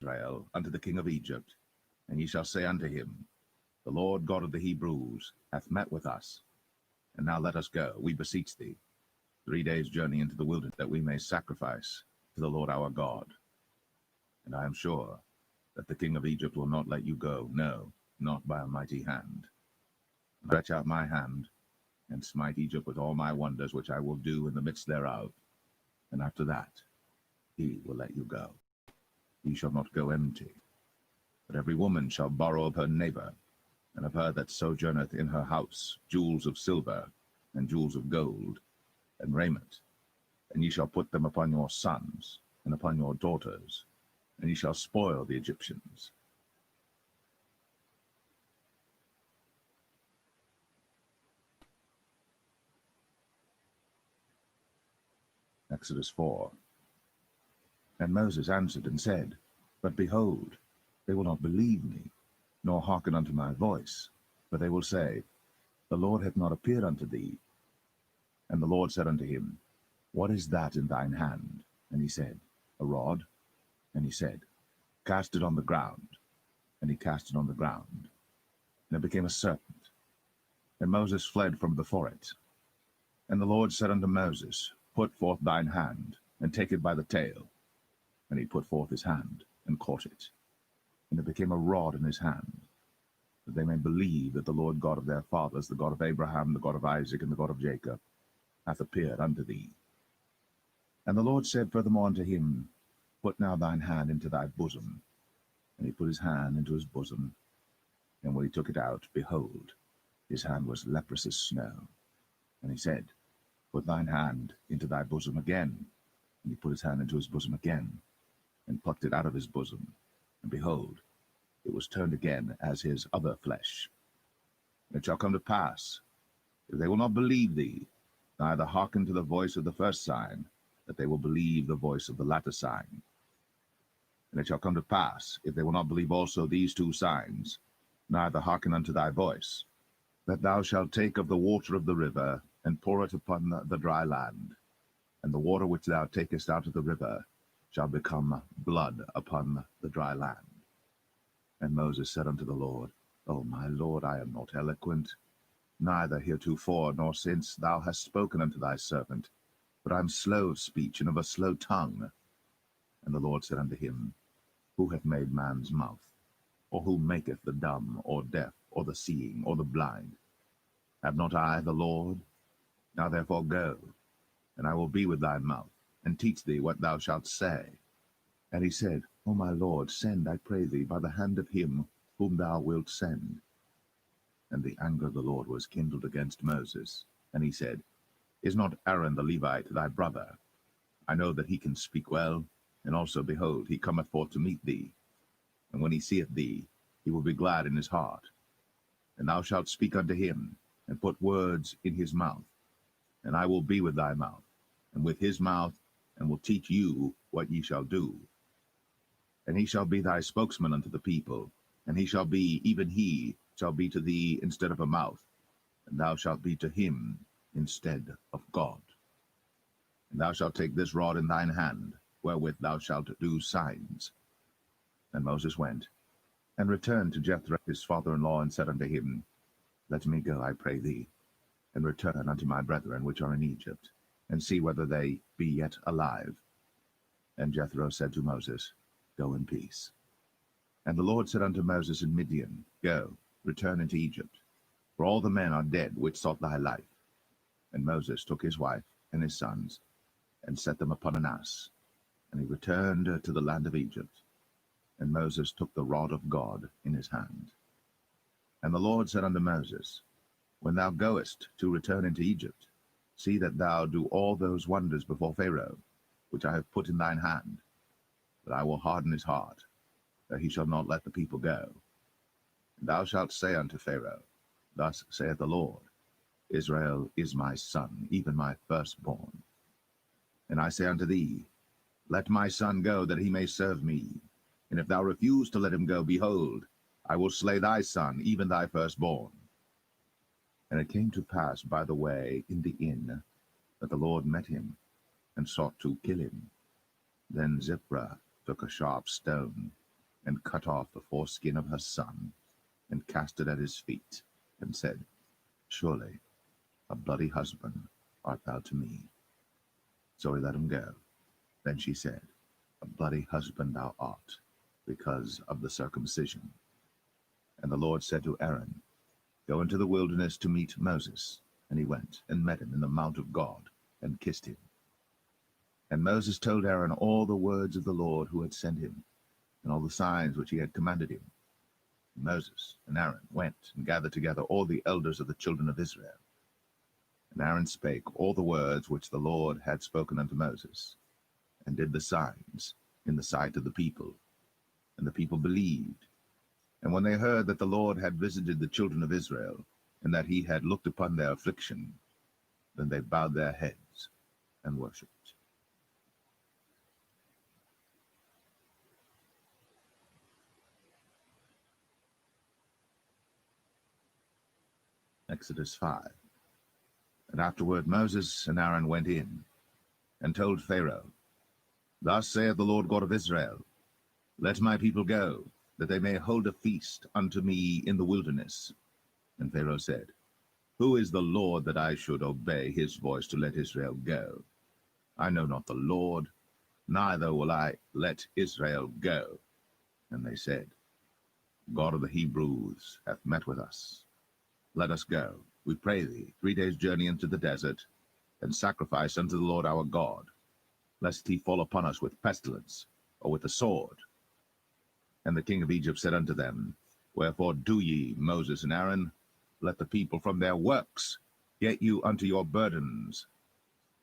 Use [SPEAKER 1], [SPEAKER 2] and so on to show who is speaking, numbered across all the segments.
[SPEAKER 1] Israel unto the king of Egypt, and ye shall say unto him, The Lord God of the Hebrews hath met with us. And now let us go, we beseech thee, 3 days' journey into the wilderness, that we may sacrifice to the Lord our God. And I am sure that the king of Egypt will not let you go, no, not by a mighty hand. Stretch out my hand, and smite Egypt with all my wonders, which I will do in the midst thereof. And after that he will let you go. Ye shall not go empty, but every woman shall borrow of her neighbor, and of her that sojourneth in her house, jewels of silver, and jewels of gold, and raiment. And ye shall put them upon your sons, and upon your daughters, and ye shall spoil the Egyptians. Exodus 4. And Moses answered and said, But behold, they will not believe me, nor hearken unto my voice. For they will say, The Lord hath not appeared unto thee. And the Lord said unto him, What is that in thine hand? And he said, A rod. And he said, Cast it on the ground. And he cast it on the ground, and it became a serpent. And Moses fled from before it. And the Lord said unto Moses, Put forth thine hand, and take it by the tail. And he put forth his hand, and caught it. And it became a rod in his hand, that they may believe that the Lord God of their fathers, the God of Abraham, the God of Isaac, and the God of Jacob, hath appeared unto thee. And the Lord said furthermore unto him, Put now thine hand into thy bosom. And he put his hand into his bosom, and when he took it out, behold, his hand was leprous as snow. And he said, Put thine hand into thy bosom again. And he put his hand into his bosom again, and plucked it out of his bosom. And behold, it was turned again as his other flesh. And it shall come to pass, if they will not believe thee, neither hearken to the voice of the first sign, that they will believe the voice of the latter sign. And it shall come to pass, if they will not believe also these 2 signs, neither hearken unto thy voice, that thou shalt take of the water of the river, and pour it upon the dry land. And the water which thou takest out of the river shall become blood upon the dry land. And Moses said unto the Lord, O my Lord, I am not eloquent, neither heretofore nor since thou hast spoken unto thy servant, but I am slow of speech and of a slow tongue. And the Lord said unto him, Who hath made man's mouth? Or who maketh the dumb, or deaf, or the seeing, or the blind? Have not I the Lord? Now therefore go, and I will be with thy mouth, and teach thee what thou shalt say. And he said, O my Lord, send, I pray thee, by the hand of him whom thou wilt send. And the anger of the Lord was kindled against Moses. And he said, Is not Aaron the Levite thy brother? I know that he can speak well, and also, behold, he cometh forth to meet thee. And when he seeth thee, he will be glad in his heart. And thou shalt speak unto him, and put words in his mouth. And I will be with thy mouth, and with his mouth, and will teach you what ye shall do. And he shall be thy spokesman unto the people, and he shall be, even he shall be to thee instead of a mouth, and thou shalt be to him instead of God. And thou shalt take this rod in thine hand, wherewith thou shalt do signs. And Moses went, and returned to Jethro his father-in-law, and said unto him, Let me go, I pray thee, and return unto my brethren which are in Egypt, and see whether they be yet alive. And Jethro said to Moses, Go in peace. And the Lord said unto Moses in Midian, Go, return into Egypt, for all the men are dead which sought thy life. And Moses took his wife and his sons, and set them upon an ass, and he returned to the land of Egypt. And Moses took the rod of God in his hand. And the Lord said unto Moses, When thou goest to return into Egypt, see that thou do all those wonders before Pharaoh, which I have put in thine hand. But I will harden his heart, that he shall not let the people go. And thou shalt say unto Pharaoh, Thus saith the Lord, Israel is my son, even my firstborn. And I say unto thee, Let my son go, that he may serve me. And if thou refuse to let him go, behold, I will slay thy son, even thy firstborn. And it came to pass by the way in the inn, that the Lord met him, and sought to kill him. Then Zipporah took a sharp stone, and cut off the foreskin of her son, and cast it at his feet, and said, Surely a bloody husband art thou to me. So he let him go. Then she said, A bloody husband thou art, because of the circumcision. And the Lord said to Aaron, Go into the wilderness to meet Moses. And he went and met him in the mount of God, and kissed him. And Moses told Aaron all the words of the Lord who had sent him, and all the signs which he had commanded him. And Moses and Aaron went and gathered together all the elders of the children of Israel. And Aaron spake all the words which the Lord had spoken unto Moses, and did the signs in the sight of the people. And the people believed. And when they heard that the Lord had visited the children of Israel, and that he had looked upon their affliction, then they bowed their heads and worshipped. Exodus 5. And afterward Moses and Aaron went in, and told Pharaoh, Thus saith the Lord God of Israel, Let my people go, that they may hold a feast unto me in the wilderness. And Pharaoh said, Who is the Lord that I should obey his voice to let Israel go? I know not the Lord, neither will I let Israel go. And they said, God of the Hebrews hath met with us. Let us go, we pray thee, 3 days' journey into the desert, and sacrifice unto the Lord our God, lest he fall upon us with pestilence, or with the sword. And the king of Egypt said unto them, Wherefore do ye, Moses and Aaron, let the people from their works get you unto your burdens?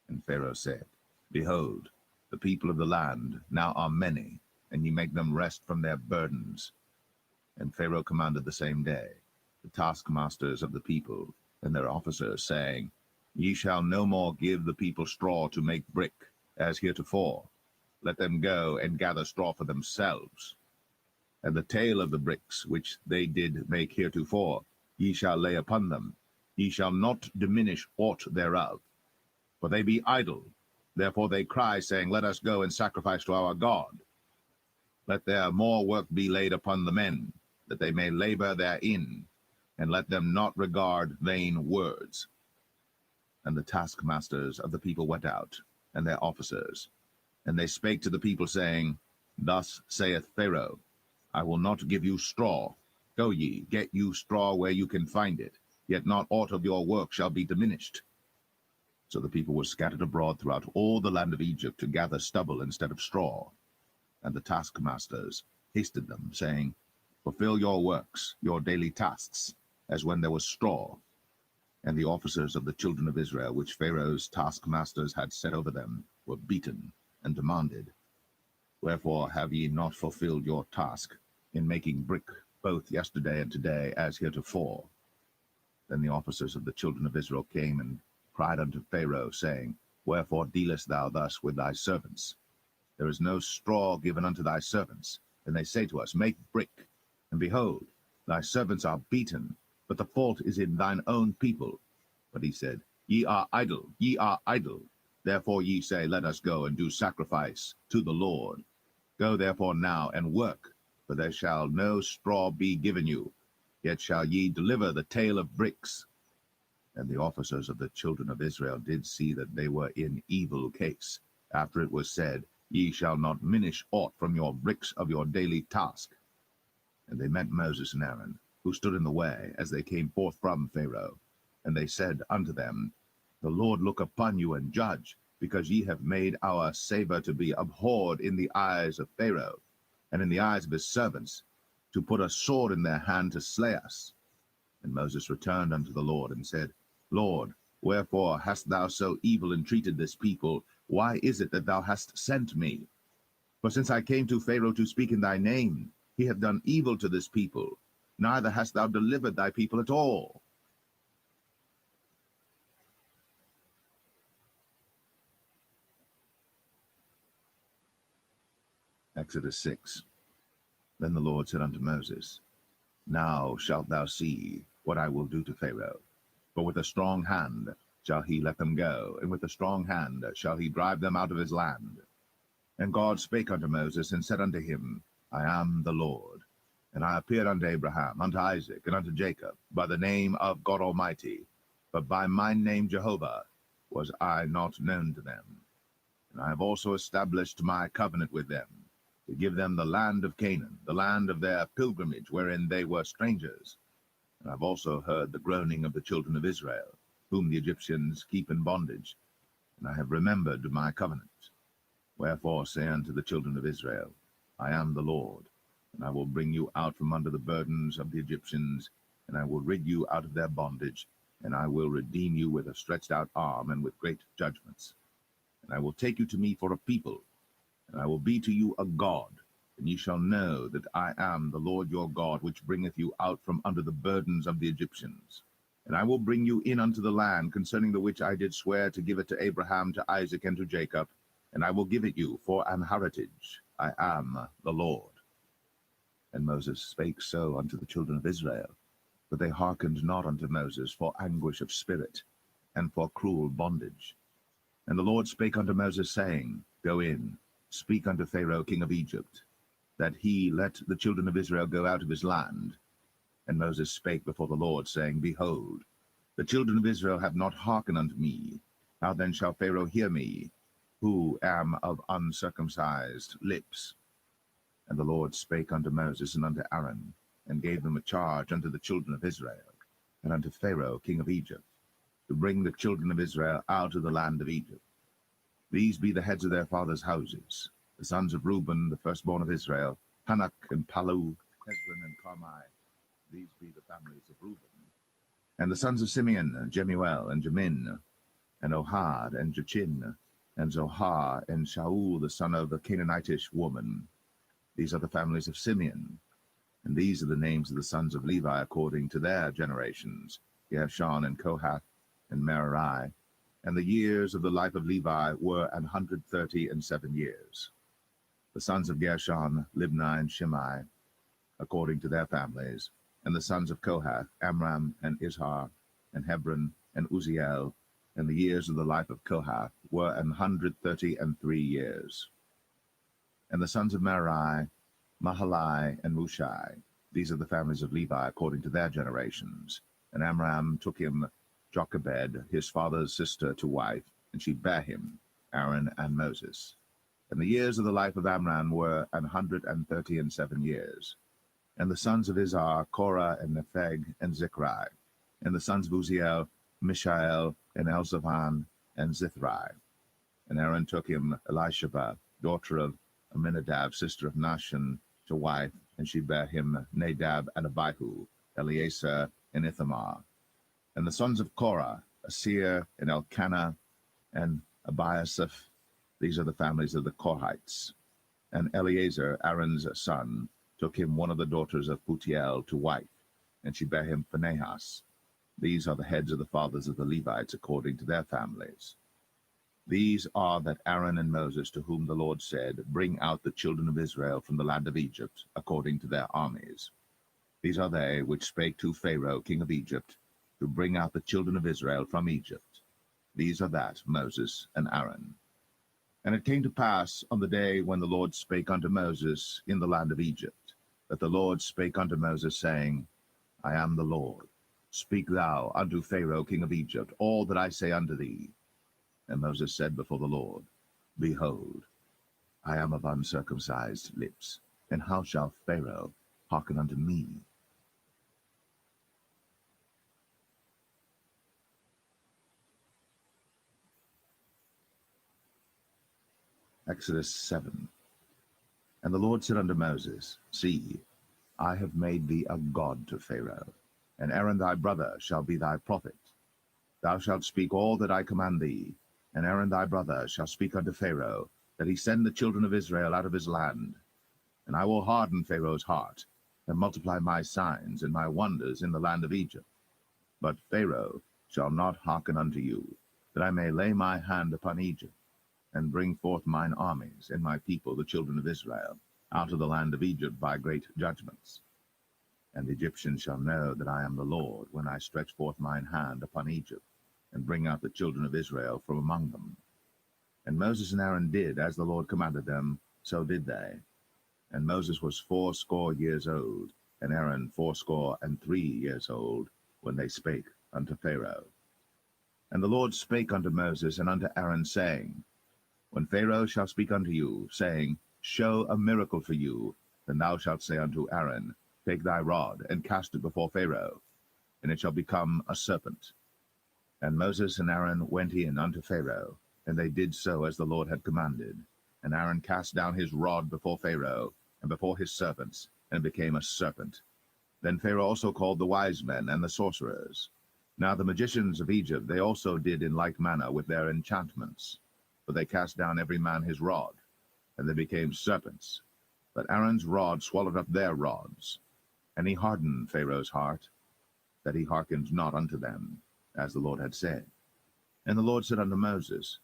[SPEAKER 1] And Pharaoh said, Behold, the people of the land now are many, and ye make them rest from their burdens. And Pharaoh commanded the same day the taskmasters of the people and their officers, saying, Ye shall no more give the people straw to make brick, as heretofore. Let them go and gather straw for themselves. And the tale of the bricks which they did make heretofore, ye shall lay upon them. Ye shall not diminish aught thereof. For they be idle. Therefore they cry, saying, Let us go and sacrifice to our God. Let their more work be laid upon the men, that they may labor therein, and let them not regard vain words. And the taskmasters of the people went out, and their officers, and they spake to the people, saying, Thus saith Pharaoh, I will not give you straw. Go ye, get you straw where you can find it, yet not aught of your work shall be diminished. So the people were scattered abroad throughout all the land of Egypt to gather stubble instead of straw. And the taskmasters hasted them, saying, Fulfill your works, your daily tasks, as when there was straw. And the officers of the children of Israel, which Pharaoh's taskmasters had set over them, were beaten and demanded, Wherefore have ye not fulfilled your task in making brick both yesterday and today as heretofore? Then the officers of the children of Israel came and cried unto Pharaoh, saying, Wherefore dealest thou thus with thy servants? There is no straw given unto thy servants. And they say to us, Make brick. And behold, thy servants are beaten, but the fault is in thine own people. But he said, Ye are idle, ye are idle. Therefore ye say, Let us go and do sacrifice to the Lord. Go therefore now and work, for there shall no straw be given you, yet shall ye deliver the tale of bricks. And the officers of the children of Israel did see that they were in evil case, after it was said, Ye shall not minish aught from your bricks of your daily task. And they met Moses and Aaron, who stood in the way, as they came forth from Pharaoh. And they said unto them, The Lord look upon you and judge, because ye have made our savor to be abhorred in the eyes of Pharaoh, and in the eyes of his servants, to put a sword in their hand to slay us. And Moses returned unto the Lord, and said, Lord, wherefore hast thou so evil entreated this people? Why is it that thou hast sent me? For since I came to Pharaoh to speak in thy name, he hath done evil to this people, neither hast thou delivered thy people at all. Exodus 6. Then the Lord said unto Moses, Now shalt thou see what I will do to Pharaoh. For with a strong hand shall he let them go, and with a strong hand shall he drive them out of his land. And God spake unto Moses, and said unto him, I am the Lord. And I appeared unto Abraham, unto Isaac, and unto Jacob, by the name of God Almighty, but by my name Jehovah was I not known to them. And I have also established my covenant with them, to give them the land of Canaan, the land of their pilgrimage, wherein they were strangers. And I have also heard the groaning of the children of Israel, whom the Egyptians keep in bondage, and I have remembered my covenant. Wherefore say unto the children of Israel, I am the Lord, and I will bring you out from under the burdens of the Egyptians, and I will rid you out of their bondage, and I will redeem you with a stretched out arm and with great judgments. And I will take you to me for a people, and I will be to you a God, and ye shall know that I am the Lord your God, which bringeth you out from under the burdens of the Egyptians. And I will bring you in unto the land, concerning the which I did swear to give it to Abraham, to Isaac, and to Jacob, and I will give it you for an heritage. I am the Lord. And Moses spake so unto the children of Israel, but they hearkened not unto Moses for anguish of spirit, and for cruel bondage. And the Lord spake unto Moses, saying, Go in, speak unto Pharaoh king of Egypt, that he let the children of Israel go out of his land. And Moses spake before the Lord, saying, Behold, the children of Israel have not hearkened unto me. How then shall Pharaoh hear me, who am of uncircumcised lips? And the Lord spake unto Moses and unto Aaron, and gave them a charge unto the children of Israel, and unto Pharaoh king of Egypt, to bring the children of Israel out of the land of Egypt. These be the heads of their fathers' houses, the sons of Reuben, the firstborn of Israel, Hanok and Palu, Hezron and Carmi. These be the families of Reuben. And the sons of Simeon, Jemuel and Jamin, and Ohad and Jachin, and Zohar and Shaul, the son of a Canaanitish woman. These are the families of Simeon. And these are the names of the sons of Levi according to their generations, Gershon and Kohath and Merari. And the years of the life of Levi were 137 years. The sons of Gershon, Libni and Shimei, according to their families. And the sons of Kohath, Amram and Izhar, and Hebron and Uzziel. And the years of the life of Kohath were 133 years. And the sons of Merari, Mahalai and Mushai. These are the families of Levi according to their generations. And Amram took him Jochebed, his father's sister, to wife, and she bare him Aaron and Moses. And the years of the life of Amram were 137 years. And the sons of Izhar, Korah and Nepheg and Zichri. And the sons of Uzziel, Mishael and Elzaphan and Zithri. And Aaron took him Elisheba, daughter of Aminadab, sister of Nahshon, to wife, and she bare him Nadab and Abihu, Eleazar and Ithamar. And the sons of Korah, Asir and Elkanah and Abiasaph. These are the families of the Korhites. And Eleazar, Aaron's son, took him one of the daughters of Putiel to wife, and she bare him Phinehas. These are the heads of the fathers of the Levites according to their families. These are that Aaron and Moses, to whom the Lord said, Bring out the children of Israel from the land of Egypt, according to their armies. These are they which spake to Pharaoh king of Egypt, to bring out the children of Israel from Egypt. These are that Moses and Aaron. And it came to pass on the day when the Lord spake unto Moses in the land of Egypt, that the Lord spake unto Moses, saying, I am the Lord. Speak thou unto Pharaoh king of Egypt all that I say unto thee. And Moses said before the Lord, Behold, I am of uncircumcised lips, and how shall Pharaoh hearken unto me? Exodus 7. And the Lord said unto Moses, See, I have made thee a god to Pharaoh, and Aaron thy brother shall be thy prophet. Thou shalt speak all that I command thee, and Aaron thy brother shall speak unto Pharaoh, that he send the children of Israel out of his land. And I will harden Pharaoh's heart, and multiply my signs and my wonders in the land of Egypt. But Pharaoh shall not hearken unto you, that I may lay my hand upon Egypt, and bring forth mine armies and my people, the children of Israel, out of the land of Egypt by great judgments. And the Egyptians shall know that I am the Lord, when I stretch forth mine hand upon Egypt, and bring out the children of Israel from among them. And Moses and Aaron did as the Lord commanded them, so did they. And Moses was 80 old, and Aaron 83 old, when they spake unto Pharaoh. And the Lord spake unto Moses and unto Aaron, saying, When Pharaoh shall speak unto you, saying, Show a miracle for you, then thou shalt say unto Aaron, Take thy rod, and cast it before Pharaoh, and it shall become a serpent. And Moses and Aaron went in unto Pharaoh, and they did so as the Lord had commanded. And Aaron cast down his rod before Pharaoh, and before his servants, and became a serpent. Then Pharaoh also called the wise men and the sorcerers. Now the magicians of Egypt, they also did in like manner with their enchantments. For they cast down every man his rod, and they became serpents. But Aaron's rod swallowed up their rods. And he hardened Pharaoh's heart, that he hearkened not unto them, as the Lord had said. And the Lord said unto Moses,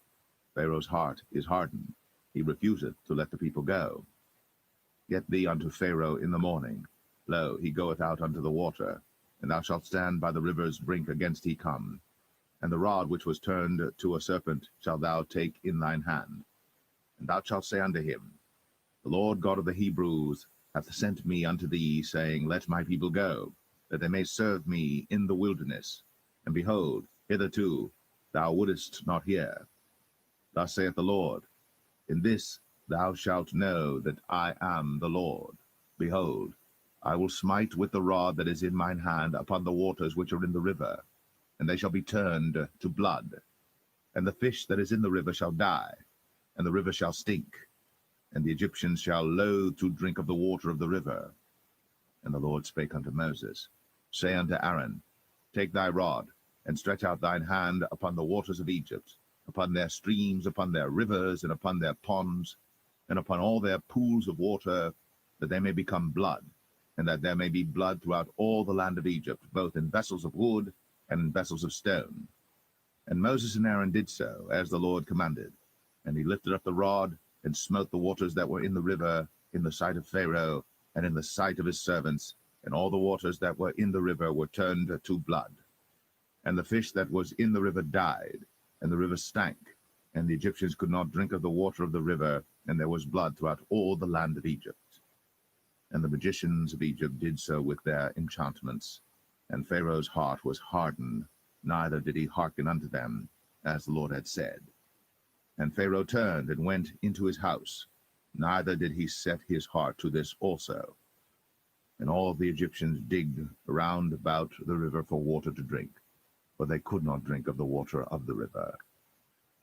[SPEAKER 1] Pharaoh's heart is hardened, he refuseth to let the people go. Get thee unto Pharaoh in the morning. Lo, he goeth out unto the water, and thou shalt stand by the river's brink against he come. And the rod which was turned to a serpent shalt thou take in thine hand. And thou shalt say unto him, The Lord God of the Hebrews hath sent me unto thee, saying, Let my people go, that they may serve me in the wilderness. And behold, hitherto thou wouldest not hear. Thus saith the Lord, In this thou shalt know that I am the Lord. Behold, I will smite with the rod that is in mine hand upon the waters which are in the river, and they shall be turned to blood. And the fish that is in the river shall die, and the river shall stink, and the Egyptians shall loathe to drink of the water of the river. And the Lord spake unto Moses, Say unto Aaron, Take thy rod, and stretch out thine hand upon the waters of Egypt, upon their streams, upon their rivers, and upon their ponds, and upon all their pools of water, that they may become blood, and that there may be blood throughout all the land of Egypt, both in vessels of wood and in vessels of stone. And Moses and Aaron did so, as the Lord commanded. And he lifted up the rod, and smote the waters that were in the river, in the sight of Pharaoh, and in the sight of his servants, and all the waters that were in the river were turned to blood. And the fish that was in the river died, and the river stank, and the Egyptians could not drink of the water of the river, and there was blood throughout all the land of Egypt. And the magicians of Egypt did so with their enchantments, and Pharaoh's heart was hardened, neither did he hearken unto them, as the Lord had said. And Pharaoh turned and went into his house, neither did he set his heart to this also. And all the Egyptians digged round about the river for water to drink, for they could not drink of the water of the river.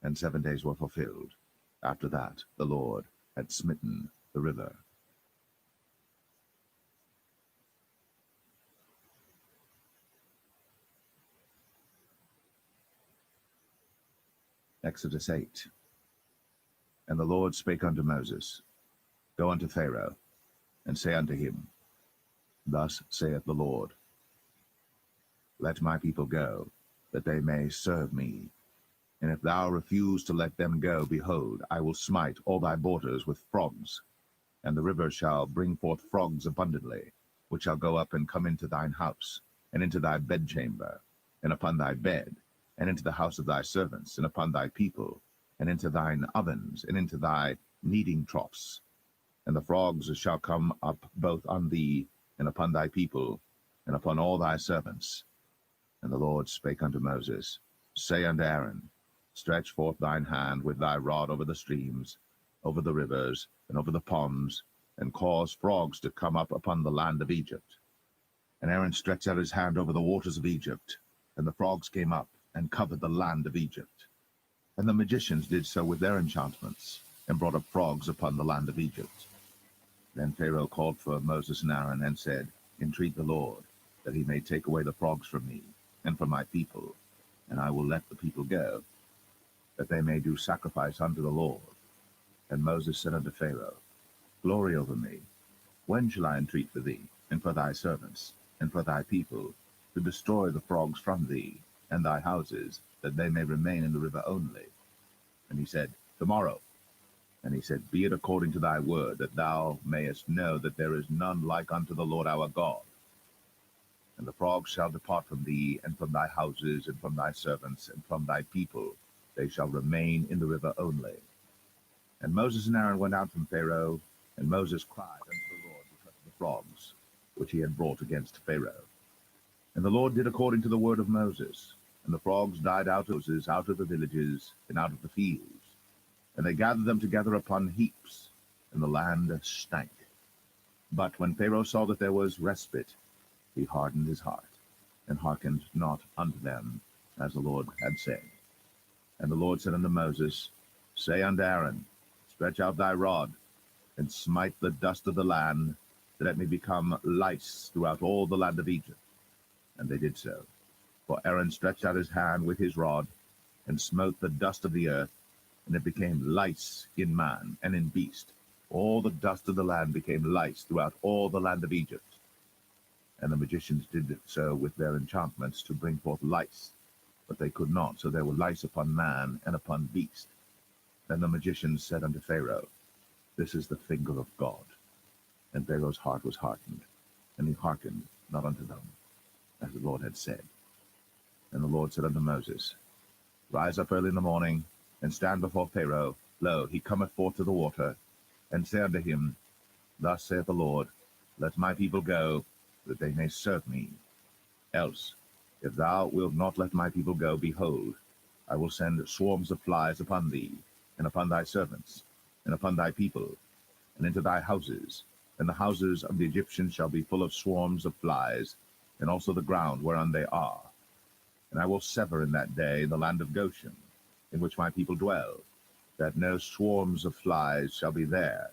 [SPEAKER 1] And 7 days were fulfilled. After that the Lord had smitten the river. Exodus 8. And the Lord spake unto Moses, Go unto Pharaoh, and say unto him, Thus saith the Lord, Let my people go, that they may serve me. And if thou refuse to let them go, behold, I will smite all thy borders with frogs, and the river shall bring forth frogs abundantly, which shall go up and come into thine house, and into thy bedchamber, and upon thy bed, and into the house of thy servants, and upon thy people, and into thine ovens, and into thy kneading troughs. And the frogs shall come up both on thee, and upon thy people, and upon all thy servants. And the Lord spake unto Moses, Say unto Aaron, Stretch forth thine hand with thy rod over the streams, over the rivers, and over the ponds, and cause frogs to come up upon the land of Egypt. And Aaron stretched out his hand over the waters of Egypt, and the frogs came up, and covered the land of Egypt. And the magicians did so with their enchantments, and brought up frogs upon the land of Egypt. Then Pharaoh called for Moses and Aaron, and said, Entreat the Lord, that he may take away the frogs from me, and from my people, and I will let the people go, that they may do sacrifice unto the Lord. And Moses said unto Pharaoh, Glory over me, when shall I entreat for thee, and for thy servants, and for thy people, to destroy the frogs from thee, and thy houses, that they may remain in the river only? And he said, Tomorrow. And he said, Be it according to thy word, that thou mayest know that there is none like unto the Lord our God. And the frogs shall depart from thee, and from thy houses, and from thy servants, and from thy people. They shall remain in the river only. And Moses and Aaron went out from Pharaoh, And Moses cried unto the Lord because of the frogs, which he had brought against Pharaoh. And the Lord did according to the word of Moses. And the frogs died out of Moses, out of the villages, and out of the fields. And they gathered them together upon heaps, and the land stank. But when Pharaoh saw that there was respite, he hardened his heart, and hearkened not unto them, as the Lord had said. And the Lord said unto Moses, Say unto Aaron, Stretch out thy rod, and smite the dust of the land, that it may become lice throughout all the land of Egypt. And they did so. For Aaron stretched out his hand with his rod, and smote the dust of the earth, and it became lice in man and in beast. All the dust of the land became lice throughout all the land of Egypt. And the magicians did so with their enchantments to bring forth lice, but they could not, so there were lice upon man and upon beast. Then the magicians said unto Pharaoh, This is the finger of God. And Pharaoh's heart was hardened, and he hearkened not unto them, as the Lord had said. And the Lord said unto Moses, Rise up early in the morning, and stand before Pharaoh. Lo, he cometh forth to the water. And say unto him, Thus saith the Lord, Let my people go, that they may serve me. Else, if thou wilt not let my people go, behold, I will send swarms of flies upon thee, and upon thy servants, and upon thy people, and into thy houses. And the houses of the Egyptians shall be full of swarms of flies, and also the ground whereon they are. And I will sever in that day the land of Goshen, in which my people dwell, that no swarms of flies shall be there,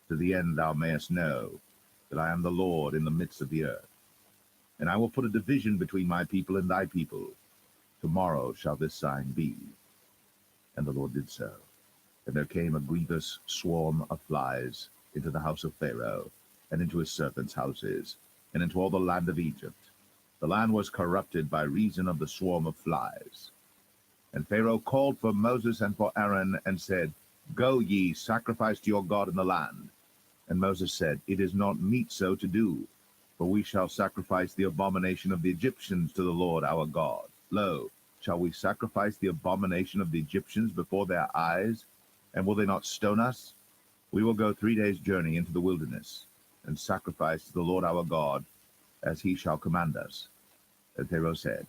[SPEAKER 1] to the end thou mayest know that I am the Lord in the midst of the earth. And I will put a division between my people and thy people. Tomorrow shall this sign be. And the Lord did so. And there came a grievous swarm of flies into the house of Pharaoh, and into his servants' houses, and into all the land of Egypt. The land was corrupted by reason of the swarm of flies. And Pharaoh called for Moses and for Aaron, and said, Go ye, sacrifice to your God in the land. And Moses said, It is not meet so to do, for we shall sacrifice the abomination of the Egyptians to the Lord our God. Lo, shall we sacrifice the abomination of the Egyptians before their eyes? And will they not stone us? We will go 3 days' journey into the wilderness, and sacrifice to the Lord our God, as he shall command us. And Pharaoh said,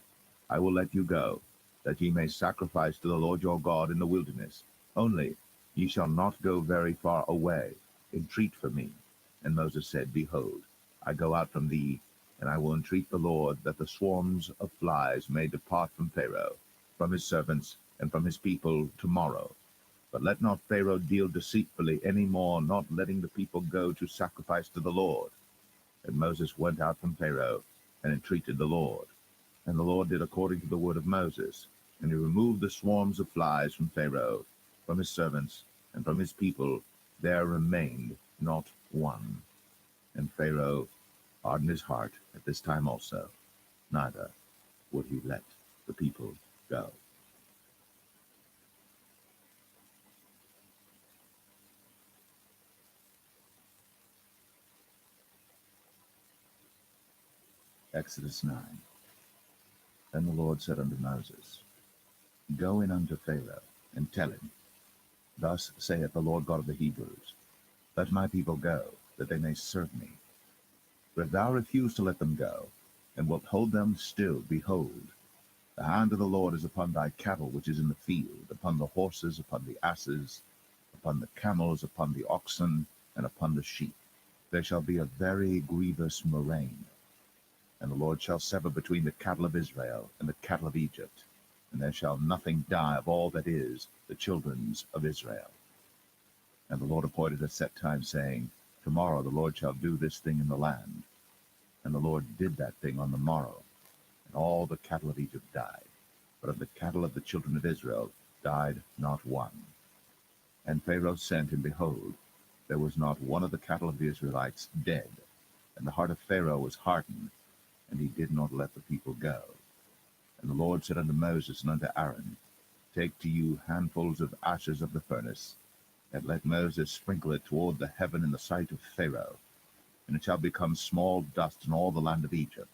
[SPEAKER 1] I will let you go, that ye may sacrifice to the Lord your God in the wilderness. Only ye shall not go very far away. Entreat for me. And Moses said, Behold, I go out from thee, and I will entreat the Lord that the swarms of flies may depart from Pharaoh, from his servants, and from his people tomorrow. But let not Pharaoh deal deceitfully any more, not letting the people go to sacrifice to the Lord. And Moses went out from Pharaoh, and entreated the Lord. And the Lord did according to the word of Moses, and he removed the swarms of flies from Pharaoh, from his servants, and from his people. There remained not one. And Pharaoh hardened his heart at this time also, neither would he let the people go. Exodus 9. Then the Lord said unto Moses, Go in unto Pharaoh, and tell him, Thus saith the Lord God of the Hebrews, Let my people go, that they may serve me. For if thou refuse to let them go, and wilt hold them still, behold, the hand of the Lord is upon thy cattle which is in the field, upon the horses, upon the asses, upon the camels, upon the oxen, and upon the sheep. There shall be a very grievous murrain. And the Lord shall sever between the cattle of Israel and the cattle of Egypt, and there shall nothing die of all that is the children's of Israel. And the Lord appointed a set time, saying, Tomorrow the Lord shall do this thing in the land. And the Lord did that thing on the morrow, and all the cattle of Egypt died. But of the cattle of the children of Israel died not one. And Pharaoh sent, and behold, there was not one of the cattle of the Israelites dead. And the heart of Pharaoh was hardened, and he did not let the people go. And the Lord said unto Moses and unto Aaron, Take to you handfuls of ashes of the furnace, and let Moses sprinkle it toward the heaven in the sight of Pharaoh. And it shall become small dust in all the land of Egypt,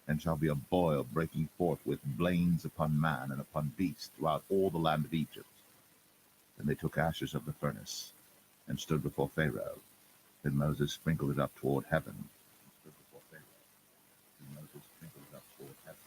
[SPEAKER 1] and shall be a boil breaking forth with blains upon man and upon beast throughout all the land of Egypt. And they took ashes of the furnace, and stood before Pharaoh. Then Moses sprinkled it up toward heaven. Then Moses sprinkled it up toward heaven.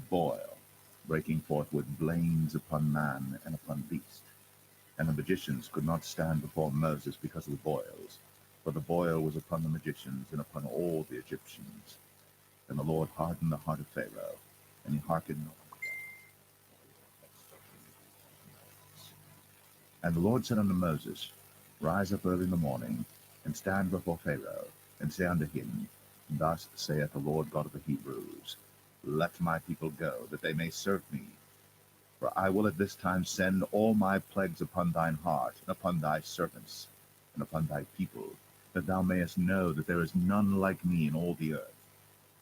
[SPEAKER 1] boil, breaking forth with blains upon man and upon beast. And the magicians could not stand before Moses because of the boils, for the boil was upon the magicians and upon all the Egyptians. And the Lord hardened the heart of Pharaoh, and he hearkened not unto them. And the Lord said unto Moses, Rise up early in the morning, and stand before Pharaoh, and say unto him, Thus saith the Lord God of the Hebrews, Let my people go, that they may serve me. For I will at this time send all my plagues upon thine heart, and upon thy servants, and upon thy people, that thou mayest know that there is none like me in all the earth.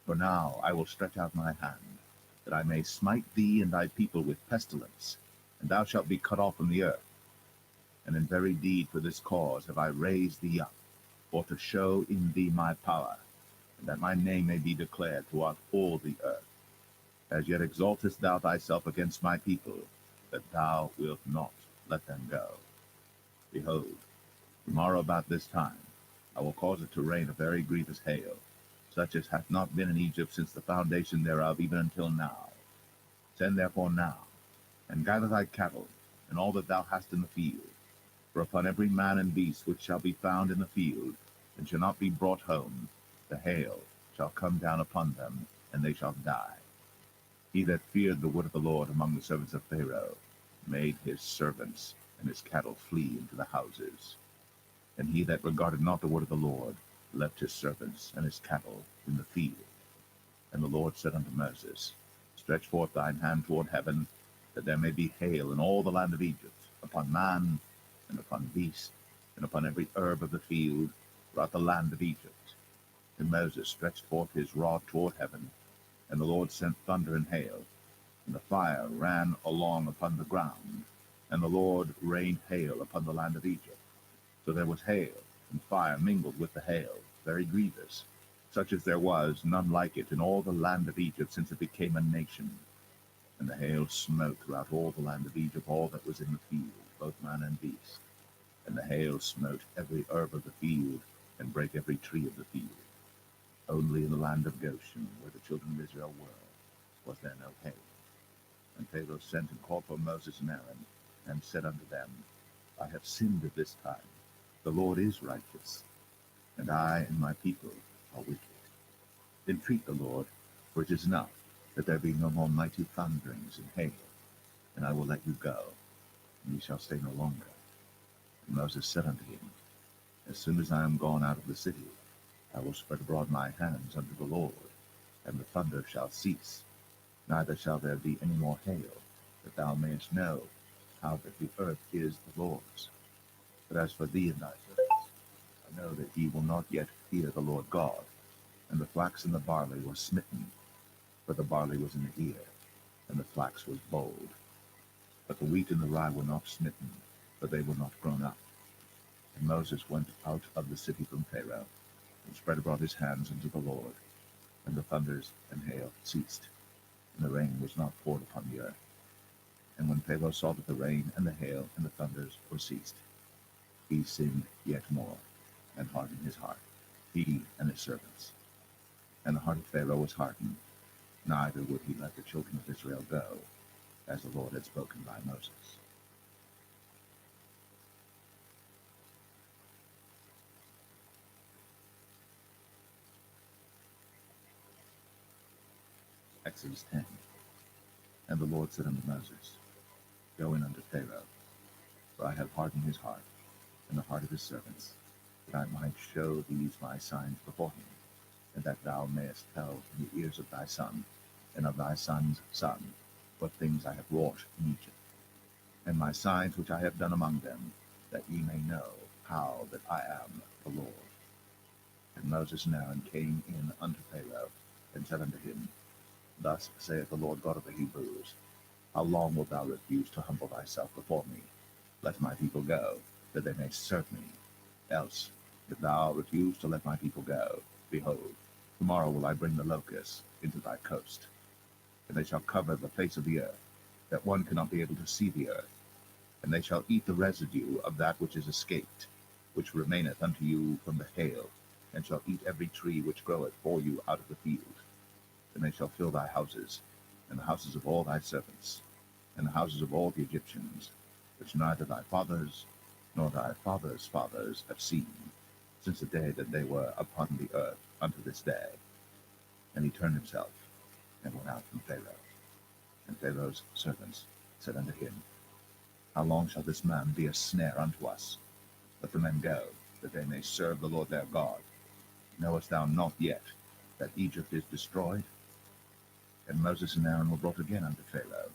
[SPEAKER 1] For now I will stretch out my hand, that I may smite thee and thy people with pestilence, and thou shalt be cut off from the earth. And in very deed for this cause have I raised thee up, for to show in thee my power, and that my name may be declared throughout all the earth. As yet exaltest thou thyself against my people, that thou wilt not let them go. Behold, tomorrow about this time I will cause it to rain a very grievous hail, such as hath not been in Egypt since the foundation thereof even until now. Send therefore now, and gather thy cattle, and all that thou hast in the field. For upon every man and beast which shall be found in the field, and shall not be brought home, the hail shall come down upon them, and they shall die. He that feared the word of the Lord among the servants of Pharaoh made his servants and his cattle flee into the houses. And he that regarded not the word of the Lord left his servants and his cattle in the field. And the Lord said unto Moses, Stretch forth thine hand toward heaven, that there may be hail in all the land of Egypt, upon man, and upon beast, and upon every herb of the field, throughout the land of Egypt. And Moses stretched forth his rod toward heaven, and the Lord sent thunder and hail, and the fire ran along upon the ground, and the Lord rained hail upon the land of Egypt. So there was hail, and fire mingled with the hail, very grievous, such as there was none like it in all the land of Egypt since it became a nation. And the hail smote throughout all the land of Egypt all that was in the field, both man and beast. And the hail smote every herb of the field, and brake every tree of the field. Only in the land of Goshen, where the children of Israel were, was there no hail. And Pharaoh sent and called for Moses and Aaron, and said unto them, I have sinned at this time. The Lord is righteous, and I and my people are wicked. Entreat the Lord, for it is enough that there be no more mighty thunderings and hail, and I will let you go, and ye shall stay no longer. And Moses said unto him, As soon as I am gone out of the city, I will spread abroad my hands unto the Lord, and the thunder shall cease, neither shall there be any more hail, that thou mayest know how that the earth is the Lord's. But as for thee and thy servants, I know that ye will not yet fear the Lord God. And the flax and the barley were smitten, for the barley was in the ear, and the flax was bold. But the wheat and the rye were not smitten, for they were not grown up. And Moses went out of the city from Pharaoh, and spread abroad his hands unto the Lord, and the thunders and hail ceased, and the rain was not poured upon the earth. And when Pharaoh saw that the rain and the hail and the thunders were ceased, he sinned yet more, and hardened his heart, he and his servants. And the heart of Pharaoh was hardened, neither would he let the children of Israel go, as the Lord had spoken by Moses. Exodus 10. And the Lord said unto Moses, Go in unto Pharaoh, for I have hardened his heart, and the heart of his servants, that I might show these my signs before him, and that thou mayest tell in the ears of thy son, and of thy son's son, what things I have wrought in Egypt, and my signs which I have done among them, that ye may know how that I am the Lord. And Moses and Aaron came in unto Pharaoh, and said unto him, Thus saith the Lord God of the Hebrews, How long wilt thou refuse to humble thyself before me? Let my people go, that they may serve me. Else, if thou refuse to let my people go, behold, tomorrow will I bring the locusts into thy coast, and they shall cover the face of the earth, that one cannot be able to see the earth. And they shall eat the residue of that which is escaped, which remaineth unto you from the hail, and shall eat every tree which groweth for you out of the field. And they shall fill thy houses, and the houses of all thy servants, and the houses of all the Egyptians, which neither thy fathers nor thy fathers' fathers have seen, since the day that they were upon the earth unto this day. And he turned himself and went out from Pharaoh. And Pharaoh's servants said unto him, How long shall this man be a snare unto us? Let the men go, that they may serve the Lord their God. Knowest thou not yet that Egypt is destroyed? And Moses and Aaron were brought again unto Pharaoh.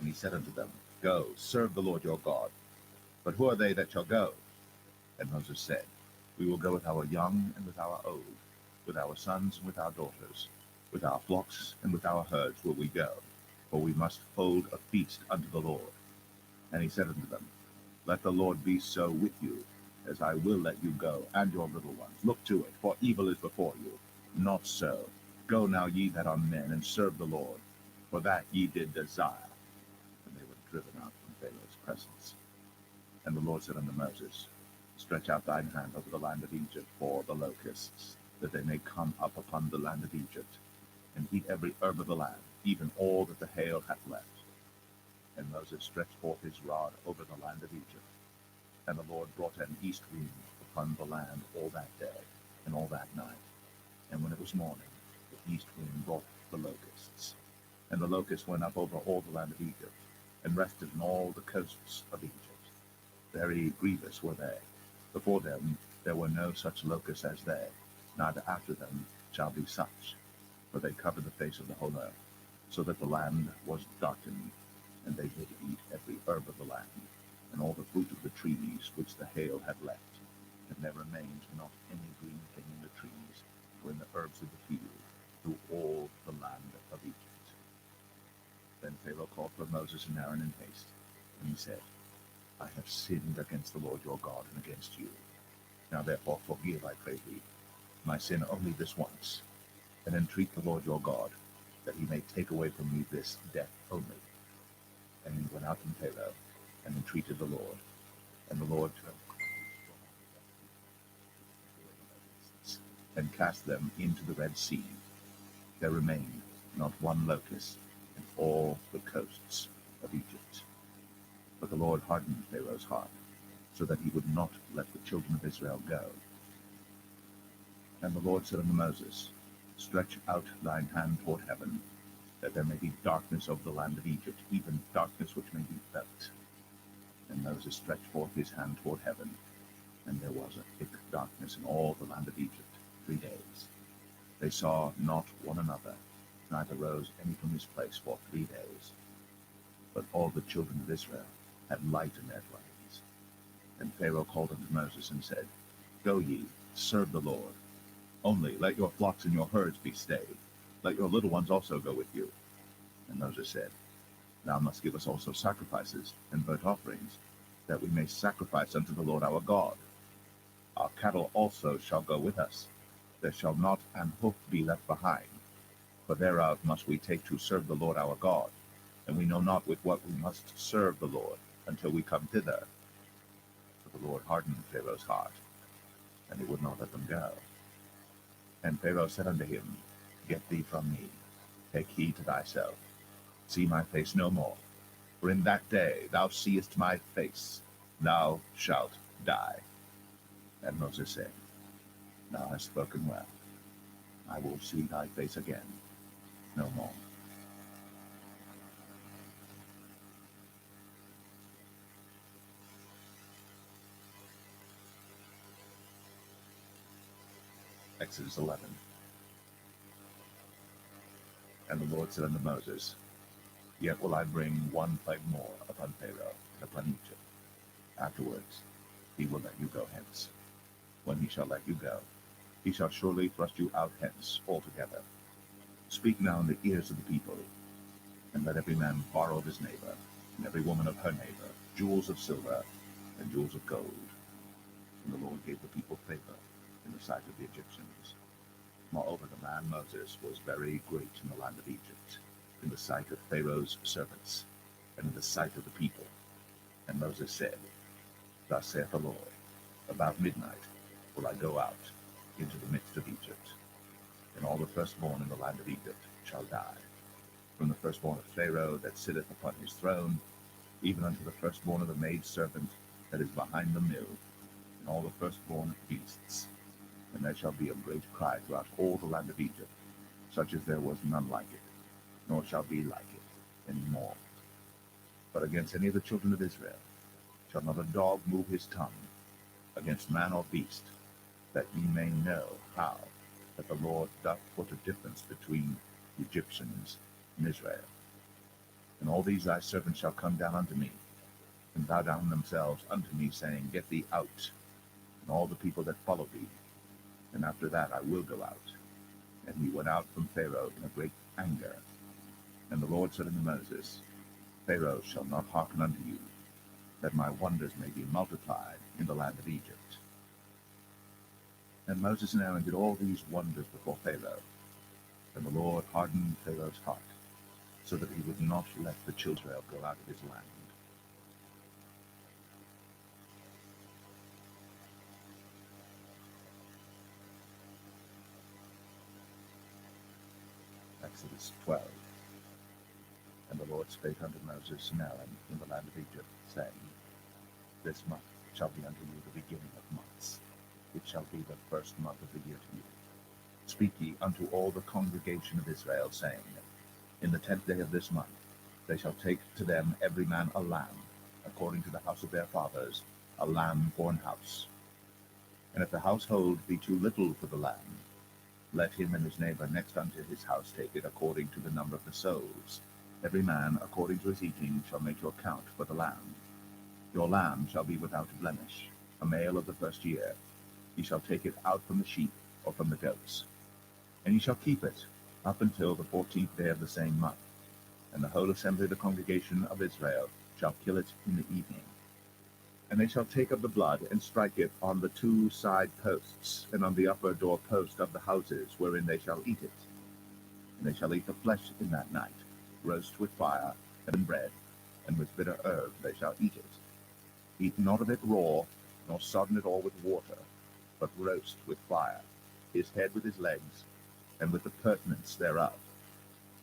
[SPEAKER 1] And he said unto them, Go, serve the Lord your God. But who are they that shall go? And Moses said, We will go with our young and with our old, with our sons and with our daughters, with our flocks and with our herds will we go, for we must hold a feast unto the Lord. And he said unto them, Let the Lord be so with you, as I will let you go, and your little ones. Look to it, for evil is before you. Not so. Go now, ye that are men, and serve the Lord, for that ye did desire. And they were driven out from Pharaoh's presence. And the Lord said unto Moses, Stretch out thine hand over the land of Egypt for the locusts, that they may come up upon the land of Egypt, and eat every herb of the land, even all that the hail hath left. And Moses stretched forth his rod over the land of Egypt, and the Lord brought an east wind upon the land all that day, and all that night. And when it was morning, the east wind brought the locusts. And the locusts went up over all the land of Egypt, and rested in all the coasts of Egypt. Very grievous were they. Before them there were no such locusts as they, neither after them shall be such. For they covered the face of the whole earth, so that the land was darkened, and they did eat every herb of the land, and all the fruit of the trees which the hail had left. And there remained not any green thing in the trees, or in the herbs of the field, through all the land of Egypt. Then Pharaoh called for Moses and Aaron in haste, and he said, I have sinned against the Lord your God and against you. Now therefore forgive, I pray thee, my sin only this once, and entreat the Lord your God, that he may take away from me this death only. And he went out from Pharaoh, and entreated the Lord. And the Lord turned and cast them into the Red Sea. There remained not one locust in all the coasts of Egypt. But the Lord hardened Pharaoh's heart, so that he would not let the children of Israel go. And the Lord said unto Moses, Stretch out thine hand toward heaven, that there may be darkness over the land of Egypt, even darkness which may be felt. And Moses stretched forth his hand toward heaven, and there was a thick darkness in all the land of Egypt 3 days. They saw not one another, neither rose any from his place for 3 days. But all the children of Israel had light in their dwellings. And Pharaoh called unto Moses and said, Go ye, serve the Lord. Only let your flocks and your herds be stayed. Let your little ones also go with you. And Moses said, Thou must give us also sacrifices and burnt offerings, that we may sacrifice unto the Lord our God. Our cattle also shall go with us. There shall not an hoof be left behind, for thereof must we take to serve the Lord our God, and we know not with what we must serve the Lord until we come thither. But the Lord hardened Pharaoh's heart, and he would not let them go. And Pharaoh said unto him, Get thee from me, take heed to thyself, see my face no more, for in that day thou seest my face, thou shalt die. And Moses said, Thou hast spoken well. I will see thy face again no more. Exodus 11. And the Lord said unto Moses, Yet will I bring one plague more upon Pharaoh and upon Egypt. Afterwards he will let you go hence. When he shall let you go, he shall surely thrust you out hence altogether. Speak now in the ears of the people, and let every man borrow of his neighbor, and every woman of her neighbor, jewels of silver and jewels of gold. And the Lord gave the people favor in the sight of the Egyptians. Moreover, the man Moses was very great in the land of Egypt, in the sight of Pharaoh's servants, and in the sight of the people. And Moses said, Thus saith the Lord, About midnight will I go out into the midst of Egypt, and all the firstborn in the land of Egypt shall die, from the firstborn of Pharaoh that sitteth upon his throne, even unto the firstborn of the maidservant that is behind the mill, and all the firstborn of beasts. And there shall be a great cry throughout all the land of Egypt, such as there was none like it, nor shall be like it any more. But against any of the children of Israel shall not a dog move his tongue, against man or beast, that ye may know how that the Lord doth put a difference between the Egyptians and Israel. And all these thy servants shall come down unto me, and bow down themselves unto me, saying, Get thee out, and all the people that follow thee. And after that I will go out. And he went out from Pharaoh in a great anger. And the Lord said unto Moses, Pharaoh shall not hearken unto you, that my wonders may be multiplied in the land of Egypt. And Moses and Aaron did all these wonders before Pharaoh. And the Lord hardened Pharaoh's heart, so that he would not let the children of Israel go out of his land. Exodus 12. And the Lord spake unto Moses and Aaron in the land of Egypt, saying, This month shall be unto you the beginning of months. It shall be the first month of the year to you. Speak ye unto all the congregation of Israel, saying, In the 10th day of this month They shall take to them every man a lamb, according to the house of their fathers, a lamb for an house. And if the household be too little for the lamb, let him and his neighbor next unto his house take it according to the number of the souls. Every man according to his eating shall make your count for the lamb. Your lamb shall be without blemish, a male of the first year. Ye shall take it out from the sheep or from the goats. And ye shall keep it up until the 14th day of the same month. And the whole assembly of the congregation of Israel shall kill it in the evening. And they shall take of the blood, and strike it on the two side posts, and on the upper door post of the houses wherein they shall eat it. And they shall eat the flesh in that night, roast with fire, and bread, and with bitter herb they shall eat it. Eat not of it raw, nor sodden it all with water, but roast with fire, his head with his legs, and with the purtenance thereof.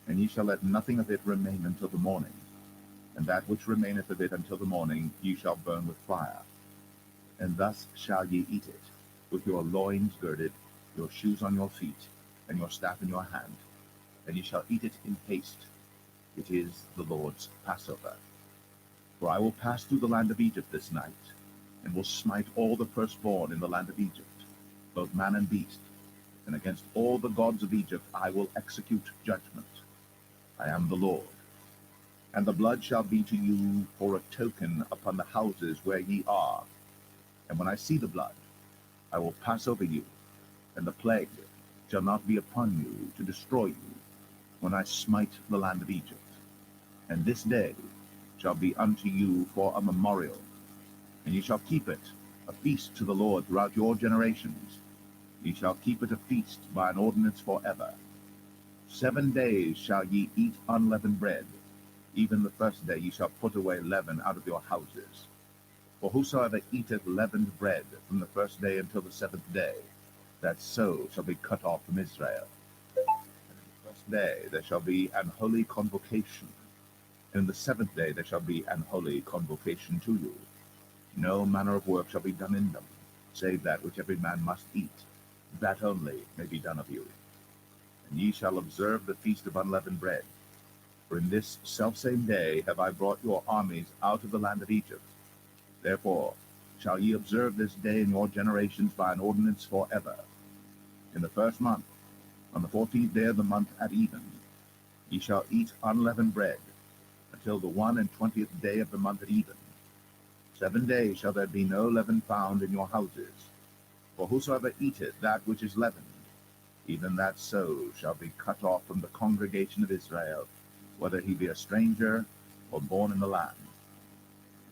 [SPEAKER 1] And ye shall let nothing of it remain until the morning. And that which remaineth of it until the morning ye shall burn with fire. And thus shall ye eat it, with your loins girded, your shoes on your feet, and your staff in your hand. And ye shall eat it in haste. It is the Lord's Passover. For I will pass through the land of Egypt this night, and will smite all the firstborn in the land of Egypt, both man and beast. And against all the gods of Egypt I will execute judgment. I am the Lord. And the blood shall be to you for a token upon the houses where ye are. And when I see the blood, I will pass over you, and the plague shall not be upon you to destroy you, when I smite the land of Egypt. And this day shall be unto you for a memorial, and ye shall keep it a feast to the Lord throughout your generations. Ye shall keep it a feast by an ordinance forever. 7 days shall ye eat unleavened bread. Even the first day ye shall put away leaven out of your houses. For whosoever eateth leavened bread from the first day until the 7th day, that soul shall be cut off from Israel. And in the first day there shall be an holy convocation, and in the 7th day there shall be an holy convocation to you. No manner of work shall be done in them, save that which every man must eat, that only may be done of you. And ye shall observe the feast of unleavened bread. For in this selfsame day have I brought your armies out of the land of Egypt. Therefore shall ye observe this day in your generations by an ordinance forever. In the first month, on the 14th day of the month at even, ye shall eat unleavened bread, until the 21st day of the month at even. 7 days shall there be no leaven found in your houses. For whosoever eateth that which is leavened, even that soul shall be cut off from the congregation of Israel, whether he be a stranger or born in the land.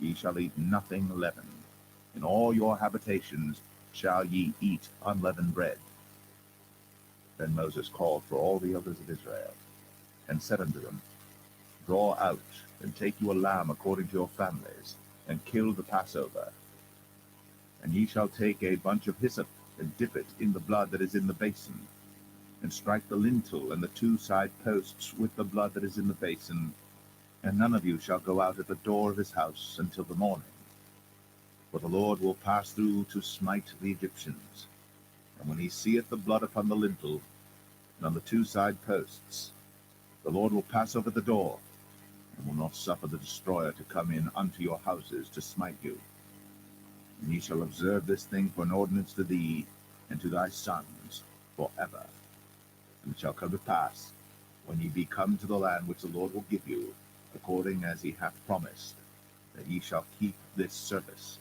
[SPEAKER 1] Ye shall eat nothing leavened. In all your habitations shall ye eat unleavened bread. Then Moses called for all the elders of Israel, and said unto them, Draw out, and take you a lamb according to your families, and kill the Passover. And ye shall take a bunch of hyssop, and dip it in the blood that is in the basin, and strike the lintel and the two side posts with the blood that is in the basin. And none of you shall go out at the door of his house until the morning. For the Lord will pass through to smite the Egyptians. And when he seeth the blood upon the lintel and on the two side posts, the Lord will pass over the door, and will not suffer the destroyer to come in unto your houses to smite you. And ye shall observe this thing for an ordinance to thee and to thy sons forever. And it shall come to pass, when ye be come to the land which the Lord will give you, according as he hath promised, that ye shall keep this service.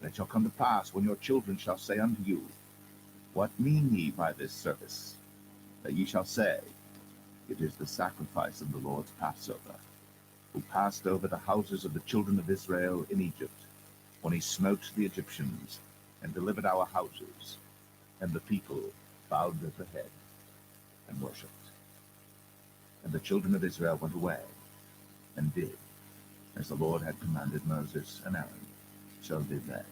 [SPEAKER 1] And it shall come to pass, when your children shall say unto you, What mean ye by this service? That ye shall say, It is the sacrifice of the Lord's Passover, who passed over the houses of the children of Israel in Egypt, when he smote the Egyptians, and delivered our houses. And the people bowed their head and worshipped. And the children of Israel went away, and did, as the Lord had commanded Moses and Aaron, so did they.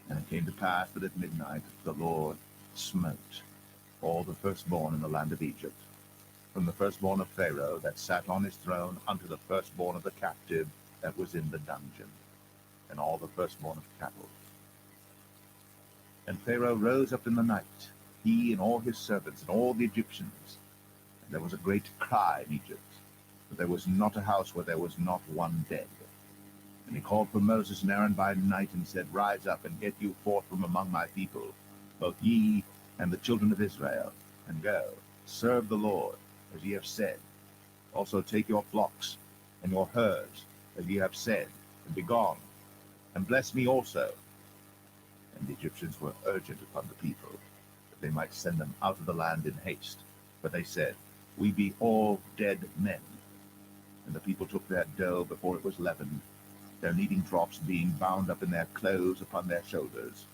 [SPEAKER 1] And it came to pass that at midnight the Lord smote all the firstborn in the land of Egypt, from the firstborn of Pharaoh that sat on his throne unto the firstborn of the captive that was in the dungeon, and all the firstborn of cattle. And Pharaoh rose up in the night, he and all his servants and all the Egyptians, and there was a great cry in Egypt, but there was not a house where there was not one dead. And he called for Moses and Aaron by night, and said, Rise up, and get you forth from among my people, both ye and the children of Israel, and go, serve the Lord, as ye have said. Also take your flocks and your herds, as ye have said, and be gone, and bless me also. And the Egyptians were urgent upon the people, that they might send them out of the land in haste. But they said, We be all dead men. And the people took their dough before it was leavened, their kneading troughs being bound up in their clothes upon their shoulders.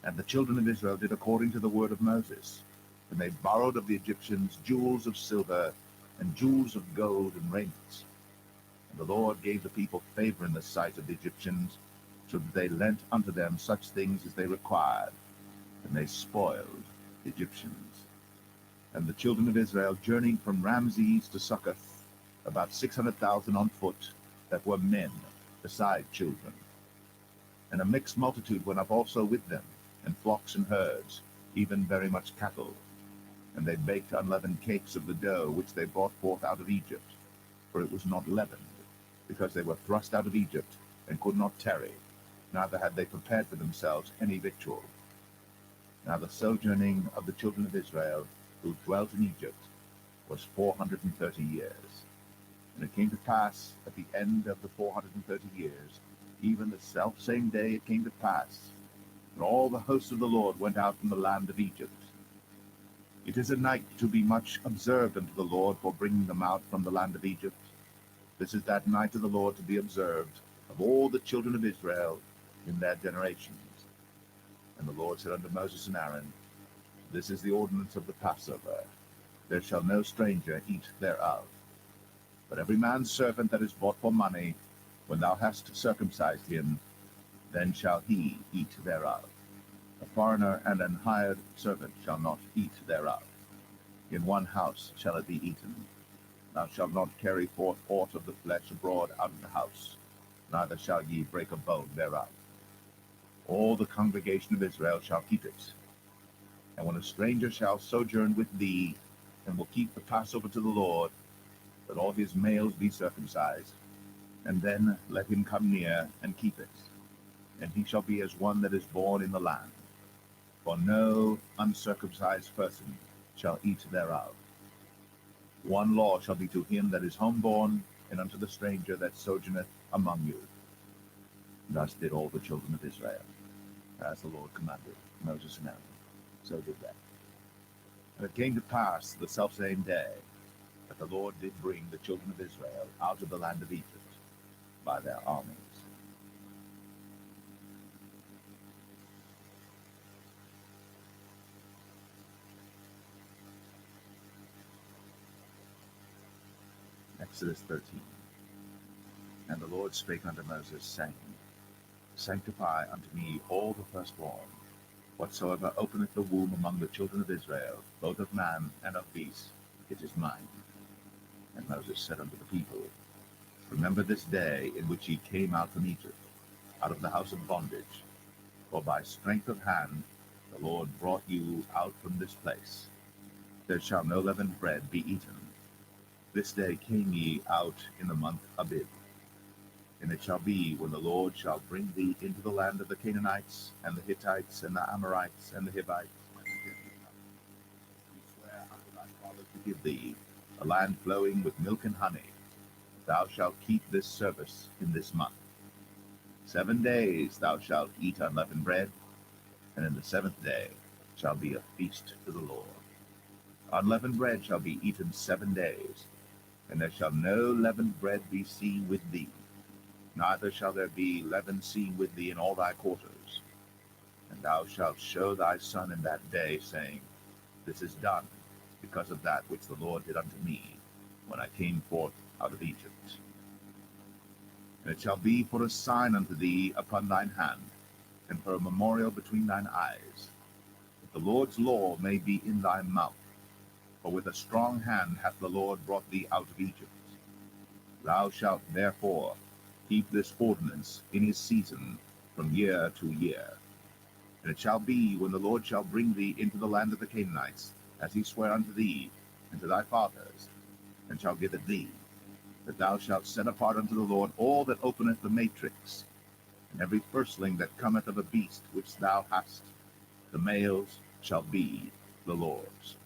[SPEAKER 1] And the children of Israel did according to the word of Moses. And they borrowed of the Egyptians jewels of silver, and jewels of gold and raiments. And the Lord gave the people favor in the sight of the Egyptians, so that they lent unto them such things as they required, and they spoiled the Egyptians. And the children of Israel journeyed from Ramses to Succoth, about 600,000 on foot, that were men, beside children. And a mixed multitude went up also with them, and flocks and herds, even very much cattle. And they baked unleavened cakes of the dough which they brought forth out of Egypt, for it was not leavened, because they were thrust out of Egypt, and could not tarry, neither had they prepared for themselves any victual. Now the sojourning of the children of Israel, who dwelt in Egypt, was 430 years. And it came to pass at the end of the 430 years, even the selfsame day it came to pass, that all the hosts of the Lord went out from the land of Egypt. It is a night to be much observed unto the Lord for bringing them out from the land of Egypt. This is that night of the Lord to be observed of all the children of Israel in their generations. And the Lord said unto Moses and Aaron, This is the ordinance of the Passover. There shall no stranger eat thereof. But every man's servant that is bought for money, when thou hast circumcised him, then shall he eat thereof. A foreigner and an hired servant shall not eat thereof. In one house shall it be eaten. Thou shalt not carry forth aught of the flesh abroad out of the house, neither shall ye break a bone thereof. All the congregation of Israel shall keep it. And when a stranger shall sojourn with thee, and will keep the Passover to the Lord, let all his males be circumcised, and then let him come near and keep it. And he shall be as one that is born in the land. For no uncircumcised person shall eat thereof. One law shall be to him that is homeborn, and unto the stranger that sojourneth among you. Thus did all the children of Israel, as the Lord commanded Moses and Aaron. So did they. And it came to pass the selfsame day, that the Lord did bring the children of Israel out of the land of Egypt by their armies. Exodus 13. And the Lord spake unto Moses, saying, Sanctify unto me all the firstborn, whatsoever openeth the womb among the children of Israel, both of man and of beast, it is mine. And Moses said unto the people, Remember this day in which ye came out from Egypt, out of the house of bondage. For by strength of hand the Lord brought you out from this place. There shall no leavened bread be eaten. This day came ye out in the month Abib. And it shall be, when the Lord shall bring thee into the land of the Canaanites, and the Hittites, and the Amorites, and the Hivites, and the Jebusites, he swear unto thy father to give thee, a land flowing with milk and honey. Thou shalt keep this service in this month. 7 days thou shalt eat unleavened bread, and in the 7th day shall be a feast to the Lord. Unleavened bread shall be eaten 7 days, and there shall no leavened bread be seen with thee, neither shall there be leaven seen with thee in all thy quarters. And thou shalt show thy son in that day, saying, This is done because of that which the Lord did unto me, when I came forth out of Egypt. And it shall be for a sign unto thee upon thine hand, and for a memorial between thine eyes, that the Lord's law may be in thy mouth. For with a strong hand hath the Lord brought thee out of Egypt. Thou shalt therefore keep this ordinance in his season from year to year. And it shall be, when the Lord shall bring thee into the land of the Canaanites, as he sware unto thee and to thy fathers, and shall give it thee, that thou shalt set apart unto the Lord all that openeth the matrix, and every firstling that cometh of a beast which thou hast, the males shall be the Lord's.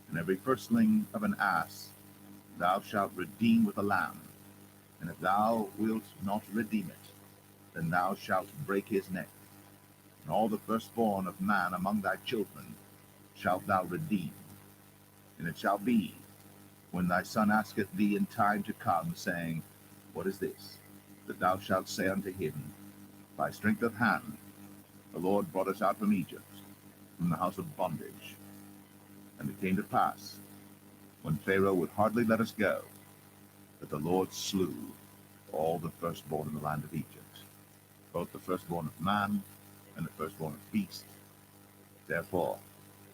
[SPEAKER 1] And every firstling of an ass thou shalt redeem with a lamb, and if thou wilt not redeem it, then thou shalt break his neck. And all the firstborn of man among thy children shalt thou redeem. And it shall be, when thy son asketh thee in time to come, saying, What is this? That thou shalt say unto him, By strength of hand the Lord brought us out from Egypt, from the house of bondage. And it came to pass, when Pharaoh would hardly let us go, that the Lord slew all the firstborn in the land of Egypt, both the firstborn of man and the firstborn of beast. Therefore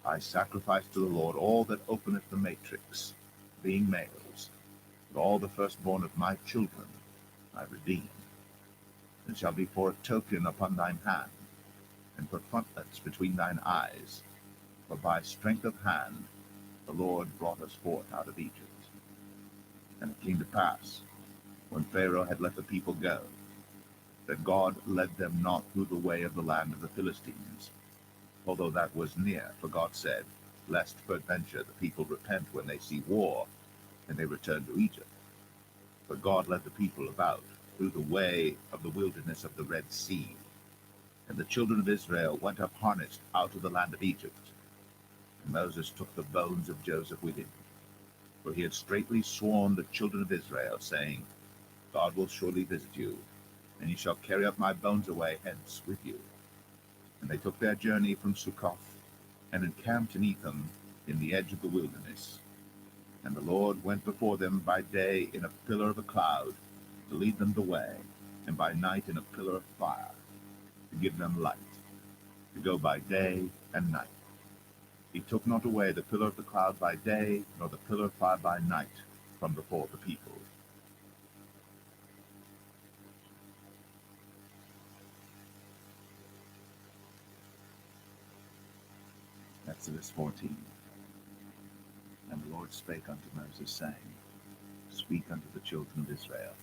[SPEAKER 1] I sacrifice to the Lord all that openeth the matrix, being males, but all the firstborn of my children I redeem. It shall be for a token upon thine hand, and for frontlets between thine eyes, for by strength of hand the Lord brought us forth out of Egypt. And it came to pass, when Pharaoh had let the people go, that God led them not through the way of the land of the Philistines, although that was near, for God said, Lest peradventure the people repent when they see war, and they return to Egypt. But God led the people about through the way of the wilderness of the Red Sea. And the children of Israel went up harnessed out of the land of Egypt. And Moses took the bones of Joseph with him, for he had straitly sworn the children of Israel, saying, God will surely visit you, and ye shall carry up my bones away hence with you. And they took their journey from Succoth, and encamped in Etham in the edge of the wilderness. And the Lord went before them by day in a pillar of a cloud, to lead them the way, and by night in a pillar of fire, to give them light, to go by day and night. He took not away the pillar of the cloud by day, nor the pillar of fire by night, from before the people. Exodus 14. And the Lord spake unto Moses, saying, Speak unto the children of Israel,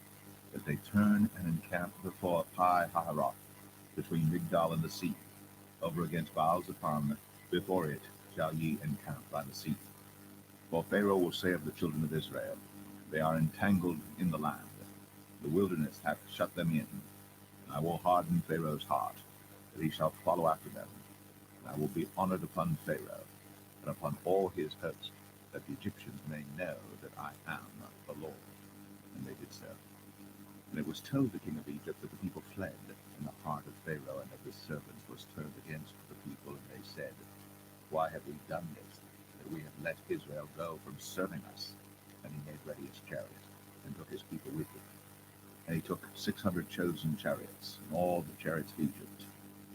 [SPEAKER 1] that they turn and encamp before Pi-hahiroth, between Migdol and the sea, over against Baal-zephon. Before it shall ye encamp by the sea. For Pharaoh will say of the children of Israel, They are entangled in the land. The wilderness hath shut them in. And I will harden Pharaoh's heart, that he shall follow after them. And I will be honored upon Pharaoh, and upon all his host, that the Egyptians may know that I am the Lord. And they did so. And it was told the king of Egypt that the people fled, and the heart of Pharaoh and of his servants was turned against the people, and they said, Why have we done this, that we have let Israel go from serving us? And he made ready his chariot, and took his people with him. And he took 600 chosen chariots, and all the chariots of Egypt,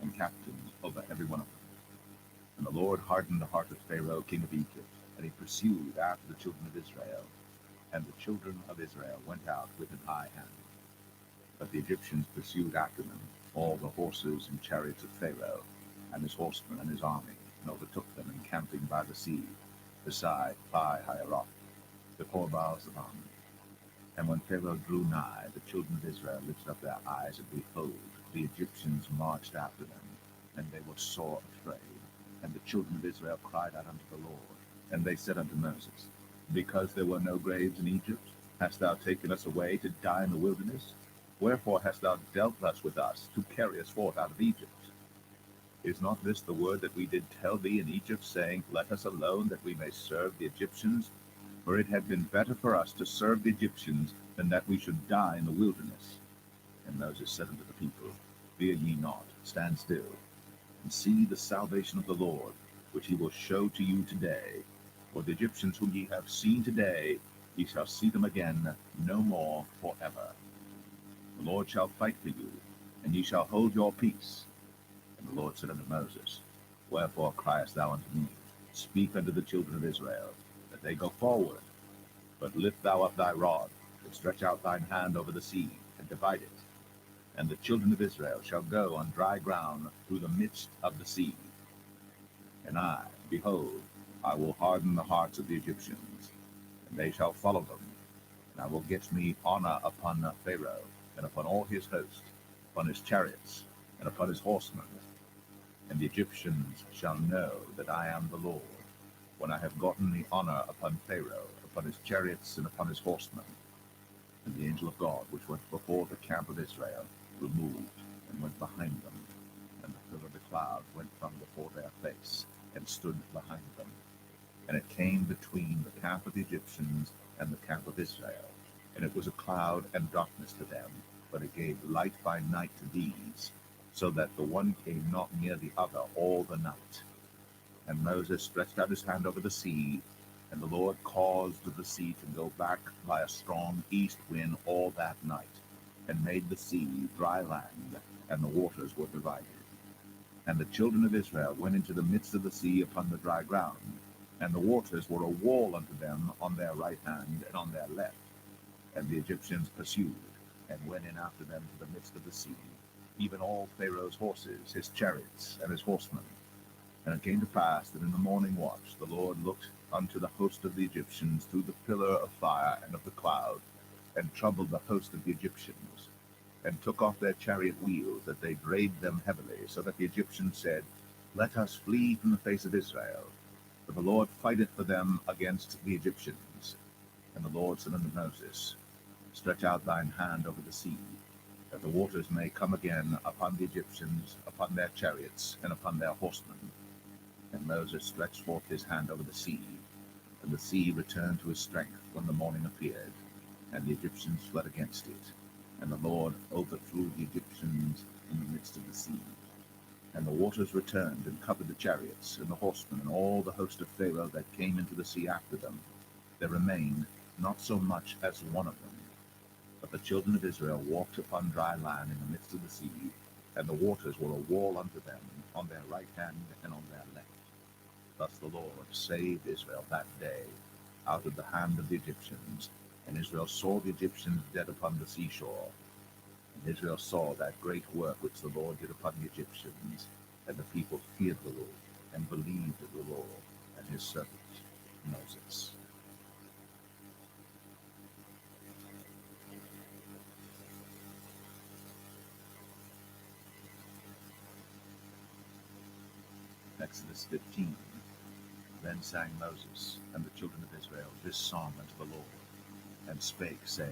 [SPEAKER 1] and captains over every one of them. And the Lord hardened the heart of Pharaoh, king of Egypt, and he pursued after the children of Israel. And the children of Israel went out with an high hand. But the Egyptians pursued after them, all the horses and chariots of Pharaoh, and his horsemen and his army, and overtook them encamping by the sea, beside Pi-hahiroth, before Baal-zephon. And when Pharaoh drew nigh, the children of Israel lifted up their eyes, and behold, the Egyptians marched after them, and they were sore afraid. And the children of Israel cried out unto the Lord. And they said unto Moses, Because there were no graves in Egypt, hast thou taken us away to die in the wilderness? Wherefore hast thou dealt thus with us, to carry us forth out of Egypt? Is not this the word that we did tell thee in Egypt, saying, Let us alone, that we may serve the Egyptians? For it had been better for us to serve the Egyptians, than that we should die in the wilderness. And Moses said unto the people, Fear ye not, stand still, and see the salvation of the Lord, which he will show to you today. For the Egyptians whom ye have seen today, ye shall see them again no more forever. The Lord shall fight for you, and ye shall hold your peace. And the Lord said unto Moses, Wherefore criest thou unto me? Speak unto the children of Israel, that they go forward. But lift thou up thy rod, and stretch out thine hand over the sea, and divide it. And the children of Israel shall go on dry ground through the midst of the sea. And I, behold, I will harden the hearts of the Egyptians, and they shall follow them. I will get me honor upon Pharaoh, and upon all his host, upon his chariots, and upon his horsemen. And the Egyptians shall know that I am the Lord, when I have gotten the honor upon Pharaoh, upon his chariots, and upon his horsemen. And the angel of God, which went before the camp of Israel, removed, and went behind them. And the pillar of the cloud went from before their face, and stood behind them. And it came between the camp of the Egyptians and the camp of Israel. And it was a cloud and darkness to them, but it gave light by night to these, so that the one came not near the other all the night. And Moses stretched out his hand over the sea, and the Lord caused the sea to go back by a strong east wind all that night, and made the sea dry land, and the waters were divided. And the children of Israel went into the midst of the sea upon the dry ground, and the waters were a wall unto them on their right hand and on their left. And the Egyptians pursued, and went in after them to the midst of the sea, even all Pharaoh's horses, his chariots, and his horsemen. And it came to pass that in the morning watch the Lord looked unto the host of the Egyptians through the pillar of fire and of the cloud, and troubled the host of the Egyptians, and took off their chariot wheels, that they drave them heavily, so that the Egyptians said, Let us flee from the face of Israel, for the Lord fighteth for them against the Egyptians. And the Lord said unto Moses, Stretch out thine hand over the sea, that the waters may come again upon the Egyptians, upon their chariots, and upon their horsemen. And Moses stretched forth his hand over the sea, and the sea returned to his strength when the morning appeared, and the Egyptians fled against it. And the Lord overthrew the Egyptians in the midst of the sea. And the waters returned and covered the chariots, and the horsemen, and all the host of Pharaoh that came into the sea after them. There remained not so much as one of them. But the children of Israel walked upon dry land in the midst of the sea, and the waters were a wall unto them on their right hand and on their left. Thus the Lord saved Israel that day out of the hand of the Egyptians. And Israel saw the Egyptians dead upon the seashore. And Israel saw that great work which the Lord did upon the Egyptians. And the people feared the Lord, and believed the Lord and his servant Moses. Exodus 15. Then sang Moses and the children of Israel this song unto the Lord, and spake, saying,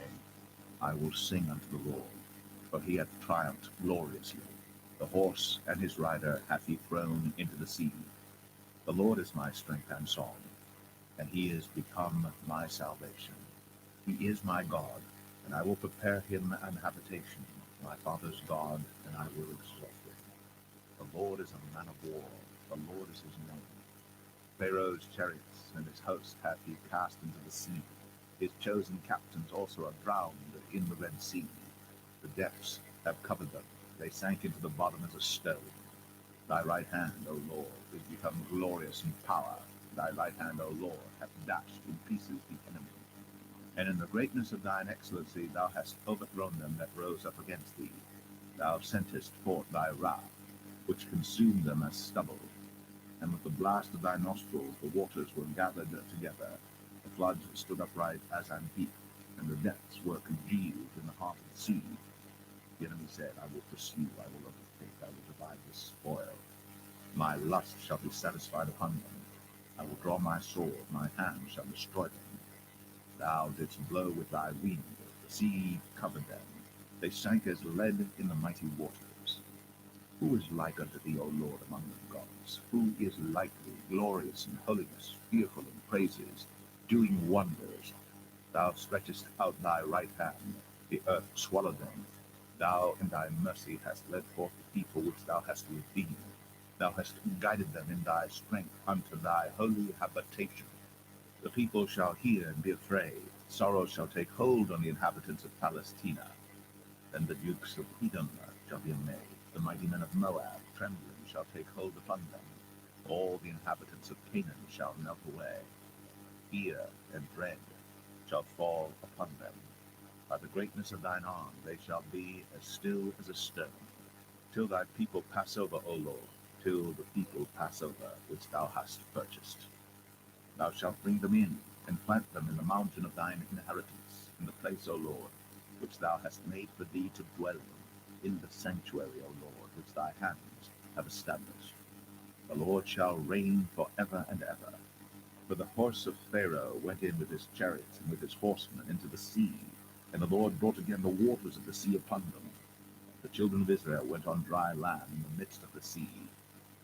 [SPEAKER 1] I will sing unto the Lord, for he hath triumphed gloriously. The horse and his rider hath he thrown into the sea. The Lord is my strength and song, and he is become my salvation. He is my God, and I will prepare him an habitation, my father's God, and I will exalt him. The Lord is a man of war, the Lord is his name. Pharaoh's chariots and his host hath he cast into the sea. His chosen captains also are drowned in the Red Sea. The depths have covered them. They sank into the bottom as a stone. Thy right hand, O Lord, is become glorious in power. Thy right hand, O Lord, hath dashed in pieces the enemy. And in the greatness of thine excellency thou hast overthrown them that rose up against thee. Thou sentest forth thy wrath, which consumed them as stubble. And with the blast of thy nostrils the waters were gathered together. The floods stood upright as an heap, and the depths were congealed in the heart of the sea. The enemy said, I will pursue, I will overtake, I will divide the spoil. My lust shall be satisfied upon them. I will draw my sword, my hand shall destroy them. Thou didst blow with thy wind, the sea covered them. They sank as lead in the mighty waters. Who is like unto thee, O Lord, among the gods? Who is like thee, glorious in holiness, fearful in praises, doing wonders? Thou stretchest out thy right hand, the earth swallowed them. Thou in thy mercy hast led forth the people which thou hast redeemed. Thou hast guided them in thy strength unto thy holy habitation. The people shall hear and be afraid. Sorrow shall take hold on the inhabitants of Palestina. Then the dukes of Edom shall be amazed. The mighty men of Moab, trembling, shall take hold upon them. All the inhabitants of Canaan shall melt away. Fear and dread shall fall upon them. By the greatness of thine arm they shall be as still as a stone, till thy people pass over, O Lord, till the people pass over, which thou hast purchased. Thou shalt bring them in, and plant them in the mountain of thine inheritance, in the place, O Lord, which thou hast made for thee to dwell in the sanctuary, O Lord, which thy hands have established. The Lord shall reign for ever and ever. For the horse of Pharaoh went in with his chariots and with his horsemen into the sea, and the Lord brought again the waters of the sea upon them. The children of Israel went on dry land in the midst of the sea.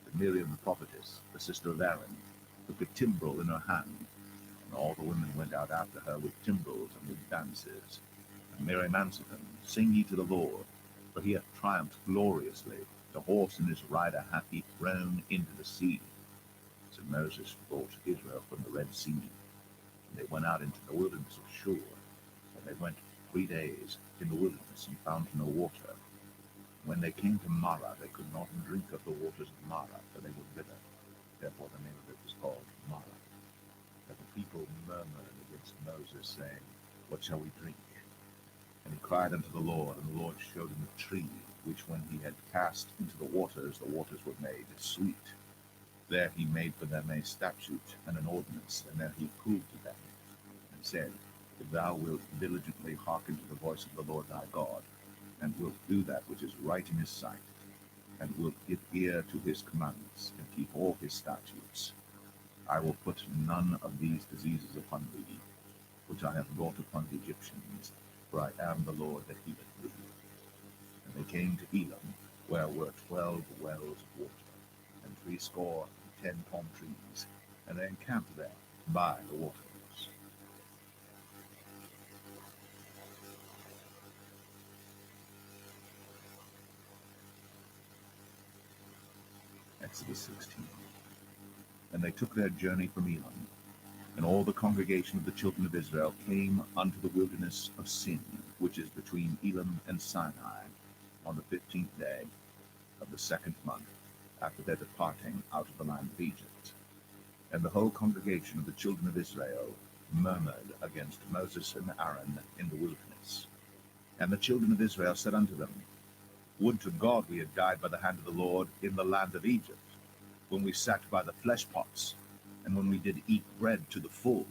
[SPEAKER 1] And Miriam the prophetess, the sister of Aaron, took a timbrel in her hand, and all the women went out after her with timbrels and with dances. And Miriam answered them, Sing ye to the Lord, for he hath triumphed gloriously. The horse and his rider hath he thrown into the sea. So Moses brought Israel from the Red Sea, and they went out into the wilderness of Shur. And they went 3 days in the wilderness and found no water. When they came to Marah, they could not drink of the waters of Marah, for they were bitter. Therefore the name of it was called Marah. And the people murmured against Moses, saying, What shall we drink? And he cried unto the Lord, and the Lord showed him a tree, which when he had cast into the waters were made sweet. There he made for them a statute and an ordinance, and there he proved to them, and said, If thou wilt diligently hearken to the voice of the Lord thy God, and wilt do that which is right in his sight, and wilt give ear to his commandments, and keep all his statutes, I will put none of these diseases upon thee, which I have brought upon the Egyptians, for I am the Lord that healeth thee. And they came to Elim, where were 12 wells of water, and 70 palm trees, and they encamped there by the waters. Exodus 16. And they took their journey from Elim, and all the congregation of the children of Israel came unto the wilderness of Sin, which is between Elim and Sinai, on the 15th day of the 2nd month, after their departing out of the land of Egypt. And the whole congregation of the children of Israel murmured against Moses and Aaron in the wilderness. And the children of Israel said unto them, Would to God we had died by the hand of the Lord in the land of Egypt, when we sat by the flesh pots, and when we did eat bread to the full.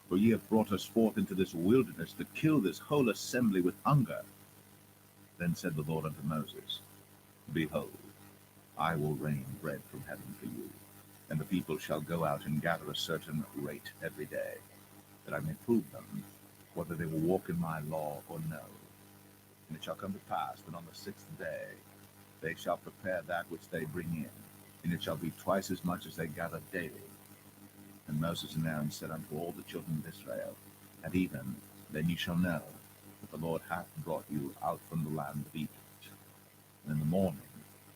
[SPEAKER 1] For ye have brought us forth into this wilderness to kill this whole assembly with hunger. Then said the Lord unto Moses, Behold, I will rain bread from heaven for you, and the people shall go out and gather a certain rate every day, that I may prove them, whether they will walk in my law or no. And it shall come to pass that on the 6th day they shall prepare that which they bring in, and it shall be twice as much as they gather daily. And Moses and Aaron said unto all the children of Israel, At even then ye shall know that the Lord hath brought you out from the land of Egypt. And in the morning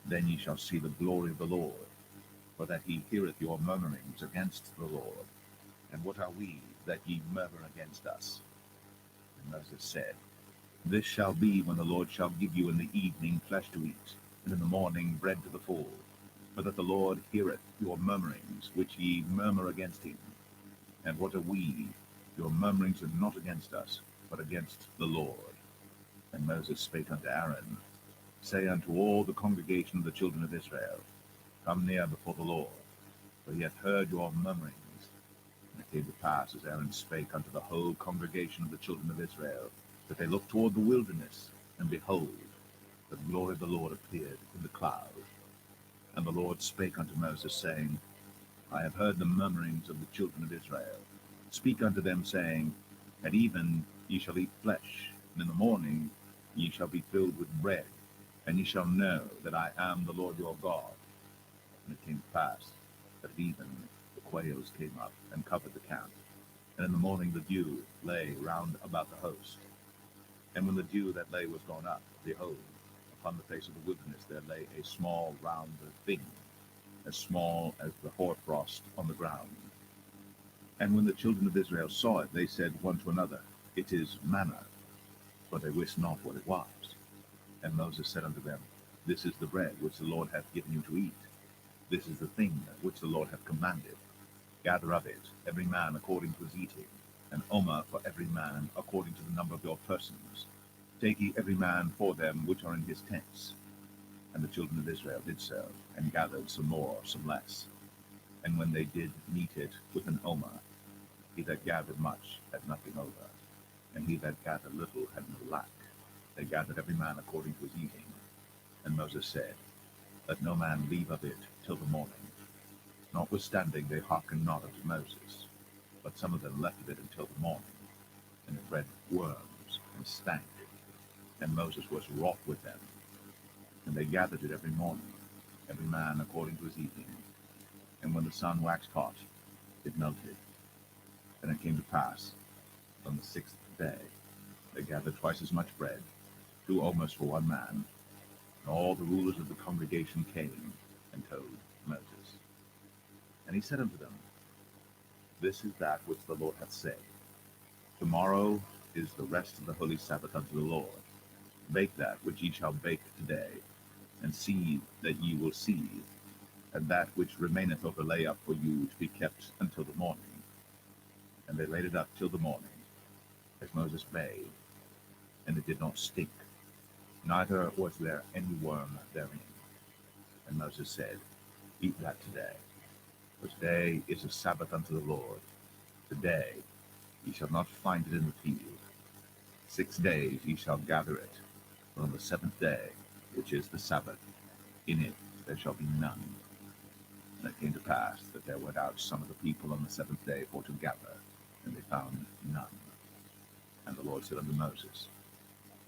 [SPEAKER 1] then ye shall see the glory of the Lord, for that he heareth your murmurings against the Lord. And what are we that ye murmur against us? And Moses said, This shall be when the Lord shall give you in the evening flesh to eat, and in the morning bread to the full, for that the Lord heareth your murmurings, which ye murmur against him. And what are we? Your murmurings are not against us, but against the Lord. And Moses spake unto Aaron, Say unto all the congregation of the children of Israel, Come near before the Lord, for he hath heard your murmurings. And it came to pass, as Aaron spake unto the whole congregation of the children of Israel, that they looked toward the wilderness, and behold, the glory of the Lord appeared in the cloud. And the Lord spake unto Moses, saying, I have heard the murmurings of the children of Israel. Speak unto them, saying, At even ye shall eat flesh, and in the morning ye shall be filled with bread, and ye shall know that I am the Lord your God. And it came to pass that at even the quails came up and covered the camp, and in the morning the dew lay round about the host. And when the dew that lay was gone up, behold, upon the face of the wilderness there lay a small round thing, as small as the hoarfrost on the ground. And when the children of Israel saw it, they said one to another, It is manna, but they wist not what it was. And Moses said unto them, This is the bread which the Lord hath given you to eat. This is the thing which the Lord hath commanded. Gather of it, every man according to his eating, an omer for every man according to the number of your persons. Take ye every man for them which are in his tents. And the children of Israel did so, and gathered some more, some less. And when they did meet it with an omer, he that gathered much had nothing over. and he that gathered little had no lack. They gathered every man according to his eating. And Moses said, Let no man leave of it till the morning. Notwithstanding they hearkened not unto Moses, but some of them left of it until the morning, and it bred worms and stank. And Moses was wroth with them. And they gathered it every morning, every man according to his eating. And when the sun waxed hot, it melted. And it came to pass, on the 6th day, they gathered twice as much bread, 2 omers for one man. And all the rulers of the congregation came and told Moses. And he said unto them, This is that which the Lord hath said. Tomorrow is the rest of the holy Sabbath unto the Lord. Bake that which ye shall bake today, and see that ye will seethe, and that which remaineth overlay up for you to be kept until the morning. And they laid it up till the morning, as Moses bade, and it did not stink, neither was there any worm therein. And Moses said, Eat that today, for today is a Sabbath unto the Lord. Today ye shall not find it in the field. 6 days ye shall gather it, but on the 7th day, which is the Sabbath, in it there shall be none. And it came to pass that there went out some of the people on the 7th day for to gather, and they found none. And the Lord said unto Moses,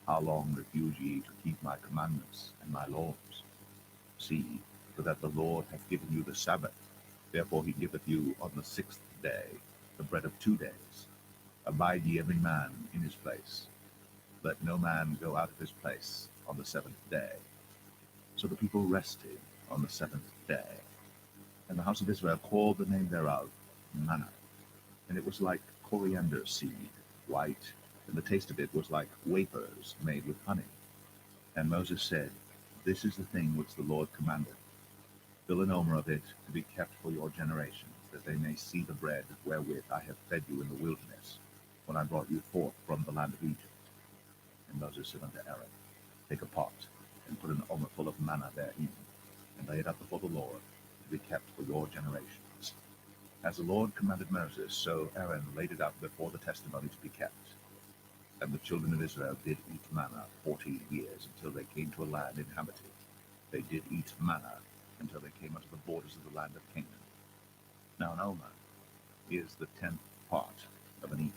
[SPEAKER 1] How long refuse ye to keep my commandments and my laws? See, for that the Lord hath given you the Sabbath. Therefore he giveth you on the 6th day the bread of 2 days. Abide ye every man in his place. Let no man go out of his place on the 7th day. So the people rested on the 7th day. And the house of Israel called the name thereof manna. And it was like coriander seed, white, and the taste of it was like wafers made with honey. And Moses said, This is the thing which the Lord commanded. Fill an omer of it to be kept for your generations, that they may see the bread wherewith I have fed you in the wilderness, when I brought you forth from the land of Egypt. And Moses said unto Aaron, Take a pot, and put an omer full of manna therein, and lay it up before the Lord, to be kept for your generations. As the Lord commanded Moses, so Aaron laid it up before the testimony to be kept. And the children of Israel did eat manna 40 years, until they came to a land inhabited. They did eat manna until they came unto the borders of the land of Canaan. Now an omer is the 10th part of an ephah.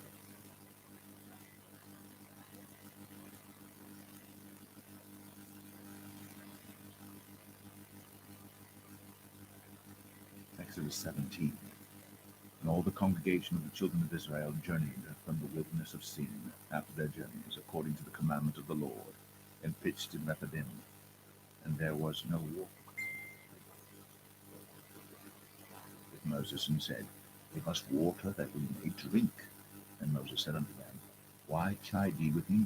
[SPEAKER 1] Exodus 17. And all the congregation of the children of Israel journeyed from the wilderness of Sin after their journeys, according to the commandment of the Lord, and pitched in Rephidim. And there was no water with Moses, and said, Give us water that we may drink. And Moses said unto them, Why chide ye with me?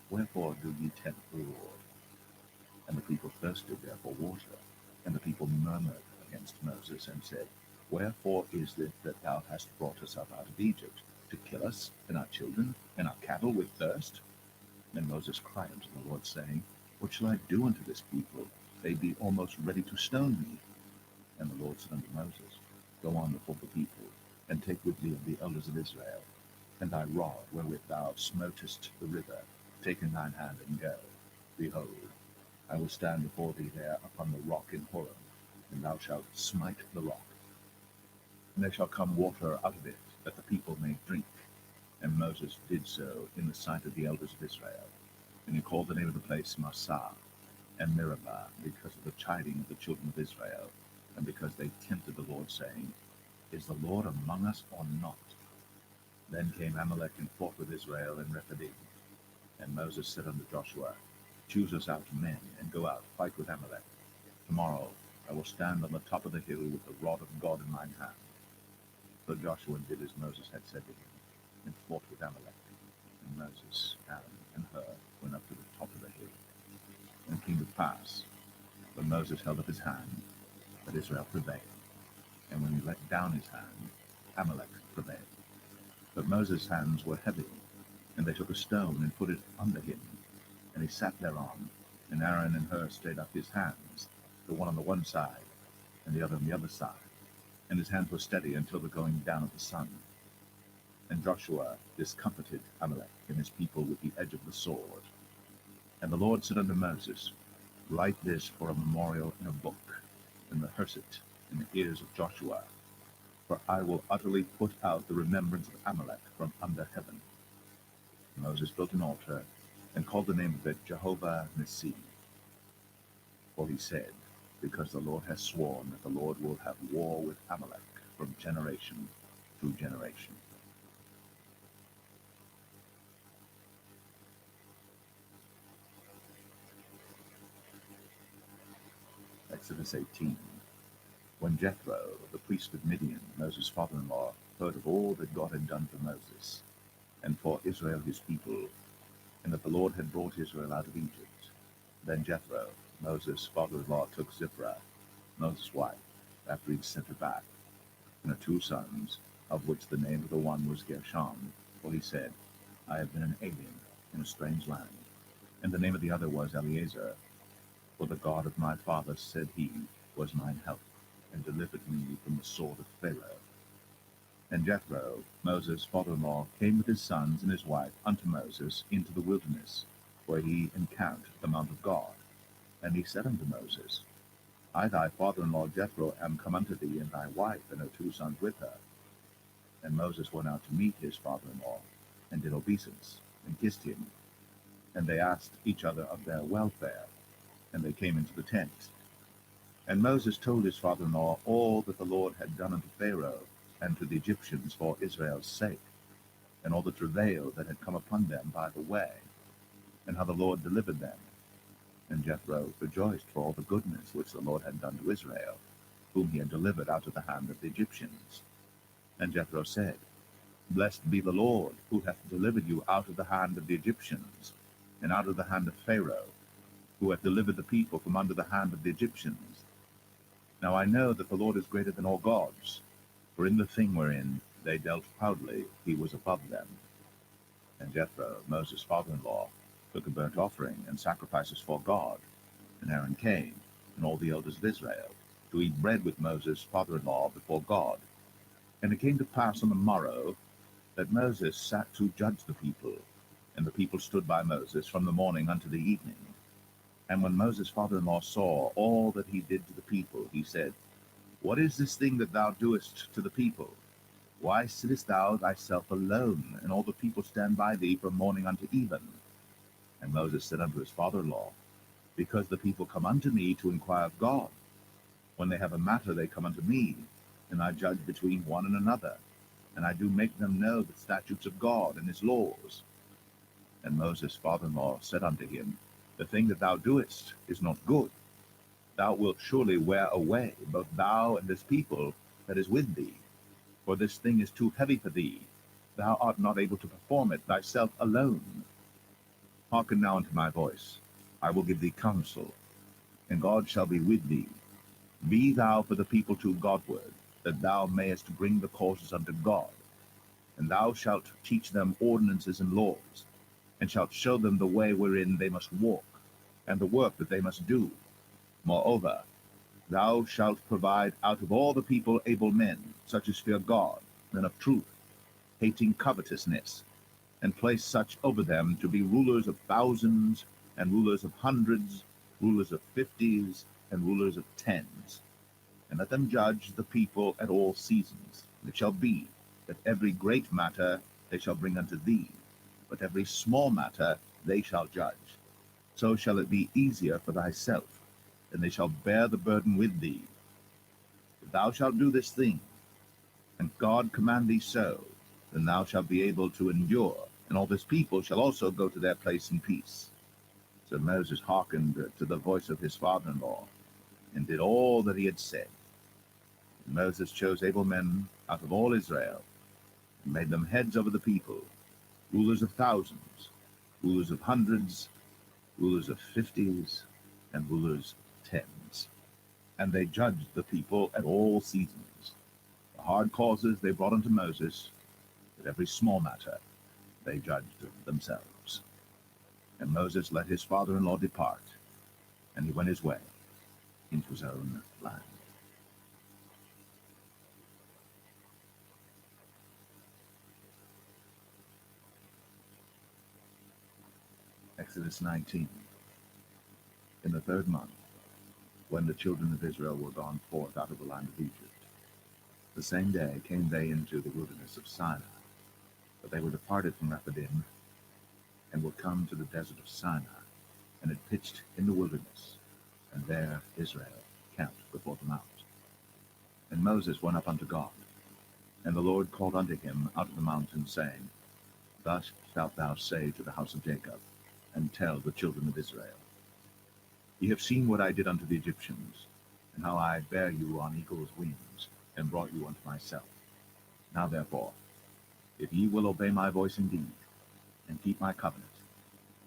[SPEAKER 1] Wherefore do ye tempt the Lord? And the people thirsted there for water. And the people murmured against Moses, and said, Wherefore is it that thou hast brought us up out of Egypt, to kill us, and our children, and our cattle with thirst? And Moses cried unto the Lord, saying, What shall I do unto this people? They be almost ready to stone me. And the Lord said unto Moses, Go on before the people, and take with thee of the elders of Israel, and thy rod wherewith thou smotest the river, take in thine hand, and go. Behold, I will stand before thee there upon the rock in Horeb, and thou shalt smite the rock. And there shall come water out of it, that the people may drink. And Moses did so in the sight of the elders of Israel. And he called the name of the place Massah and Meribah, because of the chiding of the children of Israel, and because they tempted the Lord, saying, Is the Lord among us or not? Then came Amalek and fought with Israel in Rephidim. And Moses said unto Joshua, Choose us out men, and go out, fight with Amalek. Tomorrow I will stand on the top of the hill with the rod of God in mine hand. So Joshua did as Moses had said to him, and fought with Amalek. And Moses, Aaron, and Hur went up to the top of the hill. And it came to pass, when Moses held up his hand, that Israel prevailed. And when he let down his hand, Amalek prevailed. But Moses' hands were heavy, and they took a stone and put it under him, and he sat thereon. And Aaron and Hur stayed up his hands, the one on the one side, and the other on the other side. And his hands were steady until the going down of the sun. And Joshua discomfited Amalek and his people with the edge of the sword. And the Lord said unto Moses, Write this for a memorial in a book, and rehearse it in the ears of Joshua. For I will utterly put out the remembrance of Amalek from under heaven. And Moses built an altar, and called the name of it Jehovah Nissi. For he said, Because the Lord has sworn that the Lord will have war with Amalek from generation to generation. Exodus 18. When Jethro, the priest of Midian, Moses' father-in-law, heard of all that God had done for Moses, and for Israel his people, and that the Lord had brought Israel out of Egypt, then Jethro, Moses' father-in-law, took Zipporah, Moses' wife, after he sent her back, and her 2 sons, of which the name of the one was Gershom, for he said, I have been an alien in a strange land. And the name of the other was Eleazar, for the God of my father, said he, was mine help, and delivered me from the sword of Pharaoh. And Jethro, Moses' father-in-law, came with his sons and his wife unto Moses into the wilderness, where he encamped at the mount of God. And he said unto Moses, I thy father-in-law Jethro am come unto thee, and thy wife and her 2 sons with her. And Moses went out to meet his father-in-law, and did obeisance, and kissed him. And they asked each other of their welfare, and they came into the tent. And Moses told his father-in-law all that the Lord had done unto Pharaoh and to the Egyptians for Israel's sake, and all the travail that had come upon them by the way, and how the Lord delivered them. And Jethro rejoiced for all the goodness which the Lord had done to Israel, whom he had delivered out of the hand of the Egyptians. And Jethro said, Blessed be the Lord, who hath delivered you out of the hand of the Egyptians, and out of the hand of Pharaoh, who hath delivered the people from under the hand of the Egyptians. Now I know that the Lord is greater than all gods, for in the thing wherein they dealt proudly he was above them. And Jethro, Moses' father-in-law, took a burnt offering and sacrifices for God. And Aaron came, and all the elders of Israel, to eat bread with Moses' father-in-law before God. And it came to pass on the morrow that Moses sat to judge the people, and the people stood by Moses from the morning unto the evening. And when Moses' father-in-law saw all that he did to the people, he said, What is this thing that thou doest to the people? Why sittest thou thyself alone, and all the people stand by thee from morning unto even? And Moses said unto his father-in-law, Because the people come unto me to inquire of God. When they have a matter, they come unto me, and I judge between one and another, and I do make them know the statutes of God and his laws. And Moses' father-in-law said unto him, The thing that thou doest is not good. Thou wilt surely wear away both thou and this people that is with thee. For this thing is too heavy for thee. Thou art not able to perform it thyself alone. Hearken now unto my voice. I will give thee counsel, and God shall be with thee. Be thou for the people too Godward, that thou mayest bring the causes unto God. And thou shalt teach them ordinances and laws, and shalt show them the way wherein they must walk, and the work that they must do. Moreover, thou shalt provide out of all the people able men, such as fear God, men of truth, hating covetousness, and place such over them to be rulers of thousands, and rulers of hundreds, rulers of 50s, and rulers of 10s. And let them judge the people at all seasons. And it shall be that every great matter they shall bring unto thee, but every small matter they shall judge. So shall it be easier for thyself, and they shall bear the burden with thee. If thou shalt do this thing, and God command thee so, then thou shalt be able to endure, and all this people shall also go to their place in peace. So Moses hearkened to the voice of his father-in-law, and did all that he had said. And Moses chose able men out of all Israel, and made them heads over the people, rulers of thousands, rulers of hundreds, rulers of 50s, and rulers of 10s. And they judged the people at all seasons. The hard causes they brought unto Moses, but every small matter they judged themselves. And Moses let his father-in-law depart, and he went his way into his own land. Exodus 19. In the 3rd month, when the children of Israel were gone forth out of the land of Egypt, the same day came they into the wilderness of Sinai. But they were departed from Rephidim, and were come to the desert of Sinai, and had pitched in the wilderness, and there Israel camped before the mount. And Moses went up unto God, and the Lord called unto him out of the mountain, saying, Thus shalt thou say to the house of Jacob, and tell the children of Israel, Ye have seen what I did unto the Egyptians, and how I bare you on eagle's wings, and brought you unto myself. Now therefore, if ye will obey my voice indeed, and keep my covenant,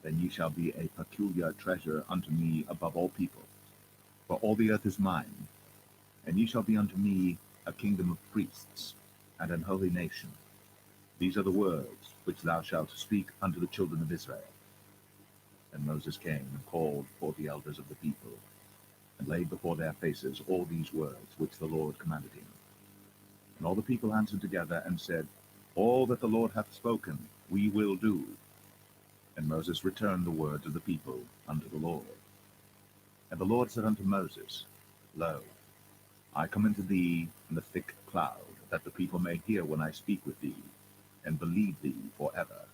[SPEAKER 1] then ye shall be a peculiar treasure unto me above all people. For all the earth is mine, and ye shall be unto me a kingdom of priests, and an holy nation. These are the words which thou shalt speak unto the children of Israel. And Moses came and called for the elders of the people, and laid before their faces all these words which the Lord commanded him. And all the people answered together and said, All that the Lord hath spoken we will do. And Moses returned the words of the people unto the Lord. And the Lord said unto Moses, Lo, I come unto thee in the thick cloud, that the people may hear when I speak with thee, and believe thee forever.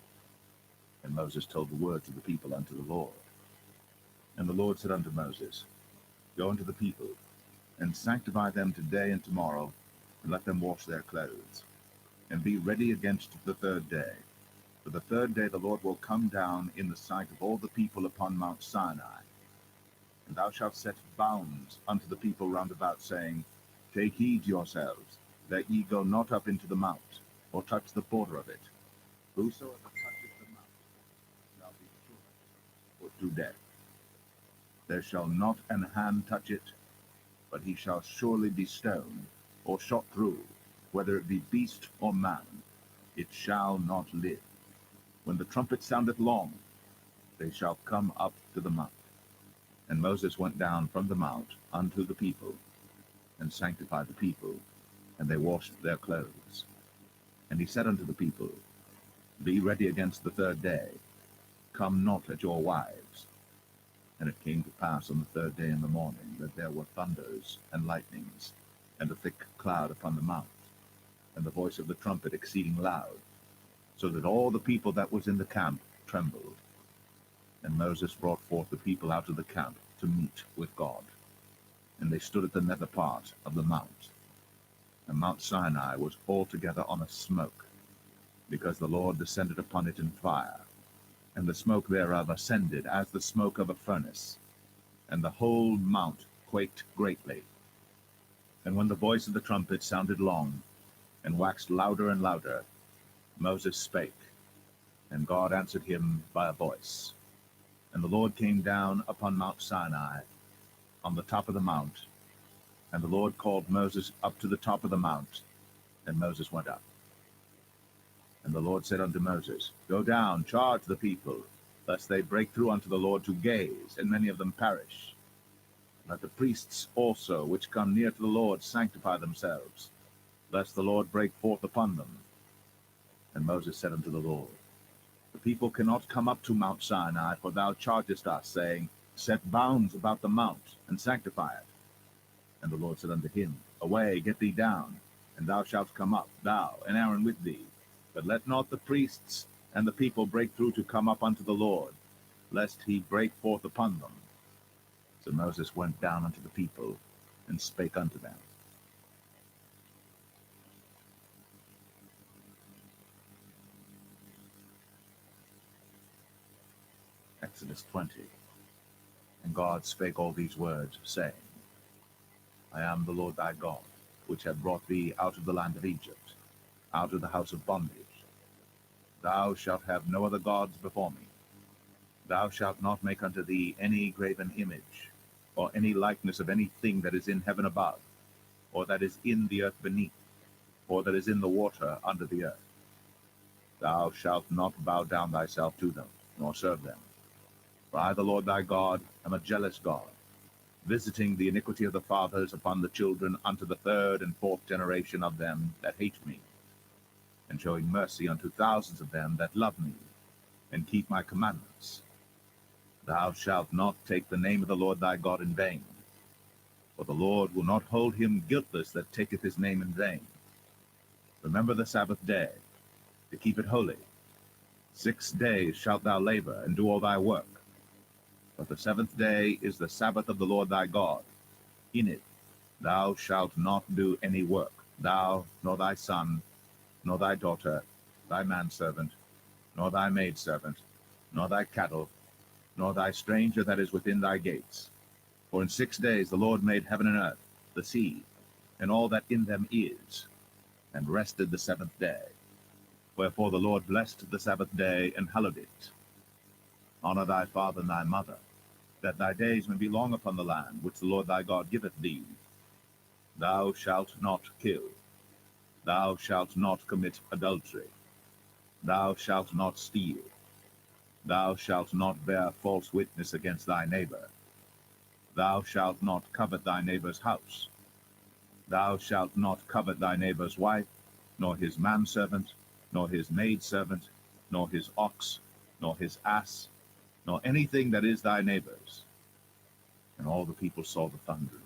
[SPEAKER 1] And Moses told the words of the people unto the Lord. And the Lord said unto Moses, Go unto the people, and sanctify them today and tomorrow, and let them wash their clothes, and be ready against the 3rd day. For the 3rd day the Lord will come down in the sight of all the people upon Mount Sinai. And thou shalt set bounds unto the people round about, saying, Take heed to yourselves, that ye go not up into the mount, or touch the border of it. Whosoever toucheth the mount shall be surely put to death. There shall not an hand touch it, but he shall surely be stoned, or shot through, whether it be beast or man, it shall not live. When the trumpet soundeth long, they shall come up to the mount. And Moses went down from the mount unto the people, and sanctified the people, and they washed their clothes. And he said unto the people, Be ready against the 3rd day, come not at your wives. And it came to pass on the 3rd day in the morning, that there were thunders and lightnings, and a thick cloud upon the mount, and the voice of the trumpet exceeding loud, so that all the people that was in the camp trembled. And Moses brought forth the people out of the camp to meet with God. And they stood at the nether part of the mount. And Mount Sinai was altogether on a smoke, because the Lord descended upon it in fire, and the smoke thereof ascended as the smoke of a furnace, and the whole mount quaked greatly. And when the voice of the trumpet sounded long, and waxed louder and louder, Moses spake, and God answered him by a voice. And the Lord came down upon Mount Sinai, on the top of the mount, and the Lord called Moses up to the top of the mount, and Moses went up. And the Lord said unto Moses, Go down, charge the people, lest they break through unto the Lord to gaze, and many of them perish. Let the priests also, which come near to the Lord, sanctify themselves, lest the Lord break forth upon them. And Moses said unto the Lord, The people cannot come up to Mount Sinai, for thou chargest us, saying, Set bounds about the mount, and sanctify it. And the Lord said unto him, Away, get thee down, and thou shalt come up, thou and Aaron with thee. But let not the priests and the people break through to come up unto the Lord, lest he break forth upon them. So Moses went down unto the people, and spake unto them. Exodus 20. And God spake all these words, saying, I am the Lord thy God, which have brought thee out of the land of Egypt, out of the house of bondage. Thou shalt have no other gods before me. Thou shalt not make unto thee any graven image, or any likeness of anything that is in heaven above, or that is in the earth beneath, or that is in the water under the earth. Thou shalt not bow down thyself to them, nor serve them. For I, the Lord thy God, am a jealous God, visiting the iniquity of the fathers upon the children unto the 3rd and 4th generation of them that hate me, and showing mercy unto thousands of them that love me, and keep my commandments. Thou shalt not take the name of the Lord thy God in vain, for the Lord will not hold him guiltless that taketh his name in vain. Remember the Sabbath day, to keep it holy. 6 days shalt thou labor, and do all thy work. But the seventh day is the Sabbath of the Lord thy God. In it thou shalt not do any work, thou, nor thy son, nor thy daughter, thy manservant, nor thy maidservant, nor thy cattle, nor thy stranger that is within thy gates. For in 6 days the Lord made heaven and earth, the sea, and all that in them is, and rested the seventh day. Wherefore the Lord blessed the Sabbath day, and hallowed it. Honor thy father and thy mother, that thy days may be long upon the land which the Lord thy God giveth thee. Thou shalt not kill. Thou shalt not commit adultery. Thou shalt not steal. Thou shalt not bear false witness against thy neighbor. Thou shalt not covet thy neighbor's house. Thou shalt not covet thy neighbor's wife, nor his manservant, nor his maidservant, nor his ox, nor his ass, nor anything that is thy neighbor's. And all the people saw the thunderings,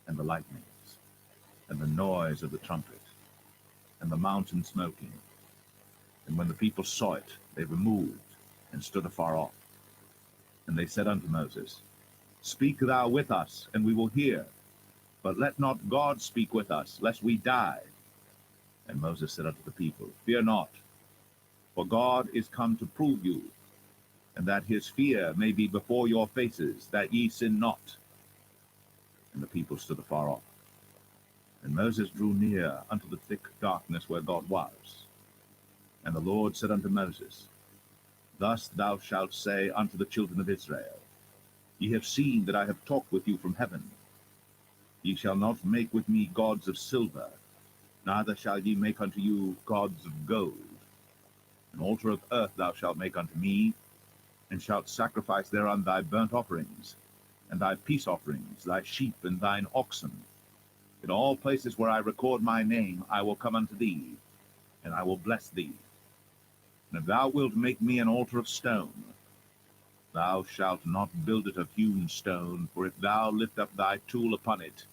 [SPEAKER 1] and the lightnings, and the noise of the trumpet, and the mountain smoking. And when the people saw it, they removed, and stood afar off. And they said unto Moses, Speak thou with us, and we will hear. But let not God speak with us, lest we die. And Moses said unto the people, Fear not, for God is come to prove you, and that his fear may be before your faces, that ye sin not. And the people stood afar off. And Moses drew near unto the thick darkness where God was. And the Lord said unto Moses, Thus thou shalt say unto the children of Israel, Ye have seen that I have talked with you from heaven. Ye shall not make with me gods of silver, neither shall ye make unto you gods of gold. An altar of earth thou shalt make unto me, and shalt sacrifice thereon thy burnt offerings, and thy peace offerings, thy sheep and thine oxen. In all places where I record my name I will come unto thee, and I will bless thee. And if thou wilt make me an altar of stone, thou shalt not build it of hewn stone, for if thou lift up thy tool upon it,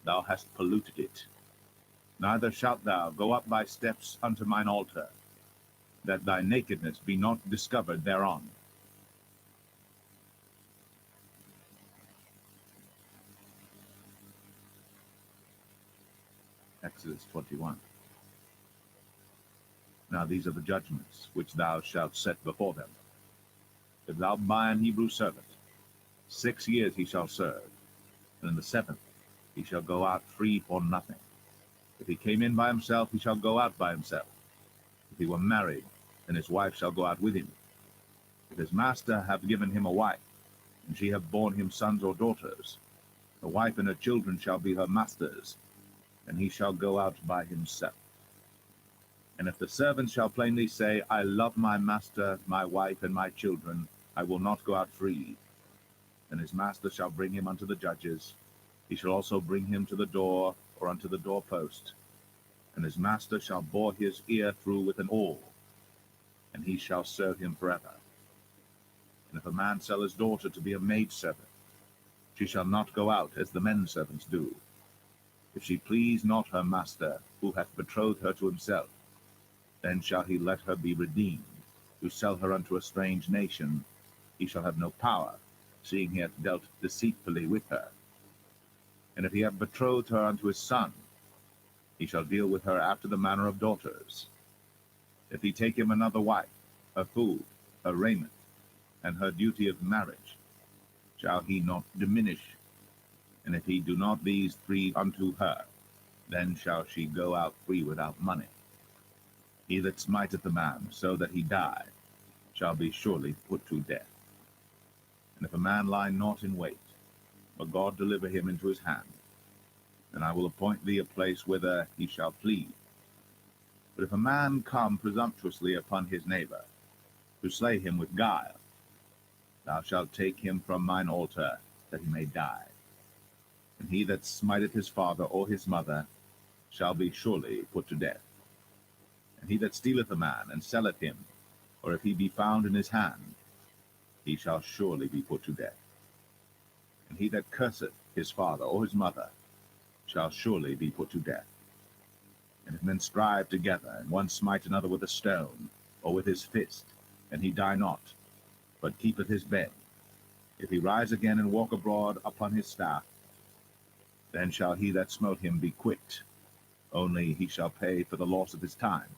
[SPEAKER 1] thou hast polluted it. Neither shalt thou go up by steps unto mine altar, that thy nakedness be not discovered thereon. Exodus 21. Now these are the judgments which thou shalt set before them. If thou buy an Hebrew servant, 6 years he shall serve, and in the 7th he shall go out free for nothing. If he came in by himself, he shall go out by himself. If he were married, then his wife shall go out with him. If his master have given him a wife, and she have borne him sons or daughters, the wife and her children shall be her master's, and he shall go out by himself. And if the servant shall plainly say, I love my master, my wife, and my children, I will not go out free, then his master shall bring him unto the judges. He shall also bring him to the door, or unto the doorpost, and his master shall bore his ear through with an awl, and he shall serve him forever. And if a man sell his daughter to be a maidservant, she shall not go out as the men servants do. If she please not her master, who hath betrothed her to himself, then shall he let her be redeemed. To sell her unto a strange nation, he shall have no power, seeing he hath dealt deceitfully with her. And if he have betrothed her unto his son, he shall deal with her after the manner of daughters. If he take him another wife, her food, her raiment, and her duty of marriage, shall he not diminish? And if he do not these three unto her, then shall she go out free without money. He that smiteth a man so that he die shall be surely put to death. And if a man lie not in wait, but God deliver him into his hand, then I will appoint thee a place whither he shall flee. But if a man come presumptuously upon his neighbor, to slay him with guile, thou shalt take him from mine altar, that he may die. And he that smiteth his father or his mother shall be surely put to death. And he that stealeth a man and selleth him, or if he be found in his hand, he shall surely be put to death. And he that curseth his father or his mother shall surely be put to death. And if men strive together, and one smite another with a stone, or with his fist, and he die not, but keepeth his bed, if he rise again and walk abroad upon his staff, then shall he that smote him be quit, only he shall pay for the loss of his time,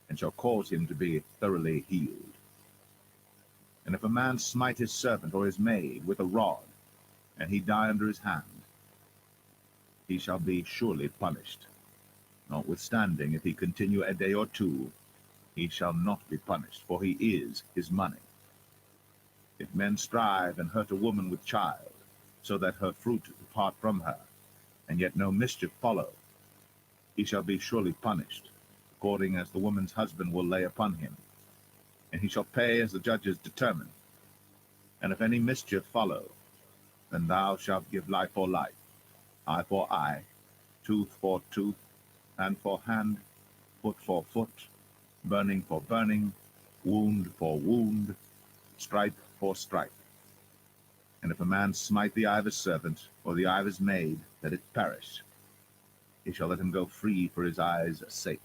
[SPEAKER 1] and shall cause him to be thoroughly healed. And if a man smite his servant or his maid with a rod, and he die under his hand, he shall be surely punished. Notwithstanding, if he continue a day or two, he shall not be punished, for he is his money. If men strive and hurt a woman with child, so that her fruit depart from her, and yet no mischief follow, he shall be surely punished, according as the woman's husband will lay upon him, and he shall pay as the judges determine. And if any mischief follow, then thou shalt give life for life, eye for eye, tooth for tooth, hand for hand, foot for foot, burning for burning, wound for wound, stripe for stripe. And if a man smite the eye of his servant, or the eye of his maid, that it perish, he shall let him go free for his eye's sake.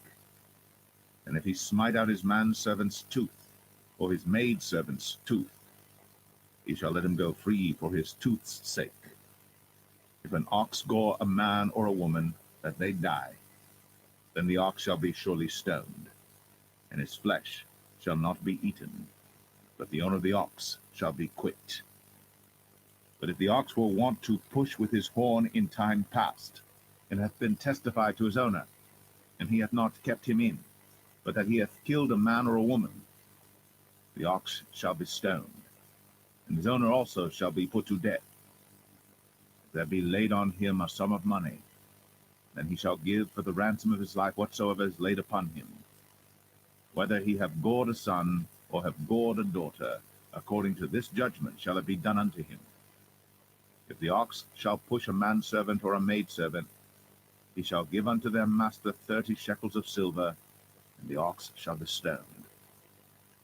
[SPEAKER 1] And if he smite out his manservant's tooth, or his maidservant's tooth, he shall let him go free for his tooth's sake. If an ox gore a man or a woman, that they die, then the ox shall be surely stoned, and his flesh shall not be eaten, but the owner of the ox shall be quit. But if the ox were wont to push with his horn in time past, and hath been testified to his owner, and he hath not kept him in, but that he hath killed a man or a woman, the ox shall be stoned, and his owner also shall be put to death. If there be laid on him a sum of money, then he shall give for the ransom of his life whatsoever is laid upon him. Whether he have gored a son, or have gored a daughter, according to this judgment shall it be done unto him. If the ox shall push a manservant or a maidservant, he shall give unto their master 30 shekels of silver, and the ox shall be stoned.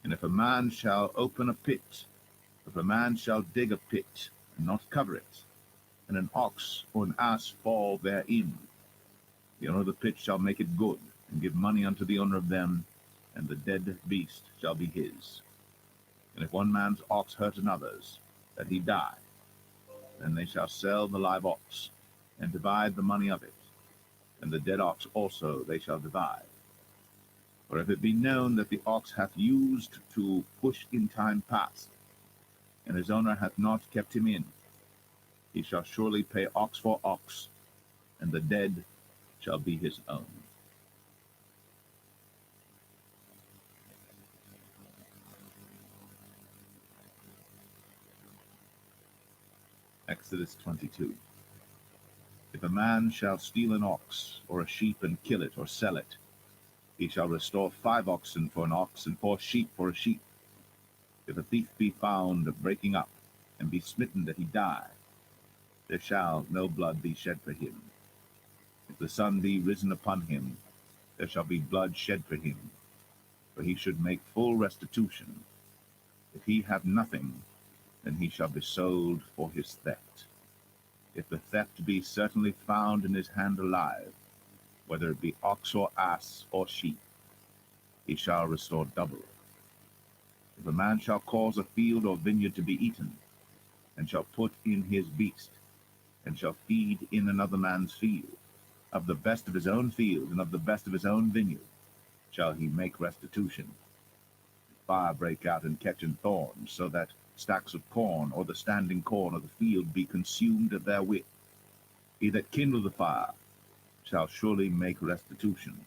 [SPEAKER 1] And if a man shall open a pit, if a man shall dig a pit, and not cover it, and an ox or an ass fall therein, the owner of the pit shall make it good, and give money unto the owner of them, and the dead beast shall be his. And if one man's ox hurt another's, that he die, then they shall sell the live ox, and divide the money of it, and the dead ox also they shall divide. For if it be known that the ox hath used to push in time past, and his owner hath not kept him in, he shall surely pay ox for ox, and the dead shall be his own. Exodus 22. If a man shall steal an ox or a sheep and kill it or sell it, he shall restore 5 oxen for an ox and 4 sheep for a sheep. If a thief be found breaking up, and be smitten that he die, there shall no blood be shed for him. If the sun be risen upon him, there shall be blood shed for him, for he should make full restitution. If he have nothing, then he shall be sold for his theft. If the theft be certainly found in his hand alive, whether it be ox or ass or sheep, he shall restore double. If a man shall cause a field or vineyard to be eaten, and shall put in his beast, and shall feed in another man's field, of the best of his own field and of the best of his own vineyard shall he make restitution. If fire break out and catch in thorns, so that stacks of corn or the standing corn of the field be consumed therewith, he that kindled the fire shall surely make restitution.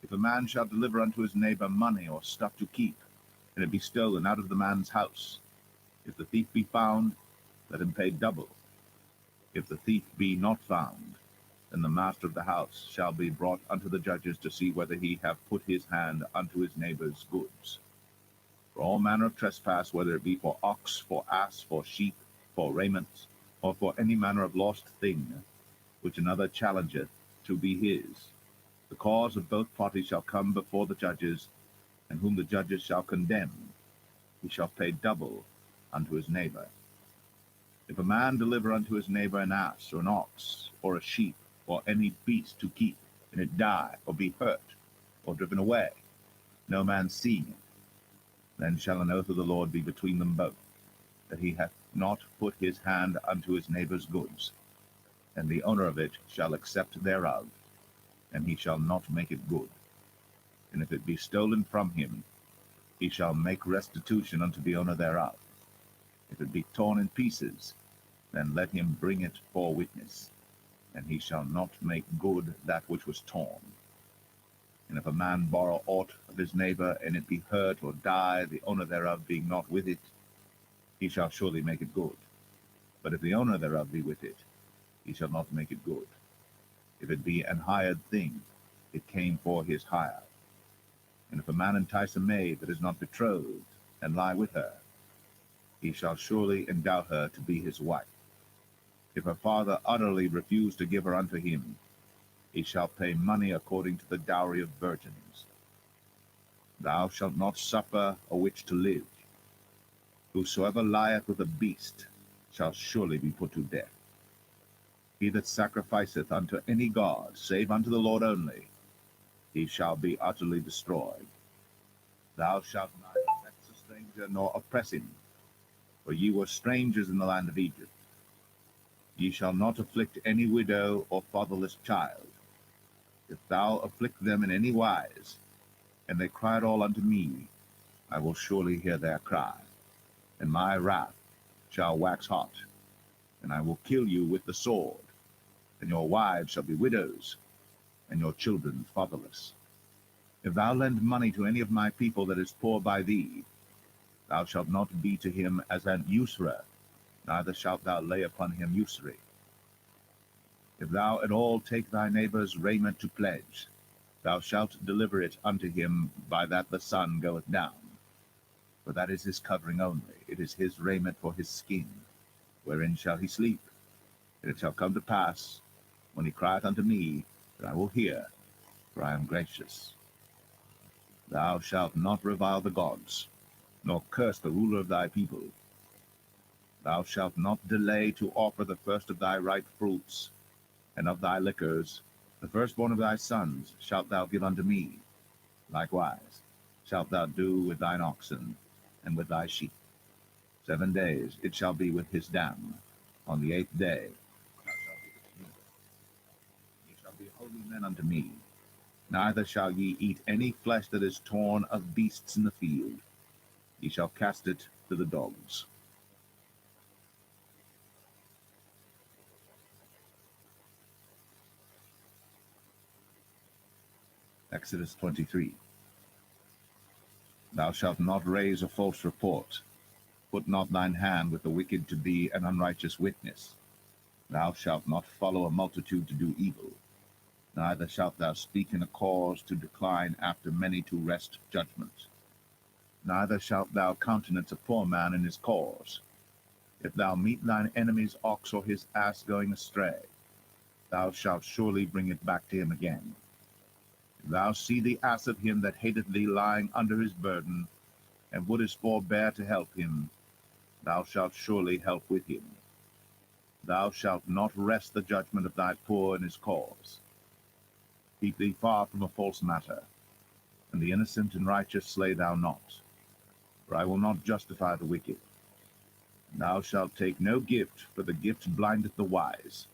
[SPEAKER 1] If a man shall deliver unto his neighbor money or stuff to keep, and it be stolen out of the man's house, if the thief be found, let him pay double. If the thief be not found, then the master of the house shall be brought unto the judges to see whether he have put his hand unto his neighbor's goods. For all manner of trespass, whether it be for ox, for ass, for sheep, for raiment, or for any manner of lost thing, which another challengeth to be his, the cause of both parties shall come before the judges, and whom the judges shall condemn, he shall pay double unto his neighbor. If a man deliver unto his neighbor an ass, or an ox, or a sheep, or any beast to keep, and it die, or be hurt, or driven away, no man seeing it, then shall an oath of the Lord be between them both, that he hath not put his hand unto his neighbor's goods, and the owner of it shall accept thereof, and he shall not make it good. And if it be stolen from him, he shall make restitution unto the owner thereof. If it be torn in pieces, then let him bring it for witness, and he shall not make good that which was torn. And if a man borrow aught of his neighbor, and it be hurt or die, the owner thereof being not with it, he shall surely make it good. But if the owner thereof be with it, he shall not make it good. If it be an hired thing, it came for his hire. And if a man entice a maid that is not betrothed, and lie with her, he shall surely endow her to be his wife. If her father utterly refuse to give her unto him, he shall pay money according to the dowry of virgins. Thou shalt not suffer a witch to live. Whosoever lieth with a beast shall surely be put to death. He that sacrificeth unto any god, save unto the Lord only, he shall be utterly destroyed. Thou shalt neither vex a stranger nor oppress him, for ye were strangers in the land of Egypt. Ye shall not afflict any widow or fatherless child. If thou afflict them in any wise, and they cry at all unto me, I will surely hear their cry, and my wrath shall wax hot, and I will kill you with the sword, and your wives shall be widows, and your children fatherless. If thou lend money to any of my people that is poor by thee, thou shalt not be to him as an usurer, neither shalt thou lay upon him usury. If thou at all take thy neighbor's raiment to pledge, thou shalt deliver it unto him by that the sun goeth down. For that is his covering only, it is his raiment for his skin. Wherein shall he sleep? And it shall come to pass, when he crieth unto me, that I will hear, for I am gracious. Thou shalt not revile the gods, nor curse the ruler of thy people. Thou shalt not delay to offer the first of thy ripe fruits, and of thy liquors, the firstborn of thy sons shalt thou give unto me. Likewise shalt thou do with thine oxen, and with thy sheep. 7 days it shall be with his dam. On the 8th day thou shalt give it to me. Ye shall be holy men unto me. Neither shall ye eat any flesh that is torn of beasts in the field. Ye shall cast it to the dogs. Exodus 23. Thou shalt not raise a false report. Put not thine hand with the wicked to be an unrighteous witness. Thou shalt not follow a multitude to do evil. Neither shalt thou speak in a cause to decline after many to wrest judgment. Neither shalt thou countenance a poor man in his cause. If thou meet thine enemy's ox or his ass going astray, thou shalt surely bring it back to him again. If thou see the ass of him that hateth thee lying under his burden, and wouldest forbear to help him, thou shalt surely help with him. Thou shalt not wrest the judgment of thy poor in his cause. Keep thee far from a false matter, and the innocent and righteous slay thou not. For I will not justify the wicked. And thou shalt take no gift, for the gift blindeth the wise,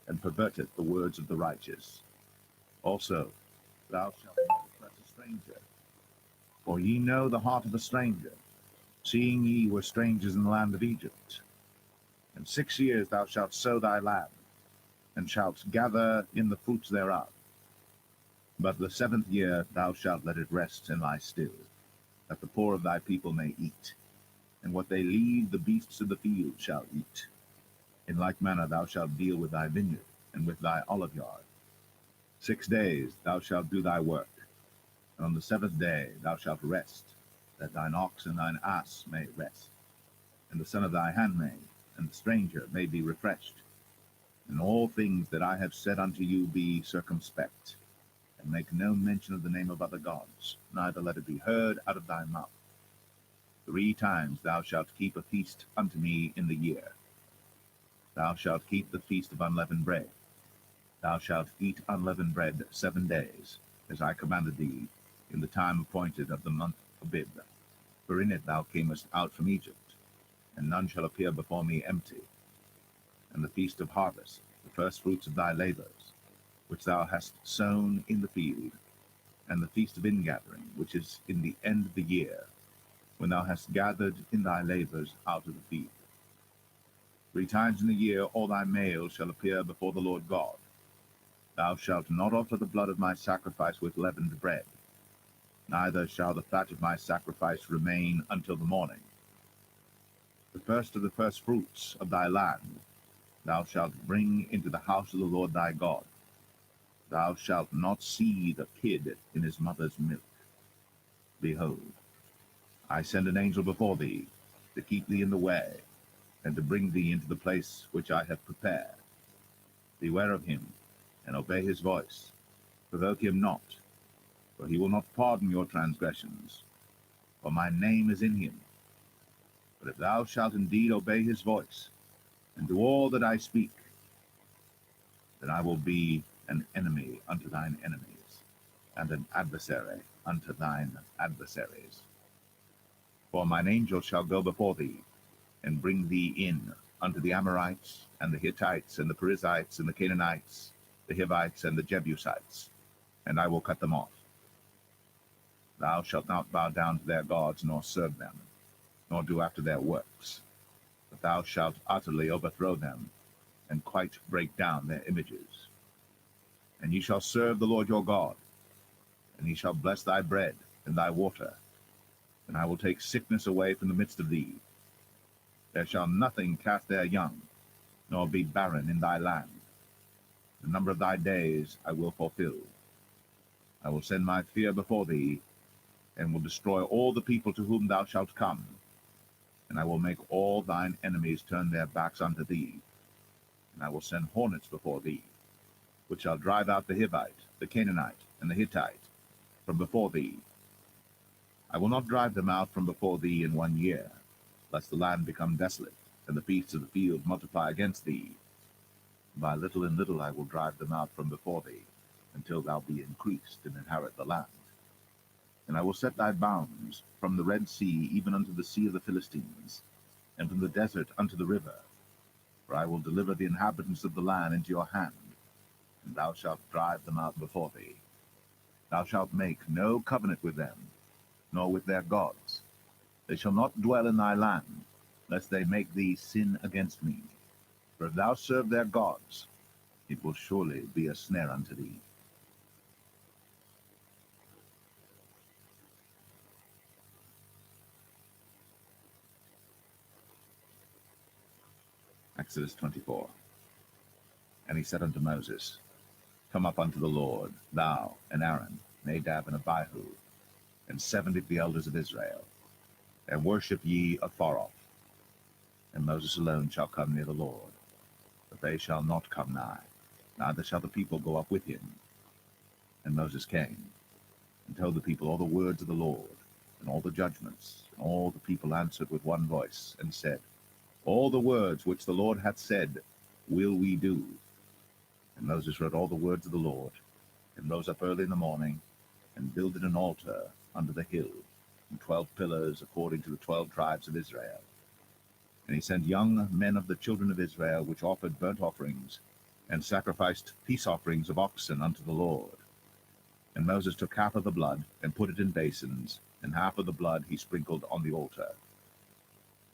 [SPEAKER 1] and perverteth the words of the righteous. Also, thou shalt not oppress a stranger. For ye know the heart of a stranger, seeing ye were strangers in the land of Egypt. And 6 years thou shalt sow thy land, and shalt gather in the fruits thereof. But the 7th year thou shalt let it rest and lie still, that the poor of thy people may eat, and what they leave the beasts of the field shall eat. In like manner thou shalt deal with thy vineyard, and with thy oliveyard. 6 days thou shalt do thy work, and on the 7th day thou shalt rest, that thine ox and thine ass may rest, and the son of thy handmaid, and the stranger may be refreshed. In all things that I have said unto you be circumspect, and make no mention of the name of other gods, neither let it be heard out of thy mouth. 3 times thou shalt keep a feast unto me in the year. Thou shalt keep the feast of unleavened bread. Thou shalt eat unleavened bread 7 days, as I commanded thee, in the time appointed of the month Abib. For in it thou camest out from Egypt, and none shall appear before me empty. And the feast of harvest, the first fruits of thy labors, which thou hast sown in the field, and the feast of ingathering, which is in the end of the year, when thou hast gathered in thy labors out of the field. 3 times in the year all thy males shall appear before the Lord God. Thou shalt not offer the blood of my sacrifice with leavened bread, neither shall the fat of my sacrifice remain until the morning. The first of the first fruits of thy land thou shalt bring into the house of the Lord thy God. Thou shalt not see the kid in his mother's milk. Behold, I send an angel before thee, to keep thee in the way, and to bring thee into the place which I have prepared. Beware of him, and obey his voice. Provoke him not, for he will not pardon your transgressions, for my name is in him. But if thou shalt indeed obey his voice, and do all that I speak, then I will be an enemy unto thine enemies, and an adversary unto thine adversaries. For mine angel shall go before thee, and bring thee in unto the Amorites, and the Hittites, and the Perizzites, and the Canaanites, the Hivites, and the Jebusites, and I will cut them off. Thou shalt not bow down to their gods, nor serve them, nor do after their works, but thou shalt utterly overthrow them, and quite break down their images. And ye shall serve the Lord your God, and he shall bless thy bread and thy water, and I will take sickness away from the midst of thee. There shall nothing cast their young, nor be barren in thy land. The number of thy days I will fulfill. I will send my fear before thee, and will destroy all the people to whom thou shalt come. And I will make all thine enemies turn their backs unto thee. And I will send hornets before thee, which shall drive out the Hivite, the Canaanite, and the Hittite from before thee. I will not drive them out from before thee in 1 year, lest the land become desolate, and the beasts of the field multiply against thee. By little and little I will drive them out from before thee, until thou be increased and inherit the land. And I will set thy bounds from the Red Sea even unto the sea of the Philistines, and from the desert unto the river. For I will deliver the inhabitants of the land into your hand, and thou shalt drive them out before thee. Thou shalt make no covenant with them, nor with their gods. They shall not dwell in thy land, lest they make thee sin against me. For if thou serve their gods, it will surely be a snare unto thee. Exodus 24. And he said unto Moses, Come up unto the Lord, thou and Aaron, Nadab and Abihu, and 70 of the elders of Israel, and worship ye afar off. And Moses alone shall come near the Lord, but they shall not come nigh, neither shall the people go up with him. And Moses came, and told the people all the words of the Lord, and all the judgments. And all the people answered with one voice, and said, All the words which the Lord hath said will we do. And Moses wrote all the words of the Lord, and rose up early in the morning, and builded an altar under the hill, and 12 pillars according to the 12 tribes of Israel. And he sent young men of the children of Israel, which offered burnt offerings, and sacrificed peace offerings of oxen unto the Lord. And Moses took half of the blood, and put it in basins, and half of the blood he sprinkled on the altar.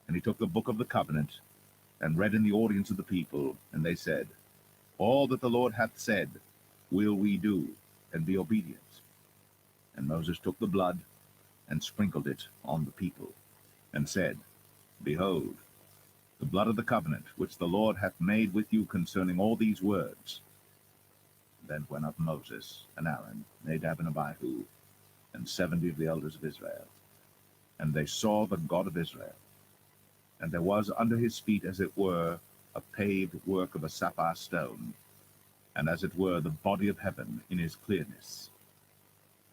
[SPEAKER 1] And he took the book of the covenant, and read in the audience of the people, and they said, All that the Lord hath said will we do, and be obedient. And Moses took the blood, and sprinkled it on the people, and said, Behold, the blood of the covenant which the Lord hath made with you concerning all these words. Then went up Moses and Aaron, Nadab and Abihu, and 70 of the elders of Israel. And they saw the God of Israel. And there was under his feet, as it were, a paved work of a sapphire stone, and as it were the body of heaven in his clearness.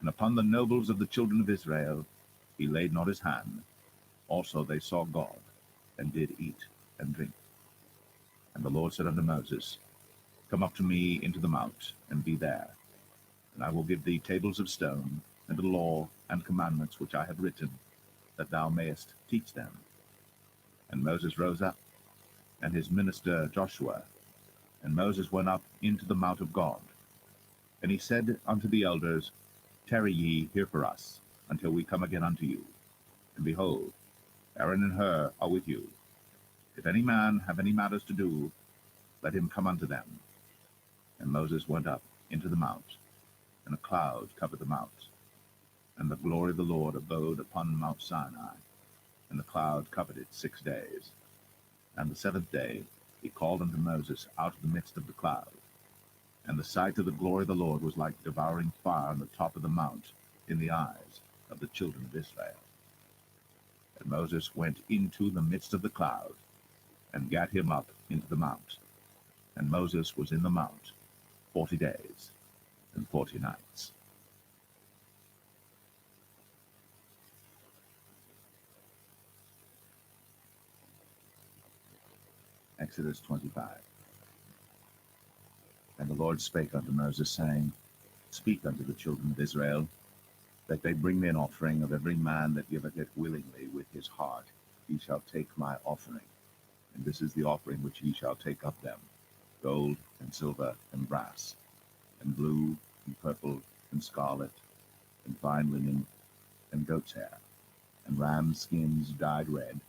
[SPEAKER 1] And upon the nobles of the children of Israel he laid not his hand, Also they saw God, and did eat and drink. And the Lord said unto Moses, Come up to me into the mount, and be there, and I will give thee tables of stone, and a law and commandments which I have written, that thou mayest teach them. And Moses rose up, and his minister Joshua, and Moses went up into the mount of God. And he said unto the elders, Tarry ye here for us, until we come again unto you. And behold, Aaron and Hur are with you. If any man have any matters to do, let him come unto them. And Moses went up into the mount, and a cloud covered the mount. And the glory of the Lord abode upon Mount Sinai, and the cloud covered it 6 days. And the 7th day he called unto Moses out of the midst of the cloud. And the sight of the glory of the Lord was like devouring fire on the top of the mount in the eyes of the children of Israel. And Moses went into the midst of the cloud, and gat him up into the mount. And Moses was in the mount 40 days and 40 nights. Exodus 25. And the Lord spake unto Moses, saying, Speak unto the children of Israel, that they bring me an offering of every man that giveth it willingly with his heart. He shall take my offering. And this is the offering which ye shall take of them: gold and silver and brass, and blue and purple and scarlet, and fine linen, and goat's hair, and rams' skins dyed red,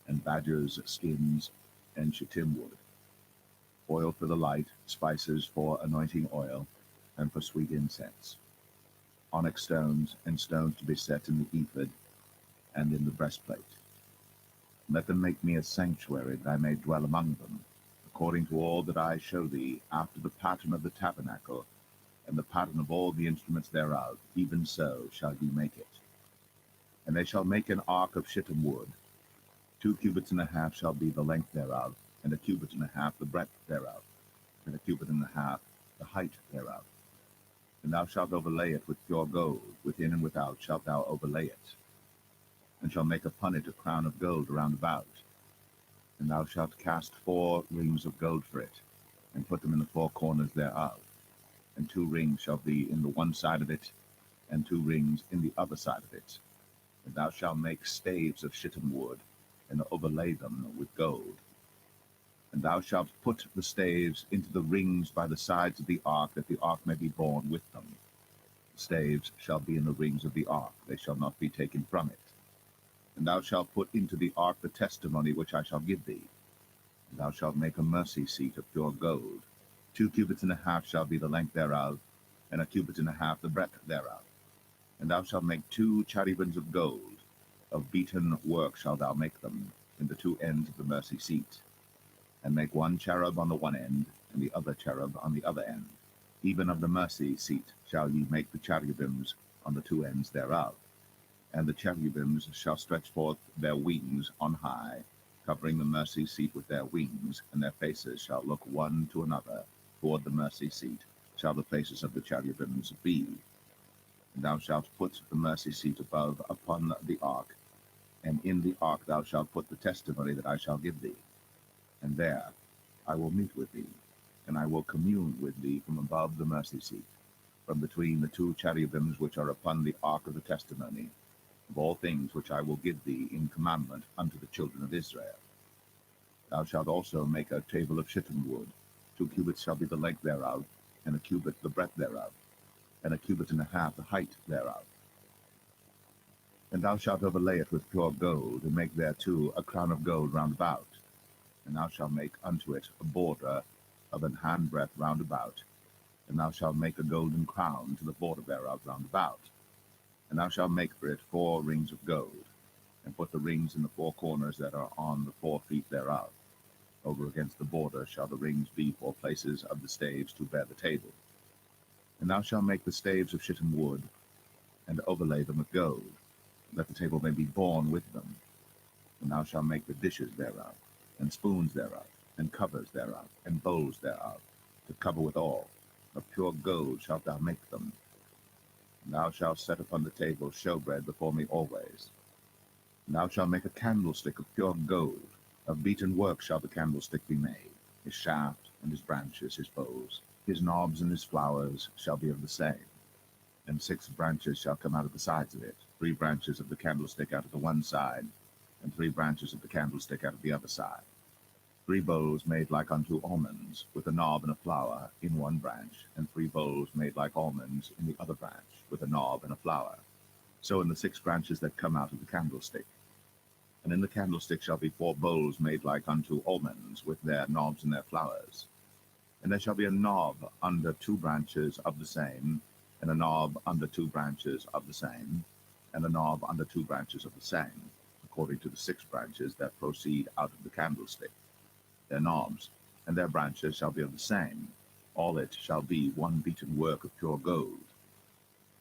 [SPEAKER 1] and badgers' skins, and shittim wood, oil for the light, spices for anointing oil, and for sweet incense, onyx stones, and stones to be set in the ephod and in the breastplate. Let them make me a sanctuary, that I may dwell among them, according to all that I show thee, after the pattern of the tabernacle, and the pattern of all the instruments thereof, even so shall ye make it. And they shall make an ark of shittim wood. 2 cubits and a half shall be the length thereof, and 1 cubit and a half the breadth thereof, and 1 cubit and a half the height thereof. And thou shalt overlay it with pure gold, within and without shalt thou overlay it, and shalt make upon it a crown of gold round about. And thou shalt cast 4 rings of gold for it, and put them in the 4 corners thereof. And 2 rings shall be in the one side of it, and 2 rings in the other side of it. And thou shalt make staves of shittim wood, and overlay them with gold. And thou shalt put the staves into the rings by the sides of the ark, that the ark may be borne with them. The staves shall be in the rings of the ark, they shall not be taken from it. And thou shalt put into the ark the testimony which I shall give thee. And thou shalt make a mercy seat of pure gold. 2 cubits and a half shall be the length thereof, and 1 cubit and a half the breadth thereof. And thou shalt make 2 cherubims of gold. Of beaten work shalt thou make them, in the 2 ends of the mercy seat. And make 1 cherub on the one end, and the other cherub on the other end. Even of the mercy seat shall ye make the cherubims on the 2 ends thereof. And the cherubims shall stretch forth their wings on high, covering the mercy seat with their wings, and their faces shall look one to another. Toward the mercy seat shall the faces of the cherubims be. And thou shalt put the mercy seat above upon the ark, and in the ark thou shalt put the testimony that I shall give thee. And there I will meet with thee, and I will commune with thee from above the mercy seat, from between the 2 cherubims which are upon the ark of the testimony, of all things which I will give thee in commandment unto the children of Israel. Thou shalt also make a table of shittim wood. 2 cubits shall be the length thereof, and 1 cubit the breadth thereof, and 1 cubit and a half the height thereof. And thou shalt overlay it with pure gold, and make thereto a crown of gold round about. And thou shalt make unto it a border of an handbreadth round about. And thou shalt make a golden crown to the border thereof round about. And thou shalt make for it 4 rings of gold, and put the rings in the 4 corners that are on the 4 feet thereof. Over against the border shall the rings be for places of the staves to bear the table. And thou shalt make the staves of shittim wood, and overlay them with gold, that the table may be borne with them. And thou shalt make the dishes thereof, and spoons thereof, and covers thereof, and bowls thereof, to cover withal. Of pure gold shalt thou make them. And thou shalt set upon the table showbread before me always. And thou shalt make a candlestick of pure gold. Of beaten work shall the candlestick be made. His shaft and his branches, his bowls, his knobs and his flowers shall be of the same. And 6 branches shall come out of the sides of it, 3 branches of the candlestick out of the one side, and 3 branches of the candlestick out of the other side. 3 bowls made like unto almonds, with a knob and a flower in one branch, and 3 bowls made like almonds in the other branch, with a knob and a flower. So in the 6 branches that come out of the candlestick. And in the candlestick shall be 4 bowls made like unto almonds, with their knobs and their flowers. And there shall be a knob under 2 branches of the same, and a knob under 2 branches of the same, and a knob under 2 branches of the same, according to the 6 branches that proceed out of the candlestick. Their knobs and their branches shall be of the same. All it shall be one beaten work of pure gold.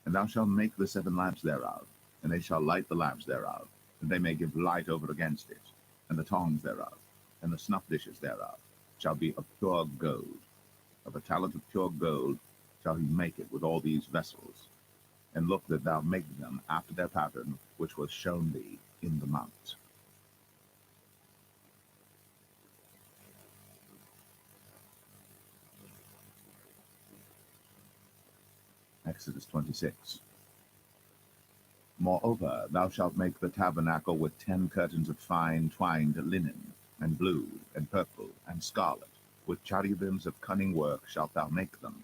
[SPEAKER 1] And thou shalt make the 7 lamps thereof, and they shall light the lamps thereof, and they may give light over against it, and the tongs thereof, and the snuff dishes thereof, shall be of pure gold. Of a talent of pure gold shall he make it with all these vessels. And look that thou make them after their pattern, which was shown thee in the mount. Exodus 26. Moreover, thou shalt make the tabernacle with 10 curtains of fine twined linen, and blue, and purple, and scarlet. With cherubims of cunning work shalt thou make them.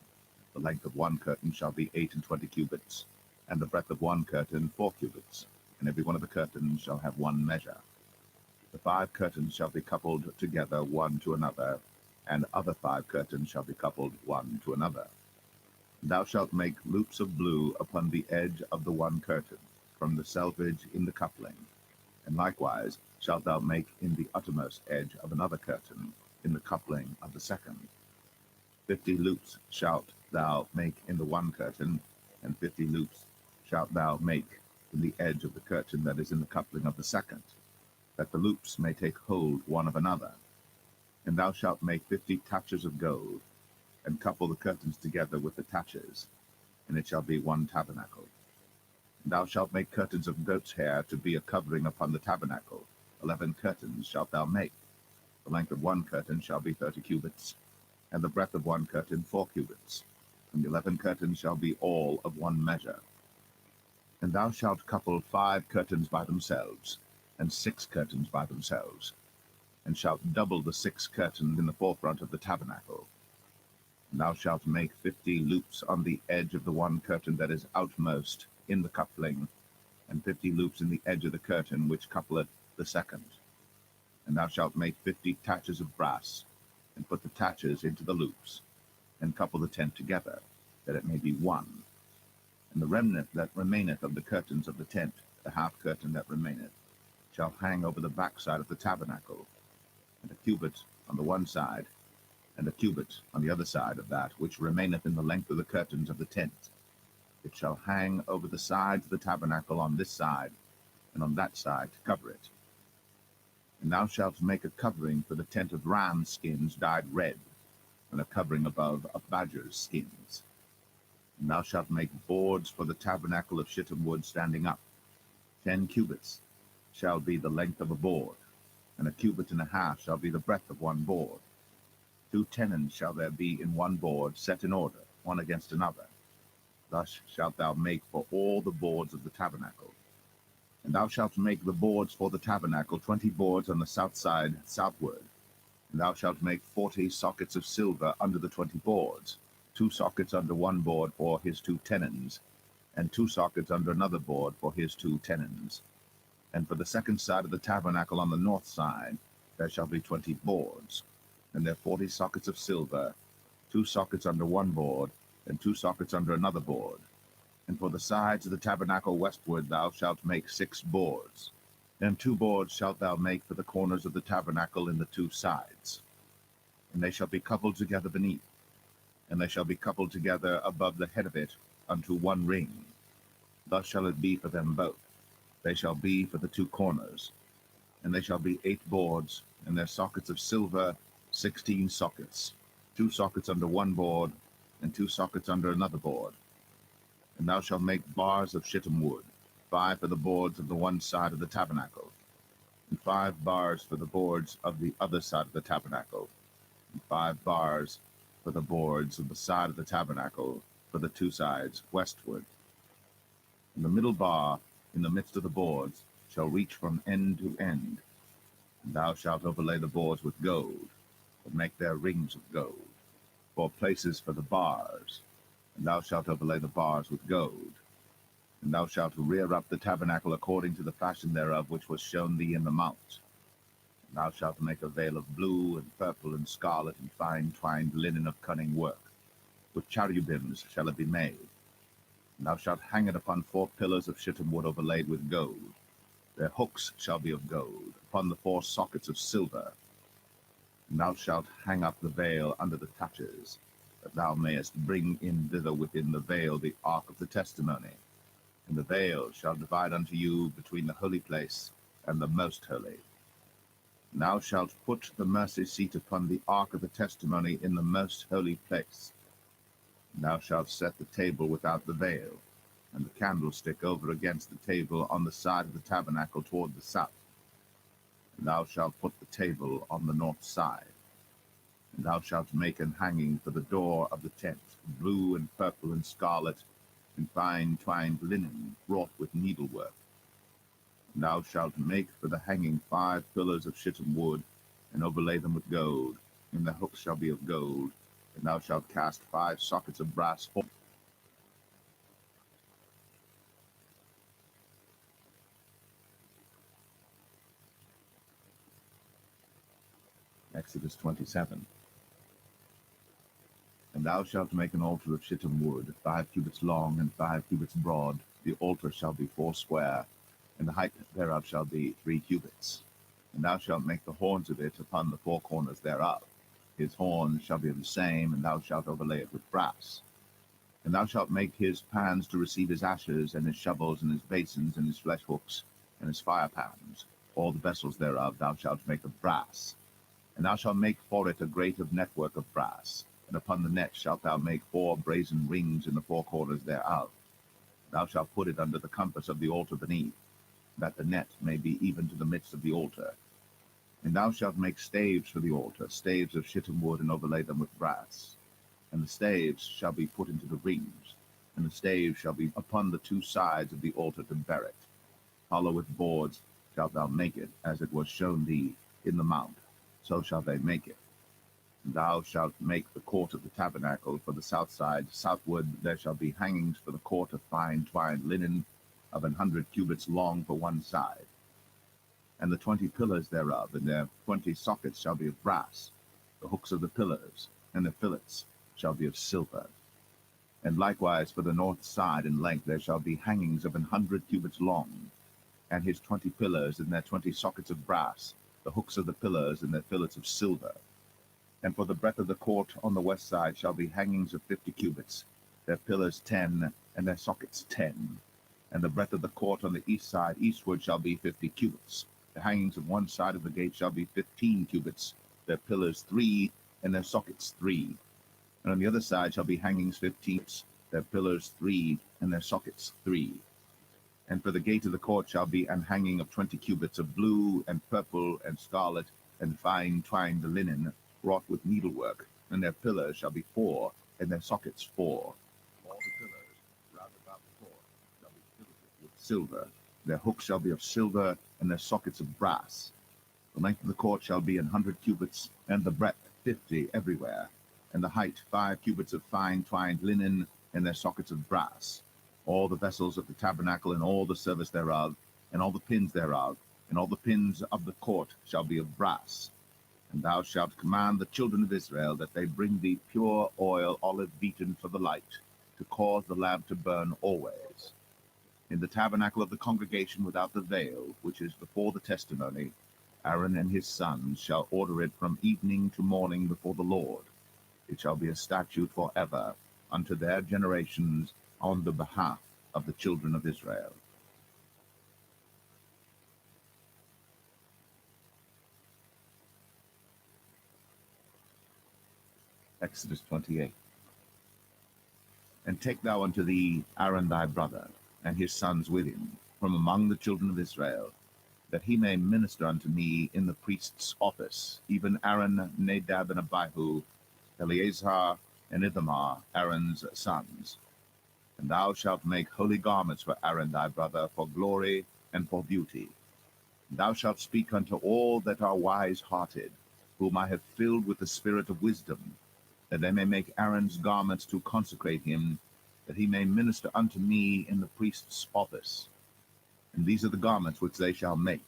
[SPEAKER 1] The length of one curtain shall be 28 cubits, and the breadth of one curtain 4 cubits, and every one of the curtains shall have one measure. The 5 curtains shall be coupled together one to another, and other 5 curtains shall be coupled one to another. Thou shalt make loops of blue upon the edge of the one curtain, from the selvage in the coupling, and likewise shalt thou make in the uttermost edge of another curtain, in the coupling of the second. 50 loops shalt thou make in the one curtain, and 50 loops shalt thou make in the edge of the curtain that is in the coupling of the second, that the loops may take hold one of another. And thou shalt make 50 taches of gold, and couple the curtains together with the taches, and it shall be one tabernacle. And thou shalt make curtains of goat's hair to be a covering upon the tabernacle. 11 curtains shalt thou make. The length of one curtain shall be 30 cubits, and the breadth of one curtain 4 cubits, and the 11 curtains shall be all of one measure. And thou shalt couple 5 curtains by themselves, and 6 curtains by themselves, and shalt double the 6 curtains in the forefront of the tabernacle. And thou shalt make 50 loops on the edge of the one curtain that is outmost in the coupling, and 50 loops in the edge of the curtain which coupleth the second. And thou shalt make 50 taches of brass, and put the taches into the loops, and couple the tent together, that it may be one. And the remnant that remaineth of the curtains of the tent, the half curtain that remaineth, shall hang over the backside of the tabernacle, and a cubit on the one side, and a cubit on the other side of that which remaineth in the length of the curtains of the tent. It shall hang over the sides of the tabernacle on this side, and on that side to cover it. And thou shalt make a covering for the tent of ram skins dyed red, and a covering above of badger's skins. And thou shalt make boards for the tabernacle of shittim wood standing up. 10 cubits shall be the length of a board, and a cubit and a half shall be the breadth of one board. 2 tenons shall there be in one board, set in order, one against another. Thus shalt thou make for all the boards of the tabernacle. And thou shalt make the boards for the tabernacle, 20 boards on the south side southward. And thou shalt make 40 sockets of silver under the 20 boards, 2 sockets under one board for his 2 tenons, and 2 sockets under another board for his 2 tenons. And for the second side of the tabernacle on the north side there shall be 20 boards, and there 40 sockets of silver, 2 sockets under one board, and 2 sockets under another board. And for the sides of the tabernacle westward thou shalt make 6 boards. And 2 boards shalt thou make for the corners of the tabernacle in the 2 sides. And they shall be coupled together beneath, and they shall be coupled together above the head of it unto one ring. Thus shall it be for them both. They shall be for the 2 corners. And they shall be 8 boards, and their sockets of silver 16 sockets, 2 sockets under one board, and 2 sockets under another board. And thou shalt make bars of shittim wood. 5 for the boards of the one side of the tabernacle, and 5 bars for the boards of the other side of the tabernacle, and 5 bars for the boards of the side of the tabernacle for the 2 sides westward. And the middle bar in the midst of the boards shall reach from end to end. And thou shalt overlay the boards with gold, and make their rings of gold, for places for the bars. And thou shalt overlay the bars with gold. And thou shalt rear up the tabernacle according to the fashion thereof which was shown thee in the mount. And thou shalt make a veil of blue and purple and scarlet and fine twined linen of cunning work. With cherubims shall it be made. And thou shalt hang it upon 4 pillars of shittim wood overlaid with gold. Their hooks shall be of gold, upon the 4 sockets of silver. And thou shalt hang up the veil under the touches, that thou mayest bring in thither within the veil the ark of the testimony. And the veil shall divide unto you between the holy place and the most holy. And thou shalt put the mercy seat upon the ark of the testimony in the most holy place. And thou shalt set the table without the veil, and the candlestick over against the table on the side of the tabernacle toward the south. And thou shalt put the table on the north side. And thou shalt make an hanging for the door of the tent, blue and purple and scarlet, and fine twined linen wrought with needlework. And thou shalt make for the hanging 5 pillars of shittim wood, and overlay them with gold, and the hooks shall be of gold. And thou shalt cast 5 sockets of brass for Exodus 27. And thou shalt make an altar of shittim wood, 5 cubits long and 5 cubits broad. The altar shall be 4 square, and the height thereof shall be 3 cubits. And thou shalt make the horns of it upon the 4 corners thereof. His horns shall be of the same, and thou shalt overlay it with brass. And thou shalt make his pans to receive his ashes, and his shovels, and his basins, and his flesh hooks, and his fire pans. All the vessels thereof thou shalt make of brass. And thou shalt make for it a grate of network of brass. And upon the net shalt thou make 4 brazen rings in the 4 corners thereof. Thou shalt put it under the compass of the altar beneath, that the net may be even to the midst of the altar. And thou shalt make staves for the altar, staves of shittim wood, and overlay them with brass. And the staves shall be put into the rings, and the staves shall be upon the 2 sides of the altar to bear it. Hollow with boards shalt thou make it, as it was shown thee in the mount, so shall they make it. And thou shalt make the court of the tabernacle for the south side. Southward there shall be hangings for the court of fine twined linen of 100 cubits long for one side. And the 20 pillars thereof, and their 20 sockets shall be of brass. The hooks of the pillars, and the fillets, shall be of silver. And likewise for the north side in length there shall be hangings of 100 cubits long, and his 20 pillars, and their 20 sockets of brass, the hooks of the pillars, and their fillets of silver. And for the breadth of the court on the west side shall be hangings of 50 cubits, their pillars 10, and their sockets 10. And the breadth of the court on the east side eastward shall be 50 cubits. The hangings of one side of the gate shall be 15 cubits, their pillars 3, and their sockets 3. And on the other side shall be hangings 15, their pillars 3, and their sockets 3. And for the gate of the court shall be an hanging of 20 cubits of blue and purple and scarlet and fine twined linen, wrought with needlework, and their pillars shall be 4, and their sockets 4. All the pillars round about the court shall be filled with silver. Their hooks shall be of silver, and their sockets of brass. The length of the court shall be 100 cubits, and the breadth 50 everywhere, and the height 5 cubits of fine twined linen, and their sockets of brass. All the vessels of the tabernacle, and all the service thereof, and all the pins thereof, and all the pins of the court shall be of brass. And thou shalt command the children of Israel that they bring thee pure oil, olive beaten for the light, to cause the lamp to burn always. In the tabernacle of the congregation without the veil, which is before the testimony, Aaron and his sons shall order it from evening to morning before the Lord. It shall be a statute forever unto their generations on the behalf of the children of Israel. Exodus 28. And take thou unto thee Aaron thy brother, and his sons with him, from among the children of Israel, that he may minister unto me in the priest's office, even Aaron, Nadab, and Abihu, Eleazar, and Ithamar, Aaron's sons. And thou shalt make holy garments for Aaron thy brother, for glory and for beauty. And thou shalt speak unto all that are wise-hearted, whom I have filled with the spirit of wisdom, that they may make Aaron's garments to consecrate him, that he may minister unto me in the priest's office. And these are the garments which they shall make: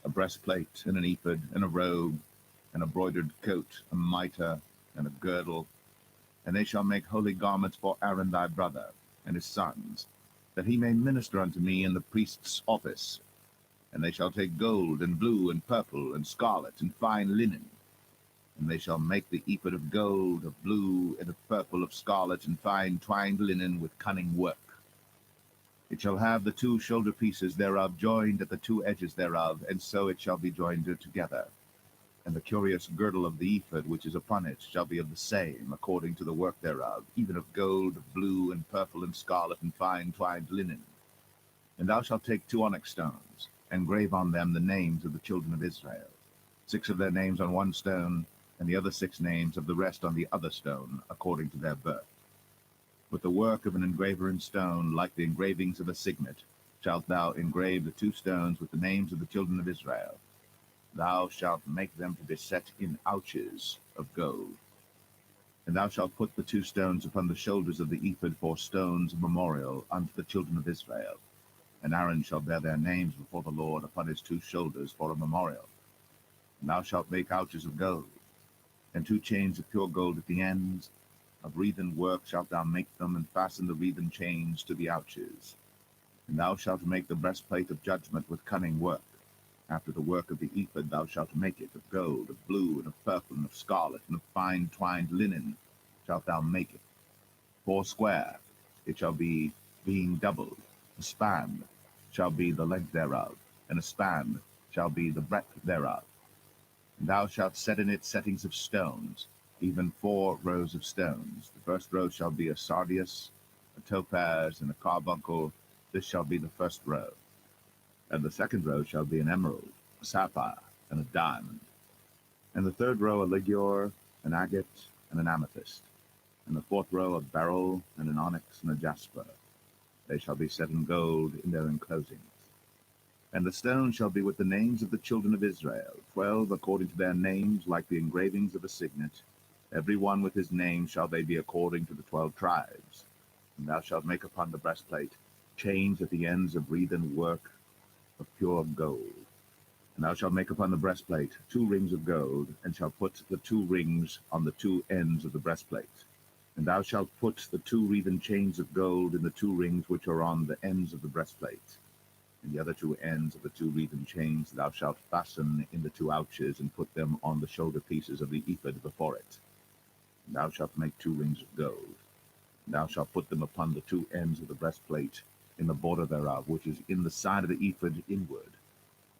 [SPEAKER 1] a breastplate, and an ephod, and a robe, and a broidered coat, a mitre, and a girdle. And they shall make holy garments for Aaron thy brother, and his sons, that he may minister unto me in the priest's office. And they shall take gold, and blue, and purple, and scarlet, and fine linen. And they shall make the ephod of gold, of blue, and of purple, of scarlet, and fine twined linen with cunning work. It shall have the two shoulder pieces thereof joined at the two edges thereof, and so it shall be joined together. And the curious girdle of the ephod which is upon it shall be of the same, according to the work thereof, even of gold, blue, and purple, and scarlet, and fine twined linen. And thou shalt take 2 onyx stones, and grave on them the names of the children of Israel, 6 of their names on one stone, and the other 6 names of the rest on the other stone, according to their birth. With the work of an engraver in stone, like the engravings of a signet, shalt thou engrave the 2 stones with the names of the children of Israel. Thou shalt make them to be set in ouches of gold. And thou shalt put the 2 stones upon the shoulders of the ephod for stones of memorial unto the children of Israel. And Aaron shall bear their names before the Lord upon his 2 shoulders for a memorial. And thou shalt make ouches of gold, and 2 chains of pure gold at the ends. Of wreathen work shalt thou make them, and fasten the wreathen chains to the ouches. And thou shalt make the breastplate of judgment with cunning work. After the work of the ephod thou shalt make it: of gold, of blue, and of purple, and of scarlet, and of fine twined linen shalt thou make it. 4 square it shall be, being doubled. A span shall be the length thereof, and a span shall be the breadth thereof. And thou shalt set in it settings of stones, even 4 rows of stones. The first row shall be a sardius, a topaz, and a carbuncle. This shall be the first row. And the second row shall be an emerald, a sapphire, and a diamond. And the third row a ligure, an agate, and an amethyst. And the fourth row a beryl, and an onyx, and a jasper. They shall be set in gold in their enclosings. And the stone shall be with the names of the children of Israel, 12 according to their names, like the engravings of a signet. Every one with his name shall they be according to the 12 tribes. And thou shalt make upon the breastplate chains at the ends of wreathen work of pure gold. And thou shalt make upon the breastplate 2 rings of gold, and shalt put the 2 rings on the 2 ends of the breastplate. And thou shalt put the 2 wreathen chains of gold in the 2 rings which are on the ends of the breastplate. And the other 2 ends of the 2 wreathen chains thou shalt fasten in the 2 ouches, and put them on the shoulder pieces of the ephod before it. And thou shalt make 2 rings of gold. And thou shalt put them upon the 2 ends of the breastplate, in the border thereof, which is in the side of the ephod inward.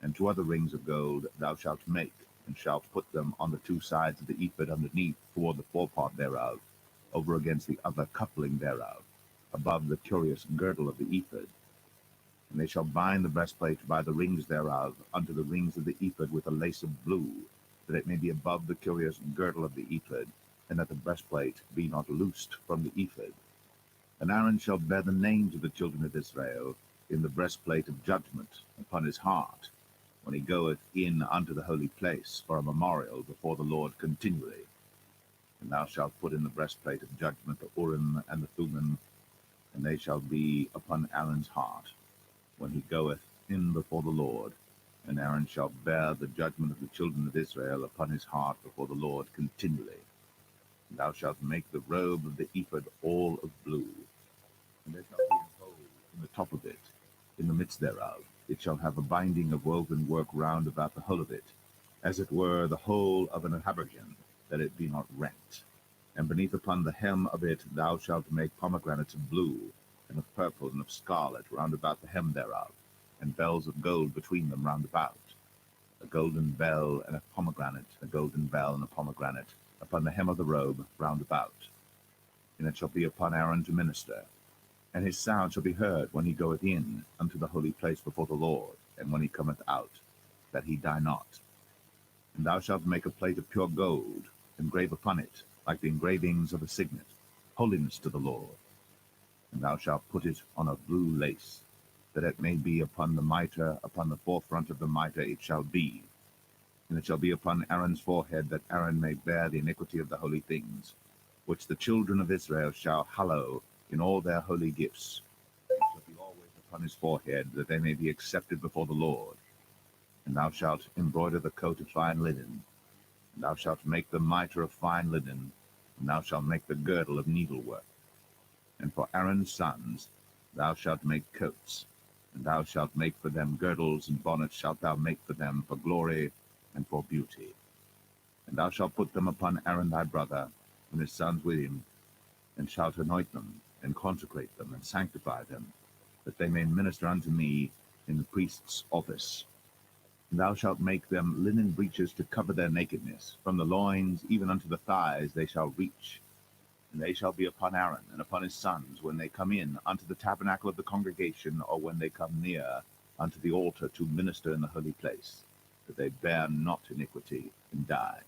[SPEAKER 1] And 2 other rings of gold thou shalt make, and shalt put them on the 2 sides of the ephod underneath, toward the forepart thereof, over against the other coupling thereof, above the curious girdle of the ephod. And they shall bind the breastplate by the rings thereof unto the rings of the ephod with a lace of blue, that it may be above the curious girdle of the ephod, and that the breastplate be not loosed from the ephod. And Aaron shall bear the names of the children of Israel in the breastplate of judgment upon his heart, when he goeth in unto the holy place for a memorial before the Lord continually. And thou shalt put in the breastplate of judgment the Urim and the Thummim, and they shall be upon Aaron's heart, when he goeth in before the Lord. And Aaron shall bear the judgment of the children of Israel upon his heart before the Lord continually. And thou shalt make the robe of the ephod all of blue. And there shall be an hole in the top of it, in the midst thereof. It shall have a binding of woven work round about the whole of it, as it were the whole of an habergeon, that it be not rent. And beneath upon the hem of it thou shalt make pomegranates of blue, and of purple, and of scarlet round about the hem thereof, and bells of gold between them round about. A golden bell and a pomegranate, a golden bell and a pomegranate, upon the hem of the robe round about. And it shall be upon Aaron to minister. And his sound shall be heard when he goeth in unto the holy place before the Lord, and when he cometh out, that he die not. And thou shalt make a plate of pure gold, engrave upon it, like the engravings of a signet, holiness to the Lord. And thou shalt put it on a blue lace, that it may be upon the mitre, upon the forefront of the mitre it shall be. And it shall be upon Aaron's forehead, that Aaron may bear the iniquity of the holy things, which the children of Israel shall hallow in all their holy gifts. It shall be always upon his forehead, that they may be accepted before the Lord. And thou shalt embroider the coat of fine linen, and thou shalt make the mitre of fine linen, and thou shalt make the girdle of needlework. And for Aaron's sons thou shalt make coats, and thou shalt make for them girdles, and bonnets shalt thou make for them for glory and for beauty. And thou shalt put them upon Aaron thy brother, and his sons with him, and shalt anoint them, and consecrate them, and sanctify them, that they may minister unto me in the priest's office. And thou shalt make them linen breeches to cover their nakedness, from the loins even unto the thighs they shall reach. And they shall be upon Aaron and upon his sons when they come in unto the tabernacle of the congregation, or when they come near unto the altar to minister in the holy place, that they bear not iniquity and die.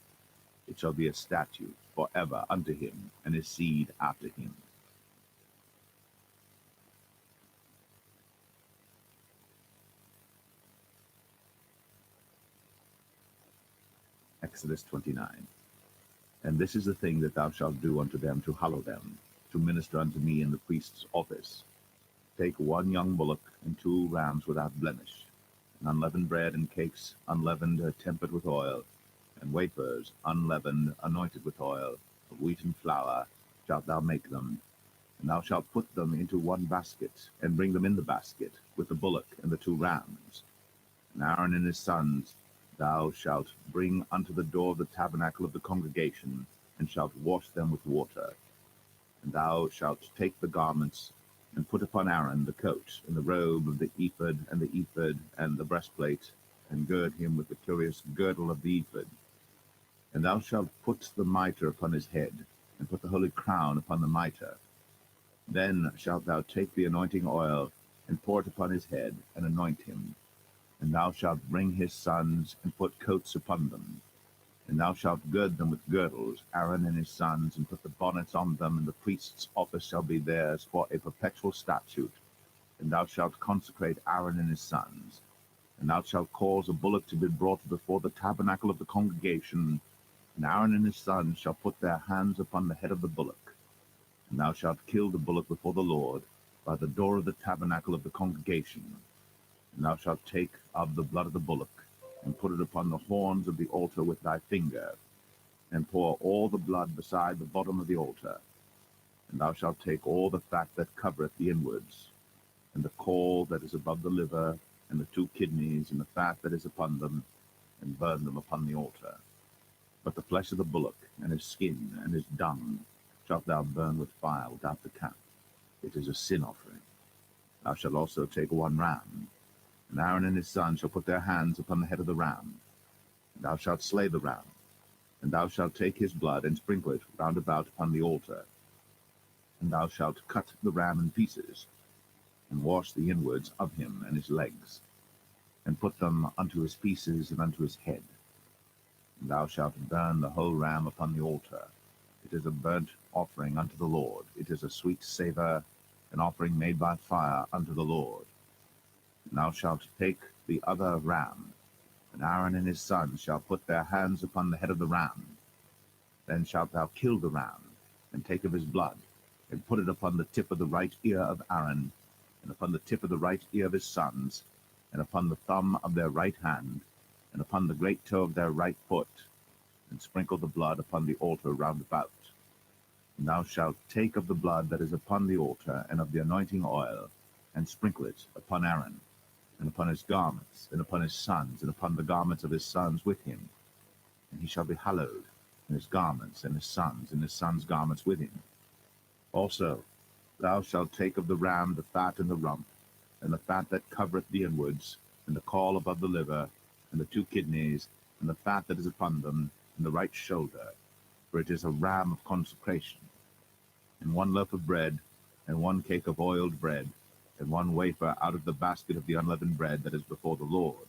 [SPEAKER 1] It shall be a statute forever unto him and his seed after him. Exodus 29. And this is the thing that thou shalt do unto them to hallow them, to minister unto me in the priest's office. Take one young bullock and 2 rams without blemish, and unleavened bread and cakes unleavened tempered with oil, and wafers unleavened anointed with oil, of wheaten flour shalt thou make them. And thou shalt put them into one basket, and bring them in the basket, with the bullock and the 2 rams. And Aaron and his sons thou shalt bring unto the door of the tabernacle of the congregation, and shalt wash them with water. And thou shalt take the garments, and put upon Aaron the coat, and the robe of the ephod, and the ephod, and the breastplate, and gird him with the curious girdle of the ephod. And thou shalt put the mitre upon his head, and put the holy crown upon the mitre. Then shalt thou take the anointing oil, and pour it upon his head, and anoint him. And thou shalt bring his sons, and put coats upon them. And thou shalt gird them with girdles, Aaron and his sons, and put the bonnets on them, and the priest's office shall be theirs for a perpetual statute. And thou shalt consecrate Aaron and his sons. And thou shalt cause a bullock to be brought before the tabernacle of the congregation, and Aaron and his sons shall put their hands upon the head of the bullock. And thou shalt kill the bullock before the Lord, by the door of the tabernacle of the congregation. And thou shalt take of the blood of the bullock, and put it upon the horns of the altar with thy finger, and pour all the blood beside the bottom of the altar. And thou shalt take all the fat that covereth the inwards, and the caul that is above the liver, and the 2 kidneys, and the fat that is upon them, and burn them upon the altar. But the flesh of the bullock, and his skin, and his dung, shalt thou burn with fire without the camp. It is a sin offering. Thou shalt also take 1 ram, and Aaron and his sons shall put their hands upon the head of the ram. And thou shalt slay the ram, and thou shalt take his blood, and sprinkle it round about upon the altar. And thou shalt cut the ram in pieces, and wash the inwards of him and his legs, and put them unto his pieces and unto his head. And thou shalt burn the whole ram upon the altar. It is a burnt offering unto the Lord. It is a sweet savour, an offering made by fire unto the Lord. And thou shalt take the other ram, and Aaron and his sons shall put their hands upon the head of the ram. Then shalt thou kill the ram, and take of his blood, and put it upon the tip of the right ear of Aaron, and upon the tip of the right ear of his sons, and upon the thumb of their right hand, and upon the great toe of their right foot, and sprinkle the blood upon the altar round about. And thou shalt take of the blood that is upon the altar, and of the anointing oil, and sprinkle it upon Aaron, and upon his garments, and upon his sons, and upon the garments of his sons with him. And he shall be hallowed, and his garments, and his sons' garments with him. Also thou shalt take of the ram the fat and the rump, and the fat that covereth the inwards, and the caul above the liver, and the 2 kidneys, and the fat that is upon them, and the right shoulder, for it is a ram of consecration. And 1 loaf of bread, and 1 cake of oiled bread, and 1 wafer out of the basket of the unleavened bread that is before the Lord.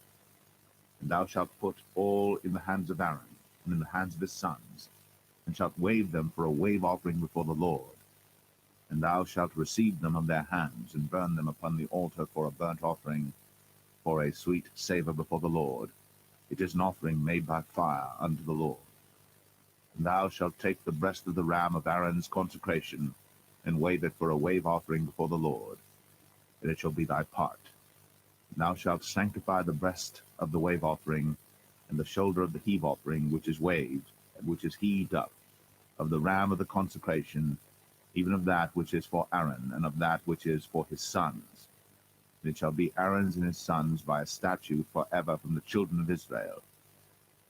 [SPEAKER 1] And thou shalt put all in the hands of Aaron, and in the hands of his sons, and shalt wave them for a wave offering before the Lord. And thou shalt receive them of their hands, and burn them upon the altar for a burnt offering, for a sweet savour before the Lord. It is an offering made by fire unto the Lord. And thou shalt take the breast of the ram of Aaron's consecration, and wave it for a wave offering before the Lord, and it shall be thy part. And thou shalt sanctify the breast of the wave offering, and the shoulder of the heave offering, which is waved, and which is heaved up, of the ram of the consecration, even of that which is for Aaron, and of that which is for his sons. And it shall be Aaron's and his sons by a statute forever from the children of Israel.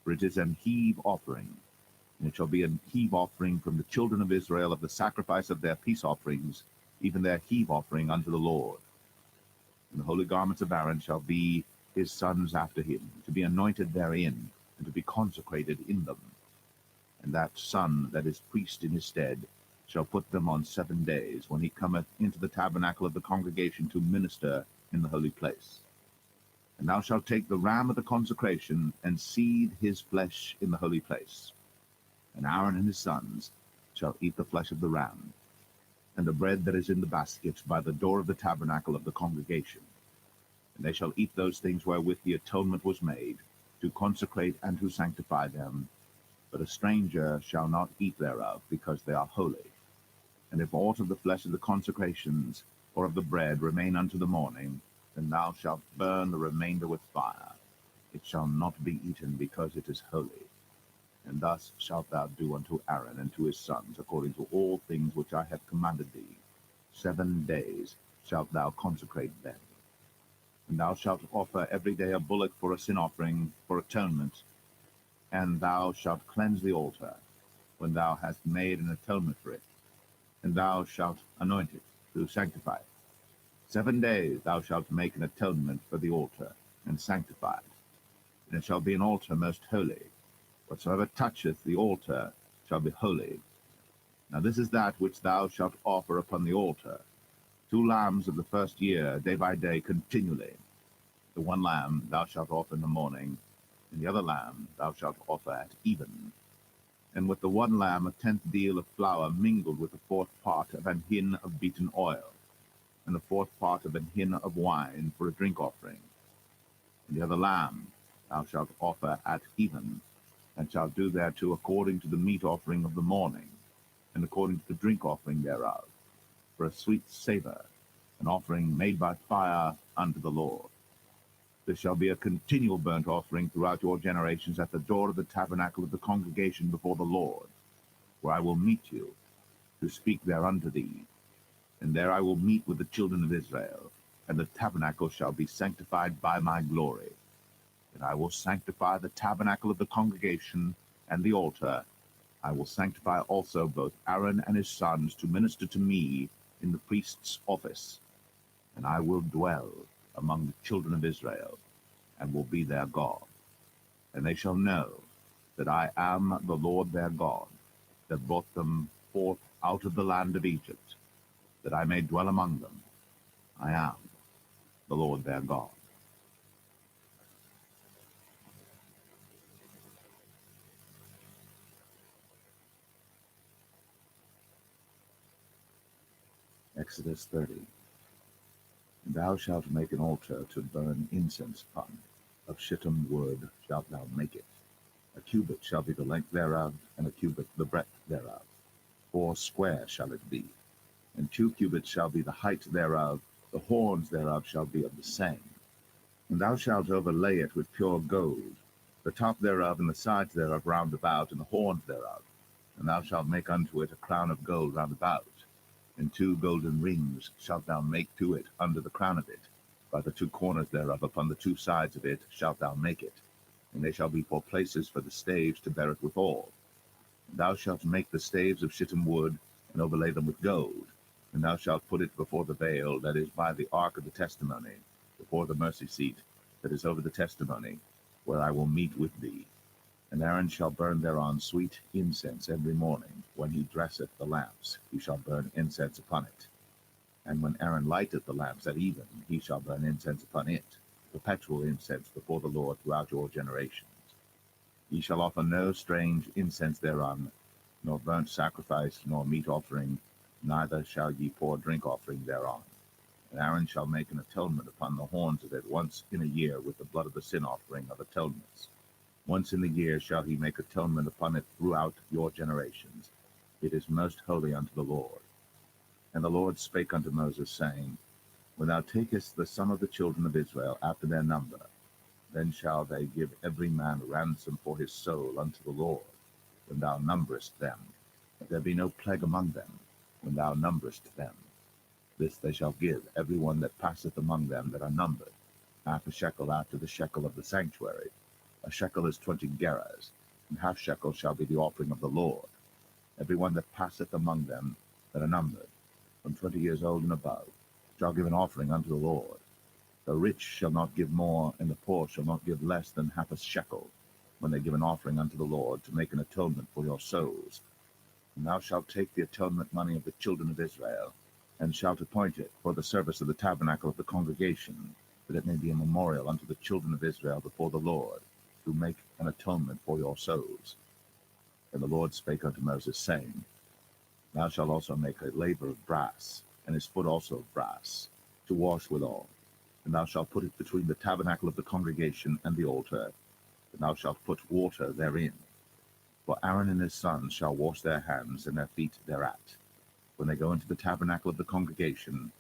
[SPEAKER 1] For it is an heave offering, and it shall be an heave offering from the children of Israel of the sacrifice of their peace offerings, even their heave offering unto the Lord. And the holy garments of Aaron shall be his sons after him, to be anointed therein, and to be consecrated in them. And that son that is priest in his stead shall put them on 7 days, when he cometh into the tabernacle of the congregation to minister in the holy place. And thou shalt take the ram of the consecration, and seethe his flesh in the holy place. And Aaron and his sons shall eat the flesh of the ram, and the bread that is in the basket by the door of the tabernacle of the congregation. And they shall eat those things wherewith the atonement was made, to consecrate and to sanctify them. But a stranger shall not eat thereof, because they are holy. And if aught of the flesh of the consecrations, or of the bread, remain unto the morning, then thou shalt burn the remainder with fire. It shall not be eaten, because it is holy. And thus shalt thou do unto Aaron and to his sons, according to all things which I have commanded thee. 7 days shalt thou consecrate them. And thou shalt offer every day a bullock for a sin offering, for atonement. And thou shalt cleanse the altar, when thou hast made an atonement for it. And thou shalt anoint it, to sanctify it. 7 days thou shalt make an atonement for the altar, and sanctify it. And it shall be an altar most holy. Whatsoever toucheth the altar shall be holy. Now this is that which thou shalt offer upon the altar: 2 lambs of the first year, day by day, continually. The 1 lamb thou shalt offer in the morning, and the other lamb thou shalt offer at even. And with the 1 lamb 1/10 deal of flour mingled with the 4th part of an hin of beaten oil, and the 4th part of an hin of wine for a drink offering. And the other lamb thou shalt offer at even, and shalt do thereto according to the meat offering of the morning, and according to the drink offering thereof, for a sweet savour, an offering made by fire unto the Lord. This shall be a continual burnt offering throughout your generations at the door of the tabernacle of the congregation before the Lord, where I will meet you, to speak thereunto thee. And there I will meet with the children of Israel, and the tabernacle shall be sanctified by my glory. And I will sanctify the tabernacle of the congregation and the altar. I will sanctify also both Aaron and his sons to minister to me in the priest's office. And I will dwell among the children of Israel, and will be their God. And they shall know that I am the Lord their God, that brought them forth out of the land of Egypt, that I may dwell among them. I am the Lord their God. Exodus 30. And thou shalt make an altar to burn incense upon. Of shittim wood shalt thou make it. A cubit shall be the length thereof, and a cubit the breadth thereof. 4 square shall it be. And 2 cubits shall be the height thereof. The horns thereof shall be of the same. And thou shalt overlay it with pure gold, the top thereof and the sides thereof round about, and the horns thereof. And thou shalt make unto it a crown of gold round about. And 2 golden rings shalt thou make to it under the crown of it. By the 2 corners thereof upon the 2 sides of it shalt thou make it. And they shall be for places for the staves to bear it withal. And thou shalt make the staves of shittim wood, and overlay them with gold. And thou shalt put it before the veil that is by the ark of the testimony, before the mercy seat that is over the testimony, where I will meet with thee. And Aaron shall burn thereon sweet incense every morning. When he dresseth the lamps, he shall burn incense upon it. And when Aaron lighteth the lamps at even, he shall burn incense upon it, perpetual incense before the Lord throughout your generations. Ye shall offer no strange incense thereon, nor burnt sacrifice, nor meat offering, neither shall ye pour drink offering thereon. And Aaron shall make an atonement upon the horns of it once in a year with the blood of the sin offering of atonements. Once in the year shall he make atonement upon it throughout your generations. It is most holy unto the Lord. And the Lord spake unto Moses, saying, When thou takest the sum of the children of Israel after their number, then shall they give every man ransom for his soul unto the Lord, when thou numberest them, that there be no plague among them, when thou numberest them. This they shall give every one that passeth among them that are numbered, half a shekel after the shekel of the sanctuary. A shekel is 20 gerahs, and half shekel shall be the offering of the Lord. Every one that passeth among them that are numbered, from 20 years old and above, shall give an offering unto the Lord. The rich shall not give more, and the poor shall not give less than half a shekel, when they give an offering unto the Lord, to make an atonement for your souls. And thou shalt take the atonement money of the children of Israel, and shalt appoint it for the service of the tabernacle of the congregation, that it may be a memorial unto the children of Israel before the Lord, to make an atonement for your souls. And the Lord spake unto Moses, saying, Thou shalt also make a laver of brass, and his foot also of brass, to wash withal. And thou shalt put it between the tabernacle of the congregation and the altar, and thou shalt put water therein. For Aaron and his sons shall wash their hands and their feet thereat. When they go into the tabernacle of the congregation,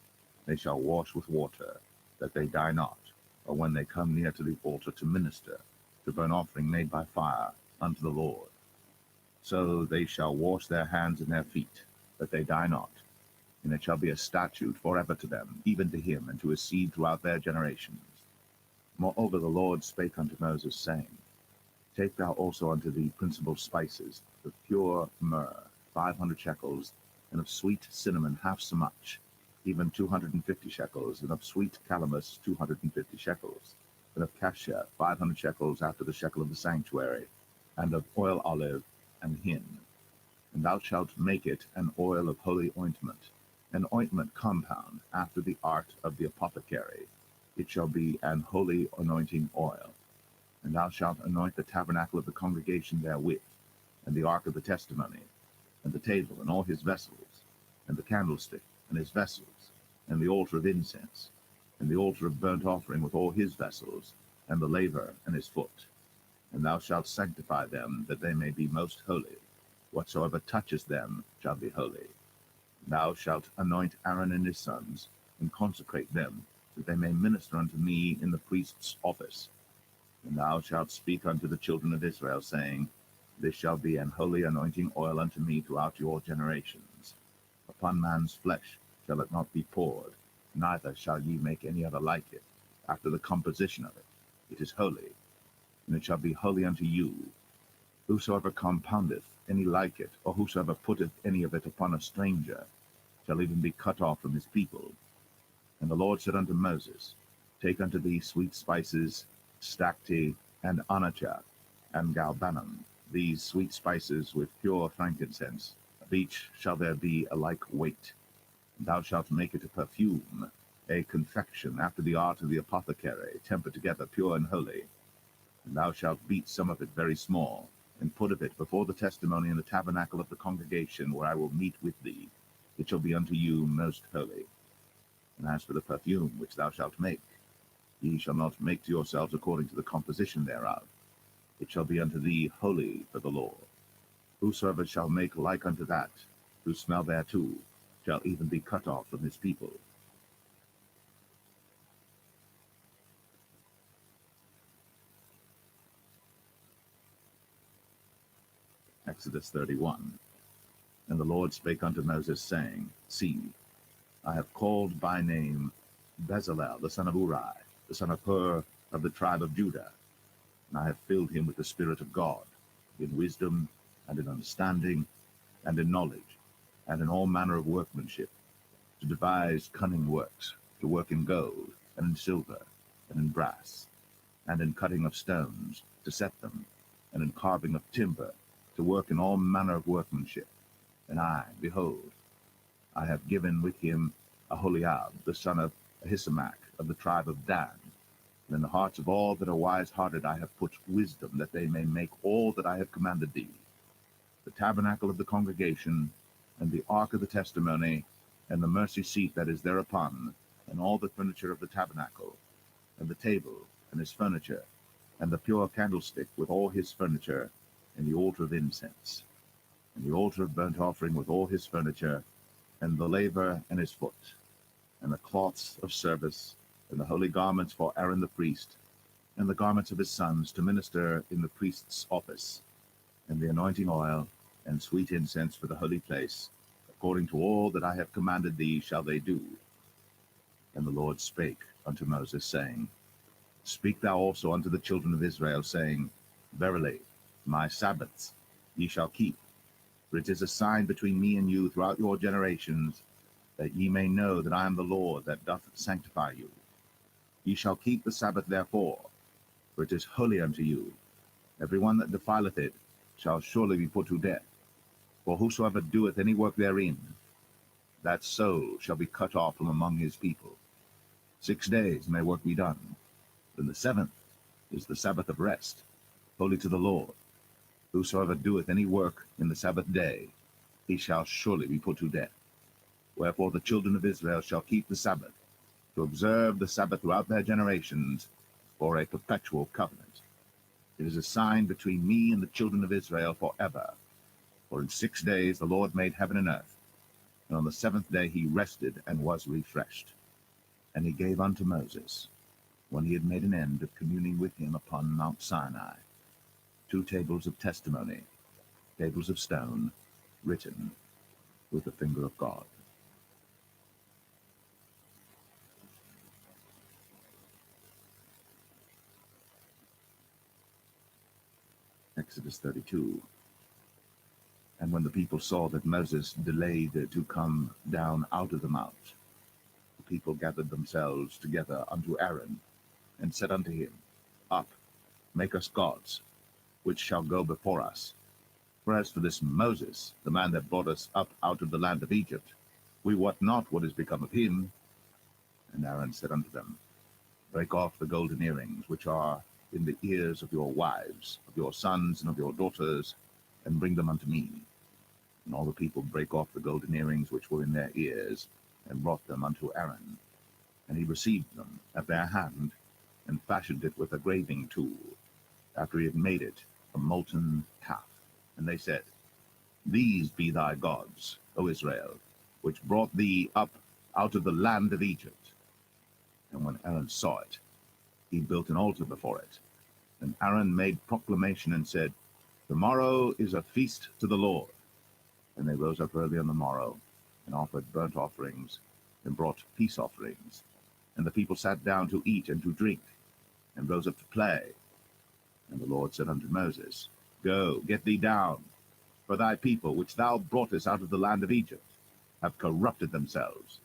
[SPEAKER 1] they shall wash with water, that they die not, or when they come near to the altar to minister, to burn offering made by fire unto the Lord. So they shall wash their hands and their feet, that they die not. And it shall be a statute forever to them, even to him and to his seed throughout their generations. Moreover the Lord spake unto Moses, saying, Take thou also unto thee principal spices, of pure myrrh, 500 shekels, and of sweet cinnamon half so much, even 250 shekels, and of sweet calamus 250 shekels, and of cassia 500 shekels after the shekel of the sanctuary, and of oil olive and hin. And thou shalt make it an oil of holy ointment, an ointment compound after the art of the apothecary. It shall be an holy anointing oil. And thou shalt anoint the tabernacle of the congregation therewith, and the ark of the testimony, and the table and all his vessels, and the candlestick and his vessels, and the altar of incense, and the altar of burnt offering with all his vessels, and the laver and his foot. And thou shalt sanctify them, that they may be most holy. Whatsoever toucheth them shall be holy. Thou shalt anoint Aaron and his sons, and consecrate them, that they may minister unto me in the priest's office. And thou shalt speak unto the children of Israel, saying, This shall be an holy anointing oil unto me throughout your generations. Upon man's flesh shall it not be poured, neither shall ye make any other like it, after the composition of it. It is holy, and it shall be holy unto you. Whosoever compoundeth any like it, or whosoever putteth any of it upon a stranger, shall even be cut off from his people. And the Lord said unto Moses, Take unto thee sweet spices, stacte, and onycha, and galbanum, these sweet spices with pure frankincense. Of each shall there be a like weight. And thou shalt make it a perfume, a confection after the art of the apothecary, tempered together, pure and holy. And thou shalt beat some of it very small, and put of it before the testimony in the tabernacle of the congregation, where I will meet with thee. It shall be unto you most holy. And as for the perfume which thou shalt make, ye shall not make to yourselves according to the composition thereof. It shall be unto thee holy for the Lord. Whosoever shall make like unto that, whose smell thereto, shall even be cut off from his people. Exodus 31. And the Lord spake unto Moses, saying, See, I have called by name Bezalel the son of Uri, the son of Hur, of the tribe of Judah, and I have filled him with the Spirit of God, in wisdom, and in understanding, and in knowledge, and in all manner of workmanship, to devise cunning works, to work in gold, and in silver, and in brass, and in cutting of stones, to set them, and in carving of timber, to work in all manner of workmanship. And I, behold, I have given with him Aholiab, the son of Ahisamach, of the tribe of Dan. And in the hearts of all that are wise-hearted I have put wisdom, that they may make all that I have commanded thee: the tabernacle of the congregation, and the ark of the testimony, and the mercy seat that is thereupon, and all the furniture of the tabernacle, and the table, and his furniture, and the pure candlestick with all his furniture, and the altar of incense, and the altar of burnt offering with all his furniture, and the laver and his foot, and the cloths of service, and the holy garments for Aaron the priest, and the garments of his sons to minister in the priest's office, and the anointing oil, and sweet incense for the holy place, according to all that I have commanded thee shall they do. And the Lord spake unto Moses, saying, Speak thou also unto the children of Israel, saying, Verily, my Sabbaths ye shall keep, for it is a sign between me and you throughout your generations, that ye may know that I am the Lord that doth sanctify you. Ye shall keep the Sabbath therefore, for it is holy unto you. Every one that defileth it shall surely be put to death. For whosoever doeth any work therein, that soul shall be cut off from among his people. 6 days may work be done, then the seventh is the Sabbath of rest, holy to the Lord. Whosoever doeth any work in the Sabbath day, he shall surely be put to death. Wherefore the children of Israel shall keep the Sabbath, to observe the Sabbath throughout their generations, for a perpetual covenant. It is a sign between me and the children of Israel forever. For in 6 days the Lord made heaven and earth, and on the seventh day he rested and was refreshed. And he gave unto Moses, when he had made an end of communing with him upon Mount Sinai, 2 tables of testimony, tables of stone, written with the finger of God. Exodus 32. And when the people saw that Moses delayed to come down out of the mount, the people gathered themselves together unto Aaron, and said unto him, Up, make us gods, which shall go before us. For as for this Moses, the man that brought us up out of the land of Egypt, we wot not what is become of him. And Aaron said unto them, Break off the golden earrings which are in the ears of your wives, of your sons, and of your daughters, and bring them unto me. And all the people brake off the golden earrings which were in their ears, and brought them unto Aaron. And he received them at their hand, and fashioned it with a graving tool, after he had made it a molten calf. And they said, These be thy gods, O Israel, which brought thee up out of the land of Egypt. And when Aaron saw it, he built an altar before it. And Aaron made proclamation and said, Tomorrow is a feast to the Lord. And they rose up early on the morrow, and offered burnt offerings, and brought peace offerings. And the people sat down to eat and to drink, and rose up to play. And the Lord said unto Moses, Go, get thee down, for thy people, which thou broughtest out of the land of Egypt, have corrupted themselves.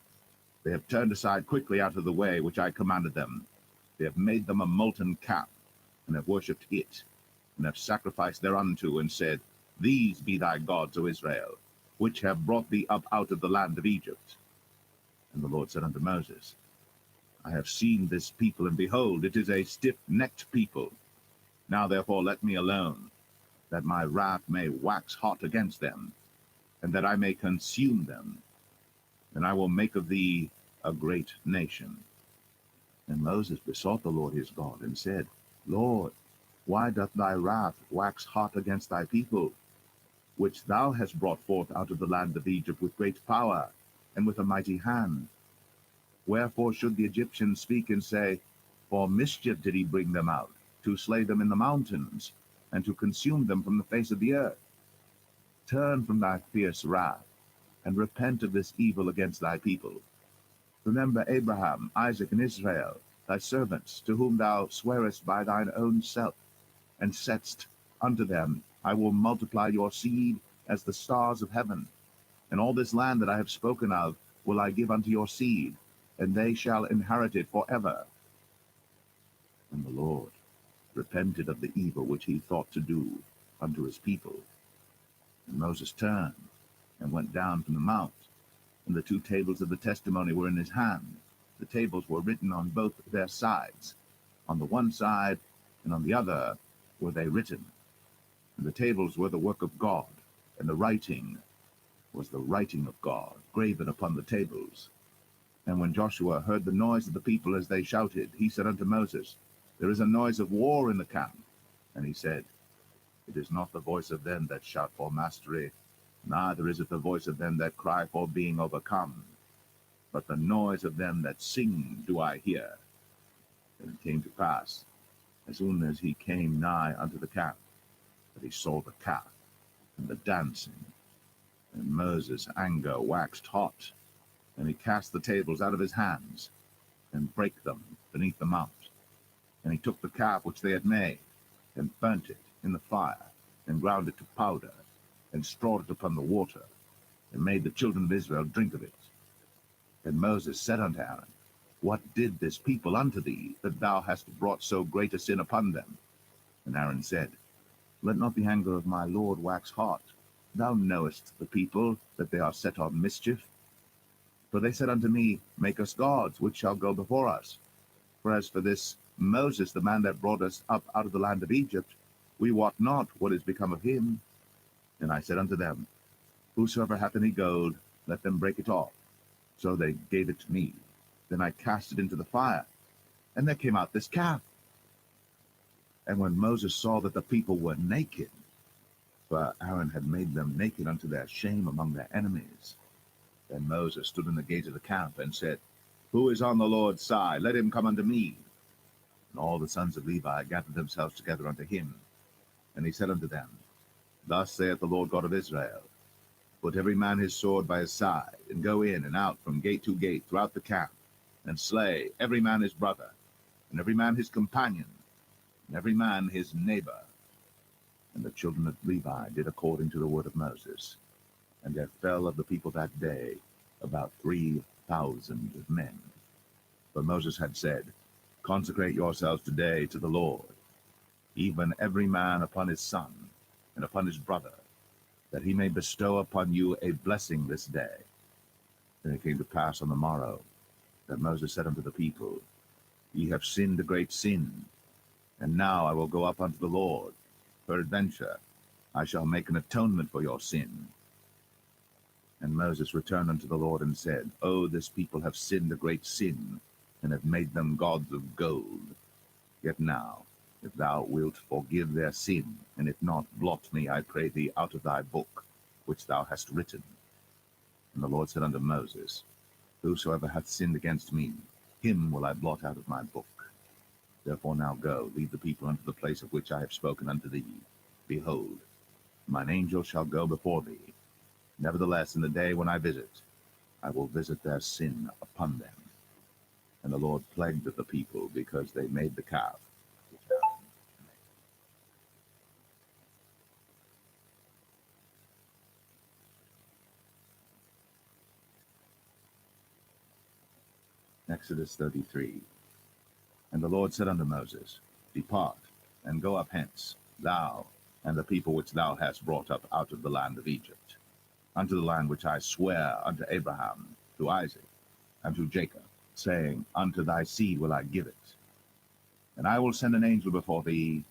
[SPEAKER 1] They have turned aside quickly out of the way which I commanded them. They have made them a molten calf, and have worshipped it, and have sacrificed thereunto, and said, These be thy gods, O Israel, which have brought thee up out of the land of Egypt. And the Lord said unto Moses, I have seen this people, and behold, it is a stiff-necked people. Now therefore let me alone, that my wrath may wax hot against them, and that I may consume them. And I will make of thee a great nation. And Moses besought the Lord his God, and said, Lord, why doth thy wrath wax hot against thy people, which thou hast brought forth out of the land of Egypt with great power, and with a mighty hand? Wherefore should the Egyptians speak and say, For mischief did he bring them out, to slay them in the mountains, and to consume them from the face of the earth? Turn from thy fierce wrath, and repent of this evil against thy people. Remember Abraham, Isaac, and Israel, thy servants, to whom thou swarest by thine own self, and saidst unto them, I will multiply your seed as the stars of heaven. And all this land that I have spoken of will I give unto your seed, and they shall inherit it forever. And the Lord repented of the evil which he thought to do unto his people. And Moses turned and went down from the mount, and the 2 tables of the testimony were in his hand. The tables were written on both their sides. On the one side and on the other were they written. And the tables were the work of God, and the writing was the writing of God, graven upon the tables. And when Joshua heard the noise of the people as they shouted, he said unto Moses, There is a noise of war in the camp. And he said, It is not the voice of them that shout for mastery, neither is it the voice of them that cry for being overcome, but the noise of them that sing do I hear. And it came to pass, as soon as he came nigh unto the camp, that he saw the calf and the dancing. And Moses' anger waxed hot, and he cast the tables out of his hands, and brake them beneath the mount. And he took the calf which they had made, and burnt it in the fire, and ground it to powder, and strawed it upon the water, and made the children of Israel drink of it. And Moses said unto Aaron, What did this people unto thee, that thou hast brought so great a sin upon them? And Aaron said, Let not the anger of my Lord wax hot. Thou knowest the people, that they are set on mischief. For they said unto me, Make us gods, which shall go before us. For as for this Moses, the man that brought us up out of the land of Egypt, we wot not what is become of him. And I said unto them, Whosoever hath any gold, let them break it off. So they gave it to me. Then I cast it into the fire, and there came out this calf. And when Moses saw that the people were naked, for Aaron had made them naked unto their shame among their enemies, then Moses stood in the gate of the camp, and said, Who is on the Lord's side? Let him come unto me. And all the sons of Levi gathered themselves together unto him. And he said unto them, Thus saith the Lord God of Israel, Put every man his sword by his side, and go in and out from gate to gate throughout the camp, and slay every man his brother, and every man his companion, and every man his neighbor. And the children of Levi did according to the word of Moses. And there fell of the people that day about 3,000 men. For Moses had said, Consecrate yourselves today to the Lord, even every man upon his son, and upon his brother, that he may bestow upon you a blessing this day. And it came to pass on the morrow, that Moses said unto the people, Ye have sinned a great sin, and now I will go up unto the Lord. Peradventure I shall make an atonement for your sin. And Moses returned unto the Lord, and said, O this people have sinned a great sin, and have made them gods of gold. Yet now, if thou wilt forgive their sin, and if not, blot me, I pray thee, out of thy book, which thou hast written. And the Lord said unto Moses, Whosoever hath sinned against me, him will I blot out of my book. Therefore now go, lead the people unto the place of which I have spoken unto thee. Behold, mine angel shall go before thee. Nevertheless, in the day when I visit, I will visit their sin upon them. And the Lord plagued the people, because they made the calf. Exodus 33. And the Lord said unto Moses, Depart, and go up hence, thou and the people which thou hast brought up out of the land of Egypt, unto the land which I swear unto Abraham, to Isaac, and to Jacob, saying, Unto thy seed will I give it. And I will send an angel before thee,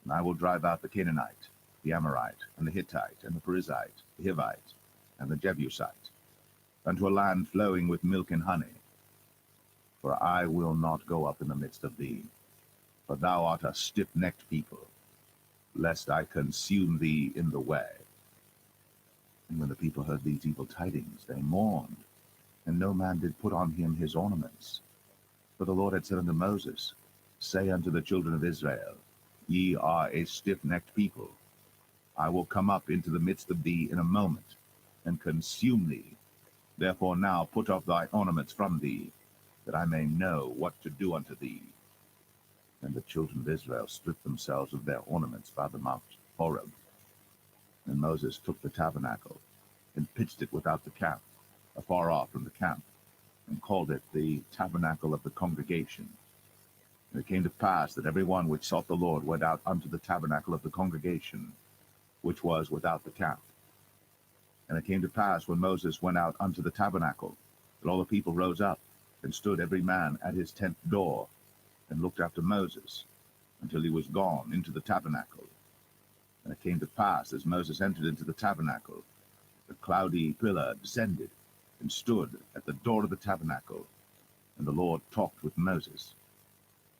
[SPEAKER 1] and I will drive out the Canaanite, the Amorite, and the Hittite, and the Perizzite, the Hivite, and the Jebusite, unto a land flowing with milk and honey. For I will not go up in the midst of thee, for thou art a stiff-necked people, lest I consume thee in the way. And when the people heard these evil tidings, they mourned, and no man did put on him his ornaments. For the Lord had said unto Moses, Say unto the children of Israel, Ye are a stiff-necked people. I will come up into the midst of thee in a moment, and consume thee. Therefore now put off thy ornaments from thee, that I may know what to do unto thee. And the children of Israel stripped themselves of their ornaments by the mount Horeb. And Moses took the tabernacle, and pitched it without the camp, afar off from the camp, and called it the tabernacle of the congregation. And it came to pass that every one which sought the Lord went out unto the tabernacle of the congregation, which was without the camp. And it came to pass, when Moses went out unto the tabernacle, that all the people rose up, and stood every man at his tent door, and looked after Moses, until he was gone into the tabernacle. And it came to pass, as Moses entered into the tabernacle, the cloudy pillar descended, and stood at the door of the tabernacle, and the Lord talked with Moses.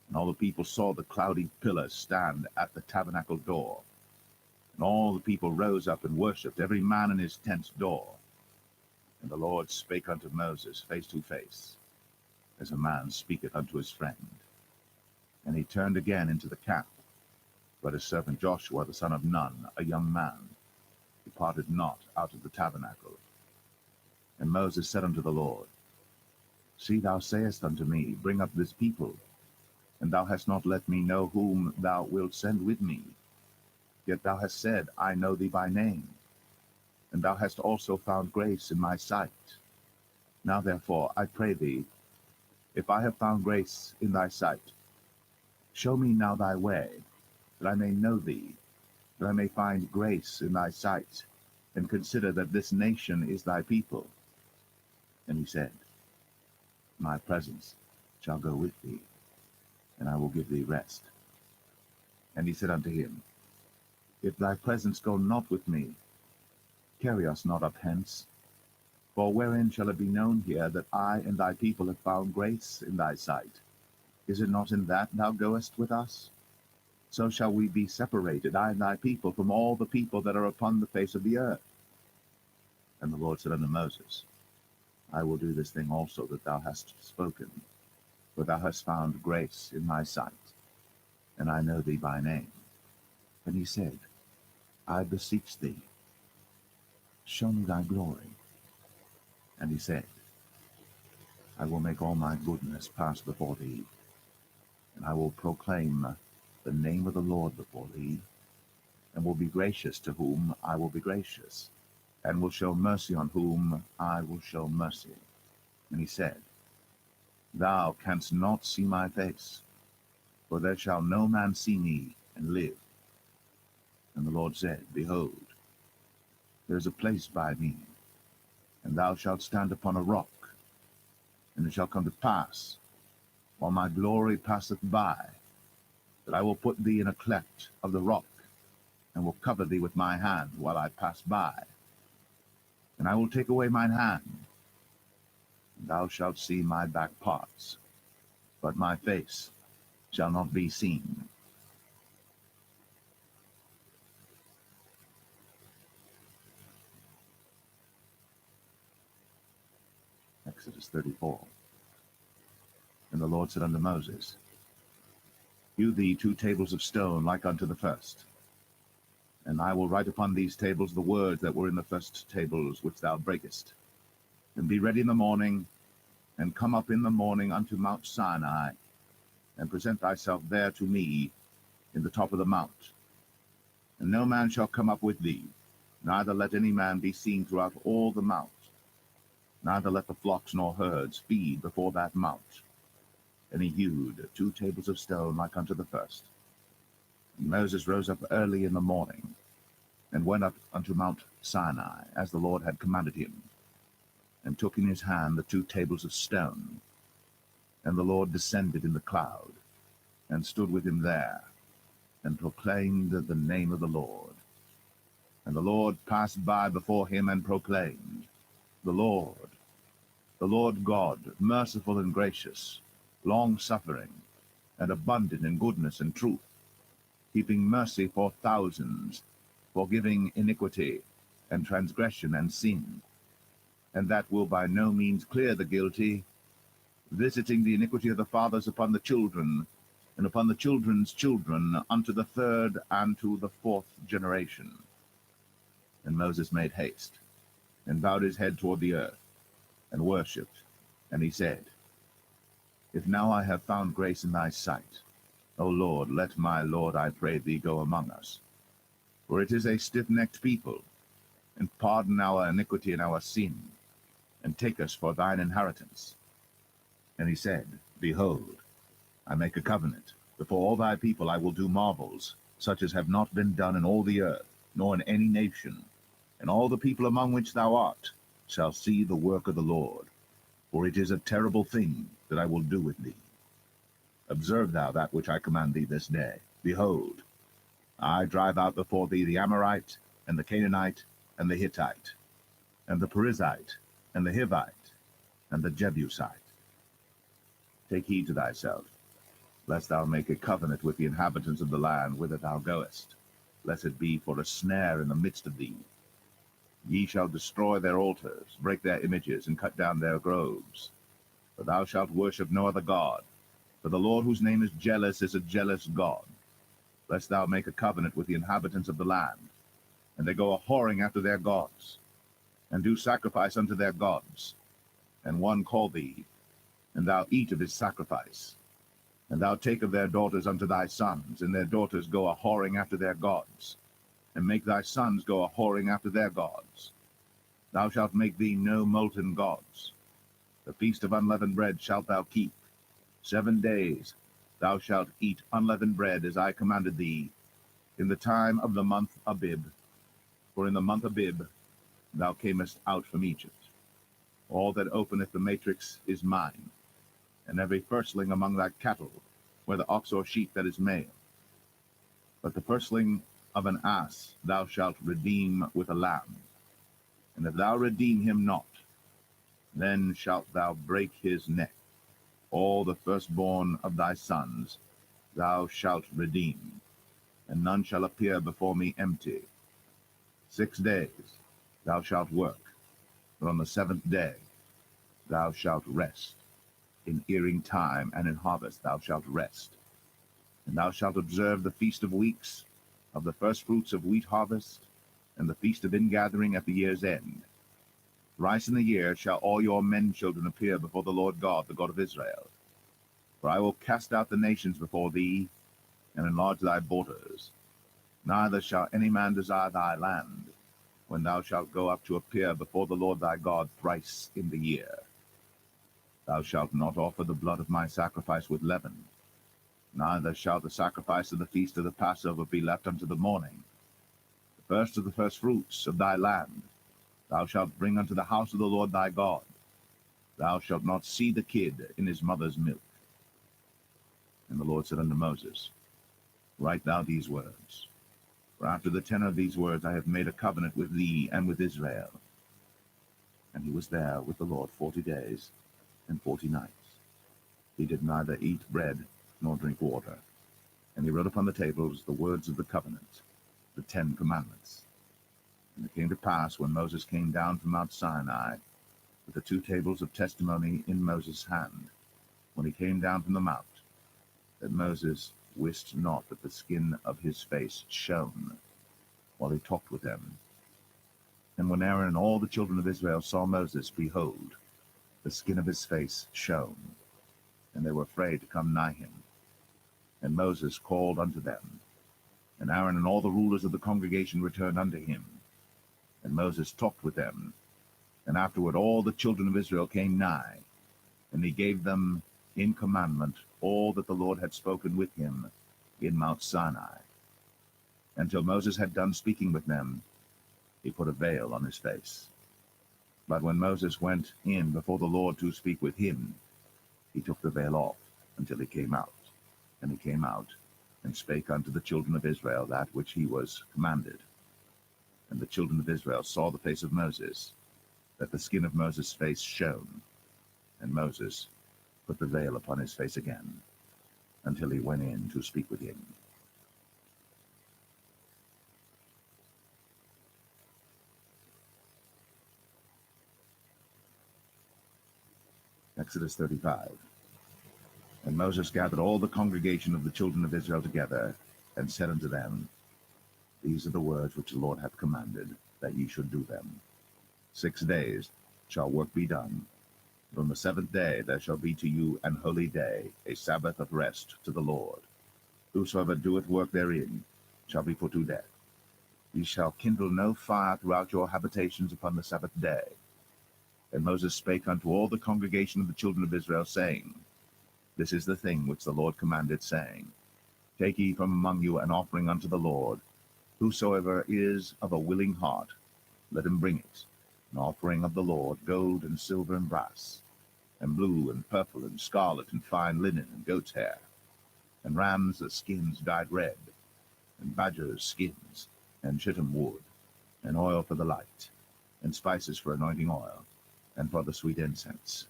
[SPEAKER 1] And all the people saw the cloudy pillar stand at the tabernacle door. And all the people rose up and worshipped, every man in his tent's door. And the Lord spake unto Moses face to face, as a man speaketh unto his friend. And he turned again into the camp. But his servant Joshua the son of Nun, a young man, departed not out of the tabernacle. And Moses said unto the Lord, See, thou sayest unto me, Bring up this people, and thou hast not let me know whom thou wilt send with me. Yet thou hast said, I know thee by name, and thou hast also found grace in my sight. Now therefore, I pray thee, if I have found grace in thy sight, show me now thy way, that I may know thee, that I may find grace in thy sight, and consider that this nation is thy people. And he said, My presence shall go with thee, and I will give thee rest. And he said unto him, If thy presence go not with me, carry us not up hence. For wherein shall it be known here that I and thy people have found grace in thy sight? Is it not in that thou goest with us? So shall we be separated, I and thy people, from all the people that are upon the face of the earth. And the Lord said unto Moses, I will do this thing also that thou hast spoken, for thou hast found grace in my sight, and I know thee by name. And he said, I beseech thee, show me thy glory. And he said, I will make all my goodness pass before thee, and I will proclaim the name of the Lord before thee, and will be gracious to whom I will be gracious, and will show mercy on whom I will show mercy. And he said, Thou canst not see my face, for there shall no man see me and live. And the Lord said, Behold, there is a place by me, and thou shalt stand upon a rock. And it shall come to pass, while my glory passeth by, that I will put thee in a cleft of the rock, and will cover thee with my hand while I pass by. And I will take away mine hand, and thou shalt see my back parts, but my face shall not be seen. Exodus 34. And the Lord said unto Moses, Hew thee 2 tables of stone like unto the first. And I will write upon these tables the words that were in the first tables which thou breakest. And be ready in the morning, and come up in the morning unto Mount Sinai, and present thyself there to me in the top of the mount. And no man shall come up with thee, neither let any man be seen throughout all the mount. Neither let the flocks nor herds feed before that mount. And he hewed 2 tables of stone like unto the first. And Moses rose up early in the morning, and went up unto Mount Sinai, as the Lord had commanded him, and took in his hand the 2 tables of stone. And the Lord descended in the cloud, and stood with him there, and proclaimed the name of the Lord. And the Lord passed by before him, and proclaimed, the Lord God, merciful and gracious, long-suffering, and abundant in goodness and truth, keeping mercy for thousands, forgiving iniquity and transgression and sin, and that will by no means clear the guilty, visiting the iniquity of the fathers upon the children, and upon the children's children, unto the 3rd and to the 4th generation. And Moses made haste, and bowed his head toward the earth, and worshipped. And he said, If now I have found grace in thy sight, O Lord, let my Lord, I pray thee, go among us. For it is a stiff-necked people, and pardon our iniquity and our sin, and take us for thine inheritance. And he said, Behold, I make a covenant. Before all thy people I will do marvels, such as have not been done in all the earth, nor in any nation, and all the people among which thou art shall see the work of the Lord, for it is a terrible thing that I will do with thee. Observe thou that which I command thee this day. Behold, I drive out before thee the Amorite, and the Canaanite, and the Hittite, and the Perizzite, and the Hivite, and the Jebusite. Take heed to thyself, lest thou make a covenant with the inhabitants of the land whither thou goest, lest it be for a snare in the midst of thee. Ye shall destroy their altars, break their images, and cut down their groves. For thou shalt worship no other god, for the Lord whose name is a jealous God. Lest thou make a covenant with the inhabitants of the land, and they go a-whoring after their gods, and do sacrifice unto their gods, and one call thee, and thou eat of his sacrifice. And thou take of their daughters unto thy sons, and their daughters go a-whoring after their gods, and make thy sons go a-whoring after their gods. Thou shalt make thee no molten gods. The feast of unleavened bread shalt thou keep. 7 days thou shalt eat unleavened bread, as I commanded thee, in the time of the month Abib. For in the month Abib thou camest out from Egypt. All that openeth the matrix is mine, and every firstling among thy cattle, whether ox or sheep, that is male. But the firstling of an ass thou shalt redeem with a lamb. And if thou redeem him not, then shalt thou break his neck. All the firstborn of thy sons thou shalt redeem, and none shall appear before me empty. 6 days thou shalt work, but on the 7th day thou shalt rest. In earing time and in harvest thou shalt rest. And thou shalt observe the feast of weeks, of the firstfruits of wheat harvest, and the feast of ingathering at the year's end. Thrice in the year shall all your men children appear before the Lord God, the God of Israel. For I will cast out the nations before thee, and enlarge thy borders. Neither shall any man desire thy land, when thou shalt go up to appear before the Lord thy God thrice in the year. Thou shalt not offer the blood of my sacrifice with leaven, neither shall the sacrifice of the feast of the Passover be left unto the morning. The first of the firstfruits of thy land thou shalt bring unto the house of the Lord thy God. Thou shalt not see the kid in his mother's milk. And the Lord said unto Moses, Write thou these words, for after the tenor of these words I have made a covenant with thee and with Israel. And he was there with the Lord 40 days and 40 nights. He did neither eat bread nor drink water. And he wrote upon the tables the words of the covenant, the 10 commandments. And it came to pass, when Moses came down from Mount Sinai, with the 2 tables of testimony in Moses' hand, when he came down from the mount, that Moses wist not that the skin of his face shone, while he talked with them. And when Aaron and all the children of Israel saw Moses, behold, the skin of his face shone, and they were afraid to come nigh him. And Moses called unto them, and Aaron and all the rulers of the congregation returned unto him. And Moses talked with them, and afterward all the children of Israel came nigh, and he gave them in commandment all that the Lord had spoken with him in Mount Sinai. Until Moses had done speaking with them, he put a veil on his face. But when Moses went in before the Lord to speak with him, he took the veil off until he came out. And he came out, and spake unto the children of Israel that which he was commanded. And the children of Israel saw the face of Moses, that the skin of Moses' face shone. And Moses put the veil upon his face again, until he went in to speak with him. Exodus 35. And Moses gathered all the congregation of the children of Israel together, and said unto them, These are the words which the Lord hath commanded, that ye should do them. 6 days shall work be done, but on the 7th day there shall be to you an holy day, a Sabbath of rest to the Lord. Whosoever doeth work therein shall be put to death. Ye shall kindle no fire throughout your habitations upon the 7th day. And Moses spake unto all the congregation of the children of Israel, saying, This is the thing which the Lord commanded, saying, Take ye from among you an offering unto the Lord, whosoever is of a willing heart, let him bring it, an offering of the Lord, gold and silver and brass, and blue and purple and scarlet and fine linen and goat's hair, and rams' skins dyed red, and badgers' skins, and shittim wood, and oil for the light, and spices for anointing oil, and for the sweet incense,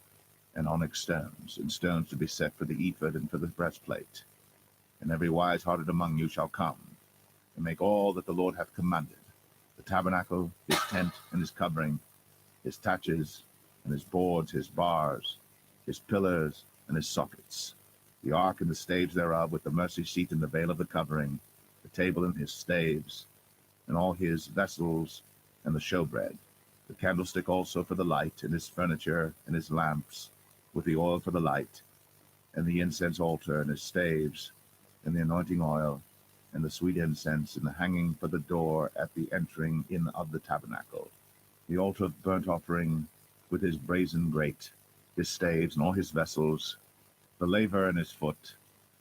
[SPEAKER 1] and onyx stones, and stones to be set for the ephod and for the breastplate. And every wise-hearted among you shall come, and make all that the Lord hath commanded, the tabernacle, his tent, and his covering, his taches, and his boards, his bars, his pillars, and his sockets, the ark and the staves thereof, with the mercy seat and the veil of the covering, the table and his staves, and all his vessels, and the showbread, the candlestick also for the light, and his furniture, and his lamps, with the oil for the light, and the incense altar, and his staves, and the anointing oil, and the sweet incense, and the hanging for the door at the entering in of the tabernacle, the altar of burnt offering, with his brazen grate, his staves, and all his vessels, the laver and his foot,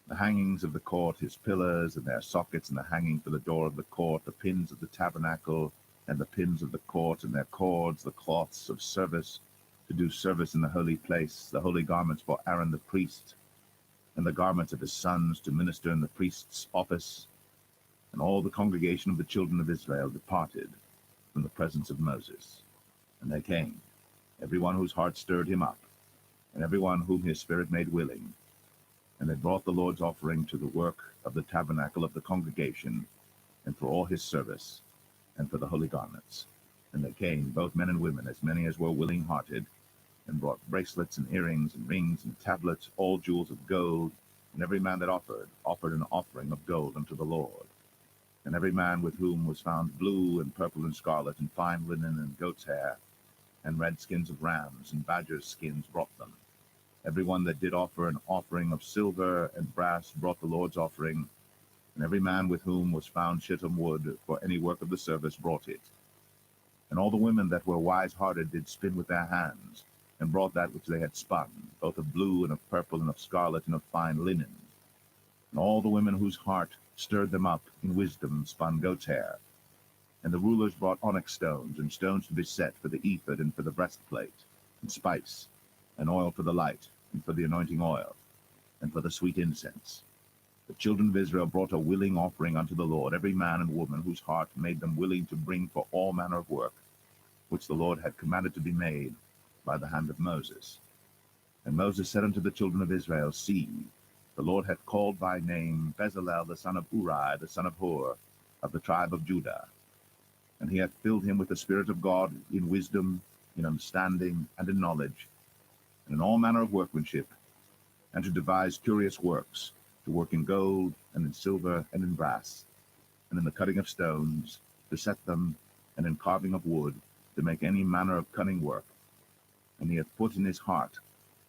[SPEAKER 1] the hangings of the court, his pillars and their sockets, and the hanging for the door of the court, the pins of the tabernacle, and the pins of the court, and their cords, the cloths of service, to do service in the holy place, the holy garments for Aaron the priest, and the garments of his sons to minister in the priest's office. And all the congregation of the children of Israel departed from the presence of Moses. And they came, every one whose heart stirred him up, and every one whom his spirit made willing. And they brought the Lord's offering to the work of the tabernacle of the congregation, and for all his service, and for the holy garments. And they came, both men and women, as many as were willing-hearted, and brought bracelets and earrings and rings and tablets, all jewels of gold. And every man that offered an offering of gold unto the Lord. And every man with whom was found blue and purple and scarlet and fine linen and goat's hair, and red skins of rams and badgers' skins brought them. Every one that did offer an offering of silver and brass brought the Lord's offering, and every man with whom was found shittim wood for any work of the service brought it. And all the women that were wise-hearted did spin with their hands, and brought that which they had spun, both of blue and of purple and of scarlet and of fine linen. And all the women whose heart stirred them up in wisdom spun goat's hair. And the rulers brought onyx stones, and stones to be set for the ephod and for the breastplate, and spice, and oil for the light, and for the anointing oil, and for the sweet incense. The children of Israel brought a willing offering unto the Lord, every man and woman whose heart made them willing to bring for all manner of work, which the Lord had commanded to be made by the hand of Moses. And Moses said unto the children of Israel, See, the Lord hath called by name Bezalel the son of Uri, the son of Hur, of the tribe of Judah. And he hath filled him with the Spirit of God in wisdom, in understanding, and in knowledge, and in all manner of workmanship, and to devise curious works, to work in gold, and in silver, and in brass, and in the cutting of stones, to set them, and in carving of wood, to make any manner of cunning work. And he hath put in his heart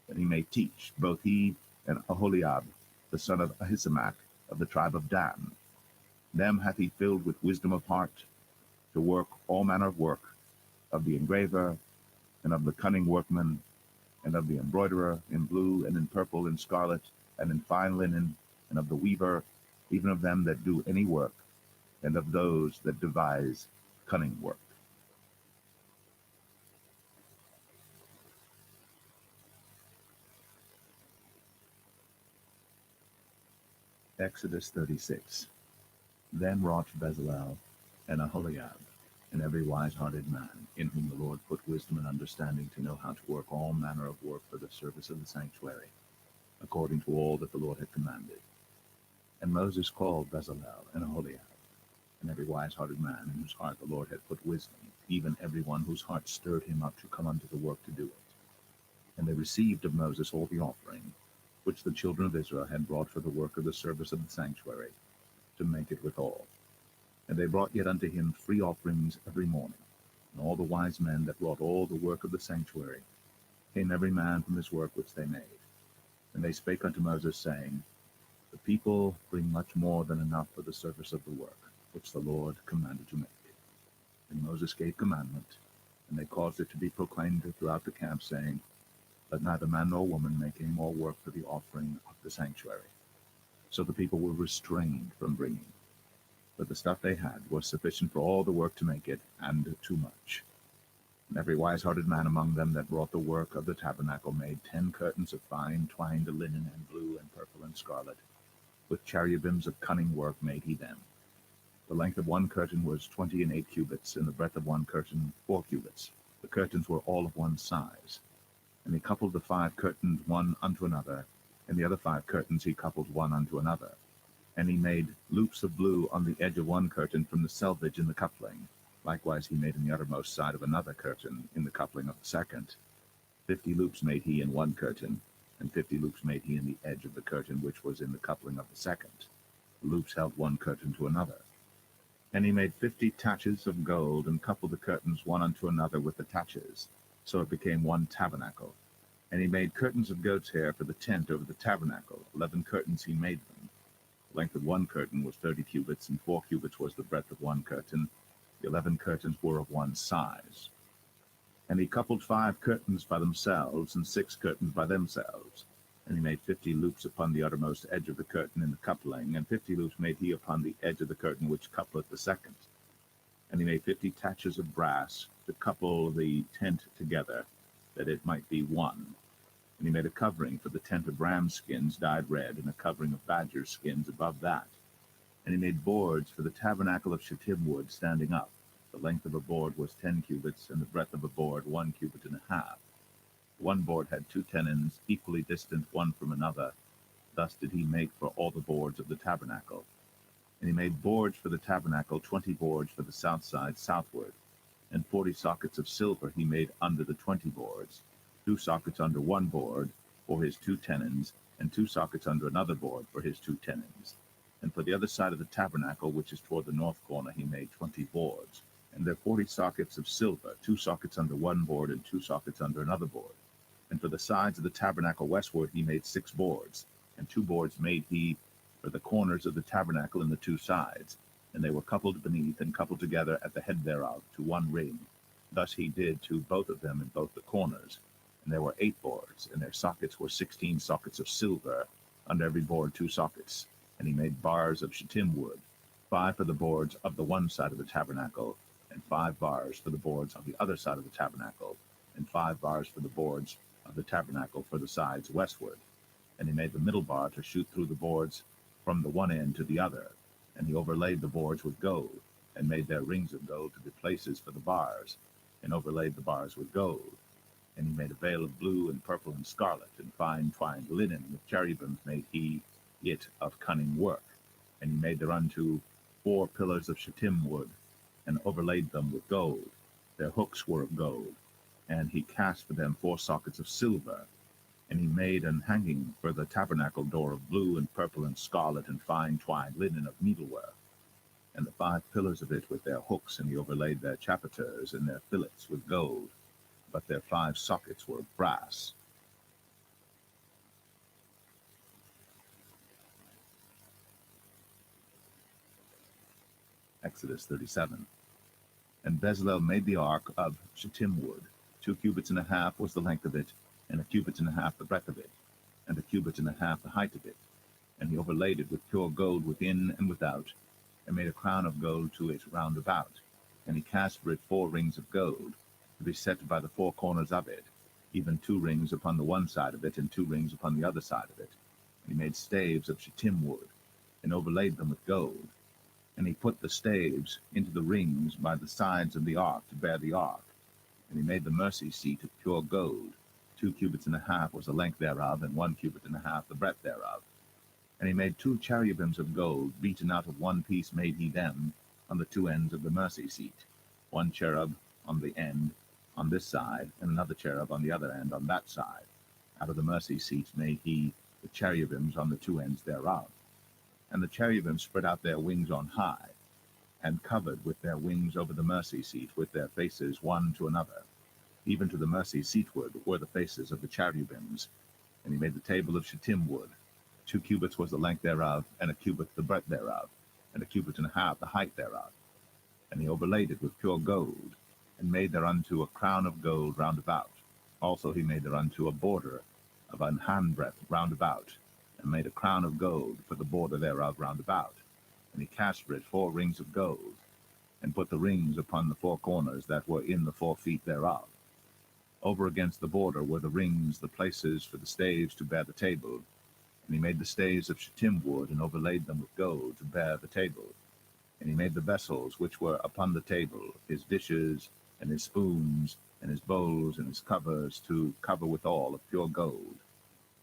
[SPEAKER 1] that he may teach, both he and Aholiab, the son of Ahisamach, of the tribe of Dan. Them hath he filled with wisdom of heart, to work all manner of work, of the engraver, and of the cunning workman, and of the embroiderer, in blue, and in purple, and scarlet, and in fine linen, and of the weaver, even of them that do any work, and of those that devise cunning work. Exodus 36. Then wrought Bezalel and Aholiab, and every wise-hearted man, in whom the Lord put wisdom and understanding to know how to work all manner of work for the service of the sanctuary, according to all that the Lord had commanded. And Moses called Bezalel and Aholiab, and every wise-hearted man, in whose heart the Lord had put wisdom, even every one whose heart stirred him up to come unto the work to do it. And they received of Moses all the offering, which the children of Israel had brought for the work of the service of the sanctuary, to make it withal. And they brought yet unto him free offerings every morning. And all the wise men that wrought all the work of the sanctuary came every man from his work which they made. And they spake unto Moses, saying, The people bring much more than enough for the service of the work, which the Lord commanded to make. And Moses gave commandment, and they caused it to be proclaimed throughout the camp, saying, Let neither man nor woman make any more work for the offering of the sanctuary. So the people were restrained from bringing. but the stuff they had was sufficient for all the work to make it, and too much. And every wise-hearted man among them that wrought the work of the tabernacle made 10 curtains of fine twined linen and blue and purple and scarlet. With cherubims of cunning work made he them. The length of one curtain was 28 cubits, and the breadth of one curtain 4 cubits. The curtains were all of one size. And he coupled the 5 curtains one unto another, and the other 5 curtains he coupled one unto another. And he made loops of blue on the edge of one curtain from the selvage in the coupling. Likewise he made in the uttermost side of another curtain in the coupling of the second. 50 loops made he in one curtain, and 50 loops made he in the edge of the curtain which was in the coupling of the second. The loops held one curtain to another. And he made 50 taches of gold, and coupled the curtains one unto another with the taches. So it became one tabernacle. And he made curtains of goat's hair for the tent over the tabernacle. 11 curtains he made them. The length of one curtain was 30 cubits, and 4 cubits was the breadth of one curtain. The 11 curtains were of one size. And he coupled 5 curtains by themselves, and 6 curtains by themselves. And he made 50 loops upon the uttermost edge of the curtain in the coupling, and 50 loops made he upon the edge of the curtain which coupleth the second. And he made 50 taches of brass to couple the tent together, that it might be one. And he made a covering for the tent of ram skins dyed red, and a covering of badger skins above that. And he made boards for the tabernacle of shittim wood standing up. The length of a board was 10 cubits, and the breadth of a board 1 cubit and a half. One board had 2 tenons, equally distant one from another. Thus did he make for all the boards of the tabernacle. And he made boards for the tabernacle, 20 boards for the south side southward. And 40 sockets of silver he made under the 20 boards, 2 sockets under one board for his 2 tenons, and 2 sockets under another board for his 2 tenons. And for the other side of the tabernacle, which is toward the north corner, he made 20 boards. And there 40 sockets of silver, 2 sockets under one board, and 2 sockets under another board. And for the sides of the tabernacle westward he made 6 boards, and 2 boards made he for the corners of the tabernacle in the 2 sides, and they were coupled beneath and coupled together at the head thereof to one ring. Thus he did to both of them in both the corners. And there were 8 boards, and their sockets were 16 sockets of silver, under every board 2 sockets. And he made bars of shittim wood, 5 for the boards of the one side of the tabernacle, and 5 bars for the boards of the other side of the tabernacle, and 5 bars for the boards of the tabernacle for the sides westward. And he made the middle bar to shoot through the boards from the one end to the other. And he overlaid the boards with gold, and made their rings of gold to be places for the bars, and overlaid the bars with gold. And he made a veil of blue and purple and scarlet, and fine twined linen, with cherubims made he it of cunning work. And he made thereunto 4 pillars of shittim wood, and overlaid them with gold. Their hooks were of gold. And he cast for them 4 sockets of silver. And he made an hanging for the tabernacle door of blue and purple and scarlet, and fine twined linen of needlework. And the 5 pillars of it with their hooks, and he overlaid their chapiters and their fillets with gold, but their 5 sockets were of brass. Exodus 37. And Bezalel made the ark of shittim wood. 2 cubits and a half was the length of it, and 1 cubit and a half the breadth of it, and 1 cubit and a half the height of it. And he overlaid it with pure gold within and without, and made a crown of gold to it round about. And he cast for it 4 rings of gold, to be set by the 4 corners of it, even 2 rings upon the one side of it, and 2 rings upon the other side of it. And he made staves of shittim wood, and overlaid them with gold. And he put the staves into the rings by the sides of the ark to bear the ark. And he made the mercy seat of pure gold. 2 cubits and a half was the length thereof, and 1 cubit and a half the breadth thereof. And he made 2 cherubims of gold, beaten out of one piece made he them, on the 2 ends of the mercy seat, 1 cherub on the end on this side, and another cherub on the other end on that side. Out of the mercy seat made he the cherubims on the 2 ends thereof. And the cherubims spread out their wings on high, and covered with their wings over the mercy seat, with their faces one to another. Even to the mercy seatward were the faces of the cherubims. And he made the table of shittim wood. 2 cubits was the length thereof, and 1 cubit the breadth thereof, and 1 cubit and a half the height thereof. And he overlaid it with pure gold, and made thereunto a crown of gold round about. Also he made thereunto a border of an handbreadth round about, and made a crown of gold for the border thereof round about. And he cast for it 4 rings of gold, and put the rings upon the 4 corners that were in the 4 feet thereof. Over against the border were the rings, the places for the staves to bear the table. And he made the staves of shittim wood, and overlaid them with gold to bear the table. And he made the vessels which were upon the table, his dishes, and his spoons, and his bowls, and his covers, to cover withal of pure gold.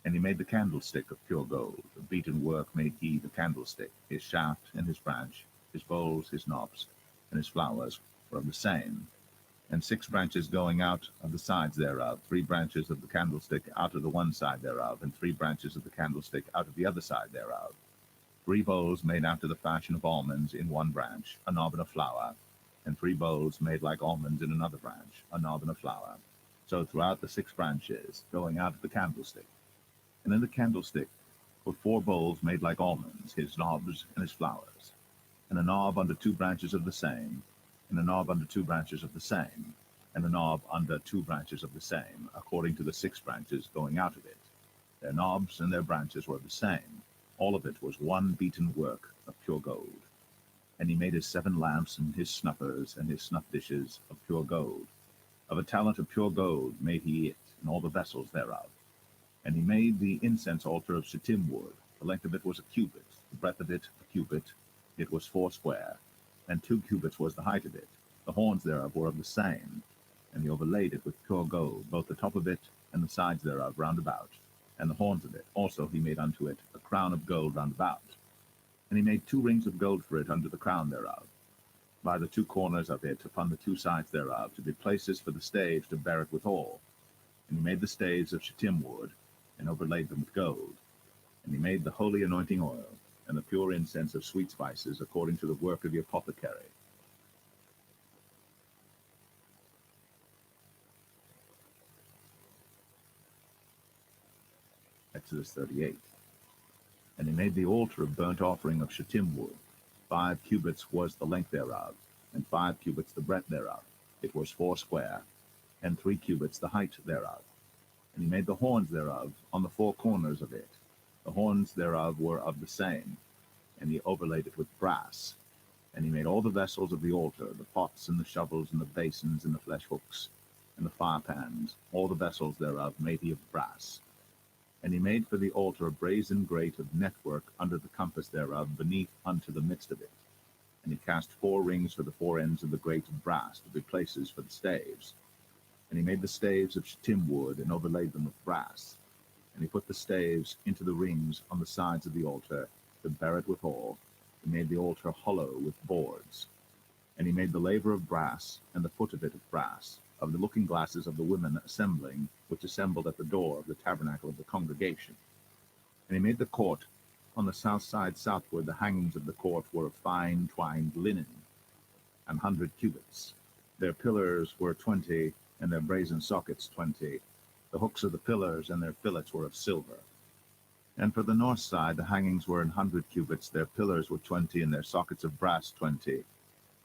[SPEAKER 1] And he made the candlestick of pure gold. Of beaten work made he the candlestick. His shaft and his branch, his bowls, his knobs, and his flowers were of the same. And 6 branches going out of the sides thereof, 3 branches of the candlestick out of the one side thereof, and 3 branches of the candlestick out of the other side thereof. 3 bowls made after the fashion of almonds in one branch, a knob and a flower, and 3 bowls made like almonds in another branch, a knob and a flower. So throughout the 6 branches going out of the candlestick. And in the candlestick were 4 bowls made like almonds, his knobs and his flowers, and a knob under 2 branches of the same, and a knob under 2 branches of the same, and a knob under 2 branches of the same, according to the 6 branches going out of it. Their knobs and their branches were of the same. All of it was one beaten work of pure gold. And he made his 7 lamps, and his snuffers, and his snuff dishes of pure gold. Of a talent of pure gold made he it, and all the vessels thereof. And he made the incense altar of shittim wood. The length of it was a cubit, the breadth of it a cubit. It was 4 square, and 2 cubits was the height of it. The horns thereof were of the same. And he overlaid it with pure gold, both the top of it and the sides thereof round about. And the horns of it also he made unto it a crown of gold round about. And he made 2 rings of gold for it under the crown thereof, by the 2 corners of it upon the 2 sides thereof, to be places for the staves to bear it withal. And he made the staves of shittim wood, and overlaid them with gold. And he made the holy anointing oil, and the pure incense of sweet spices, according to the work of the apothecary. Exodus 38. And he made the altar of burnt offering of shittim wood. 5 cubits was the length thereof, and 5 cubits the breadth thereof. It was 4 square, and 3 cubits the height thereof. And he made the horns thereof on the 4 corners of it. The horns thereof were of the same, and he overlaid it with brass. And he made all the vessels of the altar, the pots and the shovels and the basins and the flesh hooks and the fire pans, all the vessels thereof made he of brass. And he made for the altar a brazen grate of network under the compass thereof, beneath unto the midst of it. And he cast 4 rings for the 4 ends of the grate of brass, to be places for the staves. And he made the staves of shittim wood, and overlaid them with brass. And he put the staves into the rings on the sides of the altar, to bear it withal. He made the altar hollow with boards. And he made the laver of brass, and the foot of it of brass, of the looking glasses of the women assembling, which assembled at the door of the tabernacle of the congregation. And he made the court on the south side southward. The hangings of the court were of fine twined linen, 100 cubits. Their pillars were 20, and their brazen sockets 20. The hooks of the pillars and their fillets were of silver. And for the north side the hangings were 100 cubits. Their pillars were 20, and their sockets of brass 20.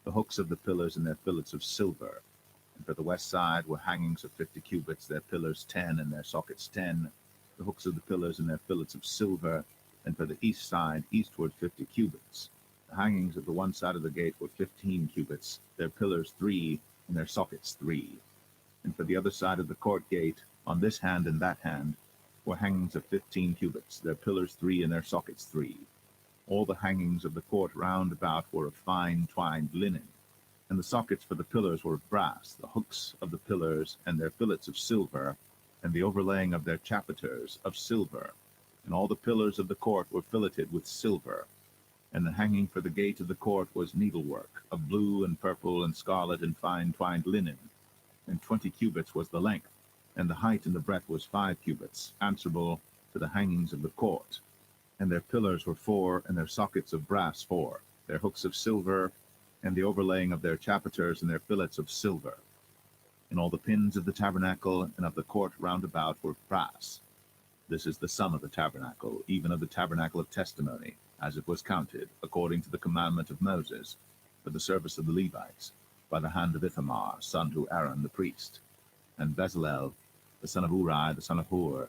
[SPEAKER 1] The hooks of the pillars and their fillets of silver. And for the west side were hangings of 50 cubits, their pillars 10, and their sockets 10, the hooks of the pillars and their fillets of silver. And for the east side eastward 50 cubits. The hangings of the one side of the gate were 15 cubits, their pillars 3, and their sockets 3. And for the other side of the court gate, on this hand and that hand, were hangings of 15 cubits, their pillars 3, and their sockets 3. All the hangings of the court round about were of fine twined linen. And the sockets for the pillars were of brass, the hooks of the pillars and their fillets of silver, and the overlaying of their chapiters of silver. And all the pillars of the court were filleted with silver. And the hanging for the gate of the court was needlework, of blue and purple and scarlet and fine twined linen. And 20 cubits was the length, and the height and the breadth was 5 cubits, answerable to the hangings of the court. And their pillars were 4, and their sockets of brass 4, their hooks of silver, and the overlaying of their chapiters and their fillets of silver. And all the pins of the tabernacle and of the court round about were brass. This is the sum of the tabernacle, even of the tabernacle of testimony, as it was counted, according to the commandment of Moses, for the service of the Levites, by the hand of Ithamar, son to Aaron the priest. And Bezalel, the son of Uri, the son of Hur,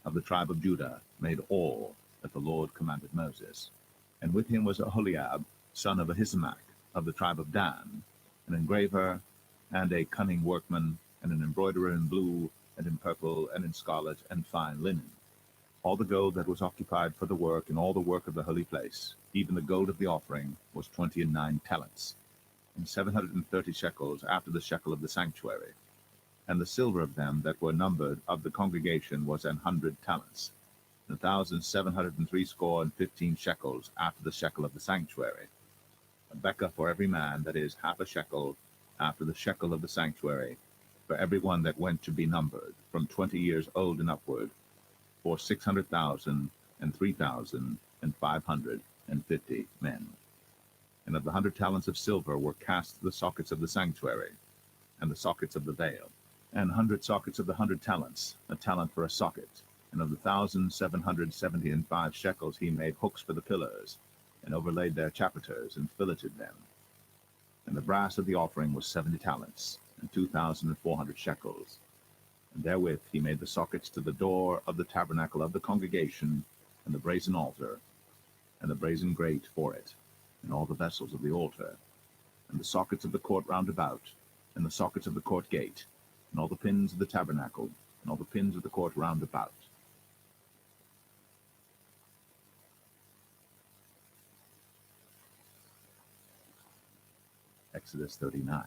[SPEAKER 1] of the tribe of Judah, made all that the Lord commanded Moses. And with him was Aholiab, son of Ahisamach, of the tribe of Dan, an engraver, and a cunning workman, and an embroiderer in blue, and in purple, and in scarlet, and fine linen. All the gold that was occupied for the work, and all the work of the holy place, even the gold of the offering, was 29 talents, and 730 shekels after the shekel of the sanctuary. And the silver of them that were numbered of the congregation was 100 talents, 1,703 and 15 shekels after the shekel of the sanctuary. A bekah for every man, that is, half a shekel after the shekel of the sanctuary, for every one that went to be numbered, from 20 years old and upward, for 600,000 and 3,550 men. And of the 100 talents of silver were cast the sockets of the sanctuary, and the sockets of the veil, and 100 sockets of the 100 talents, a talent for a socket. And of the 1,775 shekels he made hooks for the pillars, and overlaid their chapiters, and filleted them. And the brass of the offering was 70 talents, and 2,400 shekels. And therewith he made the sockets to the door of the tabernacle of the congregation, and the brazen altar, and the brazen grate for it, and all the vessels of the altar, and the sockets of the court round about, and the sockets of the court gate, and all the pins of the tabernacle, and all the pins of the court round about. Exodus 39.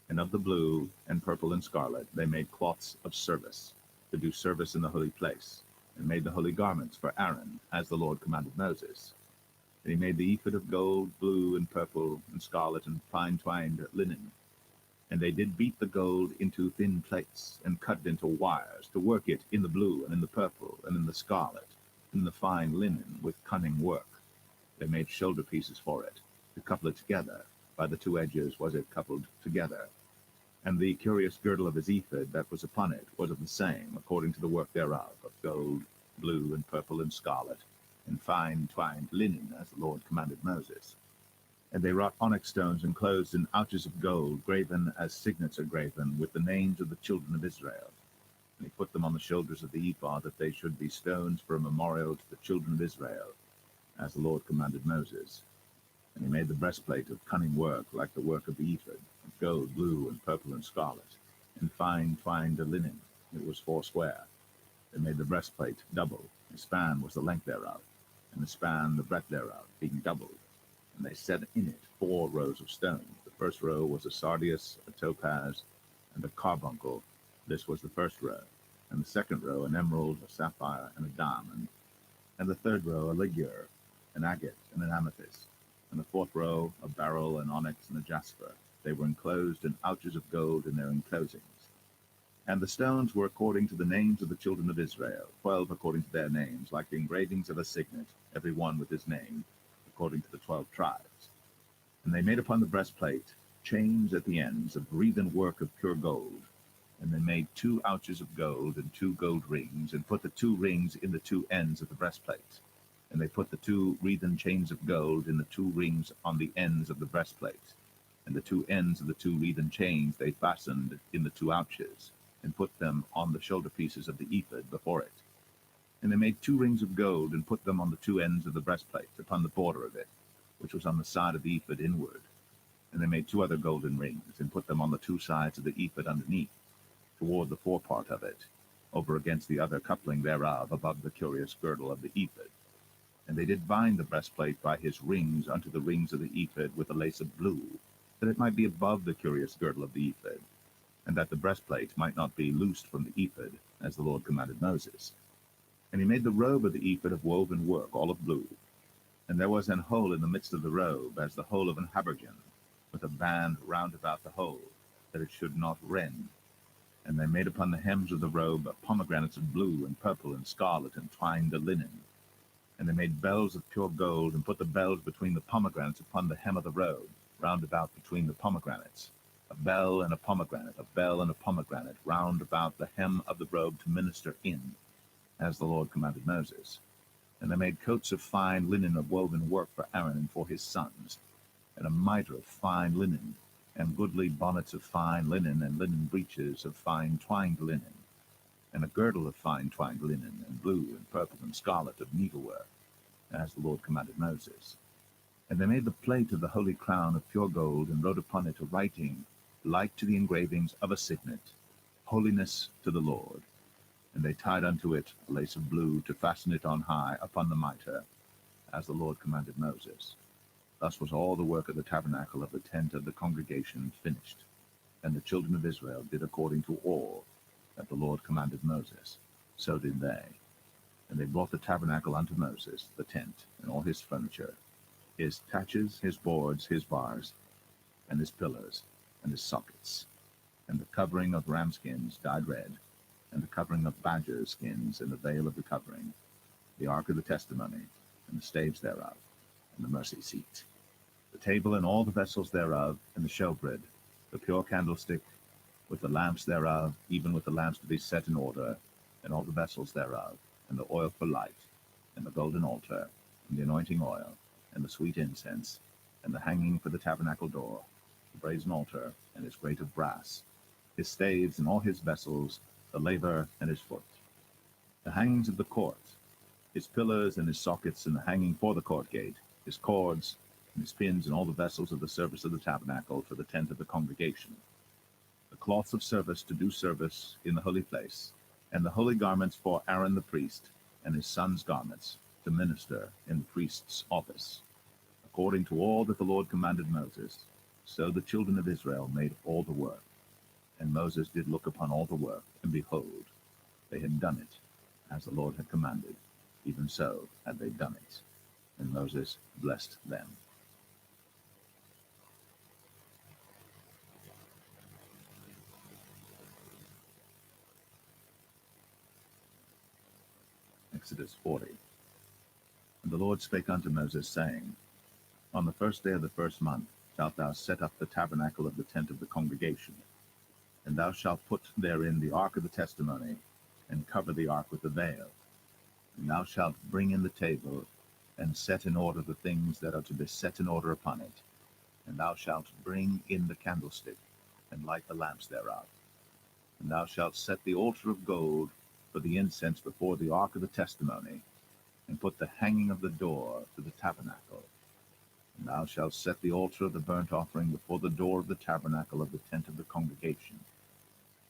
[SPEAKER 1] And of the blue, and purple, and scarlet they made cloths of service, to do service in the holy place, and made the holy garments for Aaron, as the Lord commanded Moses. And he made the ephod of gold, blue, and purple, and scarlet, and fine twined linen. And they did beat the gold into thin plates, and cut it into wires, to work it in the blue, and in the purple, and in the scarlet, and in the fine linen, with cunning work. They made shoulder pieces for it, to couple it together. By the two edges was it coupled together. And the curious girdle of his ephod that was upon it was of the same, according to the work thereof, of gold, blue, and purple, and scarlet, and fine twined linen, as the Lord commanded Moses. And they wrought onyx stones enclosed in ouches of gold, graven as signets are graven, with the names of the children of Israel. And he put them on the shoulders of the ephod, that they should be stones for a memorial to the children of Israel, as the Lord commanded Moses. And he made the breastplate of cunning work, like the work of the ephod, of gold, blue, and purple, and scarlet, and fine twined linen. It was foursquare. They made the breastplate double. The span was the length thereof, and the span the breadth thereof, being doubled. And they set in it 4 rows of stones. The first row was a sardius, a topaz, and a carbuncle. This was the first row. And the second row an emerald, a sapphire, and a diamond. And the third row a ligure, an agate, and an amethyst. And the fourth row a beryl, an onyx, and a jasper. They were enclosed in ouches of gold in their enclosings. And the stones were according to the names of the children of Israel, 12 according to their names, like the engravings of a signet, every one with his name, according to the 12 tribes. And they made upon the breastplate chains at the ends of wreathen work of pure gold. And they made 2 ouches of gold, and 2 gold rings, and put the 2 rings in the 2 ends of the breastplate. And they put the 2 wreathen chains of gold in the 2 rings on the ends of the breastplate. And the 2 ends of the 2 wreathen chains they fastened in the 2 ouches, and put them on the shoulder pieces of the ephod before it. And they made 2 rings of gold, and put them on the 2 ends of the breastplate, upon the border of it, which was on the side of the ephod inward. And they made 2 other golden rings, and put them on the 2 sides of the ephod underneath, toward the forepart of it, over against the other coupling thereof, above the curious girdle of the ephod. And they did bind the breastplate by his rings unto the rings of the ephod with a lace of blue, that it might be above the curious girdle of the ephod, and that the breastplate might not be loosed from the ephod, as the Lord commanded Moses. And he made the robe of the ephod of woven work, all of blue. And there was an hole in the midst of the robe, as the hole of an habergeon, with a band round about the hole, that it should not rend. And they made upon the hems of the robe pomegranates of blue, and purple, and scarlet, and twined linen. And they made bells of pure gold, and put the bells between the pomegranates upon the hem of the robe, round about between the pomegranates. A bell and a pomegranate, a bell and a pomegranate, round about the hem of the robe to minister in, as the Lord commanded Moses. And they made coats of fine linen of woven work for Aaron and for his sons, and a mitre of fine linen, and goodly bonnets of fine linen, and linen breeches of fine twined linen, and a girdle of fine twined linen, and blue and purple and scarlet of needlework, as the Lord commanded Moses. And they made the plate of the holy crown of pure gold, and wrote upon it a writing like to the engravings of a signet, Holiness to the Lord. And they tied unto it a lace of blue, to fasten it on high upon the mitre, as the Lord commanded Moses. Thus was all the work of the tabernacle of the tent of the congregation finished. And the children of Israel did according to all that the Lord commanded Moses. So did they. And they brought the tabernacle unto Moses, the tent, and all his furniture, his taches, his boards, his bars, and his pillars, and his sockets, and the covering of ram skins dyed red, and the covering of badger skins, and the veil of the covering, the ark of the testimony, and the staves thereof, and the mercy seat, the table and all the vessels thereof, and the showbread, the pure candlestick, with the lamps thereof, even with the lamps to be set in order, and all the vessels thereof, and the oil for light, and the golden altar, and the anointing oil, and the sweet incense, and the hanging for the tabernacle door, the brazen altar, and his grate of brass, his staves and all his vessels, the laver and his foot, the hangings of the court, his pillars and his sockets, and the hanging for the court gate, his cords, and his pins, and all the vessels of the service of the tabernacle for the tent of the congregation, the cloths of service to do service in the holy place, and the holy garments for Aaron the priest, and his sons' garments, to minister in the priest's office. According to all that the Lord commanded Moses, so the children of Israel made all the work. And Moses did look upon all the work, and behold, they had done it, as the Lord had commanded, even so had they done it. And Moses blessed them. Exodus 40. And the Lord spake unto Moses, saying, On the first day of the first month shalt thou set up the tabernacle of the tent of the congregation, and thou shalt put therein the ark of the testimony, and cover the ark with the veil. And thou shalt bring in the table, and set in order the things that are to be set in order upon it. And thou shalt bring in the candlestick, and light the lamps thereof. And thou shalt set the altar of gold for the incense before the ark of the testimony, and put the hanging of the door to the tabernacle. And thou shalt set the altar of the burnt offering before the door of the tabernacle of the tent of the congregation.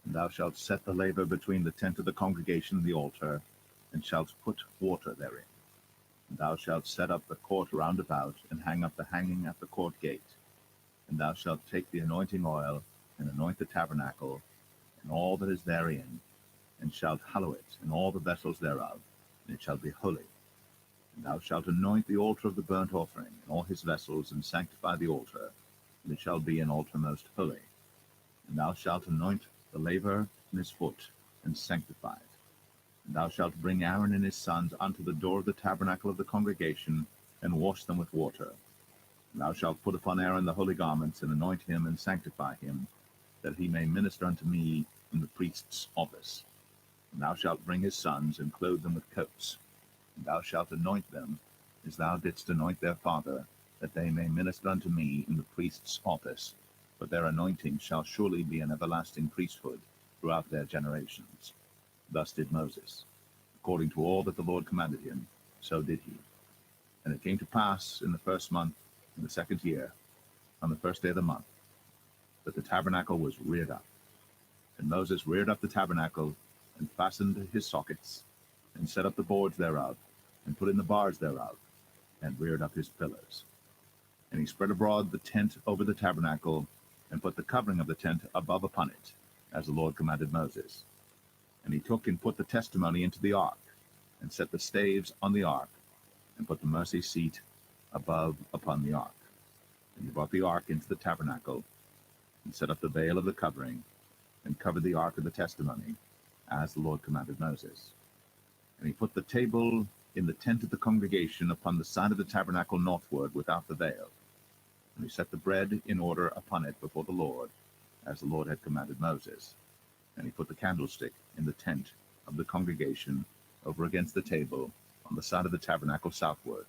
[SPEAKER 1] And thou shalt set the laver between the tent of the congregation and the altar, and shalt put water therein. And thou shalt set up the court round about, and hang up the hanging at the court gate. And thou shalt take the anointing oil, and anoint the tabernacle, and all that is therein, and shalt hallow it, and all the vessels thereof, and it shall be holy. And thou shalt anoint the altar of the burnt offering, and all his vessels, and sanctify the altar, and it shall be an altar most holy. And thou shalt anoint the laver and his foot, and sanctify it. And thou shalt bring Aaron and his sons unto the door of the tabernacle of the congregation, and wash them with water. And thou shalt put upon Aaron the holy garments, and anoint him, and sanctify him, that he may minister unto me in the priest's office. And thou shalt bring his sons, and clothe them with coats. And thou shalt anoint them, as thou didst anoint their father, that they may minister unto me in the priest's office. But their anointing shall surely be an everlasting priesthood throughout their generations. Thus did Moses. According to all that the Lord commanded him, so did he. And it came to pass in the first month, in the second year, on the first day of the month, that the tabernacle was reared up. And Moses reared up the tabernacle, and fastened his sockets, and set up the boards thereof, and put in the bars thereof, and reared up his pillars. And he spread abroad the tent over the tabernacle, and put the covering of the tent above upon it, as the Lord commanded Moses. And he took and put the testimony into the ark, and set the staves on the ark, and put the mercy seat above upon the ark. And he brought the ark into the tabernacle, and set up the veil of the covering, and covered the ark of the testimony, as the Lord commanded Moses. And he put the table in the tent of the congregation upon the side of the tabernacle northward without the veil. And he set the bread in order upon it before the Lord, as the Lord had commanded Moses. And he put the candlestick in the tent of the congregation over against the table on the side of the tabernacle southward.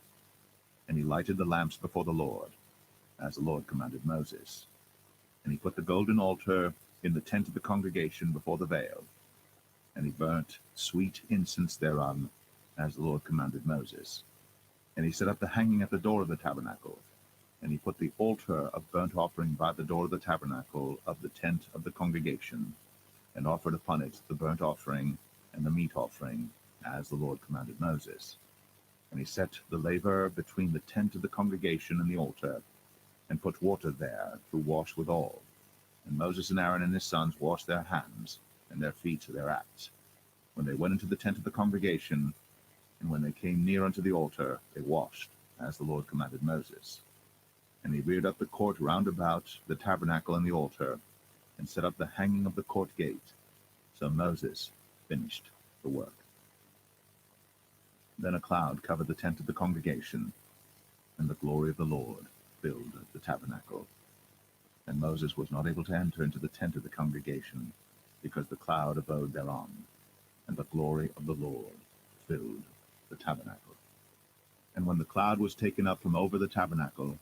[SPEAKER 1] And he lighted the lamps before the Lord, as the Lord commanded Moses. And he put the golden altar in the tent of the congregation before the veil. And he burnt sweet incense thereon, as the Lord commanded Moses. And he set up the hanging at the door of the tabernacle, And he put the altar of burnt offering by the door of the tabernacle of the tent of the congregation, and offered upon it the burnt offering and the meat offering, as the Lord commanded Moses. And he set the laver between the tent of the congregation and the altar, and put water there to wash withal. And Moses and Aaron and his sons washed their hands and their feet thereat, when they went into the tent of the congregation, and when they came near unto the altar, they washed, as the Lord commanded Moses. And he reared up the court round about the tabernacle and the altar, and set up the hanging of the court gate. So Moses finished the work. Then a cloud covered the tent of the congregation, and the glory of the Lord filled the tabernacle. And Moses was not able to enter into the tent of the congregation, because the cloud abode thereon, and the glory of the Lord filled the tabernacle. And when the cloud was taken up from over the tabernacle,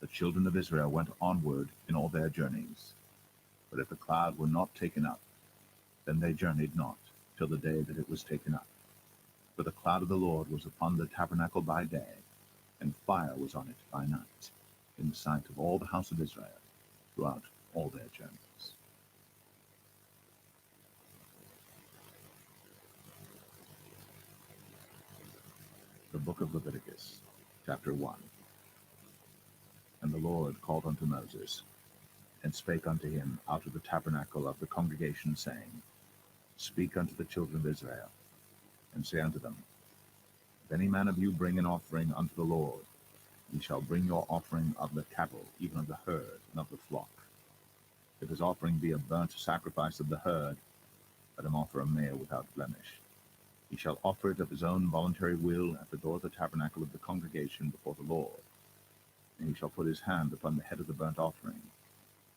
[SPEAKER 1] the children of Israel went onward in all their journeys. But if the cloud were not taken up, then they journeyed not till the day that it was taken up. For the cloud of the Lord was upon the tabernacle by day, and fire was on it by night, in the sight of all the house of Israel, throughout all their journeys. The book of Leviticus, chapter 1. And the Lord called unto Moses, and spake unto him out of the tabernacle of the congregation, saying, Speak unto the children of Israel, and say unto them, If any man of you bring an offering unto the Lord, ye shall bring your offering of the cattle, even of the herd, and of the flock. If his offering be a burnt sacrifice of the herd, let him offer a male without blemish. He shall offer it of his own voluntary will at the door of the tabernacle of the congregation before the Lord. And he shall put his hand upon the head of the burnt offering,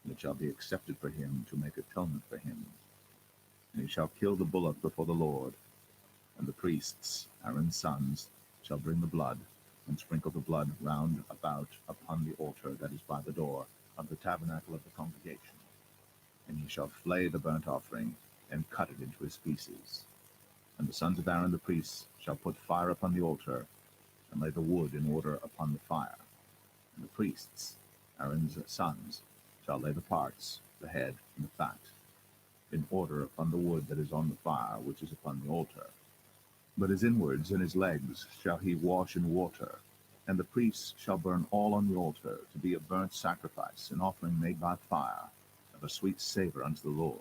[SPEAKER 1] and it shall be accepted for him to make atonement for him. And he shall kill the bullock before the Lord, and the priests, Aaron's sons, shall bring the blood, and sprinkle the blood round about upon the altar that is by the door of the tabernacle of the congregation. And he shall flay the burnt offering, and cut it into his pieces. And the sons of Aaron the priests shall put fire upon the altar, and lay the wood in order upon the fire. And the priests, Aaron's sons, shall lay the parts, the head, and the fat, in order upon the wood that is on the fire, which is upon the altar. But his inwards and his legs shall he wash in water, and the priests shall burn all on the altar, to be a burnt sacrifice, an offering made by fire, of a sweet savour unto the Lord.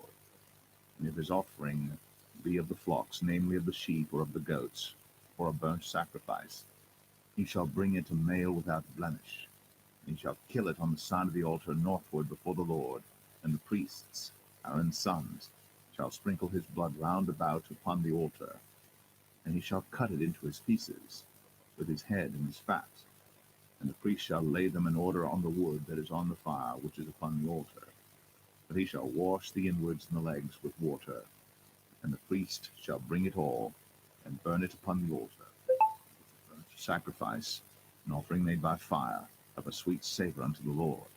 [SPEAKER 1] And if his offering be of the flocks, namely of the sheep or of the goats, for a burnt sacrifice, he shall bring it a male without blemish. And he shall kill it on the side of the altar northward before the Lord, and the priests, Aaron's sons, shall sprinkle his blood round about upon the altar. And he shall cut it into his pieces, with his head and his fat. And the priest shall lay them in order on the wood that is on the fire, which is upon the altar. But he shall wash the inwards and the legs with water, and the priest shall bring it all, and burn it upon the altar. Burnt sacrifice, an offering made by fire, of a sweet savour unto the Lord.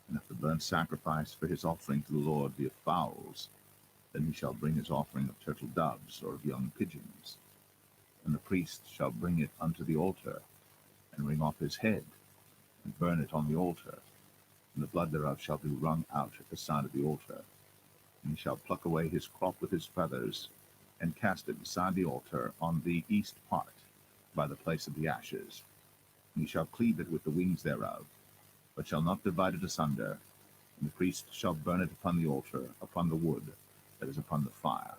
[SPEAKER 1] And if the burnt sacrifice for his offering to the Lord be of fowls, then he shall bring his offering of turtle doves, or of young pigeons. And the priest shall bring it unto the altar, and wring off his head, and burn it on the altar. And the blood thereof shall be wrung out at the side of the altar. And he shall pluck away his crop with his feathers, and cast it beside the altar on the east part, by the place of the ashes. And he shall cleave it with the wings thereof, but shall not divide it asunder. And the priest shall burn it upon the altar, upon the wood that is upon the fire.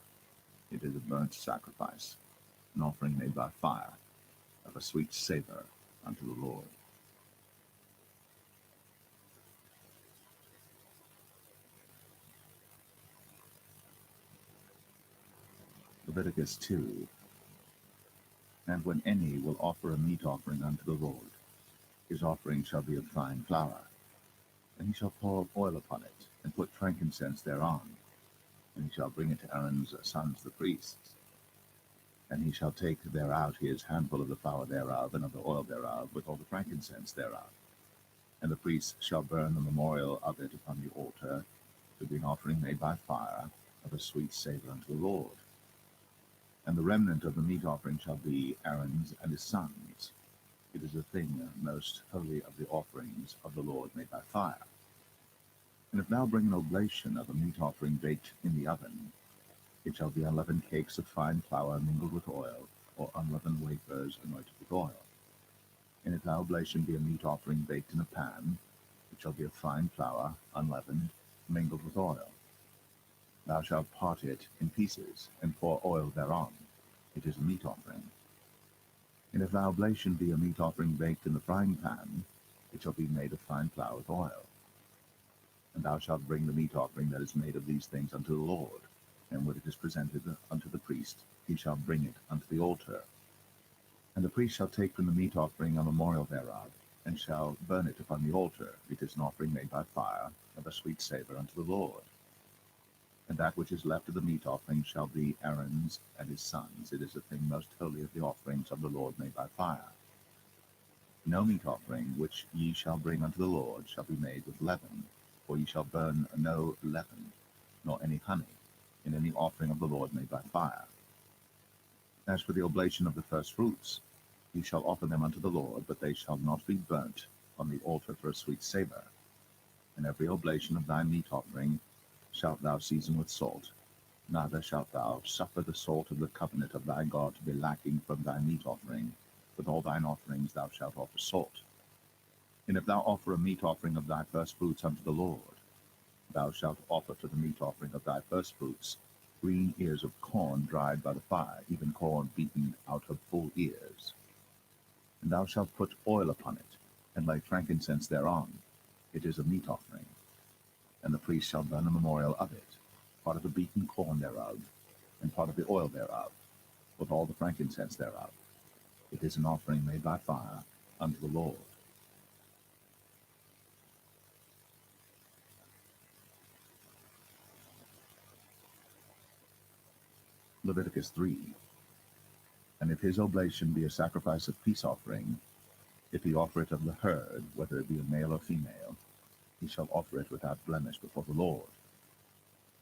[SPEAKER 1] It is a burnt sacrifice, an offering made by fire, of a sweet savour unto the Lord. Leviticus 2. And when any will offer a meat offering unto the Lord, his offering shall be of fine flour. And he shall pour oil upon it, and put frankincense thereon. And he shall bring it to Aaron's sons the priests. And he shall take thereout his handful of the flour thereof, and of the oil thereof, with all the frankincense thereof. And the priests shall burn the memorial of it upon the altar, to be an offering made by fire, of a sweet savour unto the Lord. And the remnant of the meat offering shall be Aaron's and his sons. It is is the thing most holy of the offerings of the Lord made by fire. And if thou bring an oblation of a meat offering baked in the oven, it shall be unleavened cakes of fine flour mingled with oil, or unleavened wafers anointed with oil. And if thy oblation be a meat offering baked in a pan, it shall be of fine flour, unleavened, mingled with oil. Thou shalt part it in pieces, and pour oil thereon. It is a meat offering. And if thy oblation be a meat offering baked in the frying pan, it shall be made of fine flour with oil. And thou shalt bring the meat offering that is made of these things unto the Lord, and when it is presented unto the priest, he shall bring it unto the altar. And the priest shall take from the meat offering a memorial thereof, and shall burn it upon the altar. It is an offering made by fire, of a sweet savour unto the Lord. And that which is left of the meat offering shall be Aaron's and his sons. It is the thing most holy of the offerings of the Lord made by fire. No meat offering which ye shall bring unto the Lord shall be made with leaven, for ye shall burn no leaven, nor any honey, in any offering of the Lord made by fire. As for the oblation of the first fruits, ye shall offer them unto the Lord, but they shall not be burnt on the altar for a sweet savour. And every oblation of thy meat offering shalt thou season with salt, neither shalt thou suffer the salt of the covenant of thy God to be lacking from thy meat offering. With all thine offerings thou shalt offer salt. And if thou offer a meat offering of thy first fruits unto the Lord, thou shalt offer to the meat offering of thy first fruits green ears of corn dried by the fire, even corn beaten out of full ears. And thou shalt put oil upon it, and lay frankincense thereon. It is a meat offering. And the priest shall burn a memorial of it, part of the beaten corn thereof, and part of the oil thereof, with all the frankincense thereof. It is an offering made by fire unto the Lord. Leviticus 3. And if his oblation be a sacrifice of peace offering, if he offer it of the herd, whether it be a male or female, he shall offer it without blemish before the Lord.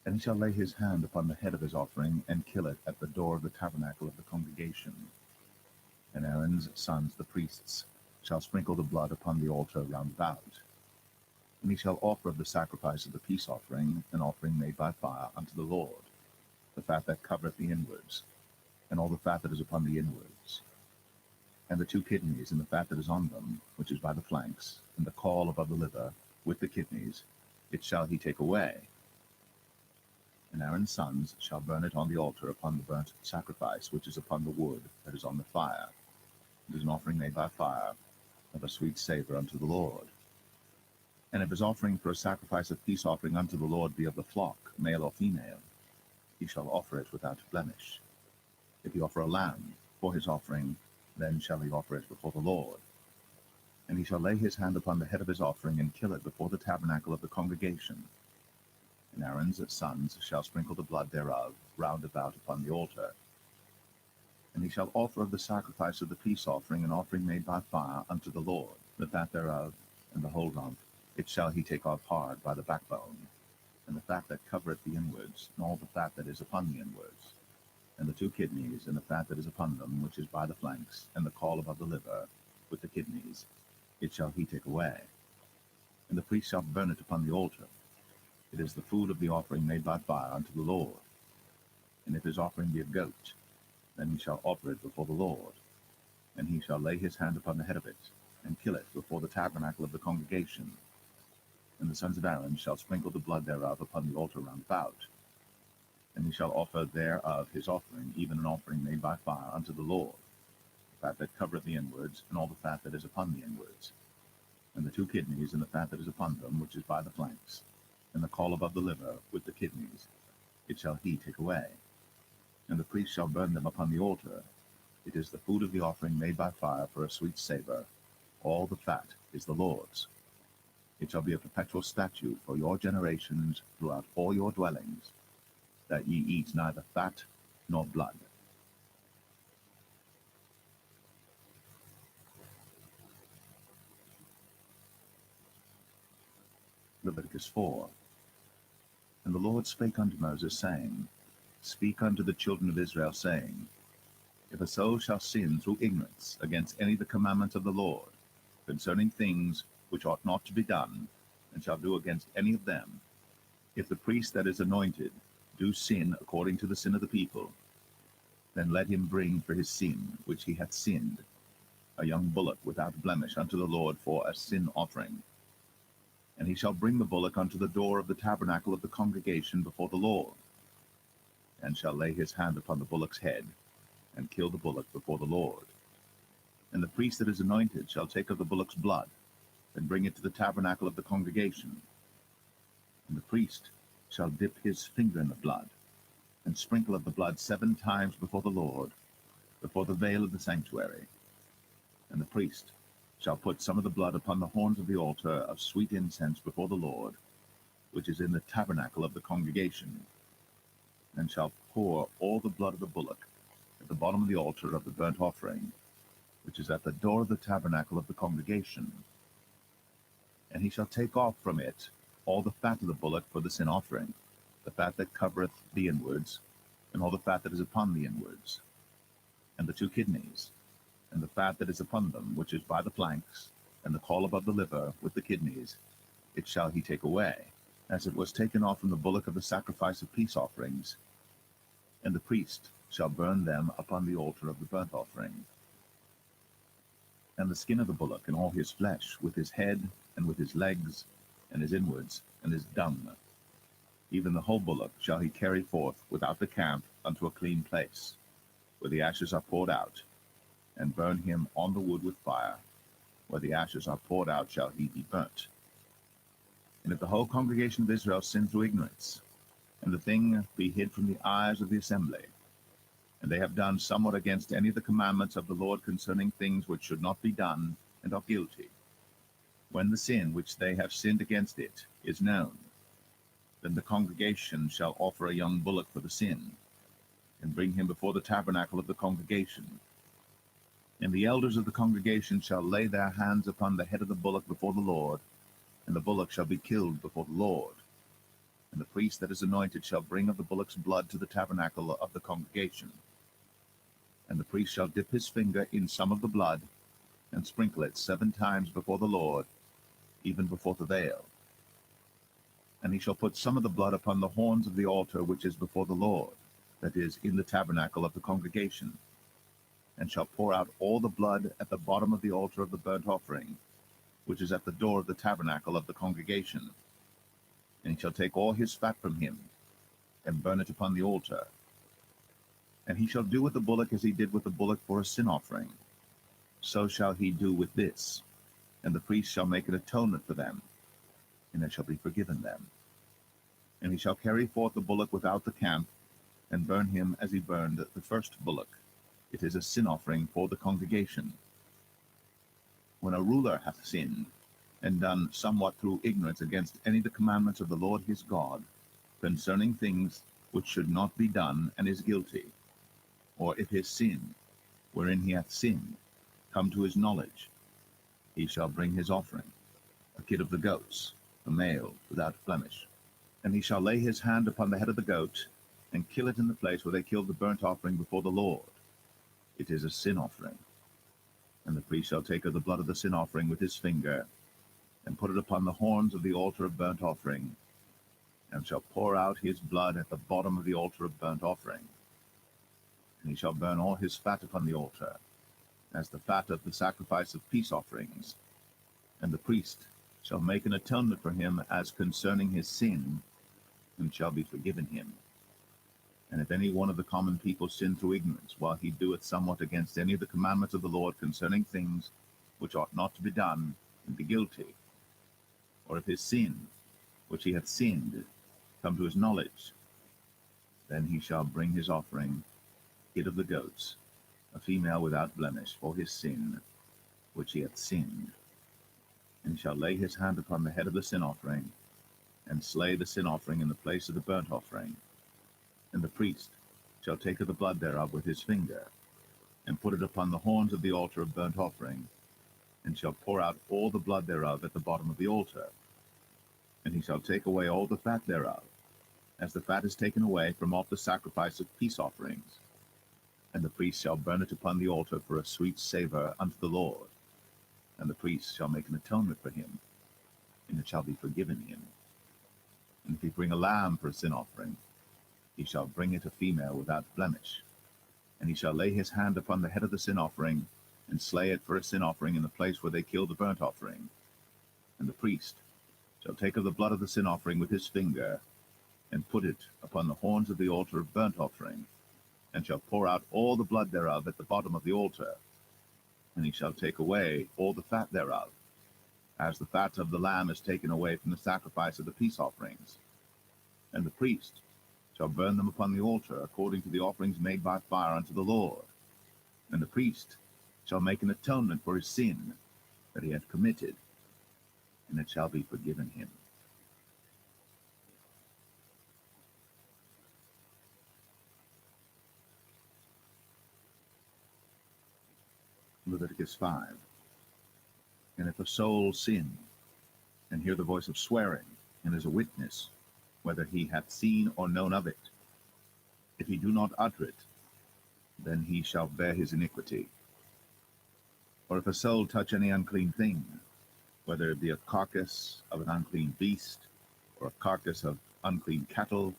[SPEAKER 1] And he shall lay his hand upon the head of his offering, and kill it at the door of the tabernacle of the congregation. And Aaron's sons, the priests, shall sprinkle the blood upon the altar round about. And he shall offer of the sacrifice of the peace offering an offering made by fire unto the Lord, the fat that covereth the inwards, and all the fat that is upon the inwards, and the 2 kidneys, and the fat that is on them, which is by the flanks, and the caul above the liver, with the kidneys, it shall he take away. And Aaron's sons shall burn it on the altar upon the burnt sacrifice, which is upon the wood that is on the fire. It is an offering made by fire, of a sweet savour unto the Lord. And if his offering for a sacrifice of peace offering unto the Lord be of the flock, male or female, he shall offer it without blemish. If he offer a lamb for his offering, then shall he offer it before the Lord. And he shall lay his hand upon the head of his offering, and kill it before the tabernacle of the congregation. And Aaron's sons shall sprinkle the blood thereof round about upon the altar. And he shall offer of the sacrifice of the peace offering an offering made by fire unto the Lord, the fat thereof, and the whole rump, it shall he take off hard by the backbone, and the fat that covereth the inwards, and all the fat that is upon the inwards, and the 2 kidneys, and the fat that is upon them, which is by the flanks, and the caul above the liver, with the kidneys, it shall he take away. And the priest shall burn it upon the altar. It is the food of the offering made by fire unto the Lord. And if his offering be a goat, then he shall offer it before the Lord. And he shall lay his hand upon the head of it, and kill it before the tabernacle of the congregation. And the sons of Aaron shall sprinkle the blood thereof upon the altar round about. And he shall offer thereof his offering, even an offering made by fire unto the Lord, the fat that covereth the inwards, and all the fat that is upon the inwards, and the 2 kidneys, and the fat that is upon them, which is by the flanks, and the caul above the liver, with the kidneys, it shall he take away. And the priest shall burn them upon the altar. It is the food of the offering made by fire for a sweet savour. All the fat is the Lord's. It shall be a perpetual statute for your generations throughout all your dwellings, that ye eat neither fat nor blood. Leviticus 4. And the Lord spake unto Moses, saying, Speak unto the children of Israel, saying, If a soul shall sin through ignorance against any of the commandments of the Lord, concerning things which ought not to be done, and shall do against any of them, if the priest that is anointed do sin according to the sin of the people, then let him bring for his sin which he hath sinned a young bullock without blemish unto the Lord for a sin offering. And he shall bring the bullock unto the door of the tabernacle of the congregation before the Lord, and shall lay his hand upon the bullock's head, and kill the bullock before the Lord. And the priest that is anointed shall take of the bullock's blood, and bring it to the tabernacle of the congregation. And the priest shall dip his finger in the blood, and sprinkle of the blood 7 times before the Lord, before the veil of the sanctuary. And the priest shall put some of the blood upon the horns of the altar of sweet incense before the Lord, which is in the tabernacle of the congregation, and shall pour all the blood of the bullock at the bottom of the altar of the burnt offering, which is at the door of the tabernacle of the congregation. And he shall take off from it all the fat of the bullock for the sin offering, the fat that covereth the inwards, and all the fat that is upon the inwards, and the 2 kidneys, and the fat that is upon them, which is by the flanks, and the caul above the liver with the kidneys, it shall he take away, as it was taken off from the bullock of the sacrifice of peace offerings, and the priest shall burn them upon the altar of the burnt offering. And the skin of the bullock, and all his flesh, with his head, and with his legs, and his inwards, and his dung, even the whole bullock shall he carry forth without the camp unto a clean place, where the ashes are poured out, and burn him on the wood with fire. Where the ashes are poured out shall he be burnt. And if the whole congregation of Israel sin through ignorance, and the thing be hid from the eyes of the assembly, and they have done somewhat against any of the commandments of the Lord concerning things which should not be done, and are guilty, when the sin which they have sinned against it is known, then the congregation shall offer a young bullock for the sin, and bring him before the tabernacle of the congregation. And the elders of the congregation shall lay their hands upon the head of the bullock before the Lord, and the bullock shall be killed before the Lord. And the priest that is anointed shall bring of the bullock's blood to the tabernacle of the congregation. And the priest shall dip his finger in some of the blood, and sprinkle it 7 times before the Lord, even before the veil. And he shall put some of the blood upon the horns of the altar which is before the Lord, that is, in the tabernacle of the congregation, and shall pour out all the blood at the bottom of the altar of the burnt offering, which is at the door of the tabernacle of the congregation. And he shall take all his fat from him, and burn it upon the altar. And he shall do with the bullock as he did with the bullock for a sin offering. So shall he do with this. And the priest shall make an atonement for them, and it shall be forgiven them. And he shall carry forth the bullock without the camp, and burn him as he burned the first bullock. It is a sin offering for the congregation. When a ruler hath sinned, and done somewhat through ignorance against any of the commandments of the Lord his God, concerning things which should not be done, and is guilty, or if his sin, wherein he hath sinned, come to his knowledge, he shall bring his offering, a kid of the goats, a male without blemish. And he shall lay his hand upon the head of the goat, and kill it in the place where they killed the burnt offering before the Lord. It is a sin offering. And the priest shall take of the blood of the sin offering with his finger, and put it upon the horns of the altar of burnt offering, and shall pour out his blood at the bottom of the altar of burnt offering. And he shall burn all his fat upon the altar, as the fat of the sacrifice of peace offerings. And the priest shall make an atonement for him as concerning his sin, and shall be forgiven him. And if any one of the common people sin through ignorance, while he doeth somewhat against any of the commandments of the Lord concerning things which ought not to be done, and be guilty, or if his sin, which he hath sinned, come to his knowledge, then he shall bring his offering, kid of the goats, a female without blemish, for his sin, which he hath sinned, and shall lay his hand upon the head of the sin offering, and slay the sin offering in the place of the burnt offering. And the priest shall take of the blood thereof with his finger, and put it upon the horns of the altar of burnt offering, and shall pour out all the blood thereof at the bottom of the altar. And he shall take away all the fat thereof, as the fat is taken away from off the sacrifice of peace offerings. And the priest shall burn it upon the altar for a sweet savour unto the Lord. And the priest shall make an atonement for him, and it shall be forgiven him. And if he bring a lamb for a sin offering, he shall bring it a female without blemish. And he shall lay his hand upon the head of the sin offering, and slay it for a sin offering in the place where they kill the burnt offering. And the priest shall take of the blood of the sin offering with his finger, and put it upon the horns of the altar of burnt offering, and shall pour out all the blood thereof at the bottom of the altar. And he shall take away all the fat thereof, as the fat of the lamb is taken away from the sacrifice of the peace offerings. And the priest shall burn them upon the altar according to the offerings made by fire unto the Lord. And the priest shall make an atonement for his sin that he hath committed, and it shall be forgiven him. Leviticus 5. And if a soul sin, and hear the voice of swearing, and is a witness, whether he hath seen or known of it, if he do not utter it, then he shall bear his iniquity. Or if a soul touch any unclean thing, whether it be a carcass of an unclean beast, or a carcass of unclean cattle,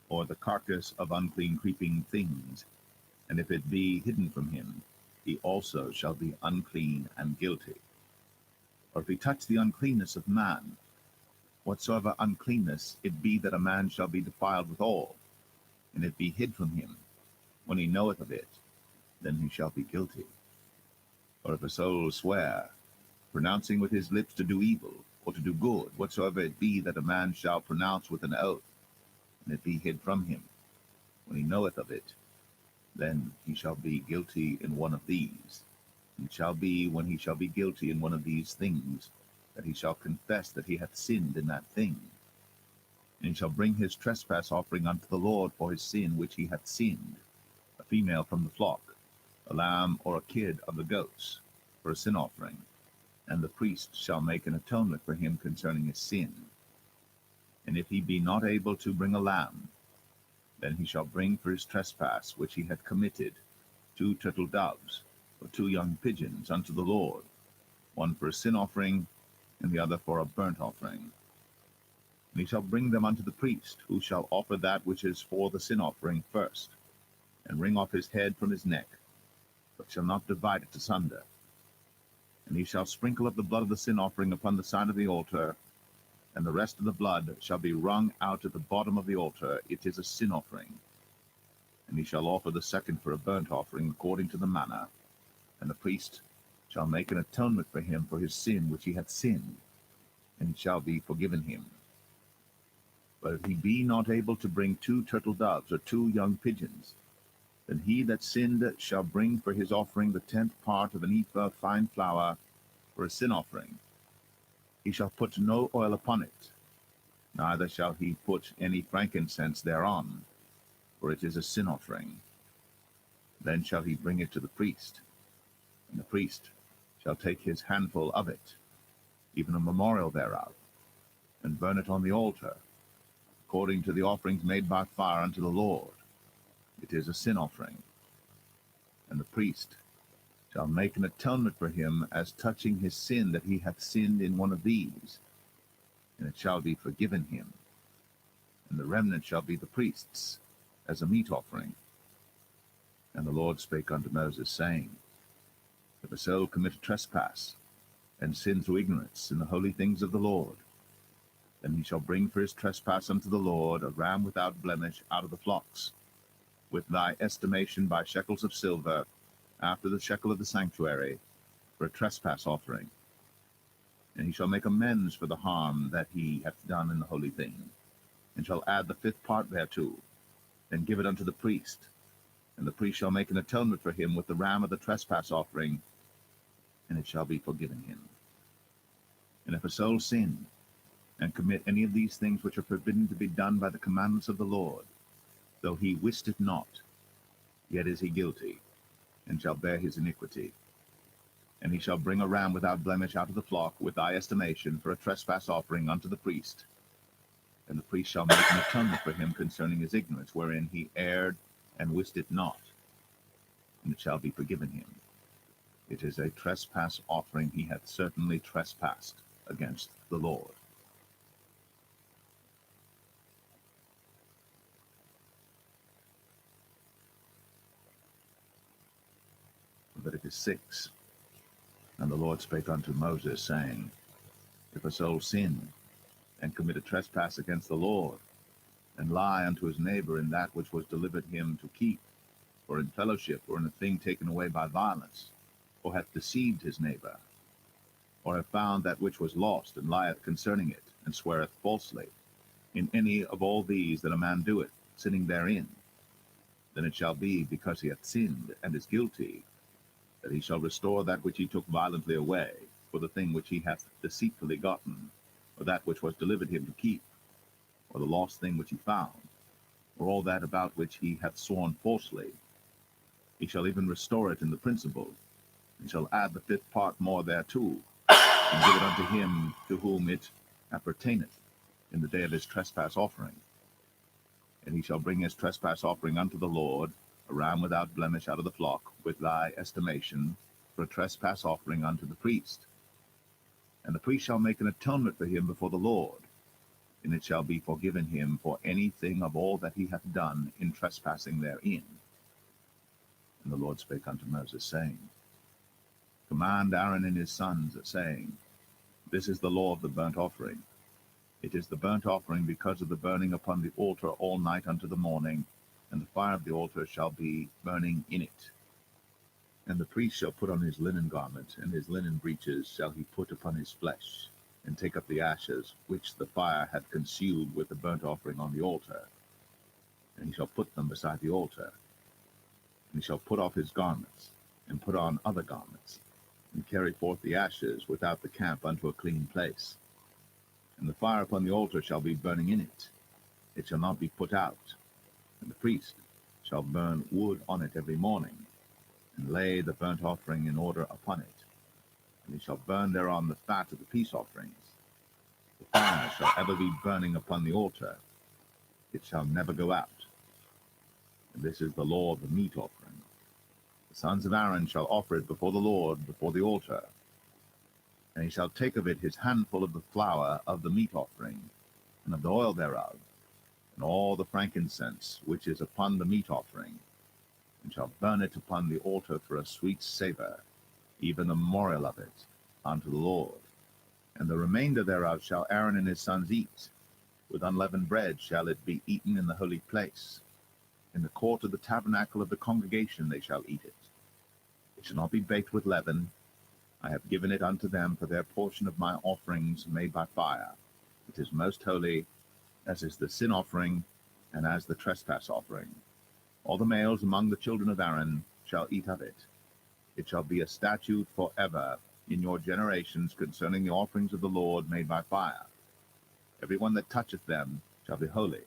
[SPEAKER 1] or the carcass of unclean creeping things, and if it be hidden from him, he also shall be unclean and guilty. Or if he touch the uncleanness of man, whatsoever uncleanness it be that a man shall be defiled withal, and it be hid from him, when he knoweth of it, then he shall be guilty. Or if a soul swear, pronouncing with his lips to do evil, or to do good, whatsoever it be that a man shall pronounce with an oath, and it be hid from him, when he knoweth of it, then he shall be guilty in one of these. And it shall be, when he shall be guilty in one of these things, that he shall confess that he hath sinned in that thing. And he shall bring his trespass offering unto the Lord for his sin which he hath sinned, a female from the flock, a lamb or a kid of the goats, for a sin offering. And the priest shall make an atonement for him concerning his sin. And if he be not able to bring a lamb, then he shall bring for his trespass which he hath committed 2 turtle doves, or 2 young pigeons unto the Lord, one for a sin offering, and the other for a burnt offering. And he shall bring them unto the priest, who shall offer that which is for the sin offering first, and wring off his head from his neck, but shall not divide it asunder. And he shall sprinkle of the blood of the sin offering upon the side of the altar, and the rest of the blood shall be wrung out at the bottom of the altar. It is a sin offering. And he shall offer the second for a burnt offering according to the manner, and the priest shall make an atonement for him for his sin which he hath sinned, and it shall be forgiven him. But if he be not able to bring 2 turtle doves or 2 young pigeons, then he that sinned shall bring for his offering the 10th part of an ephah of fine flour for a sin offering. He shall put no oil upon it, neither shall he put any frankincense thereon, for it is a sin offering. Then shall he bring it to the priest, and the priest shall take his handful of it, even a memorial thereof, and burn it on the altar, according to the offerings made by fire unto the Lord. It is a sin offering. And the priest shall make an atonement for him as touching his sin that he hath sinned in one of these, and it shall be forgiven him. And the remnant shall be the priest's, as a meat offering. And the Lord spake unto Moses, saying, If a soul commit a trespass, and sin through ignorance in the holy things of the Lord, then he shall bring for his trespass unto the Lord a ram without blemish out of the flocks, with thy estimation by shekels of silver, after the shekel of the sanctuary, for a trespass offering. And he shall make amends for the harm that he hath done in the holy thing, and shall add the 5th part thereto, and give it unto the priest. And the priest shall make an atonement for him with the ram of the trespass offering, and it shall be forgiven him. And if a soul sin, and commit any of these things which are forbidden to be done by the commandments of the Lord, though he wist it not, yet is he guilty, and shall bear his iniquity. And he shall bring a ram without blemish out of the flock, with thy estimation, for a trespass offering unto the priest. And the priest shall make an atonement for him concerning his ignorance, wherein he erred and wist it not. and it shall be forgiven him. It is a trespass offering. He hath certainly trespassed against the Lord. Leviticus 6. And the Lord spake unto Moses, saying, If a soul sin, and commit a trespass against the Lord, and lie unto his neighbor in that which was delivered him to keep, or in fellowship, or in a thing taken away by violence, or hath deceived his neighbor, or have found that which was lost, and lieth concerning it, and sweareth falsely, in any of all these that a man doeth, sinning therein, then it shall be, because he hath sinned, and is guilty, that he shall restore that which he took violently away, for the thing which he hath deceitfully gotten, or that which was delivered him to keep, or the lost thing which he found, or all that about which he hath sworn falsely. He shall even restore it in the principal, and shall add the fifth part more thereto, and give it unto him to whom it appertaineth in the day of his trespass offering. And he shall bring his trespass offering unto the Lord, a ram without blemish out of the flock, with thy estimation, for a trespass offering unto the priest. And the priest shall make an atonement for him before the Lord, and it shall be forgiven him for anything of all that he hath done in trespassing therein. And the Lord spake unto Moses, saying, Command Aaron and his sons, saying, This is the law of the burnt offering. It is the burnt offering because of the burning upon the altar all night unto the morning, and the fire of the altar shall be burning in it. And the priest shall put on his linen garment, and his linen breeches shall he put upon his flesh, and take up the ashes which the fire had consumed with the burnt offering on the altar, and he shall put them beside the altar. And he shall put off his garments, and put on other garments, and carry forth the ashes without the camp unto a clean place. And the fire upon the altar shall be burning in it. It shall not be put out. And the priest shall burn wood on it every morning, and lay the burnt offering in order upon it. And he shall burn thereon the fat of the peace offerings. The fire shall ever be burning upon the altar. It shall never go out. And this is the law of the meat offering. The sons of Aaron shall offer it before the Lord, before the altar. And he shall take of it his handful of the flour of the meat offering, and of the oil thereof, and all the frankincense which is upon the meat offering, and shall burn it upon the altar for a sweet savour, even the memorial of it, unto the Lord. And the remainder thereof shall Aaron and his sons eat. With unleavened bread shall it be eaten in the holy place. In the court of the tabernacle of the congregation they shall eat it. It shall not be baked with leaven. I have given it unto them for their portion of my offerings made by fire. It is most holy, as is the sin offering, and as the trespass offering. All the males among the children of Aaron shall eat of it. It shall be a statute forever in your generations concerning the offerings of the Lord made by fire. Every one that toucheth them shall be holy.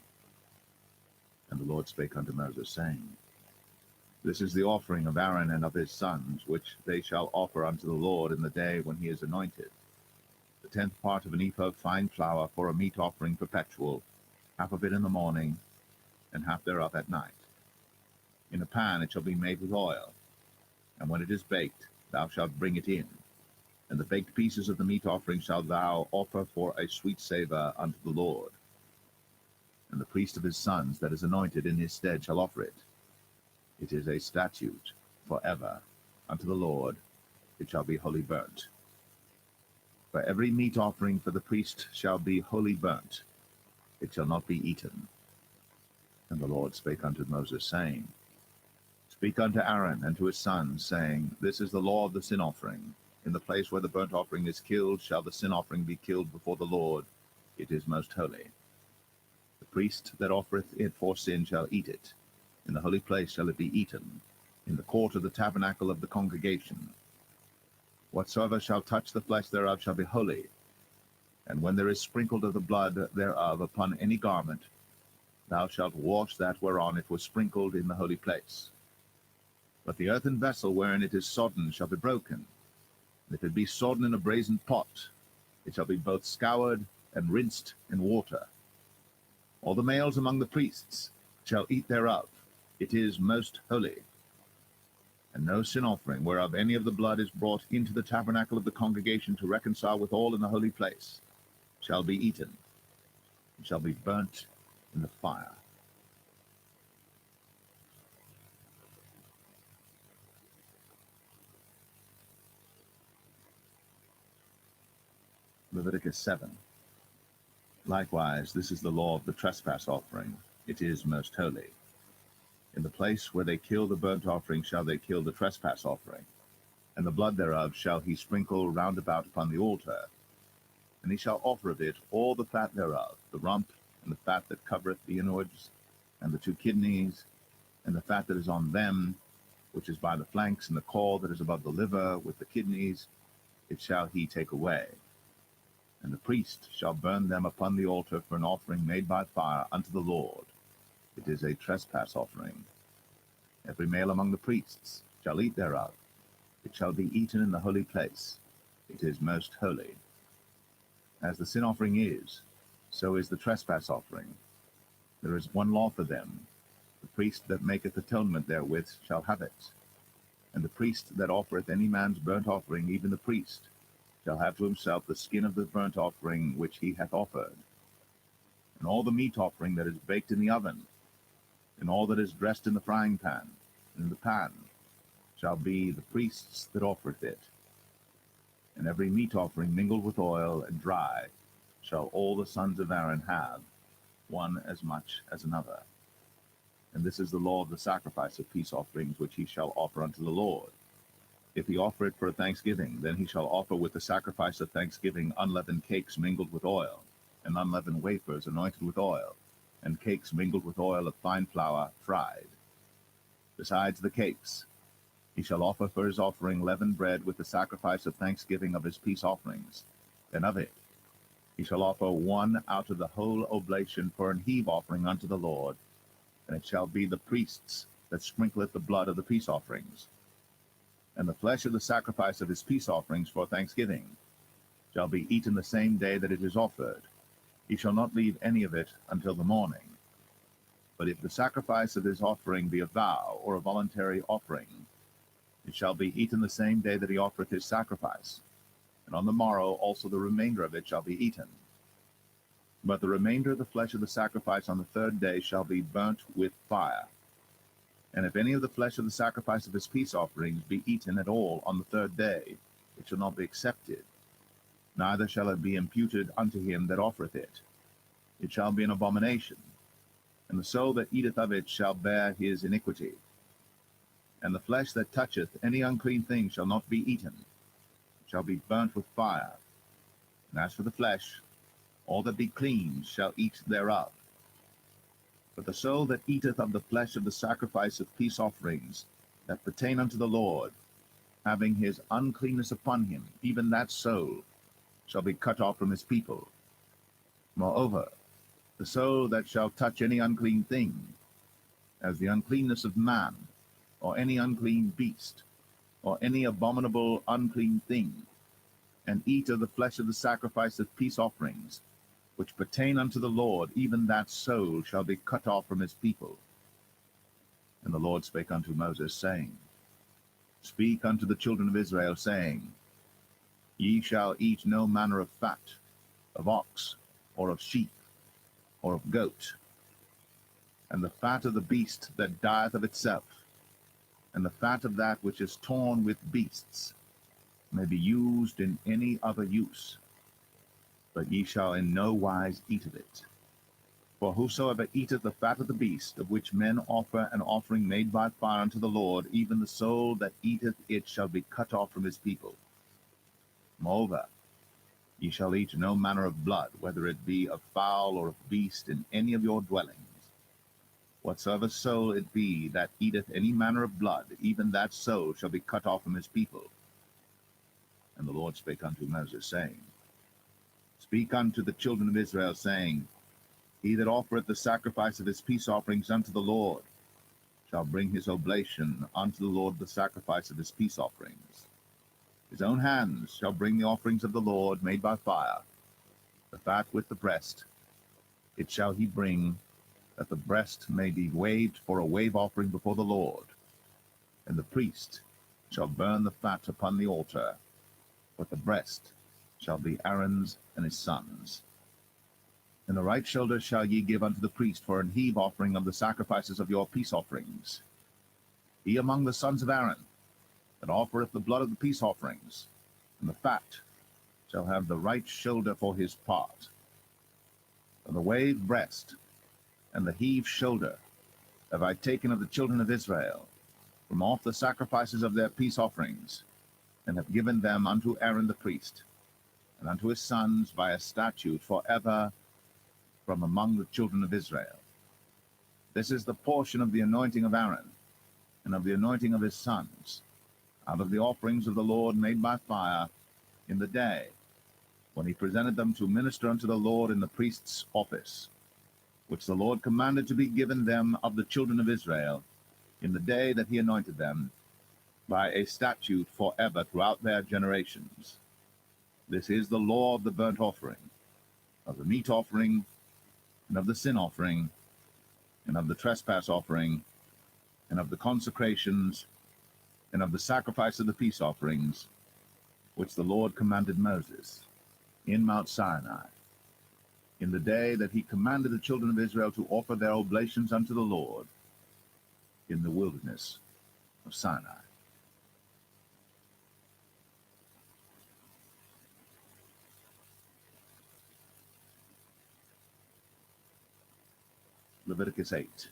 [SPEAKER 1] And the Lord spake unto Moses, saying, This is the offering of Aaron and of his sons, which they shall offer unto the Lord in the day when he is anointed. The 10th part of an ephah of fine flour for a meat offering perpetual, half of it in the morning, and half thereof at night. In a pan it shall be made with oil, and when it is baked, thou shalt bring it in. And the baked pieces of the meat offering shalt thou offer for a sweet savour unto the Lord. And the priest of his sons that is anointed in his stead shall offer it. It is a statute forever unto the Lord. It shall be wholly burnt. For every meat offering for the priest shall be wholly burnt. It shall not be eaten. And the Lord spake unto Moses, saying, Speak unto Aaron and to his sons, saying, This is the law of the sin offering. In the place where the burnt offering is killed shall the sin offering be killed before the Lord. It is most holy. The priest that offereth it for sin shall eat it. In the holy place shall it be eaten, in the court of the tabernacle of the congregation. Whatsoever shall touch the flesh thereof shall be holy. And when there is sprinkled of the blood thereof upon any garment, thou shalt wash that whereon it was sprinkled in the holy place. But the earthen vessel wherein it is sodden shall be broken. And if it be sodden in a brazen pot, it shall be both scoured and rinsed in water. All the males among the priests shall eat thereof. It is most holy. And no sin offering, whereof any of the blood is brought into the tabernacle of the congregation to reconcile with all in the holy place, shall be eaten, and shall be burnt in the fire. Leviticus 7. Likewise, this is the law of the trespass offering. It is most holy. In the place where they kill the burnt offering shall they kill the trespass offering, and the blood thereof shall he sprinkle round about upon the altar. And he shall offer of it all the fat thereof, the rump, and the fat that covereth the inwards, and the 2 kidneys, and the fat that is on them, which is by the flanks, and the caul that is above the liver, with the kidneys, it shall he take away. And the priest shall burn them upon the altar for an offering made by fire unto the Lord. It is a trespass offering. Every male among the priests shall eat thereof. It shall be eaten in the holy place. It is most holy. As the sin offering is, so is the trespass offering. There is one law for them. The priest that maketh atonement therewith shall have it. And the priest that offereth any man's burnt offering, even the priest, shall have to himself the skin of the burnt offering which he hath offered. And all the meat offering that is baked in the oven, and all that is dressed in the frying pan, and in the pan, shall be the priest's that offereth it. And every meat offering mingled with oil and dry shall all the sons of Aaron have, one as much as another. And this is the law of the sacrifice of peace offerings which he shall offer unto the Lord. If he offer it for a thanksgiving, then he shall offer with the sacrifice of thanksgiving unleavened cakes mingled with oil, and unleavened wafers anointed with oil, and cakes mingled with oil of fine flour fried. Besides the cakes, he shall offer for his offering leavened bread with the sacrifice of thanksgiving of his peace offerings. Then of it he shall offer one out of the whole oblation for an heave offering unto the Lord, and it shall be the priest's that sprinkleth the blood of the peace offerings. And the flesh of the sacrifice of his peace offerings for thanksgiving shall be eaten the same day that it is offered. He shall not leave any of it until the morning. But if the sacrifice of his offering be a vow or a voluntary offering, it shall be eaten the same day that he offereth his sacrifice, and on the morrow also the remainder of it shall be eaten. But the remainder of the flesh of the sacrifice on the 3rd day shall be burnt with fire. And if any of the flesh of the sacrifice of his peace offerings be eaten at all on the 3rd day, it shall not be accepted, neither shall it be imputed unto him that offereth it. It shall be an abomination, and the soul that eateth of it shall bear his iniquity. And the flesh that toucheth any unclean thing shall not be eaten, it shall be burnt with fire. And as for the flesh, all that be clean shall eat thereof. But the soul that eateth of the flesh of the sacrifice of peace offerings that pertain unto the Lord, having his uncleanness upon him, even that soul shall be cut off from his people. Moreover, the soul that shall touch any unclean thing, as the uncleanness of man, or any unclean beast, or any abominable unclean thing, and eat of the flesh of the sacrifice of peace offerings, which pertain unto the Lord, even that soul shall be cut off from his people. And the Lord spake unto Moses, saying, Speak unto the children of Israel, saying, Ye shall eat no manner of fat, of ox, or of sheep, or of goat, and the fat of the beast that dieth of itself, and the fat of that which is torn with beasts, may be used in any other use, but ye shall in no wise eat of it. For whosoever eateth the fat of the beast, of which men offer an offering made by fire unto the Lord, even the soul that eateth it shall be cut off from his people. Moreover, ye shall eat no manner of blood, whether it be of fowl or of beast, in any of your dwellings. Whatsoever soul it be that eateth any manner of blood, even that soul shall be cut off from his people. And the Lord spake unto Moses, saying, Speak unto the children of Israel, saying, He that offereth the sacrifice of his peace offerings unto the Lord shall bring his oblation unto the Lord the sacrifice of his peace offerings. His own hands shall bring the offerings of the Lord made by fire, the fat with the breast. It shall he bring, that the breast may be waved for a wave offering before the Lord. And the priest shall burn the fat upon the altar, but the breast shall be Aaron's and his sons'. And the right shoulder shall ye give unto the priest for an heave offering of the sacrifices of your peace offerings. He among the sons of Aaron that offereth the blood of the peace offerings, and the fat shall have the right shoulder for his part. And the waved breast and the heaved shoulder have I taken of the children of Israel from off the sacrifices of their peace offerings, and have given them unto Aaron the priest, and unto his sons by a statute forever from among the children of Israel. This is the portion of the anointing of Aaron, and of the anointing of his sons, out of the offerings of the Lord made by fire, in the day when he presented them to minister unto the Lord in the priest's office, which the Lord commanded to be given them of the children of Israel, in the day that he anointed them, by a statute forever throughout their generations. This is the law of the burnt offering, of the meat offering, and of the sin offering, and of the trespass offering, and of the consecrations, and of the sacrifice of the peace offerings, which the Lord commanded Moses in Mount Sinai, in the day that he commanded the children of Israel to offer their oblations unto the Lord in the wilderness of Sinai. Leviticus 8.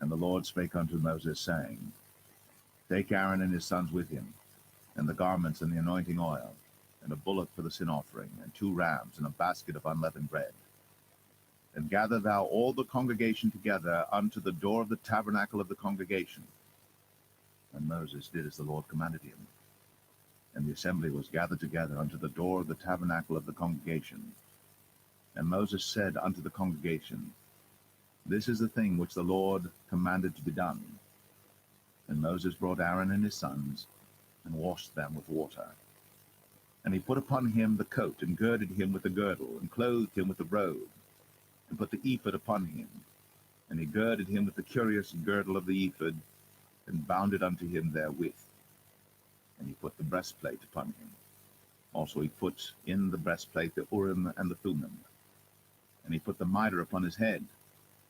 [SPEAKER 1] And the Lord spake unto Moses, saying, Take Aaron and his sons with him, and the garments and the anointing oil, and a bullock for the sin offering, and 2 rams, and a basket of unleavened bread. And gather thou all the congregation together unto the door of the tabernacle of the congregation. And Moses did as the Lord commanded him. And the assembly was gathered together unto the door of the tabernacle of the congregation. And Moses said unto the congregation, This is the thing which the Lord commanded to be done. And Moses brought Aaron and his sons, and washed them with water. And he put upon him the coat, and girded him with the girdle, and clothed him with the robe, and put the ephod upon him. And he girded him with the curious girdle of the ephod, and bound it unto him therewith. And he put the breastplate upon him. Also he put in the breastplate the Urim and the Thummim. And he put the mitre upon his head.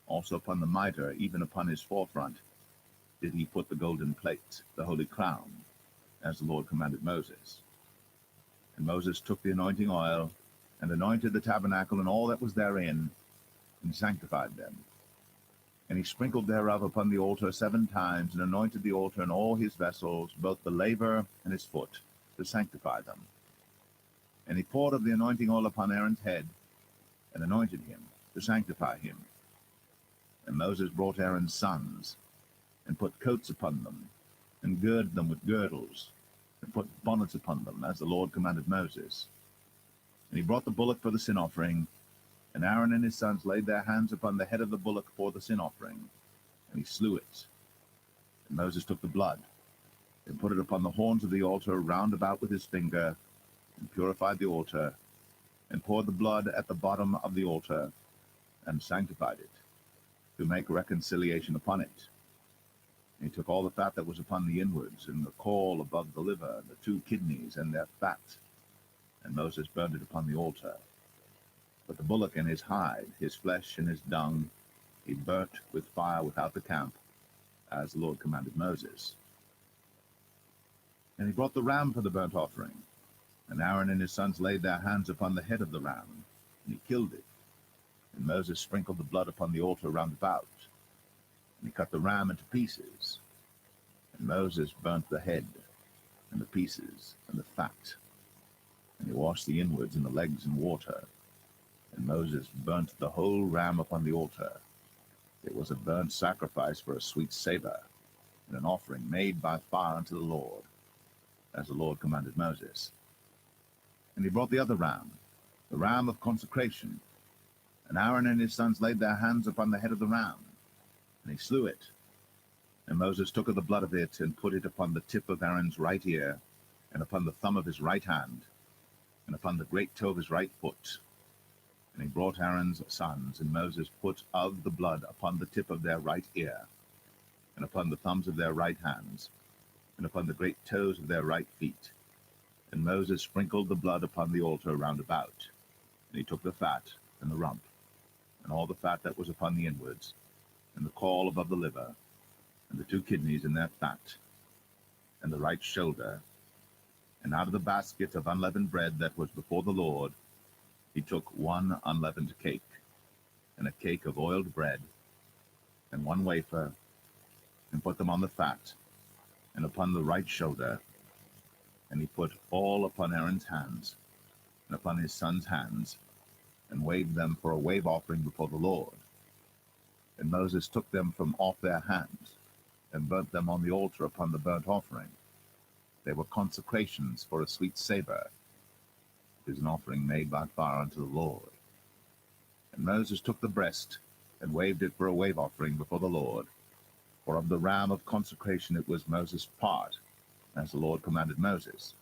[SPEAKER 1] Also upon the mitre, even upon his forefront, did he put the golden plate, the holy crown, as the Lord commanded Moses. And Moses took the anointing oil, and anointed the tabernacle and all that was therein, and sanctified them. And he sprinkled thereof upon the altar 7 times, and anointed the altar and all his vessels, both the laver and his foot, to sanctify them. And he poured of the anointing oil upon Aaron's head, and anointed him, to sanctify him. And Moses brought Aaron's sons, and put coats upon them, and girded them with girdles, and put bonnets upon them, as the Lord commanded Moses. And he brought the bullock for the sin offering, and Aaron and his sons laid their hands upon the head of the bullock for the sin offering, and he slew it. And Moses took the blood, and put it upon the horns of the altar round about with his finger, and purified the altar, and poured the blood at the bottom of the altar, and sanctified it, to make reconciliation upon it. And he took all the fat that was upon the inwards, and the caul above the liver, and the 2 kidneys, and their fat, and Moses burned it upon the altar. But the bullock and his hide, his flesh and his dung, he burnt with fire without the camp, as the Lord commanded Moses. And he brought the ram for the burnt offering, and Aaron and his sons laid their hands upon the head of the ram, and he killed it. And Moses sprinkled the blood upon the altar round about, and he cut the ram into pieces. And Moses burnt the head, and the pieces, and the fat. And he washed the inwards and the legs in water. And Moses burnt the whole ram upon the altar. It was a burnt sacrifice for a sweet savour, and an offering made by fire unto the Lord, as the Lord commanded Moses. And he brought the other ram, the ram of consecration. And Aaron and his sons laid their hands upon the head of the ram, and he slew it. And Moses took of the blood of it, and put it upon the tip of Aaron's right ear, and upon the thumb of his right hand, and upon the great toe of his right foot. And he brought Aaron's sons, and Moses put of the blood upon the tip of their right ear, and upon the thumbs of their right hands, and upon the great toes of their right feet. And Moses sprinkled the blood upon the altar round about. And he took the fat, and the rump, and all the fat that was upon the inwards, and the caul above the liver, and the 2 kidneys in their fat, and the right shoulder. And out of the basket of unleavened bread that was before the Lord, he took 1 unleavened cake, and a cake of oiled bread, and 1 wafer, and put them on the fat, and upon the right shoulder. And he put all upon Aaron's hands, and upon his son's hands, and waved them for a wave offering before the Lord. And Moses took them from off their hands, and burnt them on the altar upon the burnt offering. They were consecrations for a sweet savor. It is an offering made by fire unto the Lord. And Moses took the breast, and waved it for a wave offering before the Lord. For of the ram of consecration it was Moses' part, as the Lord commanded Moses.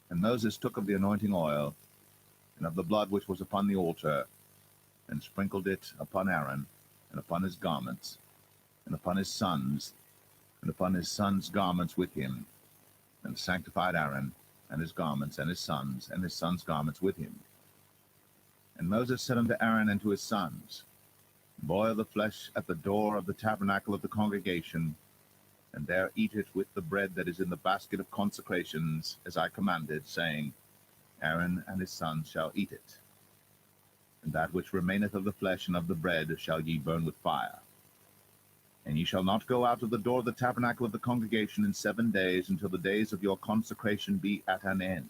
[SPEAKER 1] And Moses took of the anointing oil, and of the blood which was upon the altar, and sprinkled it upon Aaron, and upon his garments, and upon his sons, and upon his sons' garments with him, and sanctified Aaron, and his garments, and his sons' garments with him. And Moses said unto Aaron and to his sons, Boil the flesh at the door of the tabernacle of the congregation, and there eat it with the bread that is in the basket of consecrations, as I commanded, saying, Aaron and his sons shall eat it. And that which remaineth of the flesh and of the bread shall ye burn with fire. And ye shall not go out of the door of the tabernacle of the congregation in 7 days, until the days of your consecration be at an end.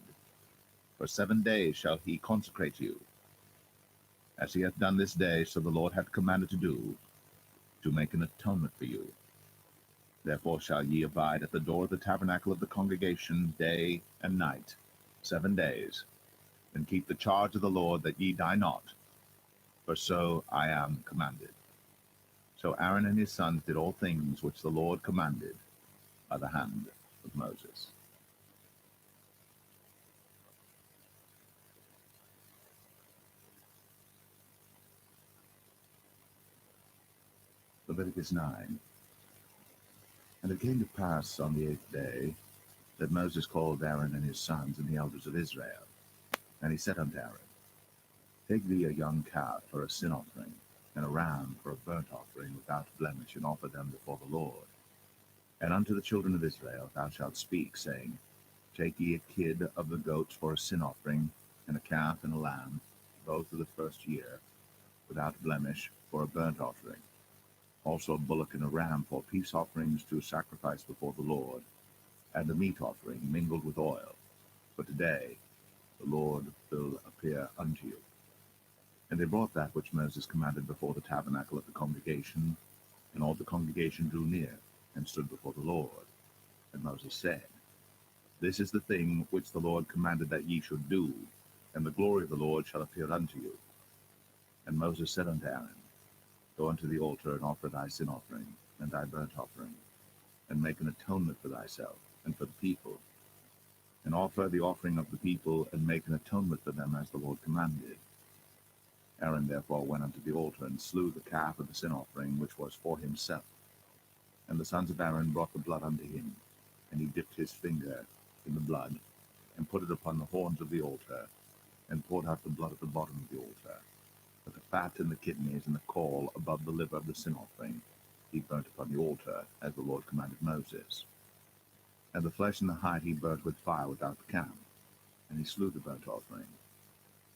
[SPEAKER 1] For 7 days shall he consecrate you, as he hath done this day, so the Lord hath commanded to do, to make an atonement for you. Therefore shall ye abide at the door of the tabernacle of the congregation day and night, 7 days, and keep the charge of the Lord, that ye die not, for so I am commanded. So Aaron and his sons did all things which the Lord commanded by the hand of Moses. Leviticus 9. And it came to pass on the 8th day that Moses called Aaron and his sons and the elders of Israel. And he said unto Aaron, Take thee a young calf for a sin offering, and a ram for a burnt offering without blemish, and offer them before the Lord. And unto the children of Israel thou shalt speak, saying, Take ye a kid of the goats for a sin offering, and a calf and a lamb, both of the first year, without blemish, for a burnt offering. Also a bullock and a ram for peace offerings to sacrifice before the Lord, and a meat offering mingled with oil. For today the Lord will appear unto you. And they brought that which Moses commanded before the tabernacle of the congregation, and all the congregation drew near, and stood before the Lord. And Moses said, This is the thing which the Lord commanded that ye should do, and the glory of the Lord shall appear unto you. And Moses said unto Aaron, Go unto the altar, and offer thy sin offering, and thy burnt offering, and make an atonement for thyself, and for the people, and offer the offering of the people, and make an atonement for them, as the Lord commanded. Aaron therefore went unto the altar, and slew the calf of the sin offering, which was for himself. And the sons of Aaron brought the blood unto him, and he dipped his finger in the blood, and put it upon the horns of the altar, and poured out the blood at the bottom of the altar. But the fat and the kidneys and the caul above the liver of the sin offering he burnt upon the altar, as the Lord commanded Moses. And the flesh and the hide he burnt with fire without the camp, and he slew the burnt offering.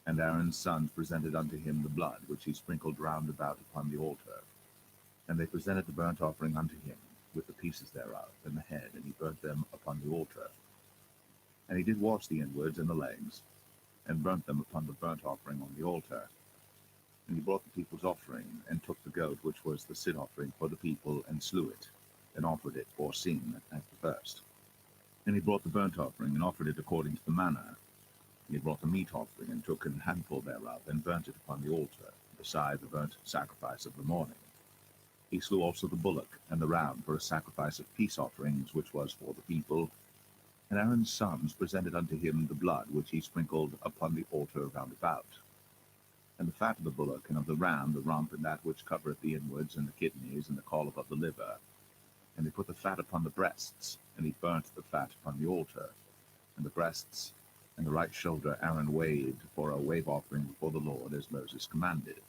[SPEAKER 1] And Aaron's sons presented unto him the blood, which he sprinkled round about upon the altar. And they presented the burnt offering unto him, with the pieces thereof, and the head, and he burnt them upon the altar. And he did wash the inwards and the legs, and burnt them upon the burnt offering on the altar. And he brought the people's offering, and took the goat which was the sin offering for the people, and slew it, and offered it for sin at the first. And he brought the burnt offering, and offered it according to the manner. And he brought the meat offering, and took an handful thereof, and burnt it upon the altar, beside the burnt sacrifice of the morning. He slew also the bullock and the ram for a sacrifice of peace offerings, which was for the people. And Aaron's sons presented unto him the blood, which he sprinkled upon the altar round about. And the fat of the bullock and of the ram, the rump, and that which covereth the inwards, and the kidneys, and the caul above the liver. And he put the fat upon the breasts, and he burnt the fat upon the altar. And the breasts and the right shoulder Aaron waved for a wave offering before the Lord, as Moses commanded.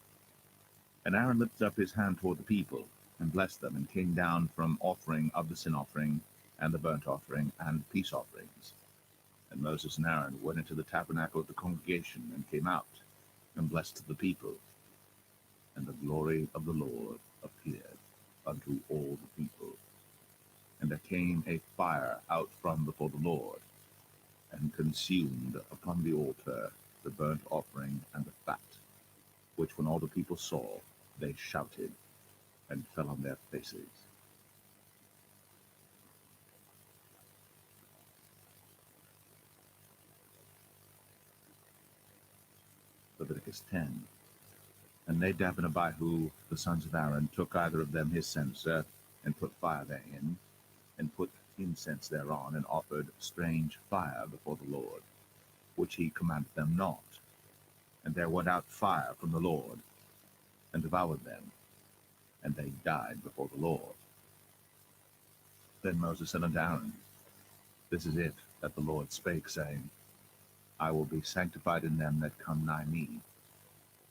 [SPEAKER 1] And Aaron lifted up his hand toward the people, and blessed them, and came down from offering of the sin offering, and the burnt offering, and peace offerings. And Moses and Aaron went into the tabernacle of the congregation, and came out, and blessed the people. And the glory of the Lord appeared unto all the people. And there came a fire out from before the Lord, and consumed upon the altar the burnt offering and the fat, which when all the people saw, they shouted, and fell on their faces. Leviticus 10. And Nadab and Abihu, the sons of Aaron, took either of them his censer, and put fire therein, and put incense thereon, and offered strange fire before the Lord, which he commanded them not. And there went out fire from the Lord, and devoured them, and they died before the Lord. Then Moses said unto Aaron, This is it that the Lord spake, saying, I will be sanctified in them that come nigh me,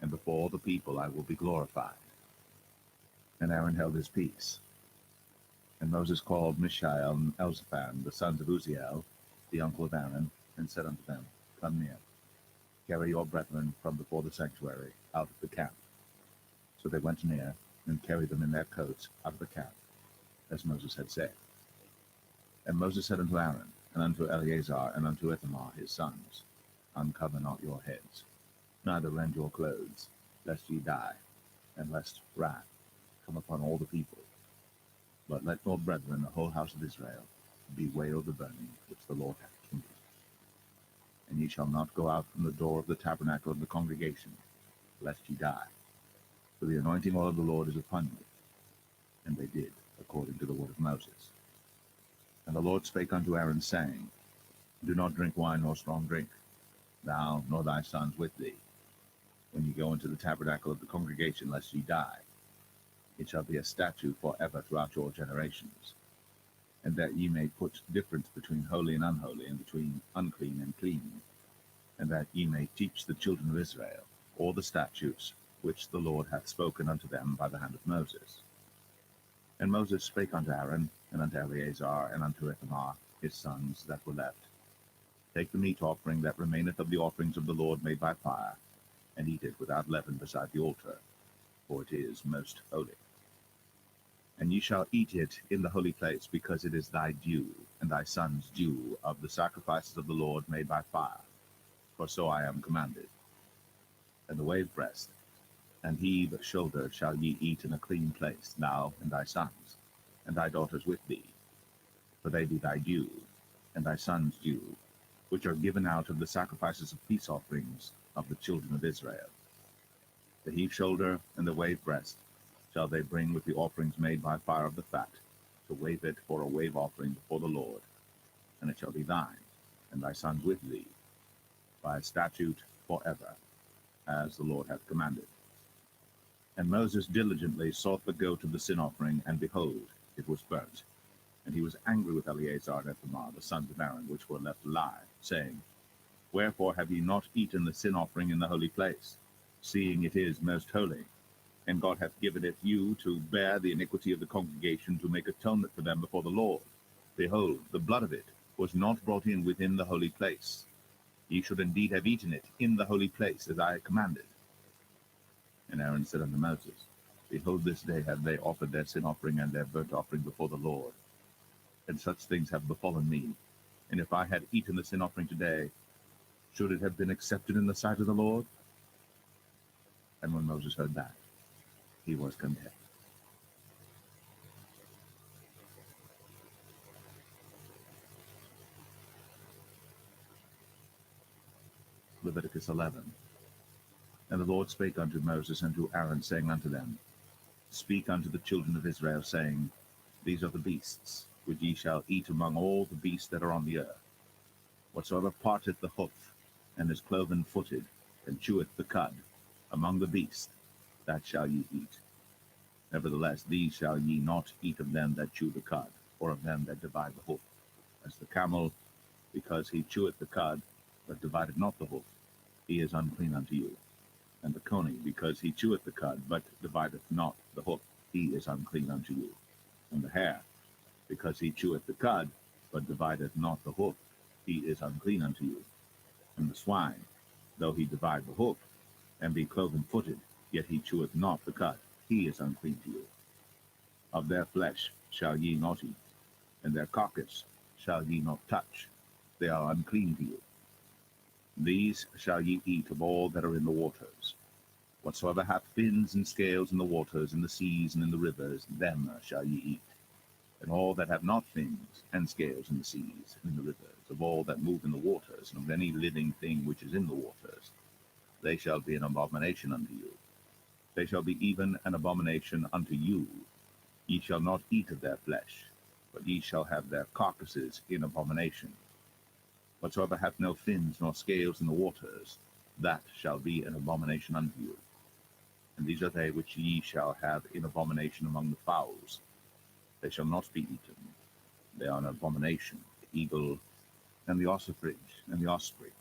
[SPEAKER 1] and before all the people I will be glorified. And Aaron held his peace. And Moses called Mishael and Elzaphan, the sons of Uzziel, the uncle of Aaron, and said unto them, Come near, carry your brethren from before the sanctuary out of the camp. So they went near, and carried them in their coats out of the camp, as Moses had said. And Moses said unto Aaron, and unto Eleazar, and unto Ithamar his sons, Uncover not your heads, neither rend your clothes, lest ye die, and lest wrath come upon all the people. But let your brethren, the whole house of Israel, bewail the burning which the Lord hath kindled. And ye shall not go out from the door of the tabernacle of the congregation, lest ye die. For the anointing oil of the Lord is upon you. And they did, according to the word of Moses. And the Lord spake unto Aaron, saying, Do not drink wine nor strong drink, thou nor thy sons with thee, when ye go into the tabernacle of the congregation, lest ye die. It shall be a statute forever throughout your generations. And that ye may put difference between holy and unholy, and between unclean and clean, and that ye may teach the children of Israel all the statutes which the Lord hath spoken unto them by the hand of Moses. And Moses spake unto Aaron, and unto Eleazar, and unto Ithamar his sons that were left, Take the meat offering that remaineth of the offerings of the Lord made by fire, and eat it without leaven beside the altar, for it is most holy. And ye shall eat it in the holy place, because it is thy due, and thy son's due, of the sacrifices of the Lord made by fire, for so I am commanded. And the wave breast and heave shoulder shall ye eat in a clean place, thou and thy sons, and thy daughters with thee, for they be thy due, and thy sons' due, which are given out of the sacrifices of peace offerings of the children of Israel. The heave shoulder and the wave breast shall they bring with the offerings made by fire of the fat, to wave it for a wave offering before the Lord, and it shall be thine, and thy sons with thee, by a statute forever, as the Lord hath commanded. And Moses diligently sought the goat of the sin offering, and behold, it was burnt. And he was angry with Eleazar and Ithamar, the sons of Aaron, which were left alive, saying, Wherefore have ye not eaten the sin offering in the holy place, seeing it is most holy? And God hath given it you to bear the iniquity of the congregation, to make atonement for them before the Lord. Behold, the blood of it was not brought in within the holy place. Ye should indeed have eaten it in the holy place, as I commanded. And Aaron said unto Moses, Behold, this day have they offered their sin offering and their burnt offering before the Lord. And such things have befallen me. And if I had eaten the sin offering today, should it have been accepted in the sight of the Lord? And when Moses heard that, he was content. Leviticus 11. And the Lord spake unto Moses and to Aaron, saying unto them, Speak unto the children of Israel, saying, These are the beasts, which ye shall eat among all the beasts that are on the earth. Whatsoever parteth the hoof, and is cloven-footed, and cheweth the cud, among the beasts, that shall ye eat. Nevertheless, these shall ye not eat of them that chew the cud, or of them that divide the hoof, as the camel, because he cheweth the cud, but divideth not the hoof, he is unclean unto you. And the coney, because he cheweth the cud, but divideth not the hoof, he is unclean unto you. And the hare, because he cheweth the cud, but divideth not the hoof, he is unclean unto you. And the swine, though he divide the hoof, and be cloven-footed, yet he cheweth not the cud, he is unclean to you. Of their flesh shall ye not eat, and their carcass shall ye not touch, they are unclean to you. These shall ye eat of all that are in the waters. Whatsoever hath fins and scales in the waters, in the seas, and in the rivers, them shall ye eat. And all that have not fins and scales in the seas, and in the rivers, of all that move in the waters, and of any living thing which is in the waters, they shall be an abomination unto you. They shall be even an abomination unto you. Ye shall not eat of their flesh, but ye shall have their carcasses in abomination. Whatsoever hath no fins nor scales in the waters, that shall be an abomination unto you. And these are they which ye shall have in abomination among the fowls. They shall not be eaten. They are an abomination, the eagle, and the ossifrage, and the osprey,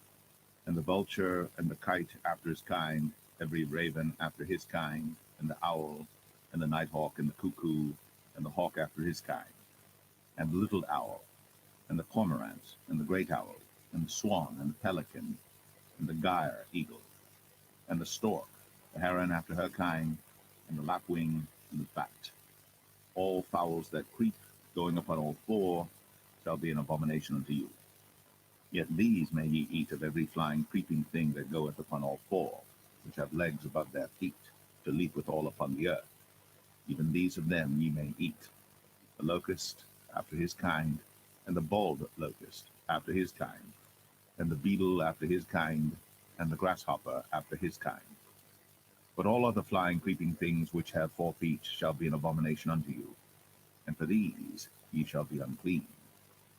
[SPEAKER 1] and the vulture, and the kite after his kind, every raven after his kind, and the owl, and the nighthawk, and the cuckoo, and the hawk after his kind, and the little owl, and the cormorant, and the great owl, and the swan, and the pelican, and the gyre eagle, and the stork, the heron after her kind, and the lapwing, and the bat. All fowls that creep, going upon all four, shall be an abomination unto you. Yet these may ye eat of every flying creeping thing that goeth upon all four, which have legs above their feet, to leap withal upon the earth. Even these of them ye may eat. The locust after his kind, and the bald locust after his kind, and the beetle after his kind, and the grasshopper after his kind. But all other flying creeping things which have 4 feet shall be an abomination unto you, and for these ye shall be unclean.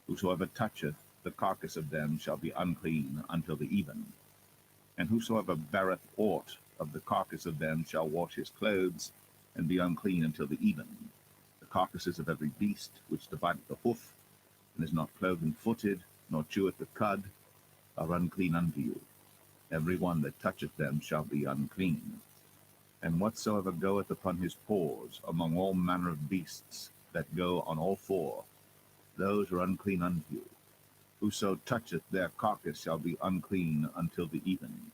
[SPEAKER 1] Whosoever toucheth the carcass of them shall be unclean until the even. And whosoever beareth aught of the carcass of them shall wash his clothes, and be unclean until the even. The carcasses of every beast which divideth the hoof, and is not cloven-footed, nor cheweth the cud, are unclean unto you. Every one that toucheth them shall be unclean. And whatsoever goeth upon his paws among all manner of beasts that go on all four, those are unclean unto you. Whoso toucheth their carcass shall be unclean until the even.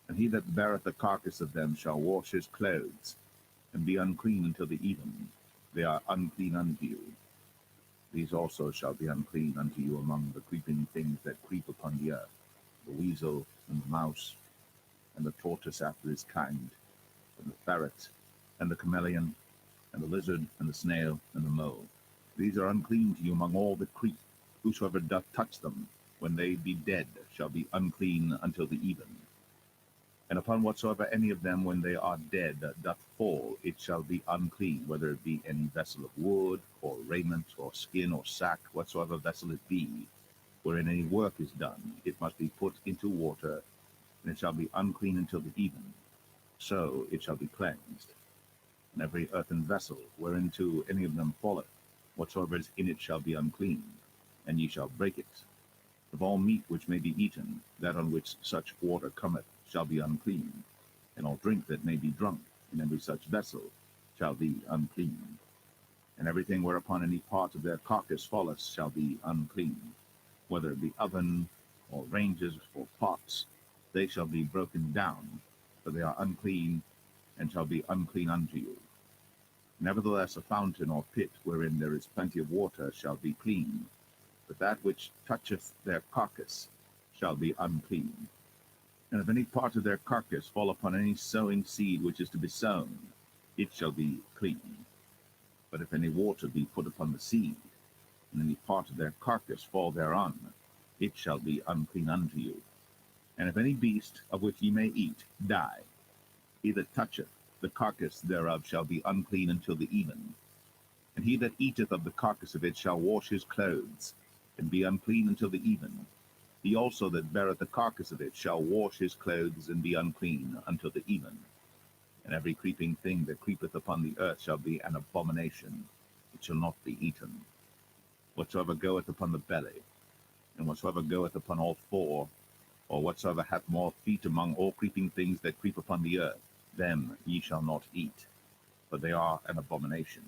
[SPEAKER 1] And he that beareth the carcass of them shall wash his clothes, and be unclean until the even. They are unclean unto you. These also shall be unclean unto you among the creeping things that creep upon the earth, the weasel, and the mouse, and the tortoise after his kind, and the ferret, and the chameleon, and the lizard, and the snail, and the mole. These are unclean to you among all that creep. Whosoever doth touch them, when they be dead, shall be unclean until the even. And upon whatsoever any of them, when they are dead, doth fall, it shall be unclean, whether it be any vessel of wood, or raiment, or skin, or sack, whatsoever vessel it be, wherein any work is done, it must be put into water, and it shall be unclean until the even. So it shall be cleansed. And every earthen vessel, whereinto any of them falleth, whatsoever is in it shall be unclean, and ye shall break it. Of all meat which may be eaten, that on which such water cometh shall be unclean, and all drink that may be drunk in every such vessel shall be unclean. And everything whereupon any part of their carcass falleth shall be unclean, whether it be oven, or ranges, or pots, they shall be broken down, for they are unclean, and shall be unclean unto you. Nevertheless a fountain or pit wherein there is plenty of water shall be clean, but that which toucheth their carcass shall be unclean. And if any part of their carcass fall upon any sowing seed which is to be sown, it shall be clean. But if any water be put upon the seed, and any part of their carcass fall thereon, it shall be unclean unto you. And if any beast of which ye may eat die, he that toucheth the carcass thereof shall be unclean until the even. And he that eateth of the carcass of it shall wash his clothes, and be unclean until the even. He also that beareth the carcass of it shall wash his clothes, and be unclean until the even. And every creeping thing that creepeth upon the earth shall be an abomination, it shall not be eaten. Whatsoever goeth upon the belly, and whatsoever goeth upon all four, or whatsoever hath more feet among all creeping things that creep upon the earth, them ye shall not eat, for they are an abomination.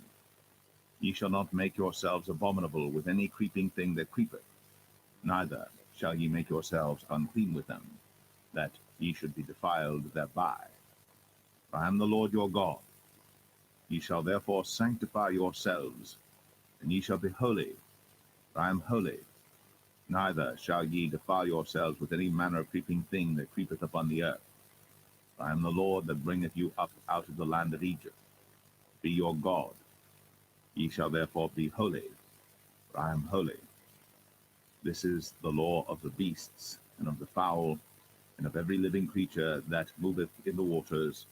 [SPEAKER 1] Ye shall not make yourselves abominable with any creeping thing that creepeth, neither shall ye make yourselves unclean with them, that ye should be defiled thereby. For I am the Lord your God. Ye shall therefore sanctify yourselves, and ye shall be holy, for I am holy. Neither shall ye defile yourselves with any manner of creeping thing that creepeth upon the earth. For I am the Lord that bringeth you up out of the land of Egypt. Be your God. Ye shall therefore be holy, for I am holy. This is the law of the beasts, and of the fowl, and of every living creature that moveth in the waters,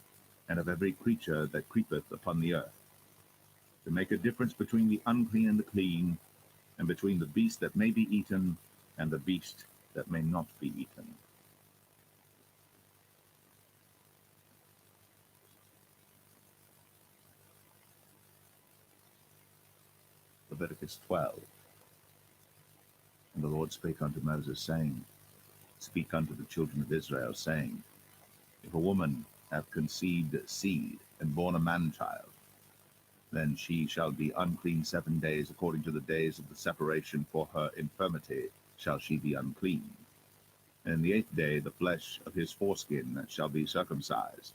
[SPEAKER 1] and of every creature that creepeth upon the earth, to make a difference between the unclean and the clean, and between the beast that may be eaten and the beast that may not be eaten. Leviticus 12. And the Lord spake unto Moses, saying, Speak unto the children of Israel, saying, If a woman have conceived seed, and born a man-child, then she shall be unclean 7 days, according to the days of the separation for her infirmity shall she be unclean. And in the 8th day the flesh of his foreskin shall be circumcised,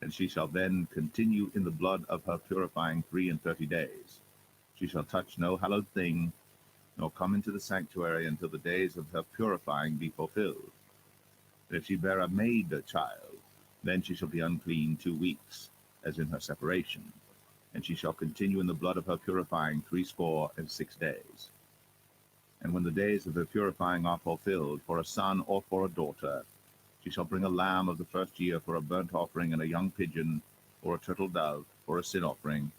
[SPEAKER 1] and she shall then continue in the blood of her purifying 33 days. She shall touch no hallowed thing, nor come into the sanctuary until the days of her purifying be fulfilled. And if she bear a maid child, then she shall be unclean 2 weeks, as in her separation, and she shall continue in the blood of her purifying 66 days. And when the days of her purifying are fulfilled, for a son or for a daughter, she shall bring a lamb of the first year for a burnt offering, and a young pigeon or a turtle dove for a sin offering,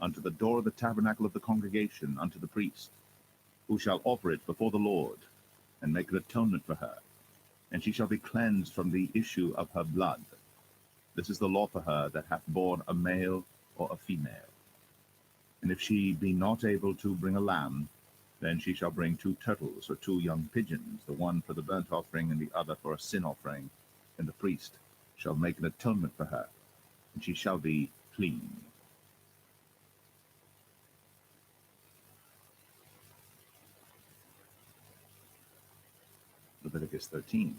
[SPEAKER 1] unto the door of the tabernacle of the congregation, unto the priest, who shall offer it before the Lord, and make an atonement for her. And she shall be cleansed from the issue of her blood. This is the law for her that hath borne a male or a female. And if she be not able to bring a lamb, then she shall bring 2 turtles or 2 young pigeons, the one for the burnt offering and the other for a sin offering, and the priest shall make an atonement for her, and she shall be clean. Leviticus 13.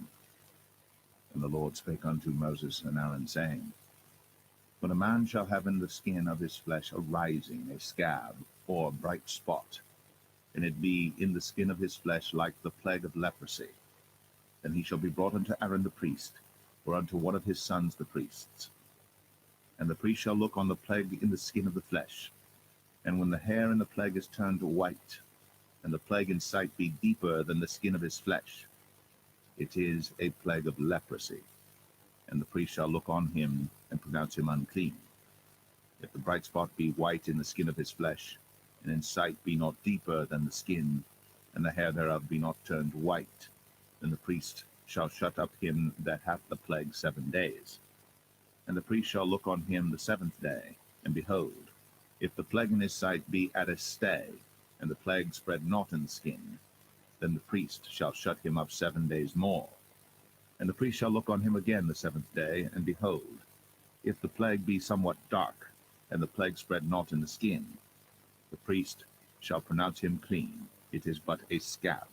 [SPEAKER 1] And the Lord spake unto Moses and Aaron, saying, When a man shall have in the skin of his flesh a rising, a scab, or a bright spot, and it be in the skin of his flesh like the plague of leprosy, then he shall be brought unto Aaron the priest, or unto one of his sons the priests. And the priest shall look on the plague in the skin of the flesh, and when the hair in the plague is turned white, and the plague in sight be deeper than the skin of his flesh, it is a plague of leprosy, and the priest shall look on him and pronounce him unclean. If the bright spot be white in the skin of his flesh, and in sight be not deeper than the skin, and the hair thereof be not turned white, then the priest shall shut up him that hath the plague 7 days. And the priest shall look on him the 7th day, and behold, if the plague in his sight be at a stay, and the plague spread not in the skin, then the priest shall shut him up 7 days more. And the priest shall look on him again the 7th day, and behold, if the plague be somewhat dark, and the plague spread not in the skin, the priest shall pronounce him clean. It is but a scab,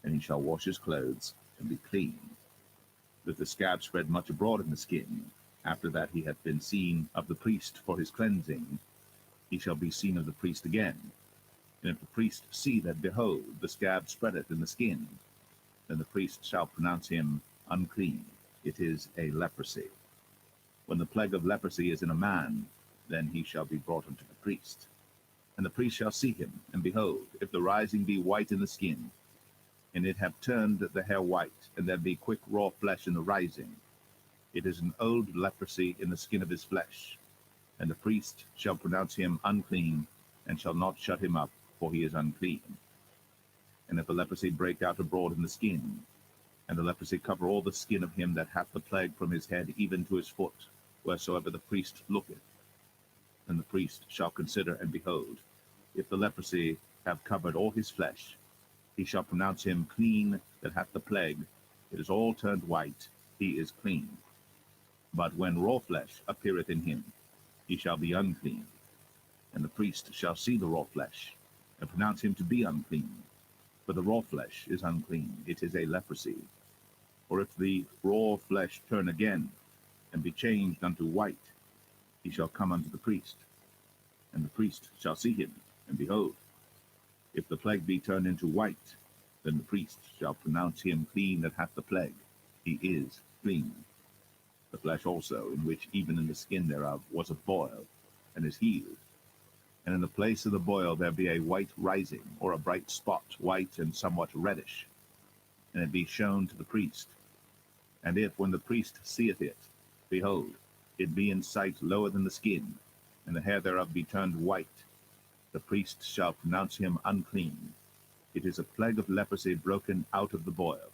[SPEAKER 1] and he shall wash his clothes, and be clean. If the scab spread much abroad in the skin, after that he hath been seen of the priest for his cleansing, he shall be seen of the priest again. And if the priest see that, behold, the scab spreadeth in the skin, then the priest shall pronounce him unclean. It is a leprosy. When the plague of leprosy is in a man, then he shall be brought unto the priest. And the priest shall see him, and behold, if the rising be white in the skin, and it have turned the hair white, and there be quick raw flesh in the rising, it is an old leprosy in the skin of his flesh. And the priest shall pronounce him unclean, and shall not shut him up, for he is unclean. And if the leprosy break out abroad in the skin, and the leprosy cover all the skin of him that hath the plague from his head even to his foot, wheresoever the priest looketh. And the priest shall consider, and behold, if the leprosy have covered all his flesh, he shall pronounce him clean that hath the plague. It is all turned white, he is clean. But when raw flesh appeareth in him, he shall be unclean. And the priest shall see the raw flesh, and pronounce him to be unclean. For the raw flesh is unclean, it is a leprosy. Or if the raw flesh turn again, and be changed unto white, he shall come unto the priest. And the priest shall see him, and behold, if the plague be turned into white, then the priest shall pronounce him clean that hath the plague. He is clean. The flesh also, in which even in the skin thereof was a boil, and is healed. And in the place of the boil there be a white rising, or a bright spot, white and somewhat reddish, and it be shown to the priest. And if, when the priest seeth it, behold, it be in sight lower than the skin, and the hair thereof be turned white, the priest shall pronounce him unclean. It is a plague of leprosy broken out of the boil.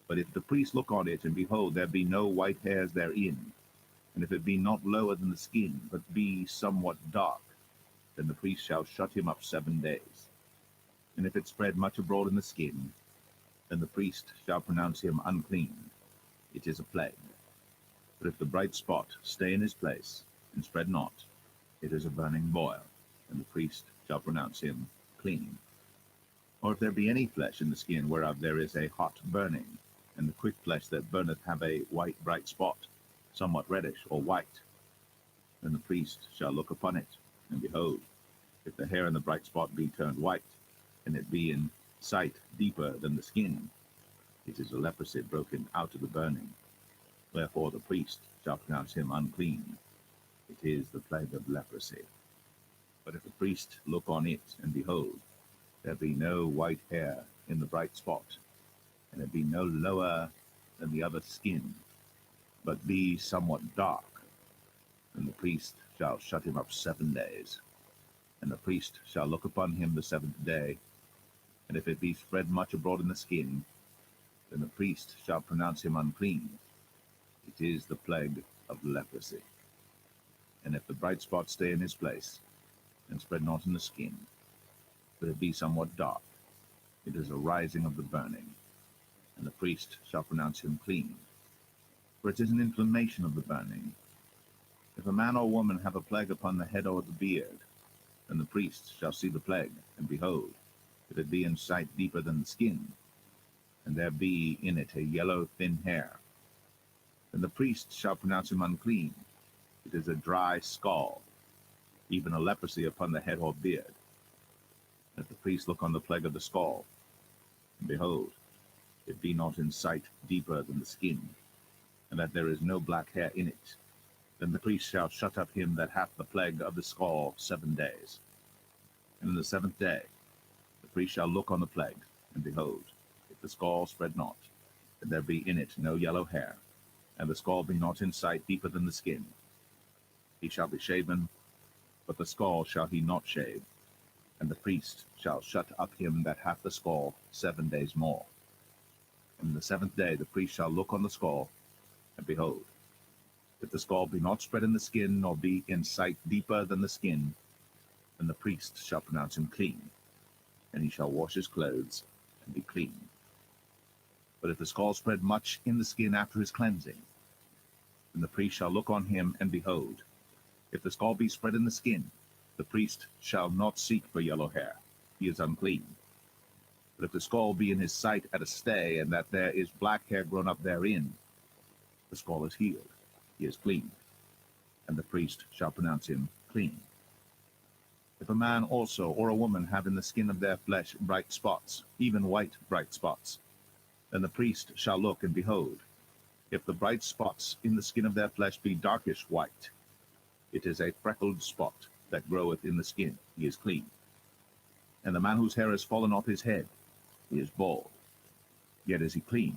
[SPEAKER 1] But if the priest look on it, and behold, there be no white hairs therein, and if it be not lower than the skin, but be somewhat dark, then the priest shall shut him up 7 days. And if it spread much abroad in the skin, then the priest shall pronounce him unclean. It is a plague. But if the bright spot stay in his place, and spread not, it is a burning boil, and the priest shall pronounce him clean. Or if there be any flesh in the skin whereof there is a hot burning, and the quick flesh that burneth have a white bright spot, somewhat reddish or white, then the priest shall look upon it, and behold, if the hair in the bright spot be turned white, and it be in sight deeper than the skin, it is a leprosy broken out of the burning. Wherefore the priest shall pronounce him unclean. It is the plague of leprosy. But if the priest look on it, and behold, there be no white hair in the bright spot, and it be no lower than the other skin, but be somewhat dark, then the priest shall shut him up 7 days. And the priest shall look upon him the 7th day, and if it be spread much abroad in the skin, then the priest shall pronounce him unclean. It is the plague of leprosy. And if the bright spot stay in his place, and spread not in the skin, but it be somewhat dark, it is a rising of the burning, and the priest shall pronounce him clean. For it is an inflammation of the burning. If a man or woman have a plague upon the head or the beard, then the priest shall see the plague, and behold, if it be in sight deeper than the skin, and there be in it a yellow thin hair, then the priest shall pronounce him unclean. It is a dry scald, even a leprosy upon the head or beard. If the priest look on the plague of the scald, and behold, it be not in sight deeper than the skin, and that there is no black hair in it, then the priest shall shut up him that hath the plague of the scald 7 days. And in the 7th day the priest shall look on the plague, and behold, if the scald spread not, and there be in it no yellow hair, and the scald be not in sight deeper than the skin, he shall be shaven, but the scald shall he not shave, and the priest shall shut up him that hath the scald 7 days more. And in the 7th day the priest shall look on the scald, and behold, if the scald be not spread in the skin, nor be in sight deeper than the skin, then the priest shall pronounce him clean, and he shall wash his clothes, and be clean. But if the scald spread much in the skin after his cleansing, then the priest shall look on him, and behold, if the scald be spread in the skin, the priest shall not seek for yellow hair, he is unclean. But if the scald be in his sight at a stay, and that there is black hair grown up therein, the scald is healed, he is clean, and the priest shall pronounce him clean. If a man also or a woman have in the skin of their flesh bright spots, even white bright spots, then the priest shall look, and behold, if the bright spots in the skin of their flesh be darkish white, it is a freckled spot that groweth in the skin, he is clean. And the man whose hair is fallen off his head, he is bald, yet is he clean.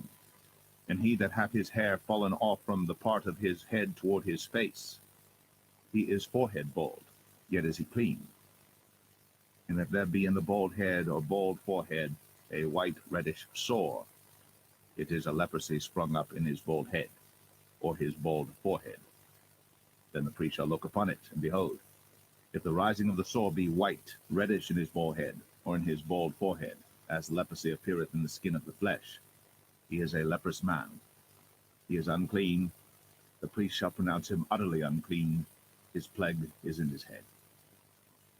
[SPEAKER 1] And he that hath his hair fallen off from the part of his head toward his face, he is forehead bald, yet is he clean. And if there be in the bald head or bald forehead a white reddish sore, it is a leprosy sprung up in his bald head, or his bald forehead. Then the priest shall look upon it, and behold, if the rising of the sore be white, reddish in his forehead, or in his bald forehead, as leprosy appeareth in the skin of the flesh, he is a leprous man. He is unclean. The priest shall pronounce him utterly unclean. His plague is in his head.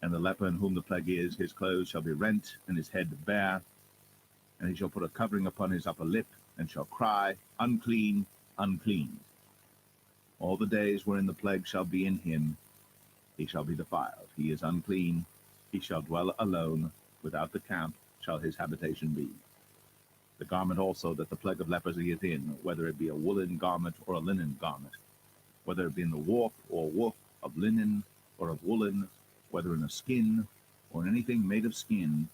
[SPEAKER 1] And the leper in whom the plague is, his clothes shall be rent, and his head bare, and he shall put a covering upon his upper lip, and shall cry, Unclean, unclean. All the days wherein the plague shall be in him, he shall be defiled. He is unclean. He shall dwell alone. Without the camp shall his habitation be. The garment also that the plague of leprosy is in, whether it be a woolen garment or a linen garment, whether it be in the warp or woof of linen or of woolen, whether in a skin or in anything made of skin,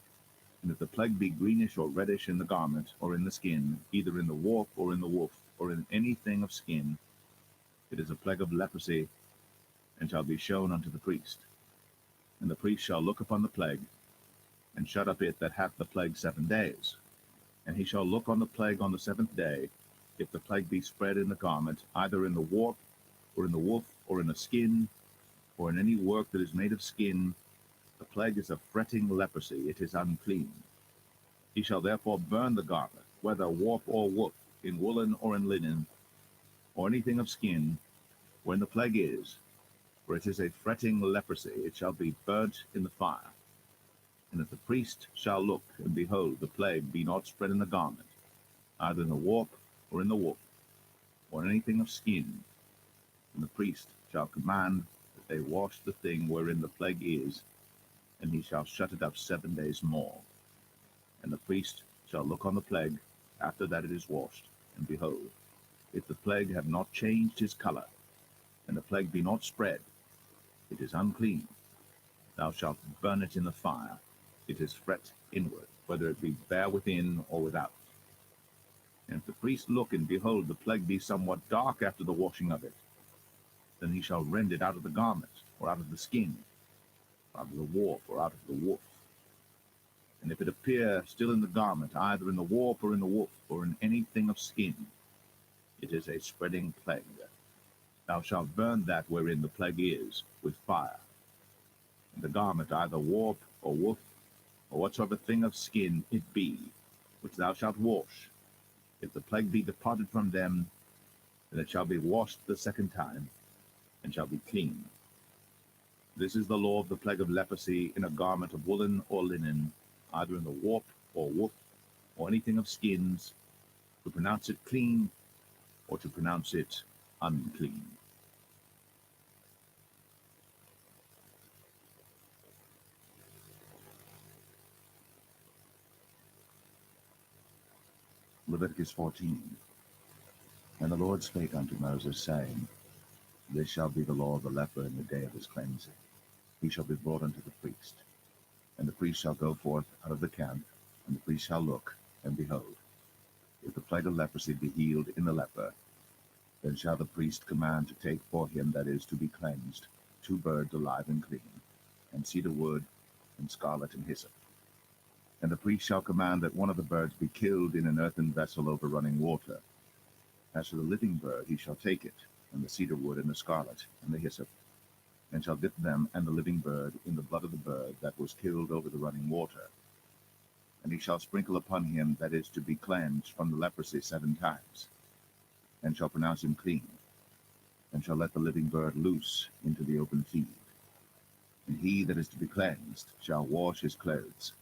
[SPEAKER 1] and if the plague be greenish or reddish in the garment or in the skin, either in the warp or in the woof or in anything of skin, it is a plague of leprosy, and shall be shown unto the priest. And the priest shall look upon the plague, and shut up it that hath the plague 7 days. And he shall look on the plague on the 7th day. If the plague be spread in the garment, either in the warp, or in the woof, or in the skin, or in any work that is made of skin, the plague is a fretting leprosy, it is unclean. He shall therefore burn the garment, whether warp or woof, in woolen or in linen, or anything of skin, wherein the plague is, for it is a fretting leprosy, it shall be burnt in the fire. And if the priest shall look, and behold, the plague be not spread in the garment, either in the warp, or in the woof, or in anything of skin, and the priest shall command that they wash the thing wherein the plague is, and he shall shut it up 7 days more. And the priest shall look on the plague after that it is washed, and behold, if the plague have not changed his color, and the plague be not spread, it is unclean. Thou shalt burn it in the fire. It is fret inward, whether it be bare within or without. And if the priest look, and behold, the plague be somewhat dark after the washing of it, then he shall rend it out of the garment, or out of the skin, or out of the warp, or out of the woof. And if it appear still in the garment, either in the warp, or in the woof, or in anything of skin, it is a spreading plague. Thou shalt burn that wherein the plague is, with fire. And the garment, either warp, or woof, or whatsoever thing of skin it be, which thou shalt wash, if the plague be departed from them, then it shall be washed the 2nd time, and shall be clean. This is the law of the plague of leprosy in a garment of woolen or linen, either in the warp or woof, or anything of skins, to pronounce it clean, or to pronounce it unclean. Leviticus 14. And the Lord spake unto Moses, saying, This shall be the law of the leper in the day of his cleansing. He shall be brought unto the priest. And the priest shall go forth out of the camp, and the priest shall look, and behold, if the plague of leprosy be healed in the leper, then shall the priest command to take for him that is to be cleansed 2 birds alive and clean, and cedar wood, and scarlet and hyssop. And the priest shall command that one of the birds be killed in an earthen vessel over running water. As for the living bird, he shall take it, and the cedar wood, and the scarlet, and the hyssop, and shall dip them and the living bird in the blood of the bird that was killed over the running water. And he shall sprinkle upon him that is to be cleansed from the leprosy 7 times, and shall pronounce him clean, and shall let the living bird loose into the open field. And he that is to be cleansed shall wash his clothes,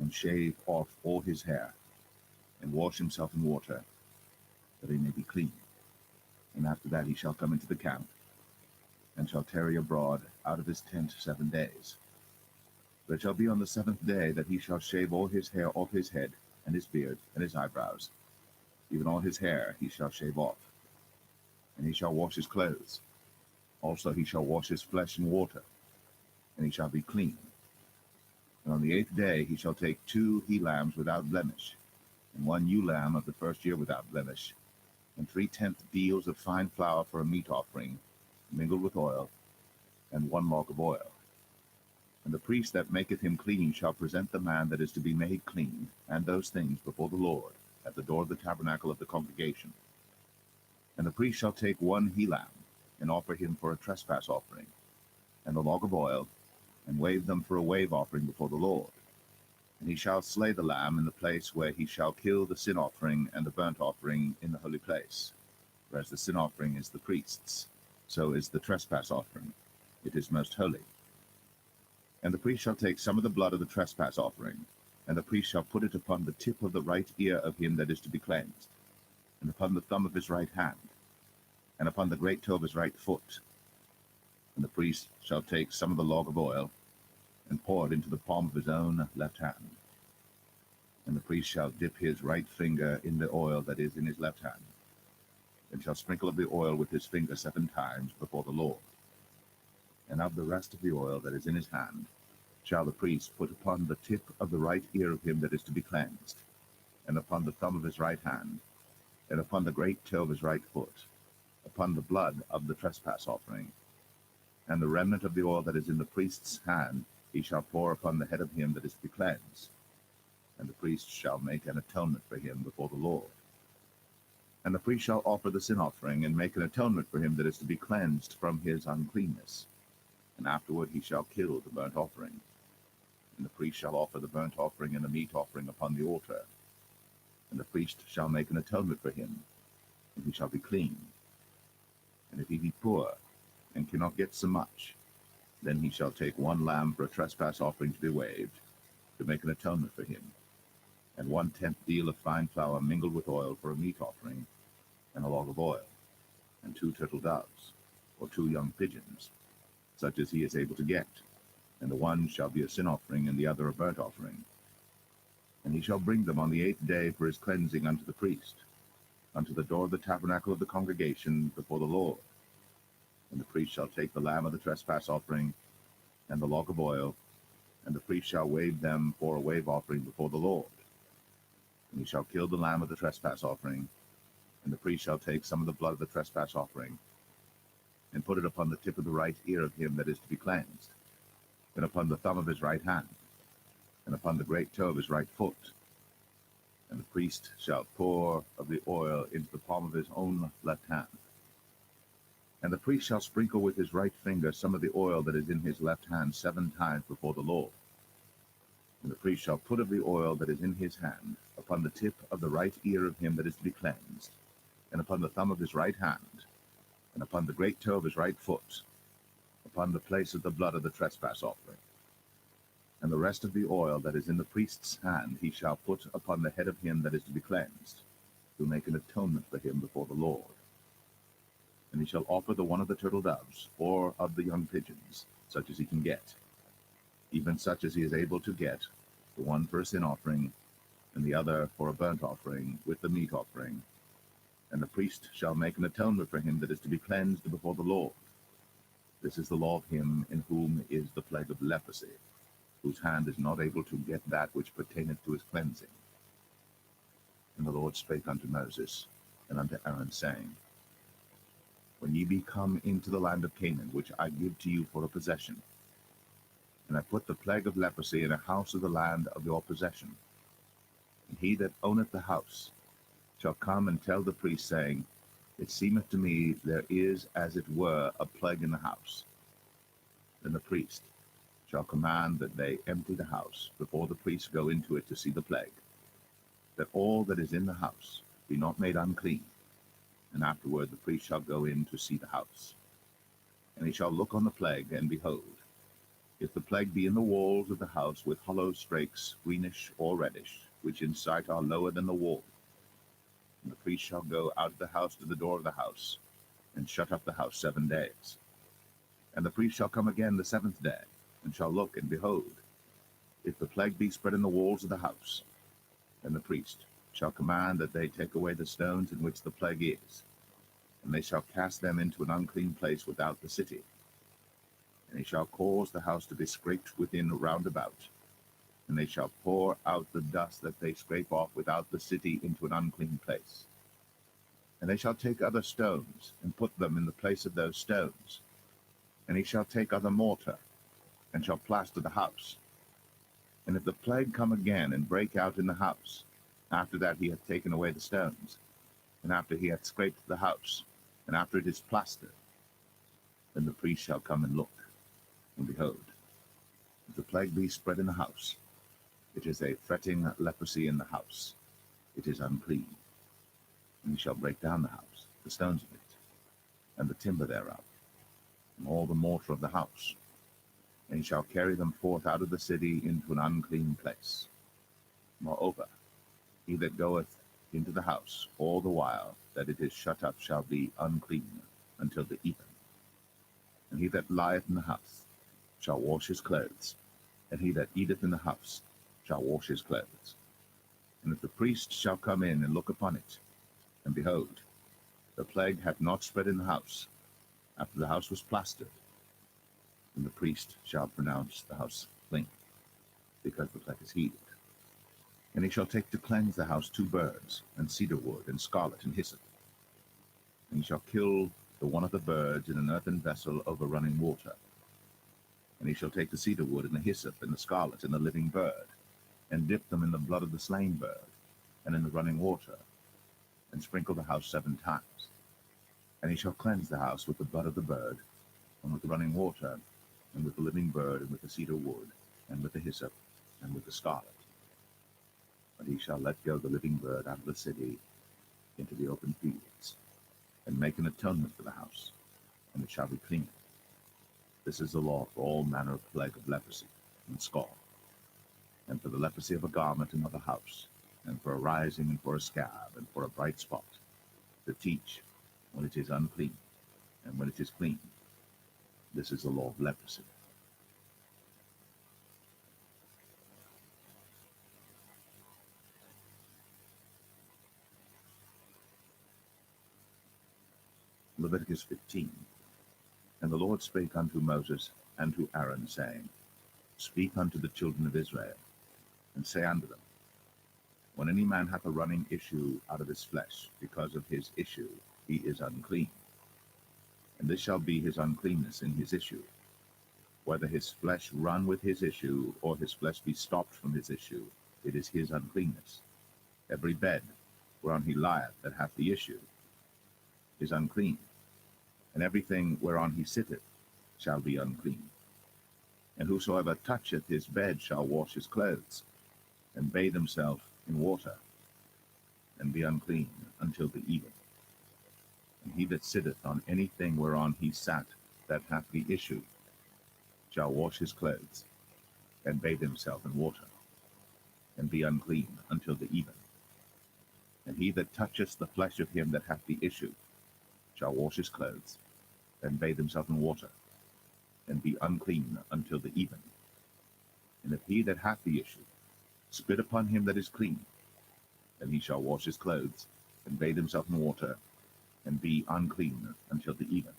[SPEAKER 1] and shave off all his hair, and wash himself in water, that he may be clean. And after that he shall come into the camp, and shall tarry abroad out of his tent 7 days. But it shall be on the 7th day that he shall shave all his hair off his head, and his beard, and his eyebrows, even all his hair he shall shave off. And he shall wash his clothes. Also he shall wash his flesh in water, and he shall be clean. And on the 8th day he shall take 2 he-lambs without blemish, and 1 ewe lamb of the 1st year without blemish, and 3/10 deals of fine flour for a meat offering, mingled with oil, and 1 log of oil. And the priest that maketh him clean shall present the man that is to be made clean, and those things before the Lord, at the door of the tabernacle of the congregation. And the priest shall take 1 he-lamb, and offer him for a trespass offering, and the log of oil, and wave them for a wave offering before the Lord. And he shall slay the lamb in the place where he shall kill the sin offering and the burnt offering in the holy place. Whereas the sin offering is the priest's, so is the trespass offering. It is most holy. And the priest shall take some of the blood of the trespass offering, and the priest shall put it upon the tip of the right ear of him that is to be cleansed, and upon the thumb of his right hand, and upon the great toe of his right foot. And the priest shall take some of the log of oil, and pour it into the palm of his own left hand. And the priest shall dip his right finger in the oil that is in his left hand, and shall sprinkle of the oil with his finger 7 times before the Lord. And of the rest of the oil that is in his hand shall the priest put upon the tip of the right ear of him that is to be cleansed, and upon the thumb of his right hand, and upon the great toe of his right foot, upon the blood of the trespass offering. And the remnant of the oil that is in the priest's hand he shall pour upon the head of him that is to be cleansed, and the priest shall make an atonement for him before the Lord. And the priest shall offer the sin offering, and make an atonement for him that is to be cleansed from his uncleanness. And afterward he shall kill the burnt offering. And the priest shall offer the burnt offering and the meat offering upon the altar. And the priest shall make an atonement for him, and he shall be clean. And if he be poor, and cannot get so much, then he shall take 1 lamb for a trespass offering to be waved, to make an atonement for him, and 1/10 deal of fine flour mingled with oil for a meat offering, and a log of oil, and 2 turtle doves, or 2 young pigeons, such as he is able to get, and the one shall be a sin offering, and the other a burnt offering. And he shall bring them on the 8th day for his cleansing unto the priest, unto the door of the tabernacle of the congregation before the Lord. And the priest shall take the lamb of the trespass offering, and the log of oil, and the priest shall wave them for a wave offering before the Lord. And he shall kill the lamb of the trespass offering, and the priest shall take some of the blood of the trespass offering, and put it upon the tip of the right ear of him that is to be cleansed, and upon the thumb of his right hand, and upon the great toe of his right foot. And the priest shall pour of the oil into the palm of his own left hand. And the priest shall sprinkle with his right finger some of the oil that is in his left hand 7 times before the Lord. And the priest shall put of the oil that is in his hand upon the tip of the right ear of him that is to be cleansed, and upon the thumb of his right hand, and upon the great toe of his right foot, upon the place of the blood of the trespass offering. And the rest of the oil that is in the priest's hand he shall put upon the head of him that is to be cleansed, to make an atonement for him before the Lord. And he shall offer the one of the turtle doves, or of the young pigeons, such as he can get, even such as he is able to get, the one for a sin offering, and the other for a burnt offering, with the meat offering. And the priest shall make an atonement for him that is to be cleansed before the Lord. This is the law of him in whom is the plague of leprosy, whose hand is not able to get that which pertaineth to his cleansing. And the Lord spake unto Moses and unto Aaron, saying, When ye be come into the land of Canaan, which I give to you for a possession, and I put the plague of leprosy in a house of the land of your possession, and he that owneth the house shall come and tell the priest, saying, It seemeth to me there is as it were a plague in the house. Then the priest shall command that they empty the house before the priest go into it to see the plague, that all that is in the house be not made unclean. And afterward the priest shall go in to see the house. And he shall look on the plague, and behold, if the plague be in the walls of the house with hollow strakes, greenish or reddish, which in sight are lower than the wall, and the priest shall go out of the house to the door of the house, and shut up the house 7 days. And the priest shall come again the 7th day, and shall look, and behold, if the plague be spread in the walls of the house, then the priest shall command that they take away the stones in which the plague is, and they shall cast them into an unclean place without the city. And he shall cause the house to be scraped within round about, and they shall pour out the dust that they scrape off without the city into an unclean place. And they shall take other stones, and put them in the place of those stones. And he shall take other mortar, and shall plaster the house. And if the plague come again, and break out in the house, after that he hath taken away the stones, and after he hath scraped the house, and after it is plastered, Then the priest shall come and look, and behold, if the plague be spread in the house, it is a fretting leprosy in the house, it is unclean. And he shall break down the house, the stones of it, and the timber thereof, and all the mortar of the house, and he shall carry them forth out of the city into an unclean place. Moreover, he that goeth into the house all the while that it is shut up shall be unclean until the even. And he that lieth in the house shall wash his clothes, and he that eateth in the house shall wash his clothes. And if the priest shall come in and look upon it, and behold, the plague hath not spread in the house, after the house was plastered, then the priest shall pronounce the house clean, because the plague is healed. And he shall take to cleanse the house 2 birds, and cedar wood, and scarlet, and hyssop. And he shall kill the one of the birds in an earthen vessel over running water. And he shall take the cedar wood, and the hyssop, and the scarlet, and the living bird, and dip them in the blood of the slain bird, and in the running water, and sprinkle the house 7 times. And he shall cleanse the house with the blood of the bird, and with the running water, and with the living bird, and with the cedar wood, and with the hyssop, and with the scarlet. But he shall let go the living bird out of the city into the open fields, and make an atonement for the house, and it shall be clean. This is the law for all manner of plague of leprosy and scald, and for the leprosy of a garment and of a house, and for a rising, and for a scab, and for a bright spot, to teach when it is unclean, and when it is clean. This is the law of leprosy. Leviticus 15. And the Lord spake unto Moses and to Aaron, saying, Speak unto the children of Israel, and say unto them, When any man hath a running issue out of his flesh, because of his issue he is unclean. And this shall be his uncleanness in his issue, whether his flesh run with his issue, or his flesh be stopped from his issue, it is his uncleanness. Every bed whereon he lieth that hath the issue is unclean, and everything whereon he sitteth shall be unclean. And whosoever toucheth his bed shall wash his clothes, and bathe himself in water, and be unclean until the even. And he that sitteth on anything whereon he sat that hath the issue shall wash his clothes, and bathe himself in water, and be unclean until the even. And he that toucheth the flesh of him that hath the issue shall wash his clothes, and bathe himself in water, and be unclean until the even. And if he that hath the issue spit upon him that is clean, then he shall wash his clothes, and bathe himself in water, and be unclean until the even.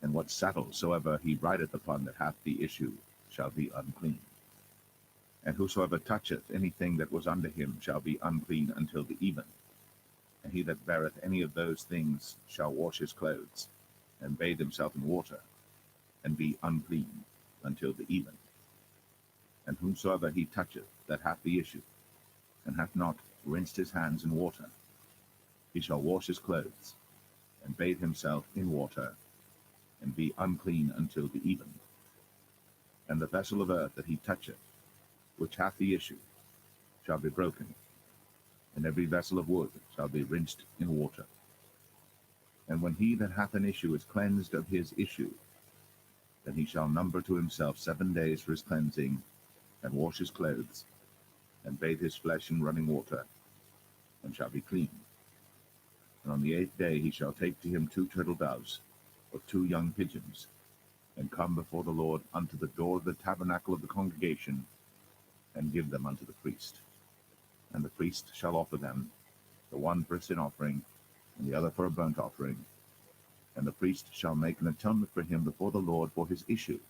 [SPEAKER 1] And what saddle soever he rideth upon that hath the issue shall be unclean. And whosoever toucheth anything that was under him shall be unclean until the even. And he that beareth any of those things shall wash his clothes, and bathe himself in water, and be unclean until the even. And whomsoever he toucheth that hath the issue, and hath not rinsed his hands in water, he shall wash his clothes, and bathe himself in water, and be unclean until the even. And the vessel of earth that he toucheth, which hath the issue, shall be broken, and every vessel of wood shall be rinsed in water. And when he that hath an issue is cleansed of his issue, then he shall number to himself 7 days for his cleansing, and wash his clothes, and bathe his flesh in running water, and shall be clean. And on the 8th day he shall take to him 2 turtle doves, or 2 young pigeons, and come before the Lord unto the door of the tabernacle of the congregation, and give them unto the priest. And the priest shall offer them, the one for a sin offering, and the other for a burnt offering. And the priest shall make an atonement for him before the Lord for his issue.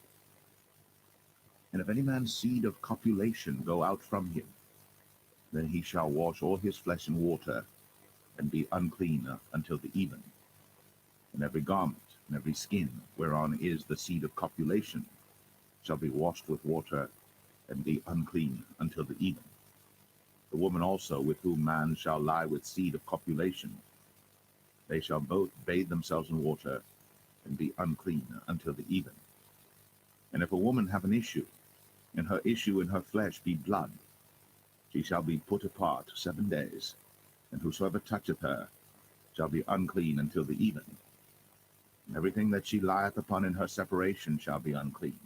[SPEAKER 1] And if any man's seed of copulation go out from him, then he shall wash all his flesh in water, and be unclean until the even. And every garment and every skin whereon is the seed of copulation shall be washed with water, and be unclean until the even. The woman also with whom man shall lie with seed of copulation, they shall both bathe themselves in water, and be unclean until the even. And if a woman have an issue, and her issue in her flesh be blood, she shall be put apart 7 days, and whosoever toucheth her shall be unclean until the even. And everything that she lieth upon in her separation shall be unclean.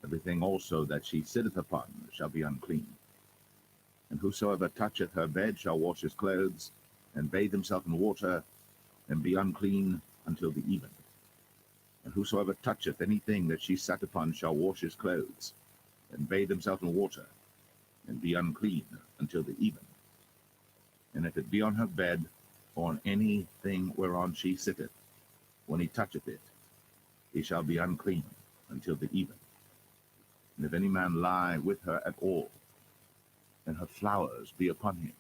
[SPEAKER 1] Everything also that she sitteth upon shall be unclean. And whosoever toucheth her bed shall wash his clothes, and bathe himself in water, and be unclean until the even. And whosoever toucheth anything that she sat upon shall wash his clothes, and bathe himself in water, and be unclean until the even. And if it be on her bed, or on anything whereon she sitteth, when he toucheth it, he shall be unclean until the even. And if any man lie with her at all, and her flowers be upon him,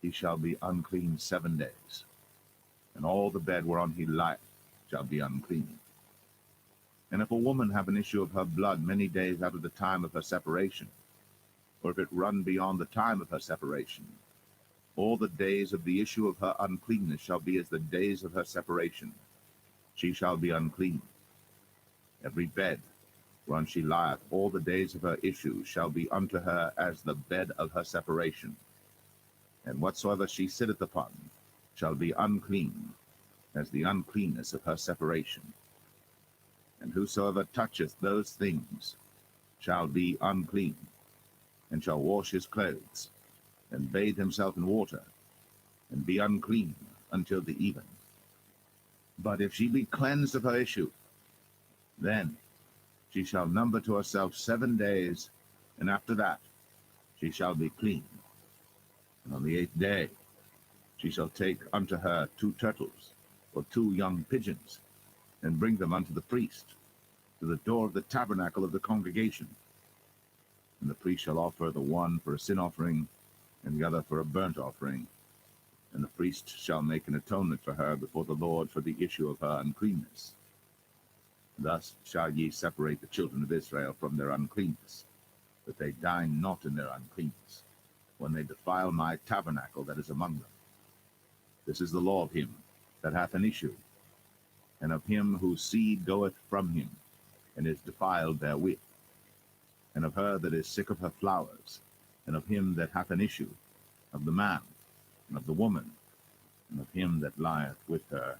[SPEAKER 1] he shall be unclean 7 days, and all the bed whereon he lieth shall be unclean. And if a woman have an issue of her blood many days out of the time of her separation, or if it run beyond the time of her separation, all the days of the issue of her uncleanness shall be as the days of her separation. She shall be unclean. Every bed whereon she lieth all the days of her issue shall be unto her as the bed of her separation. And whatsoever she sitteth upon shall be unclean, as the uncleanness of her separation. And whosoever toucheth those things shall be unclean, and shall wash his clothes, and bathe himself in water, and be unclean until the even. But if she be cleansed of her issue, then she shall number to herself 7 days, and after that she shall be clean. And on the 8th day she shall take unto her 2 turtles, or 2 young pigeons, and bring them unto the priest, to the door of the tabernacle of the congregation. And the priest shall offer the one for a sin offering, and the other for a burnt offering. And the priest shall make an atonement for her before the Lord for the issue of her uncleanness. Thus shall ye separate the children of Israel from their uncleanness, that they die not in their uncleanness, when they defile my tabernacle that is among them. This is the law of him that hath an issue, and of him whose seed goeth from him, and is defiled therewith, and of her that is sick of her flowers, and of him that hath an issue, of the man, and of the woman, and of him that lieth with her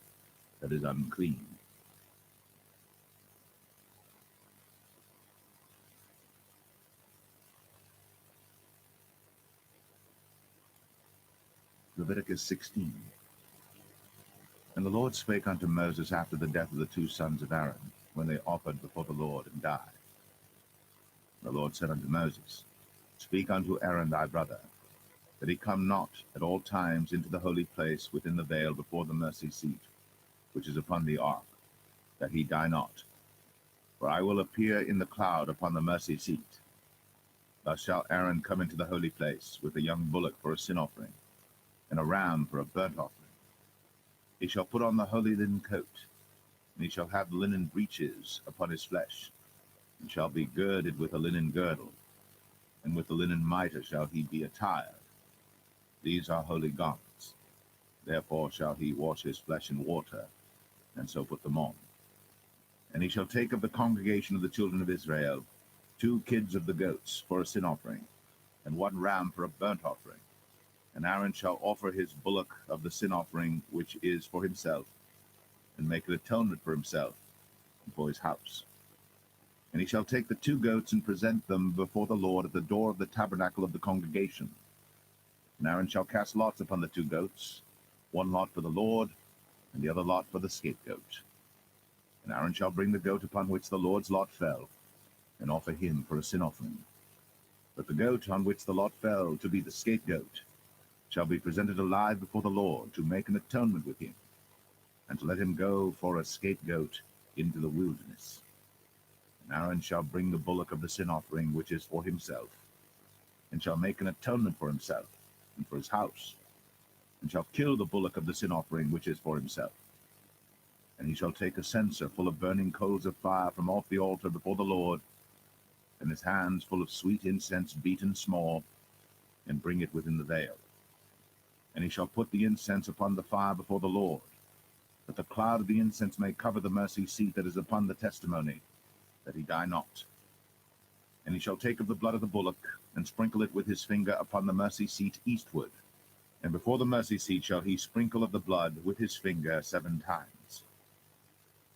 [SPEAKER 1] that is unclean. Leviticus 16. And the Lord spake unto Moses after the death of the 2 sons of Aaron, when they offered before the Lord and died. The Lord said unto Moses, Speak unto Aaron thy brother, that he come not at all times into the holy place within the veil before the mercy seat, which is upon the ark, that he die not. For I will appear in the cloud upon the mercy seat. Thus shall Aaron come into the holy place with a young bullock for a sin offering, and a ram for a burnt offering. He shall put on the holy linen coat, and he shall have linen breeches upon his flesh, and shall be girded with a linen girdle, and with the linen mitre shall he be attired. These are holy garments. Therefore shall he wash his flesh in water, and so put them on. And he shall take of the congregation of the children of Israel 2 kids of the goats for a sin offering, and 1 ram for a burnt offering. And Aaron shall offer his bullock of the sin offering which is for himself, and make an atonement for himself and for his house. And he shall take the 2 goats and present them before the Lord at the door of the tabernacle of the congregation. And Aaron shall cast lots upon the 2 goats, 1 lot for the Lord, and the other lot for the scapegoat. And Aaron shall bring the goat upon which the Lord's lot fell, and offer him for a sin offering. But the goat on which the lot fell to be the scapegoat shall be presented alive before the Lord, to make an atonement with him, and to let him go for a scapegoat into the wilderness. And Aaron shall bring the bullock of the sin offering which is for himself, and shall make an atonement for himself and for his house, and shall kill the bullock of the sin offering which is for himself. And he shall take a censer full of burning coals of fire from off the altar before the Lord, and his hands full of sweet incense beaten small, and bring it within the veil. And he shall put the incense upon the fire before the Lord, that the cloud of the incense may cover the mercy seat that is upon the testimony, that he die not. And he shall take of the blood of the bullock, and sprinkle it with his finger upon the mercy seat eastward. And before the mercy seat shall he sprinkle of the blood with his finger 7 times.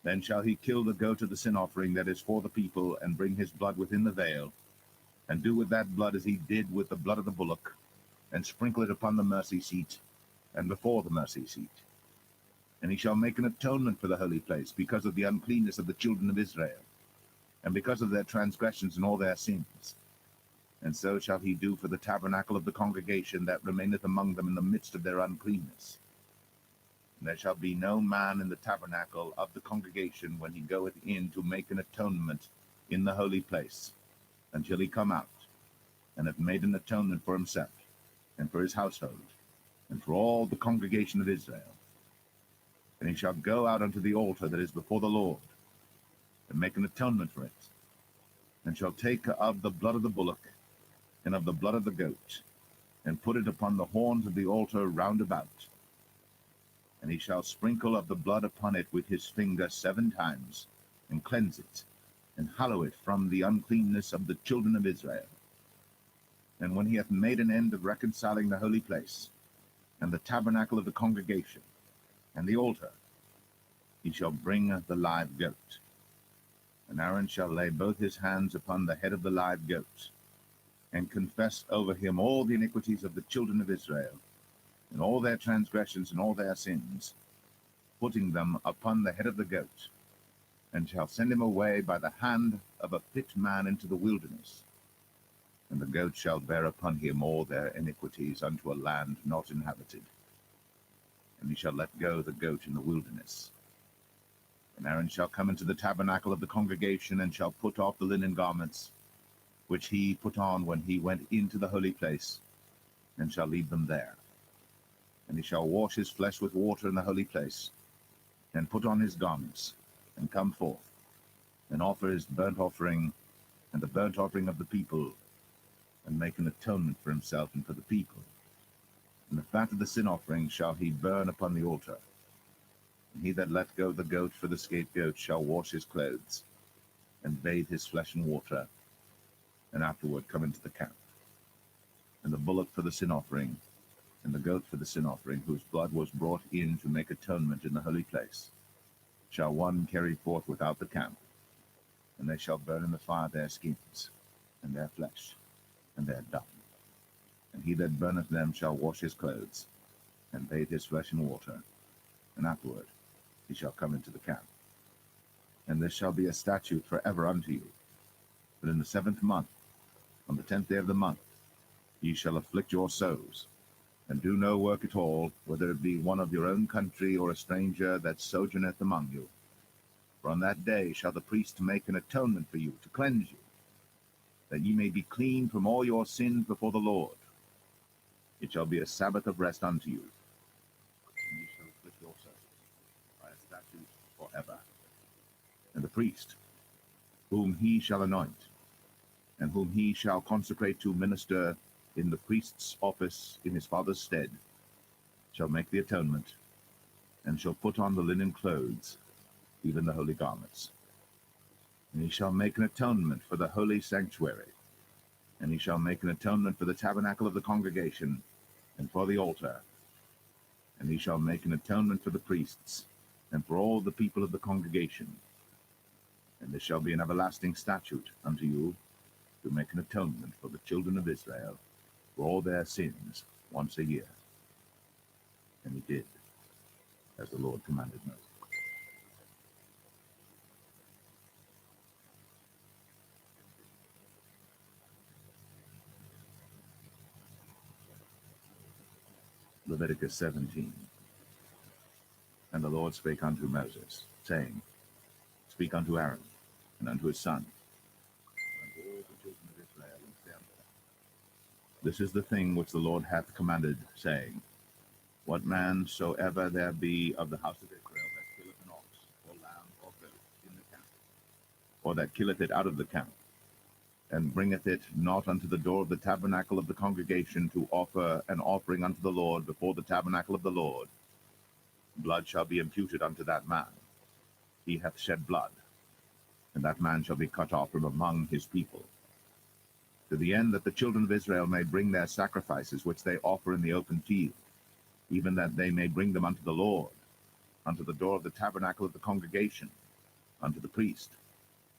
[SPEAKER 1] Then shall he kill the goat of the sin offering that is for the people, and bring his blood within the veil, and do with that blood as he did with the blood of the bullock, and sprinkle it upon the mercy seat, and before the mercy seat. And he shall make an atonement for the holy place, because of the uncleanness of the children of Israel, and because of their transgressions and all their sins. And so shall he do for the tabernacle of the congregation that remaineth among them in the midst of their uncleanness. And there shall be no man in the tabernacle of the congregation when he goeth in to make an atonement in the holy place, until he come out, and have made an atonement for himself, and for his household, and for all the congregation of Israel. And he shall go out unto the altar that is before the Lord, and make an atonement for it, and shall take of the blood of the bullock, and of the blood of the goat, and put it upon the horns of the altar round about. And he shall sprinkle of the blood upon it with his finger 7 times, and cleanse it, and hallow it from the uncleanness of the children of Israel. And when he hath made an end of reconciling the holy place, and the tabernacle of the congregation, and the altar, he shall bring the live goat. And Aaron shall lay both his hands upon the head of the live goat, and confess over him all the iniquities of the children of Israel, and all their transgressions and all their sins, putting them upon the head of the goat, and shall send him away by the hand of a fit man into the wilderness. And the goat shall bear upon him all their iniquities unto a land not inhabited. And he shall let go the goat in the wilderness. And Aaron shall come into the tabernacle of the congregation, and shall put off the linen garments, which he put on when he went into the holy place, and shall leave them there. And he shall wash his flesh with water in the holy place, and put on his garments, and come forth, and offer his burnt offering, and the burnt offering of the people, and make an atonement for himself and for the people. And the fat of the sin offering shall he burn upon the altar. And he that let go the goat for the scapegoat shall wash his clothes, and bathe his flesh in water, and afterward come into the camp. And the bullock for the sin offering, and the goat for the sin offering, whose blood was brought in to make atonement in the holy place, shall one carry forth without the camp, and they shall burn in the fire their skins, and their flesh, and their dung. And he that burneth them shall wash his clothes, and bathe his flesh in water, and afterward he shall come into the camp. And this shall be a statute forever unto you, that in the 7th month, on the 10th day of the month, ye shall afflict your souls, and do no work at all, whether it be one of your own country or a stranger that sojourneth among you. For on that day shall the priest make an atonement for you, to cleanse you, that ye may be clean from all your sins before the Lord. It shall be a Sabbath of rest unto you, and ye shall afflict yourselves by a statute forever. And the priest, whom he shall anoint, and whom he shall consecrate to minister in the priest's office in his father's stead, shall make the atonement, and shall put on the linen clothes, even the holy garments. And he shall make an atonement for the holy sanctuary, and he shall make an atonement for the tabernacle of the congregation, and for the altar. And he shall make an atonement for the priests, and for all the people of the congregation. And this shall be an everlasting statute unto you, to make an atonement for the children of Israel for all their sins once a year. And he did, as the Lord commanded Moses. Leviticus 17. And the Lord spake unto Moses, saying, Speak unto Aaron, and unto his son, and unto all the children of Israel, and say unto them, This is the thing which the Lord hath commanded, saying, What man soever there be of the house of Israel that killeth an ox, or lamb, or goat in the camp, or that killeth it out of the camp, and bringeth it not unto the door of the tabernacle of the congregation to offer an offering unto the Lord before the tabernacle of the Lord, blood shall be imputed unto that man. He hath shed blood, and that man shall be cut off from among his people, to the end that the children of Israel may bring their sacrifices which they offer in the open field, even that they may bring them unto the Lord, unto the door of the tabernacle of the congregation, unto the priest,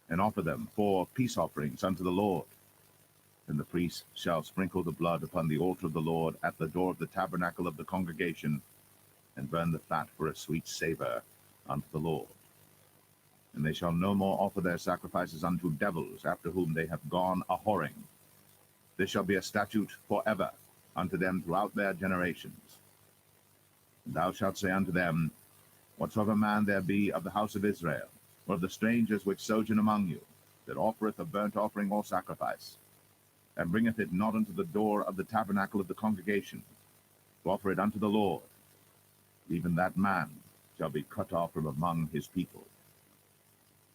[SPEAKER 1] and offer them for peace offerings unto the Lord. And the priest shall sprinkle the blood upon the altar of the Lord at the door of the tabernacle of the congregation, and burn the fat for a sweet savour unto the Lord. And they shall no more offer their sacrifices unto devils, after whom they have gone a whoring. This shall be a statute for ever unto them throughout their generations. And thou shalt say unto them, Whatsoever man there be of the house of Israel, or of the strangers which sojourn among you, that offereth a burnt offering or sacrifice, and bringeth it not unto the door of the tabernacle of the congregation, to offer it unto the Lord, even that man shall be cut off from among his people.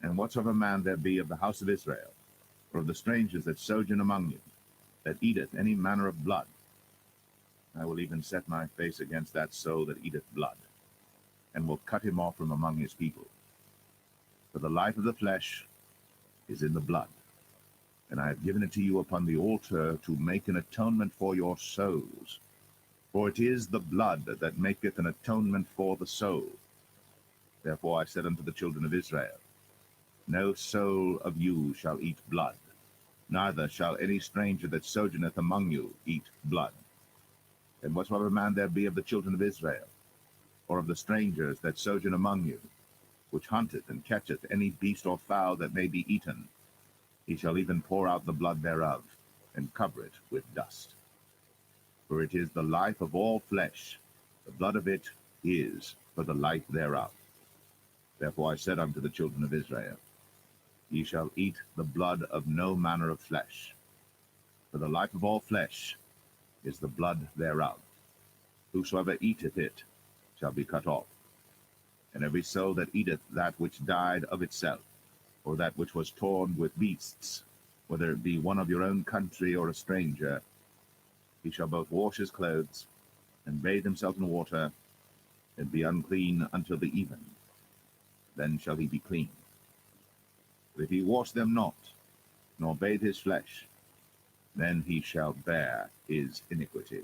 [SPEAKER 1] And whatsoever man there be of the house of Israel, or of the strangers that sojourn among you, that eateth any manner of blood, I will even set my face against that soul that eateth blood, and will cut him off from among his people. For the life of the flesh is in the blood, and I have given it to you upon the altar to make an atonement for your souls. For it is the blood that maketh an atonement for the soul. Therefore I said unto the children of Israel, No soul of you shall eat blood, neither shall any stranger that sojourneth among you eat blood. And whatsoever man there be of the children of Israel, or of the strangers that sojourn among you, which hunteth and catcheth any beast or fowl that may be eaten, he shall even pour out the blood thereof, and cover it with dust. For it is the life of all flesh, the blood of it is for the life thereof. Therefore I said unto the children of Israel, Ye shall eat the blood of no manner of flesh, for the life of all flesh is the blood thereof. Whosoever eateth it shall be cut off. And every soul that eateth that which died of itself, or that which was torn with beasts, whether it be one of your own country or a stranger, he shall both wash his clothes, and bathe himself in water, and be unclean until the even. Then shall he be clean. But if he wash them not, nor bathe his flesh, then he shall bear his iniquity.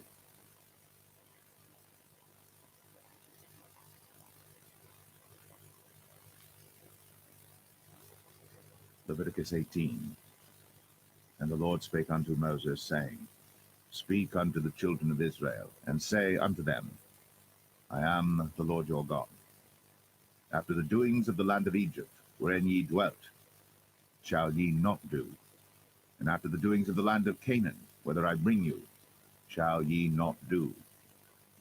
[SPEAKER 1] Leviticus 18. And the Lord spake unto Moses, saying, Speak unto the children of Israel, and say unto them, I am the Lord your God. After the doings of the land of Egypt, wherein ye dwelt, shall ye not do, and after the doings of the land of Canaan, whither I bring you, shall ye not do,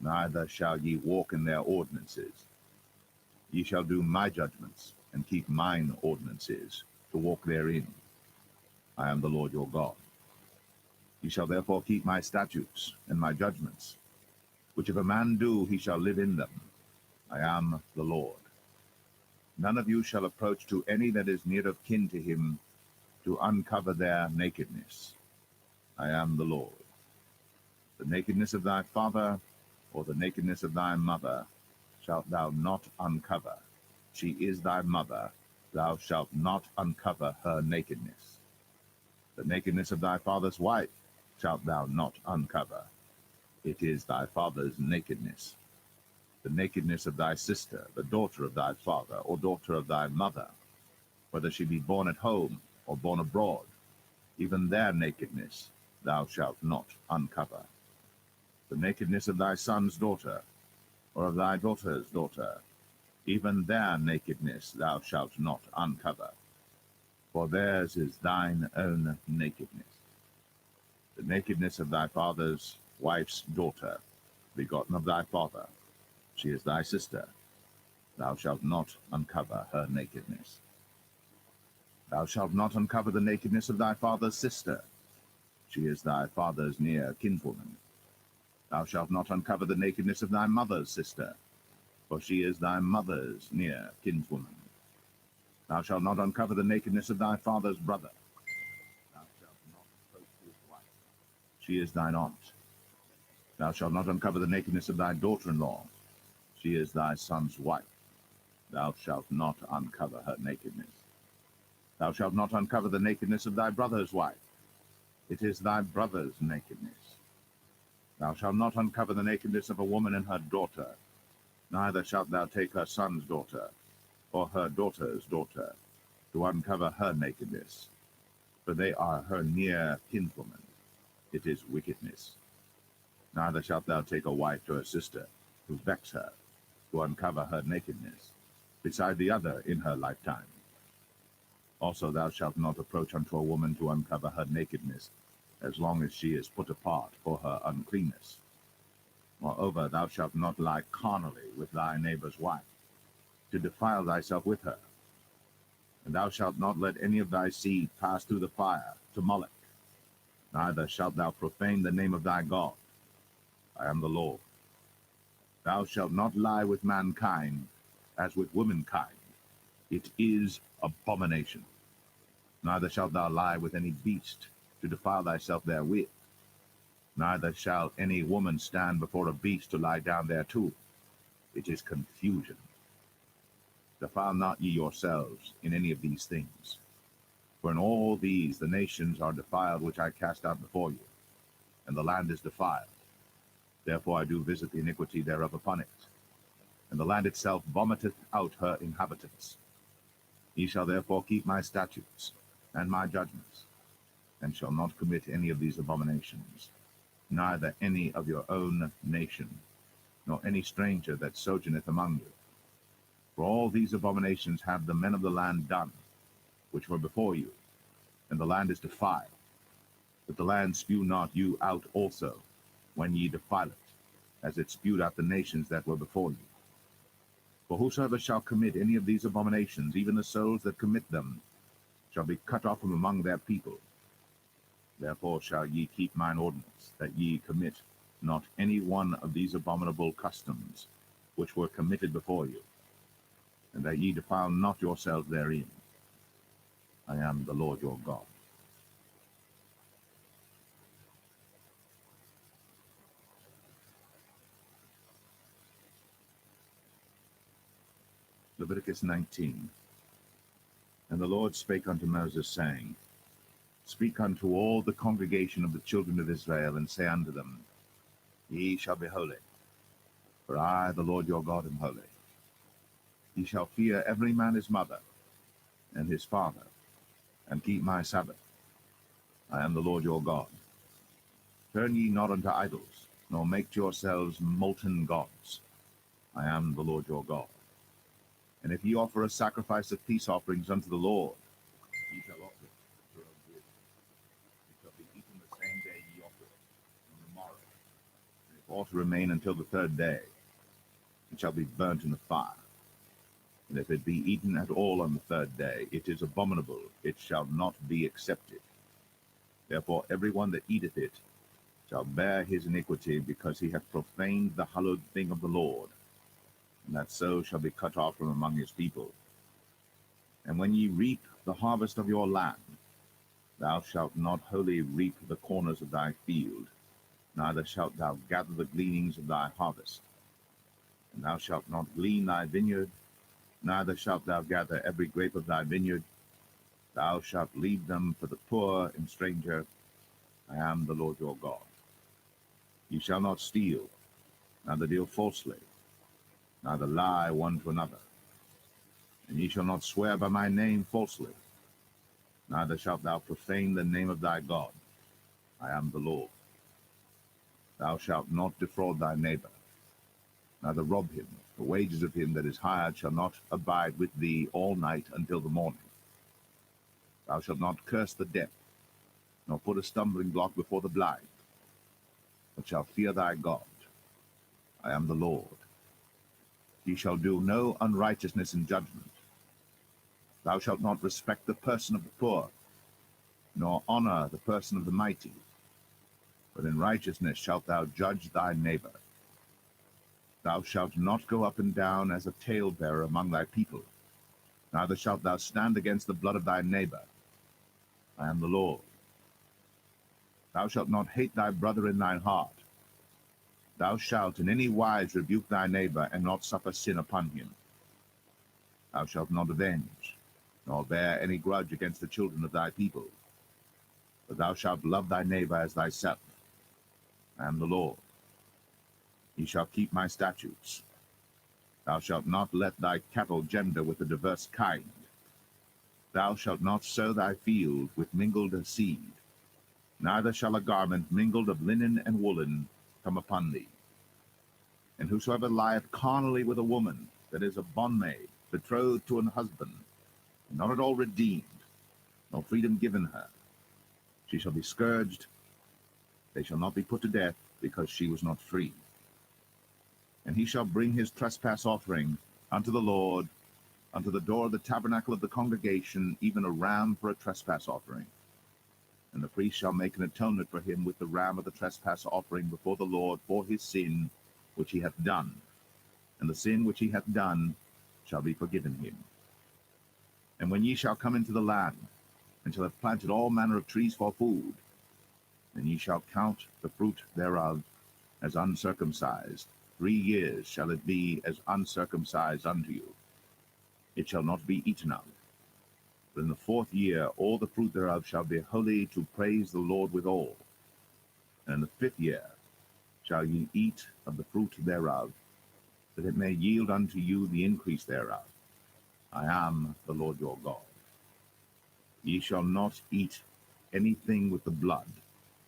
[SPEAKER 1] neither shall ye walk in their ordinances. Ye shall do my judgments, and keep mine ordinances, to walk therein. I am the Lord your God. Ye shall therefore keep my statutes and my judgments, which if a man do, he shall live in them. I am the Lord. None of you shall approach to any that is near of kin to him, to uncover their nakedness. I am the Lord. The nakedness of thy father, or the nakedness of thy mother, shalt thou not uncover. She is thy mother, thou shalt not uncover her nakedness. The nakedness of thy father's wife shalt thou not uncover. It is thy father's nakedness. The nakedness of thy sister, the daughter of thy father, or daughter of thy mother, whether she be born at home or born abroad, even their nakedness thou shalt not uncover. The nakedness of thy son's daughter, or of thy daughter's daughter, even their nakedness thou shalt not uncover, for theirs is thine own nakedness. The nakedness of thy father's wife's daughter, begotten of thy father, she is thy sister, thou shalt not uncover her nakedness. Thou shalt not uncover the nakedness of thy father's sister, she is thy father's near kinswoman. Thou shalt not uncover the nakedness of thy mother's sister, for she is thy mother's near kinswoman. Thou shalt not uncover the nakedness of thy father's brother. Thou shalt not approach his wife, she is thine aunt. Thou shalt not uncover the nakedness of thy daughter-in-law, She is thy son's wife. Thou shalt not uncover her nakedness. Thou shalt not uncover the nakedness of thy brother's wife. It is thy brother's nakedness. Thou shalt not uncover the nakedness of a woman and her daughter, neither shalt thou take her son's daughter, or her daughter's daughter, to uncover her nakedness, for they are her near kinswoman. It is wickedness. Neither shalt thou take a wife to her sister, to vex her, to uncover her nakedness, beside the other in her lifetime. Also thou shalt not approach unto a woman to uncover her nakedness, as long as she is put apart for her uncleanness. Moreover, thou shalt not lie carnally with thy neighbor's wife, to defile thyself with her. And thou shalt not let any of thy seed pass through the fire to Moloch, neither shalt thou profane the name of thy God. I am the Lord. Thou shalt not lie with mankind as with womankind. It is abomination. Neither shalt thou lie with any beast, to defile thyself therewith. Neither shall any woman stand before a beast to lie down thereto. It is confusion. Defile not ye yourselves in any of these things. For in all these the nations are defiled which I cast out before you, and the land is defiled. Therefore I do visit the iniquity thereof upon it, and the land itself vomiteth out her inhabitants. Ye shall therefore keep my statutes and my judgments, and shall not commit any of these abominations, neither any of your own nation, nor any stranger that sojourneth among you. For all these abominations have the men of the land done, which were before you, and the land is defiled. But the land spew not you out also, when ye defile it, as it spewed out the nations that were before you. For whosoever shall commit any of these abominations, even the souls that commit them, shall be cut off from among their people. Therefore shall ye keep mine ordinance, that ye commit not any one of these abominable customs, which were committed before you, and that ye defile not yourselves therein. I am the Lord your God. Leviticus 19. And the Lord spake unto Moses, saying, Speak unto all the congregation of the children of Israel, and say unto them, Ye shall be holy, for I, the Lord your God, am holy. Ye shall fear every man his mother and his father, and keep my Sabbath. I am the Lord your God. Turn ye not unto idols, nor make to yourselves molten gods. I am the Lord your God. And if ye offer a sacrifice of peace offerings unto the Lord, ye shall offer it at your own will. It shall be eaten the same day ye offer it, on the morrow. And if aught remain until the third day, it shall be burnt in the fire. And if it be eaten at all on the third day, it is abominable, it shall not be accepted. Therefore every one that eateth it shall bear his iniquity, because he hath profaned the hallowed thing of the Lord, and that so shall be cut off from among his people. And when ye reap the harvest of your land, thou shalt not wholly reap the corners of thy field, neither shalt thou gather the gleanings of thy harvest. And thou shalt not glean thy vineyard, neither shalt thou gather every grape of thy vineyard. Thou shalt leave them for the poor and stranger. I am the Lord your God. Ye shall not steal, neither deal falsely, neither lie one to another. And ye shall not swear by my name falsely, neither shalt thou profane the name of thy God. I am the Lord. Thou shalt not defraud thy neighbor, neither rob him. The wages of him that is hired shall not abide with thee all night until the morning. Thou shalt not curse the deaf, nor put a stumbling block before the blind, but shalt fear thy God. I am the Lord. Ye shall do no unrighteousness in judgment. Thou shalt not respect the person of the poor, nor honor the person of the mighty, but in righteousness shalt thou judge thy neighbor. Thou shalt not go up and down as a talebearer among thy people, neither shalt thou stand against the blood of thy neighbor. I am the Lord. Thou shalt not hate thy brother in thine heart. Thou shalt in any wise rebuke thy neighbor, and not suffer sin upon him. Thou shalt not avenge, nor bear any grudge against the children of thy people. But thou shalt love thy neighbor as thyself. I am the Lord. Ye shall keep my statutes. Thou shalt not let thy cattle gender with a diverse kind. Thou shalt not sow thy field with mingled seed, neither shall a garment mingled of linen and woolen come upon thee. And whosoever lieth carnally with a woman that is a bondmaid, betrothed to an husband, and not at all redeemed, nor freedom given her, she shall be scourged. They shall not be put to death, because she was not free. And he shall bring his trespass offering unto the Lord, unto the door of the tabernacle of the congregation, even a ram for a trespass offering. And the priest shall make an atonement for him with the ram of the trespass offering before the Lord for his sin which he hath done. And the sin which he hath done shall be forgiven him. And when ye shall come into the land, and shall have planted all manner of trees for food, then ye shall count the fruit thereof as uncircumcised. 3 years shall it be as uncircumcised unto you. It shall not be eaten of. But in the 4th year all the fruit thereof shall be holy, to praise the Lord withal. And in the 5th year shall ye eat of the fruit thereof, that it may yield unto you the increase thereof. I am the Lord your God. Ye shall not eat anything with the blood,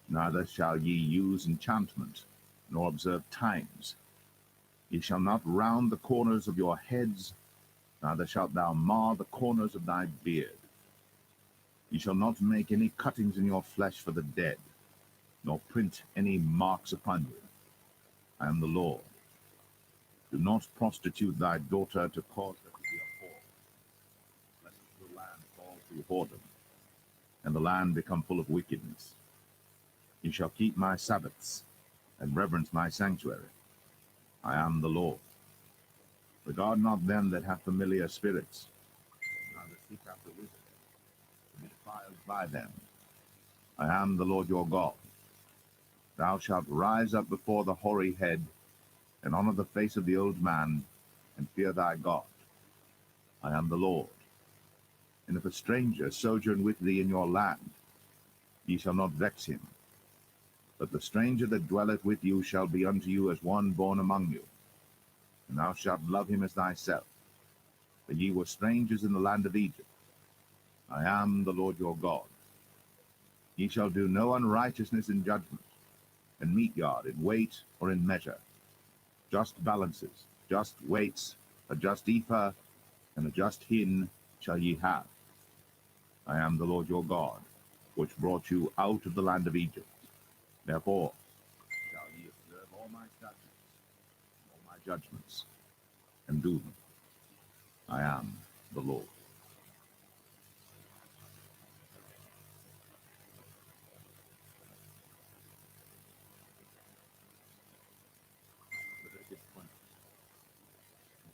[SPEAKER 1] neither shall ye use enchantment, nor observe times. Ye shall not round the corners of your heads, neither shalt thou mar the corners of thy beard. Ye shall not make any cuttings in your flesh for the dead, nor print any marks upon you. I am the Lord. Do not prostitute thy daughter to cause her to be a whore, lest the land fall to whoredom, and the land become full of wickedness. Ye shall keep my Sabbaths, and reverence my sanctuary. I am the Lord. Regard not them that have familiar spirits, neither seek after wisdom, to be defiled by them. I am the Lord your God. Thou shalt rise up before the hoary head, and honor the face of the old man, and fear thy God. I am the Lord. And if a stranger sojourn with thee in your land, ye shall not vex him. But the stranger that dwelleth with you shall be unto you as one born among you, and thou shalt love him as thyself. For ye were strangers in the land of Egypt. I am the Lord your God. Ye shall do no unrighteousness in judgment, and meet yard in weight or in measure. Just balances, just weights, a just ephah, and a just hin shall ye have. I am the Lord your God, which brought you out of the land of Egypt. Therefore shall ye observe all my statutes, all my judgments, and do them. I am the Lord. Leviticus 20.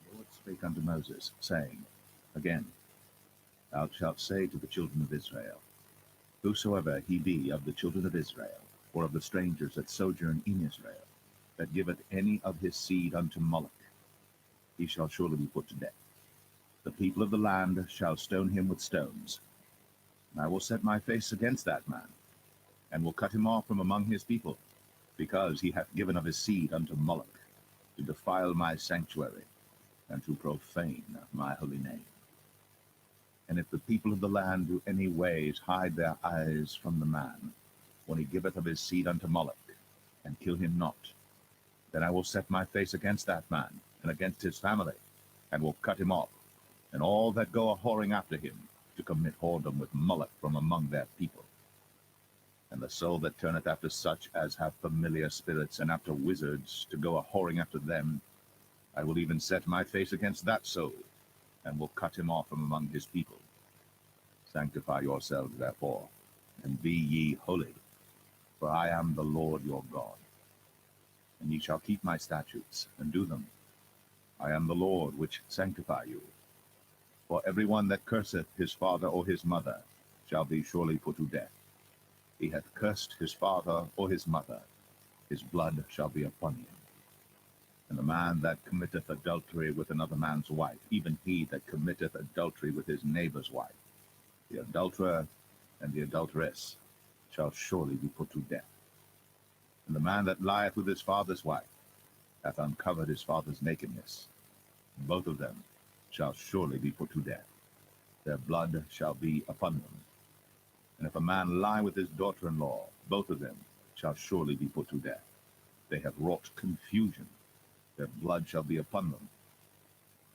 [SPEAKER 1] The Lord spake unto Moses, saying, Again, thou shalt say to the children of Israel, Whosoever he be of the children of Israel, or of the strangers that sojourn in Israel, that giveth any of his seed unto Moloch, he shall surely be put to death. The people of the land shall stone him with stones. And I will set my face against that man, and will cut him off from among his people, because he hath given of his seed unto Moloch, to defile my sanctuary, and to profane my holy name. And if the people of the land do any ways hide their eyes from the man, when he giveth of his seed unto Moloch, and kill him not, then I will set my face against that man, and against his family, and will cut him off, and all that go a-whoring after him, to commit whoredom with Moloch from among their people. And the soul that turneth after such as have familiar spirits, and after wizards, to go a-whoring after them, I will even set my face against that soul, and will cut him off from among his people. Sanctify yourselves, therefore, and be ye holy, for I am the Lord your God. And ye shall keep my statutes, and do them. I am the Lord which sanctify you. For every one that curseth his father or his mother shall be surely put to death. He hath cursed his father or his mother, his blood shall be upon him. And the man that committeth adultery with another man's wife, even he that committeth adultery with his neighbor's wife, the adulterer and the adulteress shall surely be put to death. And the man that lieth with his father's wife hath uncovered his father's nakedness. Both of them shall surely be put to death. Their blood shall be upon them. And if a man lie with his daughter-in-law, both of them shall surely be put to death. They have wrought confusion. Their blood shall be upon them.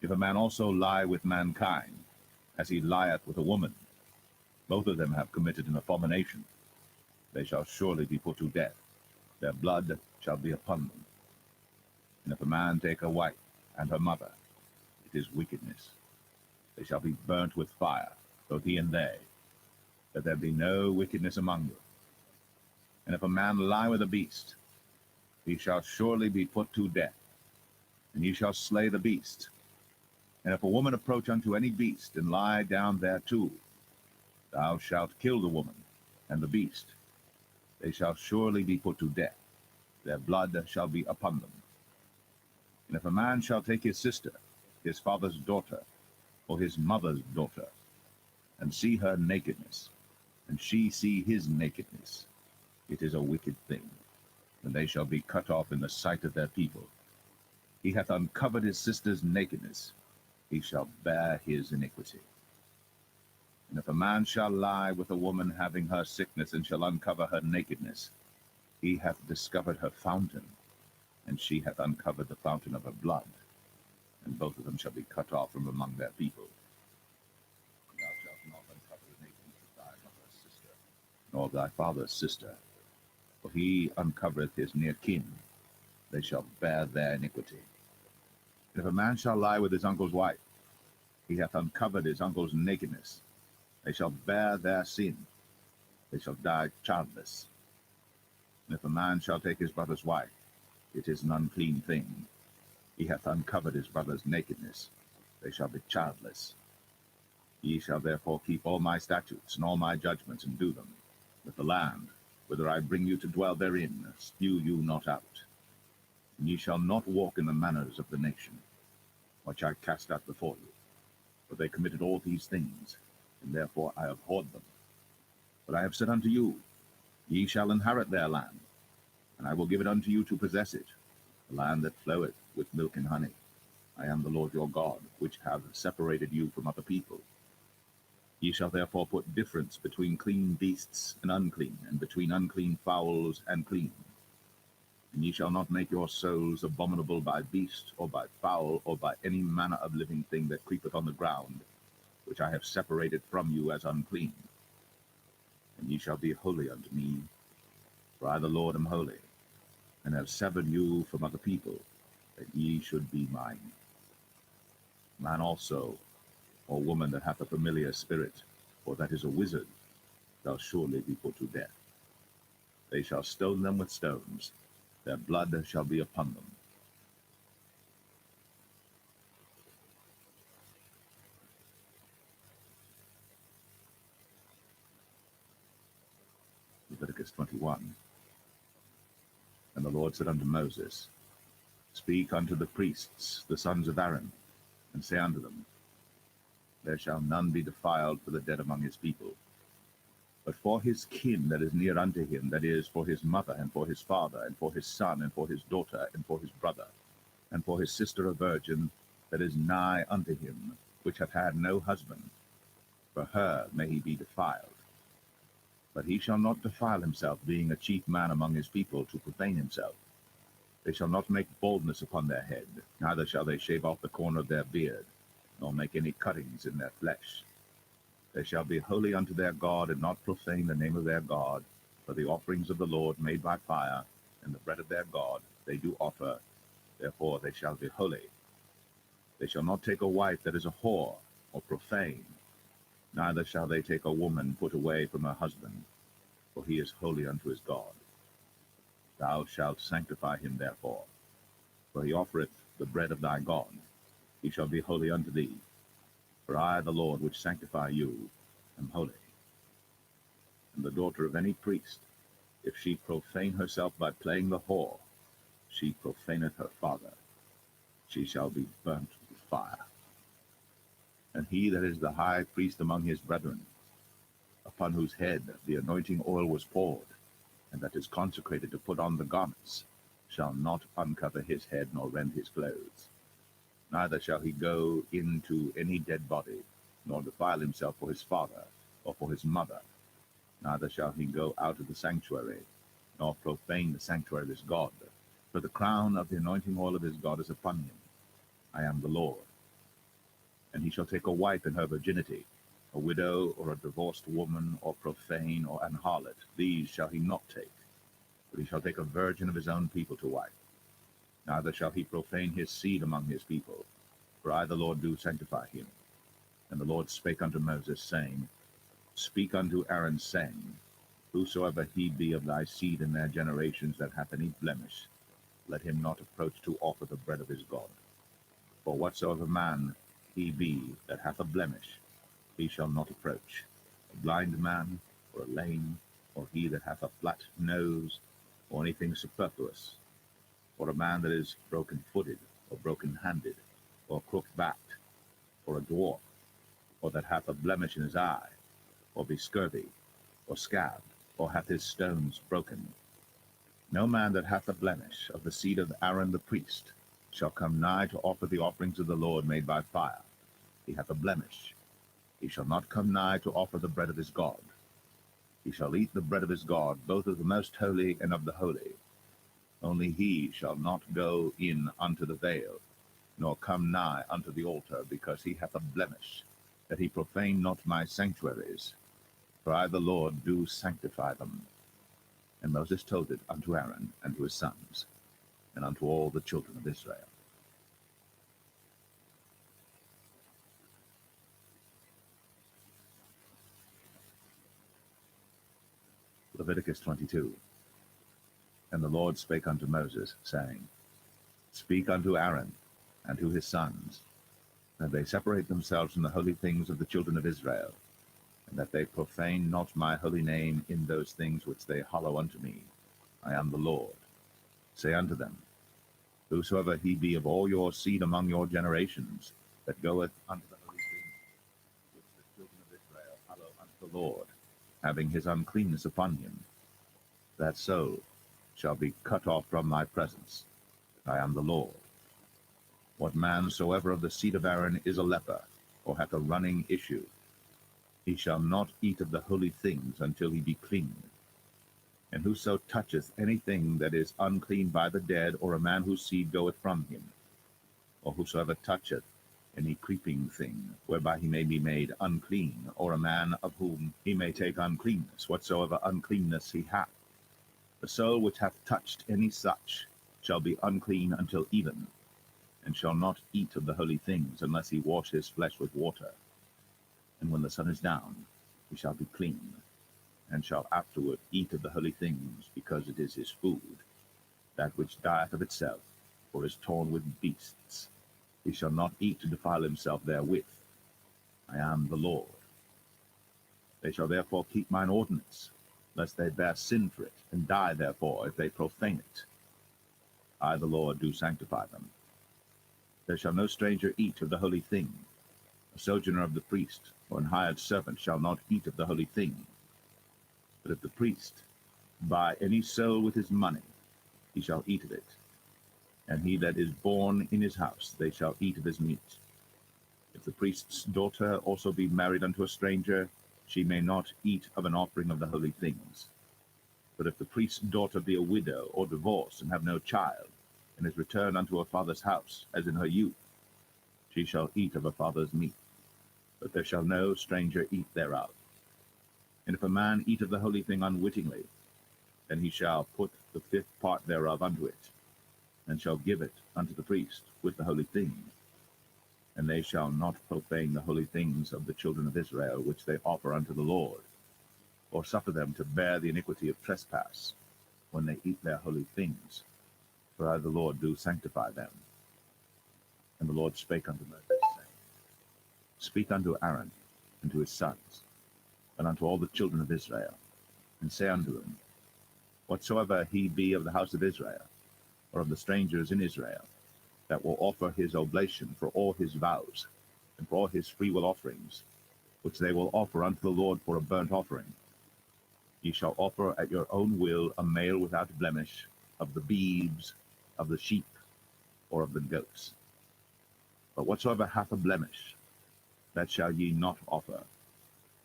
[SPEAKER 1] If a man also lie with mankind, as he lieth with a woman, both of them have committed an abomination. They shall surely be put to death. Their blood shall be upon them. And if a man take a wife and her mother, it is wickedness. They shall be burnt with fire, both he and they, that there be no wickedness among you. And if a man lie with a beast, he shall surely be put to death, and ye shall slay the beast. And if a woman approach unto any beast, and lie down thereto, thou shalt kill the woman and the beast. They shall surely be put to death. Their blood shall be upon them. And if a man shall take his sister, his father's daughter, or his mother's daughter, and see her nakedness, and she see his nakedness, it is a wicked thing, and they shall be cut off in the sight of their people. He hath uncovered his sister's nakedness, he shall bear his iniquity. And if a man shall lie with a woman having her sickness, and shall uncover her nakedness, he hath discovered her fountain, and she hath uncovered the fountain of her blood, and both of them shall be cut off from among their people. Thou shalt not uncover the nakedness of thy mother's sister, nor of thy father's sister, for he uncovereth his near kin, they shall bear their iniquity. And if a man shall lie with his uncle's wife, he hath uncovered his uncle's nakedness, they shall bear their sin, they shall die childless. And if a man shall take his brother's wife, it is an unclean thing. He hath uncovered his brother's nakedness, they shall be childless. Ye shall therefore keep all my statutes and all my judgments, and do them, that the land, whither I bring you to dwell therein, spew you not out. And ye shall not walk in the manners of the nation, which I cast out before you. For they committed all these things, and therefore I abhorred them. But I have said unto you, ye shall inherit their land, and I will give it unto you to possess it, the land that floweth with milk and honey. I am the Lord your God, which have separated you from other people. Ye shall therefore put difference between clean beasts and unclean, and between unclean fowls and clean. And ye shall not make your souls abominable by beast, or by fowl, or by any manner of living thing that creepeth on the ground, which I have separated from you as unclean. And ye shall be holy unto me, for I the Lord am holy, and have severed you from other people, that ye should be mine. Man also, or woman that hath a familiar spirit, or that is a wizard, shall surely be put to death. They shall stone them with stones, their blood shall be upon them. Leviticus 21. And the Lord said unto Moses, Speak unto the priests, the sons of Aaron, and say unto them, There shall none be defiled for the dead among his people. But for his kin that is near unto him, that is, for his mother, and for his father, and for his son, and for his daughter, and for his brother, and for his sister a virgin, that is nigh unto him, which hath had no husband, for her may he be defiled. But he shall not defile himself, being a chief man among his people, to profane himself. They shall not make baldness upon their head, neither shall they shave off the corner of their beard, nor make any cuttings in their flesh. They shall be holy unto their God, and not profane the name of their God, for the offerings of the Lord made by fire, and the bread of their God they do offer, therefore they shall be holy. They shall not take a wife that is a whore, or profane, neither shall they take a woman put away from her husband, for he is holy unto his God. Thou shalt sanctify him therefore, for he offereth the bread of thy God. He shall be holy unto thee. For I, the Lord, which sanctify you, am holy. And the daughter of any priest, if she profane herself by playing the whore, she profaneth her father. she shall be burnt with fire. And he that is the high priest among his brethren, upon whose head the anointing oil was poured, and that is consecrated to put on the garments, shall not uncover his head nor rend his clothes. Neither shall he go into any dead body, nor defile himself for his father or for his mother. Neither shall he go out of the sanctuary, nor profane the sanctuary of his God. For the crown of the anointing oil of his God is upon him. I am the Lord. And he shall take a wife in her virginity, a widow or a divorced woman, or profane or an harlot. These shall he not take, but he shall take a virgin of his own people to wife. Neither shall he profane his seed among his people, for I the Lord do sanctify him. And the Lord spake unto Moses, saying, Speak unto Aaron, saying, Whosoever he be of thy seed in their generations that hath any blemish, let him not approach to offer the bread of his God. For whatsoever man he be that hath a blemish, he shall not approach, a blind man, or a lame, or he that hath a flat nose, or anything superfluous, or a man that is broken-footed, or broken-handed, or crook-backed, or a dwarf, or that hath a blemish in his eye, or be scurvy, or scabbed, or hath his stones broken. No man that hath a blemish of the seed of Aaron the priest shall come nigh to offer the offerings of the Lord made by fire. He hath a blemish. He shall not come nigh to offer the bread of his God. He shall eat the bread of his God, both of the most holy and of the holy. Only he shall not go in unto the veil, nor come nigh unto the altar, because he hath a blemish, that he profane not my sanctuaries. For I the Lord do sanctify them. And Moses told it unto Aaron and to his sons, and unto all the children of Israel. Leviticus 22. And the Lord spake unto Moses, saying, Speak unto Aaron and to his sons, that they separate themselves from the holy things of the children of Israel, and that they profane not my holy name in those things which they hallow unto me. I am the Lord. Say unto them, Whosoever he be of all your seed among your generations, that goeth unto the holy things which the children of Israel hallow unto the Lord, having his uncleanness upon him, that soul shall be cut off from my presence. I am the Lord. What man soever of the seed of Aaron is a leper, or hath a running issue, he shall not eat of the holy things until he be clean. And whoso toucheth anything that is unclean by the dead, or a man whose seed goeth from him, or whosoever toucheth any creeping thing, whereby he may be made unclean, or a man of whom he may take uncleanness, whatsoever uncleanness he hath, the soul which hath touched any such shall be unclean until even, and shall not eat of the holy things, unless he wash his flesh with water. And when the sun is down, he shall be clean, and shall afterward eat of the holy things, because it is his food, that which dieth of itself, or is torn with beasts. He shall not eat to defile himself therewith. I am the Lord. They shall therefore keep mine ordinance, lest they bear sin for it, and die therefore if they profane it. I the Lord do sanctify them. There shall no stranger eat of the holy thing. A sojourner of the priest, or an hired servant, shall not eat of the holy thing. But if the priest buy any soul with his money, he shall eat of it. And he that is born in his house, they shall eat of his meat. If the priest's daughter also be married unto a stranger, she may not eat of an offering of the holy things. But if the priest's daughter be a widow, or divorced, and have no child, and is returned unto her father's house, as in her youth, she shall eat of her father's meat. But there shall no stranger eat thereof. And if a man eat of the holy thing unwittingly, then he shall put the fifth part thereof unto it, and shall give it unto the priest with the holy thing. And they shall not profane the holy things of the children of Israel, which they offer unto the Lord, or suffer them to bear the iniquity of trespass, when they eat their holy things. For I the Lord do sanctify them. And the Lord spake unto Moses, saying, Speak unto Aaron and to his sons, and unto all the children of Israel, and say unto them, Whatsoever he be of the house of Israel, or of the strangers in Israel, that will offer his oblation for all his vows, and for all his freewill offerings, which they will offer unto the Lord for a burnt offering. Ye shall offer at your own will a male without blemish, of the beeves, of the sheep, or of the goats. But whatsoever hath a blemish, that shall ye not offer,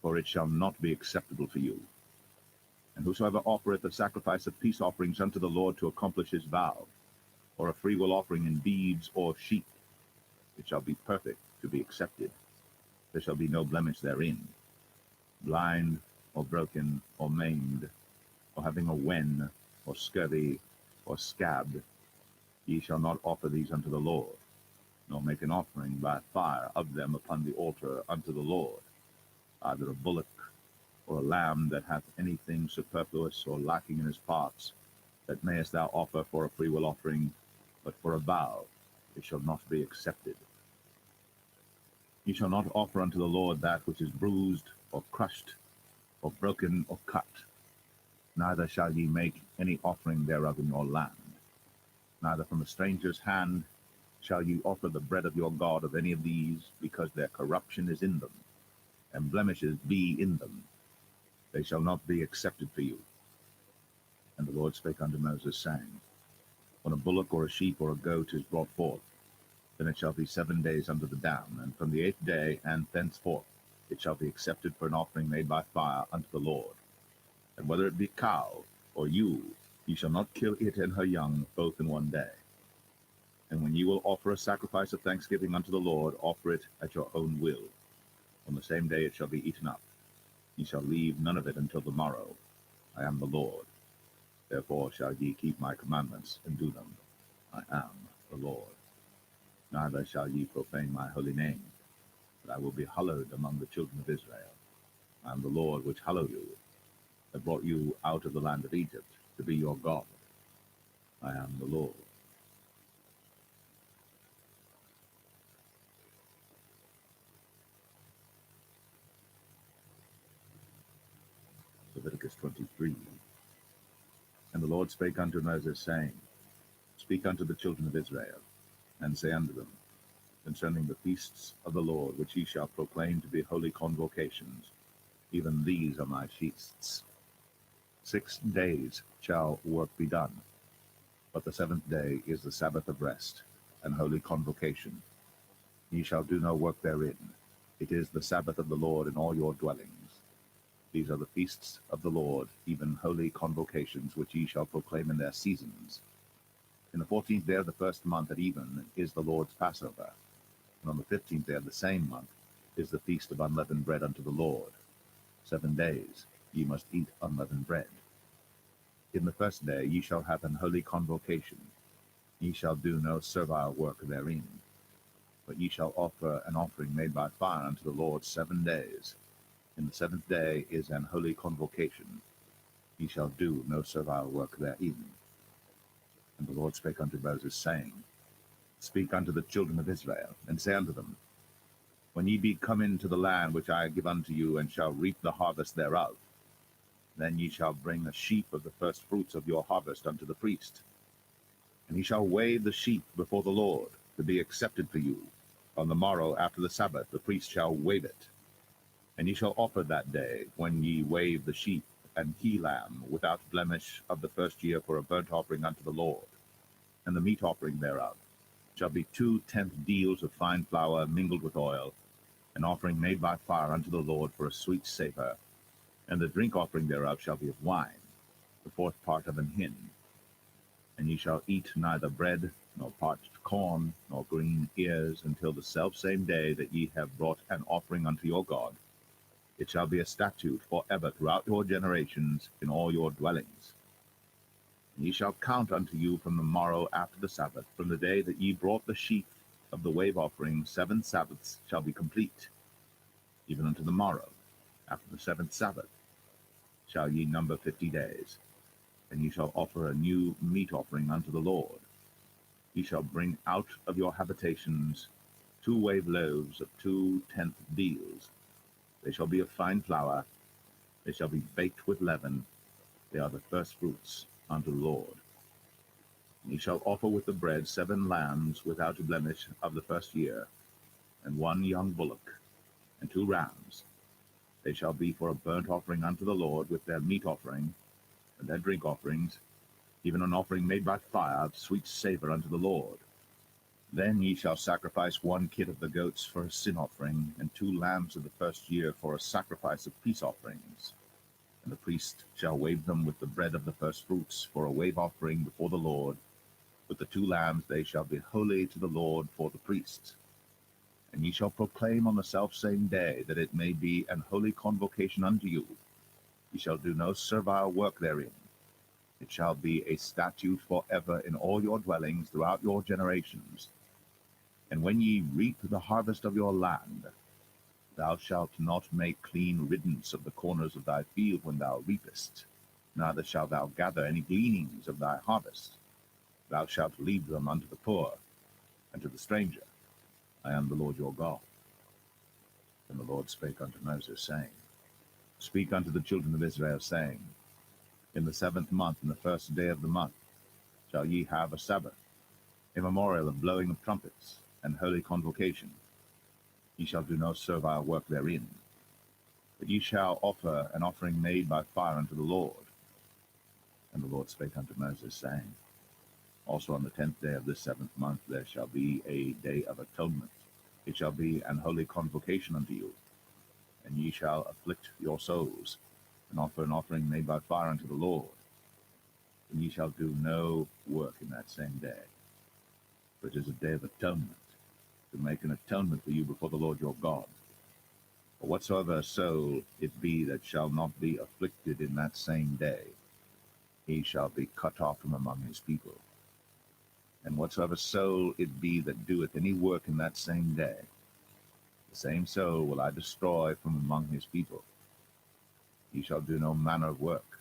[SPEAKER 1] for it shall not be acceptable for you. And whosoever offereth a sacrifice of peace offerings unto the Lord to accomplish his vow, or a freewill offering in beeves or sheep, it shall be perfect to be accepted. There shall be no blemish therein. Blind, or broken, or maimed, or having a wen, or scurvy, or scabbed, ye shall not offer these unto the Lord, nor make an offering by fire of them upon the altar unto the Lord, either a bullock or a lamb that hath anything superfluous or lacking in his parts, that mayest thou offer for a freewill offering, but for a vow it shall not be accepted. Ye shall not offer unto the Lord that which is bruised, or crushed, or broken, or cut, neither shall ye make any offering thereof in your land. Neither from a stranger's hand shall ye offer the bread of your God of any of these, because their corruption is in them, and blemishes be in them. They shall not be accepted for you. And the Lord spake unto Moses, saying, When a bullock or a sheep or a goat is brought forth, then it shall be 7 days under the dam, and from the 8th day and thenceforth it shall be accepted for an offering made by fire unto the Lord. And whether it be cow or ewe, ye shall not kill it and her young both in one day. And when ye will offer a sacrifice of thanksgiving unto the Lord, offer it at your own will. On the same day it shall be eaten up. Ye shall leave none of it until the morrow. I am the Lord. Therefore shall ye keep my commandments and do them. I am the Lord. Neither shall ye profane my holy name, but I will be hallowed among the children of Israel. I am the Lord which hallow you, that brought you out of the land of Egypt, to be your God. I am the Lord. Leviticus 23. And the Lord spake unto Moses, saying, Speak unto the children of Israel, and say unto them, concerning the feasts of the Lord, which ye shall proclaim to be holy convocations, even these are my feasts. 6 days shall work be done, but the 7th day is the Sabbath of rest, and holy convocation. Ye shall do no work therein. It is the Sabbath of the Lord in all your dwellings. These are the feasts of the Lord, even holy convocations, which ye shall proclaim in their seasons. In the 14th day of the first month at even is the Lord's Passover, and on the 15th day of the same month is the feast of unleavened bread unto the Lord. 7 days ye must eat unleavened bread. In the first day ye shall have an holy convocation. Ye shall do no servile work therein, but ye shall offer an offering made by fire unto the Lord 7 days. In the 7th day is an holy convocation. Ye shall do no servile work therein. And the Lord spake unto Moses, saying, Speak unto the children of Israel, and say unto them, When ye be come into the land which I give unto you, and shall reap the harvest thereof, then ye shall bring a sheep of the first fruits of your harvest unto the priest. And he shall wave the sheep before the Lord, to be accepted for you. On the morrow after the Sabbath the priest shall wave it. And ye shall offer that day, when ye wave the sheep, and he lamb without blemish of the first year for a burnt offering unto the Lord. And the meat offering thereof shall be 2/10 deals of fine flour mingled with oil, an offering made by fire unto the Lord for a sweet savour. And the drink offering thereof shall be of wine, the 4th part of an hin. And ye shall eat neither bread, nor parched corn, nor green ears, until the selfsame day that ye have brought an offering unto your God. It shall be a statute for ever throughout your generations in all your dwellings. And ye shall count unto you from the morrow after the Sabbath, from the day that ye brought the sheaf of the wave offering, 7 Sabbaths shall be complete. Even unto the morrow after the 7th Sabbath shall ye number 50 days. And ye shall offer a new meat offering unto the Lord. Ye shall bring out of your habitations 2 wave loaves of 2/10 deals. They shall be of fine flour. They shall be baked with leaven. They are the first fruits unto the Lord. Ye shall offer with the bread 7 lambs without a blemish of the first year, and 1 young bullock, and 2 rams. They shall be for a burnt offering unto the Lord, with their meat offering, and their drink offerings, even an offering made by fire of sweet savour unto the Lord. Then ye shall sacrifice 1 kid of the goats for a sin offering, and 2 lambs of the first year for a sacrifice of peace offerings. And the priest shall wave them with the bread of the firstfruits for a wave offering before the Lord. With the 2 lambs they shall be holy to the Lord for the priests. And ye shall proclaim on the selfsame day, that it may be an holy convocation unto you. Ye shall do no servile work therein. It shall be a statute for ever in all your dwellings throughout your generations. And when ye reap the harvest of your land, thou shalt not make clean riddance of the corners of thy field when thou reapest, neither shalt thou gather any gleanings of thy harvest. Thou shalt leave them unto the poor and to the stranger. I am the Lord your God. And the Lord spake unto Moses, saying, Speak unto the children of Israel, saying, In the 7th month, in the 1st day of the month, shall ye have a Sabbath, a memorial of blowing of trumpets, and holy convocation. Ye shall do no servile work therein, but ye shall offer an offering made by fire unto the Lord. And the Lord spake unto Moses, saying, Also on the 10th day of this 7th month there shall be a day of atonement. It shall be an holy convocation unto you, and ye shall afflict your souls, and offer an offering made by fire unto the Lord. And ye shall do no work in that same day, for it is a day of atonement, to make an atonement for you before the Lord your God. For whatsoever soul it be that shall not be afflicted in that same day, he shall be cut off from among his people. And whatsoever soul it be that doeth any work in that same day, the same soul will I destroy from among his people. Ye shall do no manner of work.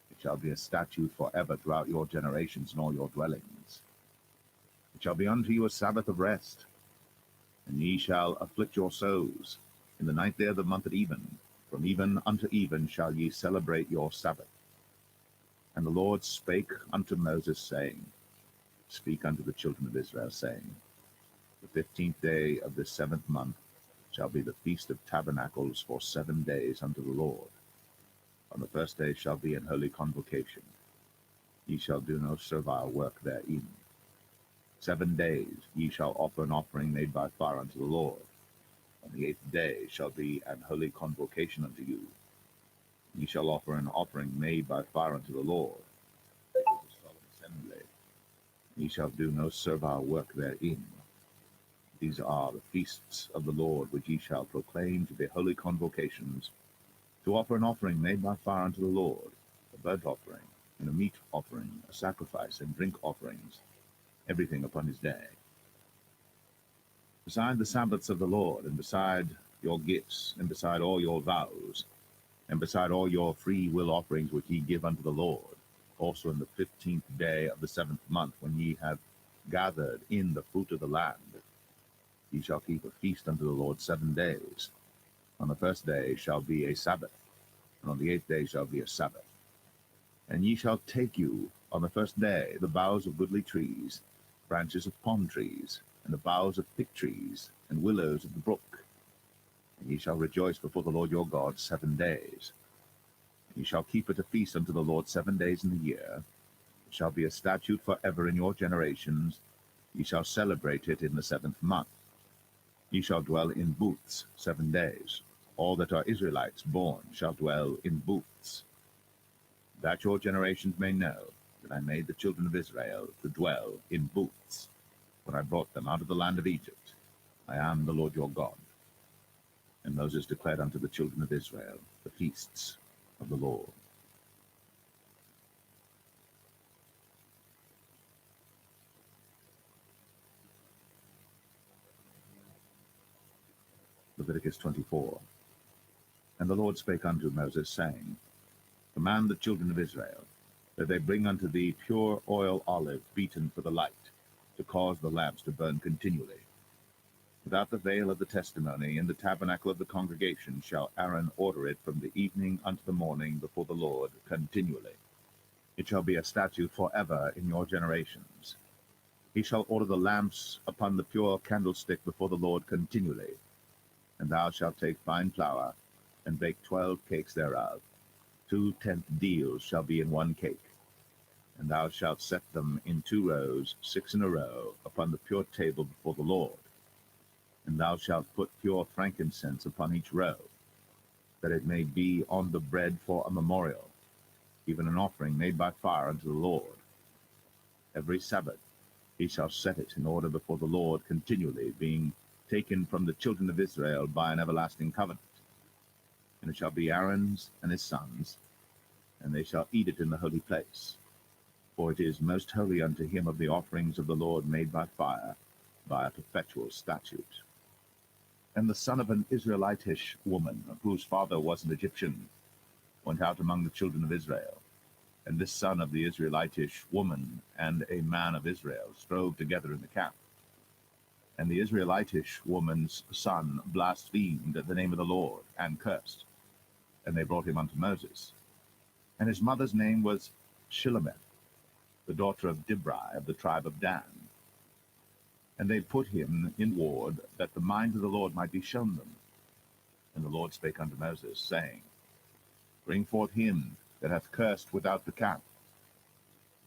[SPEAKER 1] It shall be a statute forever throughout your generations in all your dwellings. It shall be unto you a Sabbath of rest, and ye shall afflict your souls. In the 9th day of the month at even, from even unto even shall ye celebrate your Sabbath. And the Lord spake unto Moses, saying, Speak unto the children of Israel, saying, The 15th day of this 7th month shall be the feast of tabernacles for 7 days unto the Lord. On the 1st day shall be an holy convocation. Ye shall do no servile work therein. 7 days ye shall offer an offering made by fire unto the Lord. On the 8th day shall be an holy convocation unto you. Ye shall offer an offering made by fire unto the Lord. It is a solemn assembly. Ye shall do no servile work therein. These are the feasts of the Lord, which ye shall proclaim to be holy convocations, to offer an offering made by fire unto the Lord, a burnt offering, and a meat offering, a sacrifice, and drink offerings, everything upon his day. Beside the Sabbaths of the Lord, and beside your gifts, and beside all your vows, and beside all your free will offerings which ye give unto the Lord, also in the 15th day of the 7th month, when ye have gathered in the fruit of the land, ye shall keep a feast unto the Lord 7 days. On the 1st day shall be a Sabbath, and on the 8th day shall be a Sabbath. And ye shall take you on the 1st day the boughs of goodly trees, branches of palm trees, and the boughs of fig trees, and willows of the brook. And ye shall rejoice before the Lord your God 7 days. And ye shall keep it a feast unto the Lord 7 days in the year. It shall be a statute forever in your generations. Ye shall celebrate it in the 7th month. Ye shall dwell in booths 7 days. All that are Israelites born shall dwell in booths, that your generations may know that I made the children of Israel to dwell in booths when I brought them out of the land of Egypt. I am the Lord your God. And Moses declared unto the children of Israel the feasts of the Lord. Leviticus 24. And the Lord spake unto Moses, saying, Command the children of Israel, that they bring unto thee pure oil olive beaten for the light, to cause the lamps to burn continually. Without the veil of the testimony, in the tabernacle of the congregation, shall Aaron order it from the evening unto the morning before the Lord continually. It shall be a statute forever in your generations. He shall order the lamps upon the pure candlestick before the Lord continually. And thou shalt take fine flour, and bake 12 cakes thereof. 2/10 deals shall be in one cake. And thou shalt set them in 2 rows, 6 in a row, upon the pure table before the Lord. And thou shalt put pure frankincense upon each row, that it may be on the bread for a memorial, even an offering made by fire unto the Lord. Every Sabbath he shall set it in order before the Lord continually, being taken from the children of Israel by an everlasting covenant. And it shall be Aaron's and his sons, and they shall eat it in the holy place. For it is most holy unto him of the offerings of the Lord made by fire, by a perpetual statute. And the son of an Israelitish woman, whose father was an Egyptian, went out among the children of Israel. And this son of the Israelitish woman and a man of Israel strove together in the camp. And the Israelitish woman's son blasphemed the name of the Lord, and cursed. And they brought him unto Moses. And his mother's name was Shilemeth, the daughter of Dibri of the tribe of Dan. And they put him in ward, that the mind of the Lord might be shown them. And the Lord spake unto Moses, saying, Bring forth him that hath cursed without the camp,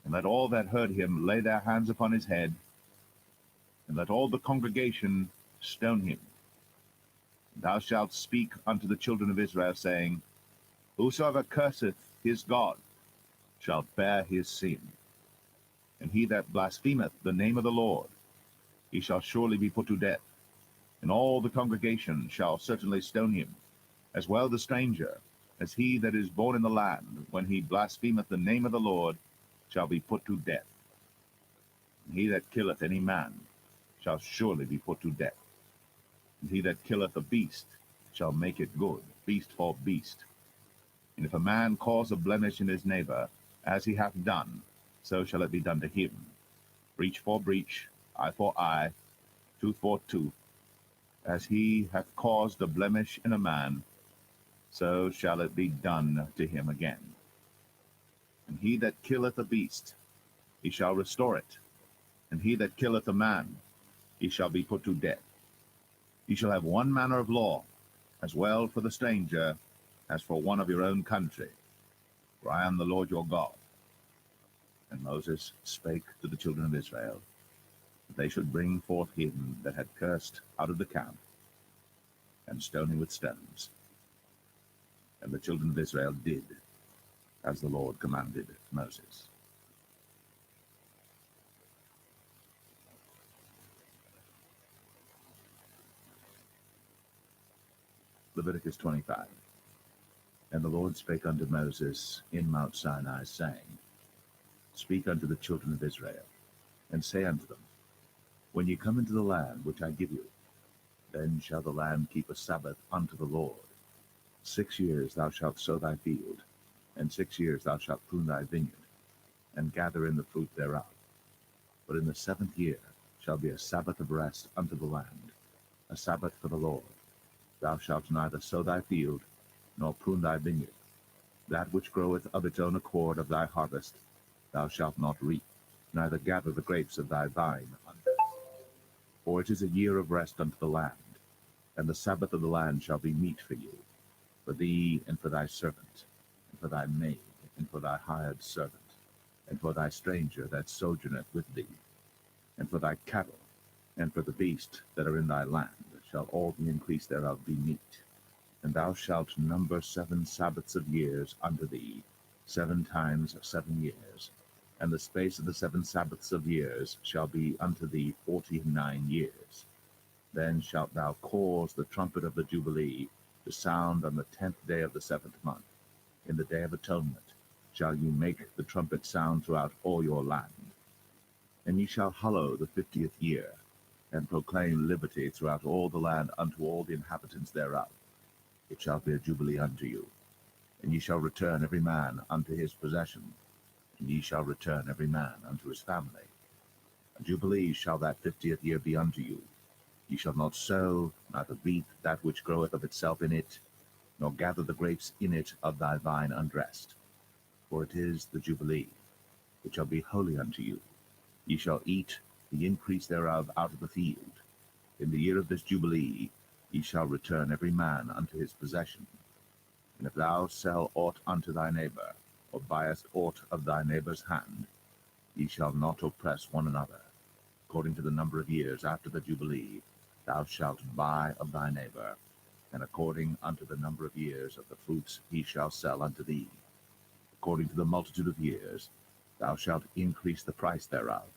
[SPEAKER 1] and let all that heard him lay their hands upon his head, and let all the congregation stone him. And thou shalt speak unto the children of Israel, saying, Whosoever curseth his God shall bear his sin. And he that blasphemeth the name of the Lord, he shall surely be put to death. And all the congregation shall certainly stone him, as well the stranger, as he that is born in the land, when he blasphemeth the name of the Lord, shall be put to death. And he that killeth any man shall surely be put to death. And he that killeth a beast shall make it good, beast for beast. And if a man cause a blemish in his neighbor, as he hath done, so shall it be done to him. Breach for breach, eye for eye, tooth for tooth. As he hath caused a blemish in a man, so shall it be done to him again. And he that killeth a beast, he shall restore it. And he that killeth a man, he shall be put to death. Ye shall have one manner of law, as well for the stranger as for one of your own country. For I am the Lord your God. And Moses spake to the children of Israel, that they should bring forth him that had cursed out of the camp, and stone him with stones. And the children of Israel did as the Lord commanded Moses. Leviticus 25. And the Lord spake unto Moses in Mount Sinai, saying, Speak unto the children of Israel, and say unto them, When ye come into the land which I give you, then shall the land keep a Sabbath unto the Lord. 6 years thou shalt sow thy field, and 6 years thou shalt prune thy vineyard, and gather in the fruit thereof. But in the 7th year shall be a Sabbath of rest unto the land, a Sabbath for the Lord. Thou shalt neither sow thy field, nor prune thy vineyard. That which groweth of its own accord of thy harvest thou shalt not reap, neither gather the grapes of thy vine. For it is a year of rest unto the land, and the Sabbath of the land shall be meat for you, for thee and for thy servant, and for thy maid, and for thy hired servant, and for thy stranger that sojourneth with thee, and for thy cattle, and for the beasts that are in thy land, shall all the increase thereof be meat. And thou shalt number 7 Sabbaths of years unto thee, 7 times 7 years. And the space of the 7 Sabbaths of years shall be unto thee 49 years. Then shalt thou cause the trumpet of the Jubilee to sound on the 10th day of the 7th month. In the day of atonement shall ye make the trumpet sound throughout all your land. And ye shall hallow the 50th year, and proclaim liberty throughout all the land unto all the inhabitants thereof. It shall be a jubilee unto you. And ye shall return every man unto his possession, and ye shall return every man unto his family. A jubilee shall that 50th year be unto you. Ye shall not sow, neither reap that which groweth of itself in it, nor gather the grapes in it of thy vine undressed. For it is the jubilee, which shall be holy unto you. Ye shall eat the increase thereof out of the field. In the year of this Jubilee ye shall return every man unto his possession. And if thou sell aught unto thy neighbor, or buyest aught of thy neighbor's hand, ye shall not oppress one another. According to the number of years after the Jubilee, thou shalt buy of thy neighbor, and according unto the number of years of the fruits he shall sell unto thee. According to the multitude of years, thou shalt increase the price thereof,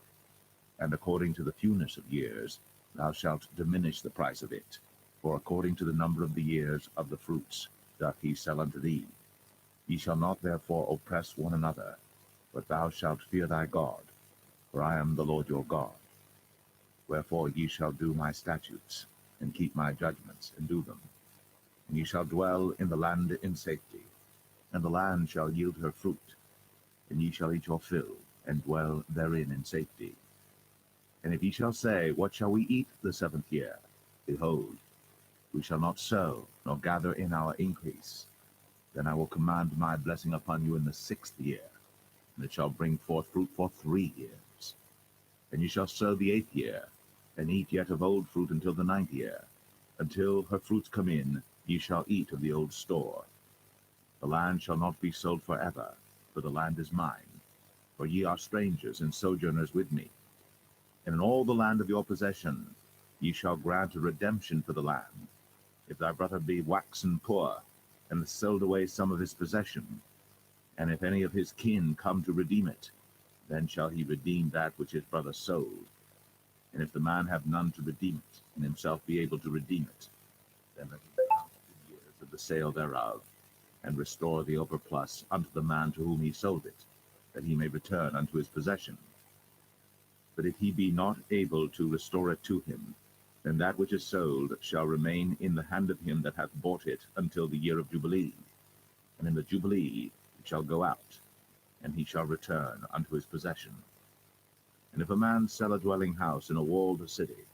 [SPEAKER 1] and according to the fewness of years, thou shalt diminish the price of it. For according to the number of the years of the fruits doth he sell unto thee. Ye shall not therefore oppress one another, but thou shalt fear thy God, for I am the Lord your God. Wherefore ye shall do my statutes, and keep my judgments, and do them. And ye shall dwell in the land in safety, and the land shall yield her fruit, and ye shall eat your fill, and dwell therein in safety. And if ye shall say, What shall we eat the 7th year? Behold, we shall not sow, nor gather in our increase. Then I will command my blessing upon you in the 6th year, and it shall bring forth fruit for 3 years. And ye shall sow the 8th year, and eat yet of old fruit until the 9th year. Until her fruits come in, ye shall eat of the old store. The land shall not be sold forever, for the land is mine. For ye are strangers and sojourners with me. And in all the land of your possession ye shall grant a redemption for the land. If thy brother be waxen poor, and hath sold away some of his possession, and if any of his kin come to redeem it, then shall he redeem that which his brother sold. And if the man have none to redeem it, and himself be able to redeem it, then let him count the years of the sale thereof, and restore the overplus unto the man to whom he sold it, that he may return unto his possession. But if he be not able to restore it to him, then that which is sold shall remain in the hand of him that hath bought it until the year of Jubilee. And in the Jubilee it shall go out, and he shall return unto his possession. And if a man sell a dwelling house in a walled city,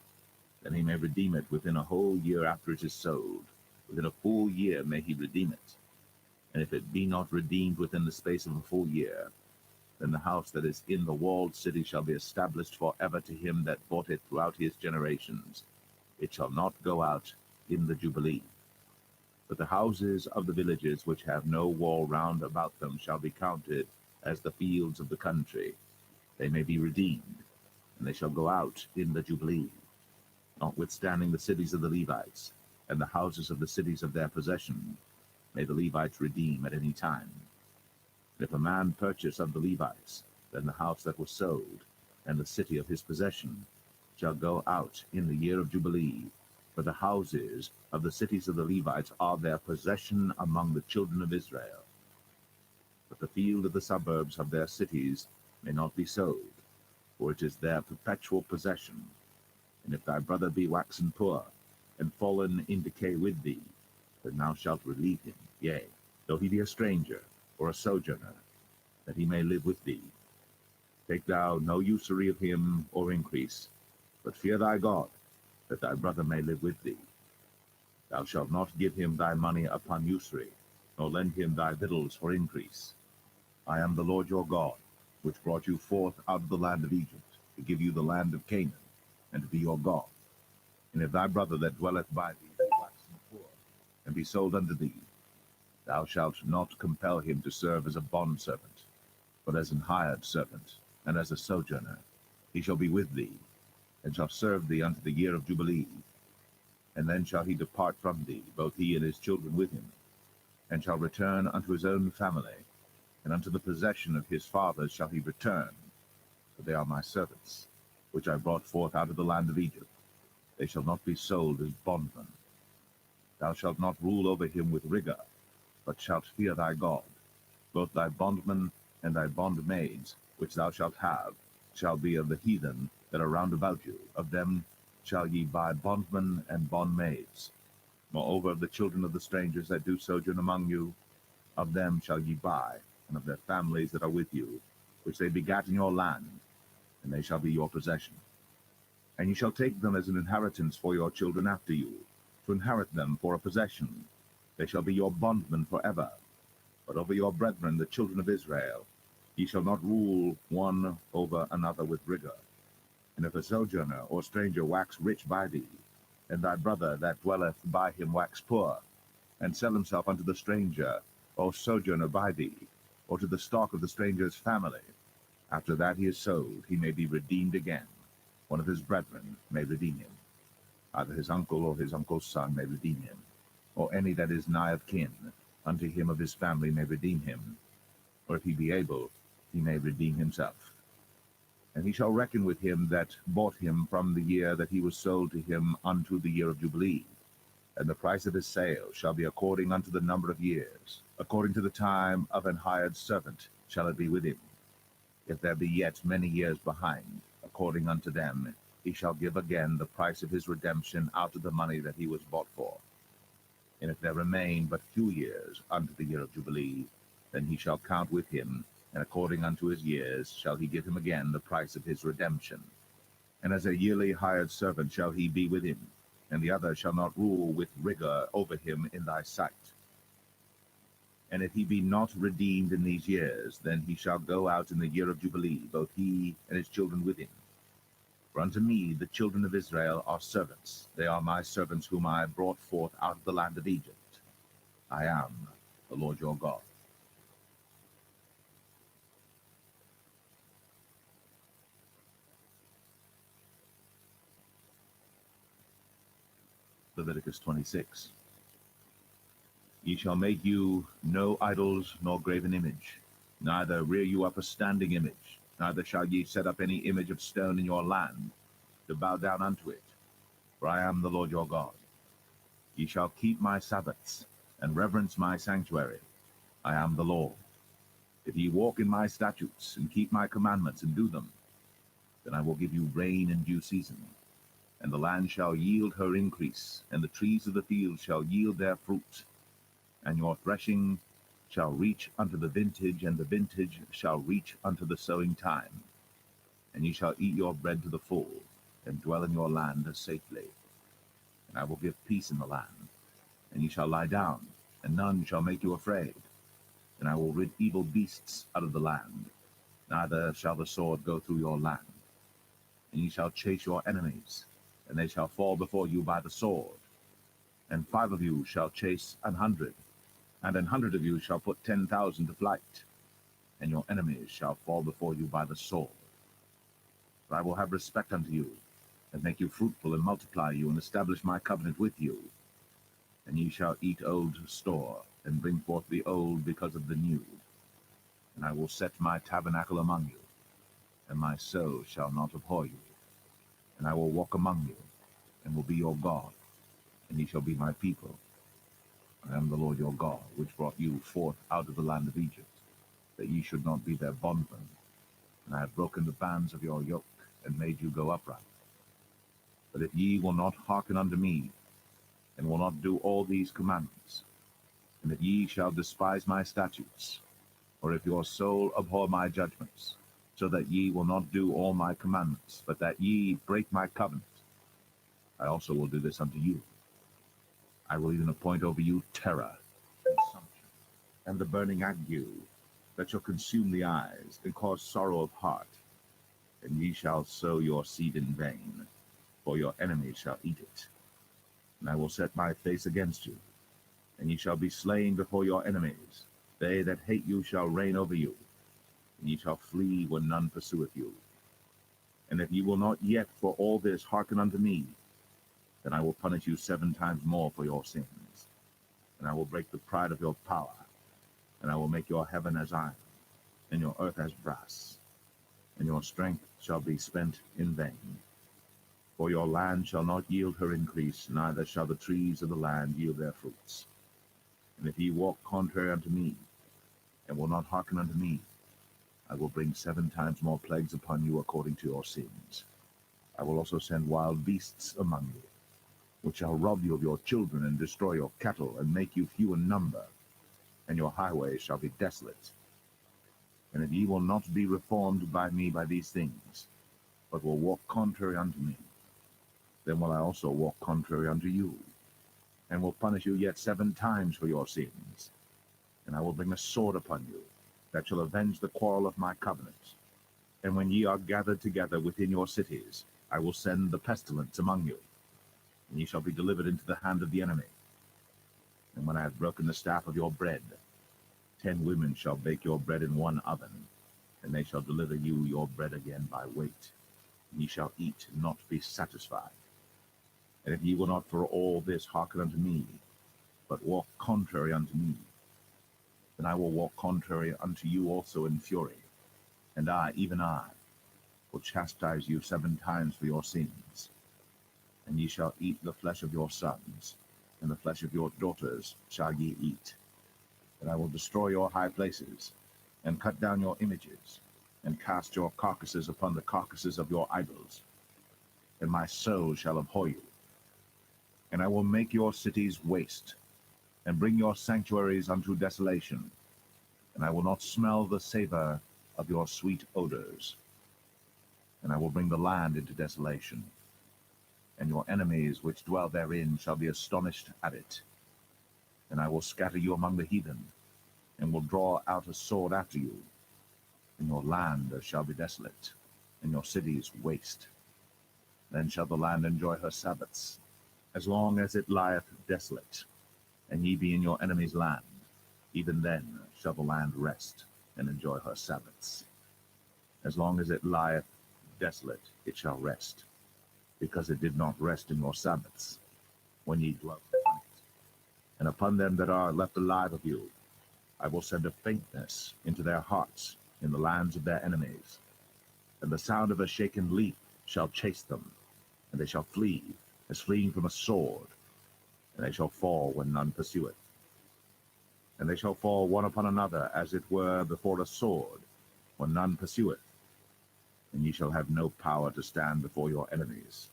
[SPEAKER 1] then he may redeem it within a whole year after it is sold. Within a full year may he redeem it. And if it be not redeemed within the space of a full year, then the house that is in the walled city shall be established forever to him that bought it throughout his generations. It shall not go out in the Jubilee. But the houses of the villages which have no wall round about them shall be counted as the fields of the country. They may be redeemed, and they shall go out in the Jubilee. Notwithstanding the cities of the Levites, and the houses of the cities of their possession, may the Levites redeem at any time. And if a man purchase of the Levites, then the house that was sold, and the city of his possession, shall go out in the year of Jubilee, for the houses of the cities of the Levites are their possession among the children of Israel. But the field of the suburbs of their cities may not be sold, for it is their perpetual possession. And if thy brother be waxen poor, and fallen in decay with thee, then thou shalt relieve him, yea, though he be a stranger, or a sojourner, that he may live with thee. Take thou no usury of him, or increase, but fear thy God, that thy brother may live with thee. Thou shalt not give him thy money upon usury, nor lend him thy victuals for increase. I am the Lord your God, which brought you forth out of the land of Egypt, to give you the land of Canaan, and to be your God. And if thy brother that dwelleth by thee be waxen poor, and be sold unto thee, thou shalt not compel him to serve as a bondservant, but as an hired servant, and as a sojourner. He shall be with thee, and shall serve thee unto the year of Jubilee. And then shall he depart from thee, both he and his children with him, and shall return unto his own family, and unto the possession of his fathers shall he return. For they are my servants, which I brought forth out of the land of Egypt. They shall not be sold as bondmen. Thou shalt not rule over him with rigor, but shalt fear thy God. Both thy bondmen and thy bondmaids, which thou shalt have, shall be of the heathen that are round about you. Of them shall ye buy bondmen and bondmaids. Moreover, of the children of the strangers that do sojourn among you, of them shall ye buy, and of their families that are with you, which they begat in your land, and they shall be your possession. And ye shall take them as an inheritance for your children after you, to inherit them for a possession. They shall be your bondmen forever. But over your brethren, the children of Israel, Ye shall not rule one over another with rigor. And if a sojourner or stranger wax rich by thee, and thy brother that dwelleth by him wax poor, and sell himself unto the stranger or sojourner by thee, or to the stock of the stranger's family, after that he is sold, he may be redeemed again. One of his brethren may redeem him. Either his uncle or his uncle's son may redeem him, or any that is nigh of kin unto him of his family may redeem him, or if he be able, he may redeem himself. And he shall reckon with him that bought him from the year that he was sold to him unto the year of Jubilee. And the price of his sale shall be according unto the number of years. According to the time of an hired servant shall it be with him. If there be yet many years behind, according unto them, he shall give again the price of his redemption out of the money that he was bought for. And if there remain but few years unto the year of Jubilee, then he shall count with him, and according unto his years shall he give him again the price of his redemption. And as a yearly hired servant shall he be with him, and the other shall not rule with rigor over him in thy sight. And if he be not redeemed in these years, then he shall go out in the year of Jubilee, both he and his children with him. For unto me the children of Israel are servants. They are my servants whom I brought forth out of the land of Egypt. I am the Lord your God. Leviticus 26. Ye shall make you no idols nor graven image, neither rear you up a standing image, neither shall ye set up any image of stone in your land, to bow down unto it, for I am the Lord your God. Ye shall keep my Sabbaths, and reverence my sanctuary. I am the Lord. If ye walk in my statutes, and keep my commandments, and do them, then I will give you rain in due season, and the land shall yield her increase, and the trees of the field shall yield their fruit. And your threshing shall reach unto the vintage, and the vintage shall reach unto the sowing time. And ye shall eat your bread to the full, and dwell in your land safely. And I will give peace in the land, and ye shall lie down, and none shall make you afraid. And I will rid evil beasts out of the land, neither shall the sword go through your land. And ye shall chase your enemies, and they shall fall before you by the sword. And 5 of you shall chase 100, and 100 of you shall put 10,000 to flight, and your enemies shall fall before you by the sword. For I will have respect unto you, and make you fruitful, and multiply you, and establish my covenant with you. And ye shall eat old store, and bring forth the old because of the new. And I will set my tabernacle among you, and my soul shall not abhor you. And I will walk among you, and will be your God, and ye shall be my people. I am the Lord your God, which brought you forth out of the land of Egypt, that ye should not be their bondmen. And I have broken the bands of your yoke, and made you go upright. But if ye will not hearken unto me, and will not do all these commandments, and if ye shall despise my statutes, or if your soul abhor my judgments, so that ye will not do all my commandments, but that ye break my covenant, I also will do this unto you. I will even appoint over you terror, consumption, and the burning ague, that shall consume the eyes, and cause sorrow of heart. And ye shall sow your seed in vain, for your enemies shall eat it. And I will set my face against you, and ye shall be slain before your enemies. They that hate you shall reign over you, and ye shall flee when none pursueth you. And if ye will not yet for all this hearken unto me, then I will punish you 7 times more for your sins. And I will break the pride of your power, and I will make your heaven as iron, and your earth as brass, and your strength shall be spent in vain. For your land shall not yield her increase, neither shall the trees of the land yield their fruits. And if ye walk contrary unto me, and will not hearken unto me, I will bring 7 times more plagues upon you according to your sins. I will also send wild beasts among you, which shall rob you of your children, and destroy your cattle, and make you few in number, and your highways shall be desolate. And if ye will not be reformed by me by these things, but will walk contrary unto me, then will I also walk contrary unto you, and will punish you yet 7 times for your sins. And I will bring a sword upon you, that shall avenge the quarrel of my covenant. And when ye are gathered together within your cities, I will send the pestilence among you, and ye shall be delivered into the hand of the enemy. And when I have broken the staff of your bread, 10 women shall bake your bread in one oven, and they shall deliver you your bread again by weight. And ye shall eat, and not be satisfied. And if ye will not for all this hearken unto me, but walk contrary unto me, then I will walk contrary unto you also in fury, and I, even I, will chastise you 7 times for your sins. And ye shall eat the flesh of your sons, and the flesh of your daughters shall ye eat. And I will destroy your high places, and cut down your images, and cast your carcasses upon the carcasses of your idols. And my soul shall abhor you. And I will make your cities waste, and bring your sanctuaries unto desolation. And I will not smell the savor of your sweet odors. And I will bring the land into desolation, and your enemies which dwell therein shall be astonished at it. And I will scatter you among the heathen, and will draw out a sword after you. And your land shall be desolate, and your cities waste. Then shall the land enjoy her Sabbaths, as long as it lieth desolate, and ye be in your enemy's land. Even then shall the land rest, and enjoy her Sabbaths. As long as it lieth desolate, it shall rest, because it did not rest in your Sabbaths, when ye dwelt upon it. And upon them that are left alive of you, I will send a faintness into their hearts in the lands of their enemies. And the sound of a shaken leaf shall chase them, and they shall flee, as fleeing from a sword, and they shall fall when none pursueth. And they shall fall one upon another, as it were before a sword, when none pursueth. And ye shall have no power to stand before your enemies,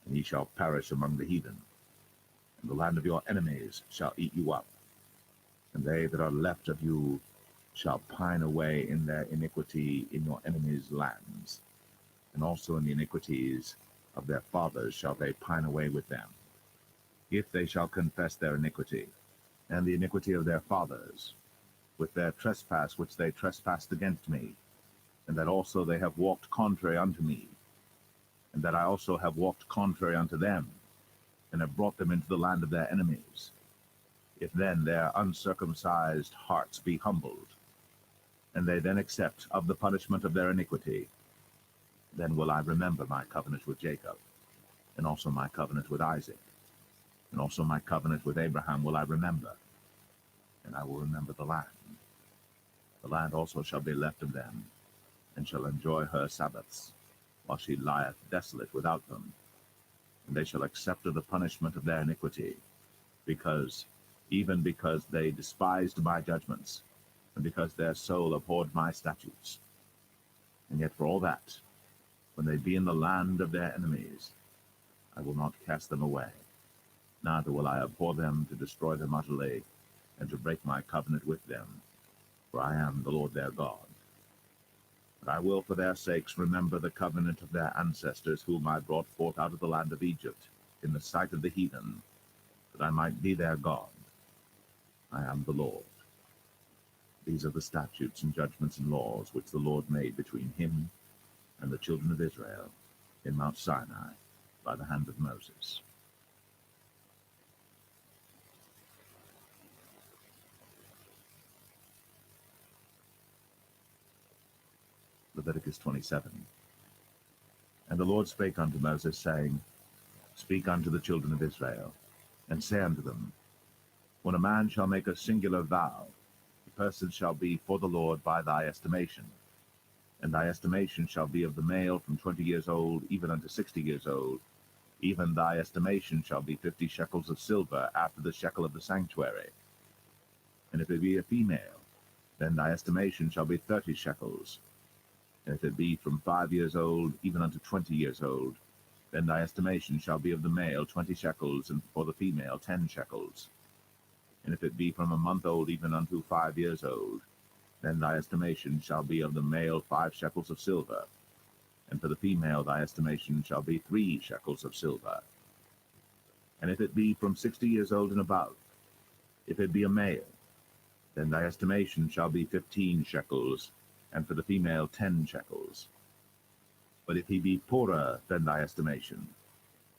[SPEAKER 1] and ye shall perish among the heathen. And the land of your enemies shall eat you up, and they that are left of you shall pine away in their iniquity in your enemies' lands, and also in the iniquities of their fathers shall they pine away with them, if they shall confess their iniquity, and the iniquity of their fathers, with their trespass which they trespassed against me, and that also they have walked contrary unto me, and that I also have walked contrary unto them, and have brought them into the land of their enemies. If then their uncircumcised hearts be humbled, and they then accept of the punishment of their iniquity, then will I remember my covenant with Jacob, and also my covenant with Isaac, and also my covenant with Abraham will I remember, and I will remember the land. The land also shall be left of them, and shall enjoy her Sabbaths, while she lieth desolate without them. And they shall accept of the punishment of their iniquity, even because they despised my judgments, and because their soul abhorred my statutes. And yet for all that, when they be in the land of their enemies, I will not cast them away, neither will I abhor them to destroy them utterly, and to break my covenant with them, for I am the Lord their God. But I will for their sakes remember the covenant of their ancestors, whom I brought forth out of the land of Egypt, in the sight of the heathen, that I might be their God. I am the Lord. These are the statutes and judgments and laws which the Lord made between him and the children of Israel in Mount Sinai by the hand of Moses. Leviticus 27. And the Lord spake unto Moses, saying, Speak unto the children of Israel, and say unto them, When a man shall make a singular vow, the person shall be for the Lord by thy estimation. And thy estimation shall be of the male from 20 years old even unto 60 years old. Even thy estimation shall be 50 shekels of silver after the shekel of the sanctuary. And if it be a female, then thy estimation shall be 30 shekels. And if it be from 5 years old even unto 20 years old, then thy estimation shall be of the male 20 shekels, and for the female 10 shekels. And if it be from a month old even unto 5 years old, then thy estimation shall be of the male 5 shekels of silver, and for the female thy estimation shall be 3 shekels of silver. And if it be from 60 years old and above, if it be a male, Then thy estimation shall be 15 shekels, and for the female 10 shekels. But if he be poorer than thy estimation,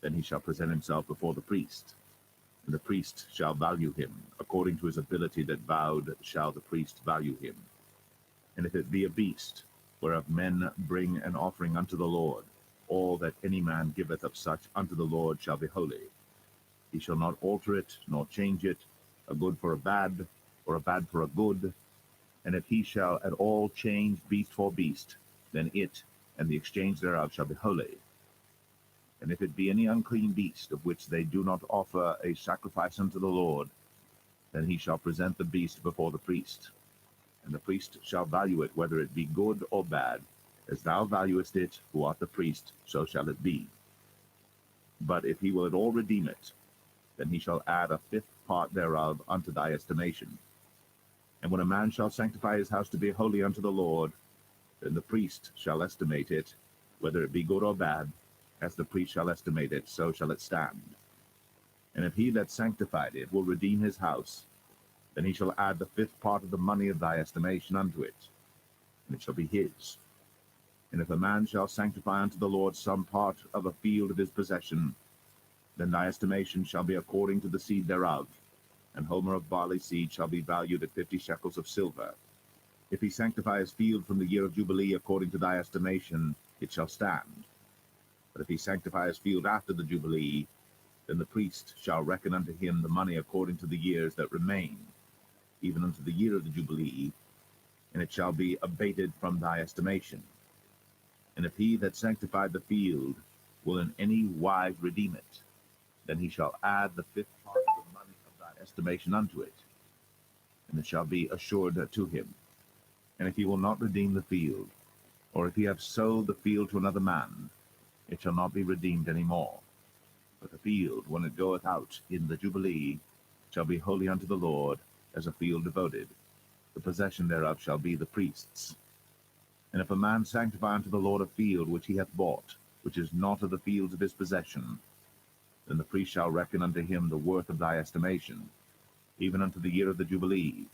[SPEAKER 1] then he shall present himself before the priest, and the priest shall value him. According to his ability that vowed shall the priest value him. And if it be a beast, whereof men bring an offering unto the Lord, all that any man giveth of such unto the Lord shall be holy. He shall not alter it, nor change it, a good for a bad, or a bad for a good. And if he shall at all change beast for beast, then it and the exchange thereof shall be holy. And if it be any unclean beast, of which they do not offer a sacrifice unto the Lord, then he shall present the beast before the priest. And the priest shall value it, whether it be good or bad. As thou valuest it, who art the priest, so shall it be. But if he will at all redeem it, then he shall add a fifth part thereof unto thy estimation. And when a man shall sanctify his house to be holy unto the Lord, then the priest shall estimate it, whether it be good or bad. As the priest shall estimate it, so shall it stand. And if he that sanctified it will redeem his house, then he shall add the fifth part of the money of thy estimation unto it, and it shall be his. And if a man shall sanctify unto the Lord some part of a field of his possession, then thy estimation shall be according to the seed thereof. An homer of barley seed shall be valued at 50 shekels of silver. If he sanctify his field from the year of Jubilee according to thy estimation, it shall stand. But if he sanctify his field after the Jubilee, then the priest shall reckon unto him the money according to the years that remain, even unto the year of the Jubilee, and it shall be abated from thy estimation. And if he that sanctified the field will in any wise redeem it, then he shall add the fifth part of the money of thy estimation unto it, and it shall be assured to him. And if he will not redeem the field, or if he have sold the field to another man, it shall not be redeemed any more. But the field, when it goeth out in the Jubilee, shall be holy unto the Lord, as a field devoted. The possession thereof shall be the priest's. And if a man sanctify unto the Lord a field which he hath bought, which is not of the fields of his possession, then the priest shall reckon unto him the worth of thy estimation, even unto the year of the Jubilee.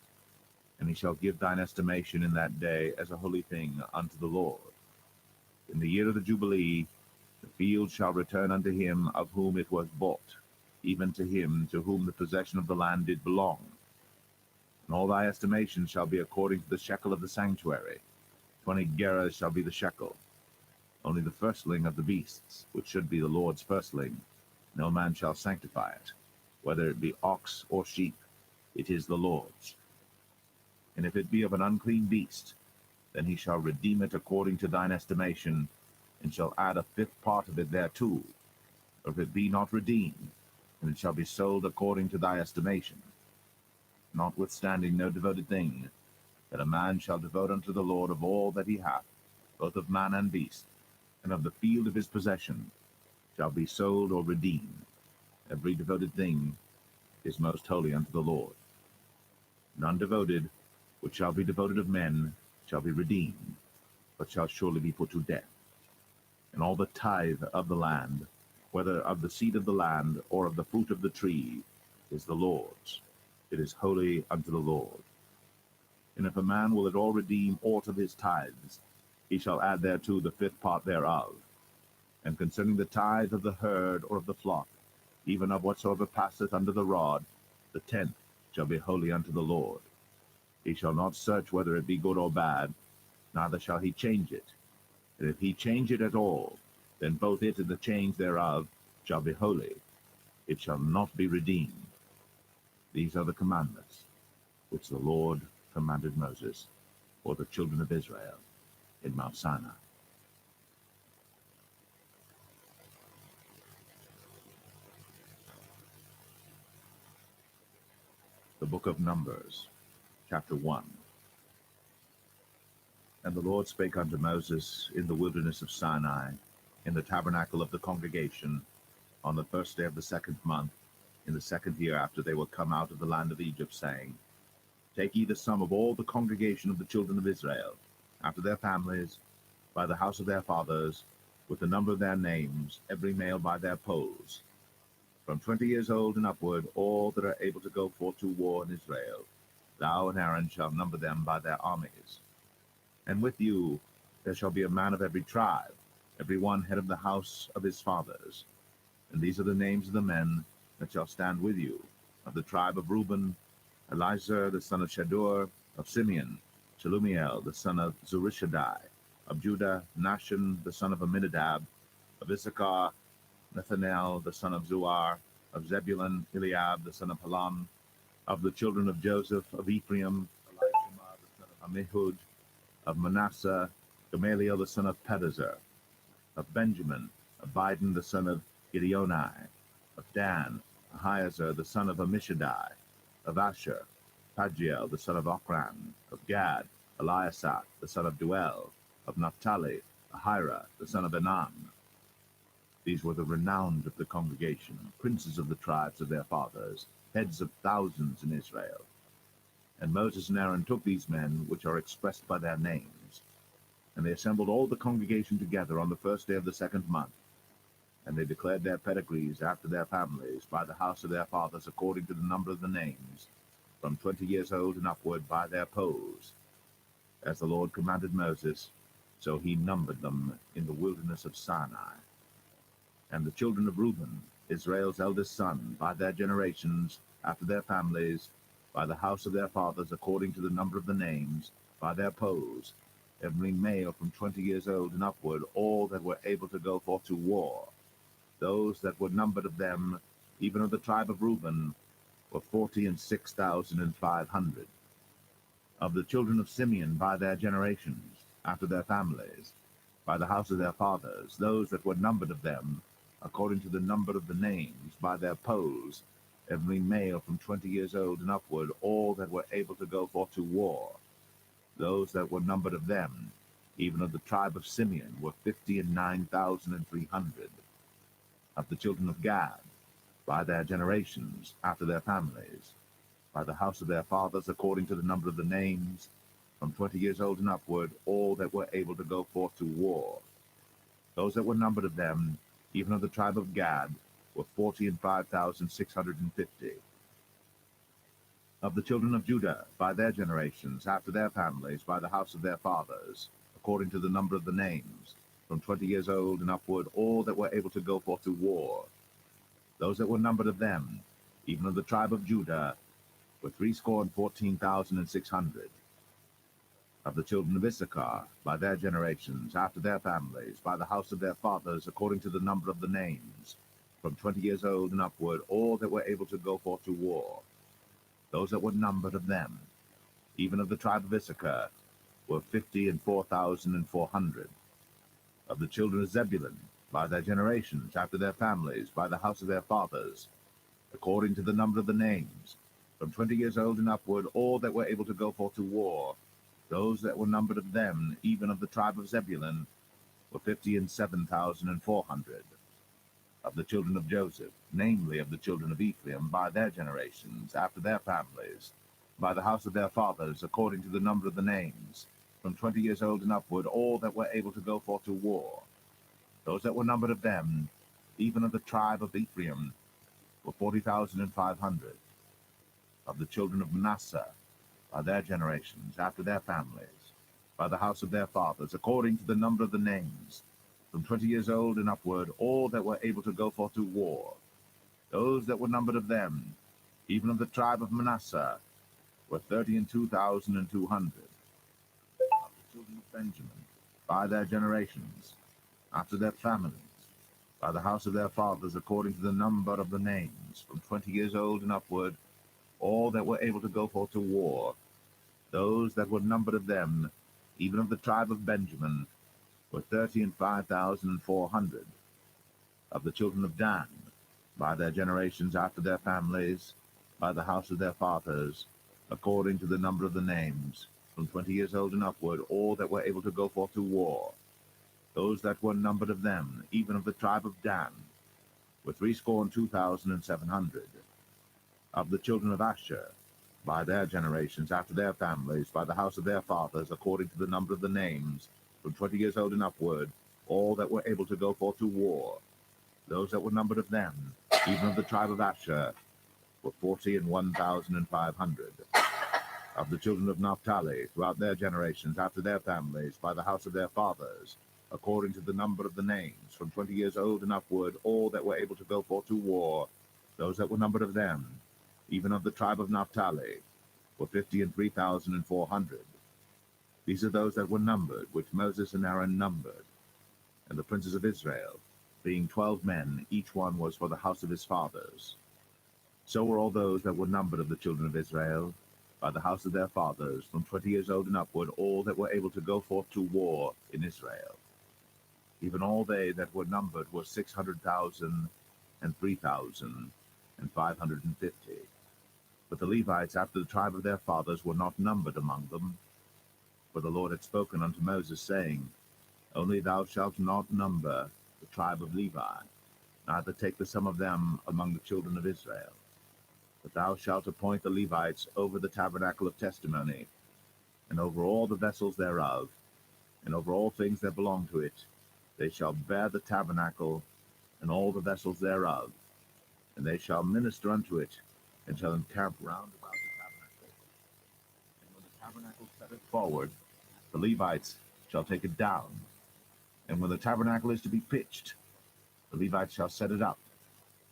[SPEAKER 1] And he shall give thine estimation in that day as a holy thing unto the Lord. In the year of the Jubilee, the field shall return unto him of whom it was bought, even to him to whom the possession of the land did belong. And all thy estimation shall be according to the shekel of the sanctuary. 20 gerahs shall be the shekel. Only the firstling of the beasts, which should be the Lord's firstling, no man shall sanctify it. Whether it be ox or sheep, it is the Lord's. And if it be of an unclean beast, then he shall redeem it according to thine estimation, and shall add a fifth part of it thereto. Or if it be not redeemed, then it shall be sold according to thy estimation. Notwithstanding no devoted thing, that a man shall devote unto the Lord of all that he hath, both of man and beast, and of the field of his possession, shall be sold or redeemed. Every devoted thing is most holy unto the Lord. None devoted, which shall be devoted of men, shall be redeemed, but shall surely be put to death. And all the tithe of the land, whether of the seed of the land or of the fruit of the tree, is the Lord's. It is holy unto the Lord. And if a man will at all redeem aught of his tithes, he shall add thereto the fifth part thereof. And concerning the tithe of the herd or of the flock, even of whatsoever passeth under the rod, the tenth shall be holy unto the Lord. He shall not search whether it be good or bad, neither shall he change it. And if he change it at all, then both it and the change thereof shall be holy. It shall not be redeemed. These are the commandments which the Lord commanded Moses for the children of Israel in Mount Sinai. The Book of Numbers, chapter 1. And the Lord spake unto Moses in the wilderness of Sinai, in the tabernacle of the congregation, on the first day of the 2nd month, in the 2nd year after they were come out of the land of Egypt, saying, Take ye the sum of all the congregation of the children of Israel, after their families, by the house of their fathers, with the number of their names, every male by their polls, from 20 years old and upward, all that are able to go forth to war in Israel. Thou and Aaron shall number them by their armies. And with you there shall be a man of every tribe, every one head of the house of his fathers. And these are the names of the men that shall stand with you. Of the tribe of Reuben, Elizur the son of Shadur; of Simeon, Shelumiel the son of Zurishaddai; of Judah, Nahshon the son of Amminadab; of Issachar, Nathanael the son of Zuar; of Zebulun, Eliab the son of Helon; of the children of Joseph; of Ephraim, Elishama the son of Ammihud; of Manasseh, Gamaliel the son of Pedazur; of Benjamin, Abidan the son of Gideoni; of Dan, Ahiezer the son of Ammishaddai; of Asher, Pagiel the son of Ochran; of Gad, Eliasaph the son of Duel; of Naphtali, Ahira the son of Enan. These were the renowned of the congregation, princes of the tribes of their fathers, heads of thousands in Israel. And Moses and Aaron took these men, which are expressed by their names, and they assembled all the congregation together on the first day of the second month. And they declared their pedigrees after their families, by the house of their fathers, according to the number of the names, from 20 years old and upward, by their poles. As the Lord commanded Moses, so he numbered them in the wilderness of Sinai. And the children of Reuben, Israel's eldest son, by their generations, after their families, by the house of their fathers, according to the number of the names, by their poles, every male from 20 years old and upward, all that were able to go forth to war. Those that were numbered of them, even of the tribe of Reuben, were 46,500. Of the children of Simeon by their generations, after their families, by the house of their fathers, those that were numbered of them, according to the number of the names, by their poles, every male from 20 years old and upward, all that were able to go forth to war. Those that were numbered of them, even of the tribe of Simeon, were 59,300. Of the children of Gad, by their generations, after their families, by the house of their fathers, according to the number of the names, from 20 years old and upward, all that were able to go forth to war. Those that were numbered of them, even of the tribe of Gad, were 45,650. Of the children of Judah, by their generations, after their families, by the house of their fathers, according to the number of the names, from 20 years old and upward, all that were able to go forth to war. Those that were numbered of them, even of the tribe of Judah, were 314,600. Of the children of Issachar, by their generations, after their families, by the house of their fathers, according to the number of the names, from 20 years old and upward, all that were able to go forth to war. Those that were numbered of them, even of the tribe of Issachar, were 54,400. Of the children of Zebulun, by their generations, after their families, by the house of their fathers, according to the number of the names, from 20 years old and upward, all that were able to go forth to war. Those that were numbered of them, even of the tribe of Zebulun, were 57,400. Of the children of Joseph, namely of the children of Ephraim, by their generations, after their families, by the house of their fathers, according to the number of the names, from 20 years old and upward, all that were able to go forth to war. Those that were numbered of them, even of the tribe of Ephraim, were 40,500. Of the children of Manasseh, by their generations, after their families, by the house of their fathers, according to the number of the names, from 20 years old and upward, all that were able to go forth to war. Those that were numbered of them, even of the tribe of Manasseh, were 32,200. Of the children of Benjamin, by their generations, after their families, by the house of their fathers, according to the number of the names, from 20 years old and upward, all that were able to go forth to war. Those that were numbered of them, even of the tribe of Benjamin, were 35,400. Of the children of Dan, by their generations, after their families, by the house of their fathers, according to the number of the names, from 20 years old and upward, all that were able to go forth to war. Those that were numbered of them, even of the tribe of Dan, were 62,700. Of the children of Asher, by their generations, after their families, by the house of their fathers, according to the number of the names, from 20 years old and upward, all that were able to go forth to war. Those that were numbered of them, even of the tribe of Asher, were 41,500. Of the children of Naphtali, throughout their generations, after their families, by the house of their fathers, according to the number of the names, from 20 years old and upward, all that were able to go forth to war, those that were numbered of them, even of the tribe of Naphtali, were 53,400. These are those that were numbered, which Moses and Aaron numbered. And the princes of Israel, being 12 men, each one was for the house of his fathers. So were all those that were numbered of the children of Israel, by the house of their fathers, from 20 years old and upward, all that were able to go forth to war in Israel. Even all they that were numbered were 600,000 and 3,550. But the Levites after the tribe of their fathers were not numbered among them. For the Lord had spoken unto Moses, saying, Only thou shalt not number the tribe of Levi, neither take the sum of them among the children of Israel. But thou shalt appoint the Levites over the tabernacle of testimony, and over all the vessels thereof, and over all things that belong to it. They shall bear the tabernacle and all the vessels thereof, and they shall minister unto it, and shall encamp round about the tabernacle. And when the tabernacle setteth forward, the Levites shall take it down. And when the tabernacle is to be pitched, the Levites shall set it up,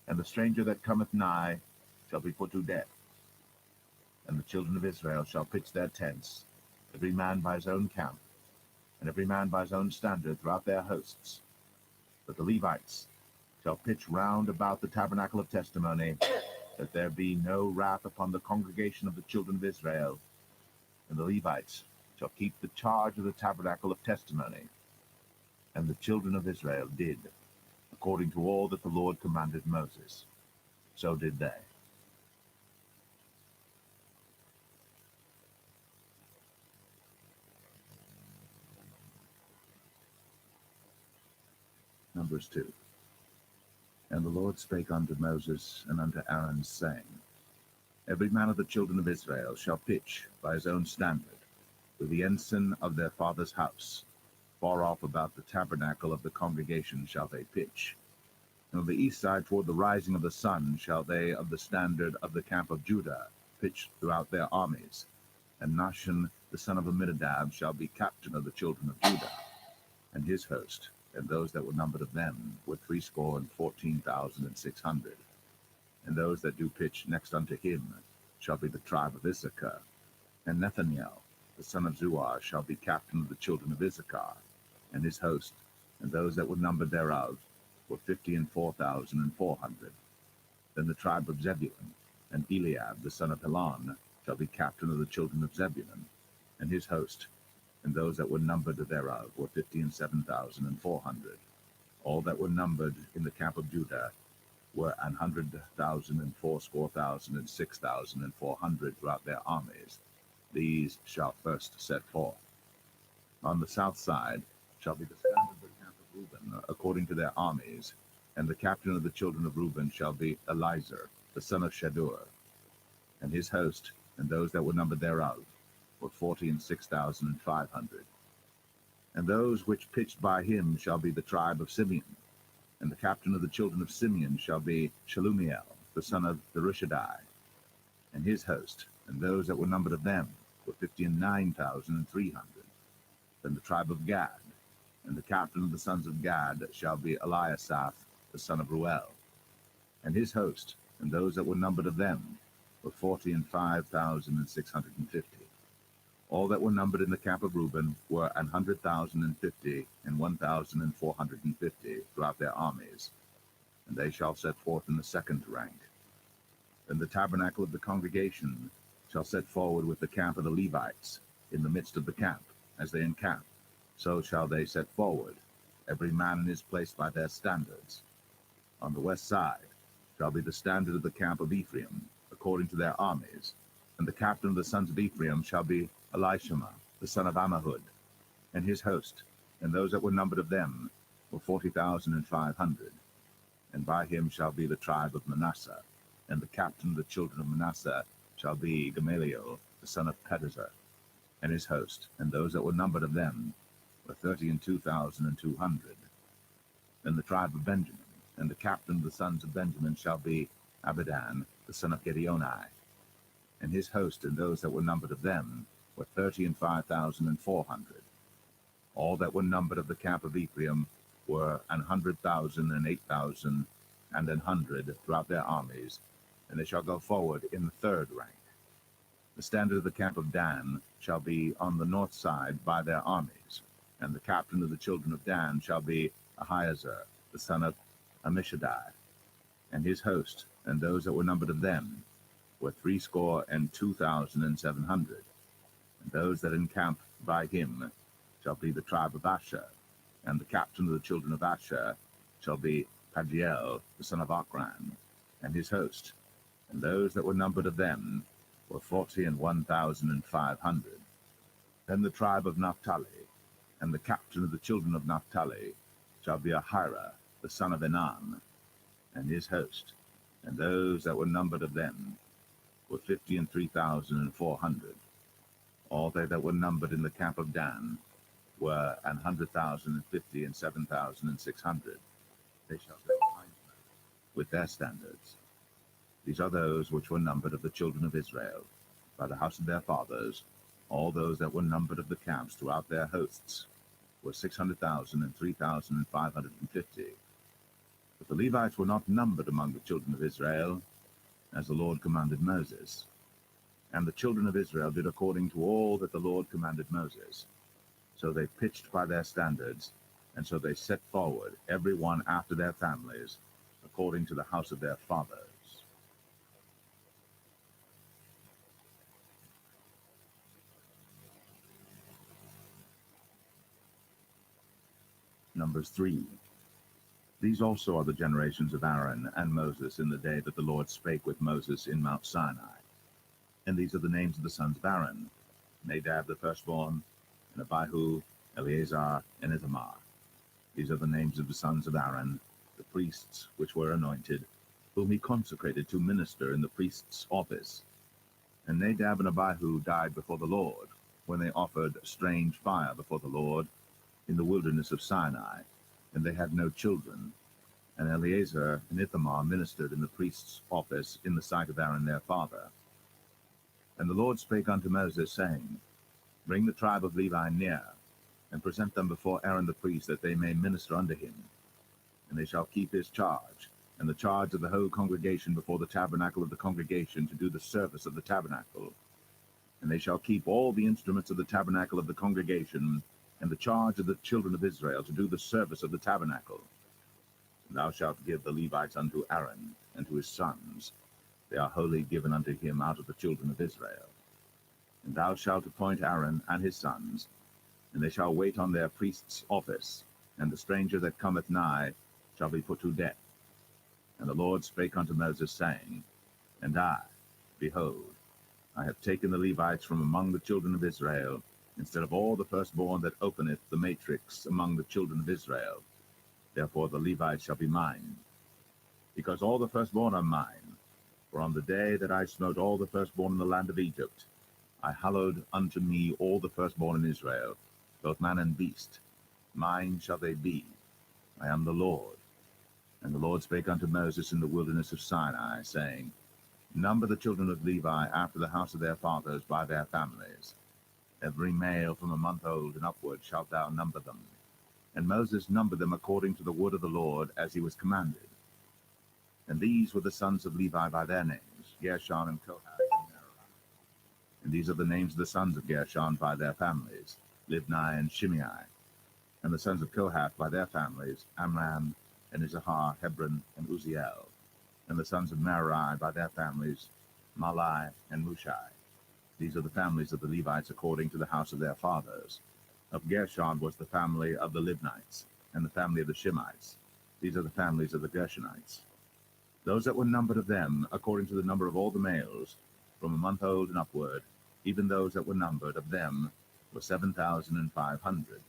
[SPEAKER 1] and the stranger that cometh nigh shall be put to death. And the children of Israel shall pitch their tents, every man by his own camp, and every man by his own standard throughout their hosts. But the Levites shall pitch round about the tabernacle of testimony, that there be no wrath upon the congregation of the children of Israel. And the Levites shall keep the charge of the tabernacle of testimony. And the children of Israel did, according to all that the Lord commanded Moses. So did they. Numbers 2. And the Lord spake unto Moses and unto Aaron, saying, Every man of the children of Israel shall pitch by his own standard, with the ensign of their father's house. Far off about the tabernacle of the congregation shall they pitch. And on the east side toward the rising of the sun shall they of the standard of the camp of Judah pitch throughout their armies. And Nahshon the son of Amminadab shall be captain of the children of Judah, and his host, and those that were numbered of them were 314,600. And those that do pitch next unto him shall be the tribe of Issachar. And Nethaniel the son of Zuar shall be captain of the children of Issachar, and his host, and those that were numbered thereof were 54,400. Then the tribe of Zebulun, and Eliab the son of Helon shall be captain of the children of Zebulun, and his host, and those that were numbered thereof were 57,400. All that were numbered in the camp of Judah were 100,000 and 80,000 and 6,400 throughout their armies. These shall first set forth. On the south side shall be the standard of the camp of Reuben, according to their armies, and the captain of the children of Reuben shall be Elizur, the son of Shadur, and his host, and those that were numbered thereof, were 46,500. And those which pitched by him shall be the tribe of Simeon, and the captain of the children of Simeon shall be Shelumiel, the son of Zurishaddai, and his host, and those that were numbered of them were 59,300. Then the tribe of Gad, and the captain of the sons of Gad shall be Eliasaph, the son of Ruel, and his host, and those that were numbered of them were 45,650. All that were numbered in the camp of Reuben were 100,050 and 1,450 throughout their armies, and they shall set forth in the second rank. Then the tabernacle of the congregation shall set forward with the camp of the Levites in the midst of the camp, as they encamp. So shall they set forward, every man in his place by their standards. On the west side shall be the standard of the camp of Ephraim, according to their armies, and the captain of the sons of Ephraim shall be Elishama, the son of Ammihud, and his host, and those that were numbered of them were 40,500. And by him shall be the tribe of Manasseh, and the captain of the children of Manasseh shall be Gamaliel, the son of Pedazur, and his host, and those that were numbered of them were 32,200. Then the tribe of Benjamin, and the captain of the sons of Benjamin shall be Abidan, the son of Gideoni, and and his host, and those that were numbered of them, were 35,400. All that were numbered of the camp of Ephraim were 100,000 and 8,000 and 100 throughout their armies, and they shall go forward in the third rank. The standard of the camp of Dan shall be on the north side by their armies, and the captain of the children of Dan shall be Ahiezer, the son of Ammishaddai, and his host, and those that were numbered of them were 62,700. And those that encamp by him shall be the tribe of Asher, and the captain of the children of Asher shall be Pagiel, the son of Ochran, and his host, and those that were numbered of them were 41,500. Then the tribe of Naphtali, and the captain of the children of Naphtali shall be Ahira, the son of Enan, and his host, and those that were numbered of them were 53,400. All they that were numbered in the camp of Dan were 100,050 and 7,600. They shall go behind them with their standards. These are those which were numbered of the children of Israel, by the house of their fathers. All those that were numbered of the camps throughout their hosts were 600,000 and 3,550. But the Levites were not numbered among the children of Israel, as the Lord commanded Moses. And the children of Israel did according to all that the Lord commanded Moses. So they pitched by their standards, and so they set forward, every one after their families, according to the house of their fathers. Numbers 3. These also are the generations of Aaron and Moses in the day that the Lord spake with Moses in Mount Sinai. And these are the names of the sons of Aaron: Nadab the firstborn, and Abihu, Eleazar, and Ithamar. These are the names of the sons of Aaron, the priests which were anointed, whom he consecrated to minister in the priest's office. And Nadab and Abihu died before the Lord, when they offered strange fire before the Lord in the wilderness of Sinai, and they had no children. And Eleazar and Ithamar ministered in the priest's office in the sight of Aaron their father. And the Lord spake unto Moses, saying, Bring the tribe of Levi near, and present them before Aaron the priest, that they may minister unto him. And they shall keep his charge, and the charge of the whole congregation before the tabernacle of the congregation, to do the service of the tabernacle. And they shall keep all the instruments of the tabernacle of the congregation, and the charge of the children of Israel, to do the service of the tabernacle. And thou shalt give the Levites unto Aaron and to his sons. They are wholly given unto him out of the children of Israel. And thou shalt appoint Aaron and his sons, and they shall wait on their priest's office, and the stranger that cometh nigh shall be put to death. And the Lord spake unto Moses, saying, And I, behold, I have taken the Levites from among the children of Israel, instead of all the firstborn that openeth the matrix among the children of Israel. Therefore the Levites shall be mine, because all the firstborn are mine. For on the day that I smote all the firstborn in the land of Egypt, I hallowed unto me all the firstborn in Israel, both man and beast. Mine shall they be. I am the Lord. And the Lord spake unto Moses in the wilderness of Sinai, saying, Number the children of Levi after the house of their fathers by their families. Every male from a month old and upward shalt thou number them. And Moses numbered them according to the word of the Lord, as he was commanded. And these were the sons of Levi by their names, Gershon and Kohath and Merari. And these are the names of the sons of Gershon by their families, Libni and Shimei. And the sons of Kohath by their families, Amram and Izahar, Hebron, and Uzziel. And the sons of Merari by their families, Malai and Mushai. These are the families of the Levites according to the house of their fathers. Of Gershon was the family of the Libnites, and the family of the Shimites. These are the families of the Gershonites. Those that were numbered of them, according to the number of all the males, from a month old and upward, even those that were numbered of them, were 7,500.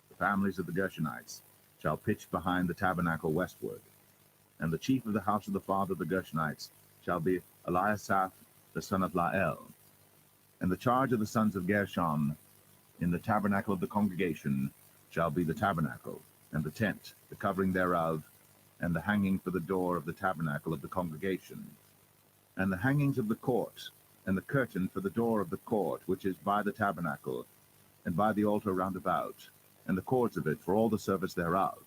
[SPEAKER 1] The families of the Gershonites shall pitch behind the tabernacle westward. And the chief of the house of the father of the Gershonites shall be Eliasaph the son of Lael. And the charge of the sons of Gershon in the tabernacle of the congregation shall be the tabernacle, and the tent, the covering thereof, and the hanging for the door of the tabernacle of the congregation, and the hangings of the court, and the curtain for the door of the court which is by the tabernacle, and by the altar round about, and the cords of it for all the service thereof.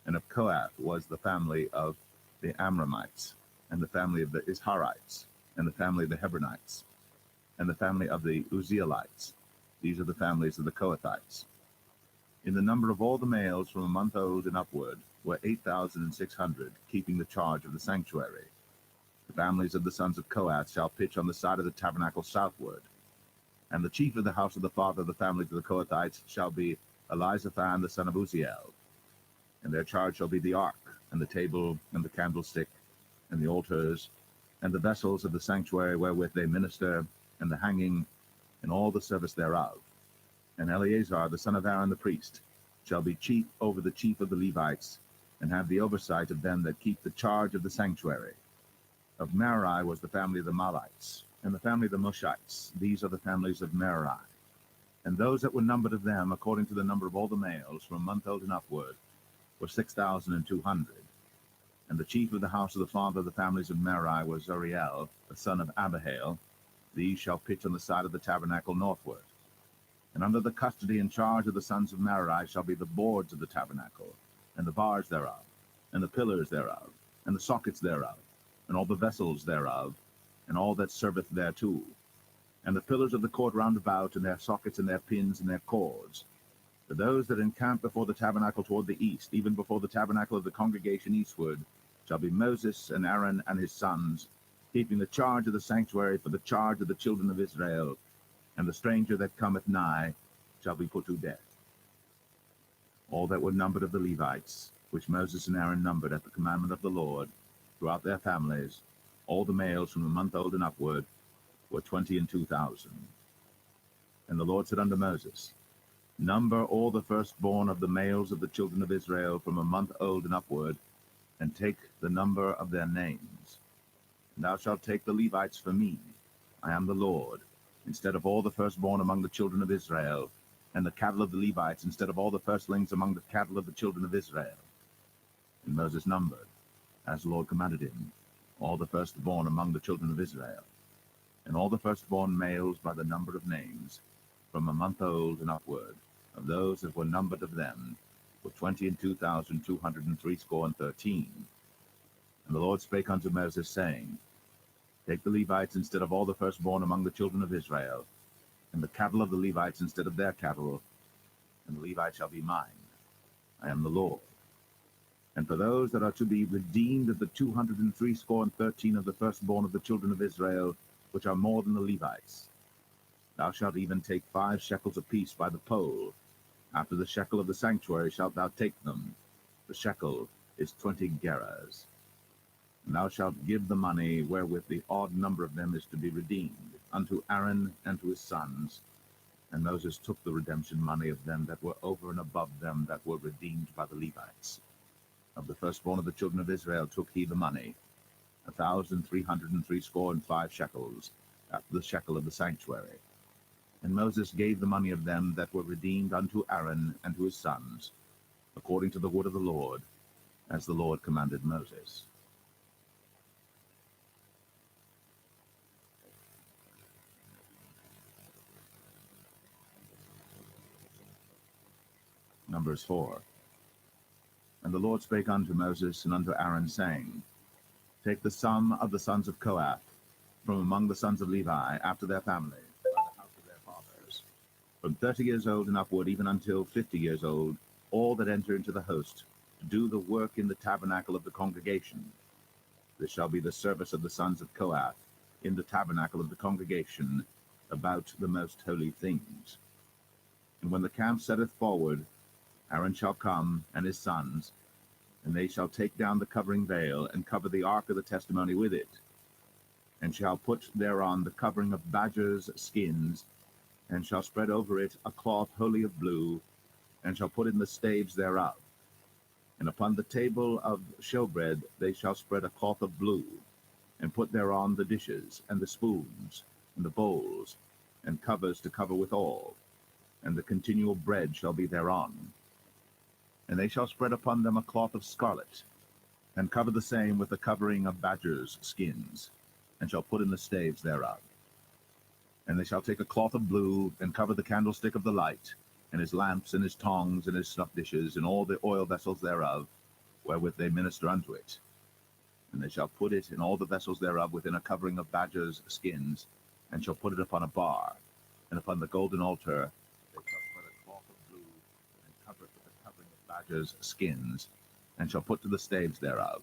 [SPEAKER 1] And of Kohath was the family of the Amramites, and the family of the Isharites, and the family of the Hebronites, and the family of the Uzzielites. These are the families of the Kohathites. In the number of all the males from a month old and upward were 8,600, keeping the charge of the sanctuary. The families of the sons of Kohath shall pitch on the side of the tabernacle southward. And the chief of the house of the father of the families of the Kohathites shall be Elizaphan the son of Uzziel. And their charge shall be the ark, and the table, and the candlestick, and the altars, and the vessels of the sanctuary wherewith they minister, and the hanging, and all the service thereof. And Eleazar the son of Aaron the priest shall be chief over the chief of the Levites, and have the oversight of them that keep the charge of the sanctuary. Of Merari was the family of the Malites, and the family of the Mushites. These are the families of Merari. And those that were numbered of them, according to the number of all the males, from a month old and upward, were 6,200. And the chief of the house of the father of the families of Merari was Uriel, the son of Abihail. These shall pitch on the side of the tabernacle northward. And under the custody and charge of the sons of Merari shall be the boards of the tabernacle, and the bars thereof, and the pillars thereof, and the sockets thereof, and all the vessels thereof, and all that serveth thereto, and the pillars of the court round about, and their sockets, and their pins, and their cords. For those that encamp before the tabernacle toward the east, even before the tabernacle of the congregation eastward, shall be Moses and Aaron and his sons, keeping the charge of the sanctuary for the charge of the children of Israel, and the stranger that cometh nigh shall be put to death. All that were numbered of the Levites, which Moses and Aaron numbered at the commandment of the Lord, throughout their families, all the males from a month old and upward, were 22,000. And the Lord said unto Moses, Number all the firstborn of the males of the children of Israel from a month old and upward, and take the number of their names. And thou shalt take the Levites for me, I am the Lord, instead of all the firstborn among the children of Israel, and the cattle of the Levites instead of all the firstlings among the cattle of the children of Israel. And Moses numbered, as the Lord commanded him, all the firstborn among the children of Israel, and all the firstborn males by the number of names, from a month old and upward, of those that were numbered of them, were 22,213. And the Lord spake unto Moses, saying, Take the Levites instead of all the firstborn among the children of Israel, and the cattle of the Levites instead of their cattle, and the Levites shall be mine. I am the Lord. And for those that are to be redeemed of the 213 of the firstborn of the children of Israel, which are more than the Levites, thou shalt even take 5 shekels apiece by the poll. After the shekel of the sanctuary shalt thou take them. The shekel is 20 gerahs. And thou shalt give the money wherewith the odd number of them is to be redeemed, unto Aaron and to his sons. And Moses took the redemption money of them that were over and above them that were redeemed by the Levites. Of the firstborn of the children of Israel took he the money, 1,365 shekels, after the shekel of the sanctuary. And Moses gave the money of them that were redeemed unto Aaron and to his sons, according to the word of the Lord, as the Lord commanded Moses. Numbers 4. And the Lord spake unto Moses and unto Aaron, saying, Take the sum of the sons of Kohath from among the sons of Levi, after their families, by the house of their fathers, from 30 years old and upward, even until 50 years old, all that enter into the host, to do the work in the tabernacle of the congregation. This shall be the service of the sons of Kohath in the tabernacle of the congregation, about the most holy things. And when the camp setteth forward, Aaron shall come, and his sons, and they shall take down the covering veil, and cover the ark of the testimony with it, and shall put thereon the covering of badgers' skins, and shall spread over it a cloth wholly of blue, and shall put in the staves thereof. And upon the table of showbread they shall spread a cloth of blue, and put thereon the dishes, and the spoons, and the bowls, and covers to cover withal, and the continual bread shall be thereon. And they shall spread upon them a cloth of scarlet, and cover the same with the covering of badgers' skins, and shall put in the staves thereof. And they shall take a cloth of blue, and cover the candlestick of the light, and his lamps, and his tongs, and his snuff dishes, and all the oil vessels thereof, wherewith they minister unto it. And they shall put it in all the vessels thereof within a covering of badgers' skins, and shall put it upon a bar, and upon the golden altar they shall spread a cloth of blue, and cover it with a covering of badgers' skins, and shall put to the staves thereof.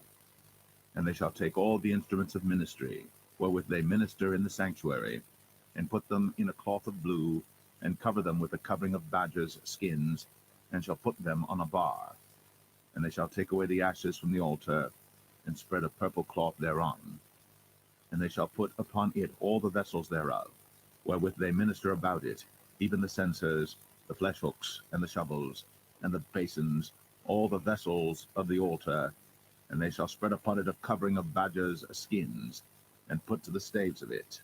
[SPEAKER 1] And they shall take all the instruments of ministry, wherewith they minister in the sanctuary, and put them in a cloth of blue, and cover them with a covering of badgers' skins, and shall put them on a bar. And they shall take away the ashes from the altar, and spread a purple cloth thereon. And they shall put upon it all the vessels thereof, wherewith they minister about it, even the censers, the flesh hooks, and the shovels, and the basins, all the vessels of the altar. And they shall spread upon it a covering of badgers' skins, and put to the staves of it.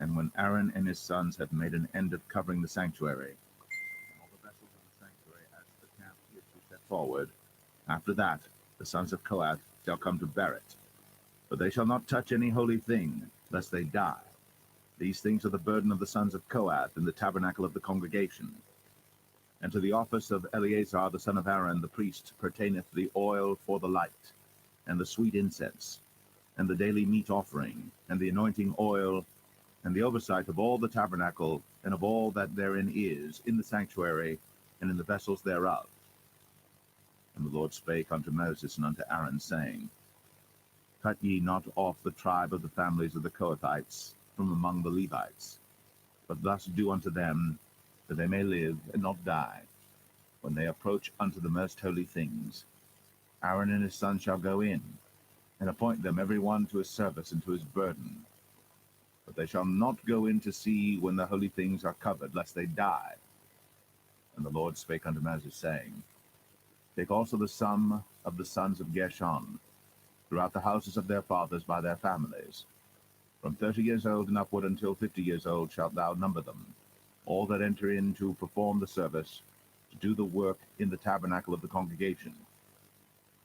[SPEAKER 1] And when Aaron and his sons have made an end of covering the sanctuary, and all the vessels of the sanctuary as the camp is to set forward, after that the sons of Kohath shall come to bear it. But they shall not touch any holy thing, lest they die. These things are the burden of the sons of Kohath in the tabernacle of the congregation. And to the office of Eleazar the son of Aaron the priest pertaineth the oil for the light, and the sweet incense, and the daily meat offering, and the anointing oil, and the oversight of all the tabernacle, and of all that therein is, in the sanctuary, and in the vessels thereof. And the Lord spake unto Moses and unto Aaron, saying, Cut ye not off the tribe of the families of the Kohathites from among the Levites, but thus do unto them, that they may live and not die, when they approach unto the most holy things. Aaron and his sons shall go in, and appoint them every one to his service and to his burden. But they shall not go in to see when the holy things are covered, lest they die. And the Lord spake unto Moses, saying, Take also the sum of the sons of Gershon, throughout the houses of their fathers by their families. From 30 years old and upward until 50 years old shalt thou number them, all that enter in to perform the service, to do the work in the tabernacle of the congregation.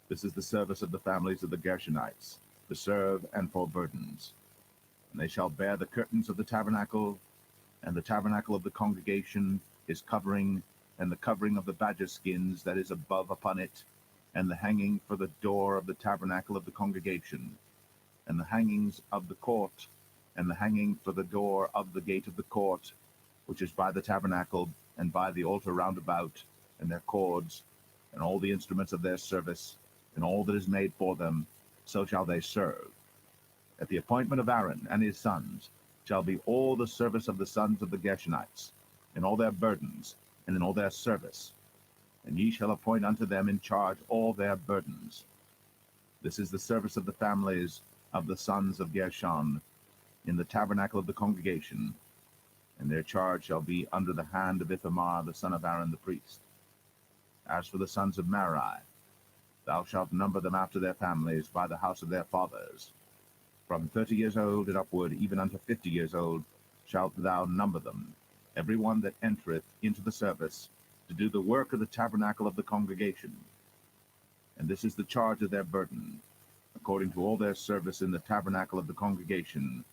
[SPEAKER 1] This is the service of the families of the Gershonites, to serve and for burdens. And they shall bear the curtains of the tabernacle, and the tabernacle of the congregation, his covering, and the covering of the badger skins that is above upon it, and the hanging for the door of the tabernacle of the congregation, and the hangings of the court, and the hanging for the door of the gate of the court, which is by the tabernacle, and by the altar round about, and their cords, and all the instruments of their service, and all that is made for them, so shall they serve. At the appointment of Aaron and his sons shall be all the service of the sons of the Gershonites, in all their burdens, and in all their service. And ye shall appoint unto them in charge all their burdens. This is the service of the families of the sons of Gershon, in the tabernacle of the congregation, and their charge shall be under the hand of Ithamar the son of Aaron the priest. As for the sons of Merari, thou shalt number them after their families by the house of their fathers. From 30 years old and upward, even unto 50 years old, shalt thou number them, every one that entereth into the service, to do the work of the tabernacle of the congregation. And this is the charge of their burden, according to all their service in the tabernacle of the congregation,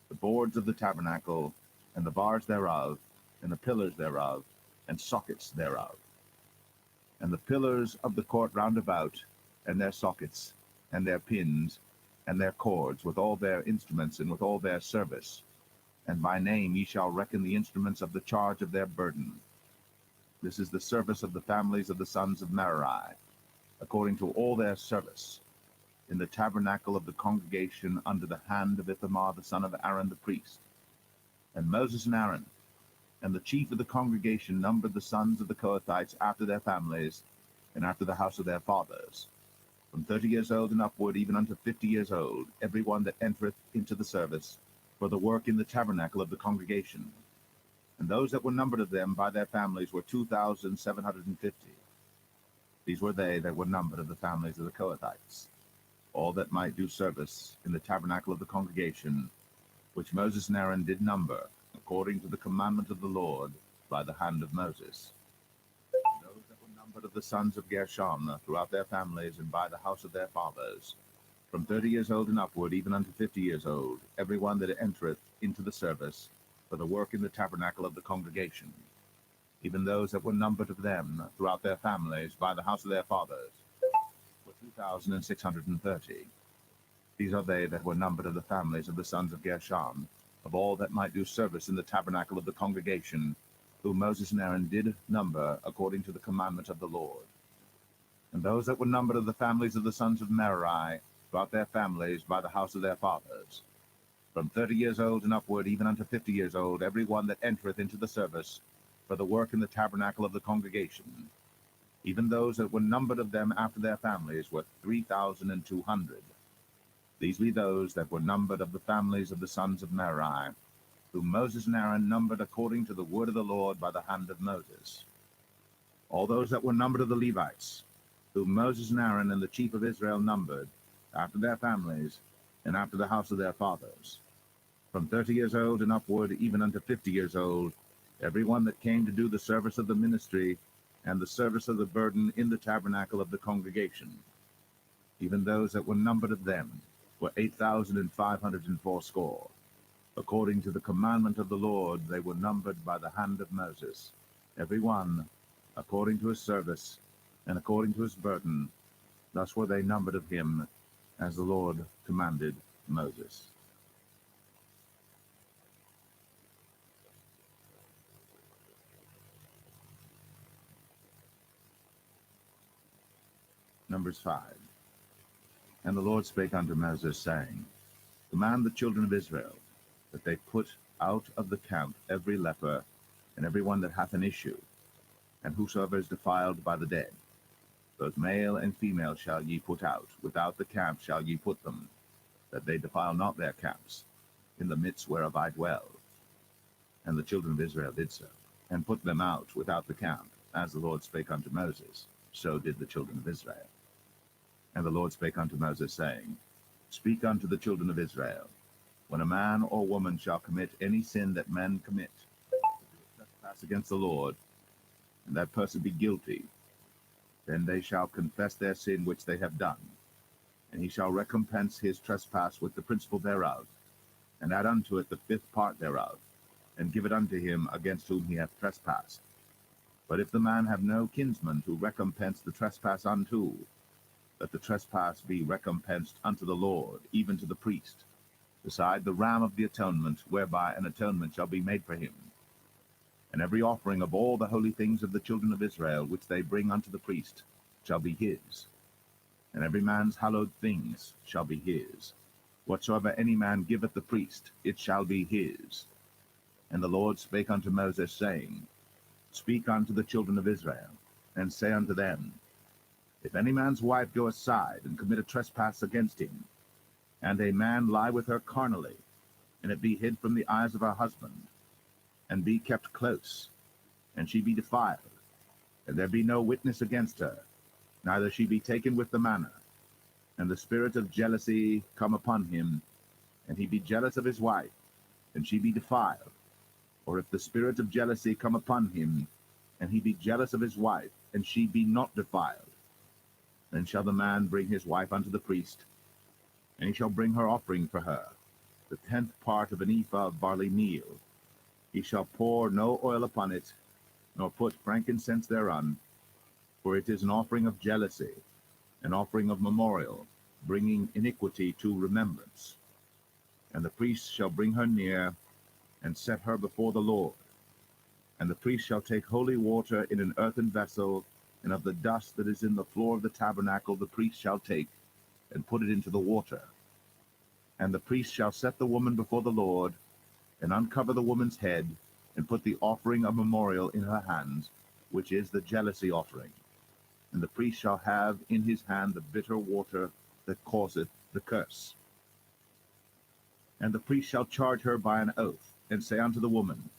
[SPEAKER 1] the boards of the tabernacle, and the bars thereof, and the pillars thereof, and sockets thereof. And the pillars of the court round about, and their sockets, and their pins, and their cords, with all their instruments, and with all their service. And by name ye shall reckon the instruments of the charge of their burden. This is the service of the families of the sons of Merari, according to all their service, in the tabernacle of the congregation under the hand of Ithamar the son of Aaron the priest. And Moses and Aaron, and the chief of the congregation, numbered the sons of the Kohathites after their families, and after the house of their fathers, from 30 years old and upward, even unto 50 years old, every one that entereth into the service, for the work in the tabernacle of the congregation. And those that were numbered of them by their families were 2,750. These were they that were numbered of the families of the Kohathites, all that might do service in the tabernacle of the congregation, which Moses and Aaron did number, according to the commandment of the Lord, by the hand of Moses. And those that were numbered of the sons of Gershon, throughout their families, and by the house of their fathers, from 30 years old and upward, even unto 50 years old, every one that entereth into the service for the work in the tabernacle of the congregation, even those that were numbered of them throughout their families by the house of their fathers, were 2,630. These are they that were numbered of the families of the sons of Gershon, of all that might do service in the tabernacle of the congregation, whom Moses and Aaron did number according to the commandment of the Lord. And those that were numbered of the families of the sons of Merari, throughout their families by the house of their fathers, from 30 years old and upward, even unto 50 years old, every one that entereth into the service for the work in the tabernacle of the congregation, even those that were numbered of them after their families, were 3,200. These be those that were numbered of the families of the sons of Merari, whom Moses and Aaron numbered according to the word of the Lord by the hand of Moses. All those that were numbered of the Levites, whom Moses and Aaron and the chief of Israel numbered, after their families, and after the house of their fathers, from 30 years old and upward, even unto 50 years old, every one that came to do the service of the ministry and the service of the burden in the tabernacle of the congregation, even those that were numbered of them, were 8,580. According to the commandment of the Lord, they were numbered by the hand of Moses, every one according to his service and according to his burden. Thus were they numbered of him, as the Lord commanded Moses. Numbers 5. And the Lord spake unto Moses, saying, Command the children of Israel, that they put out of the camp every leper, and every one that hath an issue, and whosoever is defiled by the dead. Both male and female shall ye put out, without the camp shall ye put them, that they defile not their camps, in the midst whereof I dwell. And the children of Israel did so, and put them out without the camp, as the Lord spake unto Moses, so did the children of Israel. And the Lord spake unto Moses, saying, Speak unto the children of Israel, when a man or woman shall commit any sin that men commit, trespass against the Lord, and that person be guilty, then they shall confess their sin which they have done, and he shall recompense his trespass with the principal thereof, and add unto it the fifth part thereof, and give it unto him against whom he hath trespassed. But if the man have no kinsman to recompense the trespass unto, let the trespass be recompensed unto the Lord, even to the priest, beside the ram of the atonement, whereby an atonement shall be made for him. And every offering of all the holy things of the children of Israel, which they bring unto the priest, shall be his. And every man's hallowed things shall be his. Whatsoever any man giveth the priest, it shall be his. And the Lord spake unto Moses, saying, Speak unto the children of Israel, and say unto them, If any man's wife go aside and commit a trespass against him, and a man lie with her carnally, and it be hid from the eyes of her husband, and be kept close, and she be defiled, and there be no witness against her, neither she be taken with the manner, and the spirit of jealousy come upon him, and he be jealous of his wife, and she be defiled, or if the spirit of jealousy come upon him, and he be jealous of his wife, and she be not defiled, then shall the man bring his wife unto the priest, and he shall bring her offering for her, the 10th part of an ephah of barley meal. He shall pour no oil upon it, nor put frankincense thereon, for it is an offering of jealousy, an offering of memorial, bringing iniquity to remembrance. And the priest shall bring her near, and set her before the Lord. And the priest shall take holy water in an earthen vessel, and of the dust that is in the floor of the tabernacle the priest shall take, and put it into the water. And the priest shall set the woman before the Lord, and uncover the woman's head, and put the offering of memorial in her hands, which is the jealousy offering. And the priest shall have in his hand the bitter water that causeth the curse. And the priest shall charge her by an oath, and say unto the woman,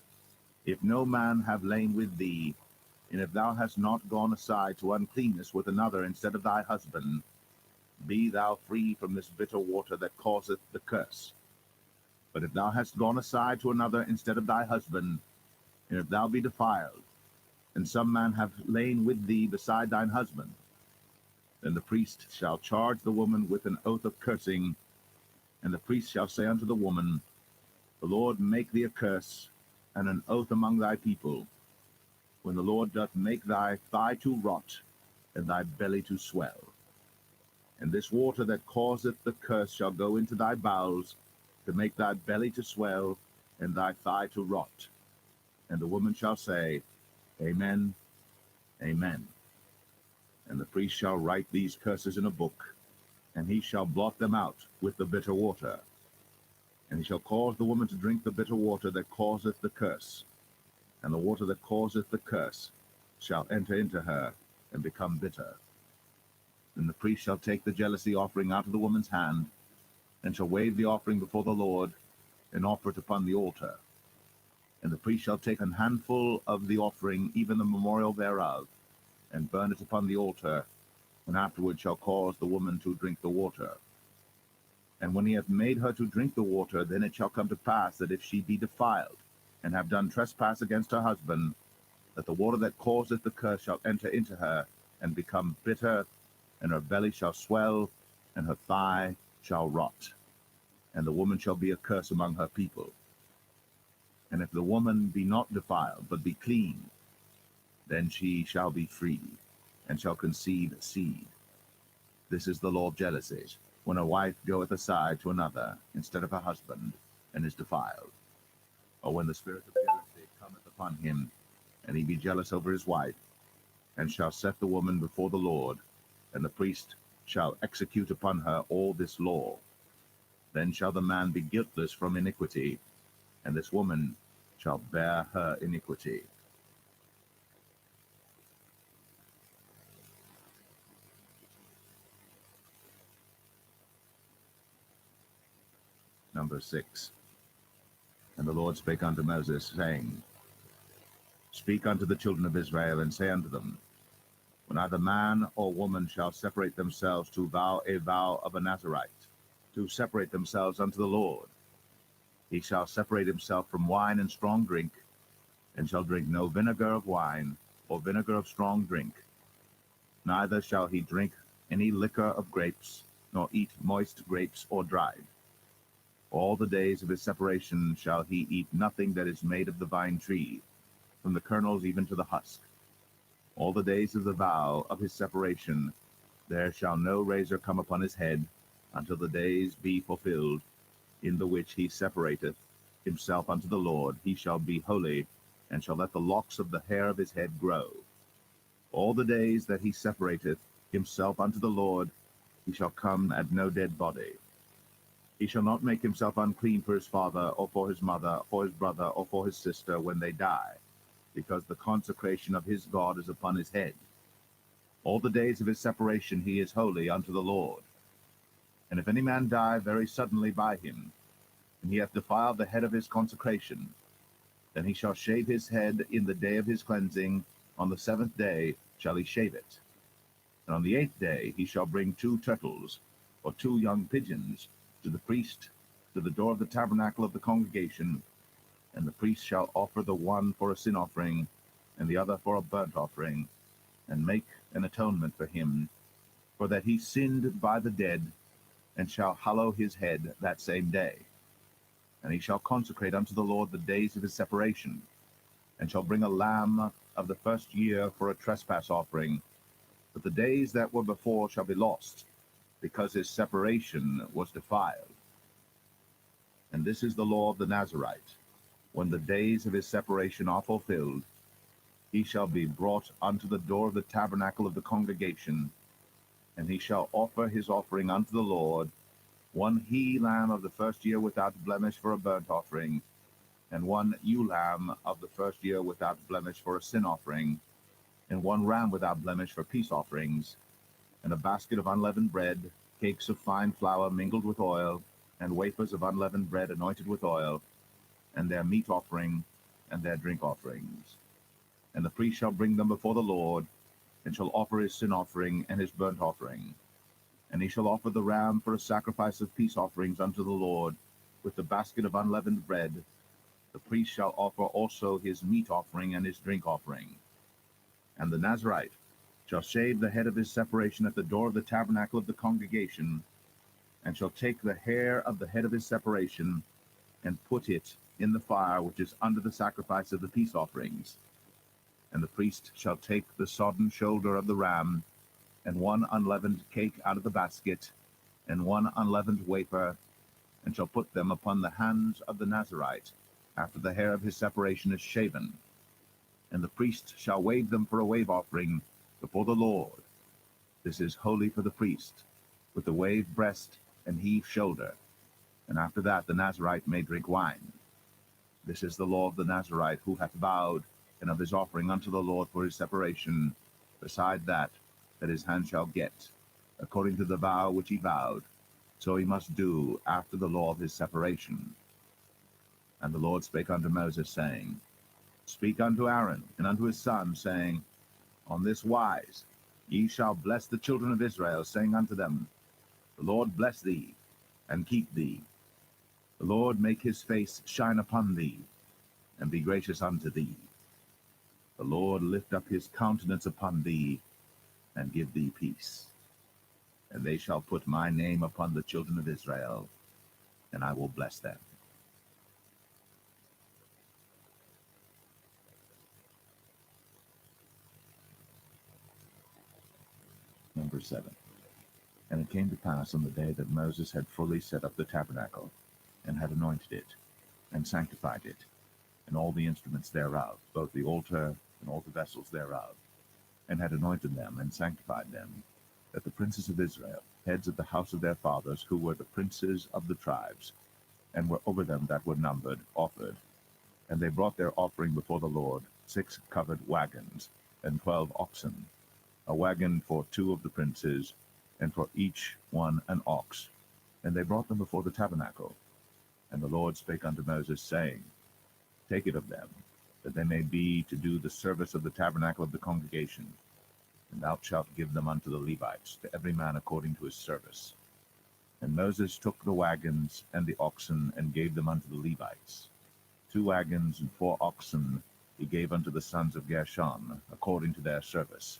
[SPEAKER 1] If no man have lain with thee, and if thou hast not gone aside to uncleanness with another instead of thy husband, be thou free from this bitter water that causeth the curse. But if thou hast gone aside to another instead of thy husband, and if thou be defiled, and some man have lain with thee beside thine husband, then the priest shall charge the woman with an oath of cursing, and the priest shall say unto the woman, The Lord make thee a curse and an oath among thy people, when the Lord doth make thy thigh to rot, and thy belly to swell. And this water that causeth the curse shall go into thy bowels, to make thy belly to swell, and thy thigh to rot. And the woman shall say, Amen, Amen. And the priest shall write these curses in a book, and he shall blot them out with the bitter water. And he shall cause the woman to drink the bitter water that causeth the curse, and the water that causeth the curse shall enter into her and become bitter. Then the priest shall take the jealousy offering out of the woman's hand, and shall wave the offering before the Lord, and offer it upon the altar. And the priest shall take an handful of the offering, even the memorial thereof, and burn it upon the altar, and afterward shall cause the woman to drink the water. And when he hath made her to drink the water, then it shall come to pass that if she be defiled, and have done trespass against her husband, that the water that causeth the curse shall enter into her, and become bitter, and her belly shall swell, and her thigh shall rot. And the woman shall be a curse among her people. And if the woman be not defiled, but be clean, then she shall be free, and shall conceive seed. This is the law of jealousy, when a wife goeth aside to another instead of her husband, and is defiled. Or when the spirit of jealousy cometh upon him, and he be jealous over his wife, and shall set the woman before the Lord, and the priest shall execute upon her all this law. Then shall the man be guiltless from iniquity, and this woman shall bear her iniquity. Number 6. And the Lord spake unto Moses, saying, Speak unto the children of Israel, and say unto them, When either man or woman shall separate themselves to vow a vow of a Nazarite, to separate themselves unto the Lord, he shall separate himself from wine and strong drink, and shall drink no vinegar of wine, or vinegar of strong drink. Neither shall he drink any liquor of grapes, nor eat moist grapes or dried. All the days of his separation shall he eat nothing that is made of the vine tree, from the kernels even to the husk. All the days of the vow of his separation, there shall no razor come upon his head, until the days be fulfilled, in the which he separateth himself unto the Lord. He shall be holy, and shall let the locks of the hair of his head grow. All the days that he separateth himself unto the Lord, he shall come at no dead body. He shall not make himself unclean for his father, or for his mother, or for his brother, or for his sister, when they die, because the consecration of his God is upon his head. All the days of his separation he is holy unto the Lord. And if any man die very suddenly by him, and he hath defiled the head of his consecration, then he shall shave his head in the day of his cleansing. On the 7th day shall he shave it. And on the 8th day he shall bring 2 turtles, or 2 young pigeons, to the priest, to the door of the tabernacle of the congregation, and the priest shall offer the one for a sin offering, and the other for a burnt offering, and make an atonement for him, for that he sinned by the dead, and shall hallow his head that same day. And he shall consecrate unto the Lord the days of his separation, and shall bring a lamb of the first year for a trespass offering. But the days that were before shall be lost, because his separation was defiled. And this is the law of the Nazarite. When the days of his separation are fulfilled, he shall be brought unto the door of the tabernacle of the congregation, and he shall offer his offering unto the Lord, 1 he-lamb of the first year without blemish for a burnt offering, and 1 ewe-lamb of the first year without blemish for a sin offering, and 1 ram without blemish for peace offerings, and a basket of unleavened bread, cakes of fine flour mingled with oil, and wafers of unleavened bread anointed with oil, and their meat offering, and their drink offerings. And the priest shall bring them before the Lord, and shall offer his sin offering and his burnt offering. And he shall offer the ram for a sacrifice of peace offerings unto the Lord, with the basket of unleavened bread. The priest shall offer also his meat offering and his drink offering. And the Nazarite shall shave the head of his separation at the door of the tabernacle of the congregation, and shall take the hair of the head of his separation, and put it in the fire which is under the sacrifice of the peace offerings. And the priest shall take the sodden shoulder of the ram, and one unleavened cake out of the basket, and one unleavened wafer, and shall put them upon the hands of the Nazarite, after the hair of his separation is shaven. And the priest shall wave them for a wave offering before the Lord. This is holy for the priest, with the wave breast and heave shoulder. And after that the Nazarite may drink wine. This is the law of the Nazarite, who hath vowed, and of his offering unto the Lord for his separation, beside that his hand shall get, according to the vow which he vowed, so he must do after the law of his separation. And the Lord spake unto Moses, saying, Speak unto Aaron and unto his sons, saying, On this wise ye shall bless the children of Israel, saying unto them, The Lord bless thee, and keep thee. The Lord make his face shine upon thee, and be gracious unto thee. The Lord lift up his countenance upon thee, and give thee peace. And they shall put my name upon the children of Israel, and I will bless them. Number 7. And it came to pass on the day that Moses had fully set up the tabernacle, and had anointed it, and sanctified it, and all the instruments thereof, both the altar and all the vessels thereof, and had anointed them and sanctified them, that the princes of Israel, heads of the house of their fathers, who were the princes of the tribes, and were over them that were numbered, offered. And they brought their offering before the Lord, 6 covered wagons, and 12 oxen, a wagon for 2 of the princes, and for each one an ox. And they brought them before the tabernacle. And the Lord spake unto Moses, saying, Take it of them, that they may be to do the service of the tabernacle of the congregation, and thou shalt give them unto the Levites, to every man according to his service. And Moses took the wagons and the oxen, and gave them unto the Levites. 2 wagons and 4 oxen he gave unto the sons of Gershon, according to their service.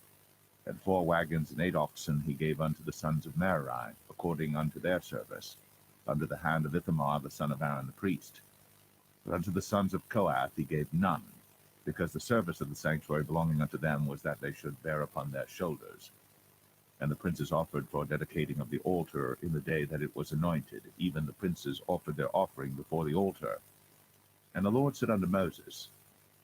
[SPEAKER 1] And 4 wagons and 8 oxen he gave unto the sons of Merari, according unto their service, under the hand of Ithamar the son of Aaron the priest. But unto the sons of Kohath he gave none, because the service of the sanctuary belonging unto them was that they should bear upon their shoulders. And the princes offered for dedicating of the altar in the day that it was anointed. Even the princes offered their offering before the altar. And the Lord said unto Moses,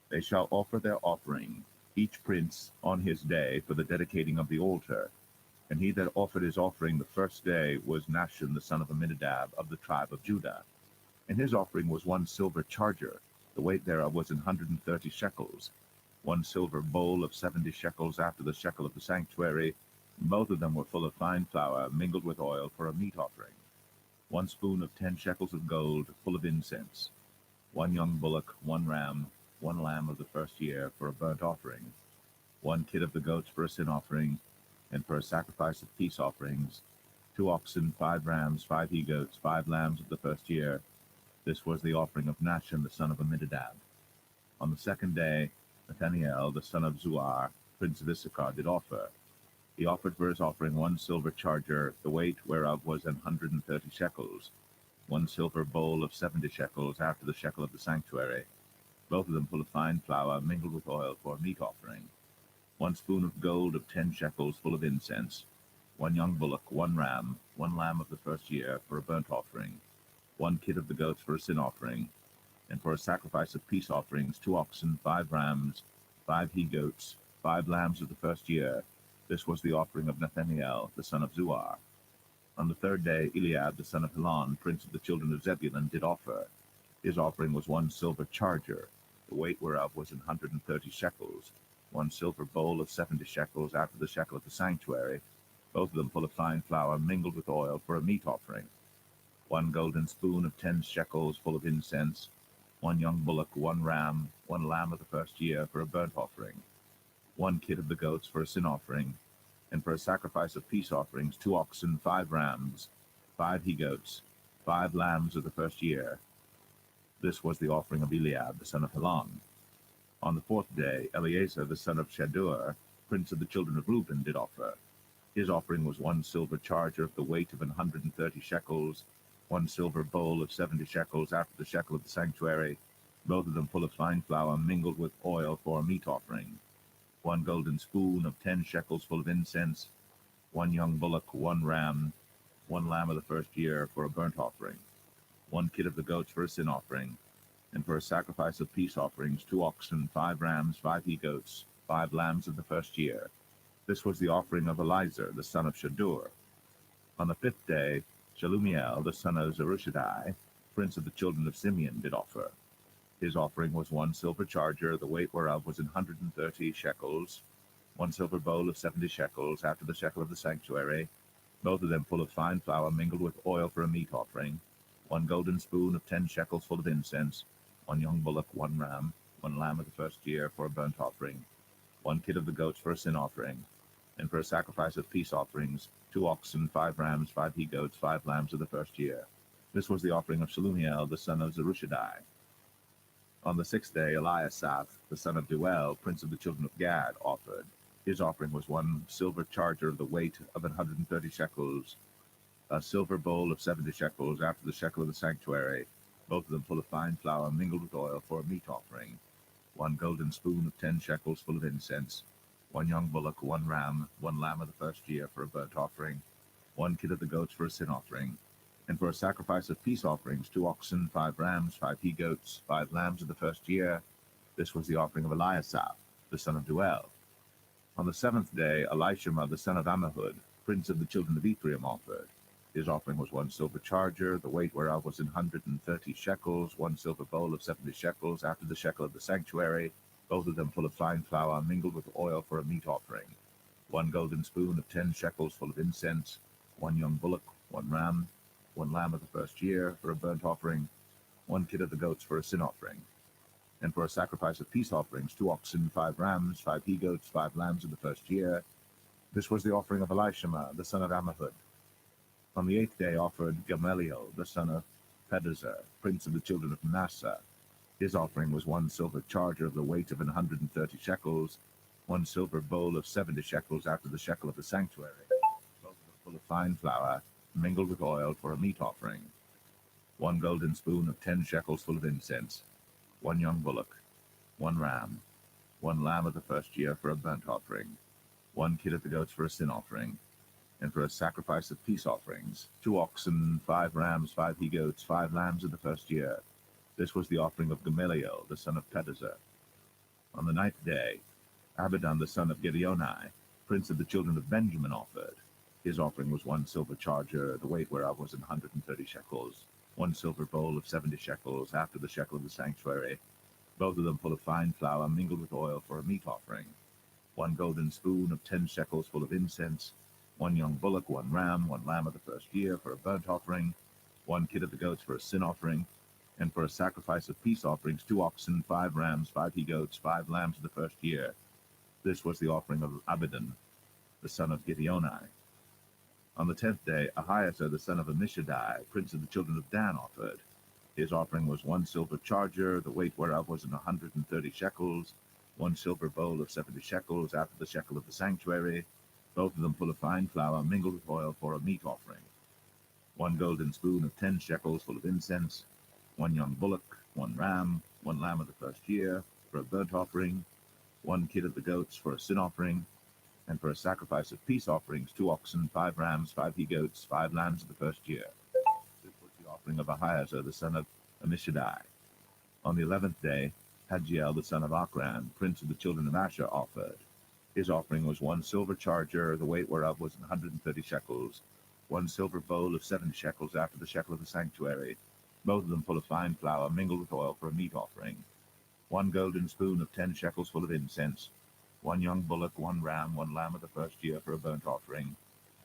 [SPEAKER 1] They shall offer their offering, each prince on his day, for the dedicating of the altar. And he that offered his offering the first day was Nashon the son of Amminadab, of the tribe of Judah. And his offering was 1 silver charger, the weight thereof was 130 shekels, 1 silver bowl of 70 shekels after the shekel of the sanctuary, and both of them were full of fine flour, mingled with oil, for a meat offering. 1 spoon of 10 shekels of gold, full of incense. 1 young bullock, 1 ram, 1 lamb of the first year, for a burnt offering. 1 kid of the goats for a sin offering, and for a sacrifice of peace offerings. 2 oxen, 5 rams, 5 he-goats, 5 lambs of the first year. This was the offering of Nashon the son of Amminadab. On the 2nd day, Nathaniel the son of Zuar, prince of Issachar, did offer. He offered for his offering 1 silver charger, the weight whereof was 130 shekels, 1 silver bowl of 70 shekels after the shekel of the sanctuary, both of them full of fine flour, mingled with oil, for a meat offering. 1 spoon of gold of 10 shekels, full of incense. 1 young bullock, 1 ram, 1 lamb of the first year, for a burnt offering. 1 kid of the goats for a sin offering, and for a sacrifice of peace offerings, 2 oxen, 5 rams, 5 he-goats, 5 lambs of the first year. This was the offering of Nathaniel the son of Zuar. On the 3rd day, Eliab the son of Helon, prince of the children of Zebulun, did offer. His offering was 1 silver charger, the weight whereof was 130 shekels, 1 silver bowl of 70 shekels after the shekel of the sanctuary, both of them full of fine flour, mingled with oil, for a meat offering. 1 golden spoon of 10 shekels, full of incense. 1 young bullock, 1 ram, 1 lamb of the first year, for a burnt offering. 1 kid of the goats for a sin offering, and for a sacrifice of peace offerings, 2 oxen, 5 rams, 5 he-goats, 5 lambs of the first year. This was the offering of Eliab the son of Helon. On the 4th day, Eleazar the son of Shadur, prince of the children of Reuben, did offer. His offering was 1 silver charger of the weight of 130 shekels, 1 silver bowl of 70 shekels after the shekel of the sanctuary, both of them full of fine flour mingled with oil for a meat offering, 1 golden spoon of 10 shekels full of incense, 1 young bullock, 1 ram, 1 lamb of the first year for a burnt offering, 1 kid of the goats for a sin offering, and for a sacrifice of peace offerings 2 oxen, 5 rams, 5 he-goats, 5 lambs of the first year. This was the offering of Eliezer the son of Shadur. On the 5th day, Shelumiel the son of Zerushadai, prince of the children of Simeon, did offer. His offering was 1 silver charger, the weight whereof was 130 shekels, 1 silver bowl of 70 shekels after the shekel of the sanctuary, both of them full of fine flour mingled with oil for a meat offering, 1 golden spoon of 10 shekels full of incense, 1 young bullock, 1 ram, 1 lamb of the first year for a burnt offering, 1 kid of the goats for a sin offering, and for a sacrifice of peace offerings 2 oxen, 5 rams, 5 he-goats, 5 lambs of the first year. This was the offering of Shelumiel the son of Zerushadai. On the 6th day, Eliasaph the son of Deuel, prince of the children of Gad, offered. His offering was 1 silver charger of the weight of 130 shekels, a silver bowl of 70 shekels after the shekel of the sanctuary, both of them full of fine flour mingled with oil for a meat offering, 1 golden spoon of 10 shekels full of incense, 1 young bullock, 1 ram, 1 lamb of the first year for a burnt offering, 1 kid of the goats for a sin offering, and for a sacrifice of peace offerings 2 oxen, 5 rams, 5 he-goats, 5 lambs of the first year. This was the offering of Eliasaph the son of Deuel. On the 7th day, Elishama the son of Ammihud, prince of the children of Ephraim, offered. His offering was 1 silver charger, the weight whereof was 130 shekels, 1 silver bowl of 70 shekels after the shekel of the sanctuary, both of them full of fine flour mingled with oil for a meat offering, 1 golden spoon of 10 shekels full of incense, 1 young bullock, 1 ram, 1 lamb of the first year for a burnt offering, 1 kid of the goats for a sin offering, and for a sacrifice of peace offerings 2 oxen, 5 rams, 5 he-goats, 5 lambs of the first year. This was the offering of Elishama the son of Ammihud. On the 8th day offered Gamaliel the son of Pedazur, prince of the children of Manasseh. His offering was 1 silver charger of the weight of 130 shekels, 1 silver bowl of 70 shekels after the shekel of the sanctuary, both of them full of fine flour mingled with oil for a meat offering, 1 golden spoon of 10 shekels full of incense, 1 young bullock, 1 ram, 1 lamb of the first year for a burnt offering, 1 kid of the goats for a sin offering, and for a sacrifice of peace offerings 2 oxen, 5 rams, 5 he-goats, 5 lambs of the first year. This was the offering of Gamaliel the son of Pedazur. On the 9th day, Abidan the son of Gideoni, prince of the children of Benjamin, offered. His offering was 1 silver charger, the weight whereof was 130 shekels, 1 silver bowl of 70 shekels after the shekel of the sanctuary, both of them full of fine flour mingled with oil for a meat offering, 1 golden spoon of 10 shekels full of incense, 1 young bullock, 1 ram, 1 lamb of the first year for a burnt offering, 1 kid of the goats for a sin offering, and for a sacrifice of peace offerings 2 oxen, 5 rams, 5 he-goats, 5 lambs of the first year. This was the offering of Abidan the son of Gideoni. On the 10th day, Ahiezer the son of Ammishaddai, prince of the children of Dan, offered. His offering was 1 silver charger, the weight whereof was 130 shekels, 1 silver bowl of 70 shekels after the shekel of the sanctuary, both of them full of fine flour mingled with oil for a meat offering, 1 golden spoon of 10 shekels full of incense, 1 young bullock, 1 ram, 1 lamb of the first year for a burnt offering, 1 kid of the goats for a sin offering, and for a sacrifice of peace offerings 2 oxen, 5 rams, 5 he-goats, 5 lambs of the first year. This was the offering of Ahiezer the son of Ammishaddai. On the 11th day, Hagiel the son of Achran, prince of the children of Asher, offered. His offering was 1 silver charger, the weight whereof was 130 shekels, 1 silver bowl of 70 shekels after the shekel of the sanctuary, both of them full of fine flour mingled with oil for a meat offering, 1 golden spoon of 10 shekels full of incense, 1 young bullock, 1 ram, 1 lamb of the first year for a burnt offering,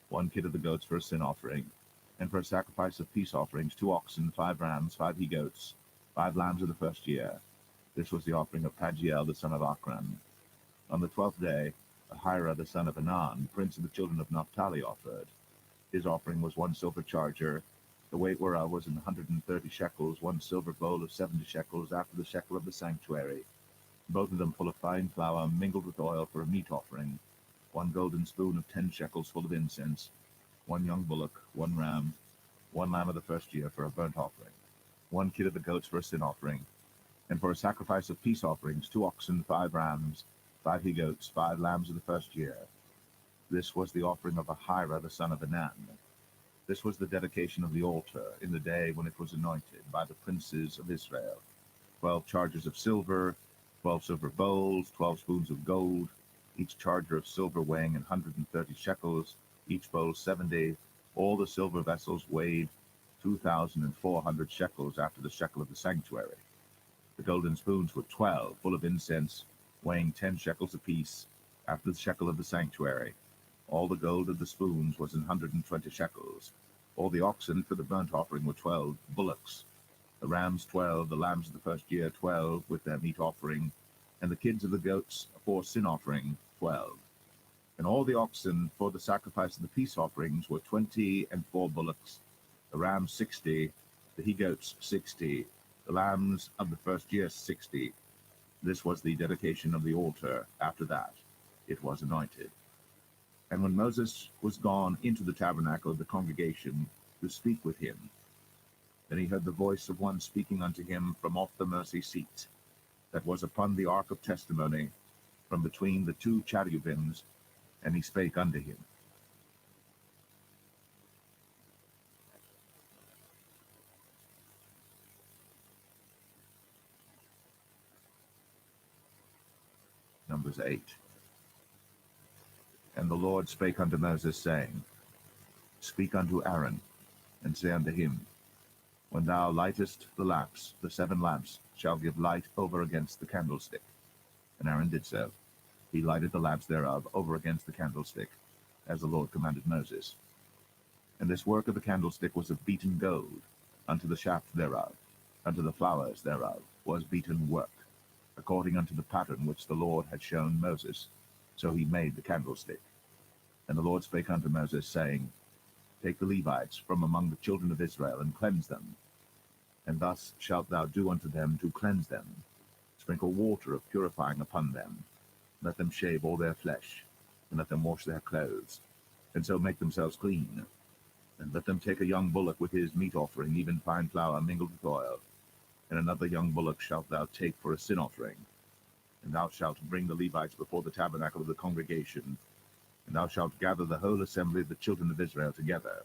[SPEAKER 1] 1 kid of the goats for a sin offering, and for a sacrifice of peace offerings 2 oxen, 5 rams, 5 he-goats, 5 lambs of the first year. This was the offering of Pagiel the son of Achran. On the 12th day, Ahira the son of Anan, prince of the children of Naphtali, offered. His offering was 1 silver charger, the weight whereof was 130 shekels, 1 silver bowl of 70 shekels after the shekel of the sanctuary, both of them full of fine flour mingled with oil for a meat offering, 1 golden spoon of 10 shekels full of incense, 1 young bullock, 1 ram, one lamb of the first year for a burnt offering, one kid of the goats for a sin offering, and for a sacrifice of peace offerings 2 oxen, 5 rams, 5 he-goats, 5 lambs of the first year. This was the offering of Ahira the son of Enan. This was the dedication of the altar in the day when it was anointed by the princes of Israel. 12 chargers of silver, 12 silver bowls, 12 spoons of gold, each charger of silver weighing 130 shekels, each bowl 70. All the silver vessels weighed 2,400 shekels after the shekel of the sanctuary. The golden spoons were 12, full of incense, weighing 10 shekels apiece, after the shekel of the sanctuary. All the gold of the spoons was 120 shekels. All the oxen for the burnt offering were 12 bullocks, the rams 12, the lambs of the first year 12, with their meat offering, and the kids of the goats for sin offering 12. And all the oxen for the sacrifice of the peace offerings were 20, and 4 bullocks, the rams 60, the he-goats 60, the lambs of the first year 60. This was the dedication of the altar. After that it was anointed. And when Moses was gone into the tabernacle of the congregation to speak with him, then he heard the voice of one speaking unto him from off the mercy seat that was upon the ark of testimony, from between the 2 cherubims, and he spake unto him. Numbers 8. And the Lord spake unto Moses, saying, Speak unto Aaron, and say unto him, When thou lightest the lamps, the 7 lamps shall give light over against the candlestick. And Aaron did so. He lighted the lamps thereof over against the candlestick, as the Lord commanded Moses. And this work of the candlestick was of beaten gold, unto the shaft thereof, unto the flowers thereof was beaten work, according unto the pattern which the Lord had shown Moses. So he made the candlestick. And the Lord spake unto Moses, saying, Take the Levites from among the children of Israel, and cleanse them. And thus shalt thou do unto them to cleanse them. Sprinkle water of purifying upon them. Let them shave all their flesh, and let them wash their clothes, and so make themselves clean. And let them take a young bullock with his meat offering, even fine flour mingled with oil. And another young bullock shalt thou take for a sin offering. And thou shalt bring the Levites before the tabernacle of the congregation, and thou shalt gather the whole assembly of the children of Israel together.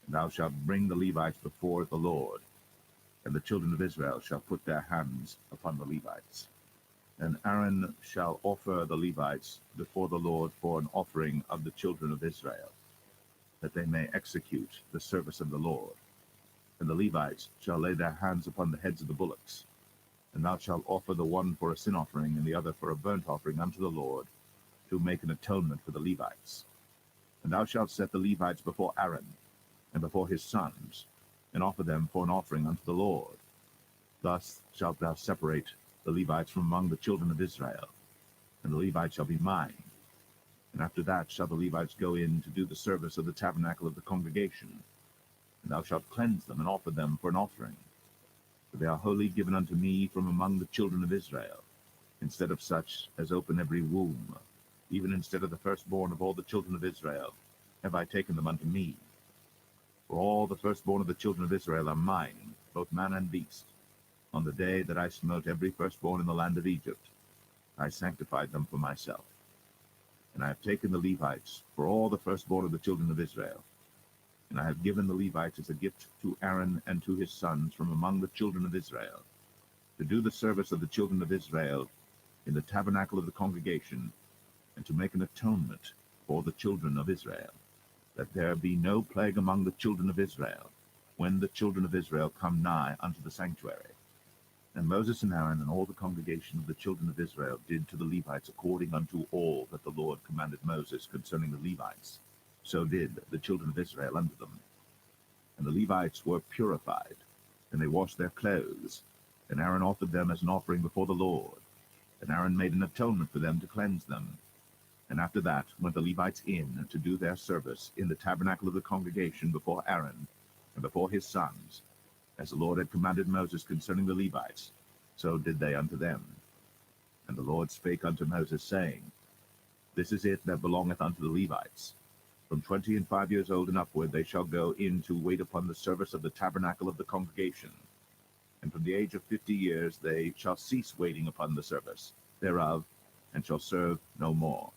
[SPEAKER 1] And thou shalt bring the Levites before the Lord, and the children of Israel shall put their hands upon the Levites. And Aaron shall offer the Levites before the Lord for an offering of the children of Israel, that they may execute the service of the Lord. And the Levites shall lay their hands upon the heads of the bullocks. And thou shalt offer the one for a sin offering, and the other for a burnt offering unto the Lord, to make an atonement for the Levites. And thou shalt set the Levites before Aaron, and before his sons, and offer them for an offering unto the Lord. Thus shalt thou separate the Levites from among the children of Israel, and the Levites shall be mine. And after that shall the Levites go in to do the service of the tabernacle of the congregation. And thou shalt cleanse them, and offer them for an offering. For they are wholly given unto me from among the children of Israel, instead of such as open every womb. Even instead of the firstborn of all the children of Israel have I taken them unto me. For all the firstborn of the children of Israel are mine, both man and beast. On the day that I smote every firstborn in the land of Egypt, I sanctified them for myself. And I have taken the Levites for all the firstborn of the children of Israel. And I have given the Levites as a gift to Aaron and to his sons from among the children of Israel, to do the service of the children of Israel in the tabernacle of the congregation, and to make an atonement for the children of Israel, that there be no plague among the children of Israel, when the children of Israel come nigh unto the sanctuary. And Moses and Aaron and all the congregation of the children of Israel did to the Levites according unto all that the Lord commanded Moses concerning the Levites. So did the children of Israel unto them. And the Levites were purified, and they washed their clothes, and Aaron offered them as an offering before the Lord. And Aaron made an atonement for them to cleanse them. And after that went the Levites in to do their service in the tabernacle of the congregation before Aaron and before his sons, as the Lord had commanded Moses concerning the Levites, so did they unto them. And the Lord spake unto Moses, saying, This is it that belongeth unto the Levites, From 25 years old and upward they shall go in to wait upon the service of the tabernacle of the congregation. And from the age of 50 years they shall cease waiting upon the service thereof, and shall serve no more,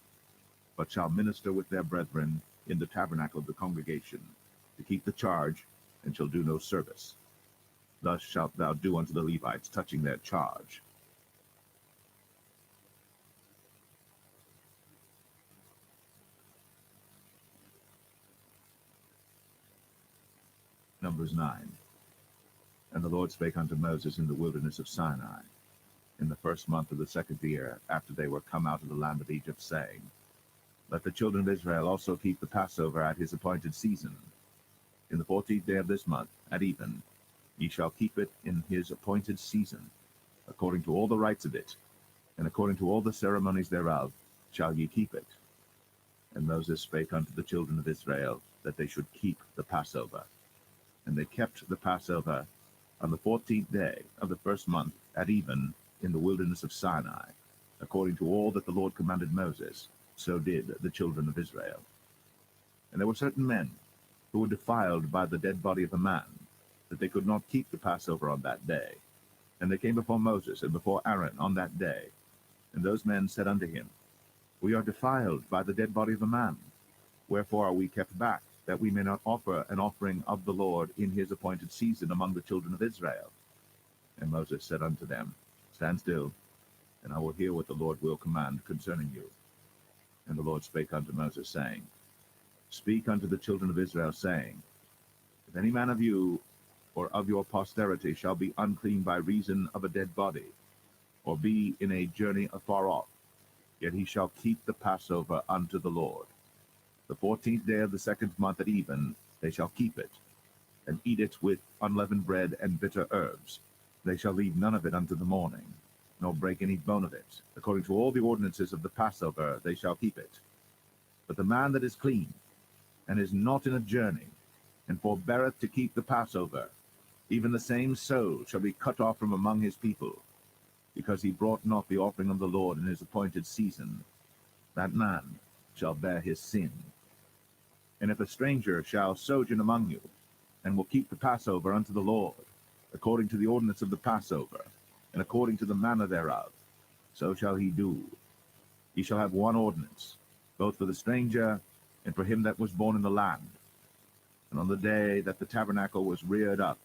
[SPEAKER 1] but shall minister with their brethren in the tabernacle of the congregation, to keep the charge, and shall do no service. Thus shalt thou do unto the Levites touching their charge. Numbers 9. And the Lord spake unto Moses in the wilderness of Sinai, in the first month of the 2nd year, after they were come out of the land of Egypt, saying, Let the children of Israel also keep the Passover at his appointed season. In the 14th day of this month, at even, ye shall keep it in his appointed season, according to all the rites of it, and according to all the ceremonies thereof, shall ye keep it. And Moses spake unto the children of Israel, that they should keep the Passover. And they kept the Passover on the 14th day of the first month, at even, in the wilderness of Sinai, according to all that the Lord commanded Moses, so did the children of Israel. And there were certain men who were defiled by the dead body of a man, that they could not keep the Passover on that day. And they came before Moses and before Aaron on that day. And those men said unto him, We are defiled by the dead body of a man. Wherefore are we kept back, that we may not offer an offering of the Lord in his appointed season among the children of Israel? And Moses said unto them, Stand still, and I will hear what the Lord will command concerning you. And the Lord spake unto Moses, saying, Speak unto the children of Israel, saying, If any man of you or of your posterity shall be unclean by reason of a dead body, or be in a journey afar off, yet he shall keep the Passover unto the Lord. The 14th day of the 2nd month at even they shall keep it, and eat it with unleavened bread and bitter herbs. They shall leave none of it unto the morning, nor break any bone of it. According to all the ordinances of the Passover they shall keep it. But the man that is clean, and is not in a journey, and forbeareth to keep the Passover, even the same soul shall be cut off from among his people, because he brought not the offering of the Lord in his appointed season. That man shall bear his sin. And if a stranger shall sojourn among you, and will keep the Passover unto the Lord, according to the ordinance of the Passover, and according to the manner thereof, so shall he do. He shall have one ordinance, both for the stranger and for him that was born in the land. And on the day that the tabernacle was reared up,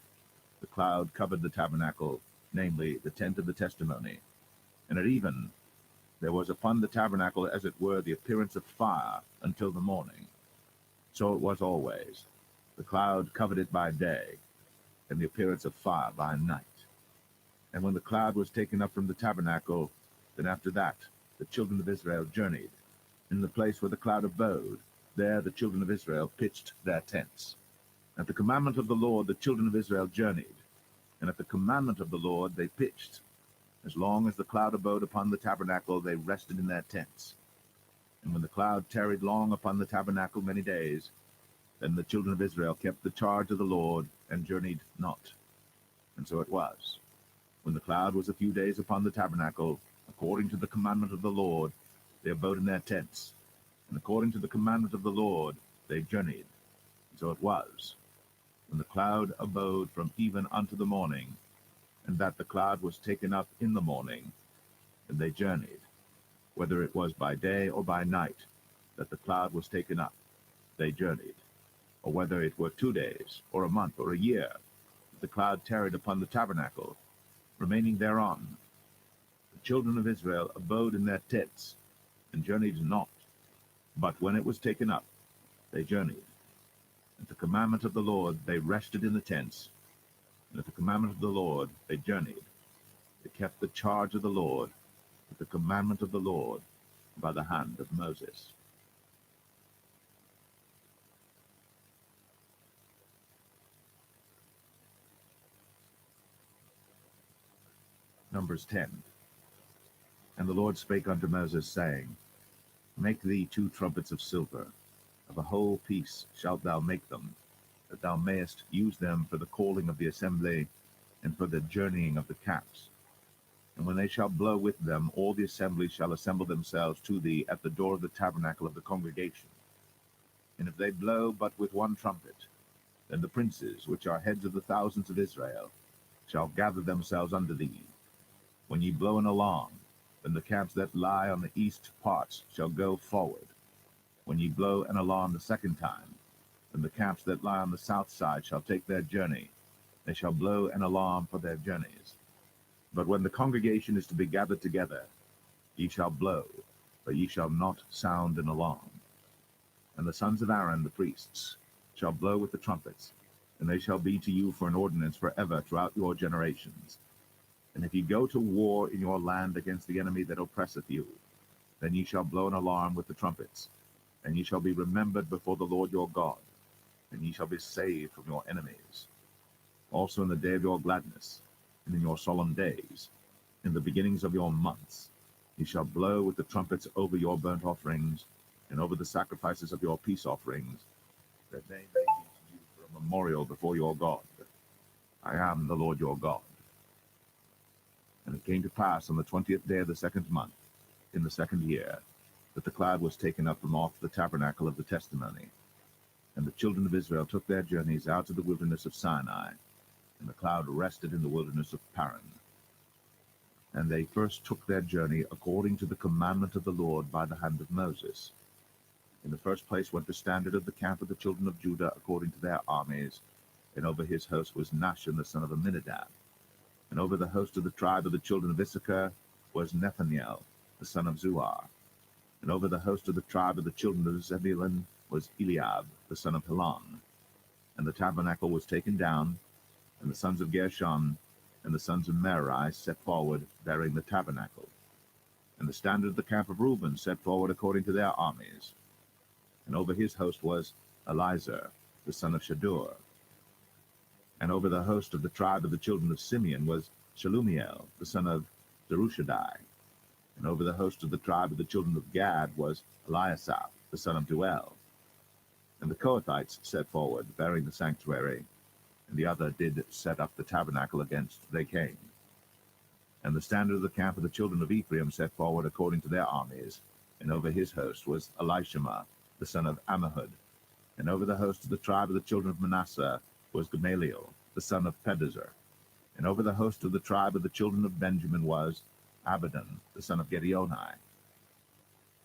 [SPEAKER 1] the cloud covered the tabernacle, namely the tent of the testimony. And at even there was upon the tabernacle as it were the appearance of fire until the morning. So it was always. The cloud covered it by day, and the appearance of fire by night. And when the cloud was taken up from the tabernacle, then after that the children of Israel journeyed. In the place where the cloud abode, there the children of Israel pitched their tents. At the commandment of the Lord the children of Israel journeyed, and at the commandment of the Lord they pitched. As long as the cloud abode upon the tabernacle, they rested in their tents. And when the cloud tarried long upon the tabernacle many days, then the children of Israel kept the charge of the Lord, and journeyed not. And so it was, when the cloud was a few days upon the tabernacle, according to the commandment of the Lord, they abode in their tents, and according to the commandment of the Lord they journeyed. And so it was, when the cloud abode from even unto the morning, and that the cloud was taken up in the morning, and they journeyed, whether it was by day or by night, that the cloud was taken up, they journeyed, or whether it were 2 days, or a month, or a year, that the cloud tarried upon the tabernacle, remaining thereon. The children of Israel abode in their tents, and journeyed not, but when it was taken up, they journeyed. At the commandment of the Lord they rested in the tents, and at the commandment of the Lord they journeyed. They kept the charge of the Lord, at the commandment of the Lord, by the hand of Moses. Numbers 10. And the Lord spake unto Moses, saying, Make thee 2 trumpets of silver, of a whole piece shalt thou make them, that thou mayest use them for the calling of the assembly, and for the journeying of the camps. And when they shall blow with them, all the assembly shall assemble themselves to thee at the door of the tabernacle of the congregation. And if they blow but with one trumpet, then the princes, which are heads of the thousands of Israel, shall gather themselves unto thee. When ye blow an alarm, then the camps that lie on the east parts shall go forward. When ye blow an alarm the second time, then the camps that lie on the south side shall take their journey. They shall blow an alarm for their journeys. But when the congregation is to be gathered together, ye shall blow, but ye shall not sound an alarm. And the sons of Aaron the priests shall blow with the trumpets, and they shall be to you for an ordinance forever throughout your generations. And if ye go to war in your land against the enemy that oppresseth you, then ye shall blow an alarm with the trumpets, and ye shall be remembered before the Lord your God, and ye shall be saved from your enemies. Also in the day of your gladness, and in your solemn days, in the beginnings of your months, ye shall blow with the trumpets over your burnt offerings, and over the sacrifices of your peace offerings, that they may be to you for a memorial before your God. I am the Lord your God. And it came to pass on the 20th day of the second month, in the second year, that the cloud was taken up from off the tabernacle of the testimony. And the children of Israel took their journeys out of the wilderness of Sinai, and the cloud rested in the wilderness of Paran. And they first took their journey according to the commandment of the Lord by the hand of Moses. In the first place went the standard of the camp of the children of Judah according to their armies, and over his host was Nahshon the son of Amminadab. And over the host of the tribe of the children of Issachar was Nethanel the son of Zuar. And over the host of the tribe of the children of Zebulun was Eliab the son of Helon. And the tabernacle was taken down, and the sons of Gershon and the sons of Merari set forward, bearing the tabernacle. And the standard of the camp of Reuben set forward according to their armies. And over his host was Elizur the son of Shadur. And over the host of the tribe of the children of Simeon was Shelumiel the son of Zerushadai. And over the host of the tribe of the children of Gad was Eliasaph the son of Duel. And the Kohathites set forward, bearing the sanctuary, and the other did set up the tabernacle against they came. And the standard of the camp of the children of Ephraim set forward according to their armies, and over his host was Elishama the son of Ammihud. And over the host of the tribe of the children of Manasseh was Gamaliel the son of Pedazur. And over the host of the tribe of the children of Benjamin was Abidan the son of Gideoni.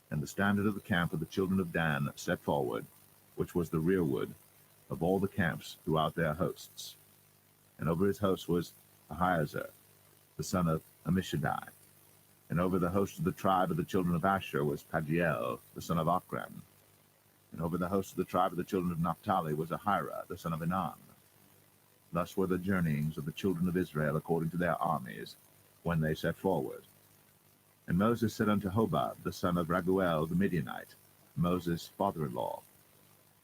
[SPEAKER 1] And the standard of the camp of the children of Dan set forward, which was the rearward of all the camps throughout their hosts. And over his host was Ahiezer the son of Ammishaddai. And over the host of the tribe of the children of Asher was Pagiel the son of Ochran. And over the host of the tribe of the children of Naphtali was Ahira the son of Enan. Thus were the journeyings of the children of Israel according to their armies, when they set forward. And Moses said unto Hobab the son of Raguel the Midianite, Moses' father-in-law,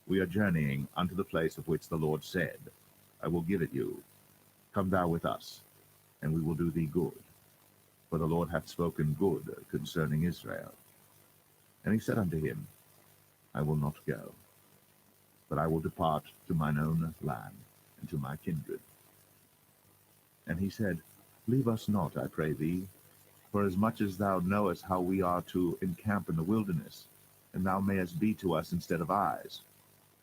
[SPEAKER 1] We are journeying unto the place of which the Lord said, I will give it you. Come thou with us, and we will do thee good. For the Lord hath spoken good concerning Israel. And he said unto him, I will not go, but I will depart to mine own land, and to my kindred. And he said, Leave us not, I pray thee, for as much as thou knowest how we are to encamp in the wilderness, and thou mayest be to us instead of eyes.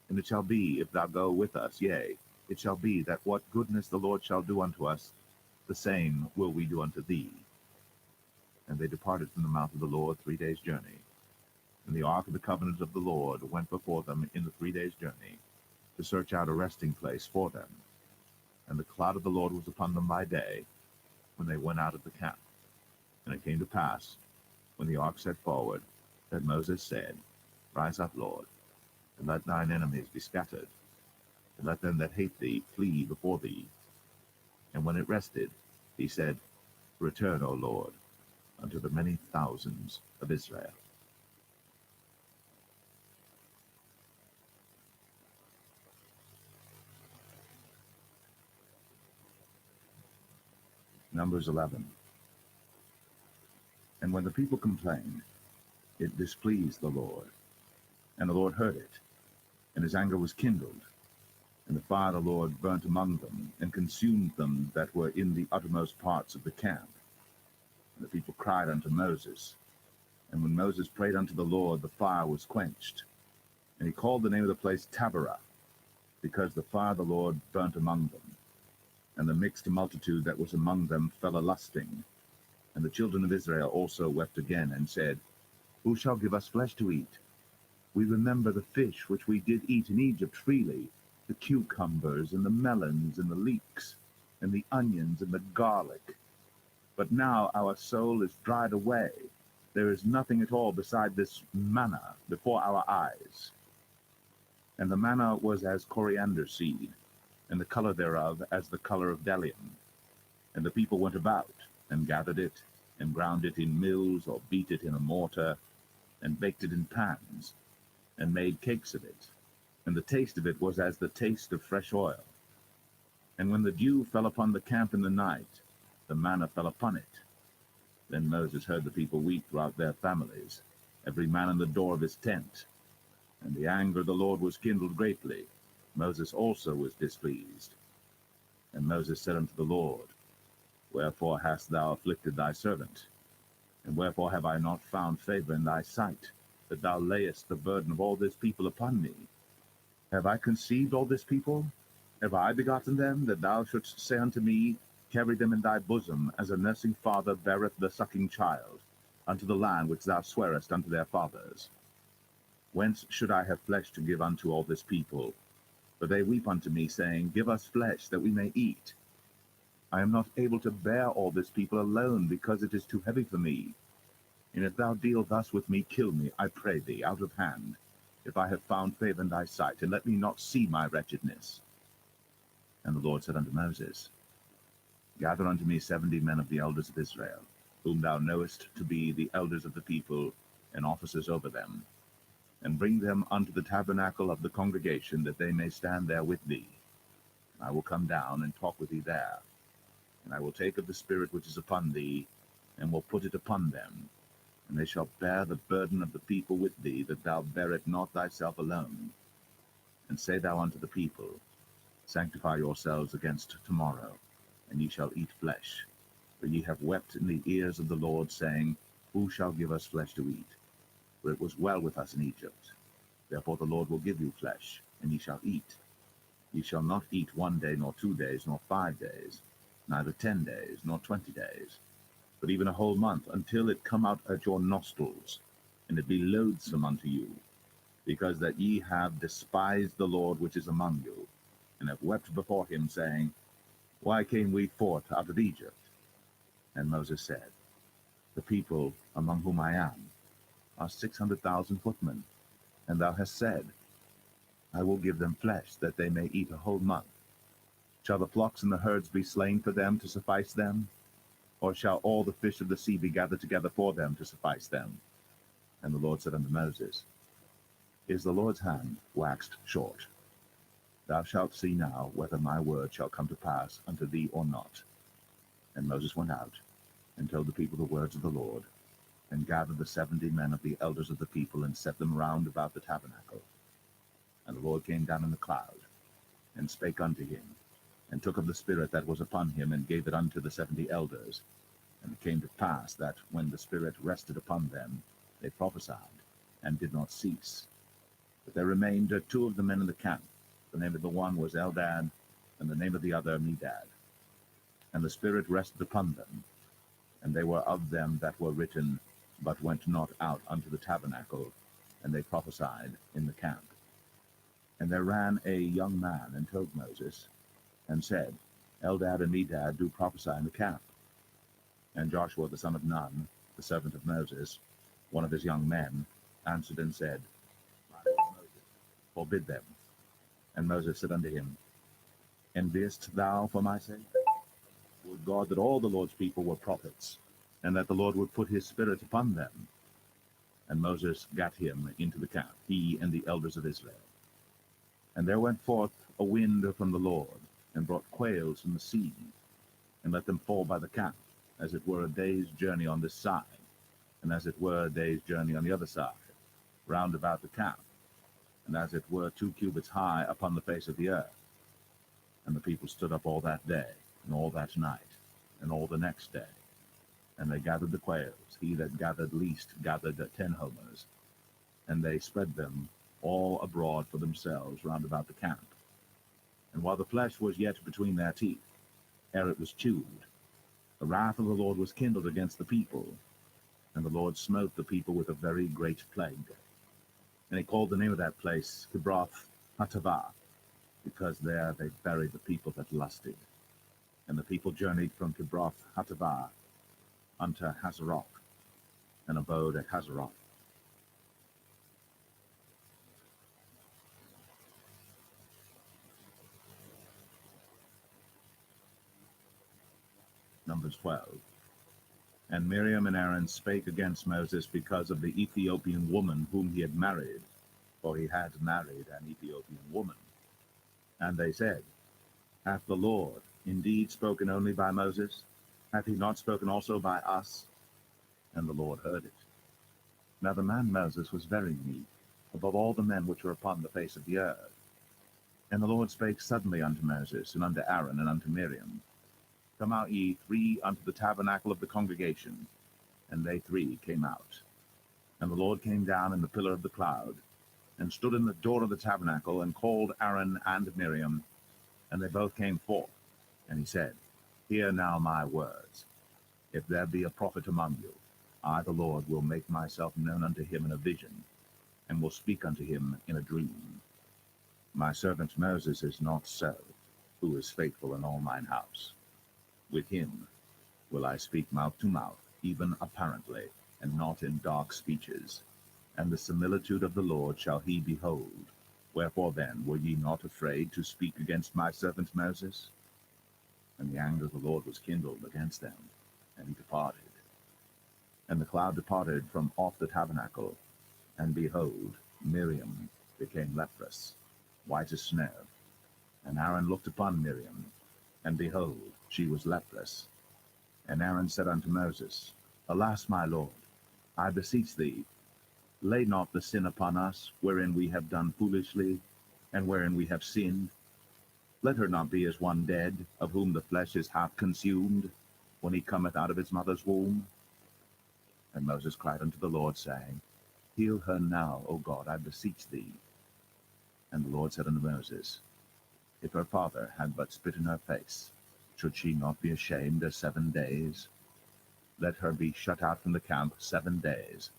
[SPEAKER 1] And it shall be, if thou go with us, yea, it shall be that what goodness the Lord shall do unto us, the same will we do unto thee. And they departed from the mount of the Lord 3 days' journey. And the ark of the covenant of the Lord went before them in the 3 days' journey, to search out a resting place for them. And the cloud of the Lord was upon them by day, when they went out of the camp. And it came to pass, when the ark set forward, that Moses said, Rise up, Lord, and let thine enemies be scattered, and let them that hate thee flee before thee. And when it rested, he said, Return, O Lord, unto the many thousands of Israel. Numbers 11. And when the people complained, it displeased the Lord. And the Lord heard it, and his anger was kindled. And the fire of the Lord burnt among them, and consumed them that were in the uttermost parts of the camp. And the people cried unto Moses. And when Moses prayed unto the Lord, the fire was quenched. And he called the name of the place Taberah, because the fire of the Lord burnt among them. And the mixed multitude that was among them fell a-lusting. And the children of Israel also wept again, and said, Who shall give us flesh to eat? We remember the fish which we did eat in Egypt freely, the cucumbers, and the melons, and the leeks, and the onions, and the garlic. But now our soul is dried away. There is nothing at all beside this manna before our eyes. And the manna was as coriander seed, and the color thereof as the color of bdellium. And the people went about, and gathered it, and ground it in mills, or beat it in a mortar, and baked it in pans, and made cakes of it. And the taste of it was as the taste of fresh oil. And when the dew fell upon the camp in the night, the manna fell upon it. Then Moses heard the people weep throughout their families, every man in the door of his tent. And the anger of the Lord was kindled greatly. Moses also was displeased. And Moses said unto the Lord, Wherefore hast thou afflicted thy servant? And wherefore have I not found favor in thy sight, that thou layest the burden of all this people upon me? Have I conceived all this people? Have I begotten them, that thou shouldst say unto me, Carry them in thy bosom, as a nursing father beareth the sucking child, unto the land which thou swarest unto their fathers? Whence should I have flesh to give unto all this people? For they weep unto me, saying, Give us flesh, that we may eat. I am not able to bear all this people alone, because it is too heavy for me. And if thou deal thus with me, kill me, I pray thee, out of hand, if I have found favor in thy sight, and let me not see my wretchedness. And the Lord said unto Moses, Gather unto me 70 men of the elders of Israel, whom thou knowest to be the elders of the people, and officers over them, and bring them unto the tabernacle of the congregation, that they may stand there with thee. And I will come down and talk with thee there. And I will take of the Spirit which is upon thee, and will put it upon them. And they shall bear the burden of the people with thee, that thou bear it not thyself alone. And say thou unto the people, Sanctify yourselves against tomorrow, and ye shall eat flesh. For ye have wept in the ears of the Lord, saying, Who shall give us flesh to eat? For it was well with us in Egypt. Therefore the Lord will give you flesh, and ye shall eat. Ye shall not eat 1 day, nor 2 days, nor 5 days, neither 10 days, nor 20 days, but even a whole month, until it come out at your nostrils, and it be loathsome unto you, because that ye have despised the Lord which is among you, and have wept before him, saying, Why came we forth out of Egypt? And Moses said, The people among whom I am are 600,000 footmen, and thou hast said, I will give them flesh, that they may eat a whole month. Shall the flocks and the herds be slain for them to suffice them? Or shall all the fish of the sea be gathered together for them to suffice them? And the Lord said unto Moses, Is the Lord's hand waxed short? Thou shalt see now whether my word shall come to pass unto thee or not. And Moses went out, and told the people the words of the Lord, and gathered the 70 men of the elders of the people, and set them round about the tabernacle. And the Lord came down in the cloud, and spake unto him, and took of the Spirit that was upon him, and gave it unto the 70 elders. And it came to pass that, when the Spirit rested upon them, they prophesied, and did not cease. But there remained 2 of the men in the camp. The name of the one was Eldad, and the name of the other Medad. And the Spirit rested upon them, and they were of them that were written, but went not out unto the tabernacle, and they prophesied in the camp. And there ran a young man, and told Moses, and said, Eldad and Medad do prophesy in the camp. And Joshua the son of Nun, the servant of Moses, one of his young men, answered and said, My lord Moses, forbid them. And Moses said unto him, Enviest thou for my sake? Would God that all the Lord's people were prophets, and that the Lord would put his Spirit upon them. And Moses gat him into the camp, he and the elders of Israel. And there went forth a wind from the Lord, and brought quails from the sea, and let them fall by the camp, as it were a day's journey on this side, and as it were a day's journey on the other side, round about the camp, and as it were 2 cubits high upon the face of the earth. And the people stood up all that day, and all that night, and all the next day. And they gathered the quails. He that gathered least gathered 10 homers, and they spread them all abroad for themselves round about the camp. And while the flesh was yet between their teeth, ere it was chewed, the wrath of the Lord was kindled against the people, and the Lord smote the people with a very great plague. And he called the name of that place Kibroth Hattaavah, because there they buried the people that lusted. And the people journeyed from Kibroth Hattaavah unto Hazeroth, and abode at Hazeroth. Numbers 12. And Miriam and Aaron spake against Moses because of the Ethiopian woman whom he had married, for he had married an Ethiopian woman. And they said, Hath the Lord indeed spoken only by Moses? Hath he not spoken also by us? And the Lord heard it. Now the man Moses was very meek, above all the men which were upon the face of the earth. And the Lord spake suddenly unto Moses, and unto Aaron, and unto Miriam, Come out ye three unto the tabernacle of the congregation. And they three came out. And the Lord came down in the pillar of the cloud, and stood in the door of the tabernacle, and called Aaron and Miriam, and they both came forth. And he said, Hear now my words. If there be a prophet among you, I the Lord will make myself known unto him in a vision, and will speak unto him in a dream. My servant Moses is not so, who is faithful in all mine house. With him will I speak mouth to mouth, even apparently, and not in dark speeches. And the similitude of the Lord shall he behold. Wherefore then were ye not afraid to speak against my servant Moses? And the anger of the Lord was kindled against them, and he departed. And the cloud departed from off the tabernacle, and behold, Miriam became leprous, white as snow. And Aaron looked upon Miriam, and behold, she was leprous. And Aaron said unto Moses, Alas, my Lord, I beseech thee, lay not the sin upon us, wherein we have done foolishly, and wherein we have sinned. Let her not be as one dead, of whom the flesh is half consumed, when he cometh out of his mother's womb. And Moses cried unto the Lord, saying, Heal her now, O God, I beseech thee. And the Lord said unto Moses, If her father had but spit in her face, should she not be ashamed 7 days? Let her be shut out from the camp 7 days,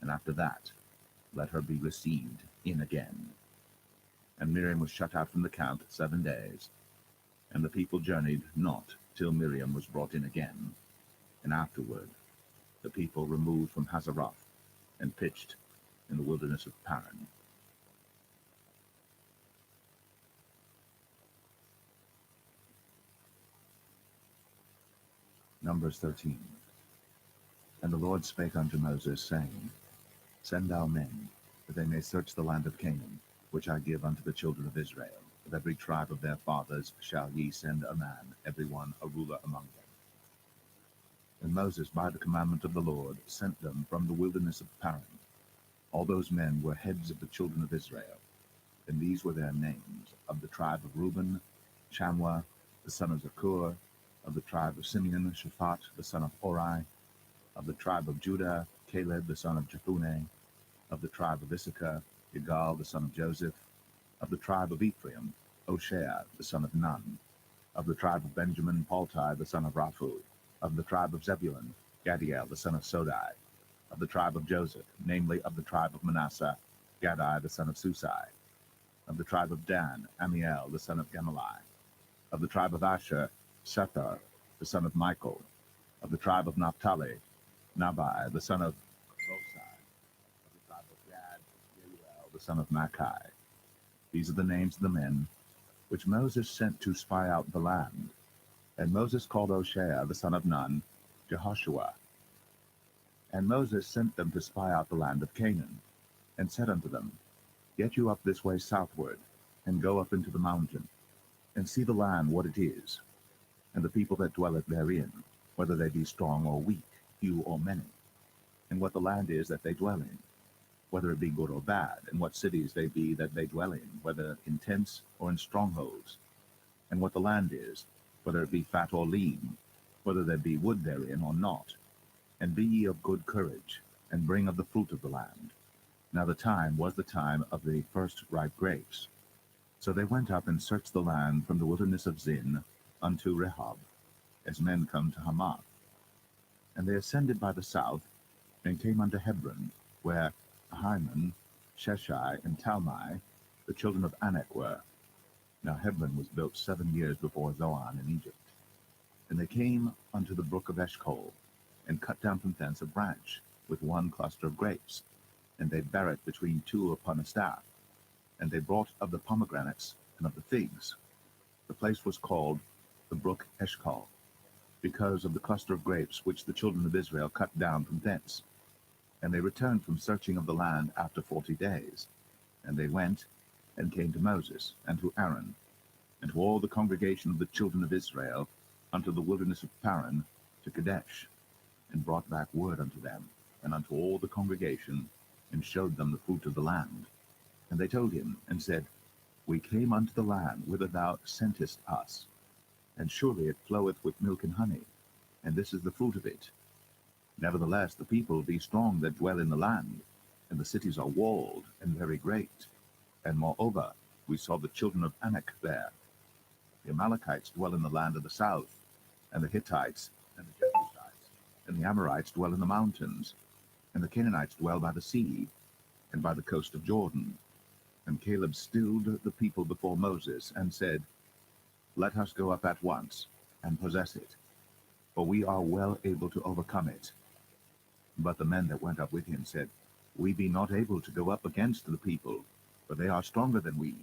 [SPEAKER 1] and after that let her be received in again. And Miriam was shut out from the camp 7 days, and the people journeyed not till Miriam was brought in again. And afterward the people removed from Hazeroth, and pitched in the wilderness of Paran. Numbers 13. And the Lord spake unto Moses, saying, Send thou men, that they may search the land of Canaan, which I give unto the children of Israel. Of every tribe of their fathers shall ye send a man, every one a ruler among them. And Moses, by the commandment of the Lord, sent them from the wilderness of Paran. All those men were heads of the children of Israel, and these were their names: of the tribe of Reuben, Shammua, the son of Zakur; of the tribe of Simeon, Shaphat, the son of Hori; of the tribe of Judah, Caleb, the son of Jephunneh; of the tribe of Issachar, Igal, the son of Joseph; of the tribe of Ephraim, Hoshea, the son of Nun; of the tribe of Benjamin, Paltai, the son of Raphu; of the tribe of Zebulun, Gadiel, the son of Sodai; of the tribe of Joseph, namely of the tribe of Manasseh, Gadai, the son of Susai; of the tribe of Dan, Amiel, the son of Gemalai; of the tribe of Asher, Shethar, the son of Michael; of the tribe of Naphtali, Nabai, the son of Vosai; of the tribe of Gad, Jeuel, the son of Makai. These are the names of the men which Moses sent to spy out the land. And Moses called Hoshea, the son of Nun, Jehoshua. And Moses sent them to spy out the land of Canaan, and said unto them, Get you up this way southward, and go up into the mountain, and see the land what it is, and the people that dwelleth therein, whether they be strong or weak, few or many, and what the land is that they dwell in, whether it be good or bad, and what cities they be that they dwell in, whether in tents or in strongholds, and what the land is, whether it be fat or lean, whether there be wood therein or not. And be ye of good courage, and bring of the fruit of the land. Now the time was the time of the first ripe grapes. So they went up and searched the land from the wilderness of Zin unto Rehob, as men come to Hamath. And they ascended by the south, and came unto Hebron, where Ahiman, Sheshai, and Talmai, the children of Anak, were. Now Hebron was built 7 years before Zoan in Egypt. And they came unto the brook of Eshcol, and cut down from thence a branch, with one cluster of grapes, and they bare it between two upon a staff. And they brought of the pomegranates and of the figs. The place was called the brook Eshcol, because of the cluster of grapes which the children of Israel cut down from thence. And they returned from searching of the land after 40 days. And they went and came to Moses, and to Aaron, and to all the congregation of the children of Israel, unto the wilderness of Paran, to Kadesh, and brought back word unto them, and unto all the congregation, and showed them the fruit of the land. And they told him, and said, We came unto the land whither thou sentest us, and surely it floweth with milk and honey, and this is the fruit of it. Nevertheless the people be strong that dwell in the land, and the cities are walled and very great. And moreover, we saw the children of Anak there. The Amalekites dwell in the land of the south, and the Hittites, and the Jebusites, and the Amorites dwell in the mountains, and the Canaanites dwell by the sea, and by the coast of Jordan. And Caleb stilled the people before Moses, and said, Let us go up at once, and possess it, for we are well able to overcome it. But the men that went up with him said, We be not able to go up against the people, for they are stronger than we.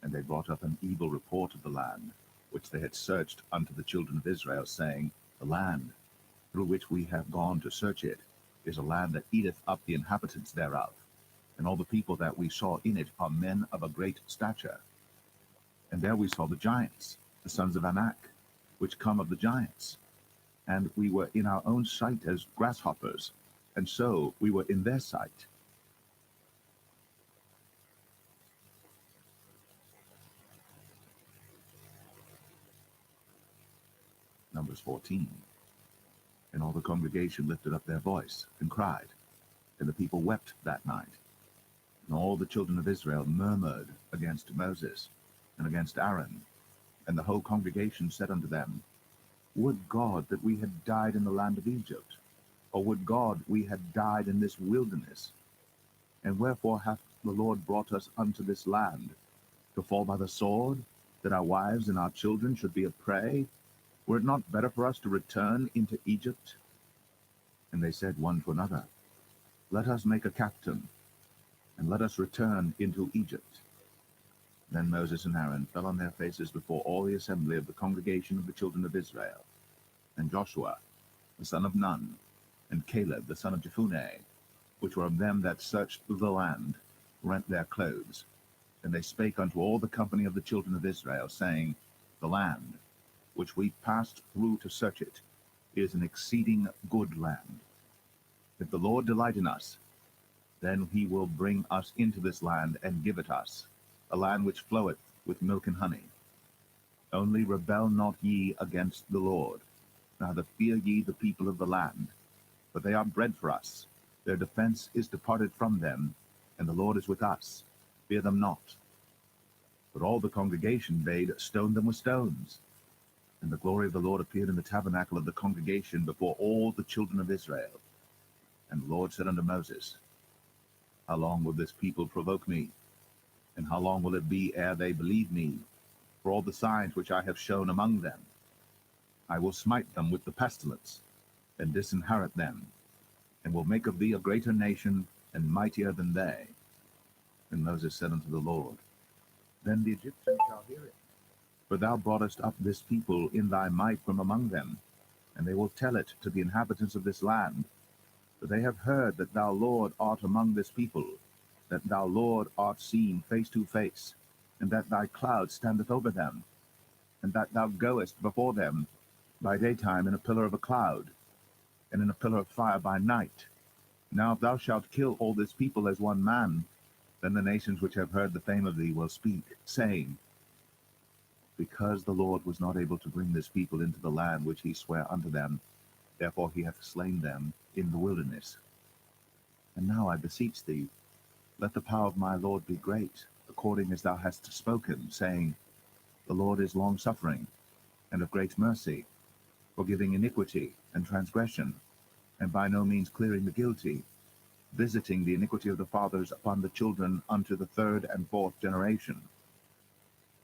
[SPEAKER 1] And they brought up an evil report of the land, which they had searched unto the children of Israel, saying, The land, through which we have gone to search it, is a land that eateth up the inhabitants thereof, and all the people that we saw in it are men of a great stature. And there we saw the giants, the sons of Anak, which come of the giants. And we were in our own sight as grasshoppers, and so we were in their sight. Numbers 14. And all the congregation lifted up their voice, and cried, and the people wept that night. And all the children of Israel murmured against Moses, and against Aaron. And the whole congregation said unto them, Would God that we had died in the land of Egypt, or would God we had died in this wilderness? And wherefore hath the Lord brought us unto this land, to fall by the sword, that our wives and our children should be a prey? Were it not better for us to return into Egypt? And they said one to another, Let us make a captain, and let us return into Egypt. Then Moses and Aaron fell on their faces before all the assembly of the congregation of the children of Israel. And Joshua, the son of Nun, and Caleb, the son of Jephunneh, which were of them that searched the land, rent their clothes. And they spake unto all the company of the children of Israel, saying, The land, which we passed through to search it, is an exceeding good land. If the Lord delight in us, then he will bring us into this land, and give it us, a land which floweth with milk and honey. Only rebel not ye against the Lord, neither fear ye the people of the land, for they are bread for us. Their defense is departed from them, and the Lord is with us. Fear them not. But all the congregation bade stone them with stones. And the glory of the Lord appeared in the tabernacle of the congregation before all the children of Israel. And the Lord said unto Moses, How long will this people provoke me? And how long will it be ere they believe me, for all the signs which I have shown among them? I will smite them with the pestilence, and disinherit them, and will make of thee a greater nation, and mightier than they. And Moses said unto the Lord, Then the Egyptians shall hear it. For thou broughtest up this people in thy might from among them, and they will tell it to the inhabitants of this land. For they have heard that thou, Lord, art among this people, that thou, Lord, art seen face to face, and that thy cloud standeth over them, and that thou goest before them by daytime in a pillar of a cloud, and in a pillar of fire by night. Now if thou shalt kill all this people as one man, then the nations which have heard the fame of thee will speak, saying, Because the Lord was not able to bring this people into the land which he sware unto them, therefore he hath slain them in the wilderness. And now I beseech thee, Let the power of my Lord be great, according as thou hast spoken, saying, The Lord is long-suffering, and of great mercy, forgiving iniquity and transgression, and by no means clearing the guilty, visiting the iniquity of the fathers upon the children unto the third and fourth generation.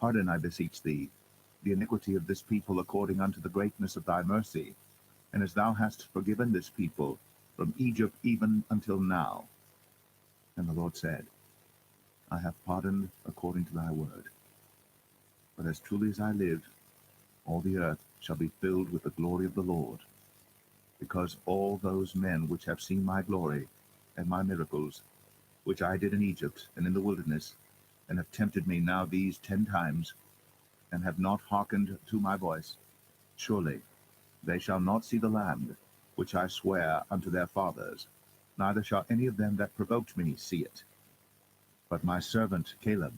[SPEAKER 1] Pardon, I beseech thee, the iniquity of this people according unto the greatness of thy mercy, and as thou hast forgiven this people from Egypt even until now. And the Lord said, I have pardoned according to thy word. But as truly as I live, all the earth shall be filled with the glory of the Lord, because all those men which have seen my glory and my miracles, which I did in Egypt and in the wilderness, and have tempted me now these 10 times, and have not hearkened to my voice, surely they shall not see the land which I swear unto their fathers, neither shall any of them that provoked me see it. But my servant Caleb,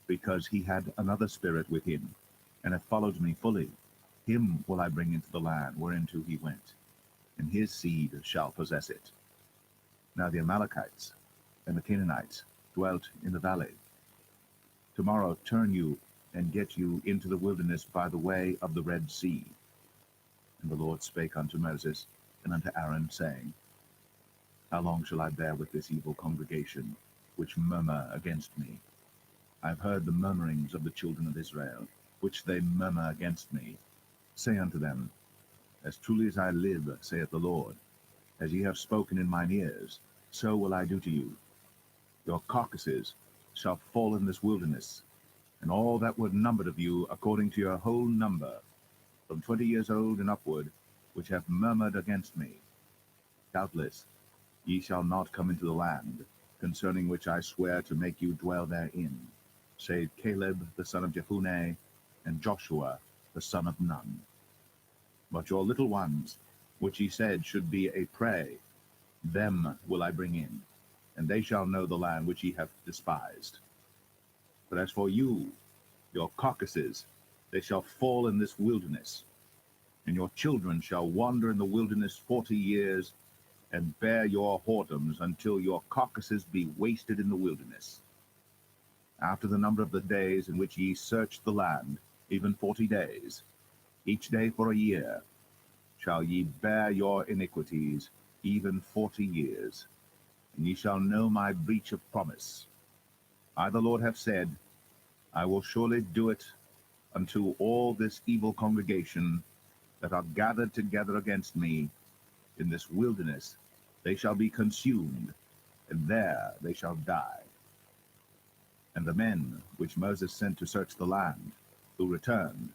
[SPEAKER 1] because he had another spirit with him, and hath followed me fully, him will I bring into the land whereinto he went, and his seed shall possess it. Now the Amalekites and the Canaanites dwelt in the valley. Tomorrow turn you and get you into the wilderness by the way of the Red Sea. And the Lord spake unto Moses and unto Aaron, saying, How long shall I bear with this evil congregation, which murmur against me? I have heard the murmurings of the children of Israel, which they murmur against me. Say unto them, As truly as I live, saith the Lord, as ye have spoken in mine ears, so will I do to you. Your carcasses shall fall in this wilderness, and all that were numbered of you according to your whole number, from 20 years old and upward, which have murmured against me. Doubtless ye shall not come into the land, concerning which I swear to make you dwell therein, save Caleb the son of Jephunneh, and Joshua the son of Nun. But your little ones, which ye said should be a prey, them will I bring in, and they shall know the land which ye have despised. But as for you, your carcasses, they shall fall in this wilderness, and your children shall wander in the wilderness 40 years, and bear your whoredoms until your carcasses be wasted in the wilderness. After the number of the days in which ye searched the land, even 40 days, each day for a year, shall ye bear your iniquities, even 40 years, and ye shall know my breach of promise. I the Lord have said, I will surely do it unto all this evil congregation that are gathered together against me in this wilderness. They shall be consumed, and there they shall die. And the men which Moses sent to search the land, who returned,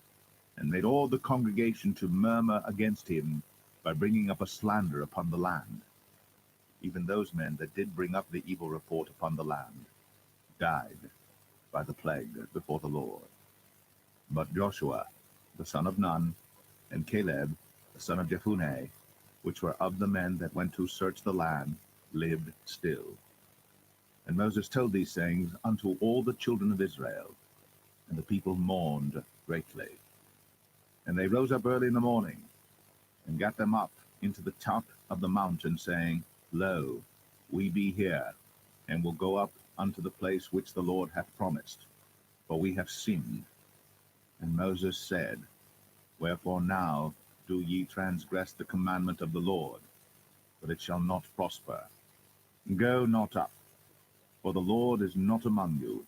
[SPEAKER 1] and made all the congregation to murmur against him by bringing up a slander upon the land, even those men that did bring up the evil report upon the land, died by the plague before the Lord. But Joshua the son of Nun, and Caleb the son of Jephunneh, which were of the men that went to search the land, lived still. And Moses told these sayings unto all the children of Israel, and the people mourned greatly. And they rose up early in the morning, and gat them up into the top of the mountain, saying, Lo, we be here, and will go up unto the place which the Lord hath promised, for we have sinned. And Moses said, Wherefore now do ye transgress the commandment of the Lord? But it shall not prosper. Go not up, for the Lord is not among you,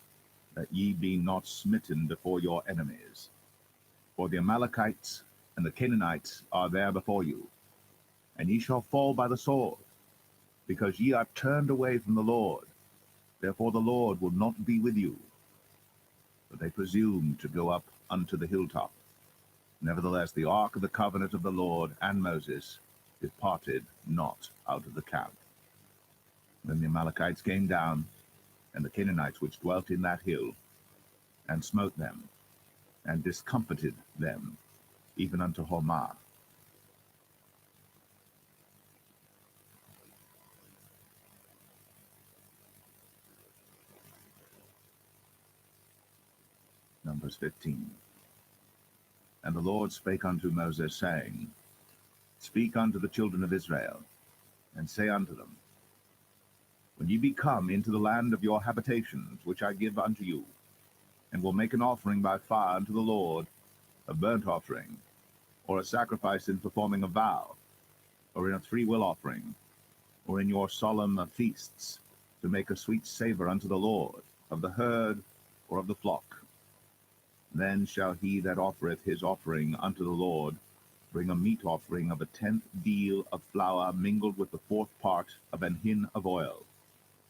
[SPEAKER 1] that ye be not smitten before your enemies. For the Amalekites and the Canaanites are there before you, and ye shall fall by the sword, because ye are turned away from the Lord. Therefore the Lord will not be with you. But they presumed to go up unto the hilltop. Nevertheless the ark of the covenant of the Lord and Moses departed not out of the camp. Then the Amalekites came down, and the Canaanites which dwelt in that hill, and smote them, and discomfited them, even unto Hormah. Numbers 15. And the Lord spake unto Moses, saying, Speak unto the children of Israel, and say unto them, When ye be come into the land of your habitations, which I give unto you, and will make an offering by fire unto the Lord, a burnt offering, or a sacrifice in performing a vow, or in a freewill offering, or in your solemn feasts, to make a sweet savour unto the Lord, of the herd or of the flock. Then shall he that offereth his offering unto the Lord bring a meat offering of a 10th deal of flour mingled with the 4th part of an hin of oil,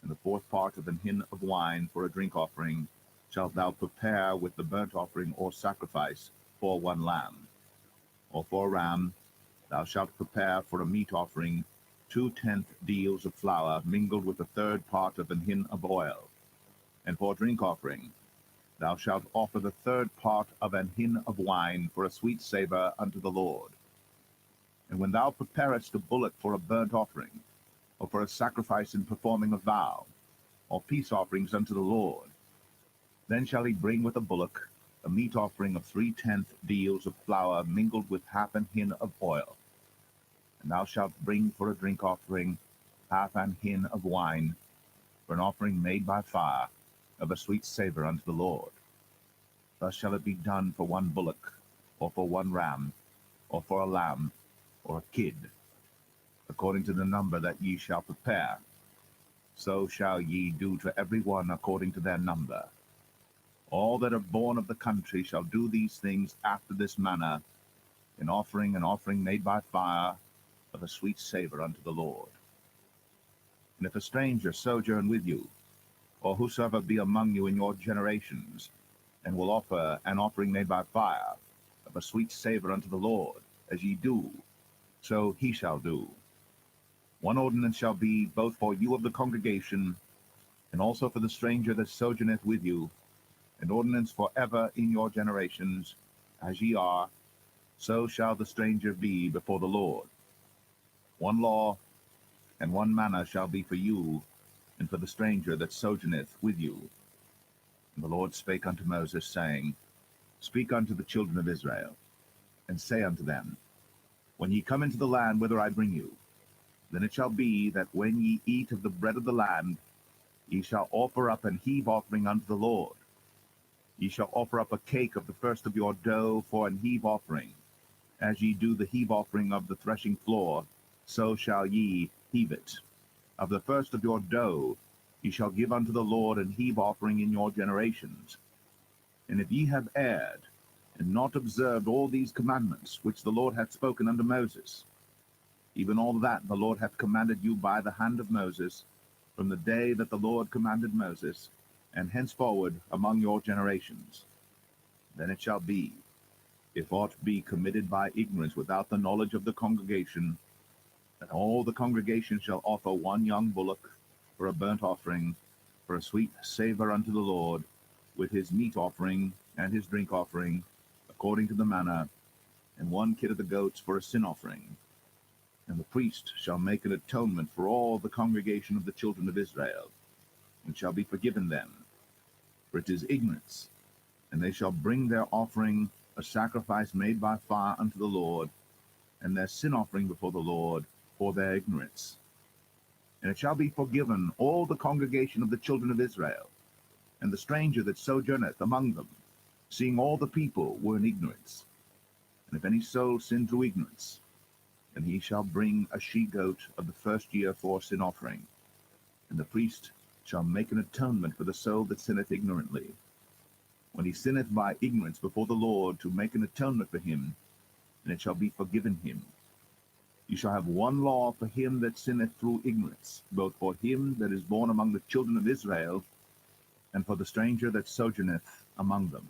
[SPEAKER 1] and the 4th part of an hin of wine for a drink offering shalt thou prepare with the burnt offering or sacrifice for one lamb. Or for a ram thou shalt prepare for a meat offering 2/10 deals of flour mingled with the 3rd part of an hin of oil. And for a drink offering thou shalt offer the 3rd part of an hin of wine for a sweet savour unto the Lord. And when thou preparest a bullock for a burnt offering, or for a sacrifice in performing a vow, or peace offerings unto the Lord, then shall he bring with the bullock a meat offering of 3/10 deals of flour mingled with half an hin of oil. And thou shalt bring for a drink offering half an hin of wine, for an offering made by fire, of a sweet savour unto the Lord. Thus shall it be done for one bullock, or for one ram, or for a lamb, or a kid, according to the number that ye shall prepare. So shall ye do to every one according to their number. All that are born of the country shall do these things after this manner, in offering an offering made by fire, of a sweet savour unto the Lord. And if a stranger sojourn with you, or whosoever be among you in your generations, and will offer an offering made by fire, of a sweet savour unto the Lord, as ye do, so he shall do. One ordinance shall be both for you of the congregation, and also for the stranger that sojourneth with you, an ordinance for ever in your generations, as ye are, so shall the stranger be before the Lord. One law and one manner shall be for you, and for the stranger that sojourneth with you. And the Lord spake unto Moses, saying, Speak unto the children of Israel, and say unto them, When ye come into the land whither I bring you, then it shall be that when ye eat of the bread of the land, ye shall offer up an heave offering unto the Lord. Ye shall offer up a cake of the first of your dough for an heave offering. As ye do the heave offering of the threshing floor, so shall ye heave it. Of the first of your dough ye shall give unto the Lord an heave offering in your generations. And if ye have erred, and not observed all these commandments which the Lord hath spoken unto Moses, even all that the Lord hath commanded you by the hand of Moses, from the day that the Lord commanded Moses, and henceforward among your generations, then it shall be, if aught be committed by ignorance without the knowledge of the congregation, that all the congregation shall offer one young bullock for a burnt offering, for a sweet savour unto the Lord, with his meat offering and his drink offering, according to the manner, and one kid of the goats for a sin offering. And the priest shall make an atonement for all the congregation of the children of Israel, and shall be forgiven them. For it is ignorance, and they shall bring their offering, a sacrifice made by fire unto the Lord, and their sin offering before the Lord, for their ignorance. And it shall be forgiven all the congregation of the children of Israel, and the stranger that sojourneth among them, seeing all the people were in ignorance. And if any soul sin through ignorance, then he shall bring a she-goat of the first year for sin offering, and the priest shall make an atonement for the soul that sinneth ignorantly. When he sinneth by ignorance before the Lord, to make an atonement for him, and it shall be forgiven him. You shall have one law for him that sinneth through ignorance, both for him that is born among the children of Israel, and for the stranger that sojourneth among them.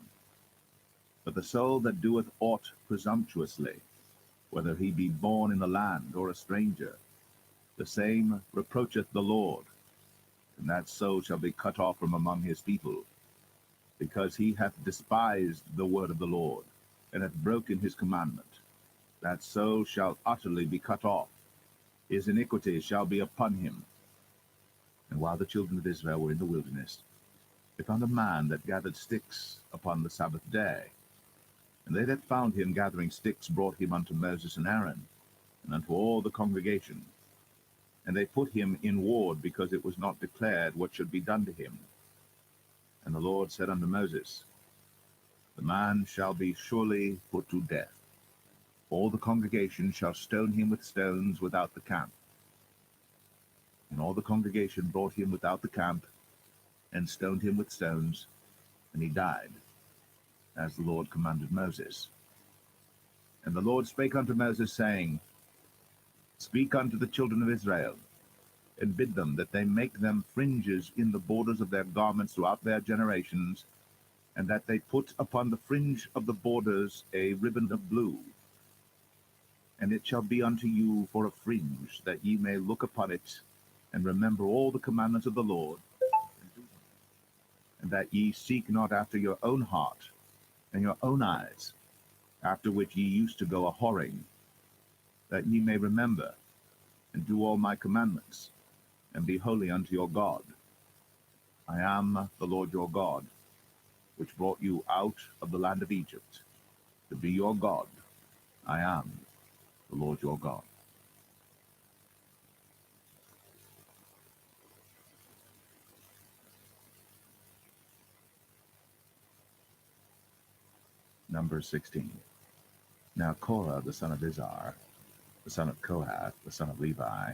[SPEAKER 1] But the soul that doeth aught presumptuously, whether he be born in the land or a stranger, the same reproacheth the Lord, and that soul shall be cut off from among his people, because he hath despised the word of the Lord, and hath broken his commandment. That soul shall utterly be cut off. His iniquity shall be upon him. And while the children of Israel were in the wilderness, they found a man that gathered sticks upon the Sabbath day. And they that found him gathering sticks brought him unto Moses and Aaron, and unto all the congregation. And they put him in ward, because it was not declared what should be done to him. And the Lord said unto Moses, The man shall be surely put to death. All the congregation shall stone him with stones without the camp. And all the congregation brought him without the camp, and stoned him with stones, and he died, as the Lord commanded Moses. And the Lord spake unto Moses, saying, Speak unto the children of Israel, and bid them that they make them fringes in the borders of their garments throughout their generations, and that they put upon the fringe of the borders a ribbon of blue. And it shall be unto you for a fringe, that ye may look upon it, and remember all the commandments of the Lord, and that ye seek not after your own heart and your own eyes, after which ye used to go a whoring, that ye may remember and do all my commandments, and be holy unto your God. I am the Lord your God, which brought you out of the land of Egypt, to be your God. I am the Lord your God. Number 16. Now Korah the son of Izhar, the son of Kohath, the son of Levi,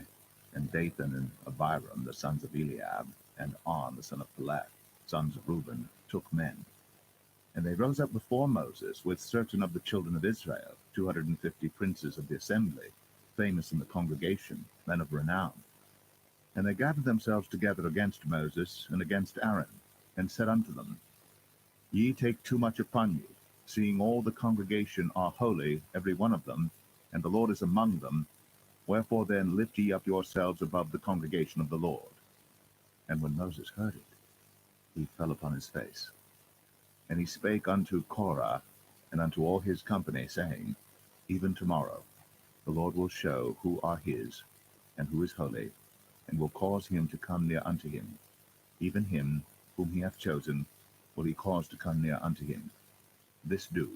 [SPEAKER 1] and Dathan and Abiram, the sons of Eliab, and On, the son of Peleth, sons of Reuben, took men. And they rose up before Moses with certain of the children of Israel, 250 princes of the assembly, famous in the congregation, men of renown. And they gathered themselves together against Moses and against Aaron, and said unto them, Ye take too much upon you, seeing all the congregation are holy, every one of them, and the Lord is among them. Wherefore then lift ye up yourselves above the congregation of the Lord. And when Moses heard it, he fell upon his face. And he spake unto Korah and unto all his company, saying, Even tomorrow the Lord will show who are his, and who is holy, and will cause him to come near unto him. Even him whom he hath chosen will he cause to come near unto him. This do,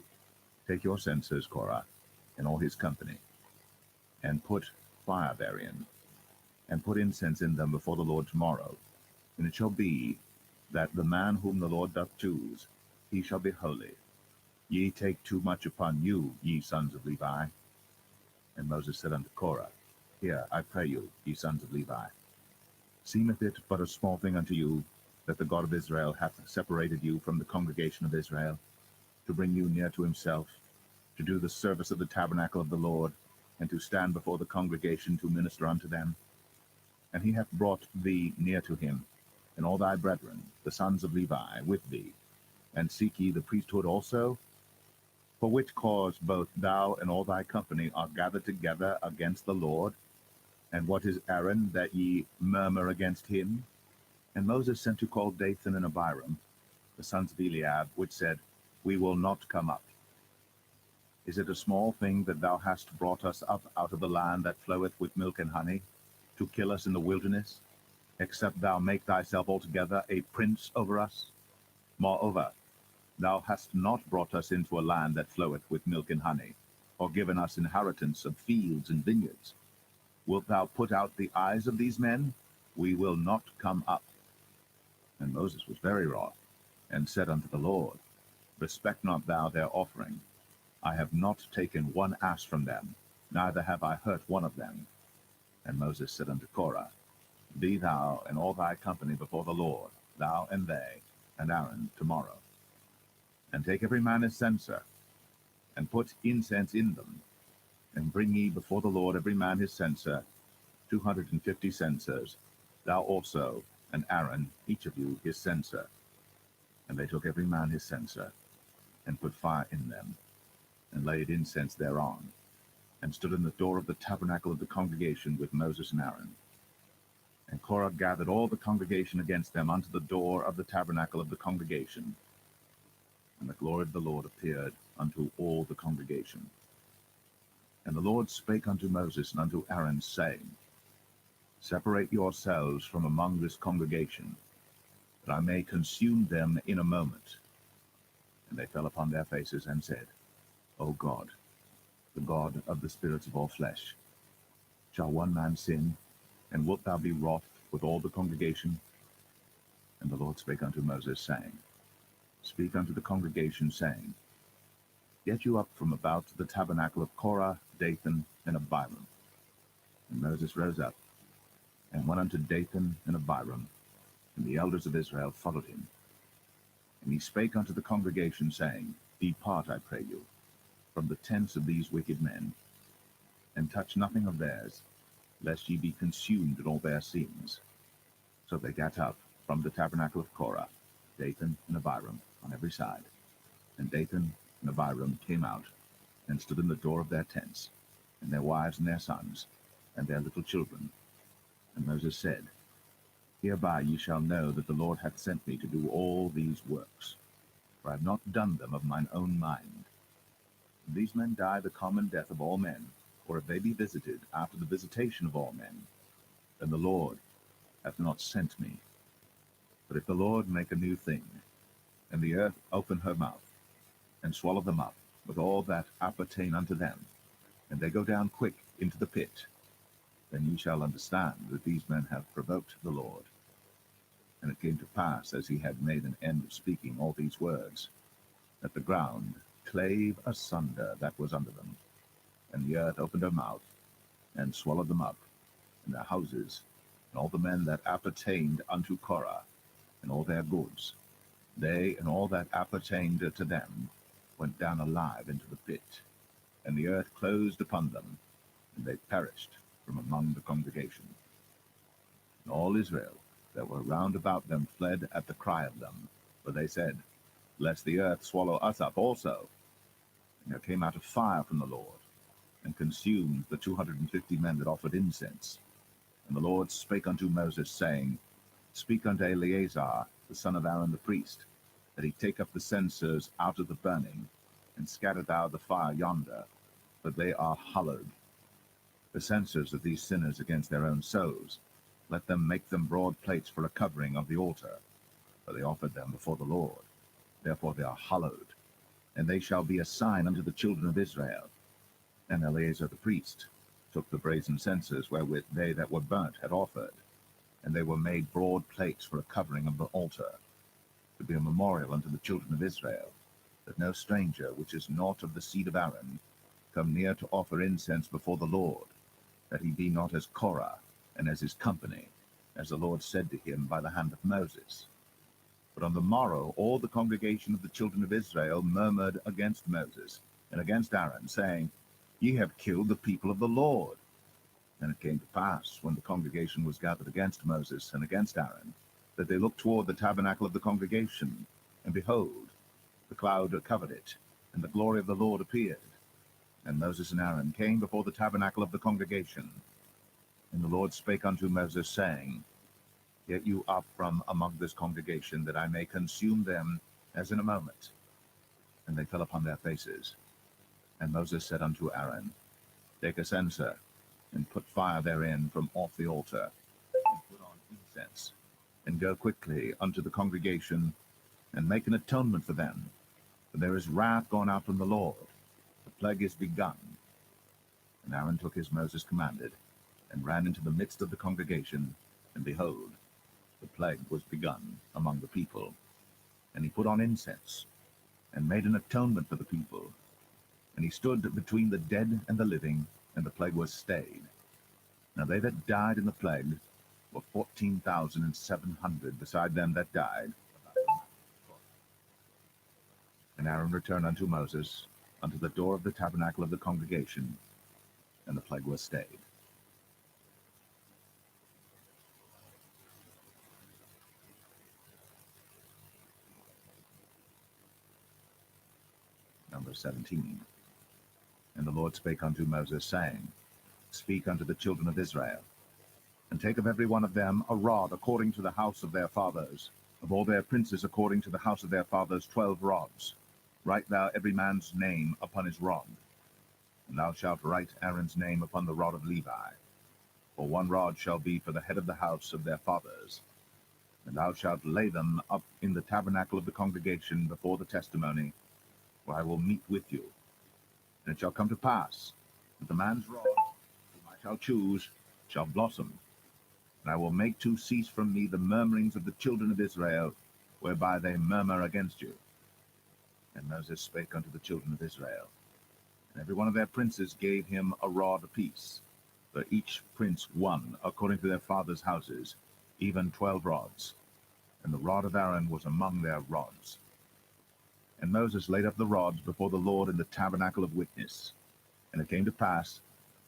[SPEAKER 1] take your censers, Korah, and all his company, and put fire therein, and put incense in them before the Lord tomorrow. And it shall be, that the man whom the Lord doth choose, he shall be holy. Ye take too much upon you, ye sons of Levi. And Moses said unto Korah, Hear, I pray you, ye sons of Levi. Seemeth it but a small thing unto you, that the God of Israel hath separated you from the congregation of Israel, to bring you near to himself, to do the service of the tabernacle of the Lord, and to stand before the congregation to minister unto them? And he hath brought thee near to him, and all thy brethren, the sons of Levi, with thee. And seek ye the priesthood also? For which cause both thou and all thy company are gathered together against the Lord? And what is Aaron, that ye murmur against him? And Moses sent to call Dathan and Abiram, the sons of Eliab, which said, We will not come up. Is it a small thing that thou hast brought us up out of the land that floweth with milk and honey, to kill us in the wilderness, except thou make thyself altogether a prince over us? Moreover, thou hast not brought us into a land that floweth with milk and honey, or given us inheritance of fields and vineyards. Wilt thou put out the eyes of these men? We will not come up. And Moses was very wroth, and said unto the Lord, Respect not thou their offering. I have not taken one ass from them, neither have I hurt one of them. And Moses said unto Korah, Be thou and all thy company before the Lord, thou and they, and Aaron, tomorrow. And take every man his censer, and put incense in them, and bring ye before the Lord every man his censer, 250 censers, thou also, and Aaron, each of you, his censer. And they took every man his censer, and put fire in them, and laid incense thereon, and stood in the door of the tabernacle of the congregation with Moses and Aaron. And Korah gathered all the congregation against them unto the door of the tabernacle of the congregation. And the glory of the Lord appeared unto all the congregation. And the Lord spake unto Moses and unto Aaron, saying, Separate yourselves from among this congregation, that I may consume them in a moment. And they fell upon their faces and said, O God, the God of the spirits of all flesh, shall one man sin, And wilt thou be wroth with all the congregation? And the Lord spake unto Moses, saying, Speak unto the congregation, saying, Get you up from about the tabernacle of Korah, Dathan, and Abiram. And Moses rose up, and went unto Dathan and Abiram, and the elders of Israel followed him. And he spake unto the congregation, saying, Depart, I pray you, from the tents of these wicked men, and touch nothing of theirs, lest ye be consumed in all their sins. So they gat up from the tabernacle of Korah, Dathan and Abiram, on every side. And Dathan and Abiram came out, and stood in the door of their tents, and their wives and their sons, and their little children. And Moses said, Hereby ye shall know that the Lord hath sent me to do all these works, for I have not done them of mine own mind. If these men die the common death of all men, or if they be visited after the visitation of all men, then the Lord hath not sent me. But if the Lord make a new thing, and the earth open her mouth, and swallow them up with all that appertain unto them, and they go down quick into the pit, then ye shall understand that these men have provoked the Lord. And it came to pass, as he had made an end of speaking all these words, that the ground clave asunder that was under them, and the earth opened her mouth, and swallowed them up, and their houses, and all the men that appertained unto Korah, and all their goods. They and all that appertained to them went down alive into the pit, and the earth closed upon them, and they perished from among the congregation. And all Israel that were round about them fled at the cry of them, for they said, Lest the earth swallow us up also. And there came out a fire from the Lord, and consumed the 250 men that offered incense. And the Lord spake unto Moses, saying, Speak unto Eleazar, the son of Aaron the priest, that he take up the censers out of the burning, and scatter thou the fire yonder, for they are hallowed. The censers of these sinners against their own souls, let them make them broad plates for a covering of the altar, for they offered them before the Lord. Therefore they are hallowed, and they shall be a sign unto the children of Israel. And Eleazar the priest took the brazen censers wherewith they that were burnt had offered, and they were made broad plates for a covering of the altar, to be a memorial unto the children of Israel, that no stranger which is not of the seed of Aaron come near to offer incense before the Lord, that he be not as Korah, and as his company, as the Lord said to him by the hand of Moses. But on the morrow all the congregation of the children of Israel murmured against Moses and against Aaron, saying, Ye have killed the people of the Lord. And it came to pass, when the congregation was gathered against Moses and against Aaron, that they looked toward the tabernacle of the congregation, and behold, the cloud covered it, and the glory of the Lord appeared. And Moses and Aaron came before the tabernacle of the congregation. And the Lord spake unto Moses, saying, Get you up from among this congregation, that I may consume them as in a moment. And they fell upon their faces. And Moses said unto Aaron, Take a censer, and put fire therein from off the altar, and put on incense, and go quickly unto the congregation, and make an atonement for them. For there is wrath gone out from the Lord, the plague is begun. And Aaron took as Moses commanded, and ran into the midst of the congregation, and behold, the plague was begun among the people. And he put on incense, and made an atonement for the people. And he stood between the dead and the living, and the plague was stayed. Now they that died in the plague were 14,700, beside them that died. And Aaron returned unto Moses, unto the door of the tabernacle of the congregation, and the plague was stayed. Number 17. And the Lord spake unto Moses, saying, Speak unto the children of Israel, and take of every one of them a rod according to the house of their fathers, of all their princes according to the house of their fathers 12 rods. Write thou every man's name upon his rod. And thou shalt write Aaron's name upon the rod of Levi. For 1 rod shall be for the head of the house of their fathers. And thou shalt lay them up in the tabernacle of the congregation before the testimony, where I will meet with you. And it shall come to pass that the man's rod, whom I shall choose, shall blossom, And I will make to cease from me the murmurings of the children of Israel, whereby they murmur against you. And Moses spake unto the children of Israel, and every one of their princes gave him a rod apiece, for each prince one, according to their fathers' houses, even 12 rods. And the rod of Aaron was among their rods. And Moses laid up the rods before the Lord in the tabernacle of witness. And it came to pass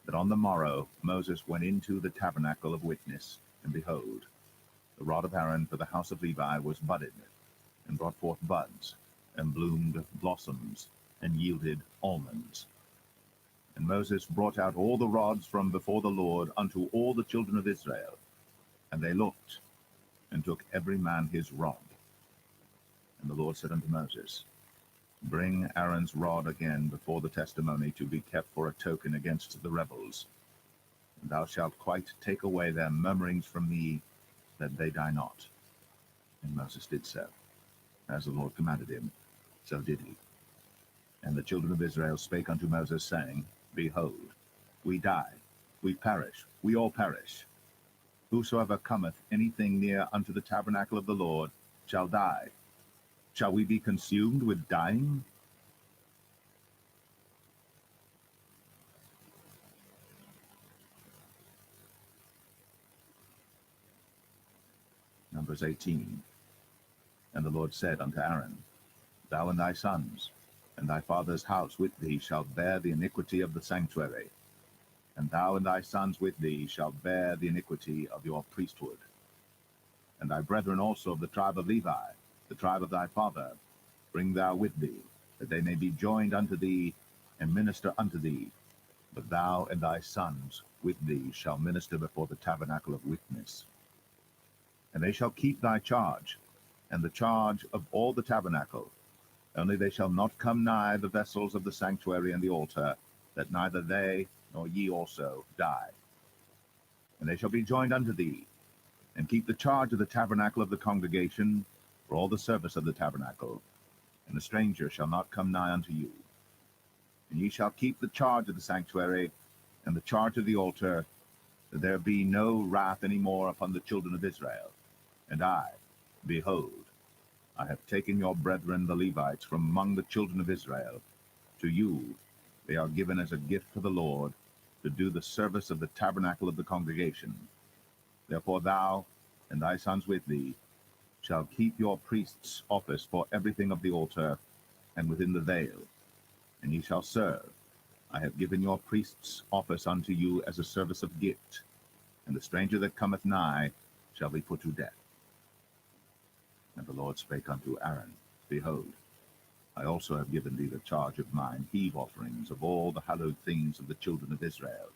[SPEAKER 1] that on the morrow Moses went into the tabernacle of witness, and behold, the rod of Aaron for the house of Levi was budded, and brought forth buds, and bloomed blossoms, and yielded almonds. And Moses brought out all the rods from before the Lord unto all the children of Israel. And they looked, and took every man his rod. And the Lord said unto Moses, Bring Aaron's rod again before the testimony, to be kept for a token against the rebels. And thou shalt quite take away their murmurings from me, that they die not. And Moses did so, as the Lord commanded him, so did he. And the children of Israel spake unto Moses, saying, Behold, we die, we perish, we all perish. Whosoever cometh anything near unto the tabernacle of the Lord shall die. Shall we be consumed with dying? Numbers 18. And the Lord said unto Aaron, Thou and thy sons, and thy father's house with thee, shall bear the iniquity of the sanctuary, and thou and thy sons with thee shall bear the iniquity of your priesthood. And thy brethren also of the tribe of Levi, the tribe of thy father, bring thou with thee, that they may be joined unto thee, and minister unto thee. But thou and thy sons with thee shall minister before the tabernacle of witness. And they shall keep thy charge, and the charge of all the tabernacle. Only they shall not come nigh the vessels of the sanctuary and the altar, that neither they nor ye also die. And they shall be joined unto thee, and keep the charge of the tabernacle of the congregation, for all the service of the tabernacle. And the stranger shall not come nigh unto you. And ye shall keep the charge of the sanctuary, and the charge of the altar, that there be no wrath any more upon the children of Israel. And I, behold, I have taken your brethren the Levites from among the children of Israel. To you they are given as a gift for the Lord, to do the service of the tabernacle of the congregation. Therefore thou and thy sons with thee shall keep your priest's office for everything of the altar, and within the veil, and ye shall serve. I have given your priest's office unto you as a service of gift, and the stranger that cometh nigh shall be put to death. And the Lord spake unto Aaron, Behold, I also have given thee the charge of mine heave offerings of all the hallowed things of the children of Israel.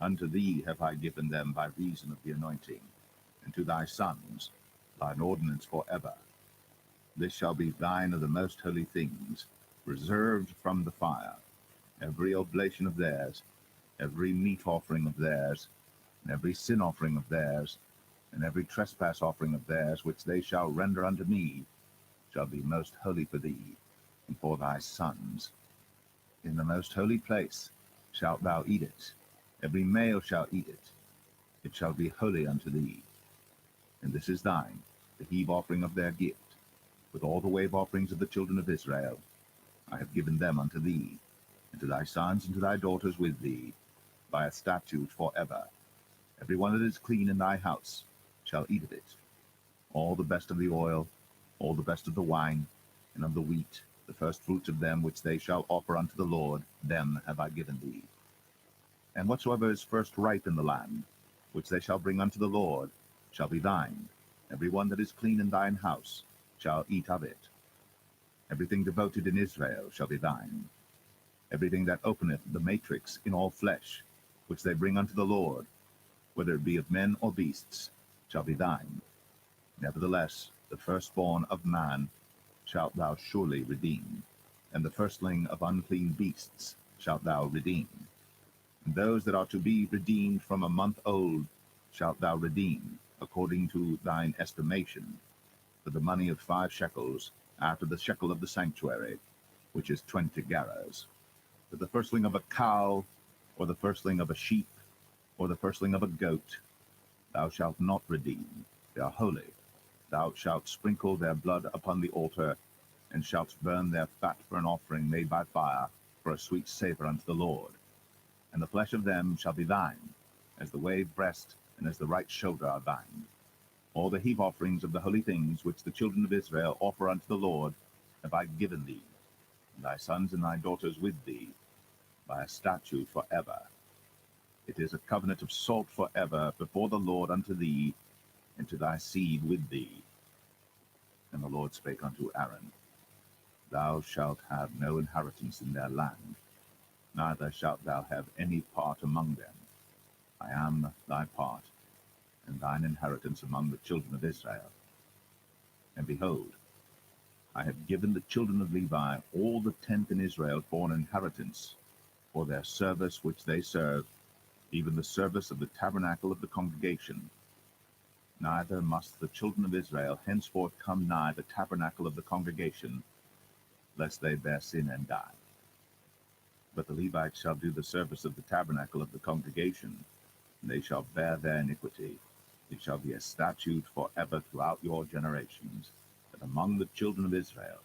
[SPEAKER 1] Unto thee have I given them by reason of the anointing, and to thy sons thine ordinance for ever. This shall be thine of the most holy things, reserved from the fire, every oblation of theirs, every meat offering of theirs, and every sin offering of theirs, and every trespass offering of theirs, which they shall render unto me, shall be most holy for thee, and for thy sons. In the most holy place shalt thou eat it, every male shall eat it. It shall be holy unto thee. And this is thine, the heave offering of their gift, with all the wave offerings of the children of Israel. I have given them unto thee, and to thy sons and to thy daughters with thee, by a statute for ever. Every one that is clean in thy house shall eat of it. All the best of the oil, all the best of the wine, and of the wheat, the first fruits of them which they shall offer unto the Lord, them have I given thee. And whatsoever is first ripe in the land, which they shall bring unto the Lord, shall be thine. Every one that is clean in thine house shall eat of it. Everything devoted in Israel shall be thine. Everything that openeth the matrix in all flesh, which they bring unto the Lord, whether it be of men or beasts, shall be thine. Nevertheless, the firstborn of man shalt thou surely redeem, and the firstling of unclean beasts shalt thou redeem. And those that are to be redeemed from a month old shalt thou redeem, according to thine estimation, for the money of 5 shekels, after the shekel of the sanctuary, which is 20 gerahs. For the firstling of a cow, or the firstling of a sheep, or the firstling of a goat, Thou shalt not redeem, they are holy. Thou shalt sprinkle their blood upon the altar, and shalt burn their fat for an offering made by fire, for a sweet savour unto the Lord. And the flesh of them shall be thine, as the wave breast and as the right shoulder are thine. All the heave offerings of the holy things which the children of Israel offer unto the Lord have I given thee, and thy sons and thy daughters with thee, by a statute for ever. It is a covenant of salt for ever before the Lord unto thee, and to thy seed with thee. And the Lord spake unto Aaron, Thou shalt have no inheritance in their land, neither shalt thou have any part among them. I am thy part, and thine inheritance among the children of Israel. And behold, I have given the children of Levi all the tenth in Israel for an inheritance, for their service which they serve, even the service of the tabernacle of the congregation. Neither must the children of Israel henceforth come nigh the tabernacle of the congregation, lest they bear sin and die. But the Levites shall do the service of the tabernacle of the congregation, and they shall bear their iniquity. It shall be a statute forever throughout your generations, that among the children of Israel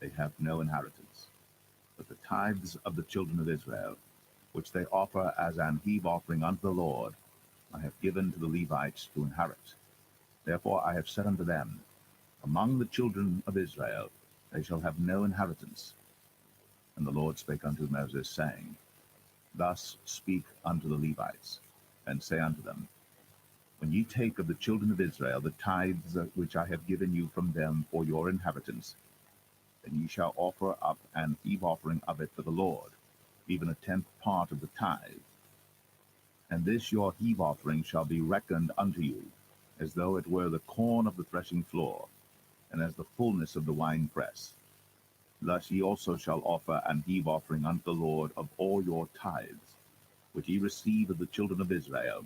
[SPEAKER 1] they have no inheritance. But the tithes of the children of Israel, which they offer as an heave offering unto the Lord, I have given to the Levites to inherit. Therefore I have said unto them, Among the children of Israel they shall have no inheritance. And the Lord spake unto Moses, saying, Thus speak unto the Levites, and say unto them, When ye take of the children of Israel the tithes which I have given you from them for your inheritance, then ye shall offer up an heave offering of it to the Lord, even a tenth part of the tithe. And this your heave offering shall be reckoned unto you, as though it were the corn of the threshing floor, and as the fullness of the winepress. Thus ye also shall offer an heave offering unto the Lord of all your tithes, which ye receive of the children of Israel,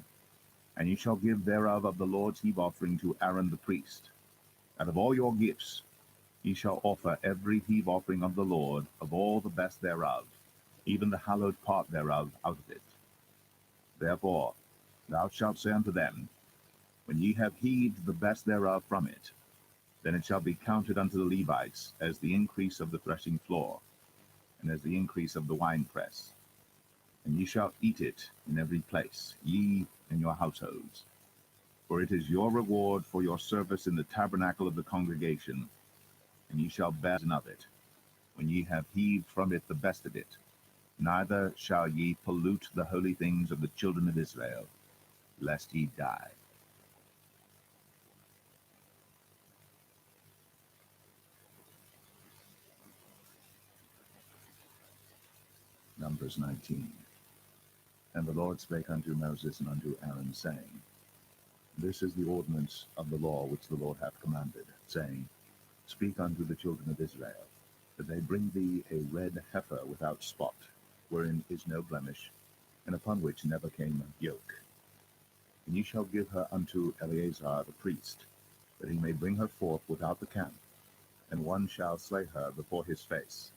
[SPEAKER 1] and ye shall give thereof of the Lord's heave offering to Aaron the priest. Out of all your gifts ye shall offer every heave offering of the Lord of all the best thereof, even the hallowed part thereof out of it. Therefore thou shalt say unto them, When ye have heaved the best thereof from it, then it shall be counted unto the Levites as the increase of the threshing floor, and as the increase of the winepress. And ye shall eat it in every place, ye and your households. For it is your reward for your service in the tabernacle of the congregation, and ye shall bear of it, when ye have heaved from it the best of it. Neither shall ye pollute the holy things of the children of Israel, lest ye die. Numbers 19. And the Lord spake unto Moses and unto Aaron, saying, This is the ordinance of the law which the Lord hath commanded, saying, Speak unto the children of Israel, that they bring thee a red heifer without spot, wherein is no blemish, and upon which never came yoke. And ye shall give her unto Eleazar the priest, that he may bring her forth without the camp, and one shall slay her before his face.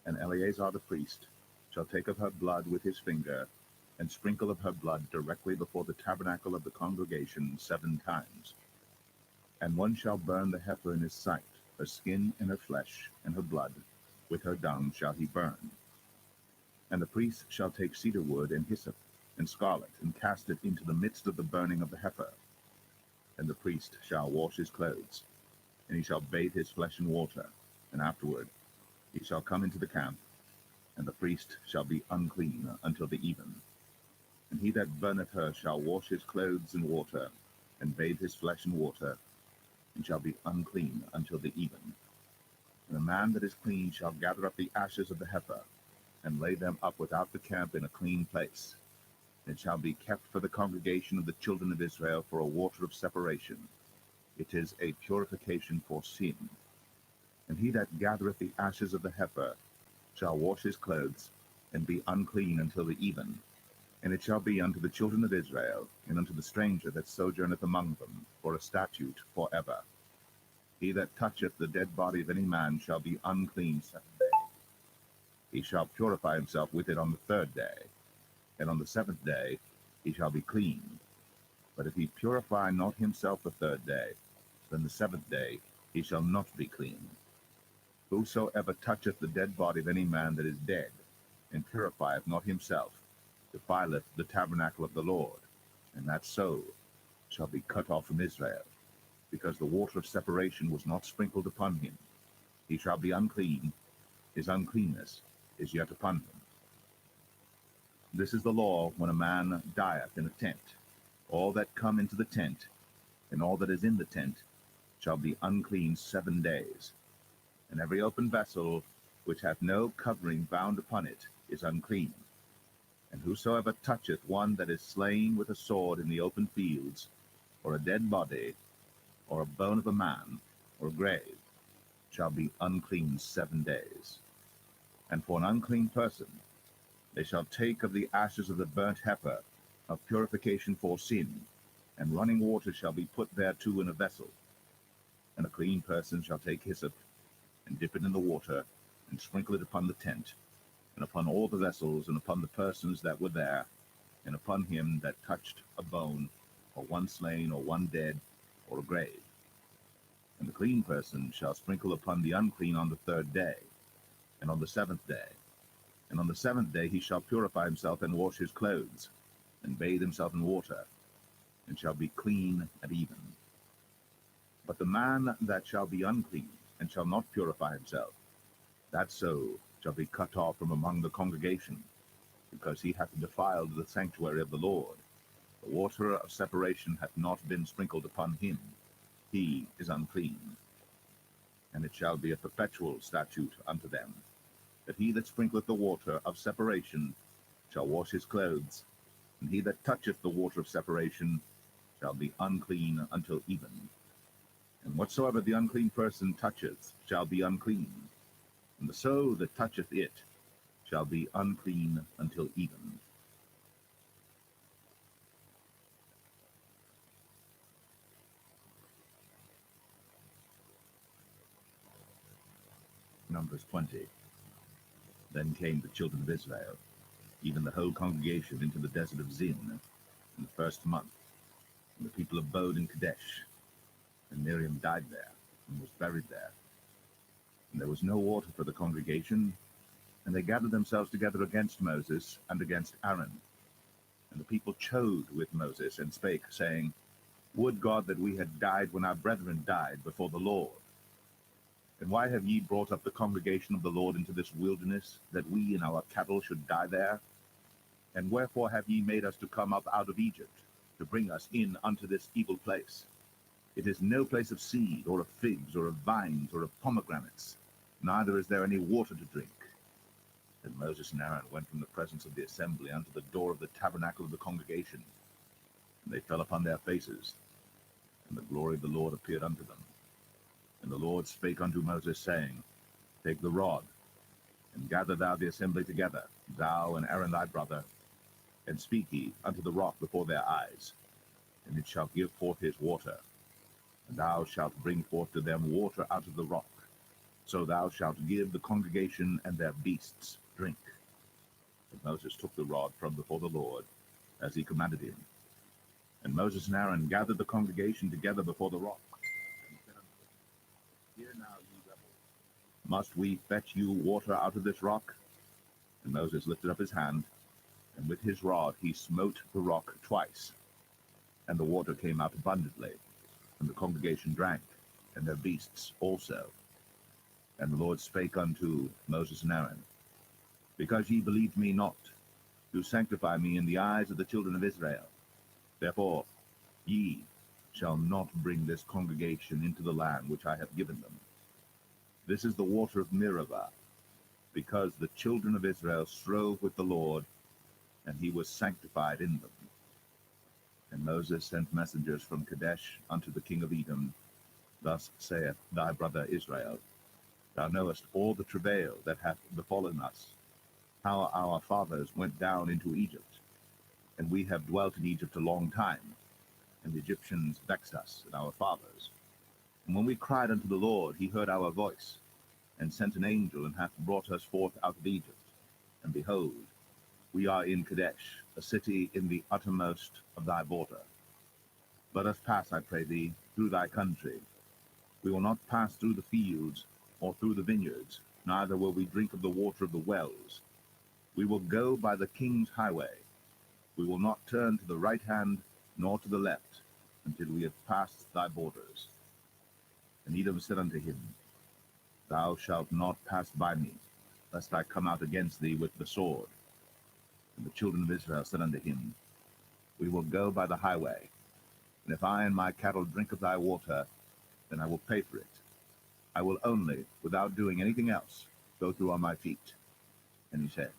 [SPEAKER 1] And Eleazar the priest shall take of her blood with his finger, and sprinkle of her blood directly before the tabernacle of the congregation 7 times. And one shall burn the heifer in his sight, her skin and her flesh, and her blood, with her dung shall he burn. And the priest shall take cedar wood and hyssop and scarlet, and cast it into the midst of the burning of the heifer. And the priest shall wash his clothes, and he shall bathe his flesh in water, and afterward he shall come into the camp, and the priest shall be unclean until the even. And he that burneth her shall wash his clothes in water, and bathe his flesh in water, and shall be unclean until the even. And the man that is clean shall gather up the ashes of the heifer, and lay them up without the camp in a clean place. It shall be kept for the congregation of the children of Israel for a water of separation. It is a purification for sin. And he that gathereth the ashes of the heifer shall wash his clothes, and be unclean until the even. And it shall be unto the children of Israel, and unto the stranger that sojourneth among them, for a statute for ever. He that toucheth the dead body of any man shall be unclean 7 days. He shall purify himself with it on the 3rd day, and on the 7th day he shall be clean. But if he purify not himself the third day, then the seventh day he shall not be clean. Whosoever toucheth the dead body of any man that is dead, and purifieth not himself, defileth the tabernacle of the Lord, and that so shall be cut off from Israel, because the water of separation was not sprinkled upon him. He shall be unclean, his uncleanness is yet upon him. This is the law when a man dieth in a tent. All that come into the tent, and all that is in the tent, shall be unclean 7 days. And every open vessel which hath no covering bound upon it is unclean. And whosoever toucheth one that is slain with a sword in the open fields, or a dead body, or a bone of a man, or a grave, shall be unclean 7 days. And for an unclean person they shall take of the ashes of the burnt heifer of purification for sin, and running water shall be put thereto in a vessel. And a clean person shall take hyssop, and dip it in the water, and sprinkle it upon the tent, and upon all the vessels, and upon the persons that were there, and upon him that touched a bone, or one slain, or one dead, or a grave. And the clean person shall sprinkle upon the unclean on the third day, and on the seventh day. And on the seventh day he shall purify himself, and wash his clothes, and bathe himself in water, and shall be clean at even. But the man that shall be unclean, and shall not purify himself, that so shall be cut off from among the congregation, because he hath defiled the sanctuary of the Lord. The water of separation hath not been sprinkled upon him. He is unclean. And it shall be a perpetual statute unto them, that he that sprinkleth the water of separation shall wash his clothes, and he that toucheth the water of separation shall be unclean until even. And whatsoever the unclean person toucheth shall be unclean, and the soul that toucheth it shall be unclean until even. Numbers 20. Then came the children of Israel, even the whole congregation, into the desert of Zin in the first month. And the people abode in Kadesh. And Miriam died there, and was buried there. And there was no water for the congregation, and they gathered themselves together against Moses and against Aaron. And the people chode with Moses, and spake, saying, Would God that we had died when our brethren died before the Lord. And why have ye brought up the congregation of the Lord into this wilderness, that we and our cattle should die there? And wherefore have ye made us to come up out of Egypt, to bring us in unto this evil place? It is no place of seed, or of figs, or of vines, or of pomegranates, neither is there any water to drink. Then Moses and Aaron went from the presence of the assembly unto the door of the tabernacle of the congregation, and they fell upon their faces, and the glory of the Lord appeared unto them. And the Lord spake unto Moses, saying, Take the rod, and gather thou the assembly together, thou and Aaron thy brother, and speak ye unto the rock before their eyes, and it shall give forth his water. And thou shalt bring forth to them water out of the rock. So thou shalt give the congregation and their beasts drink. And Moses took the rod from before the Lord, as he commanded him. And Moses and Aaron gathered the congregation together before the rock, and said unto them, Hear now, ye rebels, must we fetch you water out of this rock? And Moses lifted up his hand, and with his rod he smote the rock twice, and the water came out abundantly, and the congregation drank, and their beasts also. And the Lord spake unto Moses and Aaron, Because ye believed me not, to sanctify me in the eyes of the children of Israel, therefore ye shall not bring this congregation into the land which I have given them. This is the water of Meribah, because the children of Israel strove with the Lord, and he was sanctified in them. And Moses sent messengers from Kadesh unto the king of Edom. Thus saith thy brother Israel, Thou knowest all the travail that hath befallen us, how our fathers went down into Egypt, and we have dwelt in Egypt a long time, and the Egyptians vexed us and our fathers. And when we cried unto the Lord, he heard our voice, and sent an angel, and hath brought us forth out of Egypt. And behold, we are in Kadesh, a city in the uttermost of thy border. Let us pass, I pray thee, through thy country. We will not pass through the fields or through the vineyards, neither will we drink of the water of the wells. We will go by the king's highway. We will not turn to the right hand nor to the left, until we have passed thy borders. And Edom said unto him, Thou shalt not pass by me, lest I come out against thee with the sword. And the children of Israel said unto him, We will go by the highway, and if I and my cattle drink of thy water, then I will pay for it. I will only, without doing anything else, go through on my feet. And he said,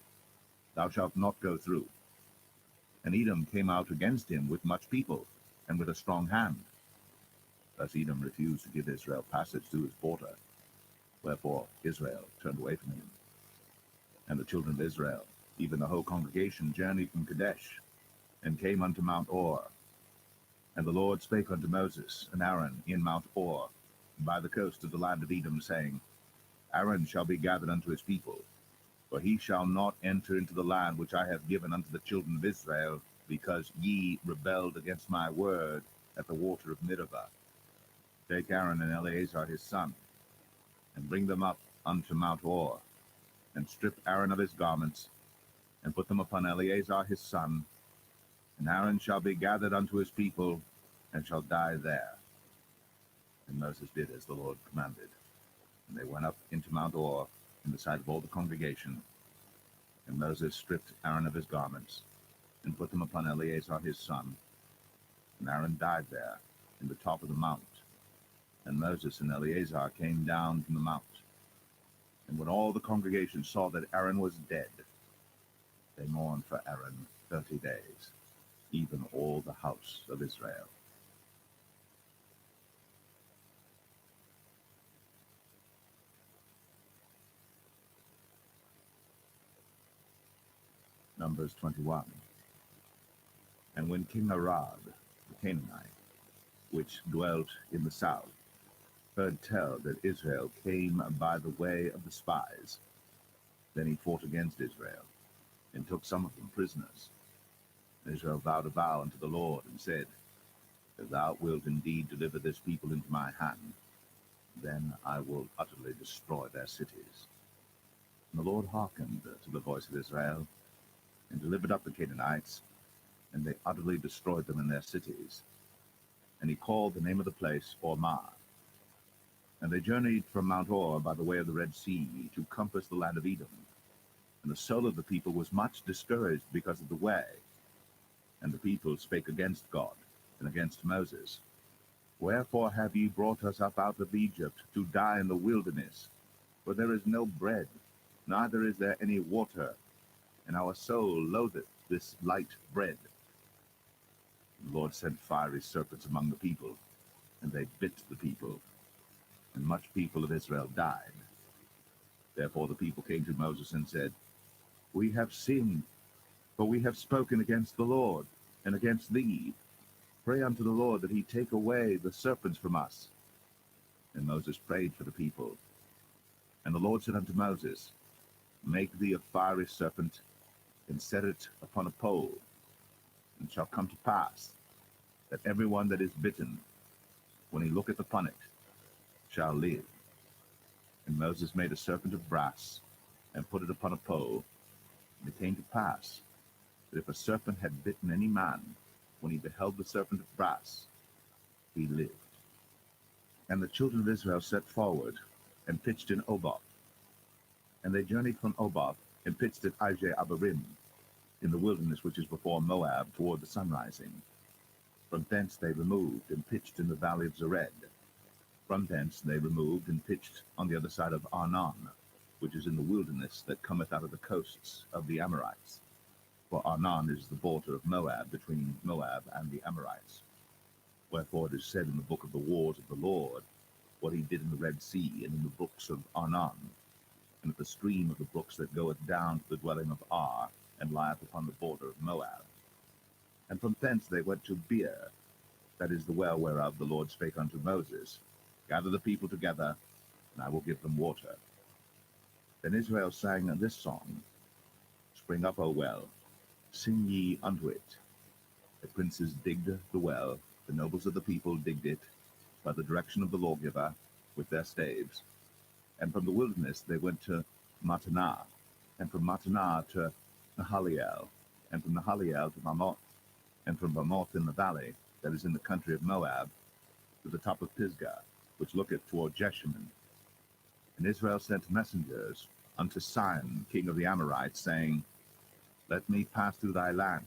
[SPEAKER 1] Thou shalt not go through. And Edom came out against him with much people, and with a strong hand. Thus Edom refused to give Israel passage through his border. Wherefore Israel turned away from him. And the children of Israel, even the whole congregation, journeyed from Kadesh, and came unto Mount Or. And the Lord spake unto Moses and Aaron in Mount Or, by the coast of the land of Edom, saying, Aaron shall be gathered unto his people, for he shall not enter into the land which I have given unto the children of Israel, because ye rebelled against my word at the water of Meribah. Take Aaron and Eleazar his son, and bring them up unto Mount Or, and strip Aaron of his garments, and put them upon Eleazar his son, and Aaron shall be gathered unto his people, and shall die there. And Moses did as the Lord commanded. And they went up into Mount Or in the sight of all the congregation. And Moses stripped Aaron of his garments, and put them upon Eleazar his son. And Aaron died there in the top of the mount. And Moses and Eleazar came down from the mount. And when all the congregation saw that Aaron was dead, they mourned for Aaron 30 days, even all the house of Israel. Numbers 21. And when King Arad, the Canaanite, which dwelt in the south, heard tell that Israel came by the way of the spies, then he fought against Israel, and took some of them prisoners. And Israel vowed a vow unto the Lord, and said, If thou wilt indeed deliver this people into my hand, then I will utterly destroy their cities. And the Lord hearkened to the voice of Israel, and delivered up the Canaanites, and they utterly destroyed them in their cities. And he called the name of the place Ormah. And they journeyed from Mount Or by the way of the Red Sea to compass the land of Edom. And the soul of the people was much discouraged because of the way. And the people spake against God and against Moses. Wherefore have ye brought us up out of Egypt to die in the wilderness? For there is no bread, neither is there any water, and our soul loatheth this light bread. The Lord sent fiery serpents among the people, and they bit the people, and much people of Israel died. Therefore the people came to Moses and said, We have sinned, for we have spoken against the Lord and against thee. Pray unto the Lord that he take away the serpents from us. And Moses prayed for the people. And the Lord said unto Moses, Make thee a fiery serpent, and set it upon a pole. And it shall come to pass, that every one that is bitten, when he looketh upon it, shall live. And Moses made a serpent of brass, and put it upon a pole. And it came to pass, that if a serpent had bitten any man, when he beheld the serpent of brass, he lived. And the children of Israel set forward, and pitched in Oboth. And they journeyed from Oboth, and pitched at Abarim, in the wilderness which is before Moab, toward the sunrising. From thence they removed, and pitched in the valley of Zered. From thence they removed, and pitched on the other side of Arnon, which is in the wilderness that cometh out of the coasts of the Amorites. For Arnon is the border of Moab, between Moab and the Amorites. Wherefore it is said in the book of the wars of the Lord, what he did in the Red Sea, and in the books of Arnon, and at the stream of the brooks that goeth down to the dwelling of Ar, and lieth upon the border of Moab. And from thence they went to Beer, that is the well whereof the Lord spake unto Moses, Gather the people together, and I will give them water. Then Israel sang this song, Spring up, O well, sing ye unto it. The princes digged the well, The nobles of the people digged it by the direction of the lawgiver with their staves, and from the wilderness they went to Mattanah, and from Mattanah to Nahaliel, and from Nahaliel to Bamoth, and from Bamoth in the valley that is in the country of Moab to the top of Pisgah, which looketh toward Jeshimon. And Israel sent messengers unto Sihon, king of the Amorites, saying, Let me pass through thy land.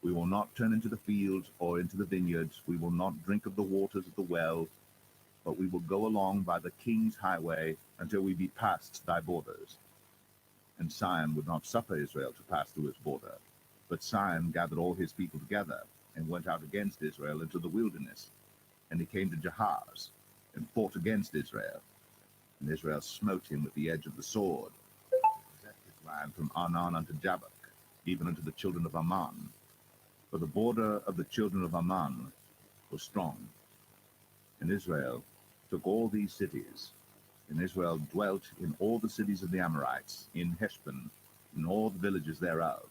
[SPEAKER 1] We will not turn into the fields or into the vineyards. We will not drink of the waters of the well, but we will go along by the king's highway until we be past thy borders. And Sihon would not suffer Israel to pass through his border. But Sihon gathered all his people together, and went out against Israel into the wilderness. And he came to Jahaz, and fought against Israel. And Israel smote him with the edge of the sword, and possessed his land from Arnon unto Jabbok, even unto the children of Ammon. For the border of the children of Ammon was strong. And Israel took all these cities. And Israel dwelt in all the cities of the Amorites, in Heshbon, in all the villages thereof.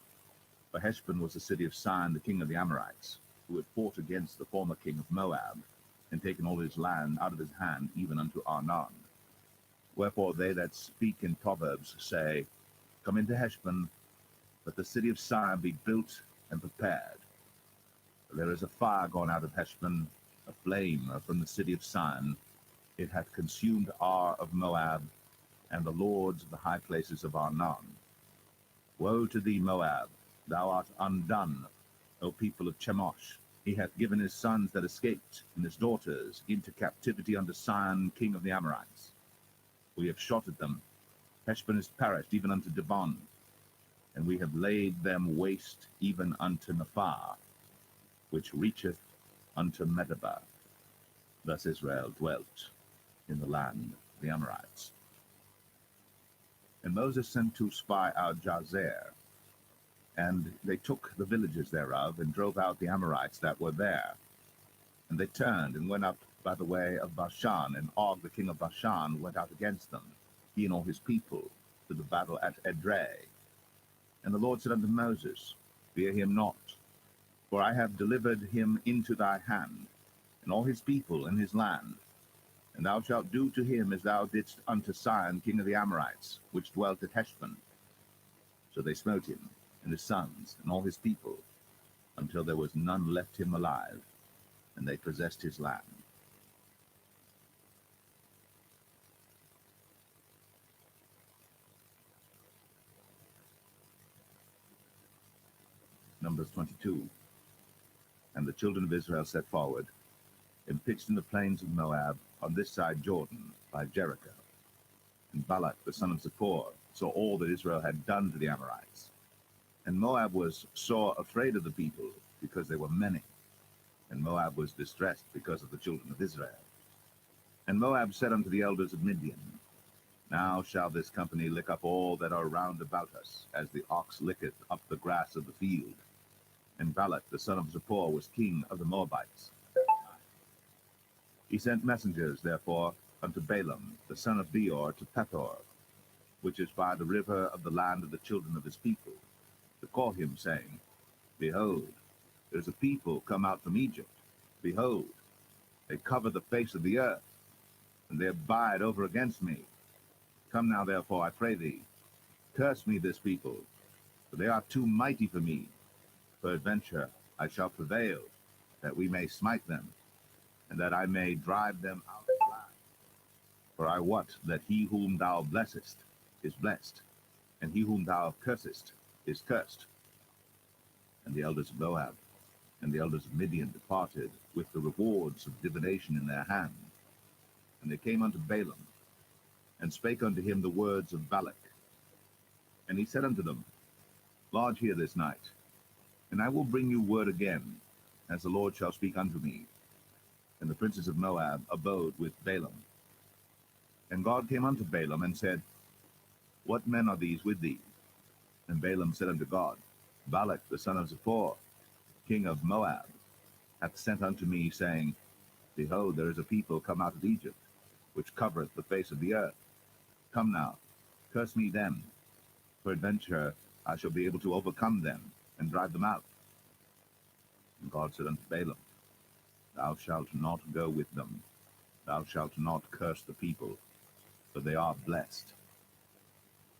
[SPEAKER 1] For Heshbon was the city of Sihon, the king of the Amorites, who had fought against the former king of Moab, and taken all his land out of his hand, even unto Arnon. Wherefore they that speak in Proverbs say, Come into Heshbon, let the city of Sihon be built and prepared. For there is a fire gone out of Heshbon, a flame from the city of Sihon. It hath consumed Ar of Moab, and the lords of the high places of Arnon. Woe to thee, Moab! Thou art undone, O people of Chemosh. He hath given his sons that escaped, and his daughters, into captivity unto Sihon, king of the Amorites. We have shot at them. Heshbon is perished, even unto Dibon, and we have laid them waste, even unto Nephah, which reacheth unto Medeba. Thus Israel dwelt in the land of the Amorites. And Moses sent to spy out Jazer, and they took the villages thereof, and drove out the Amorites that were there. And they turned and went up by the way of Bashan, and Og the king of Bashan went out against them, he and all his people, to the battle at Edrei. And the Lord said unto Moses, Fear him not, for I have delivered him into thy hand, and all his people and his land. And thou shalt do to him as thou didst unto Sihon king of the Amorites, which dwelt at Heshbon. So they smote him, and his sons, and all his people, until there was none left him alive, and they possessed his land. Numbers 22. And the children of Israel set forward, and pitched in the plains of Moab, on this side Jordan, by Jericho. And Balak the son of Zippor saw all that Israel had done to the Amorites. And Moab was sore afraid of the people, because they were many. And Moab was distressed because of the children of Israel. And Moab said unto the elders of Midian, Now shall this company lick up all that are round about us, as the ox licketh up the grass of the field. And Balak the son of Zippor was king of the Moabites. He sent messengers, therefore, unto Balaam the son of Beor to Pethor, which is by the river of the land of the children of his people, to call him, saying, Behold, there is a people come out from Egypt. Behold, they cover the face of the earth, and they abide over against me. Come now, therefore, I pray thee, curse me this people, for they are too mighty for me. Peradventure I shall prevail, that we may smite them, and that I may drive them out of the land. For I wot that he whom thou blessest is blessed, and he whom thou cursest is cursed. And the elders of Moab and the elders of Midian departed with the rewards of divination in their hand. And they came unto Balaam, and spake unto him the words of Balak. And he said unto them, Lodge here this night, and I will bring you word again, as the Lord shall speak unto me. And the princes of Moab abode with Balaam. And God came unto Balaam, and said, What men are these with thee? And Balaam said unto God, Balak the son of Zippor, king of Moab, hath sent unto me, saying, Behold, there is a people come out of Egypt, which covereth the face of the earth. Come now, curse me them. Peradventure I shall be able to overcome them, and drive them out. And God said unto Balaam, Thou shalt not go with them. Thou shalt not curse the people, for they are blessed.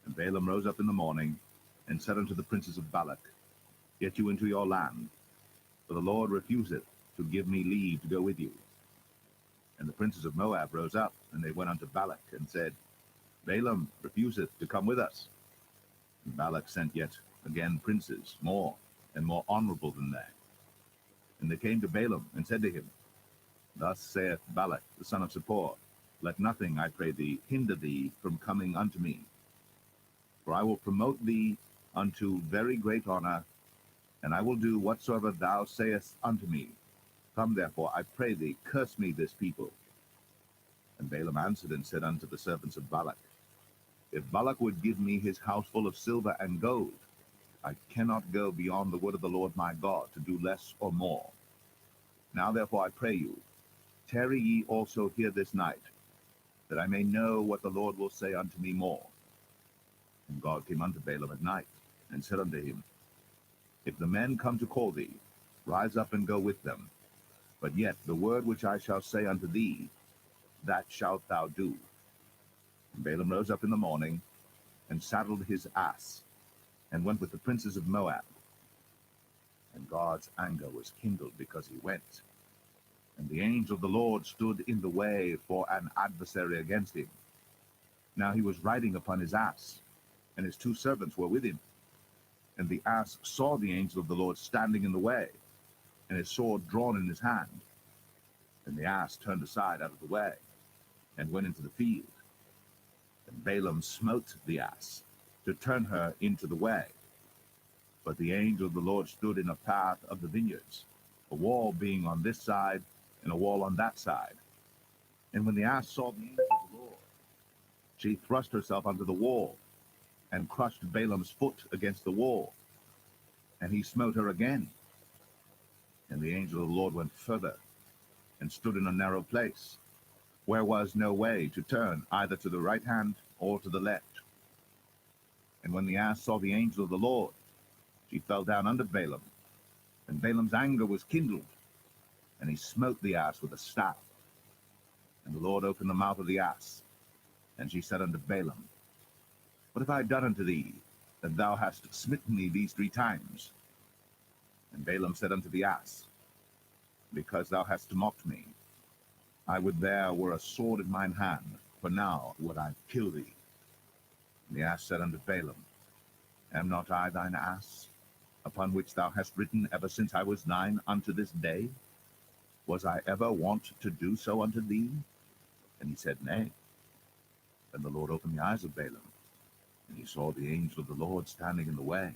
[SPEAKER 1] And Balaam rose up in the morning, and said unto the princes of Balak, Get you into your land, for the Lord refuseth to give me leave to go with you. And the princes of Moab rose up, and they went unto Balak, and said, Balaam refuseth to come with us. And Balak sent yet again princes, more and more honorable than they. And they came to Balaam, and said to him, Thus saith Balak the son of Zippor, Let nothing, I pray thee, hinder thee from coming unto me. For I will promote thee unto very great honor, and I will do whatsoever thou sayest unto me. Come therefore, I pray thee, curse me this people. And Balaam answered and said unto the servants of Balak, If Balak would give me his house full of silver and gold, I cannot go beyond the word of the Lord my God to do less or more. Now therefore I pray you, tarry ye also here this night, that I may know what the Lord will say unto me more. And God came unto Balaam at night, and said unto him, If the men come to call thee, rise up and go with them. But yet the word which I shall say unto thee, that shalt thou do. And Balaam rose up in the morning, and saddled his ass, and went with the princes of Moab. And God's anger was kindled because he went. And the angel of the Lord stood in the way for an adversary against him. Now he was riding upon his ass, and his 2 servants were with him. And the ass saw the angel of the Lord standing in the way, and his sword drawn in his hand. And the ass turned aside out of the way, and went into the field. And Balaam smote the ass, to turn her into the way. But the angel of the Lord stood in a path of the vineyards, a wall being on this side, and a wall on that side. And when the ass saw the angel of the Lord, she thrust herself under the wall, and crushed Balaam's foot against the wall. And he smote her again. And the angel of the Lord went further, and stood in a narrow place, where was no way to turn either to the right hand or to the left. And when the ass saw the angel of the Lord, she fell down under Balaam, and Balaam's anger was kindled, and he smote the ass with a staff. And the Lord opened the mouth of the ass, and she said unto Balaam, What have I done unto thee, that thou hast smitten me these 3 times? And Balaam said unto the ass, Because thou hast mocked me. I would there were a sword in mine hand, for now would I kill thee. And the ass said unto Balaam, Am not I thine ass, upon which thou hast ridden ever since I was 9 unto this day? Was I ever wont to do so unto thee? And he said, Nay. Then the Lord opened the eyes of Balaam, and he saw the angel of the Lord standing in the way,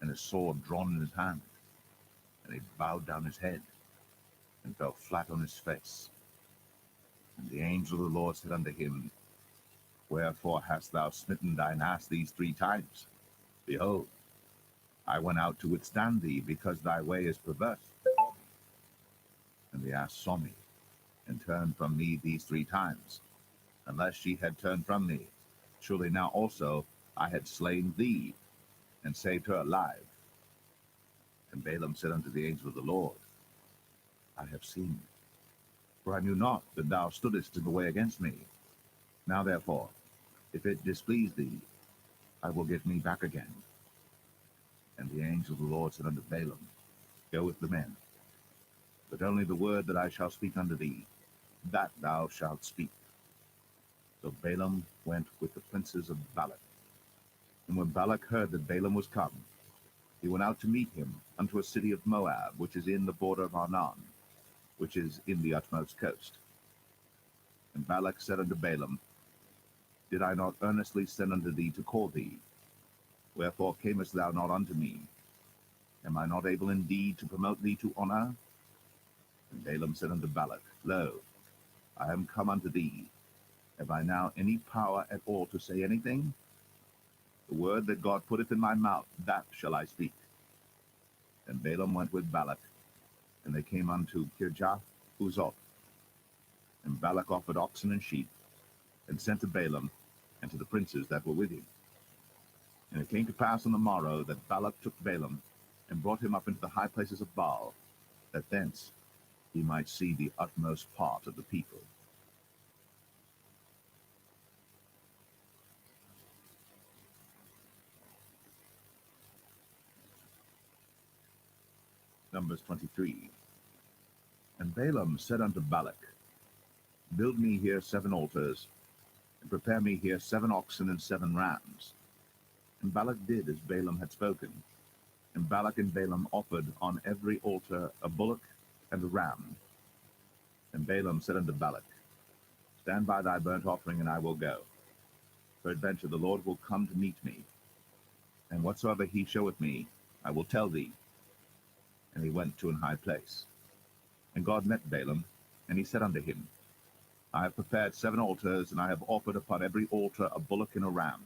[SPEAKER 1] and his sword drawn in his hand. And he bowed down his head, and fell flat on his face. And the angel of the Lord said unto him, Wherefore hast thou smitten thine ass these 3 times? Behold, I went out to withstand thee, because thy way is perverse. And the ass saw me, and turned from me these 3 times. Unless she had turned from me, surely now also I had slain thee, and saved her alive. And Balaam said unto the angel of the Lord, I have seen, for I knew not that thou stoodest in the way against me. Now therefore, if it displease thee, I will get me back again. And the angel of the Lord said unto Balaam, Go with the men, but only the word that I shall speak unto thee, that thou shalt speak. So Balaam went with the princes of Balak. And when Balak heard that Balaam was come, he went out to meet him unto a city of Moab, which is in the border of Arnon, which is in the utmost coast. And Balak said unto Balaam, Did I not earnestly send unto thee to call thee? Wherefore camest thou not unto me? Am I not able indeed to promote thee to honor? And Balaam said unto Balak, Lo, I am come unto thee. Have I now any power at all to say anything? The word that God putteth in my mouth, that shall I speak. And Balaam went with Balak, and they came unto Kirjath Huzoth. And Balak offered oxen and sheep, and sent to Balaam, and to the princes that were with him. And it came to pass on the morrow that Balak took Balaam, and brought him up into the high places of Baal, that thence he might see the utmost part of the people. Numbers 23. And Balaam said unto Balak, Build me here 7 altars, and prepare me here 7 oxen and 7 rams. And Balak did as Balaam had spoken. And Balak and Balaam offered on every altar a bullock and a ram. And Balaam said unto Balak, Stand by thy burnt offering, and I will go. Peradventure the Lord will come to meet me, and whatsoever he showeth me, I will tell thee. And he went to an high place. And God met Balaam, and he said unto him, I have prepared 7 altars, and I have offered upon every altar a bullock and a ram.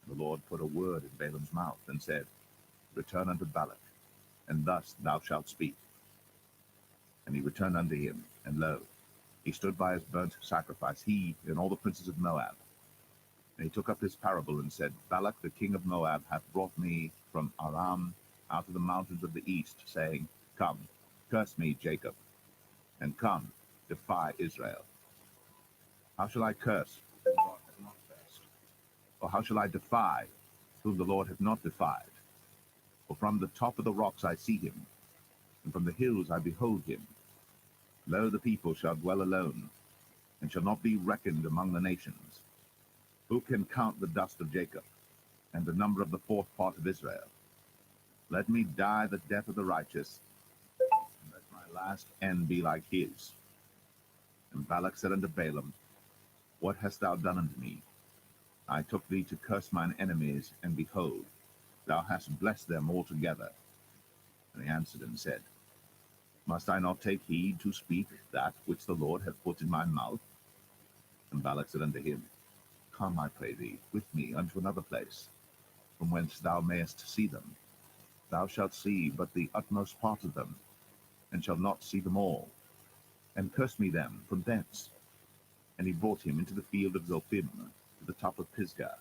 [SPEAKER 1] And the Lord put a word in Balaam's mouth, and said, Return unto Balak, and thus thou shalt speak. And he returned unto him, and lo, he stood by his burnt sacrifice, he and all the princes of Moab. And he took up his parable, and said, Balak the king of Moab hath brought me from Aram out of the mountains of the east, saying, Come, curse me, Jacob, and come, defy Israel. How shall I curse whom the Lord hath not cursed? Or how shall I defy whom the Lord hath not defied? For from the top of the rocks I see him, and from the hills I behold him. Lo, the people shall dwell alone, and shall not be reckoned among the nations. Who can count the dust of Jacob, and the number of the 4th part of Israel? Let me die the death of the righteous, and let my last end be like his. And Balak said unto Balaam, What hast thou done unto me? I took thee to curse mine enemies, and behold, thou hast blessed them altogether. And he answered and said, Must I not take heed to speak that which the Lord hath put in my mouth? And Balak said unto him, Come, I pray thee, with me unto another place, from whence thou mayest see them. Thou shalt see but the utmost part of them, and shalt not see them all. And curse me them from thence. And he brought him into the field of Zophim, to the top of Pisgah,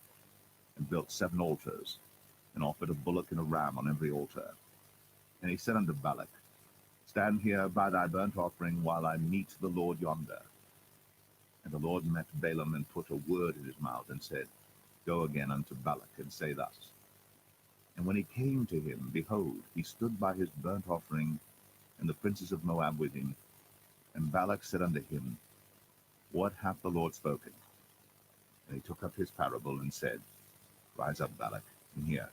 [SPEAKER 1] and built 7 altars, and offered a bullock and a ram on every altar. And he said unto Balak, Stand here by thy burnt offering, while I meet the Lord yonder. And the Lord met Balaam, and put a word in his mouth, and said, Go again unto Balak, and say thus. And when he came to him, behold, he stood by his burnt offering, and the princes of Moab with him. And Balak said unto him, What hath the Lord spoken? And he took up his parable, and said, Rise up, Balak, and hear.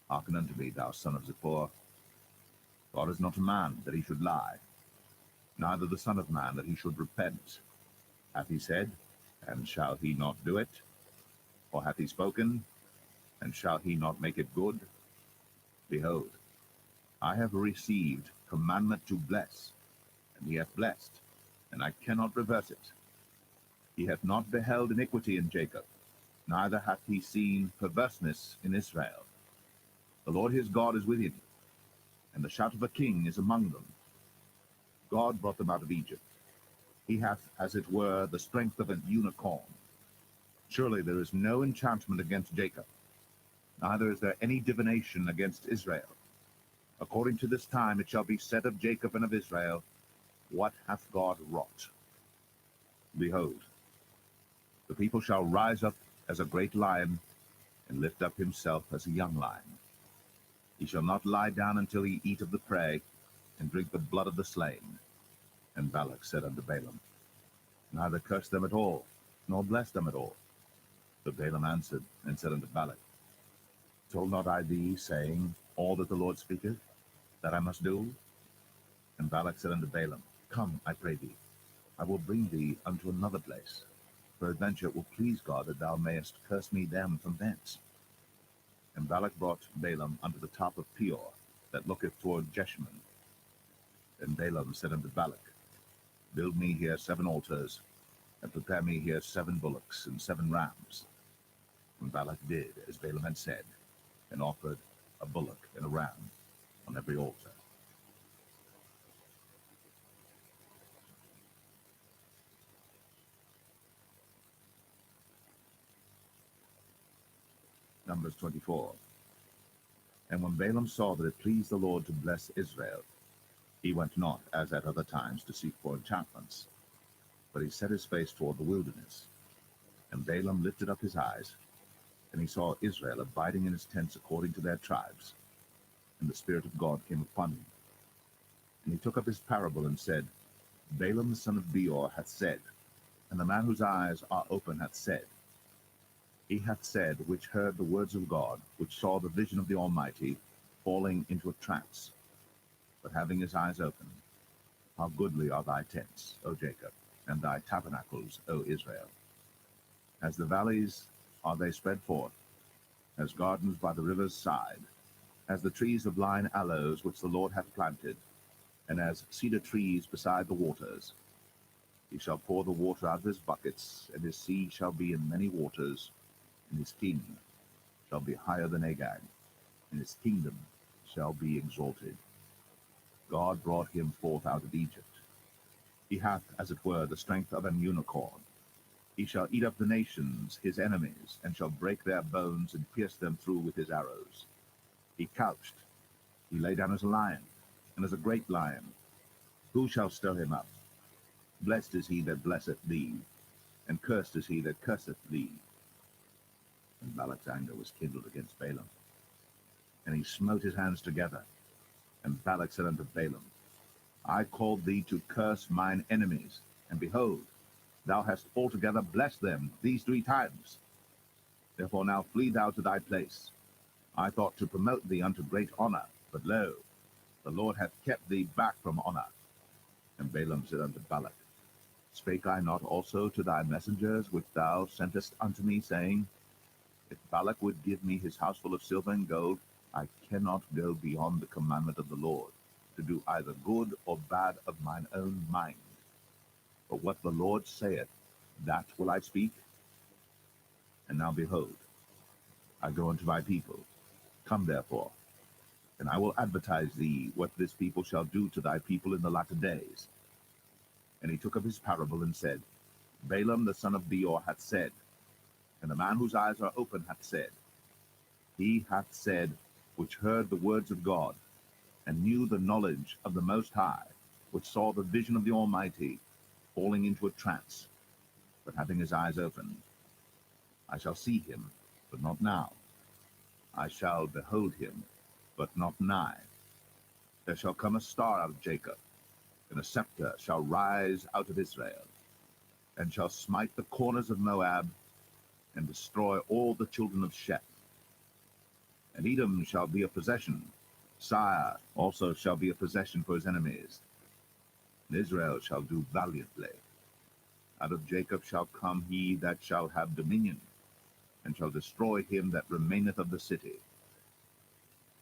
[SPEAKER 1] Hearken unto me, thou son of Zippor. God is not a man, that he should lie, neither the son of man, that he should repent. Hath he said, and shall he not do it? Or hath he spoken, and shall he not make it good? Behold, I have received commandment to bless, and he hath blessed, and I cannot reverse it. He hath not beheld iniquity in Jacob, neither hath he seen perverseness in Israel. The Lord his God is with him, and the shout of a king is among them. God brought them out of Egypt. He hath, as it were, the strength of an unicorn. Surely there is no enchantment against Jacob, neither is there any divination against Israel. According to this time it shall be said of Jacob and of Israel, What hath God wrought? Behold, the people shall rise up as a great lion, and lift up himself as a young lion. He shall not lie down until he eat of the prey, and drink the blood of the slain. And Balak said unto Balaam, Neither curse them at all, nor bless them at all. But Balaam answered and said unto Balak, Told not I thee, saying, All that the Lord speaketh, that I must do? And Balak said unto Balaam, Come, I pray thee, I will bring thee unto another place. Peradventure it will please God that thou mayest curse me them from thence. And Balak brought Balaam unto the top of Peor, that looketh toward Jeshimon. And Balaam said unto Balak, Build me here 7 altars, and prepare me here 7 bullocks and 7 rams. And Balak did as Balaam had said, and offered a bullock and a ram on every altar. Numbers 24. And when Balaam saw that it pleased the Lord to bless Israel, He went not, as at other times, to seek for enchantments, but he set his face toward the wilderness. And Balaam lifted up his eyes, and he saw Israel abiding in his tents according to their tribes. And the Spirit of God came upon him. And he took up his parable and said, Balaam the son of Beor hath said, and the man whose eyes are open hath said, he hath said, which heard the words of God, which saw the vision of the Almighty, falling into a trance, but having his eyes open, how goodly are thy tents, O Jacob, and thy tabernacles, O Israel. As the valleys are they spread forth, as gardens by the river's side, as the trees of lign aloes which the Lord hath planted, and as cedar trees beside the waters. He shall pour the water out of his buckets, and his sea shall be in many waters, and his king shall be higher than Agag, and his kingdom shall be exalted. God brought him forth out of Egypt. He hath, as it were, the strength of an unicorn. He shall eat up the nations, his enemies, and shall break their bones and pierce them through with his arrows. He couched, he lay down as a lion, and as a great lion. Who shall stir him up? Blessed is he that blesseth thee, and cursed is he that curseth thee. And Balak's anger was kindled against Balaam, and he smote his hands together. And Balak said unto Balaam, I called thee to curse mine enemies, and behold, thou hast altogether blessed them these 3 times. Therefore now flee thou to thy place. I thought to promote thee unto great honor, but lo, the Lord hath kept thee back from honor. And Balaam said unto Balak, Spake I not also to thy messengers which thou sentest unto me, saying, If Balak would give me his house full of silver and gold, I cannot go beyond the commandment of the Lord, to do either good or bad of mine own mind. But what the Lord saith, that will I speak. And now behold, I go unto my people. Come therefore, and I will advertise thee what this people shall do to thy people in the latter days. And he took up his parable and said, Balaam the son of Beor hath said, and the man whose eyes are open hath said, he hath said, which heard the words of God, and knew the knowledge of the Most High, which saw the vision of the Almighty, falling into a trance, but having his eyes open. I shall see him, but not now. I shall behold him, but not nigh. There shall come a star out of Jacob, and a scepter shall rise out of Israel, and shall smite the corners of Moab, and destroy all the children of Sheth. And Edom shall be a possession, Sire also shall be a possession for his enemies. And Israel shall do valiantly. Out of Jacob shall come he that shall have dominion, and shall destroy him that remaineth of the city.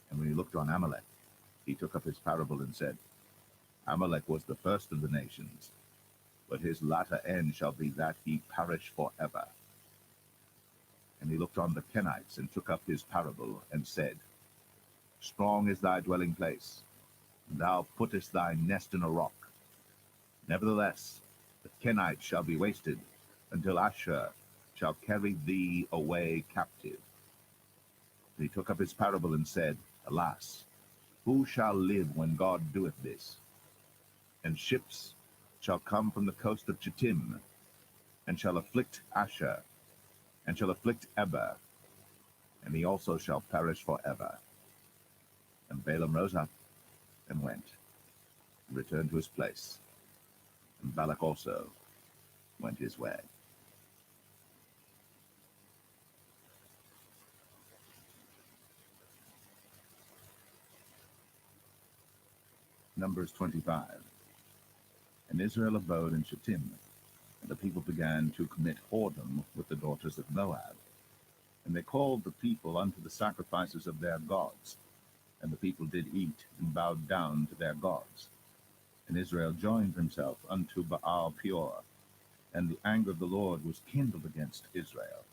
[SPEAKER 1] And when he looked on Amalek, he took up his parable and said, Amalek was the first of the nations, but his latter end shall be that he perish forever. And he looked on the Kenites, and took up his parable, and said, Strong is thy dwelling place, and thou puttest thy nest in a rock. Nevertheless, the Kenites shall be wasted, until Asher shall carry thee away captive. And he took up his parable, and said, Alas, who shall live when God doeth this? And ships shall come from the coast of Chittim, and shall afflict Asher, and shall afflict Eber, and he also shall perish forever. And Balaam rose up, and went, and returned to his place. And Balak also went his way. Numbers 25. And Israel abode in Shittim, and the people began to commit whoredom with the daughters of Moab. And they called the people unto the sacrifices of their gods, and the people did eat and bowed down to their gods. And Israel joined himself unto Baal Peor, and the anger of the Lord was kindled against Israel.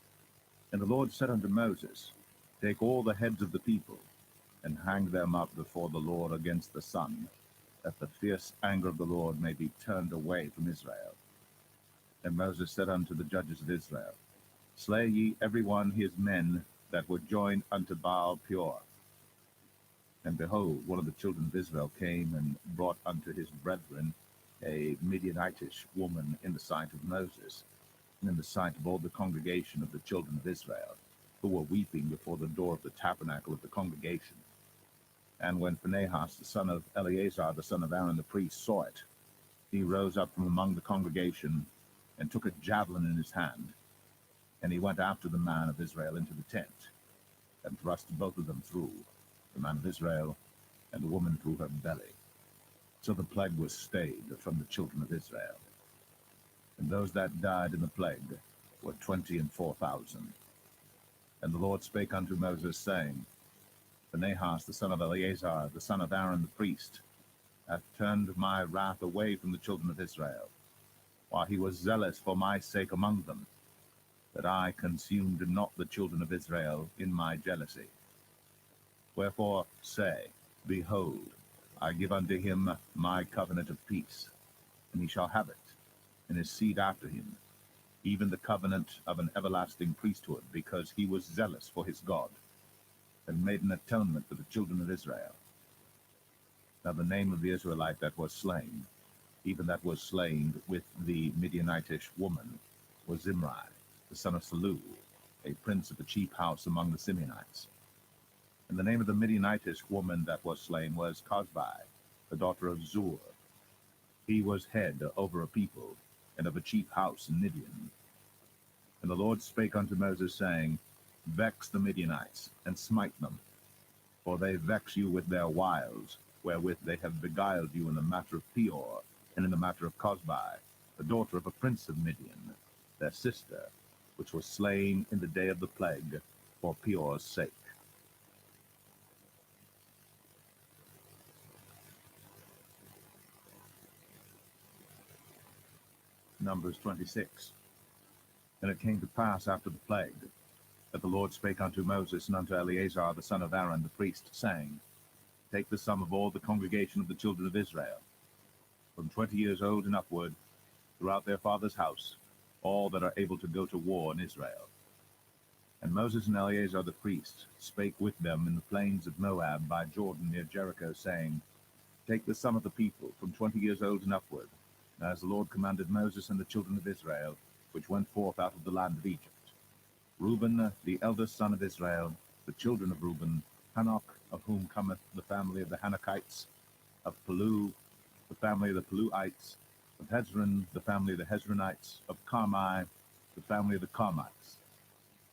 [SPEAKER 1] And the Lord said unto Moses, Take all the heads of the people, and hang them up before the Lord against the sun, that the fierce anger of the Lord may be turned away from Israel. And Moses said unto the judges of Israel, Slay ye every one his men that were joined unto Baal Peor. And behold, one of the children of Israel came and brought unto his brethren a Midianitish woman in the sight of Moses, and in the sight of all the congregation of the children of Israel, who were weeping before the door of the tabernacle of the congregation. And when Phinehas, the son of Eleazar, the son of Aaron the priest, saw it, he rose up from among the congregation, and took a javelin in his hand, and he went after the man of Israel into the tent, and thrust both of them through, the man of Israel and the woman through her belly. So the plague was stayed from the children of Israel. And those that died in the plague were 24,000. And the Lord spake unto Moses, saying, Phinehas, the son of Eleazar, the son of Aaron the priest, hath turned my wrath away from the children of Israel, while he was zealous for my sake among them, that I consumed not the children of Israel in my jealousy. Wherefore say, Behold, I give unto him my covenant of peace, and he shall have it, and his seed after him, even the covenant of an everlasting priesthood, because he was zealous for his God, and made an atonement for the children of Israel. Now the name of the Israelite that was slain, even that was slain with the Midianitish woman, was Zimri, the son of Salu, a prince of the chief house among the Simeonites. And the name of the Midianitish woman that was slain was Cosbi, the daughter of Zur. He was head over a people, and of a chief house in Midian. And the Lord spake unto Moses, saying, Vex the Midianites, and smite them, for they vex you with their wiles, wherewith they have beguiled you in the matter of Peor, and in the matter of Cosbi, the daughter of a prince of Midian, their sister, which was slain in the day of the plague, for Peor's sake. Numbers 26. And it came to pass after the plague, that the Lord spake unto Moses and unto Eleazar the son of Aaron the priest, saying, Take the sum of all the congregation of the children of Israel, from 20 years old and upward, throughout their father's house, all that are able to go to war in Israel. And Moses and Eleazar the priest spake with them in the plains of Moab by Jordan near Jericho, saying, Take the sum of the people, from 20 years old and upward, as the Lord commanded Moses and the children of Israel, which went forth out of the land of Egypt. Reuben, the eldest son of Israel, the children of Reuben, Hanok, of whom cometh the family of the Hanokites, of Palu, the family of the Paluites, of Hezron, the family of the Hezronites, of Carmi, the family of the Carmites.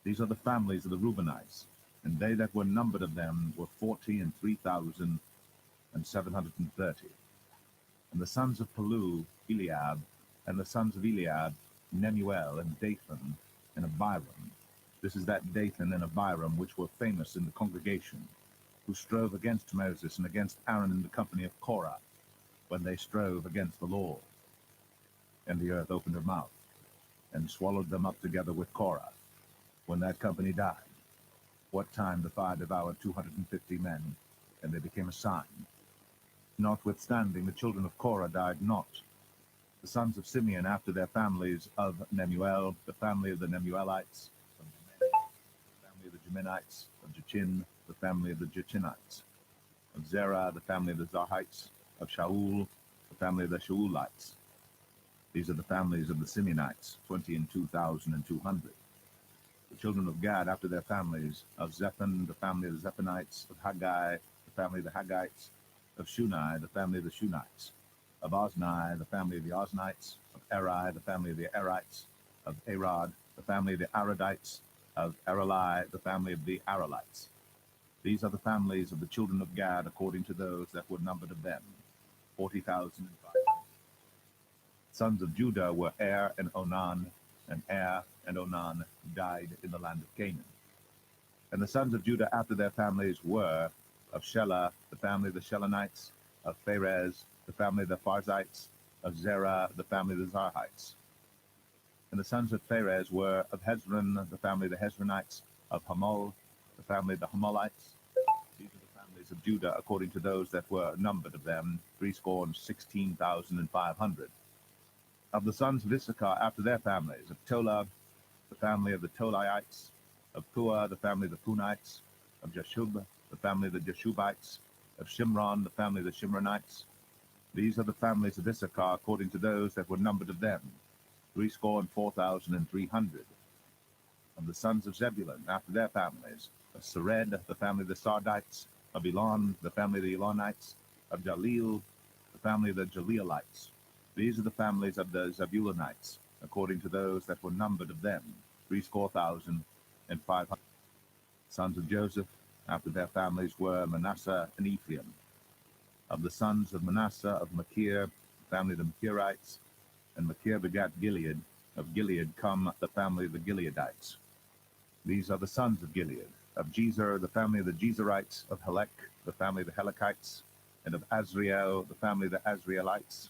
[SPEAKER 1] These are the families of the Reubenites, and they that were numbered of them were 43,730. And the sons of Palu, Eliab, and the sons of Eliab, Nemuel, and Dathan, and Abiram. This is that Dathan and Abiram which were famous in the congregation, who strove against Moses and against Aaron in the company of Korah, when they strove against the Lord. And the earth opened her mouth, and swallowed them up together with Korah, when that company died. What time the fire devoured 250 men, and they became a sign. Notwithstanding, the children of Korah died not. The sons of Simeon after their families, of Nemuel, the family of the Nemuelites, of Jemin, the family of the Jeminites, of Jachin, the family of the Jachinites, of Zerah, the family of the Zarhites, of Shaul, the family of the Shaulites. These are the families of the Simeonites, 22,200. The children of Gad after their families, of Zephon, the family of the Zephonites, of Haggai, the family of the Haggites, of Shunai, the family of the Shunites, of Ozni, the family of the Oznites, of Eri, the family of the Erites, of Arad, the family of the Aradites, of Arali, the family of the Aralites. These are the families of the children of Gad according to those that were numbered of them, 40,005. Sons of Judah were Er and Onan, and Er and Onan died in the land of Canaan. And the sons of Judah after their families were, of Shelah, the family of the Shelonites, of Pharez, the family of the Pharzites, of Zerah, the family of the Zarhites. And the sons of Pharez were of Hezron, the family of the Hezronites, of Hamul, the family of the Hamulites. These are the families of Judah according to those that were numbered of them, 16,500. Of the sons of Issachar after their families, of Tola, the family of the Tolaites, of Pua, the family of the Punites, of Jeshub, the family of the Jeshubites, Of Shimron, the family of the Shimronites. These are the families of Issachar, according to those that were numbered of them, 304,300. Of the sons of Zebulun, after their families, of Sered, the family of the Sardites, of Elon, the family of the Elonites, of Jaleel, the family of the Jaleelites. These are the families of the Zebulunites, according to those that were numbered of them, 305,500. Sons of Joseph, after their families, were Manasseh and Ephraim. Of the sons of Manasseh, of Machir, the family of the Machirites, and Machir begat Gilead. Of Gilead come the family of the Gileadites. These are the sons of Gilead. Of Jezer, the family of the Jezerites. Of Helek, the family of the Helekites. And of Azriel, the family of the Azrielites.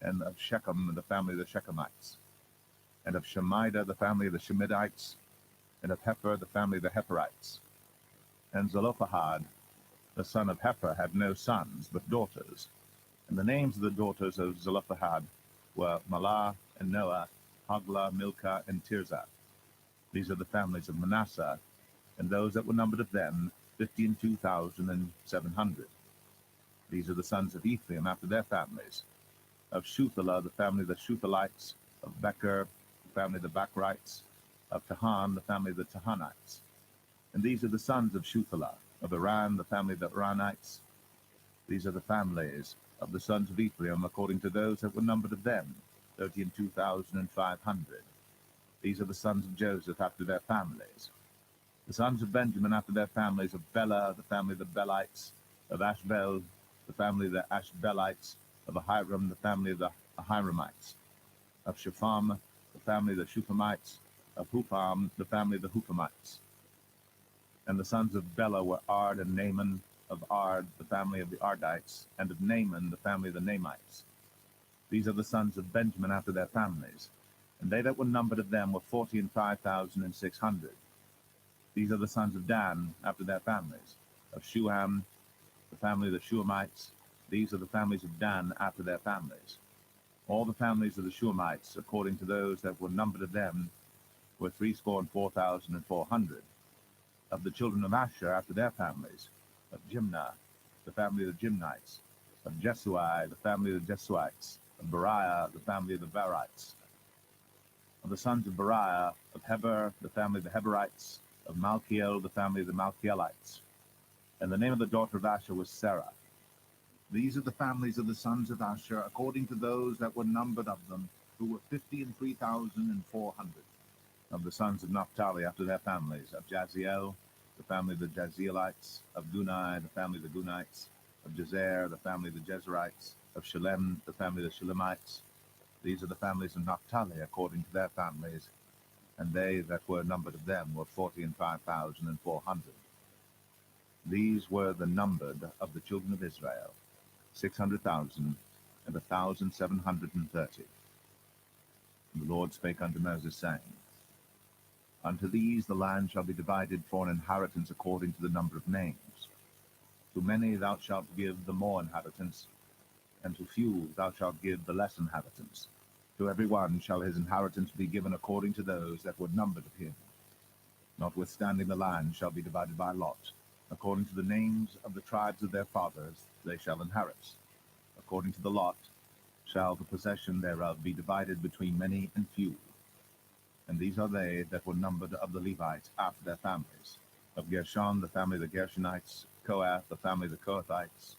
[SPEAKER 1] And of Shechem, the family of the Shechemites. And of Shemida, the family of the Shemidites. And of Hefer, the family of the Heferites. And Zelophehad, the son of Hefer, had no sons, but daughters. And the names of the daughters of Zelophehad were Malah and Noah, Hoglah, Milcah, and Tirzah. These are the families of Manasseh, and those that were numbered of them, 52,700. These are the sons of Ephraim after their families. Of Shuthelah, the family of the Shuthelites. Of Becher, the family of the Bachrites. Of Tahan, the family of the Tahanites. And these are the sons of Shuthelah. Of Iran, the family of the Iranites. These are the families of the sons of Ephraim, according to those that were numbered of them, 32,500. These are the sons of Joseph after their families. The sons of Benjamin after their families, of Bela, the family of the Belites. Of Ashbel, the family of the Ashbelites. Of Ahiram, the family of the Ahiramites. Of Shaphan, the family of the Shuphamites. Of Hupham, the family of the Huphamites. And the sons of Bela were Ard and Naaman. Of Ard, the family of the Ardites. And of Naaman, the family of the Naamites. These are the sons of Benjamin after their families. And they that were numbered of them were 45,600. These are the sons of Dan after their families. Of Shuham, the family of the Shuhamites. These are the families of Dan after their families. All the families of the Shuhamites, according to those that were numbered of them, were 304,400. Of the children of Asher after their families. Of Jimnah, the family of the Jimnites. Of Jesui, the family of the Jesuites. Of Beriah, the family of the Berites. Of the sons of Beriah, of Heber, the family of the Heberites. Of Malchiel, the family of the Malchielites. And the name of the daughter of Asher was Sarah. These are the families of the sons of Asher, according to those that were numbered of them, who were 53,400. Of the sons of Naphtali after their families. Of Jaziel, the family of the Jazielites. Of Gunai, the family of the Gunites. Of Jezer, the family of the Jezerites. Of Shalem, the family of the Shalemites. These are the families of Naphtali according to their families, and they that were numbered of them were 45,400. These were the numbered of the children of Israel, 600,1,730. And the Lord spake unto Moses, saying, Unto these the land shall be divided for an inheritance according to the number of names. To many thou shalt give the more inheritance, and to few thou shalt give the less inheritance. To every one shall his inheritance be given according to those that were numbered of him. Notwithstanding the land shall be divided by lot. According to the names of the tribes of their fathers they shall inherit. According to the lot shall the possession thereof be divided between many and few. And these are they that were numbered of the Levites after their families. Of Gershon, the family of the Gershonites. Kohath, the family of the Kohathites.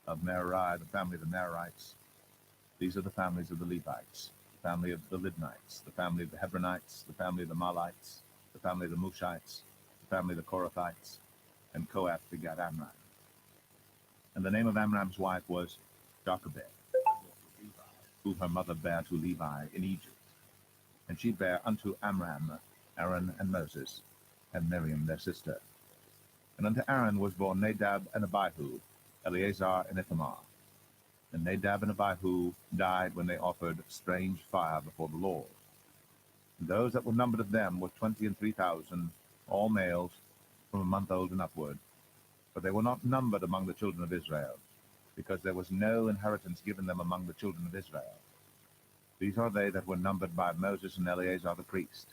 [SPEAKER 1] Of Merari, the family of the Merarites. These are the families of the Levites. The family of the Libnites. The family of the Hebronites. The family of the Malites. The family of the Mushites. The family of the Korathites. And Kohath begat Amram. And the name of Amram's wife was Jochebed, who her mother bare to Levi in Egypt. And she bare unto Amram Aaron and Moses, and Miriam their sister. And unto Aaron was born Nadab and Abihu, Eleazar and Ithamar. And Nadab and Abihu died when they offered strange fire before the Lord. And those that were numbered of them were 23,000, all males, from a month old and upward. But they were not numbered among the children of Israel, because there was no inheritance given them among the children of Israel. These are they that were numbered by Moses and Eleazar the priest,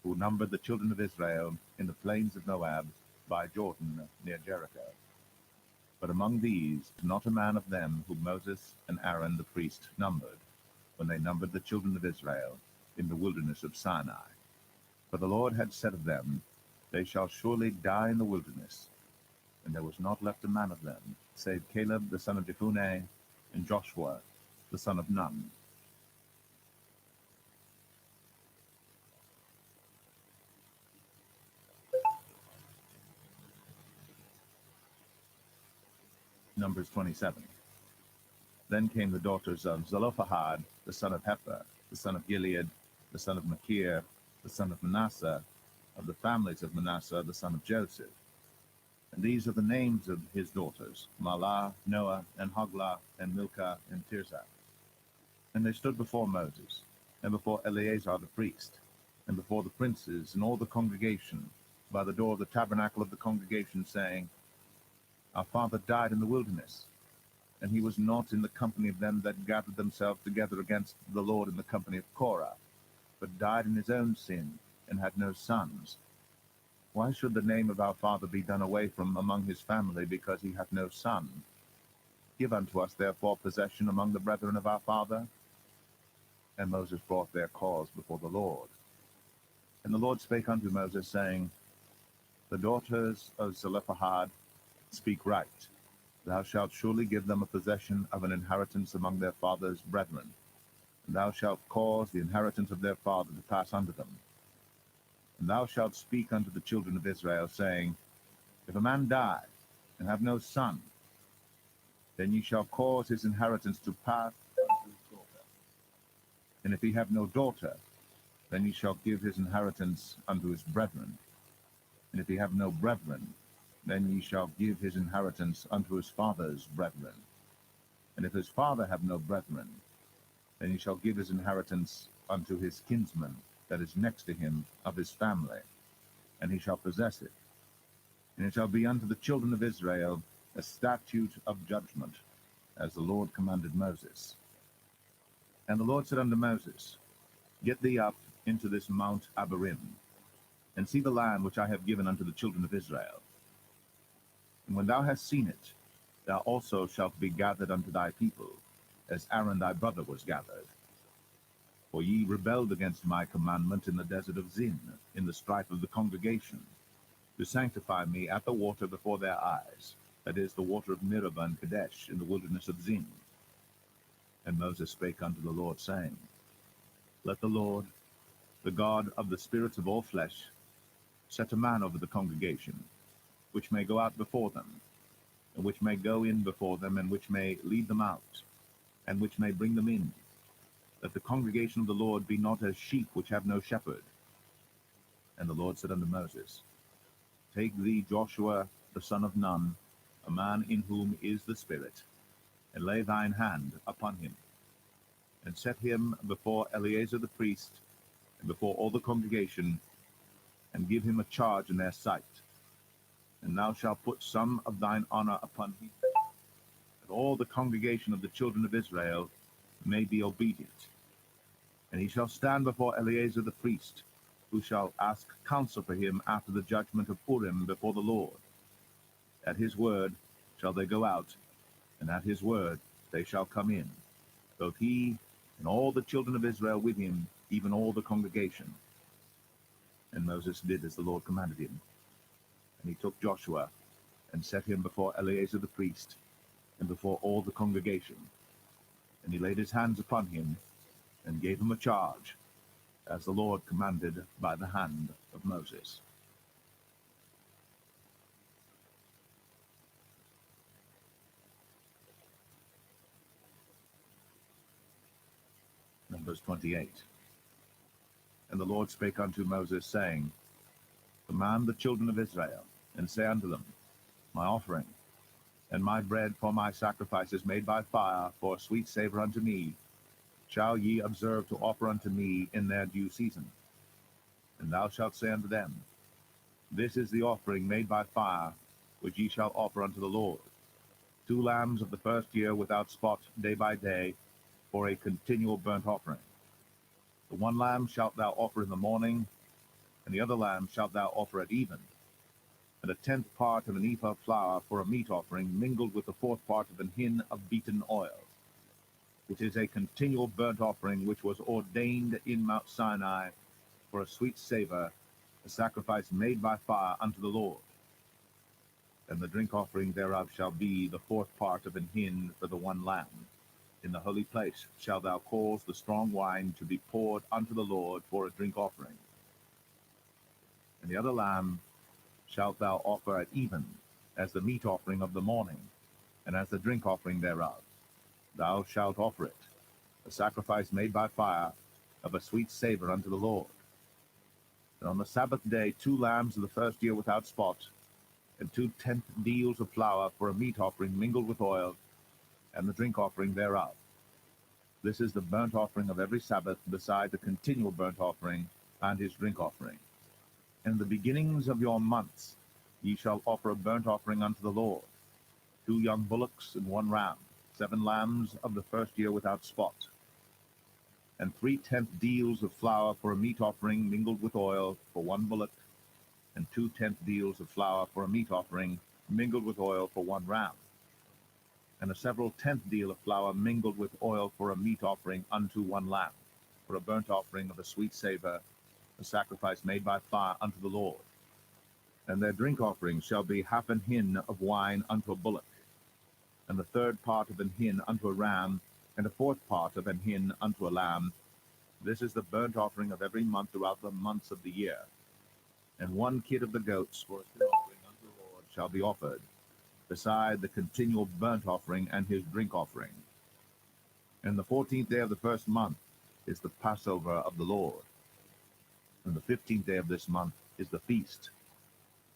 [SPEAKER 1] who numbered the children of Israel in the plains of Moab by Jordan near Jericho. But among these not a man of them whom Moses and Aaron the priest numbered, when they numbered the children of Israel in the wilderness of Sinai. For the Lord had said of them, They shall surely die in the wilderness. And there was not left a man of them, save Caleb the son of Jephunneh, and Joshua the son of Nun. Numbers 27. Then came the daughters of Zelophehad, the son of Hepher, the son of Gilead, the son of Machir, the son of Manasseh, of the families of Manasseh, the son of Joseph. And these are the names of his daughters, Mahlah, Noah, and Hoglah, and Milcah, and Tirzah. And they stood before Moses, and before Eleazar the priest, and before the princes and all the congregation, by the door of the tabernacle of the congregation, saying, Our father died in the wilderness, and he was not in the company of them that gathered themselves together against the Lord in the company of Korah, but died in his own sin, and had no sons. Why should the name of our father be done away from among his family, because he hath no son? Give unto us therefore possession among the brethren of our father. And Moses brought their cause before the Lord. And the Lord spake unto Moses, saying, The daughters of Zelophehad speak right. Thou shalt surely give them a possession of an inheritance among their father's brethren, and thou shalt cause the inheritance of their father to pass unto them. And thou shalt speak unto the children of Israel, saying, If a man die, and have no son, then ye shall cause his inheritance to pass unto his daughter. And if he have no daughter, then ye shall give his inheritance unto his brethren. And if he have no brethren, then ye shall give his inheritance unto his father's brethren. And if his father have no brethren, then he shall give his inheritance unto his kinsman that is next to him of his family, and he shall possess it. And it shall be unto the children of Israel a statute of judgment, as the Lord commanded Moses. And the Lord said unto Moses, Get thee up into this Mount Abarim, and see the land which I have given unto the children of Israel. And when thou hast seen it, thou also shalt be gathered unto thy people, as Aaron thy brother was gathered. For ye rebelled against my commandment in the desert of Zin, in the strife of the congregation, to sanctify me at the water before their eyes, that is, the water of Meribah and Kadesh, in the wilderness of Zin. And Moses spake unto the Lord, saying, Let the Lord, the God of the spirits of all flesh, set a man over the congregation, which may go out before them, and which may go in before them, and which may lead them out, and which may bring them in, that the congregation of the Lord be not as sheep which have no shepherd. And the Lord said unto Moses, Take thee Joshua the son of Nun, a man in whom is the Spirit, and lay thine hand upon him, and set him before Eleazar the priest, and before all the congregation, and give him a charge in their sight. And thou shalt put some of thine honor upon him, that all the congregation of the children of Israel may be obedient. And he shall stand before Eleazar the priest, who shall ask counsel for him after the judgment of Urim before the Lord. At his word shall they go out, and at his word they shall come in, both he and all the children of Israel with him, even all the congregation. And Moses did as the Lord commanded him. And he took Joshua, and set him before Eleazar the priest, and before all the congregation. And he laid his hands upon him, and gave him a charge, as the Lord commanded by the hand of Moses. Numbers 28. And the Lord spake unto Moses, saying, Command the children of Israel, and say unto them, My offering, and my bread for my sacrifices made by fire, for a sweet savour unto me, shall ye observe to offer unto me in their due season. And thou shalt say unto them, This is the offering made by fire, which ye shall offer unto the Lord: 2 lambs of the first year without spot day by day, for a continual burnt offering. The 1 lamb shalt thou offer in the morning, and the other lamb shalt thou offer at even. and a tenth part of an ephah of flour for a meat offering, mingled with the fourth part of an hin of beaten oil. It is a continual burnt offering which was ordained in Mount Sinai for a sweet savor, a sacrifice made by fire unto the Lord. And the drink offering thereof shall be the fourth part of an hin for the one lamb. In the holy place shalt thou cause the strong wine to be poured unto the Lord for a drink offering. And the other lamb shalt thou offer at even, as the meat offering of the morning, and as the drink offering thereof. Thou shalt offer it, a sacrifice made by fire, of a sweet savor unto the Lord. And on the Sabbath day 2 lambs of the first year without spot, and 2 tenth deals of flour for a meat offering mingled with oil, and the drink offering thereof. This is the burnt offering of every Sabbath, beside the continual burnt offering and his drink offering. In the beginnings of your months ye shall offer a burnt offering unto the Lord, 2 young bullocks and 1 ram, 7 lambs of the first year without spot, and 3 tenth deals of flour for a meat offering mingled with oil for 1 bullock, and 2 tenth deals of flour for a meat offering mingled with oil for 1 ram, and a several tenth deal of flour mingled with oil for a meat offering unto 1 lamb, for a burnt offering of a sweet savor, a sacrifice made by fire unto the Lord. And their drink offering shall be half an hin of wine unto a bullock, and the third part of an hin unto a ram, and a fourth part of an hin unto a lamb. This is the burnt offering of every month throughout the months of the year. And 1 kid of the goats for a sin offering unto the Lord shall be offered, beside the continual burnt offering and his drink offering. And the 14th day of the first month is the Passover of the Lord. And the 15th day of this month is the feast.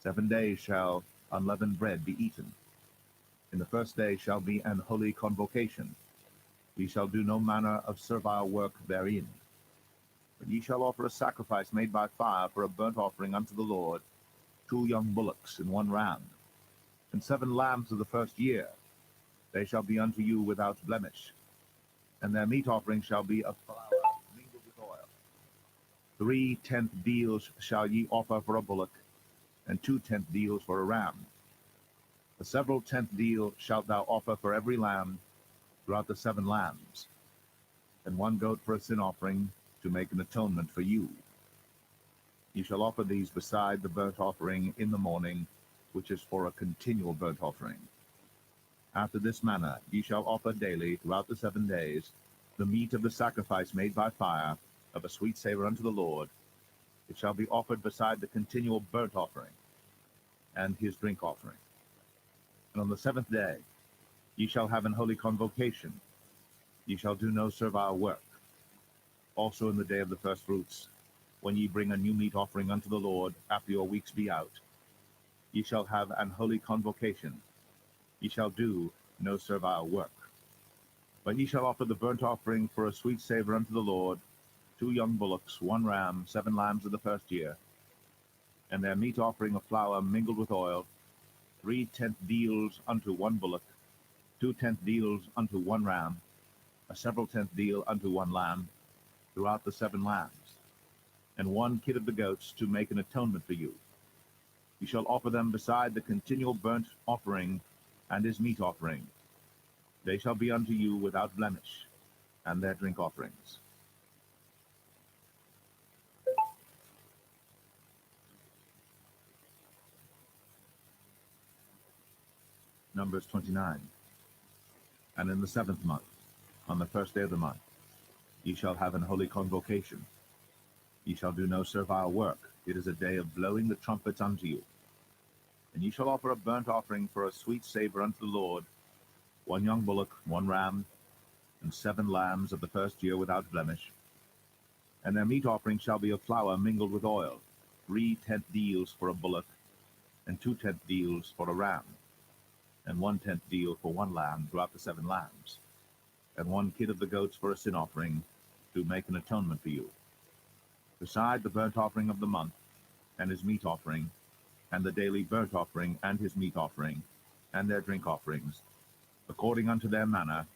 [SPEAKER 1] 7 days shall unleavened bread be eaten. In the first day shall be an holy convocation. Ye shall do no manner of servile work therein. But ye shall offer a sacrifice made by fire for a burnt offering unto the Lord, 2 young bullocks and 1 ram, and 7 lambs of the first year. They shall be unto you without blemish. And their meat offering shall be of flour mingled with oil. 3 tenth deals shall ye offer for a bullock, and 2 tenth deals for a ram. A several tenth deal shalt thou offer for every lamb throughout the 7 lambs, and 1 goat for a sin offering, to make an atonement for you. Ye shall offer these beside the burnt offering in the morning, which is for a continual burnt offering. After this manner ye shall offer daily throughout the 7 days the meat of the sacrifice made by fire, of a sweet savor unto the Lord. It shall be offered beside the continual burnt offering and his drink offering. And on the 7th day ye shall have an holy convocation. Ye shall do no servile work. Also in the day of the first fruits, when ye bring a new meat offering unto the Lord, after your weeks be out, ye shall have an holy convocation. Ye shall do no servile work. But ye shall offer the burnt offering for a sweet savor unto the Lord, 2 young bullocks, 1 ram, 7 lambs of the first year, and their meat offering of flour mingled with oil, 3 tenth deals unto 1 bullock, 2 tenth deals unto 1 ram, a several tenth deal unto 1 lamb, throughout the 7 lambs, and 1 kid of the goats, to make an atonement for you. You shall offer them beside the continual burnt offering and his meat offering. They shall be unto you without blemish, and their drink offerings. Numbers 29. And in the 7th month, on the first day of the month, ye shall have an holy convocation. Ye shall do no servile work. It is a day of blowing the trumpets unto you. And ye shall offer a burnt offering for a sweet savor unto the Lord, 1 young bullock, 1 ram, and 7 lambs of the first year without blemish. And their meat offering shall be of flour mingled with oil, 3 tenth deals for a bullock, and 2 tenth deals for a ram, and 1 tenth deal for 1 lamb throughout the 7 lambs, and 1 kid of the goats for a sin offering, to make an atonement for you. Beside the burnt offering of the month, and his meat offering, and the daily burnt offering and his meat offering, and their drink offerings, according unto their manner,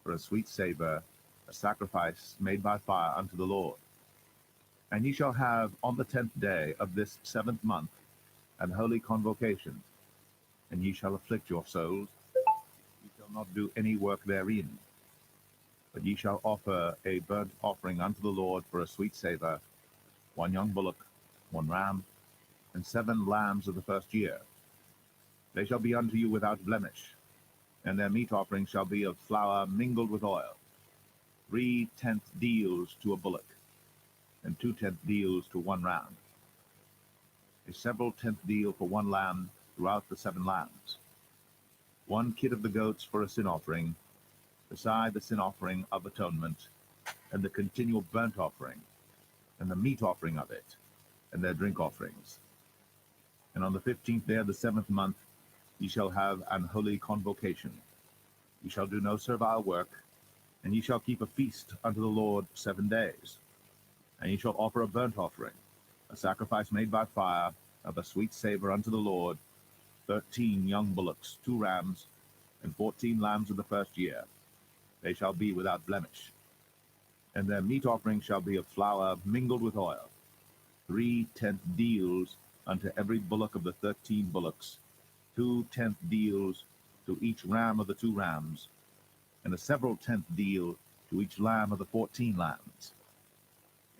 [SPEAKER 1] for a sweet savor, a sacrifice made by fire unto the Lord. And ye shall have on the 10th day of this 7th month an holy convocation, and ye shall afflict your souls. Ye shall not do any work therein, but ye shall offer a burnt offering unto the Lord for a sweet savour, 1 young bullock, 1 ram, and 7 lambs of the first year. They shall be unto you without blemish, and their meat offering shall be of flour mingled with oil, 3/10 deals to a bullock, and 2/10 deals to 1 ram, a several tenth deal for 1 lamb throughout the 7 lambs, 1 kid of the goats for a sin offering, beside the sin offering of atonement, and the continual burnt offering, and the meat offering of it, and their drink offerings. And on the 15th day of the 7th month ye shall have an holy convocation. Ye shall do no servile work, and ye shall keep a feast unto the Lord 7 days. And ye shall offer a burnt offering, a sacrifice made by fire, of a sweet savour unto the Lord, 13 young bullocks, 2 rams, and 14 lambs of the first year. They shall be without blemish. And their meat offering shall be of flour mingled with oil, 3/10 deals unto every bullock of the 13 bullocks, 2/10 deals to each ram of the 2 rams, and a several tenth deal to each lamb of the 14 lambs,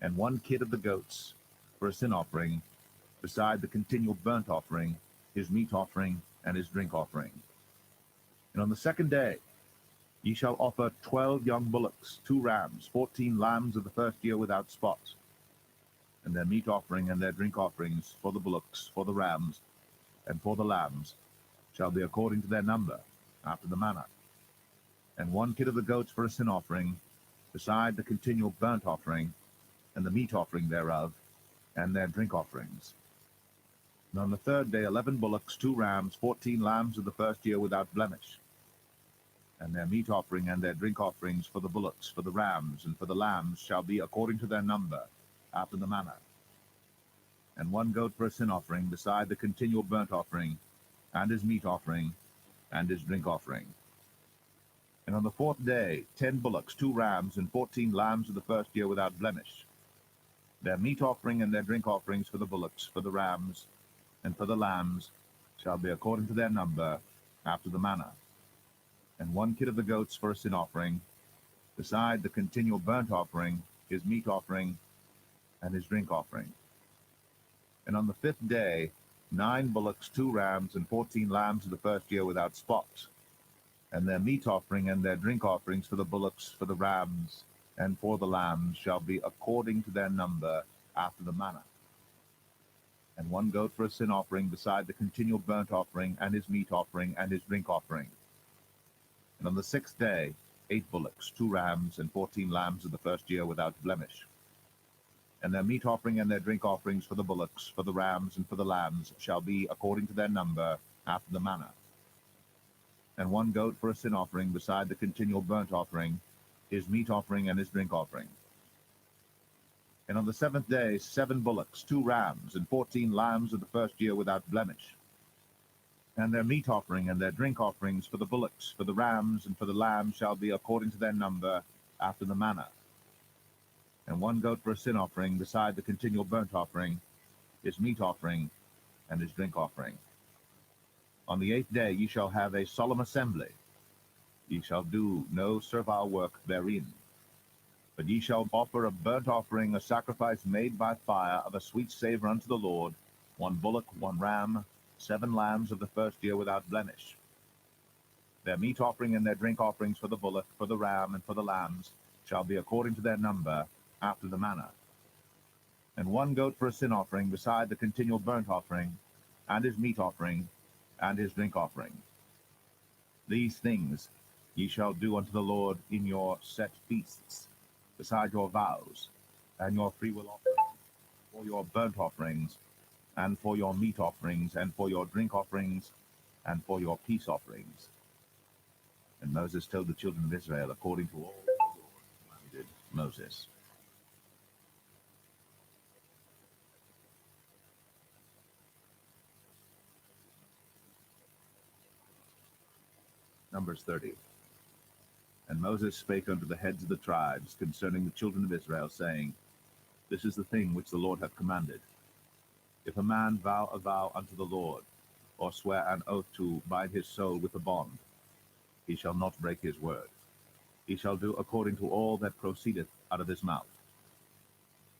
[SPEAKER 1] and 1 kid of the goats for a sin offering, beside the continual burnt offering, his meat offering, and his drink offering. And on the 2nd day ye shall offer 12 young bullocks, 2 rams, 14 lambs of the first year without spot, and their meat offering and their drink offerings for the bullocks, for the rams, and for the lambs shall be according to their number, after the manner. And 1 kid of the goats for a sin offering, beside the continual burnt offering, and the meat offering thereof, and their drink offerings. And on the 3rd day 11 bullocks, 2 rams, 14 lambs of the first year without blemish, and their meat offering and their drink offerings for the bullocks, for the rams, and for the lambs shall be according to their number, after the manner. And 1 goat for a sin offering, beside the continual burnt offering, and his meat offering, and his drink offering. And on the 4th day 10 bullocks, 2 rams, and 14 lambs of the first year without blemish, their meat offering and their drink offerings for the bullocks, for the rams, and for the lambs shall be according to their number, after the manner. And 1 kid of the goats for a sin offering, beside the continual burnt offering, his meat offering, and his drink offering. And on the 5th day 9 bullocks, 2 rams, and 14 lambs of the first year without spot, and their meat offering and their drink offerings for the bullocks, for the rams, and for the lambs shall be according to their number, after the manner. And 1 goat for a sin offering, beside the continual burnt offering, and his meat offering, and his drink offering. And on the 6th day 8 bullocks, 2 rams, and 14 lambs of the first year without blemish. And their meat offering and their drink offerings for the bullocks, for the rams, and for the lambs shall be according to their number, after the manner. And 1 goat for a sin offering, beside the continual burnt offering, his meat offering, and his drink offering. And on the 7th day 7 bullocks, 2 rams, and 14 lambs of the first year without blemish. And their meat offering and their drink offerings for the bullocks, for the rams, and for the lambs shall be according to their number, after the manner. And 1 goat for a sin offering, beside the continual burnt offering, his meat offering, and his drink offering. On the 8th day ye shall have a solemn assembly. Ye shall do no servile work therein. But ye shall offer a burnt offering, a sacrifice made by fire, of a sweet savour unto the Lord, 1 bullock, 1 ram, 7 lambs of the first year without blemish. Their meat offering and their drink offerings for the bullock, for the ram, and for the lambs shall be according to their number, after the manner. And 1 goat for a sin offering, beside the continual burnt offering, and his meat offering, and his drink offering. These things ye shall do unto the Lord in your set feasts, beside your vows, and your freewill offerings, for your burnt offerings, and for your meat offerings, and for your drink offerings, and for your peace offerings. And Moses told the children of Israel according to all that the Lord commanded Moses. Numbers 30. And Moses spake unto the heads of the tribes concerning the children of Israel, saying, This is the thing which the Lord hath commanded. If a man vow a vow unto the Lord, or swear an oath to bind his soul with a bond, he shall not break his word. He shall do according to all that proceedeth out of his mouth.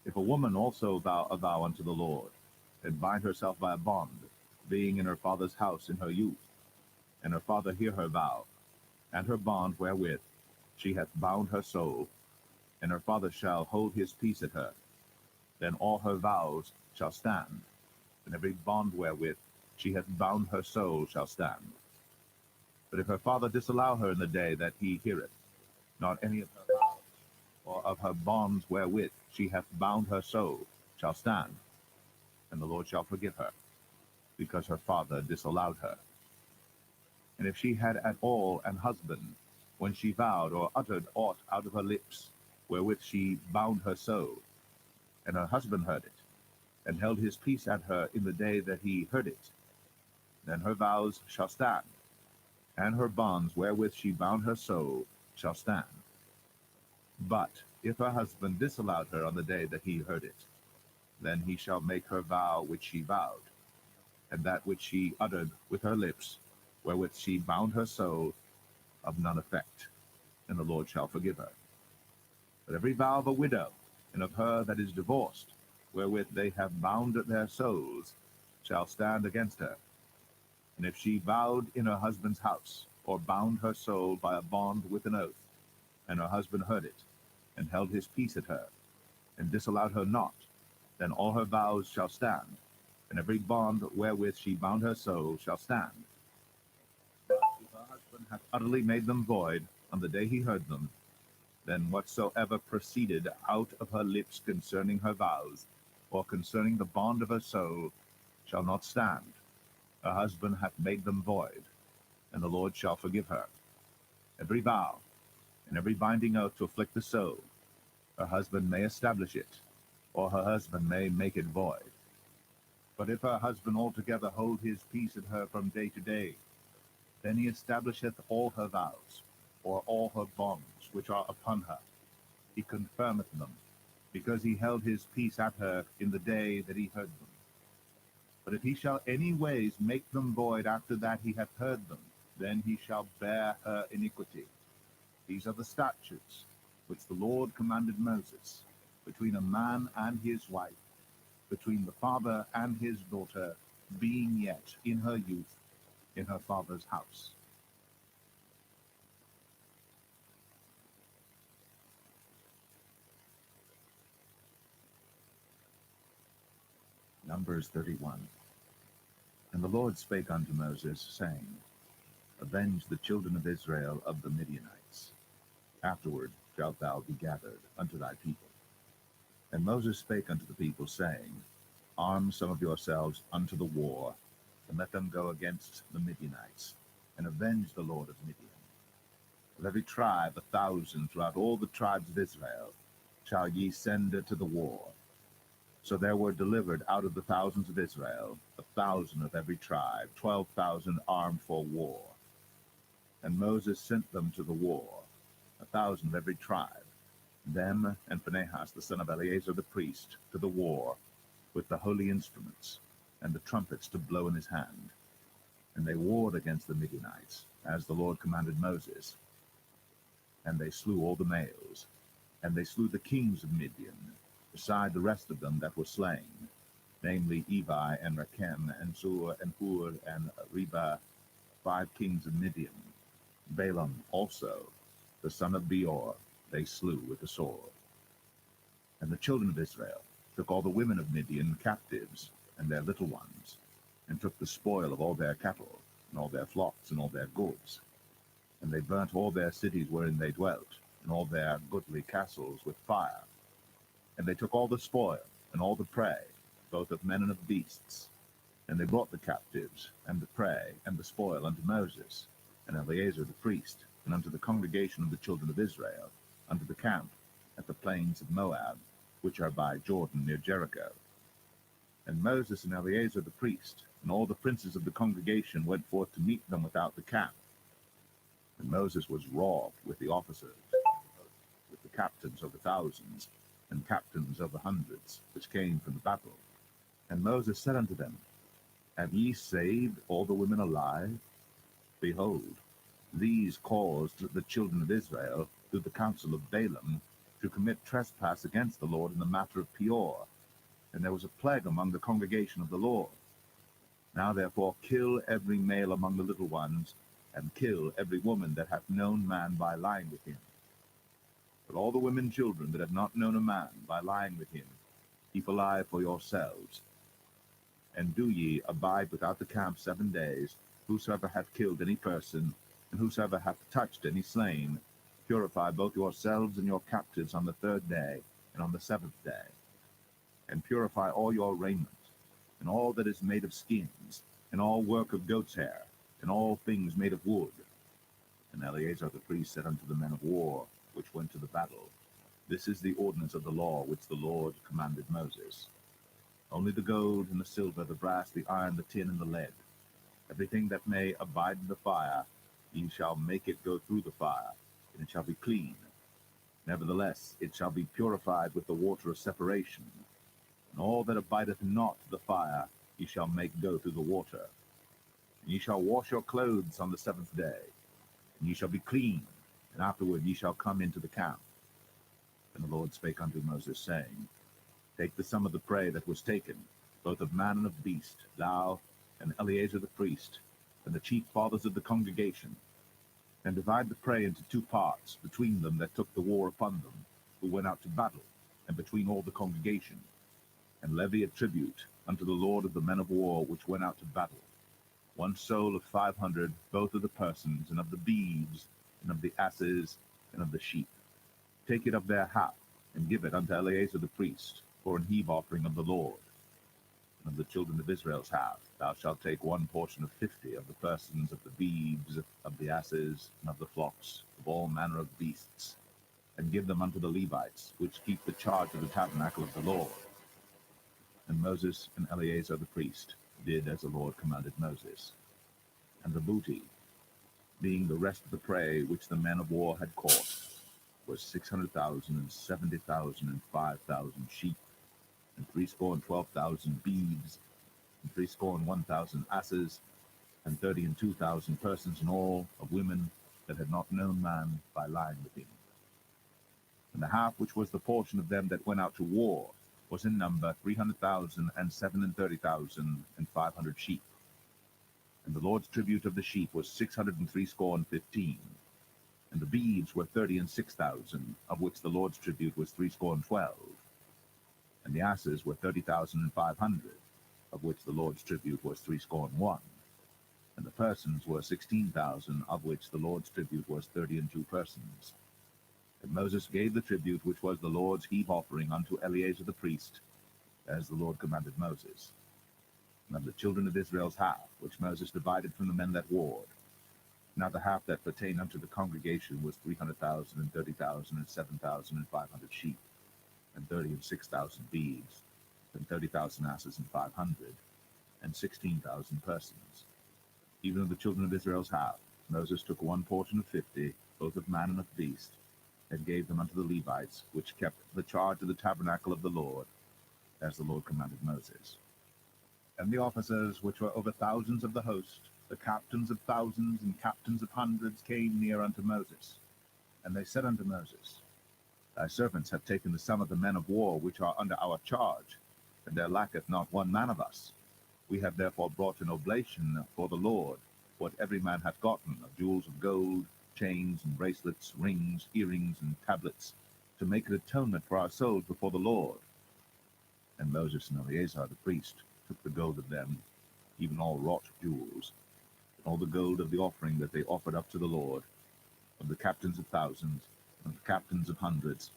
[SPEAKER 1] If a woman also vow a vow unto the Lord, and bind herself by a bond, being in her father's house in her youth, and her father hear her vow, and her bond wherewith she hath bound her soul, and her father shall hold his peace at her, then all her vows shall stand, and every bond wherewith she hath bound her soul shall stand. But if her father disallow her in the day that he heareth, not any of her vows, or of her bonds wherewith she hath bound her soul, shall stand, and the Lord shall forgive her, because her father disallowed her. And if she had at all an husband, when she vowed or uttered aught out of her lips, wherewith she bound her soul, and her husband heard it, and held his peace at her in the day that he heard it, then her vows shall stand, and her bonds wherewith she bound her soul shall stand. But if her husband disallowed her on the day that he heard it, then he shall make her vow which she vowed, and that which she uttered with her lips, wherewith she bound her soul, of none effect, and the Lord shall forgive her. But every vow of a widow, and of her that is divorced, wherewith they have bound their souls, shall stand against her. And if she vowed in her husband's house, or bound her soul by a bond with an oath, and her husband heard it, and held his peace at her, and disallowed her not, then all her vows shall stand, and every bond wherewith she bound her soul shall stand. But if her husband hath utterly made them void on the day he heard them, then whatsoever proceeded out of her lips concerning her vows, or concerning the bond of her soul, shall not stand. Her husband hath made them void, and the Lord shall forgive her. Every vow, and every binding oath to afflict the soul, her husband may establish it, or her husband may make it void. But if her husband altogether hold his peace at her from day to day, then he establisheth all her vows, or all her bonds which are upon her. He confirmeth them, because he held his peace at her in the day that he heard them. But if he shall any ways make them void after that he hath heard them, then he shall bear her iniquity. These are the statutes which the Lord commanded Moses, between a man and his wife, between the father and his daughter, being yet in her youth, in her father's house. Numbers 31. And the Lord spake unto Moses, saying, Avenge the children of Israel of the Midianites. Afterward shalt thou be gathered unto thy people. And Moses spake unto the people, saying, Arm some of yourselves unto the war, and let them go against the Midianites, and avenge the Lord of Midian. Of every tribe 1,000 throughout all the tribes of Israel shall ye send to the war. So there were delivered out of the thousands of Israel 1,000 of every tribe, 12,000 armed for war. And Moses sent them to the war, 1,000 of every tribe, them and Phinehas the son of Eleazar the priest, to the war, with the holy instruments, and the trumpets to blow in his hand. And they warred against the Midianites, as the Lord commanded Moses. And they slew all the males, and they slew the kings of Midian, beside the rest of them that were slain, namely Evi and Rechem and Zur and Hur and Reba, 5 kings of Midian. Balaam also, the son of Beor, they slew with the sword. And the children of Israel took all the women of Midian captives, and their little ones, and took the spoil of all their cattle, and all their flocks, and all their goods. And they burnt all their cities wherein they dwelt, and all their goodly castles with fire. And they took all the spoil, and all the prey, both of men and of beasts. And they brought the captives, and the prey, and the spoil unto Moses, and Eleazar the priest, and unto the congregation of the children of Israel, unto the camp at the plains of Moab, which are by Jordan near Jericho. And Moses and Eleazar the priest, and all the princes of the congregation went forth to meet them without the camp. And Moses was wroth with the officers, with the captains of the thousands, and captains of the hundreds, which came from the battle. And Moses said unto them, Have ye saved all the women alive? Behold, these caused the children of Israel, through the counsel of Balaam, to commit trespass against the Lord in the matter of Peor, and there was a plague among the congregation of the Lord. Now therefore kill every male among the little ones, and kill every woman that hath known man by lying with him. But all the women children that have not known a man by lying with him, keep alive for yourselves. And do ye abide without the camp 7 days. Whosoever hath killed any person, and whosoever hath touched any slain, purify both yourselves and your captives on the 3rd day, and on the 7th day. And purify all your raiment, and all that is made of skins, and all work of goat's hair, and all things made of wood. And Eleazar the priest said unto the men of war, which went to the battle, This is the ordinance of the law which the Lord commanded Moses. Only the gold and the silver, the brass, the iron, the tin, and the lead, everything that may abide in the fire, ye shall make it go through the fire, and it shall be clean. Nevertheless, it shall be purified with the water of separation. And all that abideth not the fire, ye shall make go through the water. And ye shall wash your clothes on the 7th day, and ye shall be clean, and afterward ye shall come into the camp. And the Lord spake unto Moses, saying, Take the sum of the prey that was taken, both of man and of beast, thou and Eleazar the priest, and the chief fathers of the congregation, and divide the prey into 2 parts, between them that took the war upon them, who went out to battle, and between all the congregation, and levy a tribute unto the Lord of the men of war which went out to battle, 1 soul of 500, both of the persons, and of the beeves, and of the asses, and of the sheep. Take it of their half, and give it unto Eleazar the priest, for an heave offering of the Lord. And of the children of Israel's half, thou shalt take 1 portion of 50 of the persons, of the beeves, of the asses, and of the flocks, of all manner of beasts, and give them unto the Levites, which keep the charge of the tabernacle of the Lord. And Moses and Eleazar the priest did as the Lord commanded Moses. And the booty, being the rest of the prey which the men of war had caught, was 600,000 and 70,000 and 5,000 sheep, and 312,000 beeves, and 1,000 asses, and 32,000 persons in all, of women that had not known man by lying with him. And the half which was the portion of them that went out to war was in number 300,000 and 37,000 and 500 sheep. And the Lord's tribute of the sheep was 615, and the beeves were 36,000, of which the Lord's tribute was 312. And the asses were 30,500, of which the Lord's tribute was 301. And the persons were 16,000, of which the Lord's tribute was 32 persons. And Moses gave the tribute which was the Lord's heave offering unto Eleazar the priest, as the Lord commanded Moses. And of the children of Israel's half, which Moses divided from the men that warred, now the half that pertained unto the congregation was 300,000 and 30,000 and 7,500 sheep, and 36,000 beeves, and 30,000 asses and 500, and 16,000 persons. Even of the children of Israel's half, Moses took 1 portion of 50, both of man and of beast, and gave them unto the Levites, which kept the charge of the tabernacle of the Lord, as the Lord commanded Moses. And the officers which were over thousands of the host, the captains of thousands and captains of hundreds, came near unto Moses. And they said unto Moses, Thy servants have taken the sum of the men of war which are under our charge, and there lacketh not 1 man of us. We have therefore brought an oblation for the Lord, what every man hath gotten, of jewels of gold, chains and bracelets, rings, earrings, and tablets, to make an atonement for our souls before the Lord. And Moses and Eleazar the priest took the gold of them, even all wrought jewels, and all the gold of the offering that they offered up to the Lord, of the captains of thousands, and of the captains of hundreds,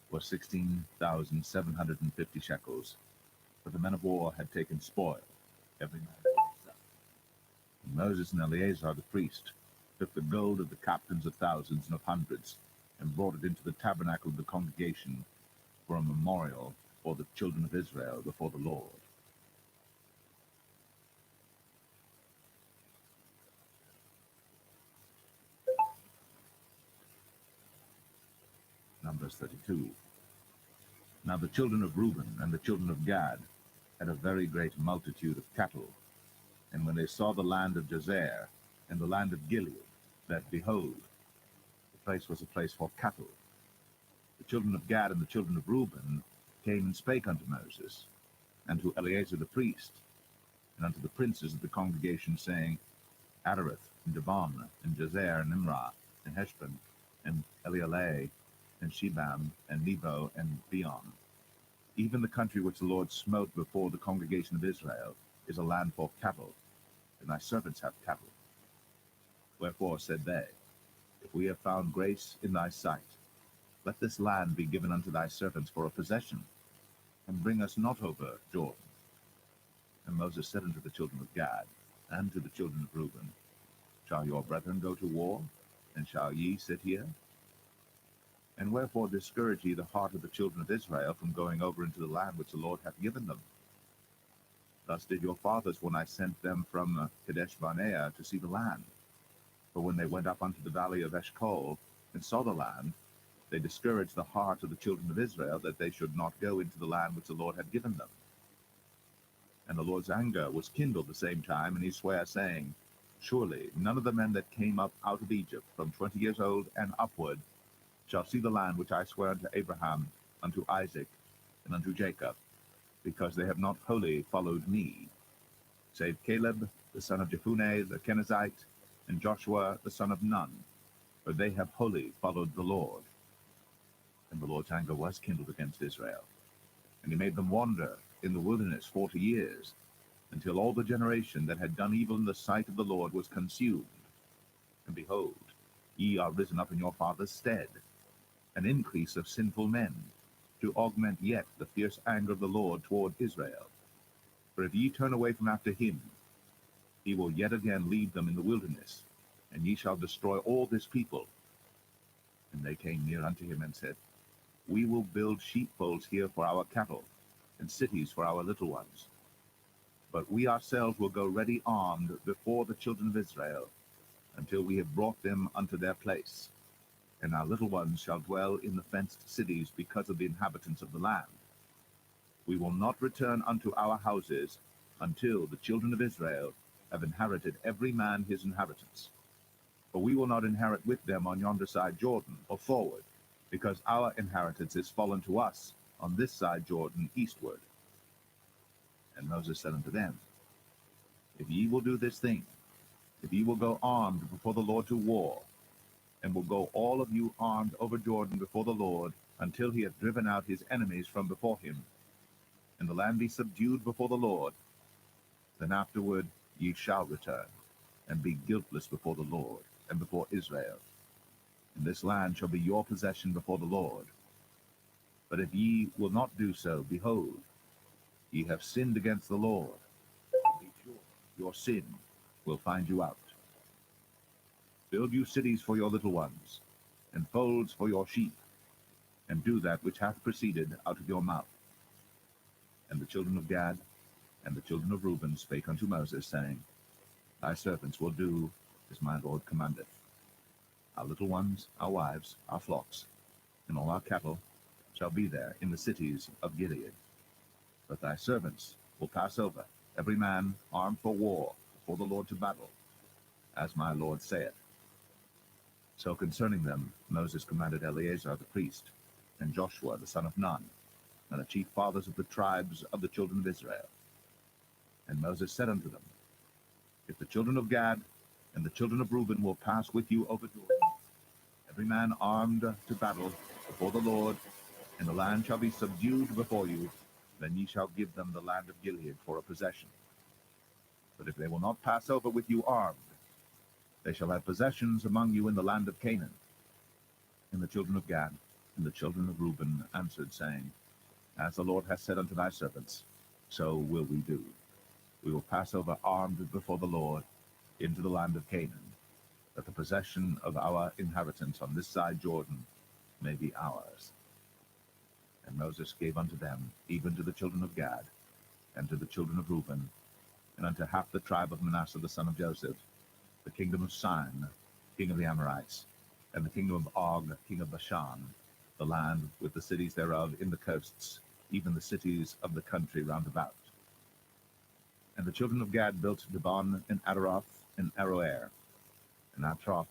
[SPEAKER 1] was 16,750 shekels. For the men of war had taken spoil, every man for himself. And Moses and Eleazar the priest took the gold of the captains of thousands and of hundreds, and brought it into the tabernacle of the congregation for a memorial for the children of Israel before the Lord. Numbers 32. Now the children of Reuben and the children of Gad had a very great multitude of cattle. And when they saw the land of Jazer and the land of Gilead, that, behold, the place was a place for cattle, the children of Gad and the children of Reuben came and spake unto Moses, and to Eleazar the priest, and unto the princes of the congregation, saying, Adareth, and Dibon, and Jazer, and Imrah, and Heshbon, and Elealeh, and Shebam, and Nebo, and Beon. Even the country which the Lord smote before the congregation of Israel is a land for cattle, and thy servants have cattle. Wherefore said they, If we have found grace in thy sight, let this land be given unto thy servants for a possession, and bring us not over Jordan. And Moses said unto the children of Gad, and to the children of Reuben, Shall your brethren go to war, and shall ye sit here? And wherefore discourage ye the heart of the children of Israel from going over into the land which the Lord hath given them? Thus did your fathers when I sent them from Kadesh Barnea to see the land. For when they went up unto the valley of Eshcol, and saw the land, they discouraged the heart of the children of Israel, that they should not go into the land which the Lord had given them. And the Lord's anger was kindled the same time, and he sware, saying, Surely none of the men that came up out of Egypt from 20 years old and upward shall see the land which I swear unto Abraham, unto Isaac, and unto Jacob, because they have not wholly followed me, save Caleb the son of Jephunneh the Kenizzite, and Joshua the son of Nun, for they have wholly followed the Lord. And the Lord's anger was kindled against Israel, and he made them wander in the wilderness 40 years, until all the generation that had done evil in the sight of the Lord was consumed. And behold, ye are risen up in your father's stead, an increase of sinful men, to augment yet the fierce anger of the Lord toward Israel. For if ye turn away from after him, he will yet again lead them in the wilderness, and ye shall destroy all this people. And they came near unto him, and said, We will build sheepfolds here for our cattle, and cities for our little ones. But we ourselves will go ready armed before the children of Israel, until we have brought them unto their place. And our little ones shall dwell in the fenced cities because of the inhabitants of the land. We will not return unto our houses until the children of Israel have inherited every man his inheritance. For we will not inherit with them on yonder side Jordan, or forward, because our inheritance is fallen to us on this side Jordan eastward. And Moses said unto them, If ye will do this thing, if ye will go armed before the Lord to war, and will go all of you armed over Jordan before the Lord, until he hath driven out his enemies from before him, and the land be subdued before the Lord, then afterward ye shall return, and be guiltless before the Lord, and before Israel. And this land shall be your possession before the Lord. But if ye will not do so, behold, ye have sinned against the Lord. Be sure your sin will find you out. Build you cities for your little ones, and folds for your sheep, and do that which hath proceeded out of your mouth. And the children of Gad and the children of Reuben spake unto Moses, saying, Thy servants will do as my Lord commandeth. Our little ones, our wives, our flocks, and all our cattle shall be there in the cities of Gilead. But thy servants will pass over, every man armed for war, before the Lord to battle, as my Lord saith. So concerning them Moses commanded Eleazar the priest, and Joshua the son of Nun, and the chief fathers of the tribes of the children of Israel. And Moses said unto them, If the children of Gad and the children of Reuben will pass with you over Jordan, every man armed to battle before the Lord, and the land shall be subdued before you, then ye shall give them the land of Gilead for a possession. But if they will not pass over with you armed, they shall have possessions among you in the land of Canaan. And the children of Gad and the children of Reuben answered, saying, As the Lord hath said unto thy servants, so will we do. We will pass over armed before the Lord into the land of Canaan, that the possession of our inheritance on this side Jordan may be ours. And Moses gave unto them, even to the children of Gad, and to the children of Reuben, and unto half the tribe of Manasseh the son of Joseph, the kingdom of Sihon, king of the Amorites, and the kingdom of Og, king of Bashan, the land with the cities thereof in the coasts, even the cities of the country round about. And the children of Gad built Dibon, and Adaroth, and Aroer, and Atroth,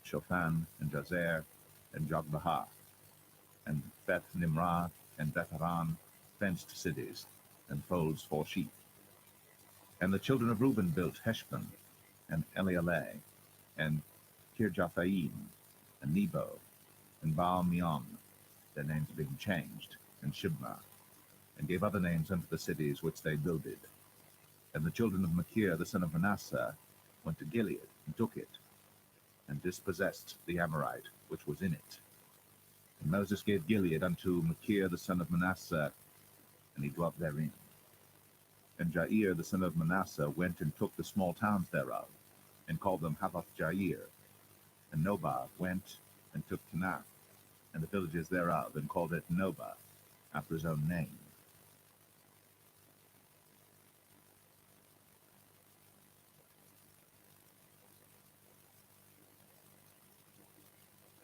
[SPEAKER 1] Shophan, and Jazer, and Jogbehah, and Beth Nimrah, and Beth Haran, fenced cities, and folds for sheep. And the children of Reuben built Heshbon, and Elealeh, and Kirjathaim, and Nebo, and Baal-meon, their names being changed, and Shibmah, and gave other names unto the cities which they builded. And the children of Machir the son of Manasseh went to Gilead, and took it, and dispossessed the Amorite which was in it. And Moses gave Gilead unto Machir the son of Manasseh, and he dwelt therein. And Jair the son of Manasseh went and took the small towns thereof, and called them Havoth-Jair. And Nobah went and took Kenath, and the villages thereof, and called it Nobah, after his own name.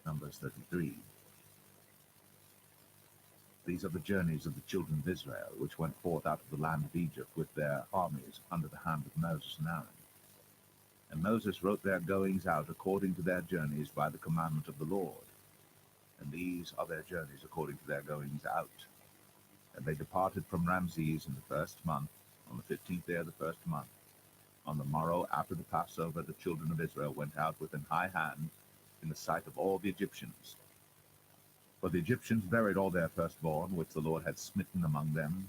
[SPEAKER 1] Numbers 33. These are the journeys of the children of Israel, which went forth out of the land of Egypt with their armies under the hand of Moses and Aaron. And Moses wrote their goings out according to their journeys by the commandment of the Lord. And these are their journeys according to their goings out. And they departed from Ramses in the first month, on the 15th day of the first month. On the morrow after the Passover, the children of Israel went out with an high hand in the sight of all the Egyptians. For the Egyptians buried all their firstborn, which the Lord had smitten among them.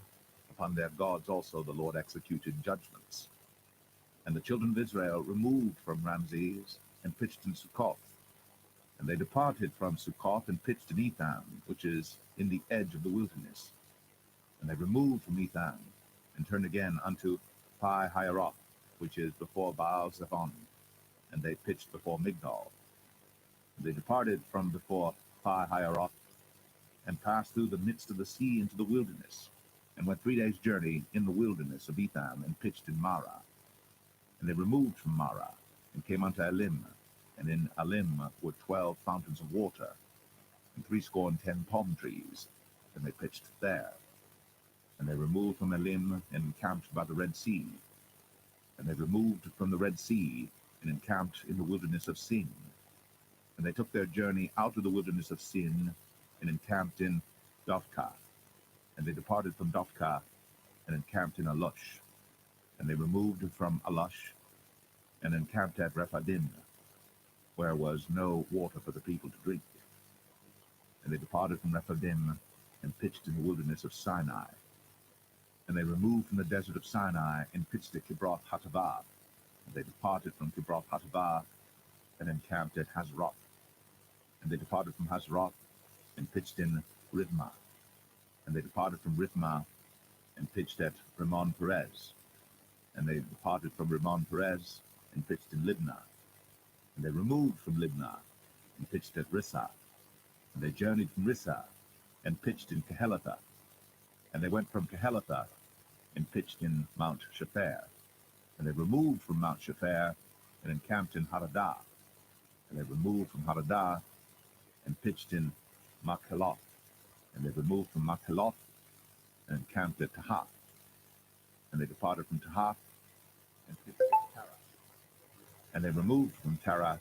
[SPEAKER 1] Upon their gods also the Lord executed judgments. And the children of Israel removed from Ramses, and pitched in Succoth. And they departed from Succoth, and pitched in Etham, which is in the edge of the wilderness. And they removed from Etham, and turned again unto Pi-hahiroth, which is before Baal-zephon, and they pitched before Migdol. And they departed from before Pi-hahiroth, and passed through the midst of the sea into the wilderness, and went 3 days' journey in the wilderness of Etham, and pitched in Marah. And they removed from Marah, and came unto Elim, and in Elim were 12 fountains of water, and 70 palm trees, and they pitched there. And they removed from Elim, and encamped by the Red Sea. And they removed from the Red Sea, and encamped in the wilderness of Sin. And they took their journey out of the wilderness of Sin, and encamped in Dophkah. And they departed from Dophkah, and encamped in Alush. And they removed from Alush, and encamped at Rephidim, where was no water for the people to drink. And they departed from Rephidim, and pitched in the wilderness of Sinai. And they removed from the desert of Sinai, and pitched at Kibroth Hattaavah. And they departed from Kibroth Hattaavah, and encamped at Hazeroth. And they departed from Hazeroth, and pitched in Rithmah. And they departed from Rithmah, and pitched at Rimmon Perez. And they departed from Rimmon Perez, and pitched in Libnah. And they removed from Libnah, and pitched at Rissah. And they journeyed from Rissah, and pitched in Kehelatha. And they went from Kehelatha, and pitched in Mount Shepher. And they removed from Mount Shepher, and encamped in Hadadah. And they removed from Hadadah, and pitched in Makheloth. And they removed from Makheloth, and encamped at Tahath. And they departed from Tahath, and pitched at Tarah. And they removed from Tarah,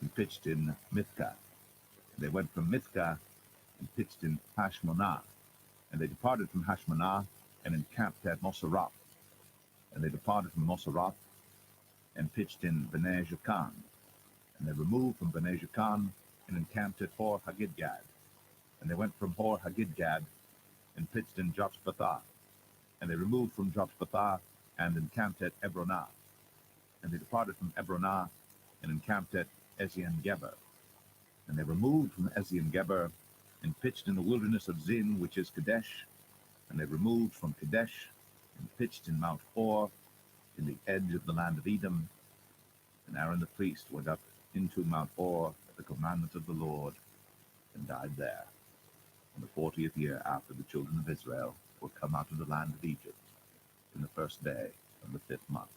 [SPEAKER 1] and pitched in Mithkah. And they went from Mithkah, and pitched in Hashmonah. And they departed from Hashmonah, and encamped at Moseroth. And they departed from Moseroth, and pitched in Bnei Jakan. And they removed from Bnei Jakan, and encamped at Hor Haggidgad. And they went from Hor Haggidgad, and pitched in Jotzbathah. And they removed from Jotzbathah, and encamped at Ebronah. And they departed from Ebronah, and encamped at Ezion-Geber. And they removed from Ezion-Geber, and pitched in the wilderness of Zin, which is Kadesh. And they removed from Kadesh, and pitched in Mount Hor, in the edge of the land of Edom. And Aaron the priest went up into Mount Hor at the commandment of the Lord, and died there, in the 40th year after the children of Israel were come out of the land of Egypt, in the first day of the 5th month.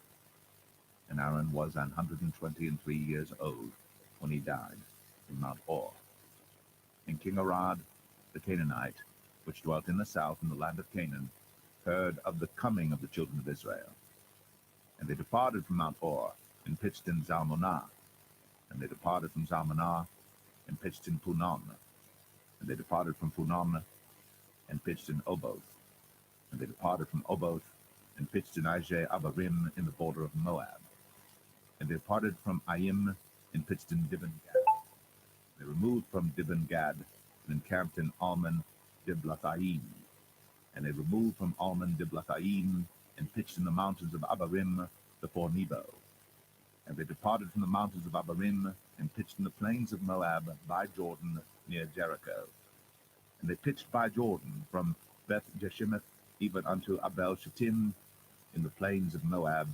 [SPEAKER 1] And Aaron was 123 years old when he died in Mount Hor. And King Arad the Canaanite, which dwelt in the south in the land of Canaan, heard of the coming of the children of Israel. And they departed from Mount Hor, and pitched in Zalmonah. And they departed from Zalmonah, and pitched in Punon. And they departed from Punon, and pitched in Oboth. And they departed from Oboth, and pitched in Ijeh Abarim in the border of Moab. And they departed from Aim, and pitched in Dibon-Gad. They removed from Dibon-Gad, and encamped in Almon Diblathaim. And they removed from Almon Diblathaim, and pitched in the mountains of Abarim before Nebo. And they departed from the mountains of Abarim, and pitched in the plains of Moab by Jordan near Jericho. And they pitched by Jordan from Beth Jeshimoth even unto Abel Shittim in the plains of Moab.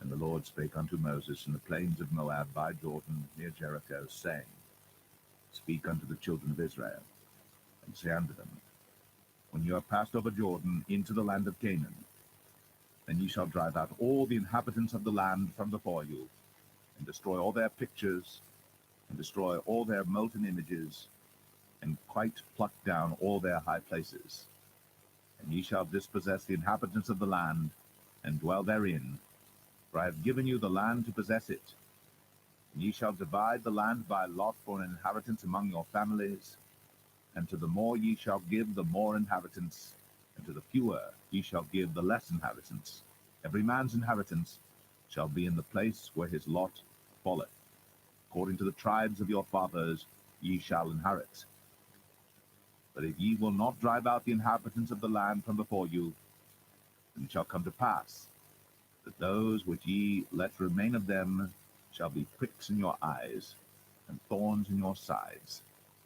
[SPEAKER 1] And the Lord spake unto Moses in the plains of Moab by Jordan near Jericho, saying, Speak unto the children of Israel, and say unto them, When you have passed over Jordan into the land of Canaan, then ye shall drive out all the inhabitants of the land from before you, and destroy all their pictures, and destroy all their molten images, and quite pluck down all their high places. And ye shall dispossess the inhabitants of the land, and dwell therein, for I have given you the land to possess it. And ye shall divide the land by lot for an inheritance among your families, and to the more ye shall give the more inheritance, and to the fewer ye shall give the less inheritance. Every man's inheritance shall be in the place where his lot falleth. According to the tribes of your fathers ye shall inherit. But if ye will not drive out the inhabitants of the land from before you, then it shall come to pass that those which ye let remain of them shall be pricks in your eyes, and thorns in your sides,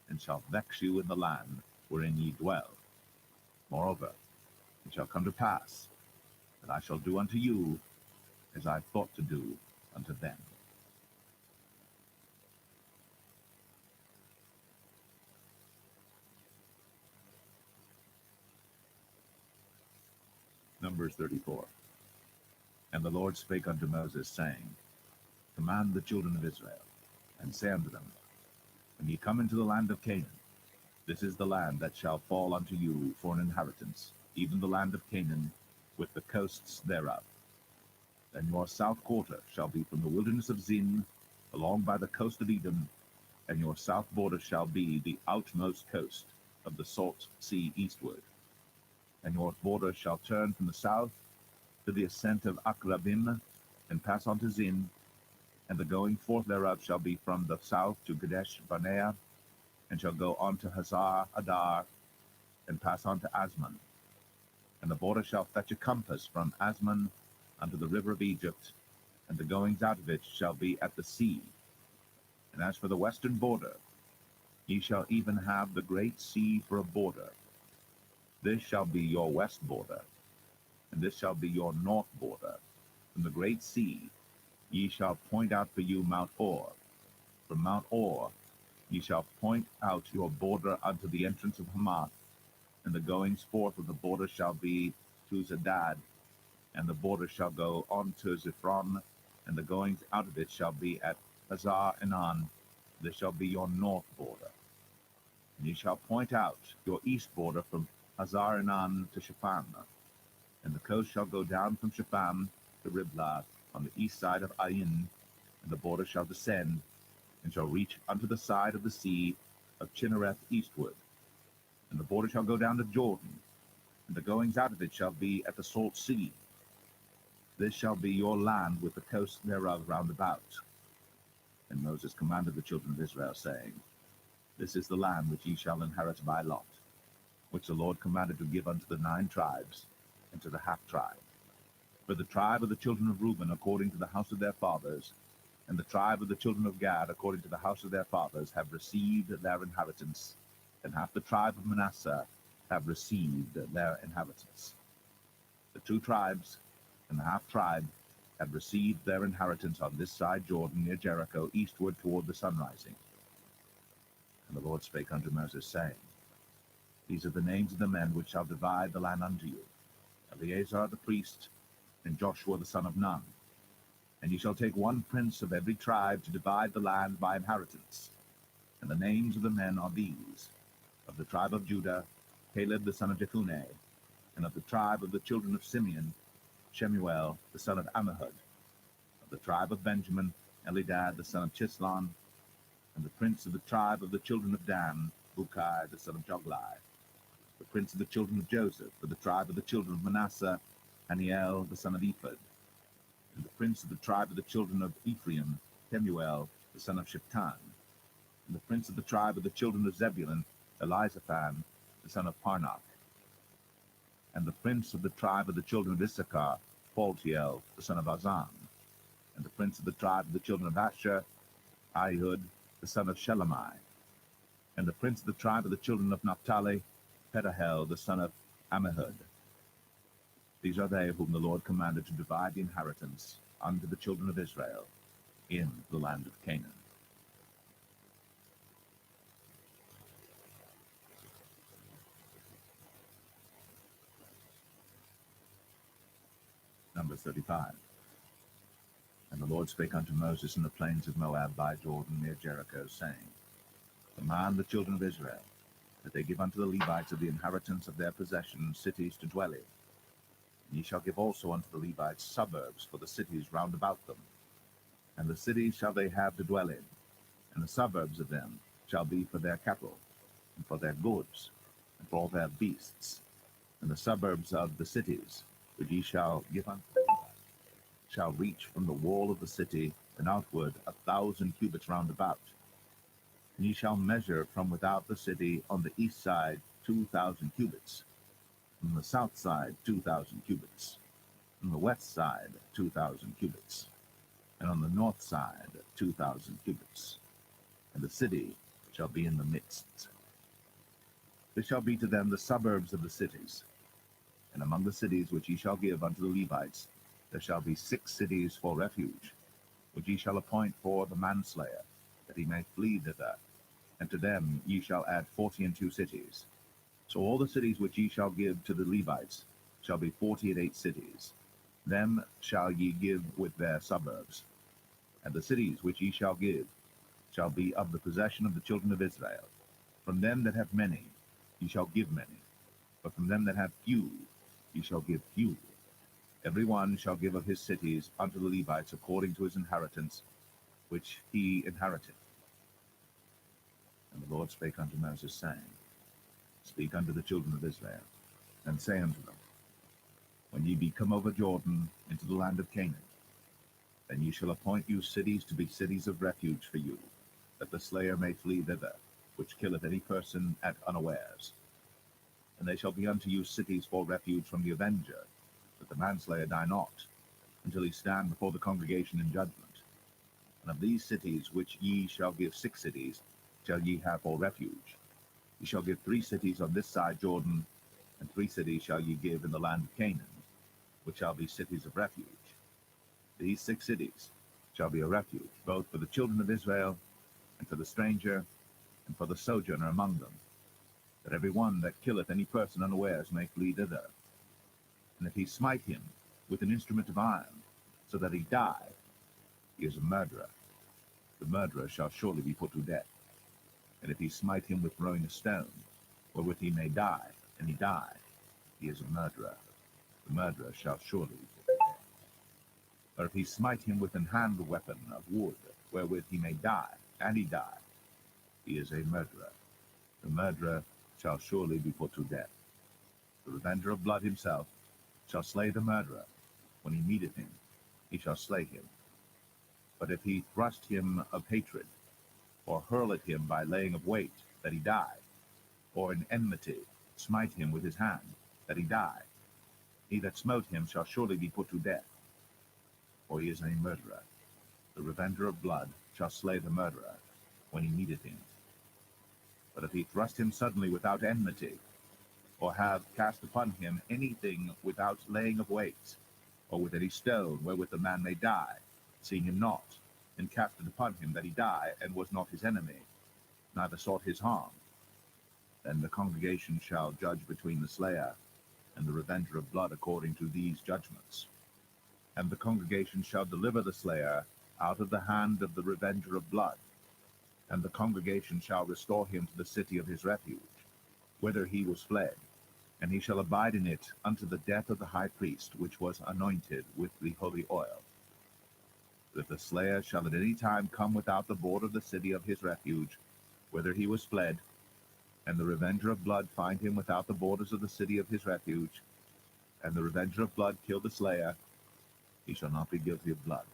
[SPEAKER 1] and shall vex you in the land wherein ye dwell. Moreover, it shall come to pass that I shall do unto you as I thought to do unto them. Numbers 34. And the Lord spake unto Moses, saying, Command the children of Israel, and say unto them, When ye come into the land of Canaan, this is the land that shall fall unto you for an inheritance, even the land of Canaan, with the coasts thereof. Then your south quarter shall be from the wilderness of Zin, along by the coast of Edom, and your south border shall be the outmost coast of the salt sea eastward. And your border shall turn from the south to the ascent of Akrabim, and pass on to Zin, and the going forth thereof shall be from the south to Kadesh Barnea, and shall go on to Hazar Adar, and pass on to Asman. And the border shall fetch a compass from Asman unto the river of Egypt, and the goings out of it shall be at the sea. And as for the western border, ye shall even have the great sea for a border. This shall be your west border, and this shall be your north border. From the great sea ye shall point out for you Mount Hor. From Mount Hor ye shall point out your border unto the entrance of Hamath, and the goings forth of the border shall be to Zedad, and the border shall go on to Ziphron, and the goings out of it shall be at Hazar Enan. This shall be your north border. And ye shall point out your east border from Hazar Enan to Shepham, and the coast shall go down from Shepham to Riblah on the east side of Ain, and the border shall descend, and shall reach unto the side of the sea of Chinnereth eastward. And the border shall go down to Jordan, and the goings out of it shall be at the salt sea. This shall be your land with the coast thereof round about. And Moses commanded the children of Israel, saying, This is the land which ye shall inherit by lot, which the Lord commanded to give unto the 9 tribes, and to the half-tribe. For the tribe of the children of Reuben according to the house of their fathers, and the tribe of the children of Gad according to the house of their fathers, have received their inheritance, and half the tribe of Manasseh have received their inheritance. The 2 tribes and the half-tribe have received their inheritance on this side Jordan near Jericho, eastward toward the sunrising. And the Lord spake unto Moses, saying, These are the names of the men which shall divide the land unto you, Eleazar the priest, and Joshua the son of Nun. And ye shall take 1 prince of every tribe to divide the land by inheritance. And the names of the men are these: of the tribe of Judah, Caleb the son of Jephunneh; and of the tribe of the children of Simeon, Shemuel the son of Ammihud. Of the tribe of Benjamin, Elidad the son of Chislon. And the prince of the tribe of the children of Dan, Bukai the son of Joglai. The prince of the children of Joseph, for the tribe of the children of Manasseh, Haniel the son of Ephod. And the prince of the tribe of the children of Ephraim, Kemuel the son of Shiptan. And the prince of the tribe of the children of Zebulun, Elizaphan the son of Parnach. And the prince of the tribe of the children of Issachar, Paltiel the son of Azan. And the prince of the tribe of the children of Asher, Ahihud the son of Shelemai. And the prince of the tribe of the children of Naphtali, Pedahel the son of Ammihud. These are they whom the Lord commanded to divide the inheritance unto the children of Israel in the land of Canaan. Numbers 35. And the Lord spake unto Moses in the plains of Moab by Jordan near Jericho, saying, Command the children of Israel, that they give unto the Levites of the inheritance of their possession cities to dwell in. And ye shall give also unto the Levites suburbs for the cities round about them. And the cities shall they have to dwell in, and the suburbs of them shall be for their cattle, and for their goods, and for all their beasts. And the suburbs of the cities, which ye shall give unto the Levites, shall reach from the wall of the city and outward 1,000 cubits round about. And ye shall measure from without the city on the east side 2,000 cubits, on the south side 2,000 cubits, on the west side 2,000 cubits, and on the north side 2,000 cubits. And the city shall be in the midst. This shall be to them the suburbs of the cities. And among the cities which ye shall give unto the Levites, there shall be 6 cities for refuge, which ye shall appoint for the manslayer, that he may flee thither. And to them ye shall add 42 cities. So all the cities which ye shall give to the Levites shall be 48 cities. Them shall ye give with their suburbs. And the cities which ye shall give shall be of the possession of the children of Israel. From them that have many ye shall give many, but from them that have few ye shall give few. Every one shall give of his cities unto the Levites according to his inheritance, which he inherited. And the Lord spake unto Moses, saying, Speak unto the children of Israel, and say unto them, When ye be come over Jordan into the land of Canaan, then ye shall appoint you cities to be cities of refuge for you, that the slayer may flee thither, which killeth any person at unawares. And they shall be unto you cities for refuge from the avenger, that the manslayer die not, until he stand before the congregation in judgment. And of these cities which ye shall give 6 cities, shall ye have for refuge. Ye shall give 3 cities on this side Jordan, and 3 cities shall ye give in the land of Canaan, which shall be cities of refuge. These 6 cities shall be a refuge, both for the children of Israel, and for the stranger, and for the sojourner among them, that every one that killeth any person unawares may flee thither. And if he smite him with an instrument of iron, so that he die, he is a murderer. The murderer shall surely be put to death. And if he smite him with throwing a stone, wherewith he may die, and he die, he is a murderer. The murderer shall surely be put to death. Or if he smite him with an hand weapon of wood, wherewith he may die, and he die, he is a murderer. The murderer shall surely be put to death. The revenger of blood himself shall slay the murderer. When he meeteth him, he shall slay him. But if he thrust him of hatred, or hurl at him by laying of weight, that he die, or in enmity smite him with his hand, that he die, he that smote him shall surely be put to death, for he is a murderer. The revenger of blood shall slay the murderer when he meeteth him. But if he thrust him suddenly without enmity, or have cast upon him anything without laying of weight, or with any stone wherewith the man may die, seeing him not, and cast it upon him that he die, and was not his enemy, neither sought his harm, then the congregation shall judge between the slayer and the revenger of blood according to these judgments. And the congregation shall deliver the slayer out of the hand of the revenger of blood, and the congregation shall restore him to the city of his refuge, whither he was fled, And he shall abide in it unto the death of the high priest, which was anointed with the holy oil. But if the slayer shall at any time come without the border of the city of his refuge, whither he was fled, and the revenger of blood find him without the borders of the city of his refuge, and the revenger of blood kill the slayer, he shall not be guilty of blood,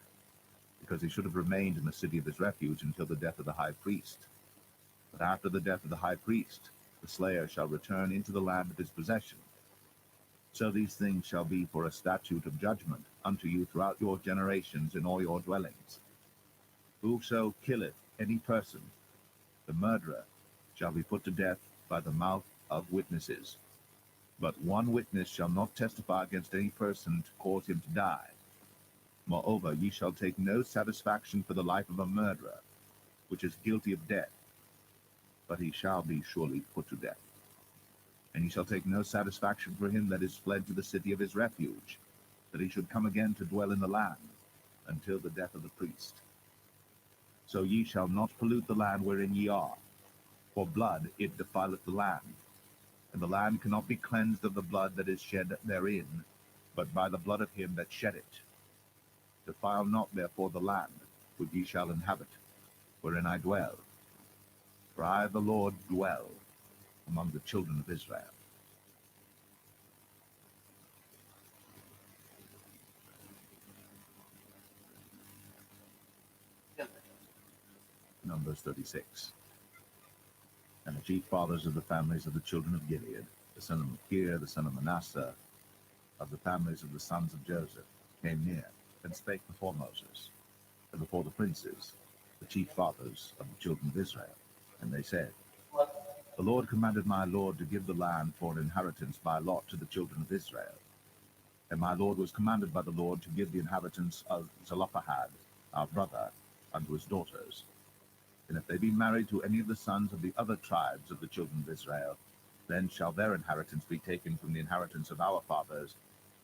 [SPEAKER 1] because he should have remained in the city of his refuge until the death of the high priest. But after the death of the high priest, the slayer shall return into the land of his possession. So these things shall be for a statute of judgment unto you throughout your generations in all your dwellings. Whoso killeth any person, the murderer, shall be put to death by the mouth of witnesses. But one witness shall not testify against any person to cause him to die. Moreover, ye shall take no satisfaction for the life of a murderer, which is guilty of death, but he shall be surely put to death. And ye shall take no satisfaction for him that is fled to the city of his refuge, that he should come again to dwell in the land, until the death of the priest. So ye shall not pollute the land wherein ye are, for blood it defileth the land, and the land cannot be cleansed of the blood that is shed therein, but by the blood of him that shed it. Defile not therefore the land, which ye shall inhabit, wherein I dwell. For I, the Lord, dwell among the children of Israel. Numbers 36. And the chief fathers of the families of the children of Gilead, the son of Machir, the son of Manasseh, of the families of the sons of Joseph, came near, and spake before Moses, and before the princes, the chief fathers of the children of Israel. And they said, The Lord commanded my Lord to give the land for an inheritance by lot to the children of Israel. And my Lord was commanded by the Lord to give the inhabitants of Zelophehad, our brother, unto his daughters. And if they be married to any of the sons of the other tribes of the children of Israel, then shall their inheritance be taken from the inheritance of our fathers,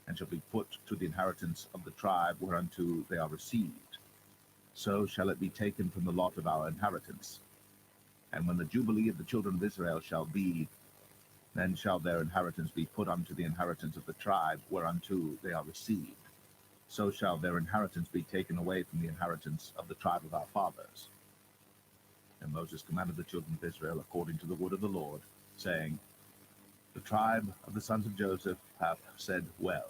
[SPEAKER 1] and shall be put to the inheritance of the tribe whereunto they are received. So shall it be taken from the lot of our inheritance. And when the jubilee of the children of Israel shall be, then shall their inheritance be put unto the inheritance of the tribe whereunto they are received. So shall their inheritance be taken away from the inheritance of the tribe of our fathers. And Moses commanded the children of Israel according to the word of the Lord, saying, The tribe of the sons of Joseph hath said well.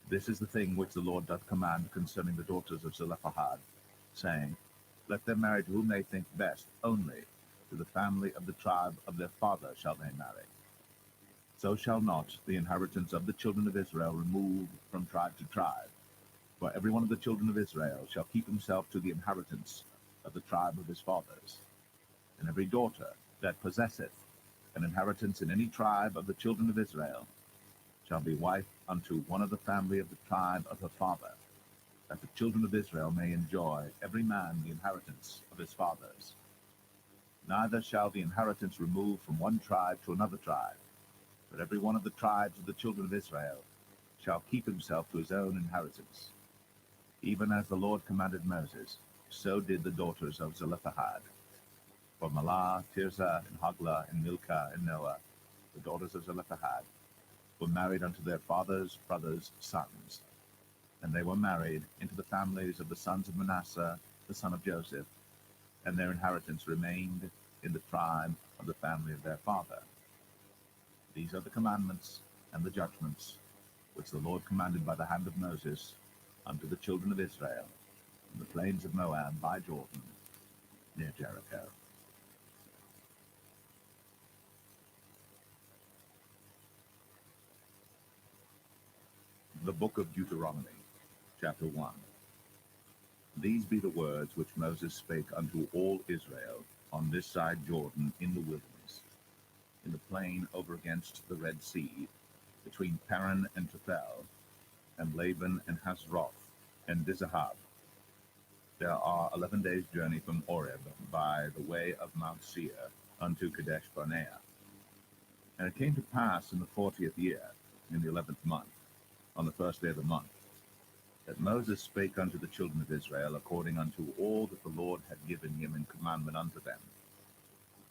[SPEAKER 1] This is the thing which the Lord doth command concerning the daughters of Zelophehad, saying, Let them marry to whom they think best, only to the family of the tribe of their father shall they marry. So shall not the inheritance of the children of Israel remove from tribe to tribe, for every one of the children of Israel shall keep himself to the inheritance of the tribe of his fathers. And every daughter that possesseth an inheritance in any tribe of the children of Israel shall be wife unto one of the family of the tribe of her father, that the children of Israel may enjoy every man the inheritance of his fathers. Neither shall the inheritance remove from one tribe to another tribe, but every one of the tribes of the children of Israel shall keep himself to his own inheritance. Even as the Lord commanded Moses, so did the daughters of Zelophehad. For Mahlah, Tirzah, and Hoglah, and Milcah, and Noah, the daughters of Zelophehad, were married unto their father's brothers' sons. And they were married into the families of the sons of Manasseh, the son of Joseph, and their inheritance remained in the tribe of the family of their father. These are the commandments and the judgments which the Lord commanded by the hand of Moses unto the children of Israel in the plains of Moab by Jordan, near Jericho. The Book of Deuteronomy, chapter 1. These be the words which Moses spake unto all Israel on this side Jordan in the wilderness, in the plain over against the Red Sea, between Paran and Tophel, and Laban and Hazroth, and Dizahab. There are 11 days' journey from Oreb by the way of Mount Seir unto Kadesh Barnea. And it came to pass in the 40th year, in the 11th month, on the first day of the month, that Moses spake unto the children of Israel according unto all that the Lord had given him in commandment unto them.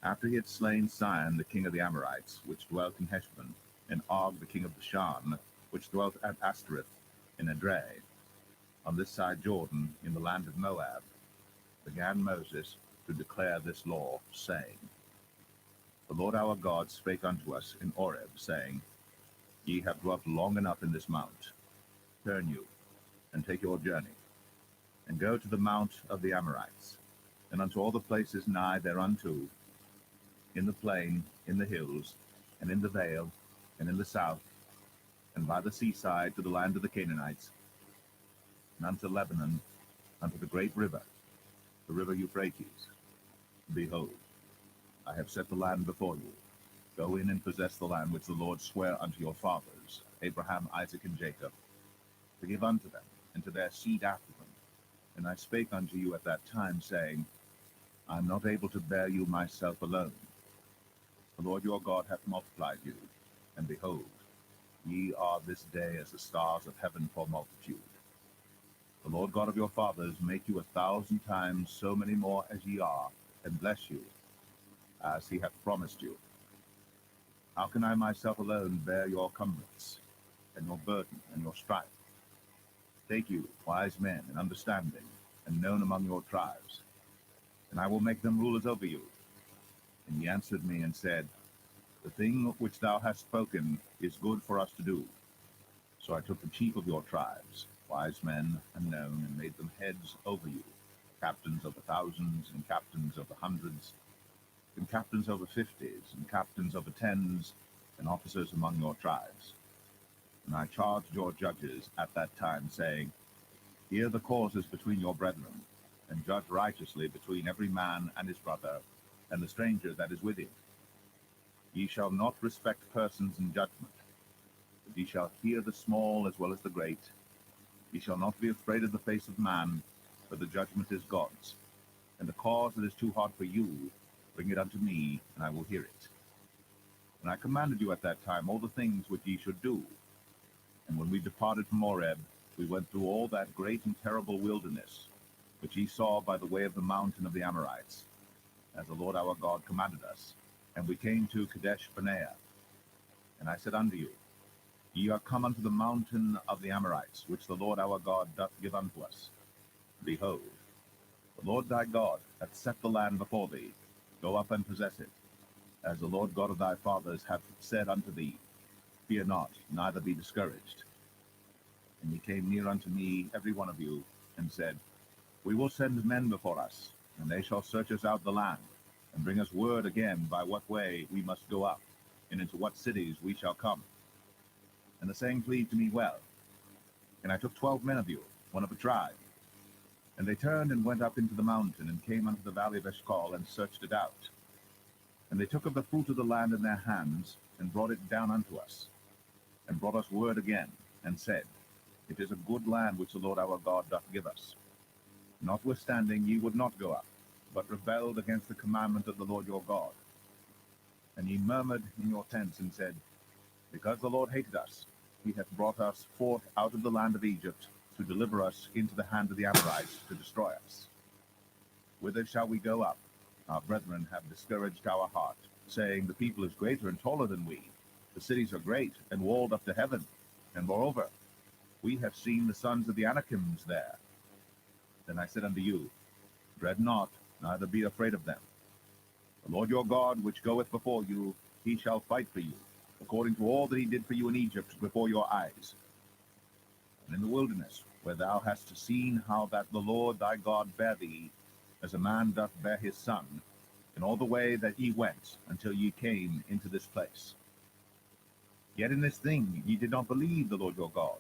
[SPEAKER 1] After he had slain Sihon the king of the Amorites, which dwelt in Heshbon, and Og the king of Bashan, which dwelt at Ashtoreth in Edrei, on this side Jordan, in the land of Moab, began Moses to declare this law, saying, The Lord our God spake unto us in Horeb, saying, Ye have dwelt long enough in this mount. Turn you, and take your journey, and go to the mount of the Amorites, and unto all the places nigh thereunto, in the plain, in the hills, and in the vale, and in the south, and by the seaside to the land of the Canaanites, and unto Lebanon, unto the great river, the river Euphrates. Behold, I have set the land before you. Go in and possess the land which the Lord sware unto your fathers, Abraham, Isaac, and Jacob, to give unto them, and to their seed after them. And I spake unto you at that time, saying, I am not able to bear you myself alone. The Lord your God hath multiplied you, and behold, ye are this day as the stars of heaven for multitude. The Lord God of your fathers make you 1,000 times so many more as ye are, and bless you, as he hath promised you. How can I myself alone bear your cumbrance, and your burden, and your strife? Take you wise men and understanding, and known among your tribes, and I will make them rulers over you. And he answered me and said, The thing which thou hast spoken is good for us to do. So I took the chief of your tribes, wise men and known, and made them heads over you, captains over thousands, and captains over hundreds, and captains over 50s, and captains over 10s, and officers among your tribes. And I charged your judges at that time, saying, Hear the causes between your brethren, and judge righteously between every man and his brother, and the stranger that is with him. Ye shall not respect persons in judgment, but ye shall hear the small as well as the great. Ye shall not be afraid of the face of man, for the judgment is God's. And the cause that is too hard for you, bring it unto me, and I will hear it. And I commanded you at that time all the things which ye should do. And when we departed from Horeb, we went through all that great and terrible wilderness, which ye saw by the way of the mountain of the Amorites, as the Lord our God commanded us. And we came to Kadesh Barnea. And I said unto you, Ye are come unto the mountain of the Amorites, which the Lord our God doth give unto us. Behold, the Lord thy God hath set the land before thee. Go up and possess it, as the Lord God of thy fathers hath said unto thee. Fear not, neither be discouraged. And ye came near unto me, every one of you, and said, We will send men before us, and they shall search us out the land, and bring us word again by what way we must go up, and into what cities we shall come. And the saying pleased me well. And I took 12 men of you, one of a tribe. And they turned and went up into the mountain, and came unto the valley of Eshcol, and searched it out. And they took of the fruit of the land in their hands, and brought it down unto us, and brought us word again, and said, It is a good land which the Lord our God doth give us. Notwithstanding ye would not go up, but rebelled against the commandment of the Lord your God. And ye murmured in your tents, and said, Because the Lord hated us, he hath brought us forth out of the land of Egypt, to deliver us into the hand of the Amorites, to destroy us. Whither shall we go up? Our brethren have discouraged our heart, saying, The people is greater and taller than we. The cities are great, and walled up to heaven. And moreover, we have seen the sons of the Anakims there. Then I said unto you, Dread not, neither be afraid of them. The Lord your God, which goeth before you, he shall fight for you, according to all that he did for you in Egypt before your eyes. And in the wilderness, where thou hast seen how that the Lord thy God bare thee, as a man doth bear his son, in all the way that ye went, until ye came into this place. Yet in this thing ye did not believe the Lord your God,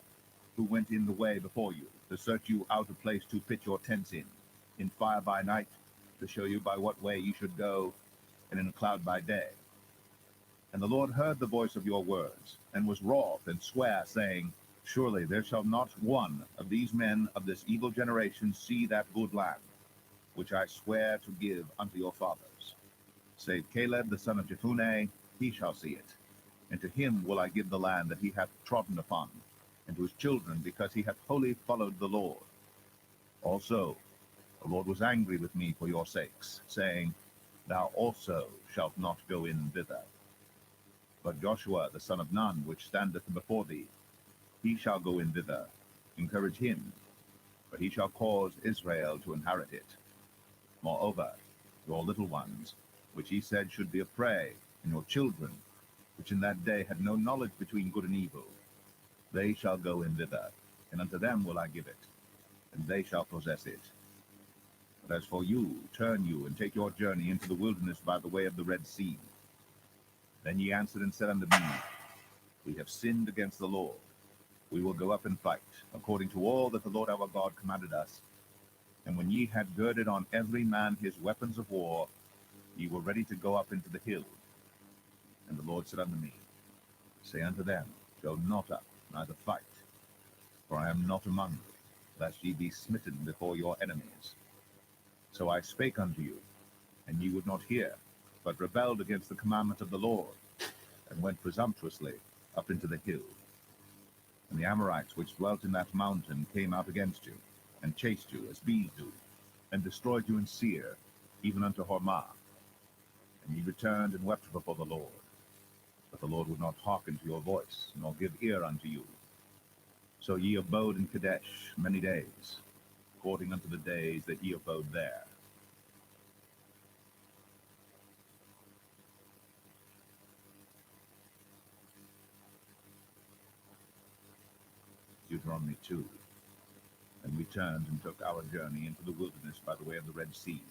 [SPEAKER 1] who went in the way before you, to search you out a place to pitch your tents in fire by night, to show you by what way ye should go, and in a cloud by day. And the Lord heard the voice of your words, and was wroth, and sware, saying, Surely there shall not one of these men of this evil generation see that good land, which I swear to give unto your fathers. Save Caleb the son of Jephunneh, he shall see it. And to him will I give the land that he hath trodden upon, and to his children, because he hath wholly followed the Lord. Also the Lord was angry with me for your sakes, saying, Thou also shalt not go in thither. But Joshua the son of Nun, which standeth before thee, he shall go in thither. Encourage him, for he shall cause Israel to inherit it. Moreover, your little ones, which he said should be a prey, and your children, which in that day had no knowledge between good and evil, they shall go in thither, and unto them will I give it, and they shall possess it. But as for you, turn you, and take your journey into the wilderness by the way of the Red Sea. Then ye answered and said unto me, We have sinned against the Lord. We will go up and fight, according to all that the Lord our God commanded us. And when ye had girded on every man his weapons of war, ye were ready to go up into the hill. And the Lord said unto me, Say unto them, Go not up, neither fight, for I am not among you, lest ye be smitten before your enemies. So I spake unto you, and ye would not hear, but rebelled against the commandment of the Lord, and went presumptuously up into the hill. And the Amorites which dwelt in that mountain came out against you, and chased you as bees do, and destroyed you in Seir, even unto Hormah. And ye returned and wept before the Lord. But the Lord would not hearken to your voice, nor give ear unto you. So ye abode in Kadesh many days, according unto the days that ye abode there. Deuteronomy 2. And we turned and took our journey into the wilderness by the way of the Red Sea,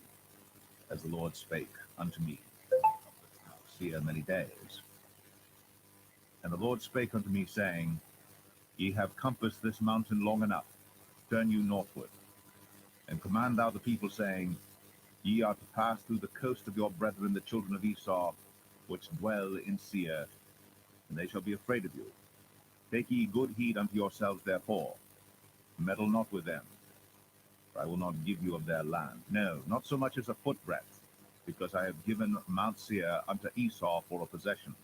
[SPEAKER 1] as the Lord spake unto me. Seer many days. And the Lord spake unto me, saying, Ye have compassed this mountain long enough. Turn you northward, and command thou the people, saying, Ye are to pass through the coast of your brethren, the children of Esau, which dwell in Seir, and they shall be afraid of you. Take ye good heed unto yourselves, therefore. Meddle not with them, for I will not give you of their land. No, not so much as a footbreadth, because I have given Mount Seir unto Esau for a possession.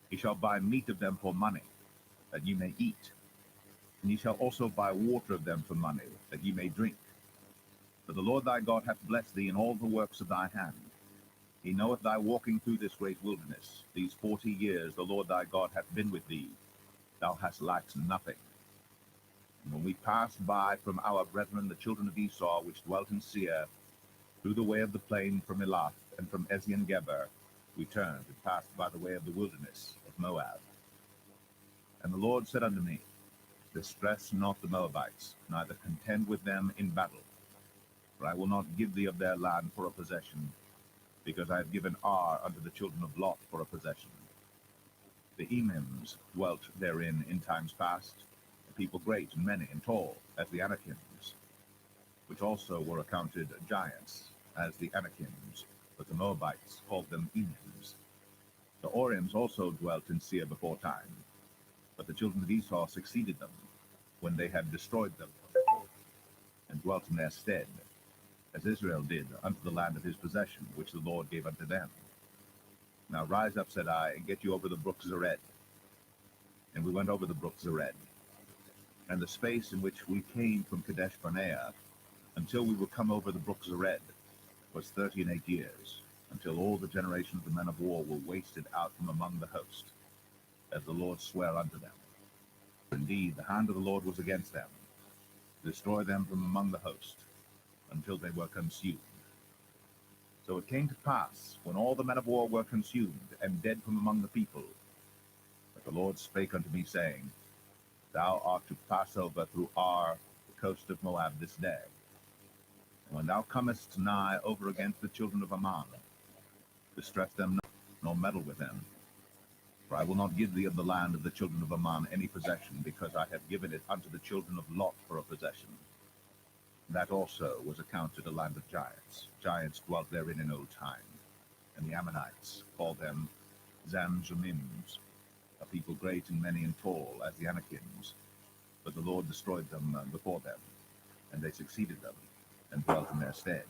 [SPEAKER 1] He shall buy meat of them for money, that ye may eat. And ye shall also buy water of them for money, that ye may drink. For the Lord thy God hath blessed thee in all the works of thy hand. He knoweth thy walking through this great wilderness. These 40 years the Lord thy God hath been with thee. Thou hast lacked nothing. And when we passed by from our brethren the children of Esau, which dwelt in Seir, through the way of the plain from Elath and from Ezion-Geber, we turned and passed by the way of the wilderness of Moab. And the Lord said unto me, Distress not the Moabites, neither contend with them in battle. For I will not give thee of their land for a possession, because I have given Ar unto the children of Lot for a possession. The Emims dwelt therein in times past, a people great and many and tall, as the Anakims, which also were accounted giants, as the Anakims, but the Moabites called them Emims. The Orims also dwelt in Seir before time, but the children of Esau succeeded them, when they had destroyed them, and dwelt in their stead, as Israel did unto the land of his possession, which the Lord gave unto them. Now rise up, said I, and get you over the brook Zered. And we went over the brook Zered. And the space in which we came from Kadesh Barnea, until we were come over the brook Zered, was 38 years, until all the generation of the men of war were wasted out from among the host, as the Lord sware unto them. Indeed, the hand of the Lord was against them, to destroy them from among the host, until they were consumed. So it came to pass, when all the men of war were consumed, and dead from among the people, that the Lord spake unto me, saying, Thou art to pass over through Ar, the coast of Moab, this day. And when thou comest nigh over against the children of Ammon, distress them not, nor meddle with them. For I will not give thee of the land of the children of Ammon any possession, because I have given it unto the children of Lot for a possession. That also was accounted a land of giants. Giants dwelt therein in old time. And the Ammonites called them Zamzummims, a people great and many and tall, as the Anakims. But the Lord destroyed them before them, and they succeeded them, and dwelt in their stead,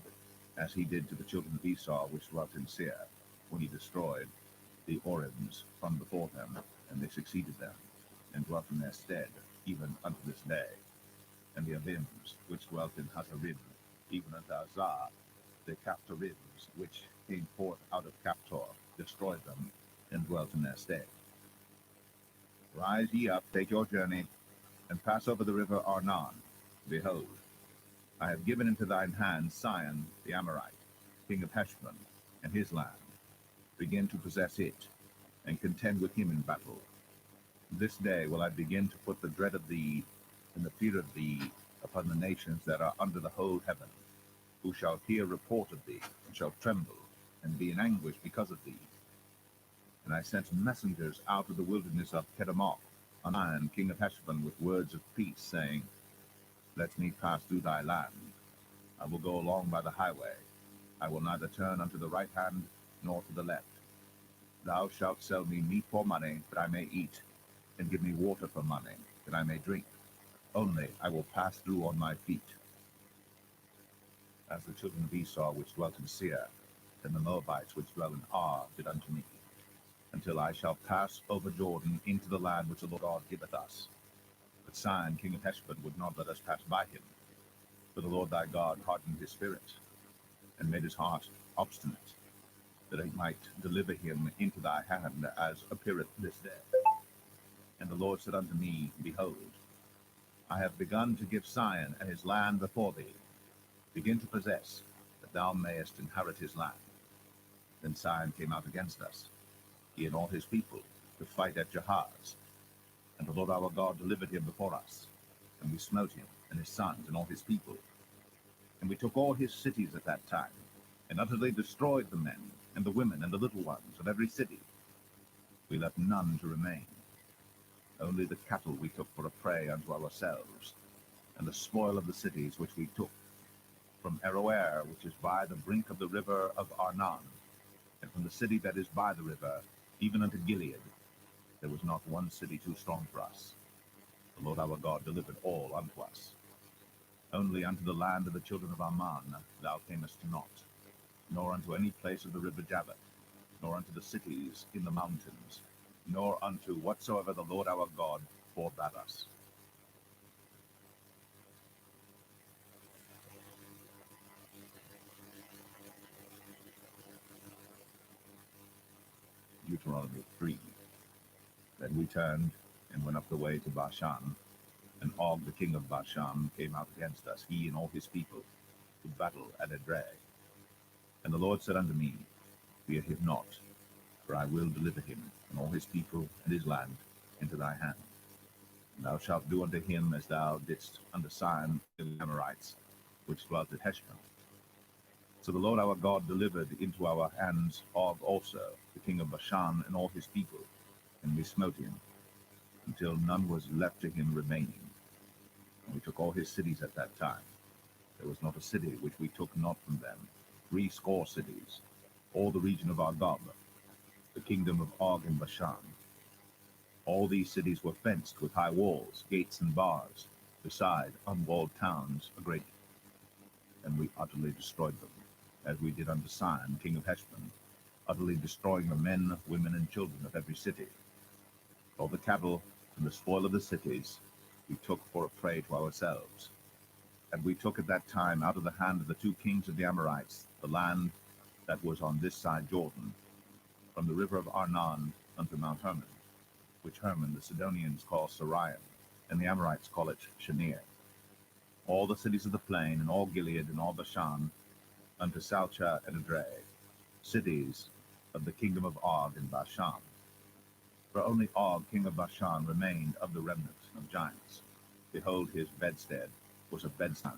[SPEAKER 1] as he did to the children of Esau, which dwelt in Seir, when he destroyed the Orims from before them, and they succeeded them, and dwelt in their stead, even unto this day. And the Avims, which dwelt in Hazarim, even unto Azar, the Captorims, which came forth out of Captor, destroyed them, and dwelt in their stead. Rise ye up, take your journey, and pass over the river Arnon. Behold, I have given into thine hand Sihon the Amorite, king of Heshbon, and his land. Begin to possess it, and contend with him in battle. This day will I begin to put the dread of thee and the fear of thee upon the nations that are under the whole heaven, who shall hear report of thee, and shall tremble, and be in anguish because of thee. And I sent messengers out of the wilderness of Kedemoth on Sihon, king of Heshbon, with words of peace, saying, Let me pass through thy land. I will go along by the highway. I will neither turn unto the right hand nor to the left. Thou shalt sell me meat for money, that I may eat, and give me water for money, that I may drink. Only I will pass through on my feet. As the children of Esau which dwelt in Seir, and the Moabites which dwell in Ar did unto me, until I shall pass over Jordan into the land which the Lord God giveth us. But Sihon, king of Heshbon, would not let us pass by him. For the Lord thy God hardened his spirit, and made his heart obstinate, that he might deliver him into thy hand, as appeareth this day. And the Lord said unto me, Behold, I have begun to give Sihon and his land before thee. Begin to possess, that thou mayest inherit his land. Then Sihon came out against us, he and all his people, to fight at Jahaz. And the Lord our God delivered him before us, and we smote him, and his sons, and all his people. And we took all his cities at that time, and utterly destroyed the men, and the women, and the little ones of every city. We left none to remain. Only the cattle we took for a prey unto ourselves, and the spoil of the cities which we took, from Aroer, which is by the brink of the river of Arnon, and from the city that is by the river, even unto Gilead. There was not one city too strong for us. The Lord our God delivered all unto us. Only unto the land of the children of Ammon thou camest not, nor unto any place of the river Jabbok, nor unto the cities in the mountains, nor unto whatsoever the Lord our God forbade us. Deuteronomy 3. Then we turned and went up the way to Bashan, and Og the king of Bashan came out against us, he and all his people, to battle at Edrei. And the Lord said unto me, Fear him not, for I will deliver him, and all his people and his land, into thy hand. And thou shalt do unto him as thou didst unto Sihon the Amorites, which dwelt at Heshbon. So the Lord our God delivered into our hands Og also, the king of Bashan, and all his people, and we smote him, until none was left to him remaining. And we took all his cities at that time. There was not a city which we took not from them, 80 cities, all the region of Argob, the kingdom of Og in Bashan. All these cities were fenced with high walls, gates, and bars, beside unwalled towns a great. And we utterly destroyed them, as we did unto Sihon, king of Heshbon, utterly destroying the men, women, and children of every city. All the cattle and the spoil of the cities we took for a prey to ourselves. And we took at that time out of the hand of the 2 kings of the Amorites the land that was on this side Jordan, from the river of Arnon unto Mount Hermon, which Hermon the Sidonians call Sarion, and the Amorites call it Shenir. All the cities of the plain, and all Gilead, and all Bashan, unto Salcha and Edrei, cities of the kingdom of Og in Bashan. For only Og, king of Bashan, remained of the remnant of giants. Behold, his bedstead was a bedstead.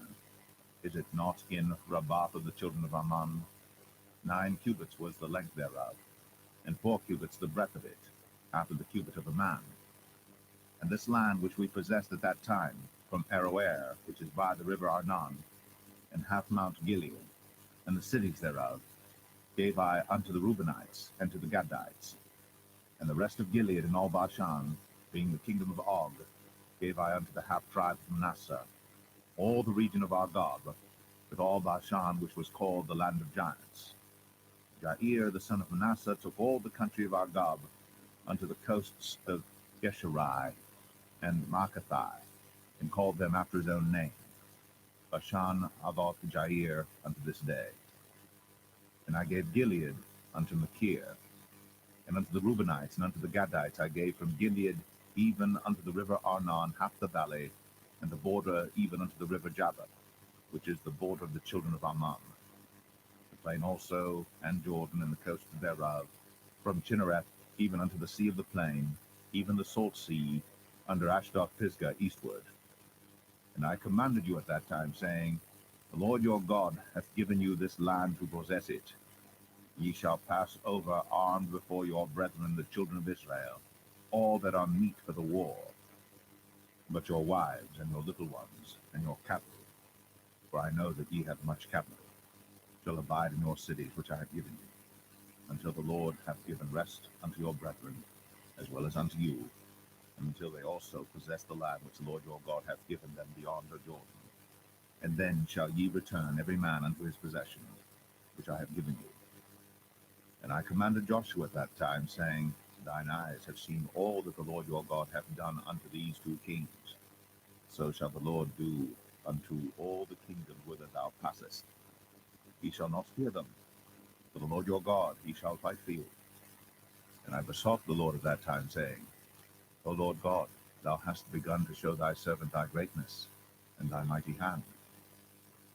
[SPEAKER 1] Is it not in Rabbath of the children of Ammon? 9 cubits was the length thereof, and 4 cubits the breadth of it, after the cubit of a man. And this land which we possessed at that time, from Aroer, which is by the river Arnon, and half Mount Gilead, and the cities thereof, gave I unto the Reubenites and to the Gadites. And the rest of Gilead and all Bashan, being the kingdom of Og, gave I unto the half tribe of Manasseh, all the region of Argob, with all Bashan, which was called the land of giants. Jair the son of Manasseh took all the country of Argob unto the coasts of Geshurai and Makkathai, and called them after his own name, Bashan Avoth Jair, unto this day. And I gave Gilead unto Machir, And unto the Reubenites and unto the Gadites I gave from Gilead even unto the river Arnon half the valley, and the border even unto the river Jabbok, which is the border of the children of Ammon, the plain also, and Jordan and the coast thereof, from Chinnereth even unto the sea of the plain, even the salt sea, under Ashdod Pisgah eastward. And I commanded you at that time, saying, The Lord your God hath given you this land to possess it. Ye shall pass over armed before your brethren the children of Israel, all that are meet for the war. But your wives and your little ones and your cattle, for I know that ye have much cattle, shall abide in your cities which I have given you, until the Lord hath given rest unto your brethren, as well as unto you, and until they also possess the land which the Lord your God hath given them beyond the Jordan. And then shall ye return every man unto his possession, which I have given you. And I commanded Joshua at that time, saying, Thine eyes have seen all that the Lord your God hath done unto these two kings. So shall the Lord do unto all the kingdom whither thou passest. Ye shall not fear them, for the Lord your God, he shall fight for you. And I besought the Lord at that time, saying, O Lord God, thou hast begun to show thy servant thy greatness, and thy mighty hand.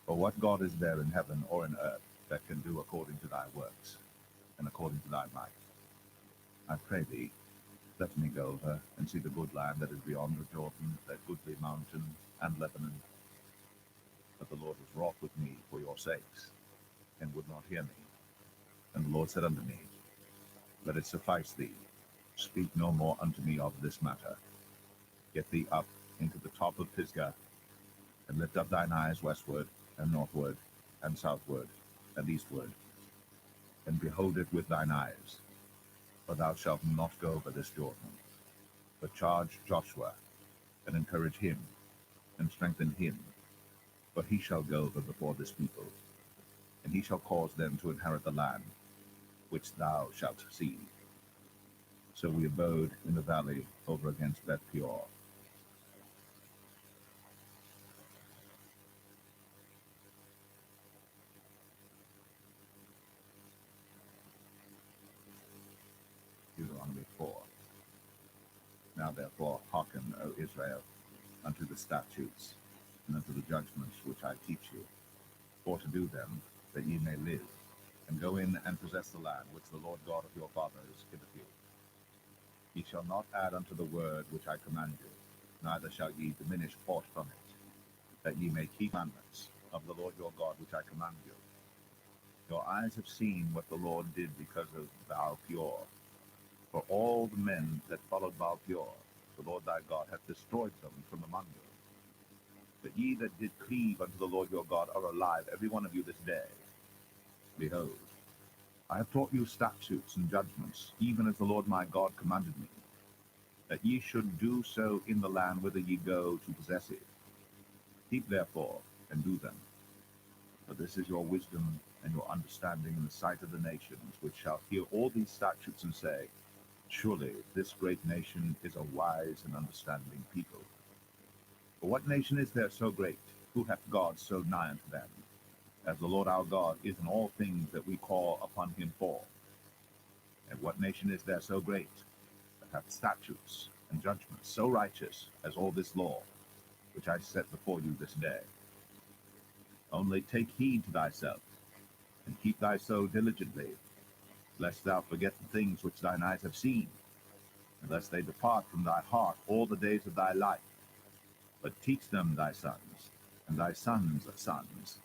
[SPEAKER 1] For what God is there in heaven or in earth that can do according to thy works, and according to thy might? I pray thee, let me go over and see the good land that is beyond the Jordan, that goodly mountain and Lebanon. But the Lord was wroth with me for your sakes, and would not hear me. And the Lord said unto me, Let it suffice thee, speak no more unto me of this matter. Get thee up into the top of Pisgah, and lift up thine eyes westward, and northward, and southward, and eastward, and behold it with thine eyes. For thou shalt not go over this Jordan, but charge Joshua, and encourage him, and strengthen him, for he shall go over before this people, and he shall cause them to inherit the land, which thou shalt see. So we abode in the valley over against Beth Peor. Deuteronomy 4. Now therefore hearken, O Israel, unto the statutes, and unto the judgments which I teach you, for to do them, that ye may live, and go in and possess the land which the Lord God of your fathers giveth you. Ye shall not add unto the word which I command you, neither shall ye diminish aught from it, that ye may keep commandments of the Lord your God which I command you. Your eyes have seen what the Lord did because of Baal Peor. For all the men that followed Baal Peor, the Lord thy God hath destroyed them from among you. But ye that did cleave unto the Lord your God are alive, every one of you this day. Behold, I have taught you statutes and judgments, even as the Lord my God commanded me, that ye should do so in the land whither ye go to possess it. Keep therefore, and do them. For this is your wisdom and your understanding in the sight of the nations, which shall hear all these statutes and say, Surely this great nation is a wise and understanding people. For what nation is there so great, who hath God so nigh unto them, as the Lord our God is in all things that we call upon him for? And what nation is there so great, that hath statutes and judgments so righteous as all this law, which I set before you this day? Only take heed to thyself, and keep thy soul diligently, lest thou forget the things which thine eyes have seen, and lest they depart from thy heart all the days of thy life. But teach them thy sons, and thy sons' sons,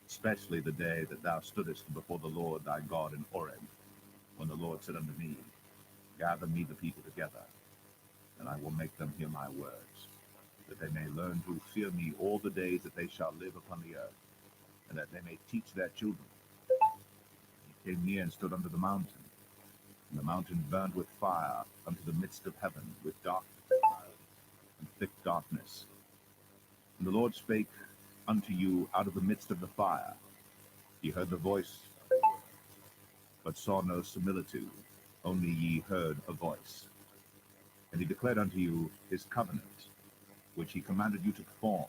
[SPEAKER 1] especially the day that thou stoodest before the Lord thy God in Horeb, when the Lord said unto me, Gather me the people together, and I will make them hear my words, that they may learn to fear me all the days that they shall live upon the earth, and that they may teach their children. He came near and stood under the mountain, and the mountain burned with fire unto the midst of heaven, with darkness and thick darkness. And the Lord spake unto you out of the midst of the fire. Ye heard the voice, but saw no similitude, only ye heard a voice. And he declared unto you his covenant, which he commanded you to perform,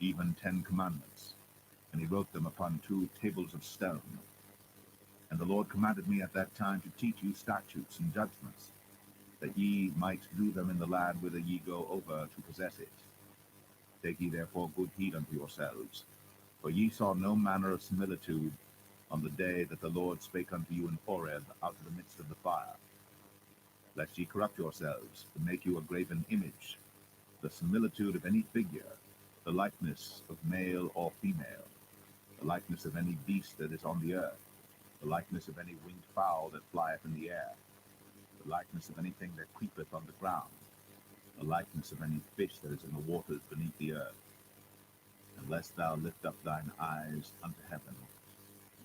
[SPEAKER 1] even 10 commandments. And he wrote them upon 2 tables of stone. And the Lord commanded me at that time to teach you statutes and judgments, that ye might do them in the land whither ye go over to possess it. Take ye therefore good heed unto yourselves, for ye saw no manner of similitude on the day that the Lord spake unto you in Horeb out of the midst of the fire, lest ye corrupt yourselves, to make you a graven image, the similitude of any figure, the likeness of male or female, the likeness of any beast that is on the earth, the likeness of any winged fowl that flieth in the air, the likeness of anything that creepeth on the ground, the likeness of any fish that is in the waters beneath the earth. Unless thou lift up thine eyes unto heaven,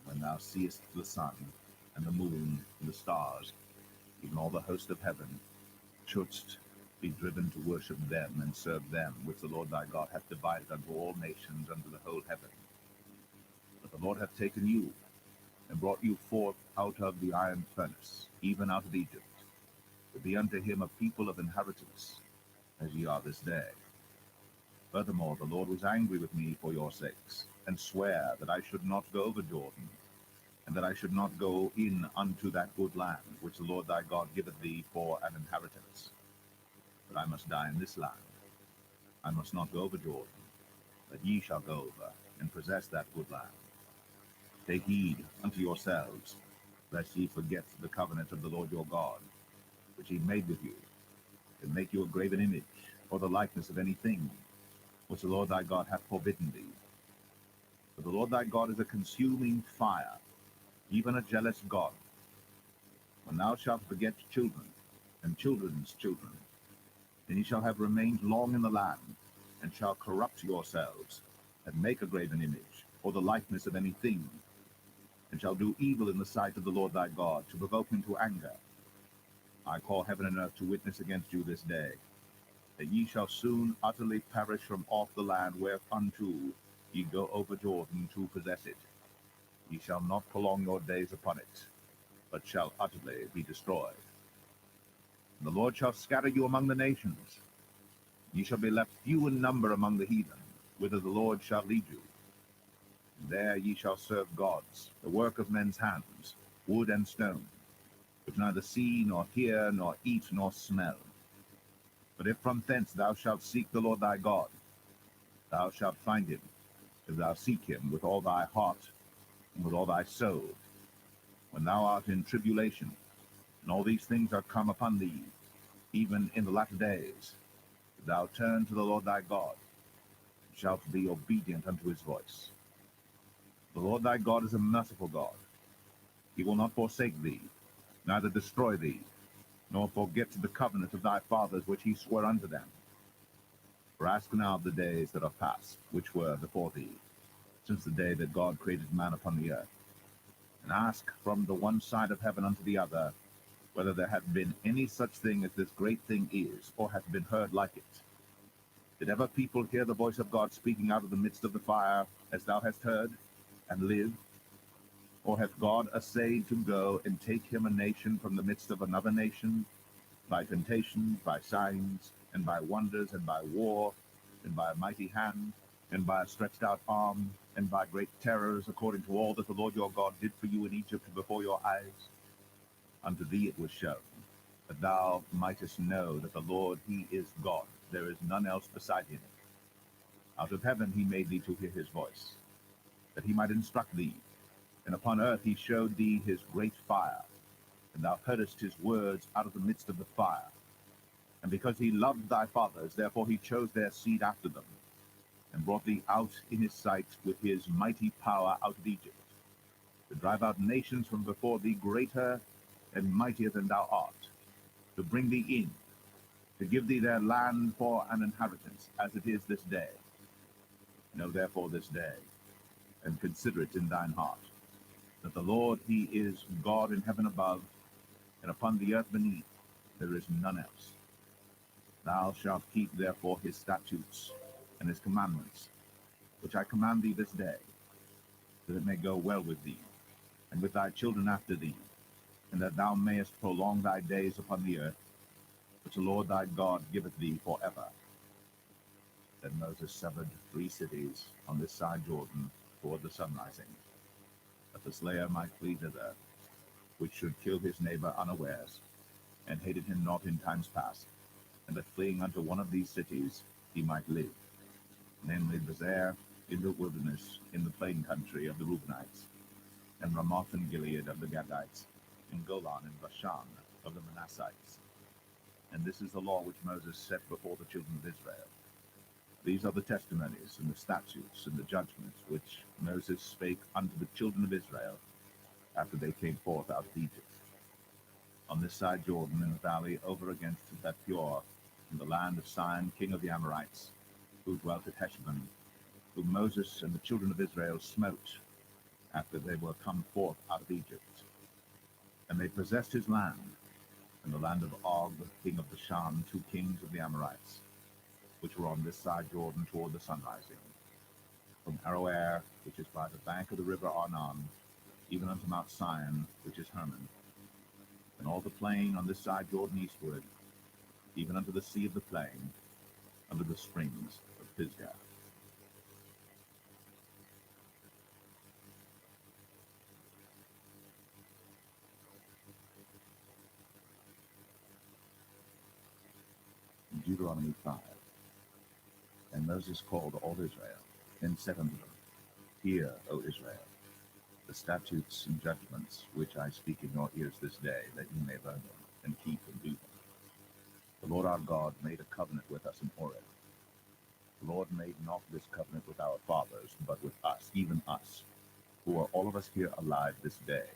[SPEAKER 1] when thou seest the sun, and the moon, and the stars, even all the host of heaven, shouldst be driven to worship them and serve them, which the Lord thy God hath divided unto all nations under the whole heaven. But the Lord hath taken you, and brought you forth out of the iron furnace, even out of Egypt, to be unto him a people of inheritance, as ye are this day. Furthermore, the Lord was angry with me for your sakes, and sware that I should not go over Jordan, and that I should not go in unto that good land, which the Lord thy God giveth thee for an inheritance. But I must die in this land. I must not go over Jordan, but ye shall go over, and possess that good land. Take heed unto yourselves, lest ye forget the covenant of the Lord your God, which he made with you, and make you a graven image, or the likeness of any thing, which the Lord thy God hath forbidden thee. For the Lord thy God is a consuming fire, even a jealous God. When thou shalt beget children, and children's children, then ye shall have remained long in the land, and shall corrupt yourselves, and make a graven image, or the likeness of any thing, and shall do evil in the sight of the Lord thy God, to provoke him to anger. I call heaven and earth to witness against you this day, that ye shall soon utterly perish from off the land whereunto ye go over Jordan to possess it. Ye shall not prolong your days upon it, but shall utterly be destroyed. And the Lord shall scatter you among the nations. Ye shall be left few in number among the heathen, whither the Lord shall lead you. And there ye shall serve gods, the work of men's hands, wood and stone, which neither see, nor hear, nor eat, nor smell. But if from thence thou shalt seek the Lord thy God, thou shalt find him, if thou seek him with all thy heart and with all thy soul. When thou art in tribulation, and all these things are come upon thee, even in the latter days, if thou turn to the Lord thy God, and shalt be obedient unto his voice. The Lord thy God is a merciful God. He will not forsake thee, neither destroy thee, nor forget the covenant of thy fathers which he swore unto them. For ask now of the days that are past, which were before thee, since the day that God created man upon the earth, and ask from the one side of heaven unto the other, whether there hath been any such thing as this great thing is, or hath been heard like it. Did ever people hear the voice of God speaking out of the midst of the fire, as thou hast heard, and live? Or hath God essayed to go and take him a nation from the midst of another nation, by temptations, by signs, and by wonders, and by war, and by a mighty hand, and by a stretched out arm, and by great terrors, according to all that the Lord your God did for you in Egypt before your eyes? Unto thee it was shown, that thou mightest know that the Lord, he is God, there is none else beside him. Out of heaven he made thee to hear his voice, that he might instruct thee, and upon earth he showed thee his great fire, and thou heardest his words out of the midst of the fire. And because he loved thy fathers, therefore he chose their seed after them, and brought thee out in his sight with his mighty power out of Egypt, to drive out nations from before thee greater and mightier than thou art, to bring thee in, to give thee their land for an inheritance, as it is this day. Know therefore this day, and consider it in thine heart, that the Lord, he is God in heaven above, and upon the earth beneath there is none else. Thou shalt keep therefore his statutes and his commandments, which I command thee this day, that it may go well with thee, and with thy children after thee, and that thou mayest prolong thy days upon the earth, which the Lord thy God giveth thee forever. Then Moses severed 3 cities on this side Jordan toward the sunrising, that the slayer might flee thither, which should kill his neighbor unawares, and hated him not in times past, and that fleeing unto one of these cities he might live, namely Bezer in the wilderness, in the plain country of the Reubenites, and Ramoth and Gilead of the Gadites, and Golan and Bashan of the Manassites. And this is the law which Moses set before the children of Israel. These are the testimonies and the statutes and the judgments which Moses spake unto the children of Israel after they came forth out of Egypt. On this side Jordan, in the valley over against that Peor, in the land of Sihon, king of the Amorites, who dwelt at Heshbon, whom Moses and the children of Israel smote after they were come forth out of Egypt. And they possessed his land, and the land of Og, king of Bashan, 2 kings of the Amorites, which were on this side Jordan toward the sunrising, from Aroer, which is by the bank of the river Arnon, even unto Mount Sion, which is Hermon, and all the plain on this side Jordan eastward, even unto the sea of the plain, under the springs of Pisgah. Deuteronomy 5. And Moses called all Israel, and said unto them, Hear, O Israel, the statutes and judgments which I speak in your ears this day, that ye may learn them, and keep and do them. The Lord our God made a covenant with us in Horeb. The Lord made not this covenant with our fathers, but with us, even us, who are all of us here alive this day.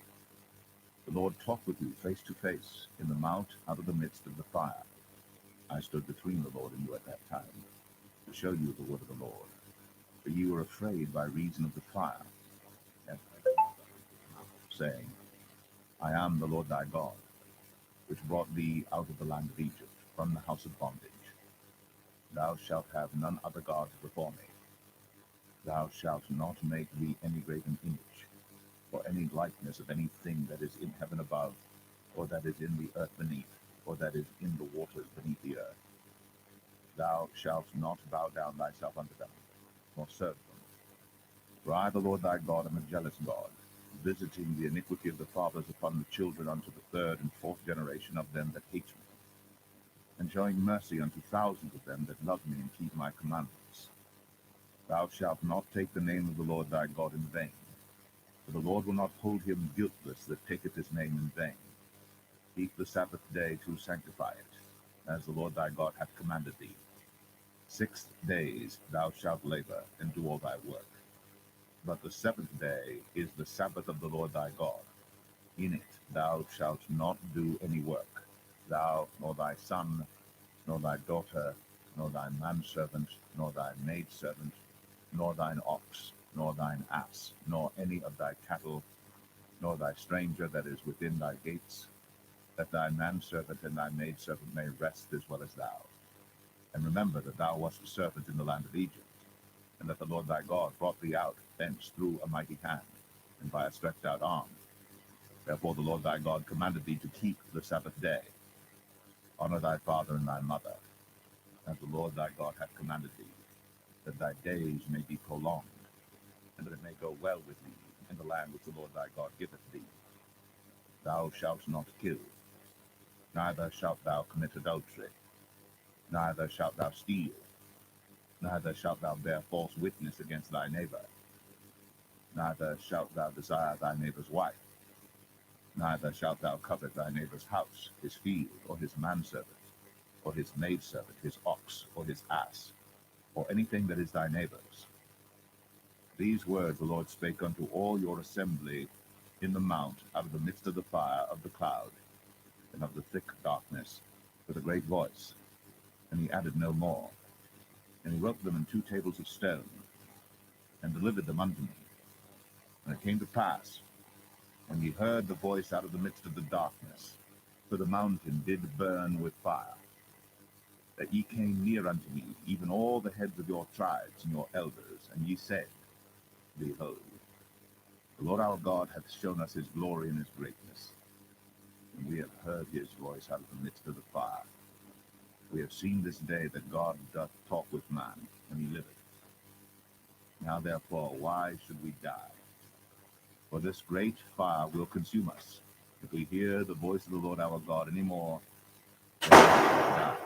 [SPEAKER 1] The Lord talked with you face to face in the mount out of the midst of the fire. I stood between the Lord and you at that time, to show you the word of the Lord. For you were afraid by reason of the fire, and saying, I am the Lord thy God, which brought thee out of the land of Egypt, from the house of bondage. Thou shalt have none other gods before me. Thou shalt not make thee any graven image, or any likeness of anything that is in heaven above, or that is in the earth beneath, or that is in the waters beneath the earth. Thou shalt not bow down thyself unto them, nor serve them. For I, the Lord thy God, am a jealous God, visiting the iniquity of the fathers upon the children unto the 3rd and 4th generation of them that hate me, and showing mercy unto thousands of them that love me and keep my commandments. Thou shalt not take the name of the Lord thy God in vain, for the Lord will not hold him guiltless that taketh his name in vain. Keep the Sabbath day to sanctify it, as the Lord thy God hath commanded thee. 6 days thou shalt labor, and do all thy work. But the 7th day is the Sabbath of the Lord thy God. In it thou shalt not do any work, thou, nor thy son, nor thy daughter, nor thy manservant, nor thy maidservant, nor thine ox, nor thine ass, nor any of thy cattle, nor thy stranger that is within thy gates, that thy manservant and thy maidservant may rest as well as thou. And remember that thou wast a servant in the land of Egypt, and that the Lord thy God brought thee out thence through a mighty hand, and by a stretched out arm. Therefore the Lord thy God commanded thee to keep the Sabbath day. Honor thy father and thy mother, as the Lord thy God hath commanded thee, that thy days may be prolonged, and that it may go well with thee in the land which the Lord thy God giveth thee. Thou shalt not kill, neither shalt thou commit adultery, neither shalt thou steal, neither shalt thou bear false witness against thy neighbor, neither shalt thou desire thy neighbor's wife, neither shalt thou covet thy neighbor's house, his field, or his manservant, or his maidservant, his ox, or his ass, or anything that is thy neighbor's. These words the Lord spake unto all your assembly in the mount out of the midst of the fire of the cloud, and of the thick darkness, with a great voice. And he added no more. And he wrote them in 2 tables of stone, and delivered them unto me. And it came to pass, when ye heard the voice out of the midst of the darkness, for the mountain did burn with fire, that ye came near unto me, even all the heads of your tribes and your elders, and ye said, Behold, the Lord our God hath shown us his glory and his greatness, and we have heard his voice out of the midst of the fire. We have seen this day that God doth talk with man, and he liveth. Now therefore, why should we die? For this great fire will consume us, If we hear the voice of the Lord our God any more, then we shall die.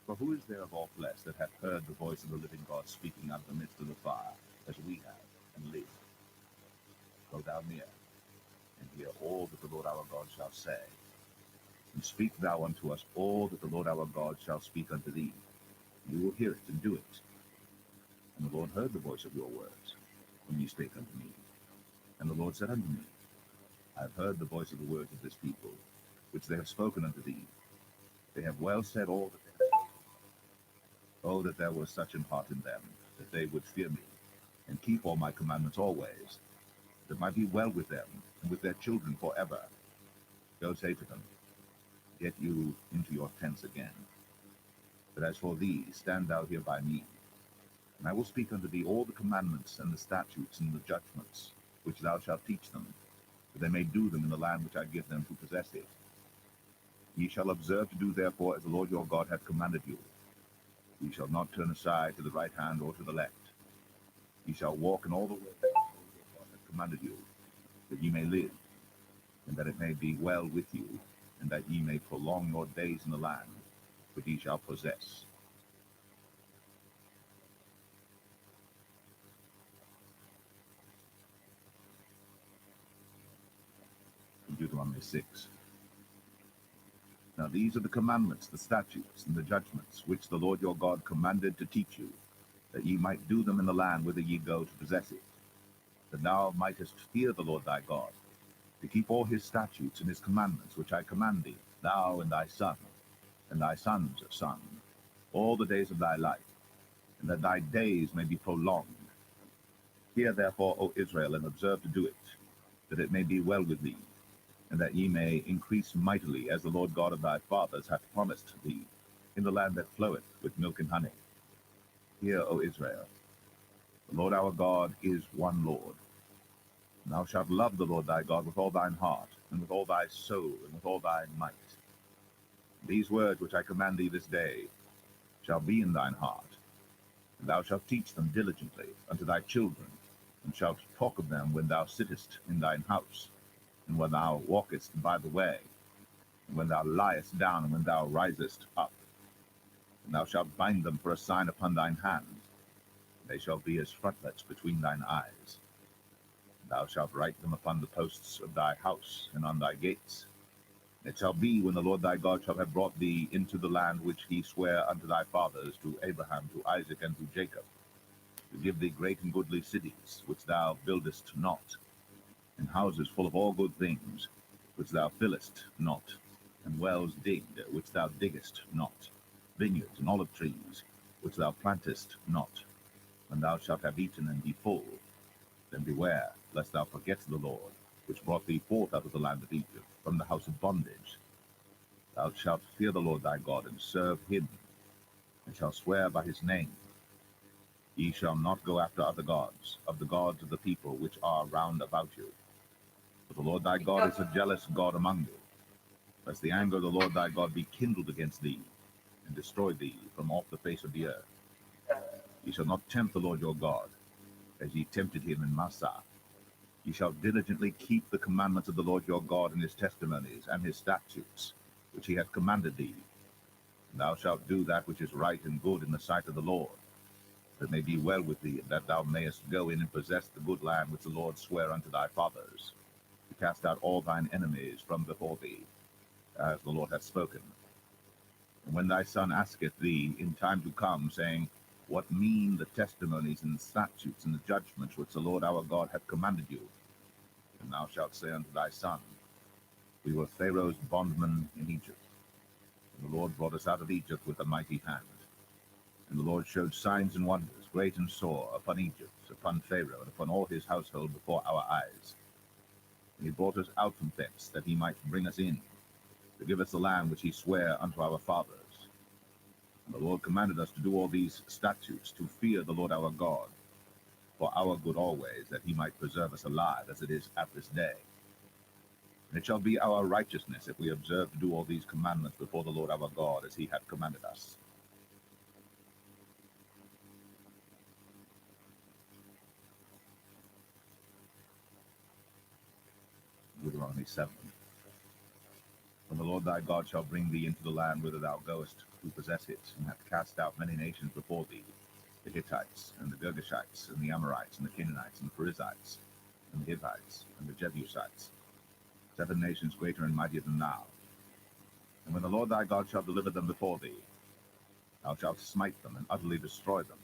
[SPEAKER 1] For who is there of all flesh that hath heard the voice of the living God speaking out of the midst of the fire, as we have, and lived? Go thou near, and hear all that the Lord our God shall say. And speak thou unto us all that the Lord our God shall speak unto thee. We will hear it and do it. And the Lord heard the voice of your words, when ye spake unto me. And the Lord said unto me, I have heard the voice of the words of this people, which they have spoken unto thee. They have well said all that they have spoken. Oh, that there was such an heart in them, that they would fear me, and keep all my commandments always, that it might be well with them, and with their children forever. Go say to them, get you into your tents again. But as for thee, stand thou here by me, and I will speak unto thee all the commandments, and the statutes, and the judgments, which thou shalt teach them, that they may do them in the land which I give them to possess it. Ye shall observe to do therefore as the Lord your God hath commanded you. Ye shall not turn aside to the right hand or to the left. Ye shall walk in all the ways that the Lord your God hath commanded you, that ye may live, and that it may be well with you, and that ye may prolong your days in the land which ye shall possess. Deuteronomy 6. Now these are the commandments, the statutes, and the judgments, which the Lord your God commanded to teach you, that ye might do them in the land whither ye go to possess it, that thou mightest fear the Lord thy God, to keep all his statutes and his commandments, which I command thee, thou and thy son, and thy son's son, all the days of thy life, and that thy days may be prolonged. Hear therefore, O Israel, and observe to do it, that it may be well with thee, and that ye may increase mightily, as the Lord God of thy fathers hath promised thee, in the land that floweth with milk and honey. Hear, O Israel, the Lord our God is one Lord. And thou shalt love the Lord thy God with all thine heart, and with all thy soul, and with all thy might. These words which I command thee this day shall be in thine heart, and thou shalt teach them diligently unto thy children, and shalt talk of them when thou sittest in thine house, and when thou walkest by the way, and when thou liest down, and when thou risest up. And thou shalt bind them for a sign upon thine hand. They shall be as frontlets between thine eyes. And thou shalt write them upon the posts of thy house, and on thy gates. And it shall be, when the Lord thy God shall have brought thee into the land which he sware unto thy fathers, to Abraham, to Isaac, and to Jacob, to give thee great and goodly cities, which thou buildest not, and houses full of all good things, which thou fillest not, and wells digged, which thou diggest not, vineyards and olive trees, which thou plantest not. When thou shalt have eaten and be full, then beware, lest thou forget the Lord, which brought thee forth out of the land of Egypt, from the house of bondage. Thou shalt fear the Lord thy God, and serve him, and shalt swear by his name. Ye shall not go after other gods, of the gods of the people which are round about you. For the Lord thy God is a jealous God among you, lest the anger of the Lord thy God be kindled against thee, and destroy thee from off the face of the earth. Ye shall not tempt the Lord your God, as ye tempted him in Massah. Ye shall diligently keep the commandments of the Lord your God, and his testimonies, and his statutes, which he hath commanded thee. And thou shalt do that which is right and good in the sight of the Lord, that it may be well with thee, and that thou mayest go in and possess the good land which the Lord sware unto thy fathers, to cast out all thine enemies from before thee, as the Lord hath spoken. And when thy son asketh thee in time to come, saying, what mean the testimonies and the statutes and the judgments which the Lord our God hath commanded you? And thou shalt say unto thy son, we were Pharaoh's bondmen in Egypt, and the Lord brought us out of Egypt with a mighty hand. And the Lord showed signs and wonders, great and sore, upon Egypt, upon Pharaoh, and upon all his household before our eyes. And he brought us out from thence, that he might bring us in, to give us the land which he sware unto our fathers. And the Lord commanded us to do all these statutes, to fear the Lord our God, for our good always, that he might preserve us alive, as it is at this day. And it shall be our righteousness, if we observe to do all these commandments before the Lord our God, as he hath commanded us. Deuteronomy Deuteronomy 7. When the Lord thy God shall bring thee into the land whither thou goest to possess it, and hath cast out many nations before thee, the Hittites, and the Girgashites, and the Amorites, and the Canaanites, and the Perizzites, and the Hivites, and the Jebusites, 7 nations greater and mightier than thou. And when the Lord thy God shall deliver them before thee, thou shalt smite them, and utterly destroy them.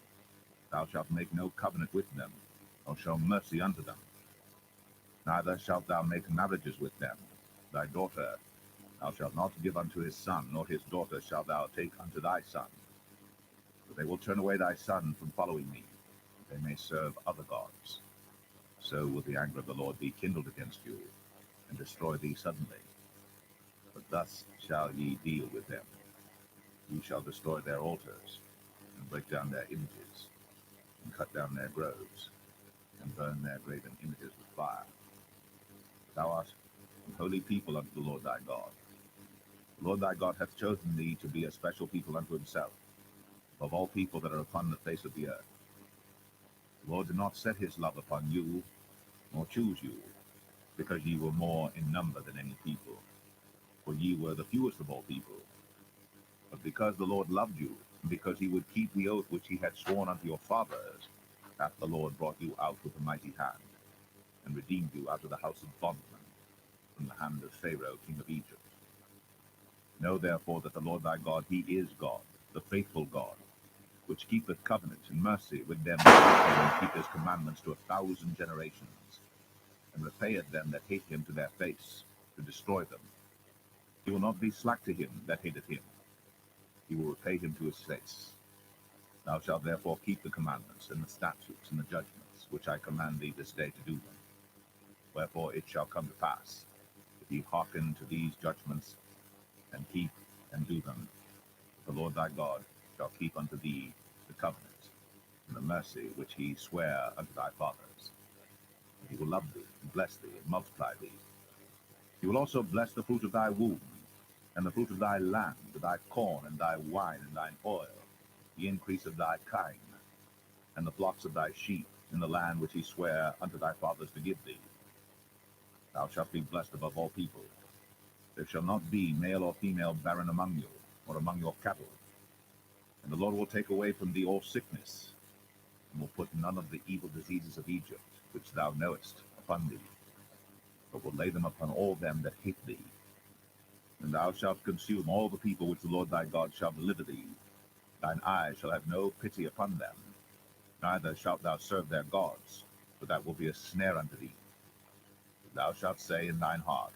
[SPEAKER 1] Thou shalt make no covenant with them, nor show mercy unto them. Neither shalt thou make marriages with them. Thy daughter thou shalt not give unto his son, nor his daughter shalt thou take unto thy son. For they will turn away thy son from following me, that they may serve other gods. So will the anger of the Lord be kindled against you, and destroy thee suddenly. But thus shall ye deal with them. Ye shall destroy their altars, and break down their images, and cut down their groves, and burn their graven images with fire. Thou art a holy people unto the Lord thy God. The Lord thy God hath chosen thee to be a special people unto himself, above all people that are upon the face of the earth. The Lord did not set his love upon you, nor choose you, because ye were more in number than any people, for ye were the fewest of all people. But because the Lord loved you, and because he would keep the oath which he had sworn unto your fathers, hath the Lord brought you out with a mighty hand, and redeemed you out of the house of bondmen, from the hand of Pharaoh king of Egypt. Know therefore that the Lord thy God, he is God, the faithful God, which keepeth covenant and mercy with them that hate him, and keep his commandments to 1,000 generations, and repayeth them that hate him to their face, to destroy them. He will not be slack to him that hateth him. He will repay him to his face. Thou shalt therefore keep the commandments, and the statutes, and the judgments, which I command thee this day to do them. Wherefore it shall come to pass, if ye hearken to these judgments, and keep and do them, the Lord thy God shall keep unto thee the covenant, and the mercy which he sware unto thy fathers. And he will love thee, and bless thee, and multiply thee. He will also bless the fruit of thy womb, and the fruit of thy land, thy corn, and thy wine, and thine oil, the increase of thy kine, and the flocks of thy sheep, in the land which he sware unto thy fathers to give thee. Thou shalt be blessed above all people. There shall not be male or female barren among you, or among your cattle. And the Lord will take away from thee all sickness, and will put none of the evil diseases of Egypt, which thou knowest, upon thee, but will lay them upon all them that hate thee. And thou shalt consume all the people which the Lord thy God shall deliver thee. Thine eye shall have no pity upon them, neither shalt thou serve their gods, for that will be a snare unto thee. Thou shalt say in thine heart,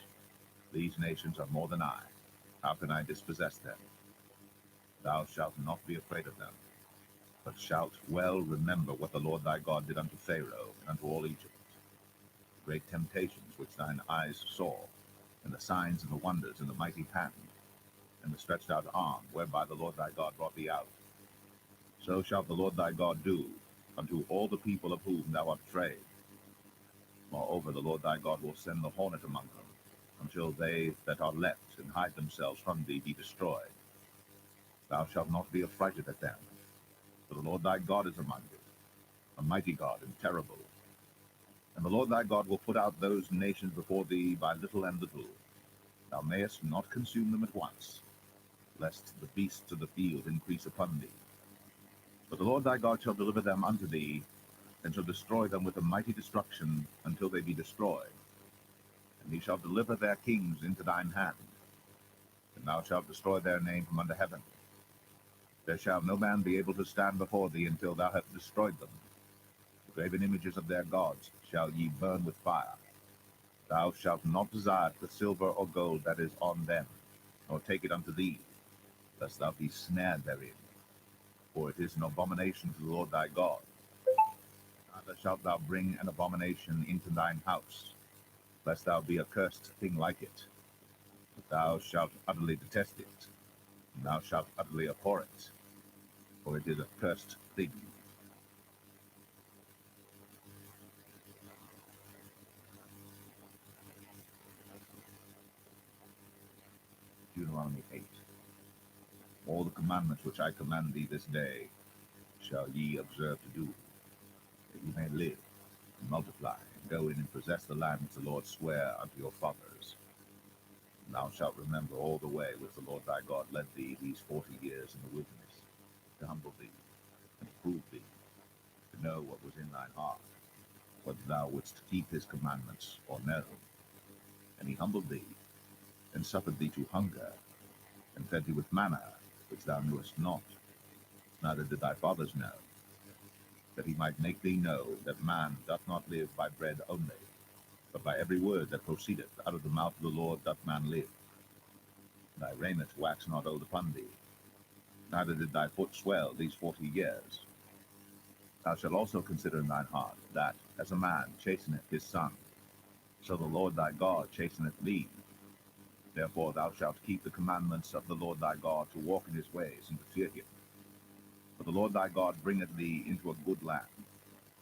[SPEAKER 1] These nations are more than I. How can I dispossess them? Thou shalt not be afraid of them, but shalt well remember what the Lord thy God did unto Pharaoh and unto all Egypt, the great temptations which thine eyes saw, and the signs and the wonders, and the mighty hand, and the stretched out arm, whereby the Lord thy God brought thee out. So shall the Lord thy God do unto all the people of whom thou art afraid. Moreover, the Lord thy God will send the hornet among them, until they that are left and hide themselves from thee be destroyed. Thou shalt not be affrighted at them, for the Lord thy God is among you, a mighty God and terrible. And the Lord thy God will put out those nations before thee by little and little. Thou mayest not consume them at once, lest the beasts of the field increase upon thee. But the Lord thy God shall deliver them unto thee, and shall destroy them with a mighty destruction until they be destroyed. And he shall deliver their kings into thine hand, and thou shalt destroy their name from under heaven. There shall no man be able to stand before thee until thou hast destroyed them. The graven images of their gods shall ye burn with fire. Thou shalt not desire the silver or gold that is on them, nor take it unto thee, lest thou be snared therein. For it is an abomination to the Lord thy God. Neither shalt thou bring an abomination into thine house, lest thou be a cursed thing like it. But thou shalt utterly detest it, and thou shalt utterly abhor it, for it is a cursed thing. Deuteronomy 8. All the commandments which I command thee this day shall ye observe to do, that ye may live, and multiply, Go in and possess the land which the Lord sware unto your fathers. And thou shalt remember all the way which the Lord thy God led thee these 40 years in the wilderness, to humble thee, and to prove thee, to know what was in thine heart, whether thou wouldst keep his commandments or no. And he humbled thee, and suffered thee to hunger, and fed thee with manna, which thou knewest not, neither did thy fathers know, that he might make thee know that man doth not live by bread only, but by every word that proceedeth out of the mouth of the Lord doth man live. Thy raiment waxed not old upon thee, neither did thy foot swell these 40 years. Thou shalt also consider in thine heart that, as a man chasteneth his son, so the Lord thy God chasteneth thee. Therefore thou shalt keep the commandments of the Lord thy God, to walk in his ways, and to fear him. For the Lord thy God bringeth thee into a good land,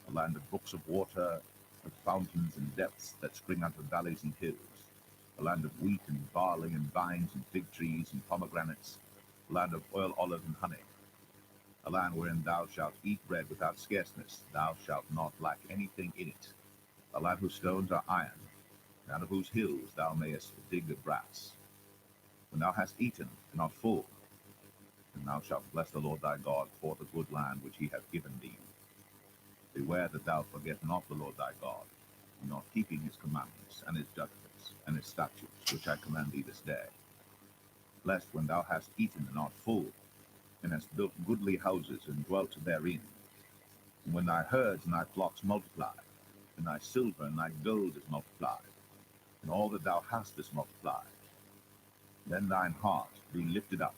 [SPEAKER 1] a land of brooks of water, of fountains and depths that spring out of valleys and hills, a land of wheat and barley and vines and fig trees and pomegranates, a land of oil, olive, and honey, a land wherein thou shalt eat bread without scarceness, thou shalt not lack anything in it, a land whose stones are iron, and out of whose hills thou mayest dig the brass. When thou hast eaten and art full, then thou shalt bless the Lord thy God for the good land which he hath given thee. Beware that thou forget not the Lord thy God, in not keeping his commandments, and his judgments, and his statutes, which I command thee this day. Lest when thou hast eaten and art full, and hast built goodly houses, and dwelt therein, and when thy herds and thy flocks multiply, and thy silver and thy gold is multiplied, and all that thou hast is multiplied, then thine heart be lifted up,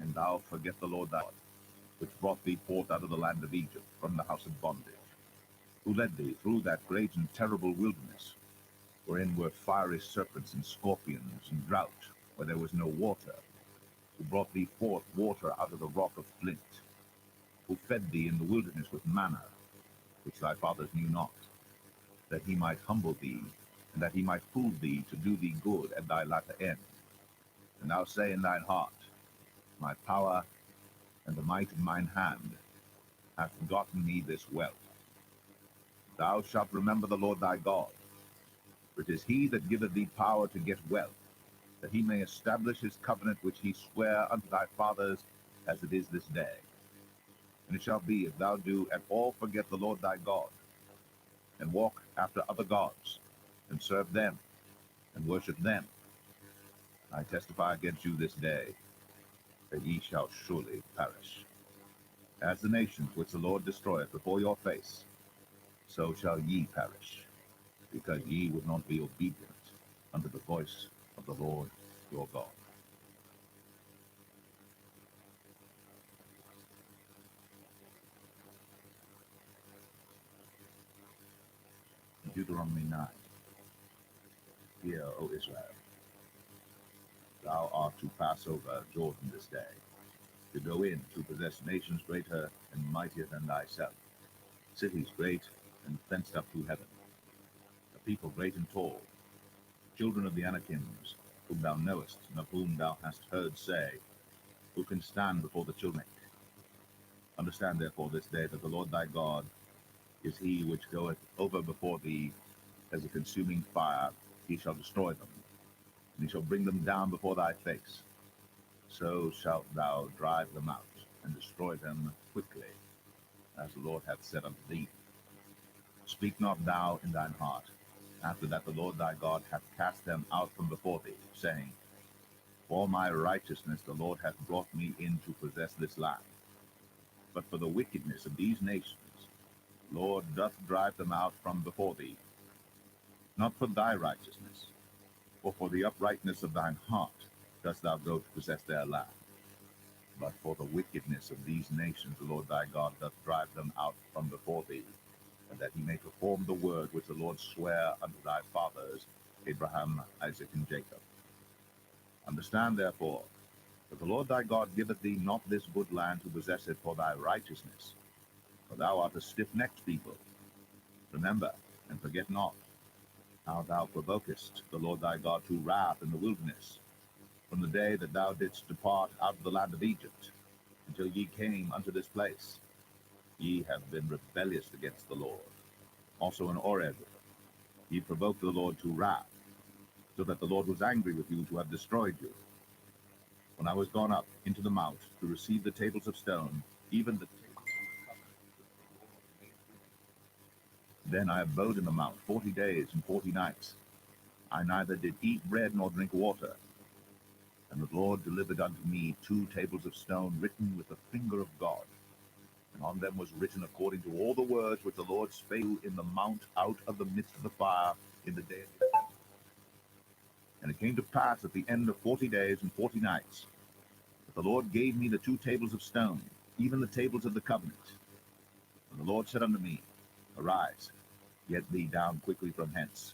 [SPEAKER 1] and thou forget the Lord thy God, which brought thee forth out of the land of Egypt, from the house of bondage, who led thee through that great and terrible wilderness, wherein were fiery serpents and scorpions, and drought, where there was no water, who brought thee forth water out of the rock of flint, who fed thee in the wilderness with manna, which thy fathers knew not, that he might humble thee, and that he might prove thee, to do thee good at thy latter end. And thou say in thine heart, my power and the might of mine hand hath gotten me this wealth. Thou shalt remember the Lord thy God, for it is he that giveth thee power to get wealth, that he may establish his covenant which he sware unto thy fathers, as it is this day. And it shall be, if thou do at all forget the Lord thy God, and walk after other gods, and serve them, and worship them, I testify against you this day, that ye shall surely perish. As the nations which the Lord destroyeth before your face, so shall ye perish, because ye would not be obedient unto the voice of the Lord your God. Deuteronomy 9. Hear, O Israel, thou art to pass over Jordan this day, to go in to possess nations greater and mightier than thyself, cities great and fenced up to heaven, a people great and tall, children of the Anakims, whom thou knowest, and of whom thou hast heard say, who can stand before the children? Understand therefore this day that the Lord thy God is he which goeth over before thee as a consuming fire. He shall destroy them, and he shall bring them down before thy face. So shalt thou drive them out, and destroy them quickly, as the Lord hath said unto thee. Speak not thou in thine heart, after that the Lord thy God hath cast them out from before thee, saying, for my righteousness the Lord hath brought me in to possess this land. But for the wickedness of these nations, Lord doth drive them out from before thee, not for thy righteousness, or for the uprightness of thine heart dost thou go to possess their land, but for the wickedness of these nations the Lord thy God doth drive them out from before thee, and that he may perform the word which the Lord sware unto thy fathers, Abraham, Isaac, and Jacob. Understand therefore that the Lord thy God giveth thee not this good land to possess it for thy righteousness, for thou art a stiff-necked people. Remember, and forget not, how thou provokest the Lord thy God to wrath in the wilderness, from the day that thou didst depart out of the land of Egypt, until ye came unto this place. Ye have been rebellious against the Lord. Also in Oreb, Ye provoked the Lord to wrath, so that the Lord was angry with you to have destroyed you. When I was gone up into the mount to receive the tables of stone, even the tables of the covenant, then I abode in the mount 40 days and 40 nights. I neither did eat bread nor drink water. And the Lord delivered unto me 2 tables of stone written with the finger of God. And on them was written according to all the words which the Lord spake in the mount out of the midst of the fire in the day of the assembly. And it came to pass at the end of 40 days and 40 nights, that the Lord gave me the 2 tables of stone, even the tables of the covenant. And the Lord said unto me, Arise, get thee down quickly from hence,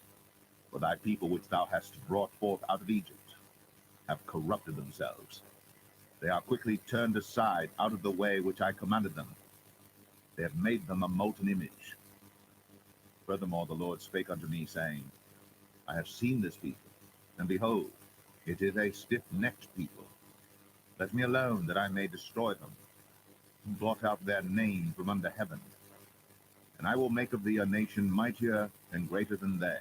[SPEAKER 1] for thy people which thou hast brought forth out of Egypt have corrupted themselves. They are quickly turned aside out of the way which I commanded them. They have made them a molten image. Furthermore the Lord spake unto me, saying, I have seen this people, and behold, it is a stiff-necked people. Let me alone, that I may destroy them, and blot out their name from under heaven. And I will make of thee a nation mightier and greater than they.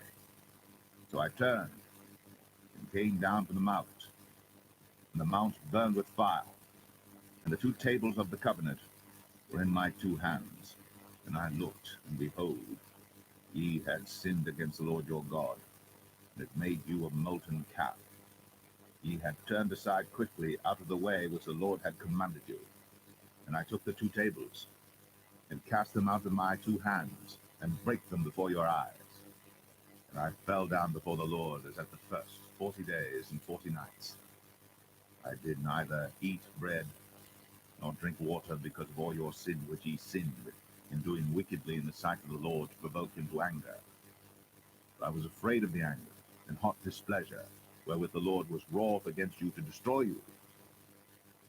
[SPEAKER 1] So I turned, and came down from the mount, and the mount burned with fire, and the 2 tables of the covenant were in my 2 hands. And I looked, and behold, ye had sinned against the Lord your God, and it made you a molten calf. Ye had turned aside quickly out of the way which the Lord had commanded you. And I took the 2 tables, and cast them out of my 2 hands, and brake them before your eyes. And I fell down before the Lord as at the first 40 days and 40 nights. I did neither eat bread nor drink water, because of all your sin which ye sinned in doing wickedly in the sight of the Lord, to provoke him to anger. But I was afraid of the anger and hot displeasure, wherewith the Lord was wroth against you to destroy you.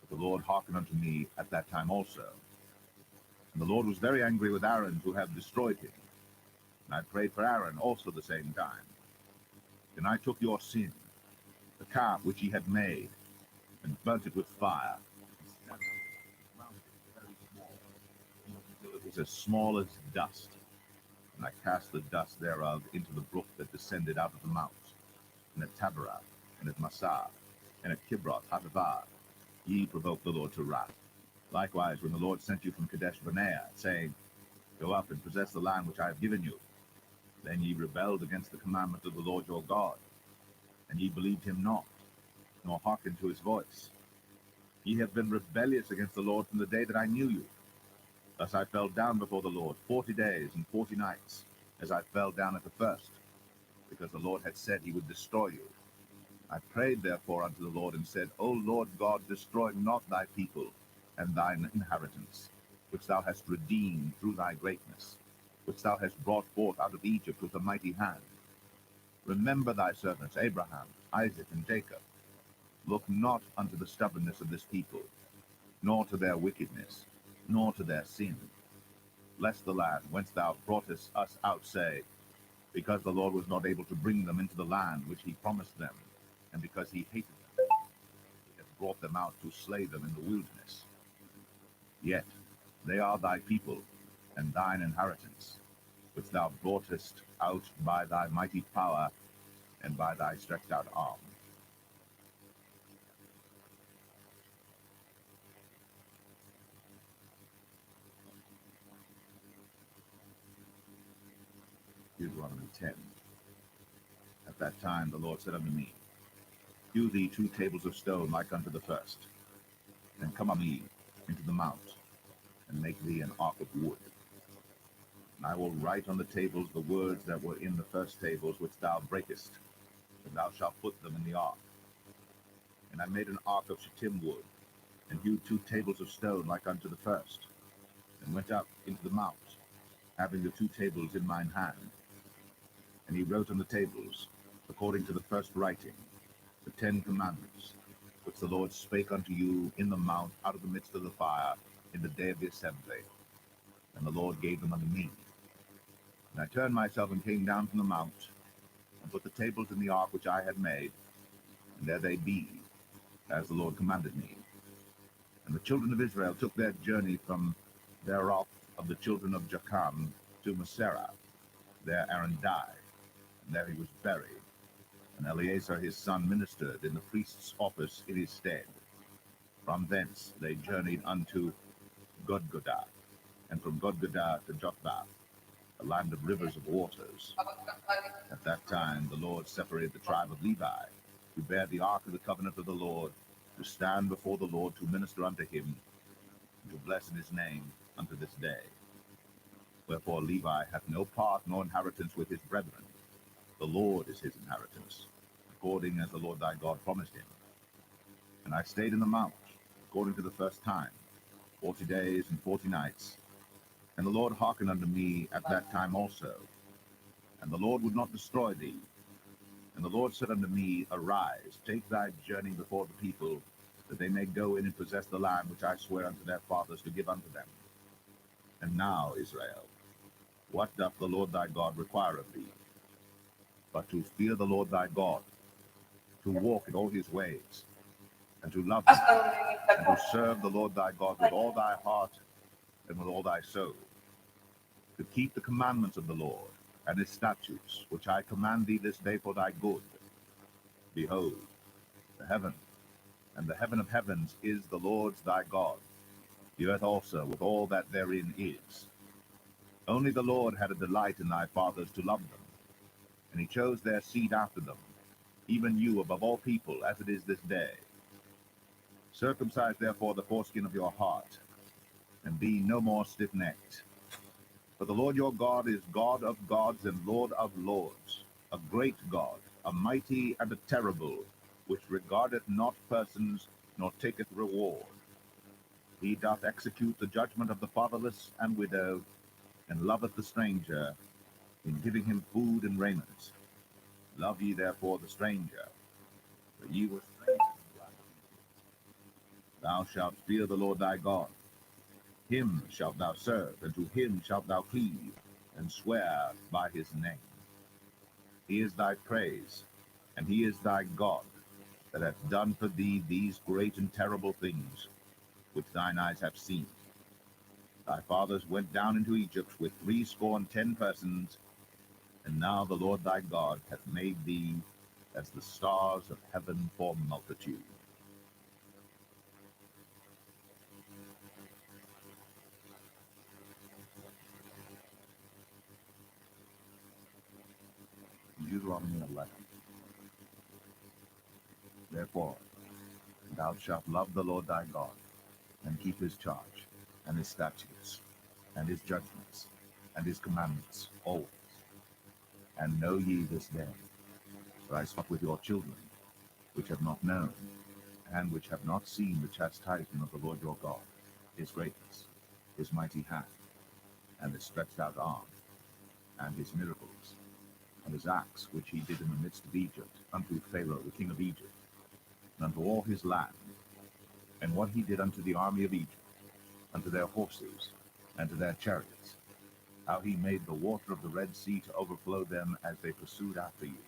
[SPEAKER 1] But the Lord hearkened unto me at that time also. And the Lord was very angry with Aaron to have destroyed him. And I prayed for Aaron also the same time. And I took your sin, the calf which ye had made, and burnt it with fire, and mounted it very small, until it was as small as dust. And I cast the dust thereof into the brook that descended out of the mount. And at Taberah, and at Massah, and at Kibroth Hattaavah, ye provoked the Lord to wrath. Likewise, when the Lord sent you from Kadesh Barnea, saying, Go up and possess the land which I have given you, then ye rebelled against the commandment of the Lord your God, and ye believed him not, nor hearkened to his voice. Ye have been rebellious against the Lord from the day that I knew you. Thus I fell down before the Lord 40 days and 40 nights, as I fell down at the first, because the Lord had said he would destroy you. I prayed therefore unto the Lord, and said, O Lord God, destroy not thy people and thine inheritance, which thou hast redeemed through thy greatness, which thou hast brought forth out of Egypt with a mighty hand. Remember thy servants Abraham, Isaac, and Jacob. Look not unto the stubbornness of this people, nor to their wickedness, nor to their sin. Lest the land whence thou broughtest us out say, Because the Lord was not able to bring them into the land which he promised them, and because he hated them, he hath brought them out to slay them in the wilderness. Yet they are thy people, and thine inheritance, which thou broughtest out by thy mighty power, and by thy stretched out arm. Deuteronomy 10. At that time the Lord said unto me, Hew thee 2 tables of stone like unto the first, and come on me into the mount, and make thee an ark of wood. And I will write on the tables the words that were in the first tables which thou breakest, and thou shalt put them in the ark. And I made an ark of shittim wood, and hewed 2 tables of stone like unto the first, and went up into the mount, having the 2 tables in mine hand. And he wrote on the tables, according to the first writing, the 10 commandments, which the Lord spake unto you in the mount out of the midst of the fire in the day of the assembly. And the Lord gave them unto me. And I turned myself and came down from the mount, and put the tables in the ark which I had made, and there they be, as the Lord commanded me. And the children of Israel took their journey from Beeroth of the children of Jacham to Moserah. There Aaron died, and there he was buried. And Eleazar his son ministered in the priest's office in his stead. From thence they journeyed unto Godgodah, and from Godgodah to Jotbath, a land of rivers of waters. At that time the Lord separated the tribe of Levi, to bear the ark of the covenant of the Lord, to stand before the Lord, to minister unto him, and to bless in his name unto this day. Wherefore Levi hath no part nor inheritance with his brethren. The Lord is his inheritance, according as the Lord thy God promised him. And I stayed in the mount, according to the first time, 40 days and 40 nights. And the Lord hearkened unto me at that time also. And the Lord would not destroy thee. And the Lord said unto me, Arise, take thy journey before the people, that they may go in and possess the land which I swear unto their fathers to give unto them. And now, Israel, what doth the Lord thy God require of thee? But to fear the Lord thy God, to walk in all his ways, and to love him, and to serve the Lord thy God with all thy heart and with all thy soul, to keep the commandments of the Lord and his statutes, which I command thee this day for thy good. Behold, the heaven and the heaven of heavens is the Lord's thy God, the earth also with all that therein is. Only the Lord had a delight in thy fathers to love them, and he chose their seed after them, even you above all people, as it is this day. Circumcise therefore the foreskin of your heart, and be no more stiff-necked. For the Lord your God is God of gods and Lord of lords, a great God, a mighty and a terrible, which regardeth not persons, nor taketh reward. He doth execute the judgment of the fatherless and widow, and loveth the stranger, in giving him food and raiment. Love ye therefore the stranger, for ye were strangers in the land. Thou shalt fear the Lord thy God. Him shalt thou serve, and to him shalt thou cleave, and swear by his name. He is thy praise, and he is thy God, that hath done for thee these great and terrible things, which thine eyes have seen. Thy fathers went down into Egypt with 70 persons, and now the Lord thy God hath made thee as the stars of heaven for multitude. Deuteronomy 11. Therefore, thou shalt love the Lord thy God, and keep his charge, and his statutes, and his judgments, and his commandments always. And know ye this day, that I spoke with your children, which have not known, and which have not seen the chastisement of the Lord your God, his greatness, his mighty hand, and his stretched out arm, and his miracles, and his acts which he did in the midst of Egypt, unto Pharaoh the king of Egypt, and unto all his land, and what he did unto the army of Egypt, unto their horses, and to their chariots, how he made the water of the Red Sea to overflow them as they pursued after you,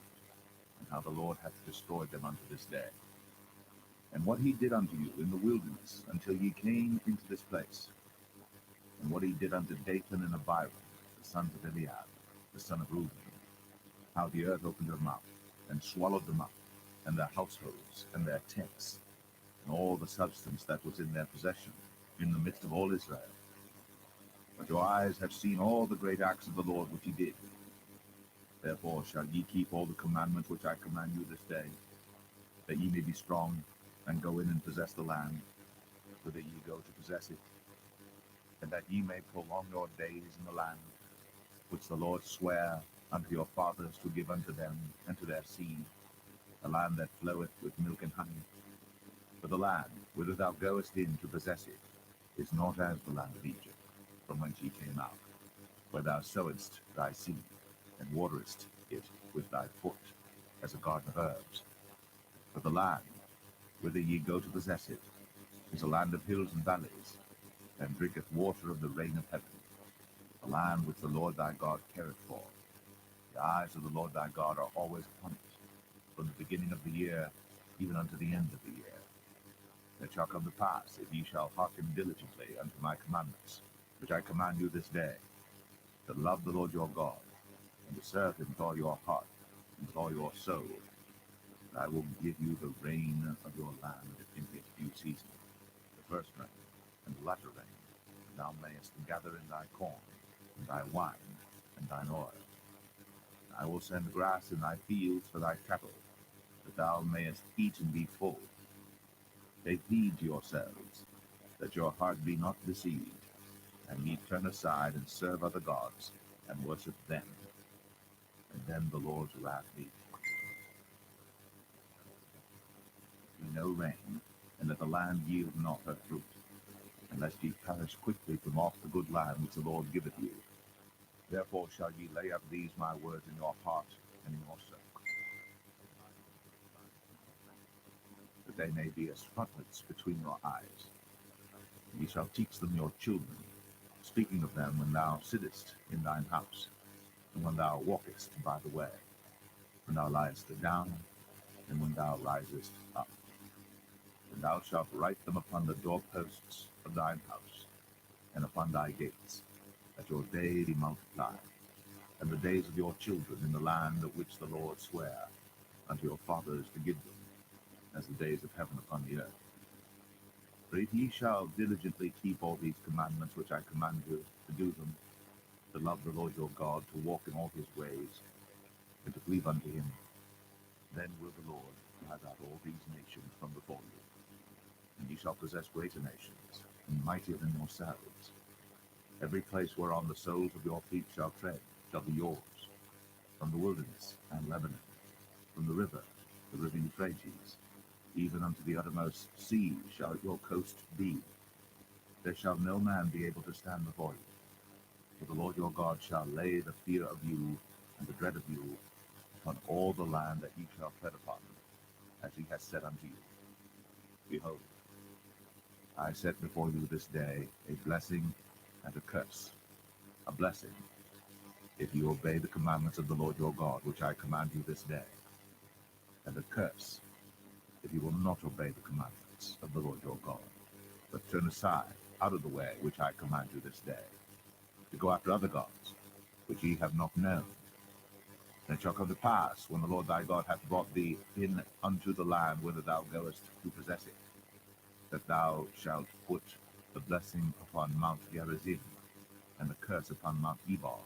[SPEAKER 1] and how the Lord hath destroyed them unto this day. And what he did unto you in the wilderness, until ye came into this place, and what he did unto Dathan and Abiram, the sons of Eliab, the son of Reuben, how the earth opened her mouth, and swallowed them up, and their households, and their tents, and all the substance that was in their possession, in the midst of all Israel. But your eyes have seen all the great acts of the Lord which he did. Therefore shall ye keep all the commandments which I command you this day, that ye may be strong, and go in and possess the land, whither ye go to possess it, and that ye may prolong your days in the land, which the Lord sware unto your fathers to give unto them and to their seed, a land that floweth with milk and honey. For the land whither thou goest in to possess it is not as the land of Egypt, from whence ye came out, where thou sowedst thy seed, and waterest it with thy foot, as a garden of herbs. For the land whither ye go to possess it is a land of hills and valleys, and drinketh water of the rain of heaven, a land which the Lord thy God careth for. The eyes of the Lord thy God are always upon it, from the beginning of the year even unto the end of the year. It shall come to pass, if ye shall hearken diligently unto my commandments, which I command you this day, to love the Lord your God, and to serve him with all your heart with all your soul. And I will give you the rain of your land in its due season, the first rain and the latter rain. And thou mayest gather in thy corn, and thy wine, and thine oil. And I will send grass in thy fields for thy cattle, that thou mayest eat and be full. Take heed to yourselves, that your heart be not deceived, and ye turn aside and serve other gods, and worship them. And then the Lord's wrath be no rain, and that the land yield not her fruit, unless ye perish quickly from off the good land which the Lord giveth you. Therefore shall ye lay up these my words in your heart and in your soul, that they may be as frontlets between your eyes. Ye shall teach them your children, speaking of them when thou sittest in thine house, and when thou walkest by the way, when thou liest down, and when thou risest up. And thou shalt write them upon the doorposts of thine house, and upon thy gates, that your day be multiplied, and the days of your children in the land of which the Lord sware unto your fathers to give them, as the days of heaven upon the earth. For if ye shall diligently keep all these commandments which I command you, to do them, to love the Lord your God, to walk in all his ways, and to cleave unto him, then will the Lord drive out all these nations from before you, and ye shall possess greater nations, and mightier than yourselves. Every place whereon the soles of your feet shall tread shall be yours, from the wilderness and Lebanon, from the river Euphrates, even unto the uttermost sea shall your coast be. There shall no man be able to stand before you. For the Lord your God shall lay the fear of you and the dread of you upon all the land that ye shall tread upon, as he has said unto you. Behold, I set before you this day a blessing and a curse. A blessing, if you obey the commandments of the Lord your God, which I command you this day, and a curse, if you will not obey the commandments of the Lord your God, but turn aside out of the way which I command you this day, to go after other gods, which ye have not known. And it shall come to pass, when the Lord thy God hath brought thee in unto the land whither thou goest to possess it, that thou shalt put the blessing upon Mount Gerizim, and the curse upon Mount Ebal.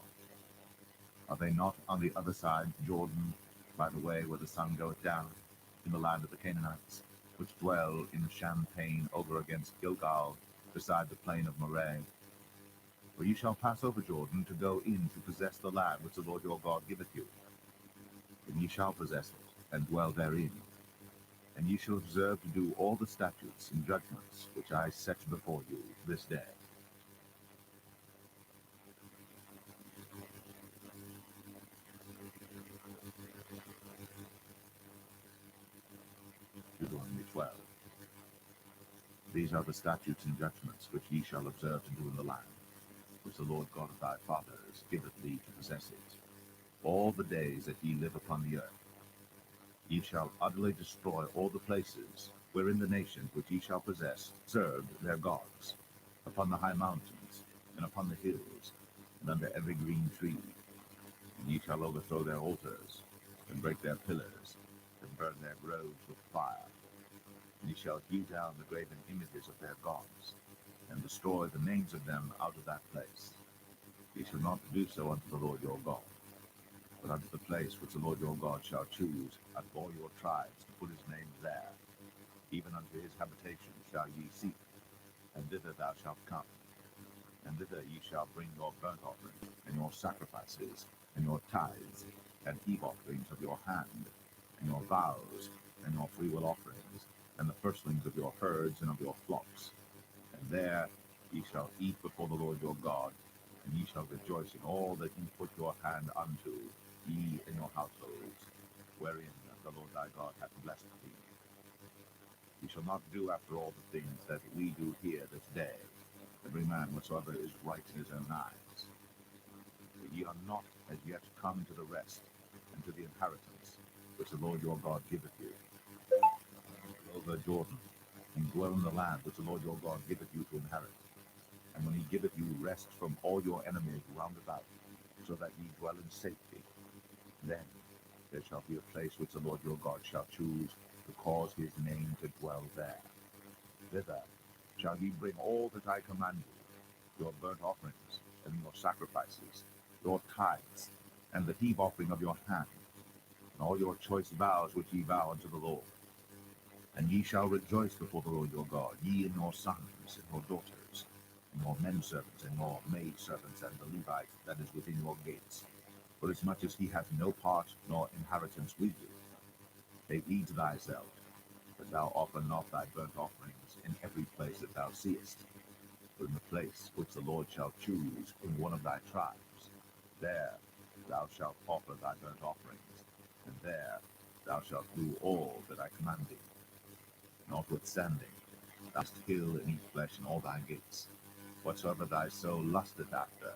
[SPEAKER 1] Are they not on the other side Jordan, by the way where the sun goeth down, in the land of the Canaanites, which dwell in Champaign over against Gilgal, beside the plain of Moreh? For ye shall pass over Jordan to go in to possess the land which the Lord your God giveth you. And ye shall possess it, and dwell therein. And ye shall observe to do all the statutes and judgments which I set before you this day. Deuteronomy 12. These are the statutes and judgments which ye shall observe to do in the land, which the Lord God of thy fathers giveth thee to possess it, all the days that ye live upon the earth. Ye shall utterly destroy all the places wherein the nations which ye shall possess served their gods, upon the high mountains, and upon the hills, and under every green tree. And ye shall overthrow their altars, and break their pillars, and burn their groves with fire. And ye shall hew down the graven images of their gods, and destroy the names of them out of that place. Ye shall not do so unto the Lord your God, but unto the place which the Lord your God shall choose out of all your tribes to put his name there, even unto his habitation shall ye seek, and thither thou shalt come. And thither ye shall bring your burnt offering, and your sacrifices, and your tithes, and heave offerings of your hand, and your vows, and your freewill offerings, and the firstlings of your herds and of your flocks. And there ye shall eat before the Lord your God, and ye shall rejoice in all that ye put your hand unto, ye and your households, wherein the Lord thy God hath blessed thee. Ye shall not do after all the things that we do here this day, every man whatsoever is right in his own eyes. For ye are not as yet come to the rest, and to the inheritance which the Lord your God giveth you. Over Jordan, and dwell in the land which the Lord your God giveth you to inherit. And when he giveth you rest from all your enemies round about, so that ye dwell in safety, then There shall be a place which the Lord your God shall choose to cause his name to dwell there. Thither shall ye bring all that I command you, your burnt offerings, and your sacrifices, your tithes, and the heave offering of your hand, and all your choice vows which ye vow unto the Lord. And ye shall rejoice before the Lord your God, ye and your sons, and your daughters, and your men servants, and your maid servants, and the Levite that is within your gates, forasmuch as he hath no part nor inheritance with you. Take heed to thyself, that thou offer not thy burnt offerings in every place that thou seest, but in the place which the Lord shall choose in one of thy tribes, there thou shalt offer thy burnt offerings, and there thou shalt do all that I command thee. Notwithstanding, thou must kill and eat flesh in all thy gates, whatsoever thy soul lusteth after,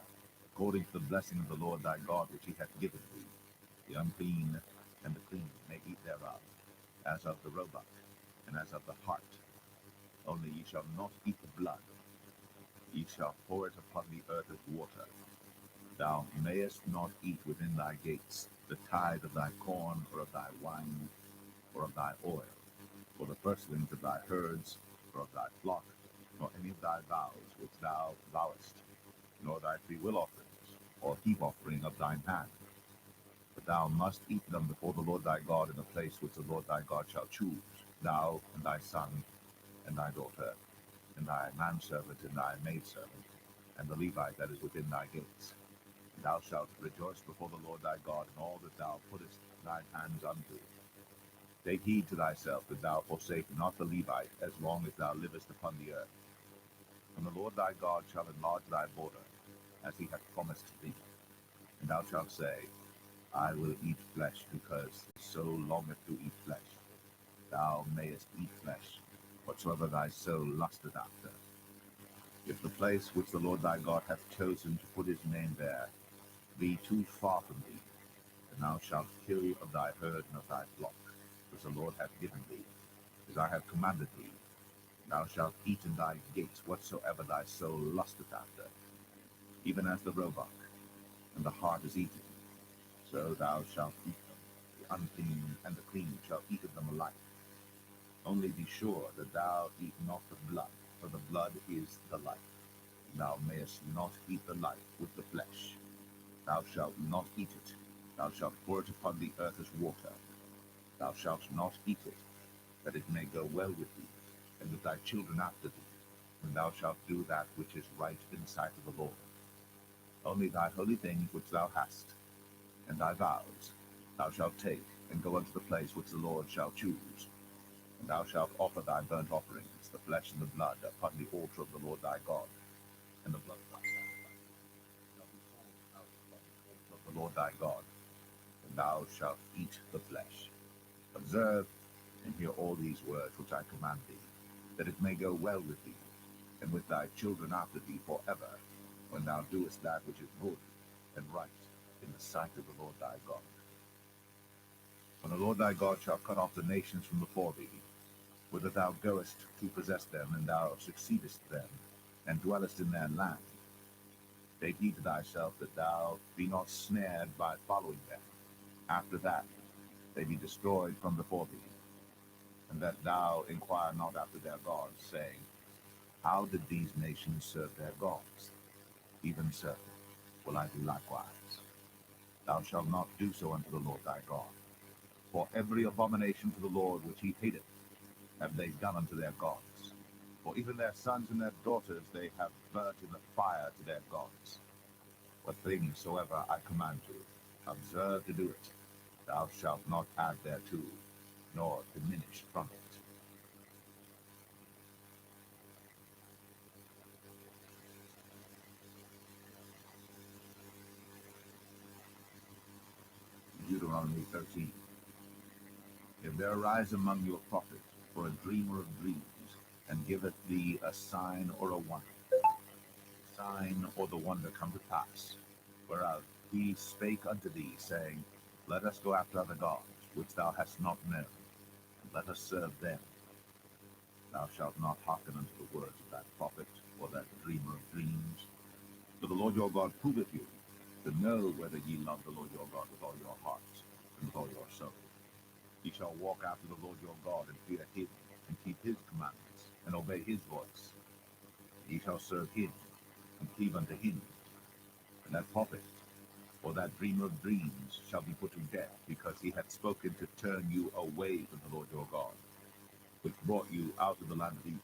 [SPEAKER 1] according to the blessing of the Lord thy God which he hath given thee. The unclean and the clean may eat thereof, as of the roebuck, and as of the hart. Only ye shall not eat the blood. Ye shall pour it upon the earth as water. Thou mayest not eat within thy gates the tithe of thy corn, or of thy wine, or of thy oil, or the firstlings of thy herds, or of thy flock, nor any of thy vows which thou vowest, nor thy freewill offerings, or heave offering of thine hand. But thou must eat them before the Lord thy God in the place which the Lord thy God shall choose, thou and thy son, and thy daughter, and thy manservant, and thy maidservant, and the Levite that is within thy gates. And thou shalt rejoice before the Lord thy God in all that thou puttest thine hands unto. Take heed to thyself that thou forsake not the Levite as long as thou livest upon the earth. And the Lord thy God shall enlarge thy border, as he hath promised thee. And thou shalt say, I will eat flesh, because the soul longeth to eat flesh. Thou mayest eat flesh, whatsoever thy soul lusteth after. If the place which the Lord thy God hath chosen to put his name there be too far from thee, then thou shalt kill of thy herd and of thy flock, which the Lord hath given thee, as I have commanded thee. Thou shalt eat in thy gates whatsoever thy soul lusteth after, even as the roebuck and the hart is eaten, so thou shalt eat them. The unclean and the clean shall eat of them alike. Only be sure that thou eat not the blood, for the blood is the life. Thou mayest not eat the life with the flesh. Thou shalt not eat it. Thou shalt pour it upon the earth as water. Thou shalt not eat it, that it may go well with thee, and with thy children after thee, and thou shalt do that which is right in the sight of the Lord. Only thy holy things which thou hast, and thy vows, thou shalt take, and go unto the place which the Lord shall choose. And thou shalt offer thy burnt offerings, the flesh and the blood, upon the altar of the Lord thy God. And the blood of thy sacrifice shall be poured out upon the altar of the Lord thy God, and thou shalt eat the flesh. Observe and hear all these words which I command thee, that it may go well with thee, and with thy children after thee forever, when thou doest that which is good and right in the sight of the Lord thy God. When the Lord thy God shall cut off the nations from before thee, whither thou goest to possess them, and thou succeedest them, and dwellest in their land, take heed to thyself that thou be not snared by following them, after that they be destroyed from before thee, and that thou inquire not after their gods, saying, how did these nations serve their gods? Even so will I do likewise. Thou shalt not do so unto the Lord thy God. For every abomination to the Lord which he hateth have they done unto their gods. For even their sons and their daughters they have burnt in the fire to their gods. What thing soever I command you, observe to do it. Thou shalt not add thereto, nor diminish from it. Deuteronomy 13. If there arise among you a prophet, or a dreamer of dreams, and giveth thee a sign or a wonder, the sign or the wonder come to pass, whereof he spake unto thee, saying, let us go after other gods, which thou hast not known, and let us serve them. Thou shalt not hearken unto the words of that prophet, or that dreamer of dreams. For the Lord your God proveth you, to know whether ye love the Lord your God with all your heart, and with all your Ye shall walk after the Lord your God, and fear him, and keep his commandments, and obey his voice. Ye shall serve him, and cleave unto him. And that prophet, or that dreamer of dreams, shall be put to death, because he hath spoken to turn you away from the Lord your God, which brought you out of the land of Egypt,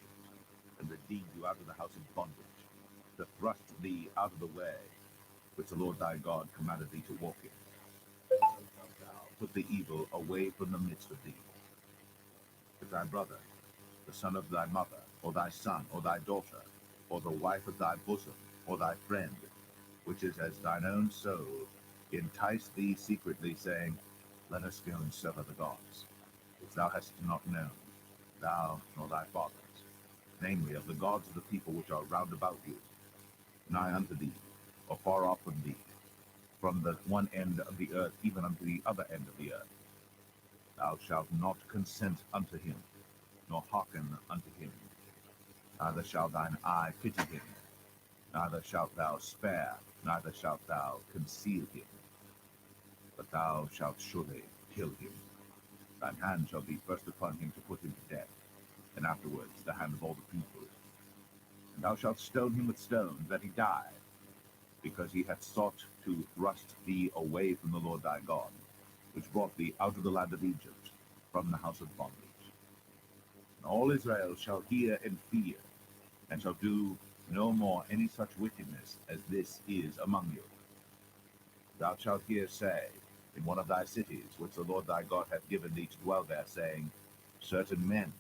[SPEAKER 1] and redeemed you out of the house of bondage, to thrust thee out of the way, which the Lord thy God commanded thee to walk in. So shalt thou put the evil away from the midst of thee. If thy brother, the son of thy mother, or thy son, or thy daughter, or the wife of thy bosom, or thy friend, which is as thine own soul, entice thee secretly, saying, Let us go and serve other gods, which thou hast not known, thou nor thy fathers, namely of the gods of the people which are round about you, nigh unto thee, or far off from thee, from the one end of the earth even unto the other end of the earth. Thou shalt not consent unto him, nor hearken unto him. Neither shall thine eye pity him, neither shalt thou spare, neither shalt thou conceal him. But thou shalt surely kill him. Thine hand shall be first upon him to put him to death, and afterwards the hand of all the people. And thou shalt stone him with stones, that he die, because he hath sought to thrust thee away from the Lord thy God, which brought thee out of the land of Egypt, from the house of bondage. And all Israel shall hear and fear, and shall do no more any such wickedness as this is among you. Thou shalt hear say, in one of thy cities, which the Lord thy God hath given thee to dwell there, saying, Certain men,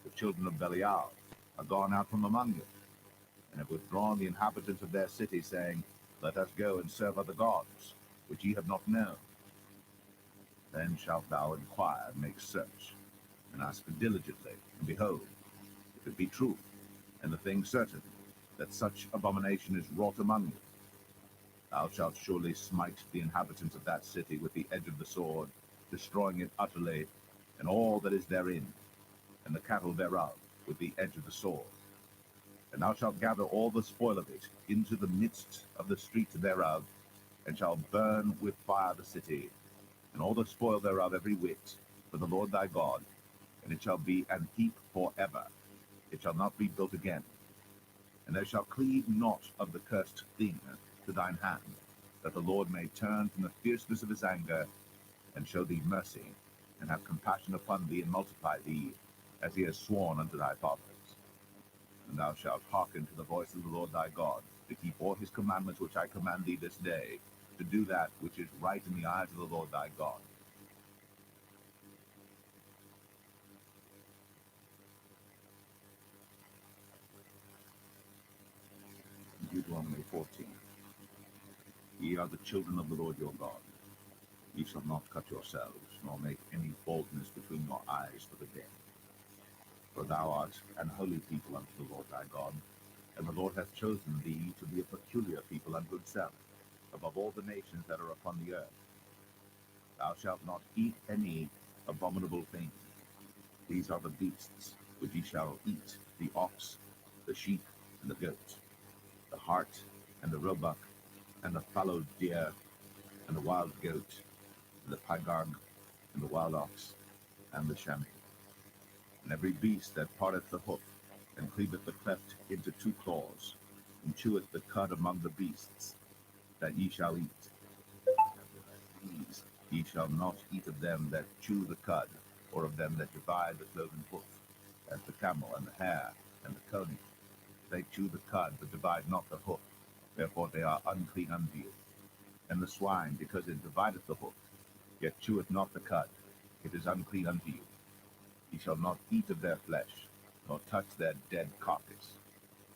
[SPEAKER 1] the children of Belial, are gone out from among you, and have withdrawn the inhabitants of their city, saying, Let us go and serve other gods, which ye have not known. Then shalt thou inquire, and make search, and ask diligently, and behold, if it be true, and the thing certain, that such abomination is wrought among you, thou shalt surely smite the inhabitants of that city with the edge of the sword, destroying it utterly, and all that is therein, and the cattle thereof, with the edge of the sword. And thou shalt gather all the spoil of it into the midst of the street thereof, and shalt burn with fire the city, and all the spoil thereof every whit, for the Lord thy God, and it shall be an heap forever. It shall not be built again. And there shall cleave naught of the cursed thing to thine hand, that the Lord may turn from the fierceness of his anger, and show thee mercy, and have compassion upon thee, and multiply thee, as he has sworn unto thy fathers. And thou shalt hearken to the voice of the Lord thy God, to keep all his commandments which I command thee this day, to do that which is right in the eyes of the Lord thy God. Deuteronomy 14. Ye are the children of the Lord your God. Ye shall not cut yourselves, nor make any baldness between your eyes for the dead. For thou art an holy people unto the Lord thy God, and the Lord hath chosen thee to be a peculiar people unto himself, above all the nations that are upon the earth. Thou shalt not eat any abominable thing. These are the beasts which ye shall eat, the ox, the sheep, and the goat, the hart, and the roebuck, and the fallow deer, and the wild goat, and the pygarg, and the wild ox, and the chamois. And every beast that parteth the hoof, and cleaveth the cleft into two claws, and cheweth the cud among the beasts, that ye shall eat. These ye shall not eat of them that chew the cud, or of them that divide the cloven hoof, as the camel, and the hare, and the coney. They chew the cud, but divide not the hoof, therefore they are unclean unto you. And the swine, because it divideth the hoof, yet cheweth not the cud, it is unclean unto you. Ye shall not eat of their flesh, nor touch their dead carcass.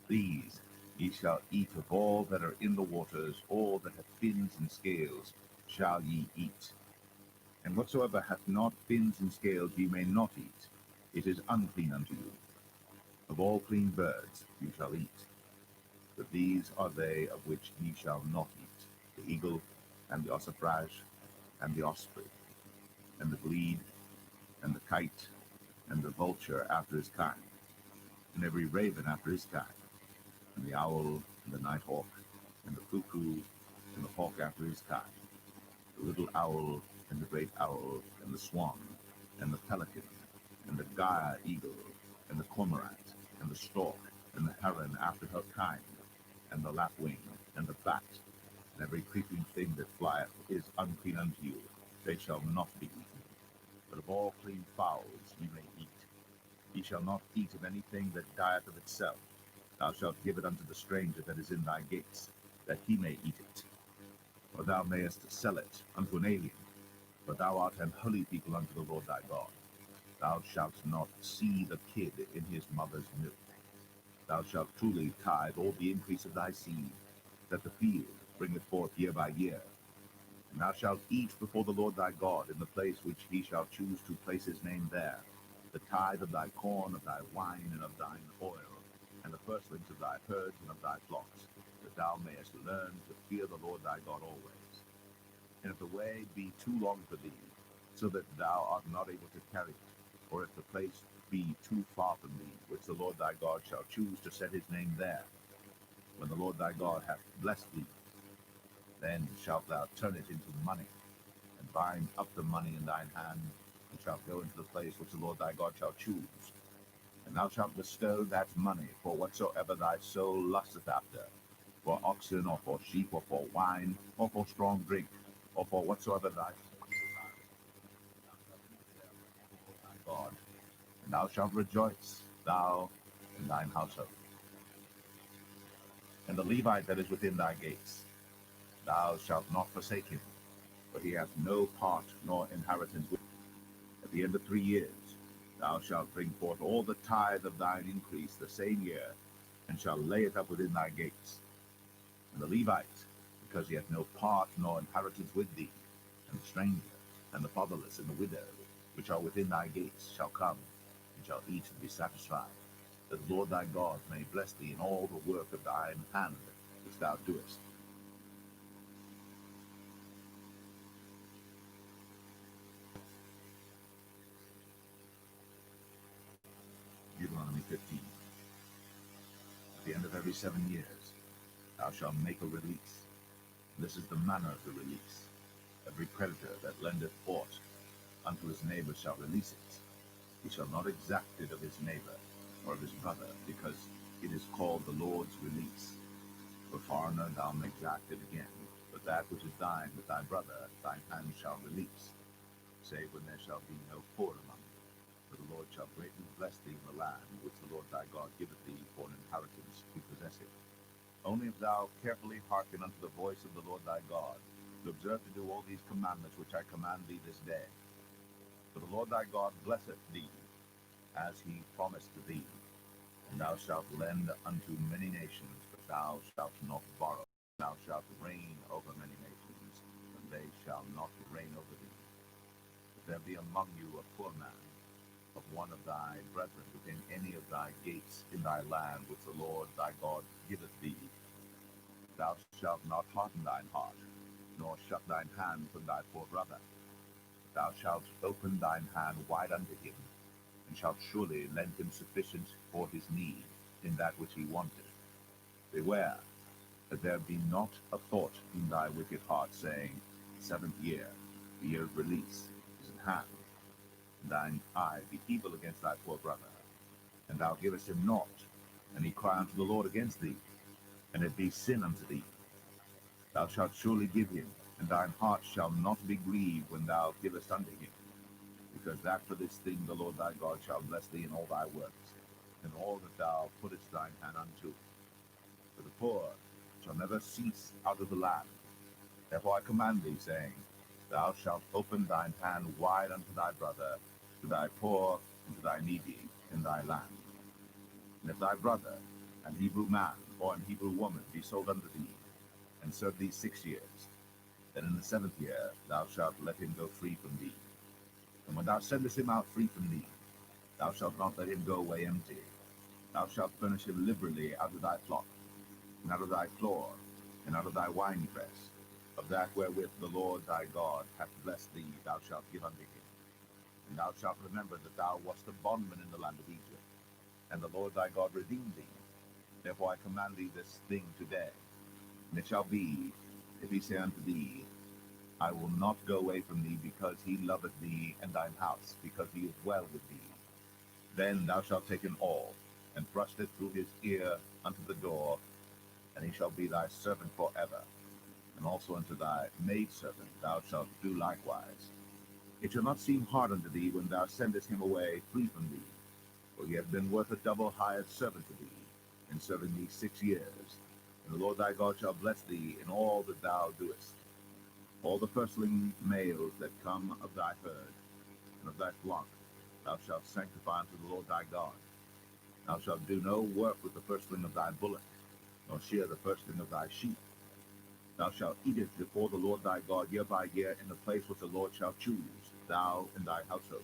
[SPEAKER 1] These ye shall eat of all that are in the waters, all that have fins and scales shall ye eat. And whatsoever hath not fins and scales ye may not eat, it is unclean unto you. Of all clean birds ye shall eat, but these are they of which ye shall not eat: the eagle, and the ossifrage, and the osprey, and the glede, and the kite, and the vulture after his kind, and every raven after his kind, and the owl, and the nighthawk, and the cuckoo, and the hawk after his kind, the little owl, and the great owl, and the swan, and the pelican, and the gyre eagle, and the cormorant, and the stork, and the heron after her kind, and the lapwing, and the bat, and every creeping thing that flieth is unclean unto you, they shall not be eaten. But of all clean fowls ye may eat. Ye shall not eat of anything that dieth of itself. Thou shalt give it unto the stranger that is in thy gates, that he may eat it. Or thou mayest sell it unto an alien, for thou art an holy people unto the Lord thy God. Thou shalt not seethe a kid in his mother's milk. Thou shalt truly tithe all the increase of thy seed, that the field bringeth forth year by year. And thou shalt eat before the Lord thy God in the place which he shall choose to place his name there, the tithe of thy corn, of thy wine, and of thine oil, and the firstlings of thy herds and of thy flocks, that thou mayest learn to fear the Lord thy God always. And if the way be too long for thee, so that thou art not able to carry it, or if the place be too far from thee, which the Lord thy God shall choose to set his name there, when the Lord thy God hath blessed thee, then shalt thou turn it into money, and bind up the money in thine hand, and shalt go into the place which the Lord thy God shall choose. And thou shalt bestow that money for whatsoever thy soul lusteth after, for oxen, or for sheep, or for wine, or for strong drink, or for whatsoever thy soul desireth. God, and thou shalt rejoice, thou and thine household. And the Levite that is within thy gates, thou shalt not forsake him, for he hath no part nor inheritance with thee. At the end of 3 years thou shalt bring forth all the tithe of thine increase the same year, and shalt lay it up within thy gates. And the Levite, because he hath no part nor inheritance with thee, and the stranger, and the fatherless, and the widow, which are within thy gates, shall come, and shall eat and be satisfied, that the Lord thy God may bless thee in all the work of thine hand which thou doest. Deuteronomy 15. At the end of every 7 years thou shalt make a release. This is the manner of the release. Every creditor that lendeth aught unto his neighbor shall release it. He shall not exact it of his neighbor, or of his brother, because it is called the Lord's release. For foreigner thou may exact it again, but that which is thine with thy brother thine hand shall release, save when there shall be no poor among you. For the Lord shall greatly bless thee in the land which the Lord thy God giveth thee for an inheritance to possess it. Only if thou carefully hearken unto the voice of the Lord thy God, to observe to do all these commandments which I command thee this day. For the Lord thy God blesseth thee, as he promised to thee. And thou shalt lend unto many nations, but thou shalt not borrow. Thou shalt reign over many nations, and they shall not reign over thee. If there be among you a poor man, of one of thy brethren within any of thy gates in thy land which the Lord thy God giveth thee, thou shalt not harden thine heart, nor shut thine hand from thy poor brother. Thou shalt open thine hand wide unto him, and shalt surely lend him sufficient for his need in that which he wanteth. Beware that there be not a thought in thy wicked heart, saying, the 7th year, the year of release, is at hand, and thine eye be evil against thy poor brother, and thou givest him naught, and he cry unto the Lord against thee, and it be sin unto thee. Thou shalt surely give him, and thine heart shall not be grieved when thou givest unto him, because that for this thing the Lord thy God shall bless thee in all thy works, and all that thou puttest thine hand unto. For the poor shall never cease out of the land. Therefore I command thee, saying, thou shalt open thine hand wide unto thy brother, to thy poor, and to thy needy in thy land. And if thy brother, an Hebrew man, or an Hebrew woman, be sold unto thee, and serve thee 6 years, then in the 7th year thou shalt let him go free from thee. And when thou sendest him out free from thee, thou shalt not let him go away empty. Thou shalt furnish him liberally out of thy flock, and out of thy floor, and out of thy winepress. Of that wherewith the Lord thy God hath blessed thee, thou shalt give unto him. And thou shalt remember that thou wast a bondman in the land of Egypt, and the Lord thy God redeemed thee. Therefore I command thee this thing today. And it shall be, if he say unto thee, I will not go away from thee, because he loveth thee and thine house, because he is well with thee. Then thou shalt take an awl, and thrust it through his ear unto the door, and he shall be thy servant forever. And also unto thy maidservant thou shalt do likewise. It shall not seem hard unto thee when thou sendest him away free from thee, for he hath been worth a double hired servant to thee, in serving thee 6 years. And the Lord thy God shall bless thee in all that thou doest. All the firstling males that come of thy herd and of thy flock thou shalt sanctify unto the Lord thy God. Thou shalt do no work with the firstling of thy bullock, nor shear the firstling of thy sheep. Thou shalt eat it before the Lord thy God year by year in the place which the Lord shall choose, thou and thy household.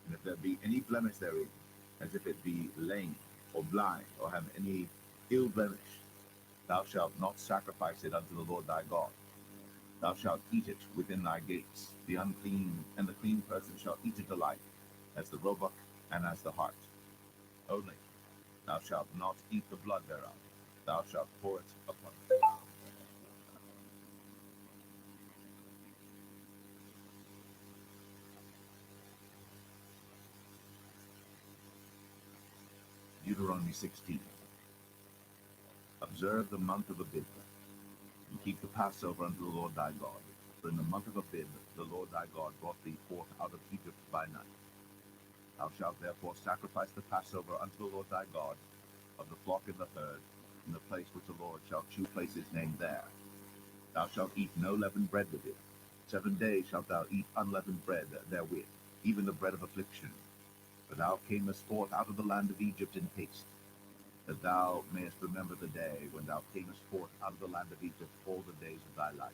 [SPEAKER 1] And if there be any blemish therein, as if it be lame, or blind, or have any ill blemish, thou shalt not sacrifice it unto the Lord thy God. Thou shalt eat it within thy gates. The unclean and the clean person shall eat it alike, as the roebuck and as the hart. Only thou shalt not eat the blood thereof. Thou shalt pour it upon it. Deuteronomy 16. Observe the month of Abib, and keep the Passover unto the Lord thy God. For in the month of Abib the Lord thy God brought thee forth out of Egypt by night. Thou shalt therefore sacrifice the Passover unto the Lord thy God, of the flock and the herd, in the place which the Lord shall choose place his name there. Thou shalt eat no leavened bread with it. 7 days shalt thou eat unleavened bread therewith, even the bread of affliction. For thou camest forth out of the land of Egypt in haste, that thou mayest remember the day when thou camest forth out of the land of Egypt all the days of thy life.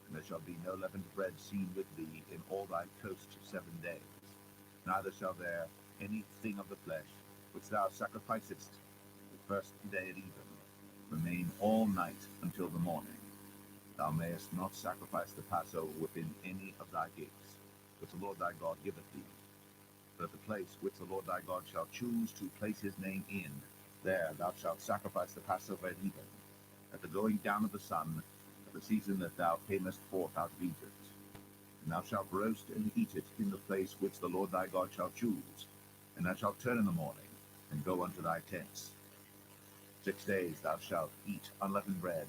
[SPEAKER 1] And there shall be no leavened bread seen with thee in all thy coast 7 days. Neither shall there anything of the flesh, which thou sacrificest the first day at even, remain all night until the morning. Thou mayest not sacrifice the Passover within any of thy gates, which the Lord thy God giveth thee. But at the place which the Lord thy God shall choose to place his name in, there thou shalt sacrifice the Passover at even, at the going down of the sun, at the season that thou camest forth out of Egypt. And thou shalt roast and eat it in the place which the Lord thy God shall choose. And thou shalt turn in the morning, and go unto thy tents. 6 days thou shalt eat unleavened bread,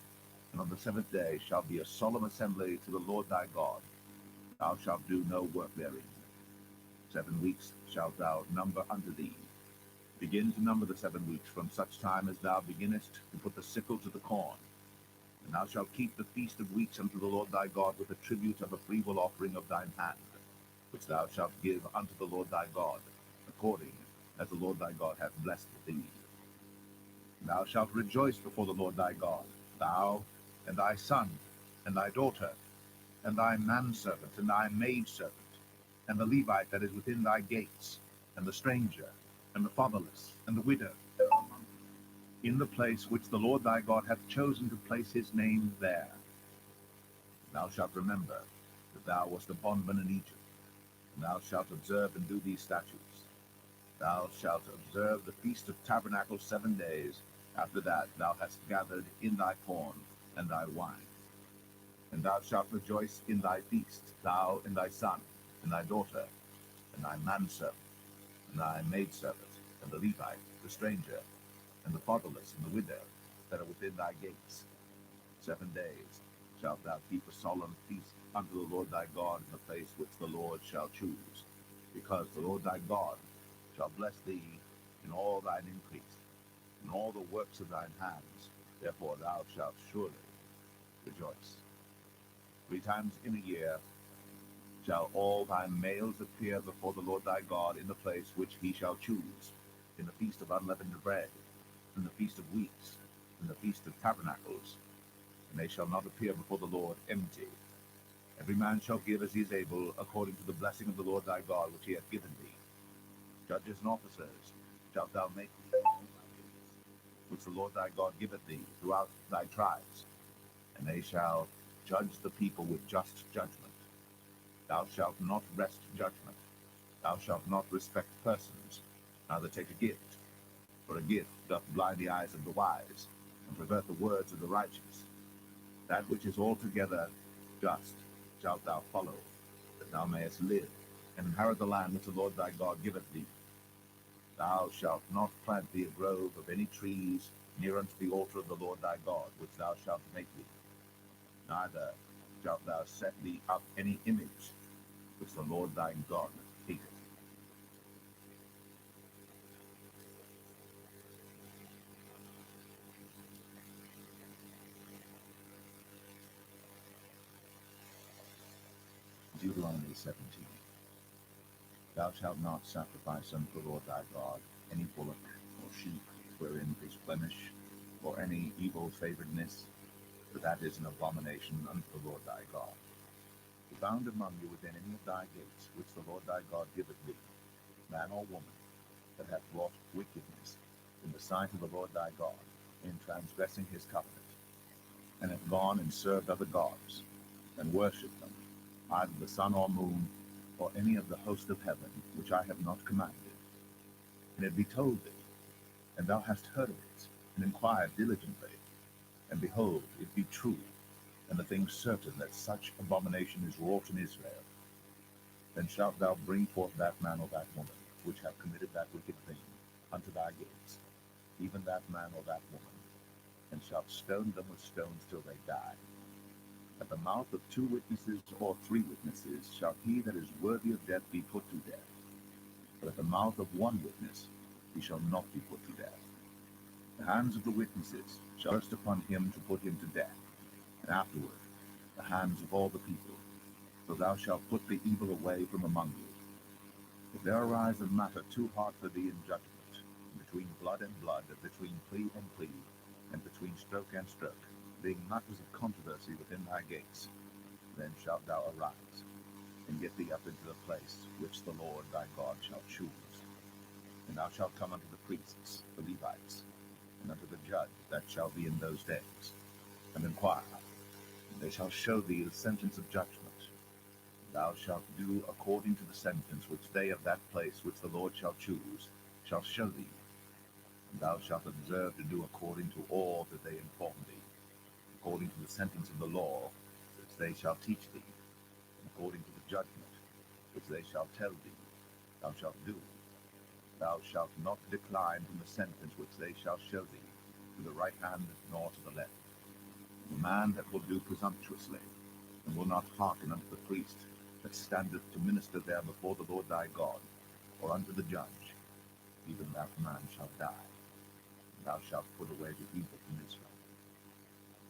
[SPEAKER 1] and on the 7th day shall be a solemn assembly to the Lord thy God. Thou shalt do no work therein. 7 weeks shalt thou number unto thee. Begin to number the 7 weeks from such time as thou beginnest to put the sickle to the corn. And thou shalt keep the feast of weeks unto the Lord thy God with a tribute of a freewill offering of thine hand, which thou shalt give unto the Lord thy God, according as the Lord thy God hath blessed thee. And thou shalt rejoice before the Lord thy God, thou and thy son, and thy daughter, and thy manservant, and thy maidservant, and the Levite that is within thy gates, and the stranger, and the fatherless, and the widow, in the place which the Lord thy God hath chosen to place his name there. Thou shalt remember that thou wast a bondman in Egypt, and thou shalt observe and do these statutes. Thou shalt observe the Feast of Tabernacles 7 days. After that thou hast gathered in thy corn and thy wine. And thou shalt rejoice in thy feast, thou and thy son, and thy daughter, and thy manservant, and thy maidservant, and the Levite, the stranger, and the fatherless, and the widow, that are within thy gates. 7 days shalt thou keep a solemn feast unto the Lord thy God in the place which the Lord shall choose, because the Lord thy God shall bless thee in all thine increase, in all the works of thine hands. Therefore thou shalt surely rejoice. 3 times in a year shall all thy males appear before the Lord thy God in the place which he shall choose, in the feast of unleavened bread, in the feast of weeks, in the feast of tabernacles, and they shall not appear before the Lord empty. Every man shall give as he is able, according to the blessing of the Lord thy God which he hath given thee. Judges and officers shalt thou make thee, which the Lord thy God giveth thee throughout thy tribes, and they shall judge the people with just judgment. Thou shalt not wrest judgment. Thou shalt not respect persons, neither take a gift, for a gift doth blind the eyes of the wise, and pervert the words of the righteous. That which is altogether Just shalt thou follow, that thou mayest live, and inherit the land which the Lord thy God giveth thee. Thou shalt not plant thee a grove of any trees near unto the altar of the Lord thy God, which thou shalt make thee. Neither shalt thou set thee up any image, which the Lord thy God hateth. Deuteronomy 17. Thou shalt not sacrifice unto the Lord thy God any bullock or sheep wherein is blemish, or any evil favoredness, for that is an abomination unto the Lord thy God. Be found among you within any of thy gates, which the Lord thy God giveth thee, man or woman, that hath wrought wickedness in the sight of the Lord thy God, in transgressing his covenant, and hath gone and served other gods, and worshipped them, either the sun or moon, or any of the host of heaven, which I have not commanded. And it be told thee, and thou hast heard of it, and inquired diligently, and behold, it be true, and the thing certain that such abomination is wrought in Israel, then shalt thou bring forth that man or that woman, which have committed that wicked thing, unto thy gates, even that man or that woman, and shalt stone them with stones till they die. At the mouth of 2 witnesses or 3 witnesses shall he that is worthy of death be put to death. But at the mouth of 1 witness he shall not be put to death. The hands of the witnesses shall rest upon him to put him to death, and afterward the hands of all the people. So thou shalt put the evil away from among you. If there arise a matter too hard for thee in judgment, between blood and blood, and between plea and plea, and between stroke and stroke, being matters of controversy within thy gates, then shalt thou arise, and get thee up into the place which the Lord thy God shall choose. And thou shalt come unto the priests, the Levites, and unto the judge that shall be in those days, and inquire, and they shall show thee the sentence of judgment. Thou shalt do according to the sentence which they of that place which the Lord shall choose shall show thee. And thou shalt observe to do according to all that they inform thee, according to the sentence of the law which they shall teach thee, and according to the judgment which they shall tell thee, thou shalt do. Thou shalt not decline from the sentence which they shall show thee, to the right hand nor to the left. The man that will do presumptuously, and will not hearken unto the priest that standeth to minister there before the Lord thy God, or unto the judge, even that man shall die. And thou shalt put away the evil from Israel.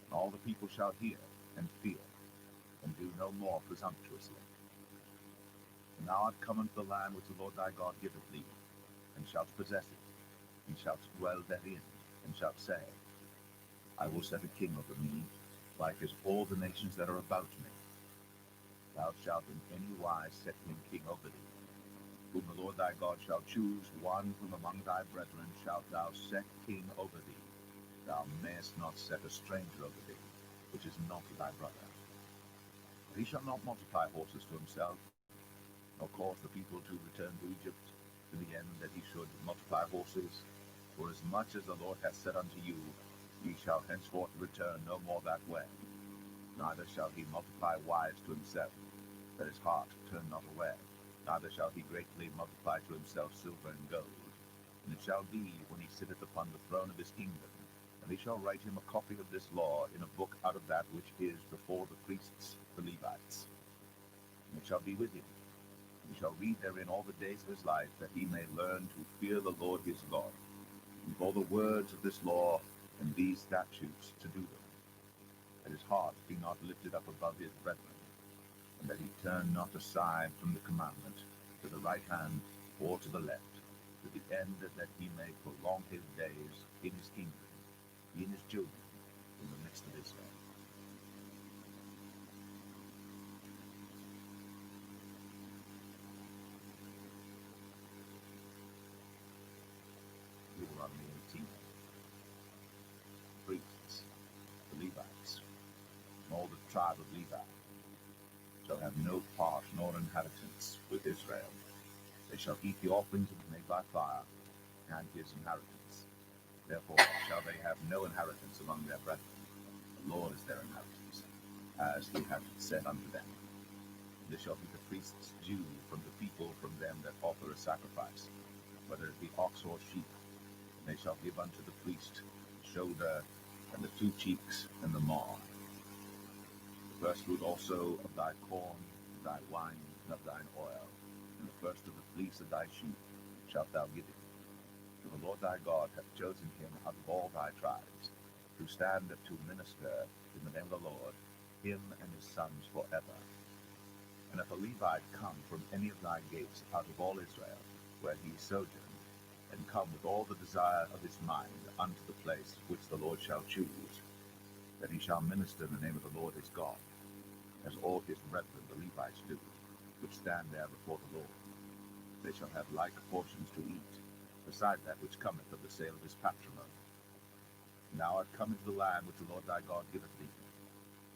[SPEAKER 1] And all the people shall hear and fear, and do no more presumptuously. And thou art come unto the land which the Lord thy God giveth thee, and shalt possess it, and shalt dwell therein, and shalt say, I will set a king over me, like as all the nations that are about me. Thou shalt in any wise set him king over thee. Whom the Lord thy God shall choose, one from among thy brethren shalt thou set king over thee. Thou mayest not set a stranger over thee, which is not thy brother. For he shall not multiply horses to himself, nor cause the people to return to Egypt, to the end that he should multiply horses. For as much as the Lord hath said unto you, ye shall henceforth return no more that way. Neither shall he multiply wives to himself, that his heart turn not away. Neither shall he greatly multiply to himself silver and gold. And it shall be, when he sitteth upon the throne of his kingdom, and he shall write him a copy of this law in a book out of that which is before the priests, the Levites. And it shall be with him. He shall read therein all the days of his life, that he may learn to fear the Lord his God, and for the words of this law and these statutes to do them, that his heart be not lifted up above his brethren, and that he turn not aside from the commandment to the right hand or to the left, to the end that he may prolong his days in his kingdom, he and his children, in the midst of Israel. Deuteronomy 18. Priests, the Levites, and all the tribe of Levi, shall have no part nor inheritance with Israel. They shall eat the offerings made by fire, and his inheritance. Therefore shall they have no inheritance among their brethren. The Lord is their inheritance, as he hath said unto them. They shall be the priest's due from the people, from them that offer a sacrifice, whether it be ox or sheep. And they shall give unto the priest the shoulder, and the 2 cheeks, and the maw. The first fruit also of thy corn, thy wine, and of thine oil, and the first of the fleece of thy sheep shalt thou give him. For the Lord thy God hath chosen him out of all thy tribes, to stand to minister in the name of the Lord, him and his sons forever. And if a Levite come from any of thy gates out of all Israel, where he sojourned, and come with all the desire of his mind unto the place which the Lord shall choose, that he shall minister in the name of the Lord his God, as all his brethren the Levites do, which stand there before the Lord. They shall have like portions to eat, beside that which cometh of the sale of his patrimony. And thou art come into the land which the Lord thy God giveth thee.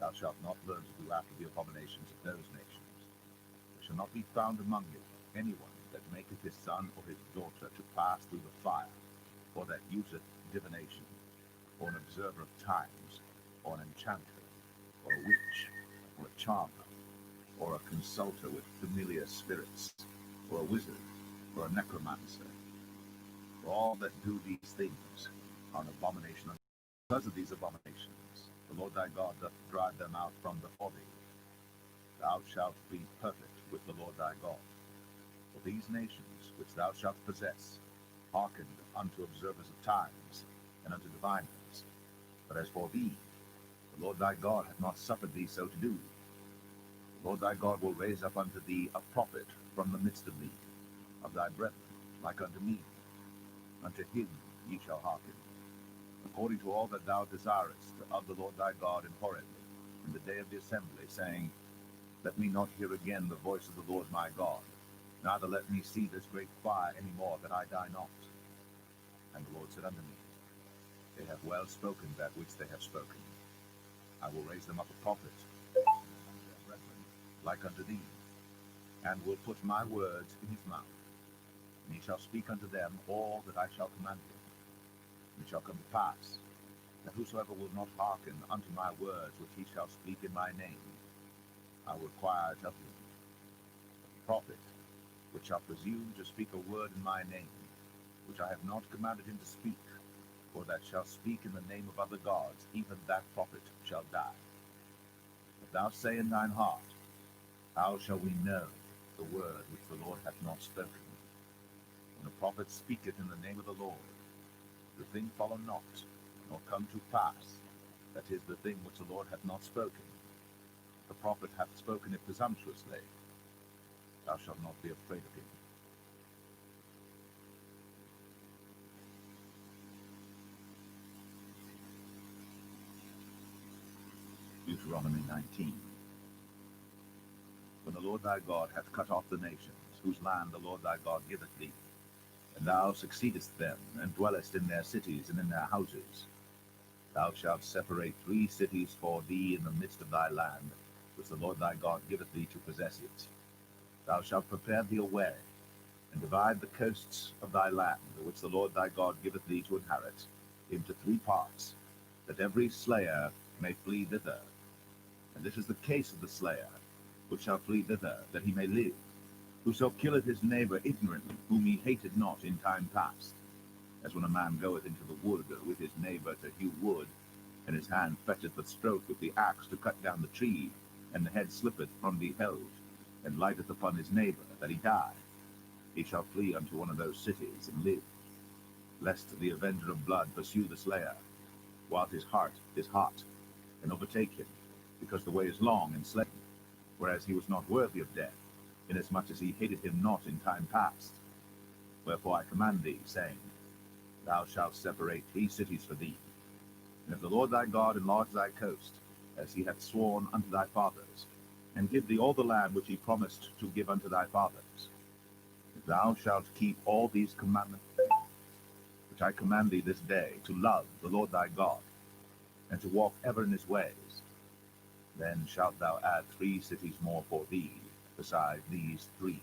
[SPEAKER 1] Thou shalt not learn to do after the abominations of those nations. There shall not be found among you anyone that maketh his son or his daughter to pass through the fire, or that useth divination, or an observer of times, or an enchanter, or a witch, or a charmer, or a consulter with familiar spirits, or a wizard, or a necromancer. For all that do these things are an abomination unto thee. Because of these abominations, the Lord thy God doth drive them out from before thee. Thou shalt be perfect with the Lord thy God. For these nations which thou shalt possess hearkened unto observers of times, and unto diviners. But as for thee, the Lord thy God hath not suffered thee so to do. The Lord thy God will raise up unto thee a prophet from the midst of thee, of thy brethren, like unto me. Unto him ye shall hearken, according to all that thou desirest of the Lord thy God in Horeb, in the day of the assembly, saying, Let me not hear again the voice of the Lord my God, neither let me see this great fire any more, that I die not. And the Lord said unto me, They have well spoken that which they have spoken. I will raise them up a prophet, brethren, like unto thee, and will put my words in his mouth. And he shall speak unto them all that I shall command him. And it shall come to pass, that whosoever will not hearken unto my words which he shall speak in my name, I will require it of him. But the prophet which shall presume to speak a word in my name, which I have not commanded him to speak, or that shall speak in the name of other gods, even that prophet shall die. If thou say in thine heart, How shall we know the word which the Lord hath not spoken? When a prophet speaketh in the name of the Lord, the thing follow not, nor come to pass, that is the thing which the Lord hath not spoken. The prophet hath spoken it presumptuously. Thou shalt not be afraid of him. Deuteronomy 19. When the Lord thy God hath cut off the nations, whose land the Lord thy God giveth thee, and thou succeedest them, and dwellest in their cities and in their houses, thou shalt separate 3 cities for thee in the midst of thy land, which the Lord thy God giveth thee to possess it. Thou shalt prepare thee a way, and divide the coasts of thy land, which the Lord thy God giveth thee to inherit, into 3 parts, that every slayer may flee thither. And this is the case of the slayer, which shall flee thither, that he may live. Whoso killeth his neighbor ignorantly, whom he hated not in time past, as when a man goeth into the wood with his neighbor to hew wood, and his hand fetcheth the stroke with the axe to cut down the tree, and the head slippeth from the helve, and lighteth upon his neighbor, that he die. He shall flee unto one of those cities, and live, lest the avenger of blood pursue the slayer, while his heart is hot, and overtake him, because the way is long, and slay him, whereas he was not worthy of death, inasmuch as he hated him not in time past. Wherefore I command thee, saying, Thou shalt separate 3 cities for thee. And if the Lord thy God enlarge thy coast, as he hath sworn unto thy fathers, and give thee all the land which he promised to give unto thy fathers, if thou shalt keep all these commandments, which I command thee this day, to love the Lord thy God, and to walk ever in his ways, then shalt thou add 3 cities more for thee, beside these 3,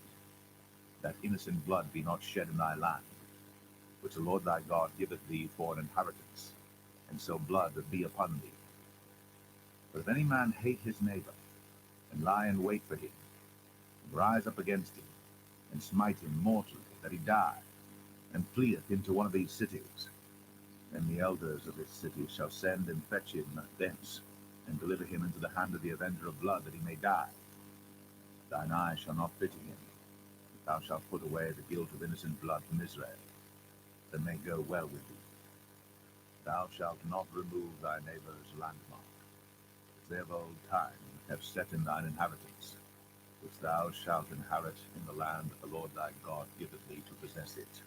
[SPEAKER 1] that innocent blood be not shed in thy land, which the Lord thy God giveth thee for an inheritance, and so blood be upon thee. But if any man hate his neighbor, and lie in wait for him, and rise up against him, and smite him mortally, that he die, and fleeth into one of these cities, then the elders of this city shall send and fetch him thence, and deliver him into the hand of the avenger of blood, that he may die. Thine eye shall not pity him, but thou shalt put away the guilt of innocent blood from Israel, that may go well with thee. Thou shalt not remove thy neighbour's landmark, as they of old time have set in thine inheritance, which thou shalt inherit in the land that the Lord thy God giveth thee to possess it.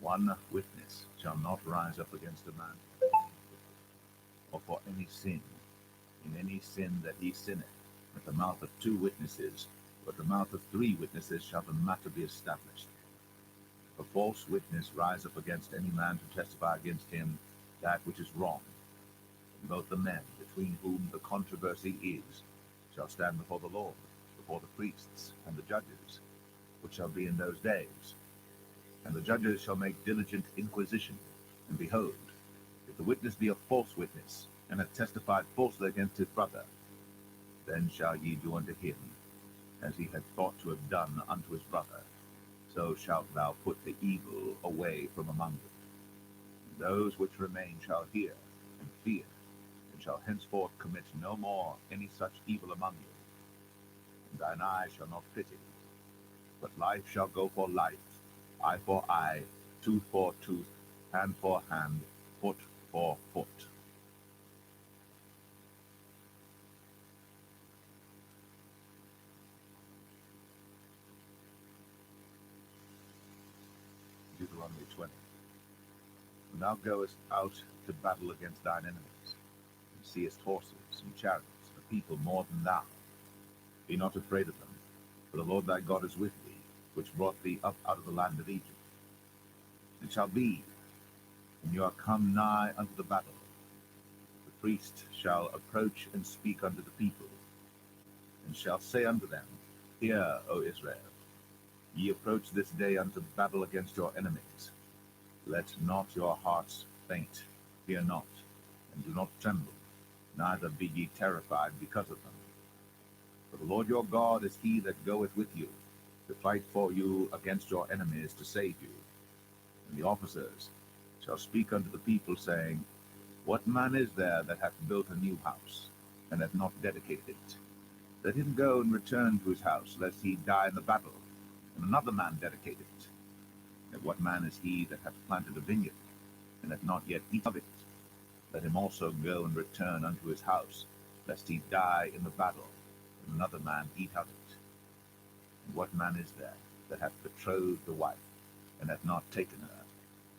[SPEAKER 1] One witness shall not rise up against a man, or for any sin, in any sin that he sinneth. At the mouth of 2 witnesses, or at the mouth of 3 witnesses shall the matter be established. If a false witness rise up against any man to testify against him that which is wrong, and both the men between whom the controversy is shall stand before the Lord, before the priests and the judges, which shall be in those days. And the judges shall make diligent inquisition, and behold, if the witness be a false witness, and hath testified falsely against his brother, then shall ye do unto him as he had thought to have done unto his brother. So shalt thou put the evil away from among them. And those which remain shall hear and fear, and shall henceforth commit no more any such evil among you. And thine eye shall not pity, but life shall go for life, eye for eye, tooth for tooth, hand for hand, foot for foot. Deuteronomy 20. When thou goest out to battle against thine enemies, and seest horses and chariots, and a people more than thou, be not afraid of them, for the Lord thy God is with thee, which brought thee up out of the land of Egypt. It shall be, when you are come nigh unto the battle, the priest shall approach and speak unto the people, and shall say unto them, Hear, O Israel, ye approach this day unto battle against your enemies. Let not your hearts faint, fear not, and do not tremble, neither be ye terrified because of them. For the Lord your God is he that goeth with you, to fight for you against your enemies, to save you. And the officers shall speak unto the people, saying, What man is there that hath built a new house, and hath not dedicated it? Let him go and return to his house, lest he die in the battle, and another man dedicate it. And what man is he that hath planted a vineyard, and hath not yet eaten of it? Let him also go and return unto his house, lest he die in the battle, and another man eat of it. And what man is there that hath betrothed a wife, and hath not taken her?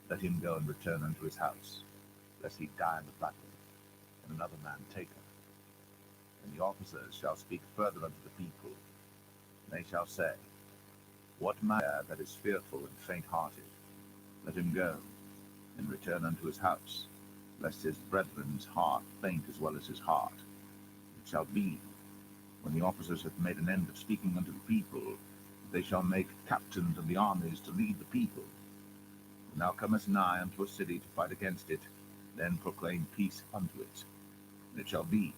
[SPEAKER 1] Let him go and return unto his house, lest he die in the battle, and another man take her. And the officers shall speak further unto the people, and they shall say, What man that is fearful and faint-hearted? Let him go, and return unto his house, lest his brethren's heart faint as well as his heart. It shall be, when the officers have made an end of speaking unto the people, they shall make captains of the armies to lead the people. When thou comest nigh unto a city to fight against it, then proclaim peace unto it. And it shall be,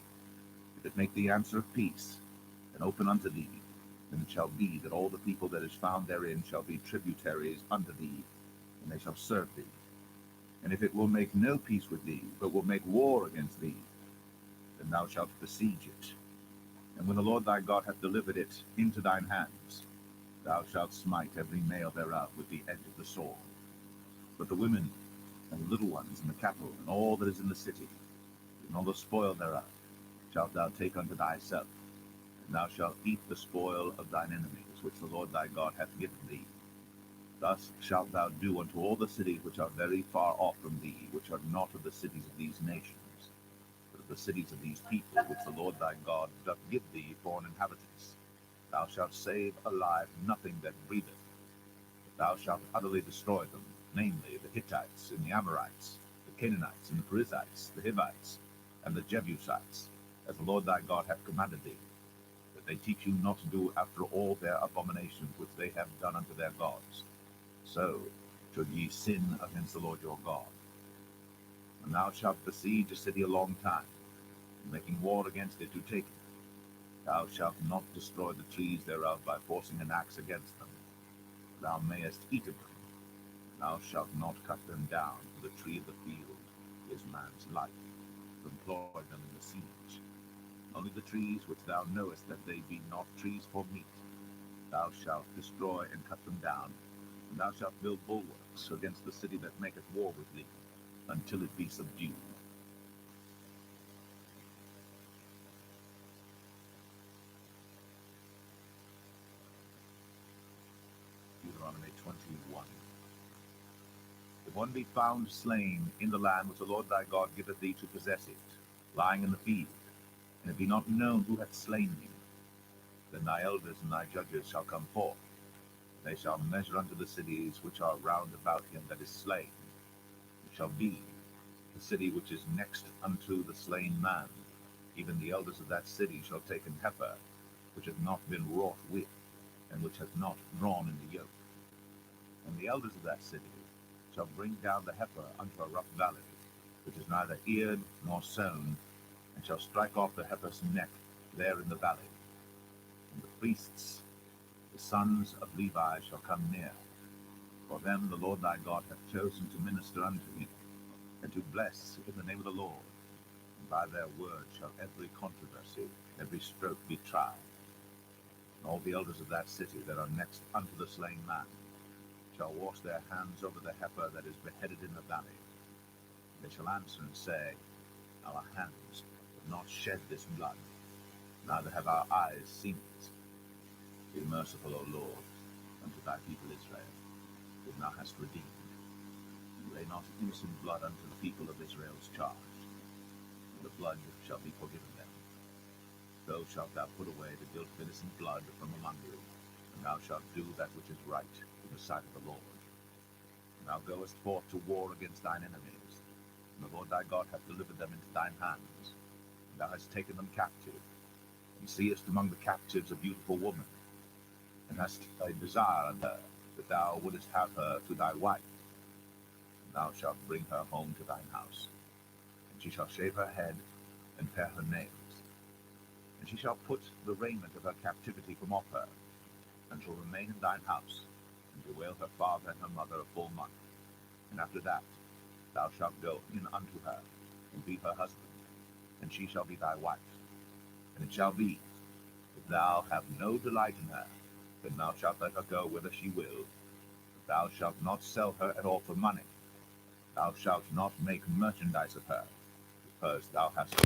[SPEAKER 1] if it make thee answer of peace, and open unto thee, then it shall be that all the people that is found therein shall be tributaries unto thee, and they shall serve thee. And if it will make no peace with thee, but will make war against thee, then thou shalt besiege it. And when the Lord thy God hath delivered it into thine hands, thou shalt smite every male thereof with the edge of the sword. But the women and the little ones, and the cattle, and all that is in the city, and all the spoil thereof, shalt thou take unto thyself, and thou shalt eat the spoil of thine enemies, which the Lord thy God hath given thee. Thus shalt thou do unto all the cities which are very far off from thee, which are not of the cities of these nations, but of the cities of these people, which the Lord thy God doth give thee for an inheritance. Thou shalt save alive nothing that breatheth, but thou shalt utterly destroy them, namely the Hittites, and the Amorites, the Canaanites, and the Perizzites, the Hivites, and the Jebusites, as the Lord thy God hath commanded thee, that they teach you not to do after all their abominations which they have done unto their gods. So should ye sin against the Lord your God. And thou shalt besiege a city a long time, making war against it to take it. Thou shalt not destroy the trees thereof by forcing an axe against them. Thou mayest eat of them. Thou shalt not cut them down, for the tree of the field is man's life, to employ them in the siege. Only the trees which thou knowest that they be not trees for meat, thou shalt destroy and cut them down, and thou shalt build bulwarks against the city that maketh war with thee, until it be subdued. Deuteronomy 21. If one be found slain in the land which the Lord thy God giveth thee to possess it, lying in the field, and it be not known who hath slain thee, then thy elders and thy judges shall come forth. They shall measure unto the cities which are round about him that is slain. It shall be the city which is next unto the slain man. Even the elders of that city shall take an heifer, which hath not been wrought with, and which hath not drawn in the yoke. And the elders of that city shall bring down the heifer unto a rough valley, which is neither eared nor sown, and shall strike off the heifer's neck there in the valley. And the priests, the sons of Levi, shall come near. For them the Lord thy God hath chosen to minister unto him, and to bless in the name of the Lord. And by their word shall every controversy, every stroke be tried. And all the elders of that city that are next unto the slain man shall wash their hands over the heifer that is beheaded in the valley. They shall answer and say, Our hands have not shed this blood, neither have our eyes seen it. Be merciful, O Lord, unto thy people Israel, whom thou hast redeemed. And lay not innocent blood unto the people of Israel's charge, and the blood shall be forgiven them. So shalt thou put away the guilt of innocent blood from among you, and thou shalt do that which is right in the sight of the Lord. And thou goest forth to war against thine enemies, and the Lord thy God hath delivered them into thine hands, and thou hast taken them captive, and seest among the captives a beautiful woman, and hast a desire on her, that thou wouldest have her to thy wife. And thou shalt bring her home to thine house, and she shall shave her head, and pare her nails. And she shall put the raiment of her captivity from off her, and shall remain in thine house, and bewail her father and her mother a full month. And after that thou shalt go in unto her, and be her husband, and she shall be thy wife. And it shall be, if thou have no delight in her, then thou shalt let her go whither she will. But thou shalt not sell her at all for money. Thou shalt not make merchandise of her, because thou hast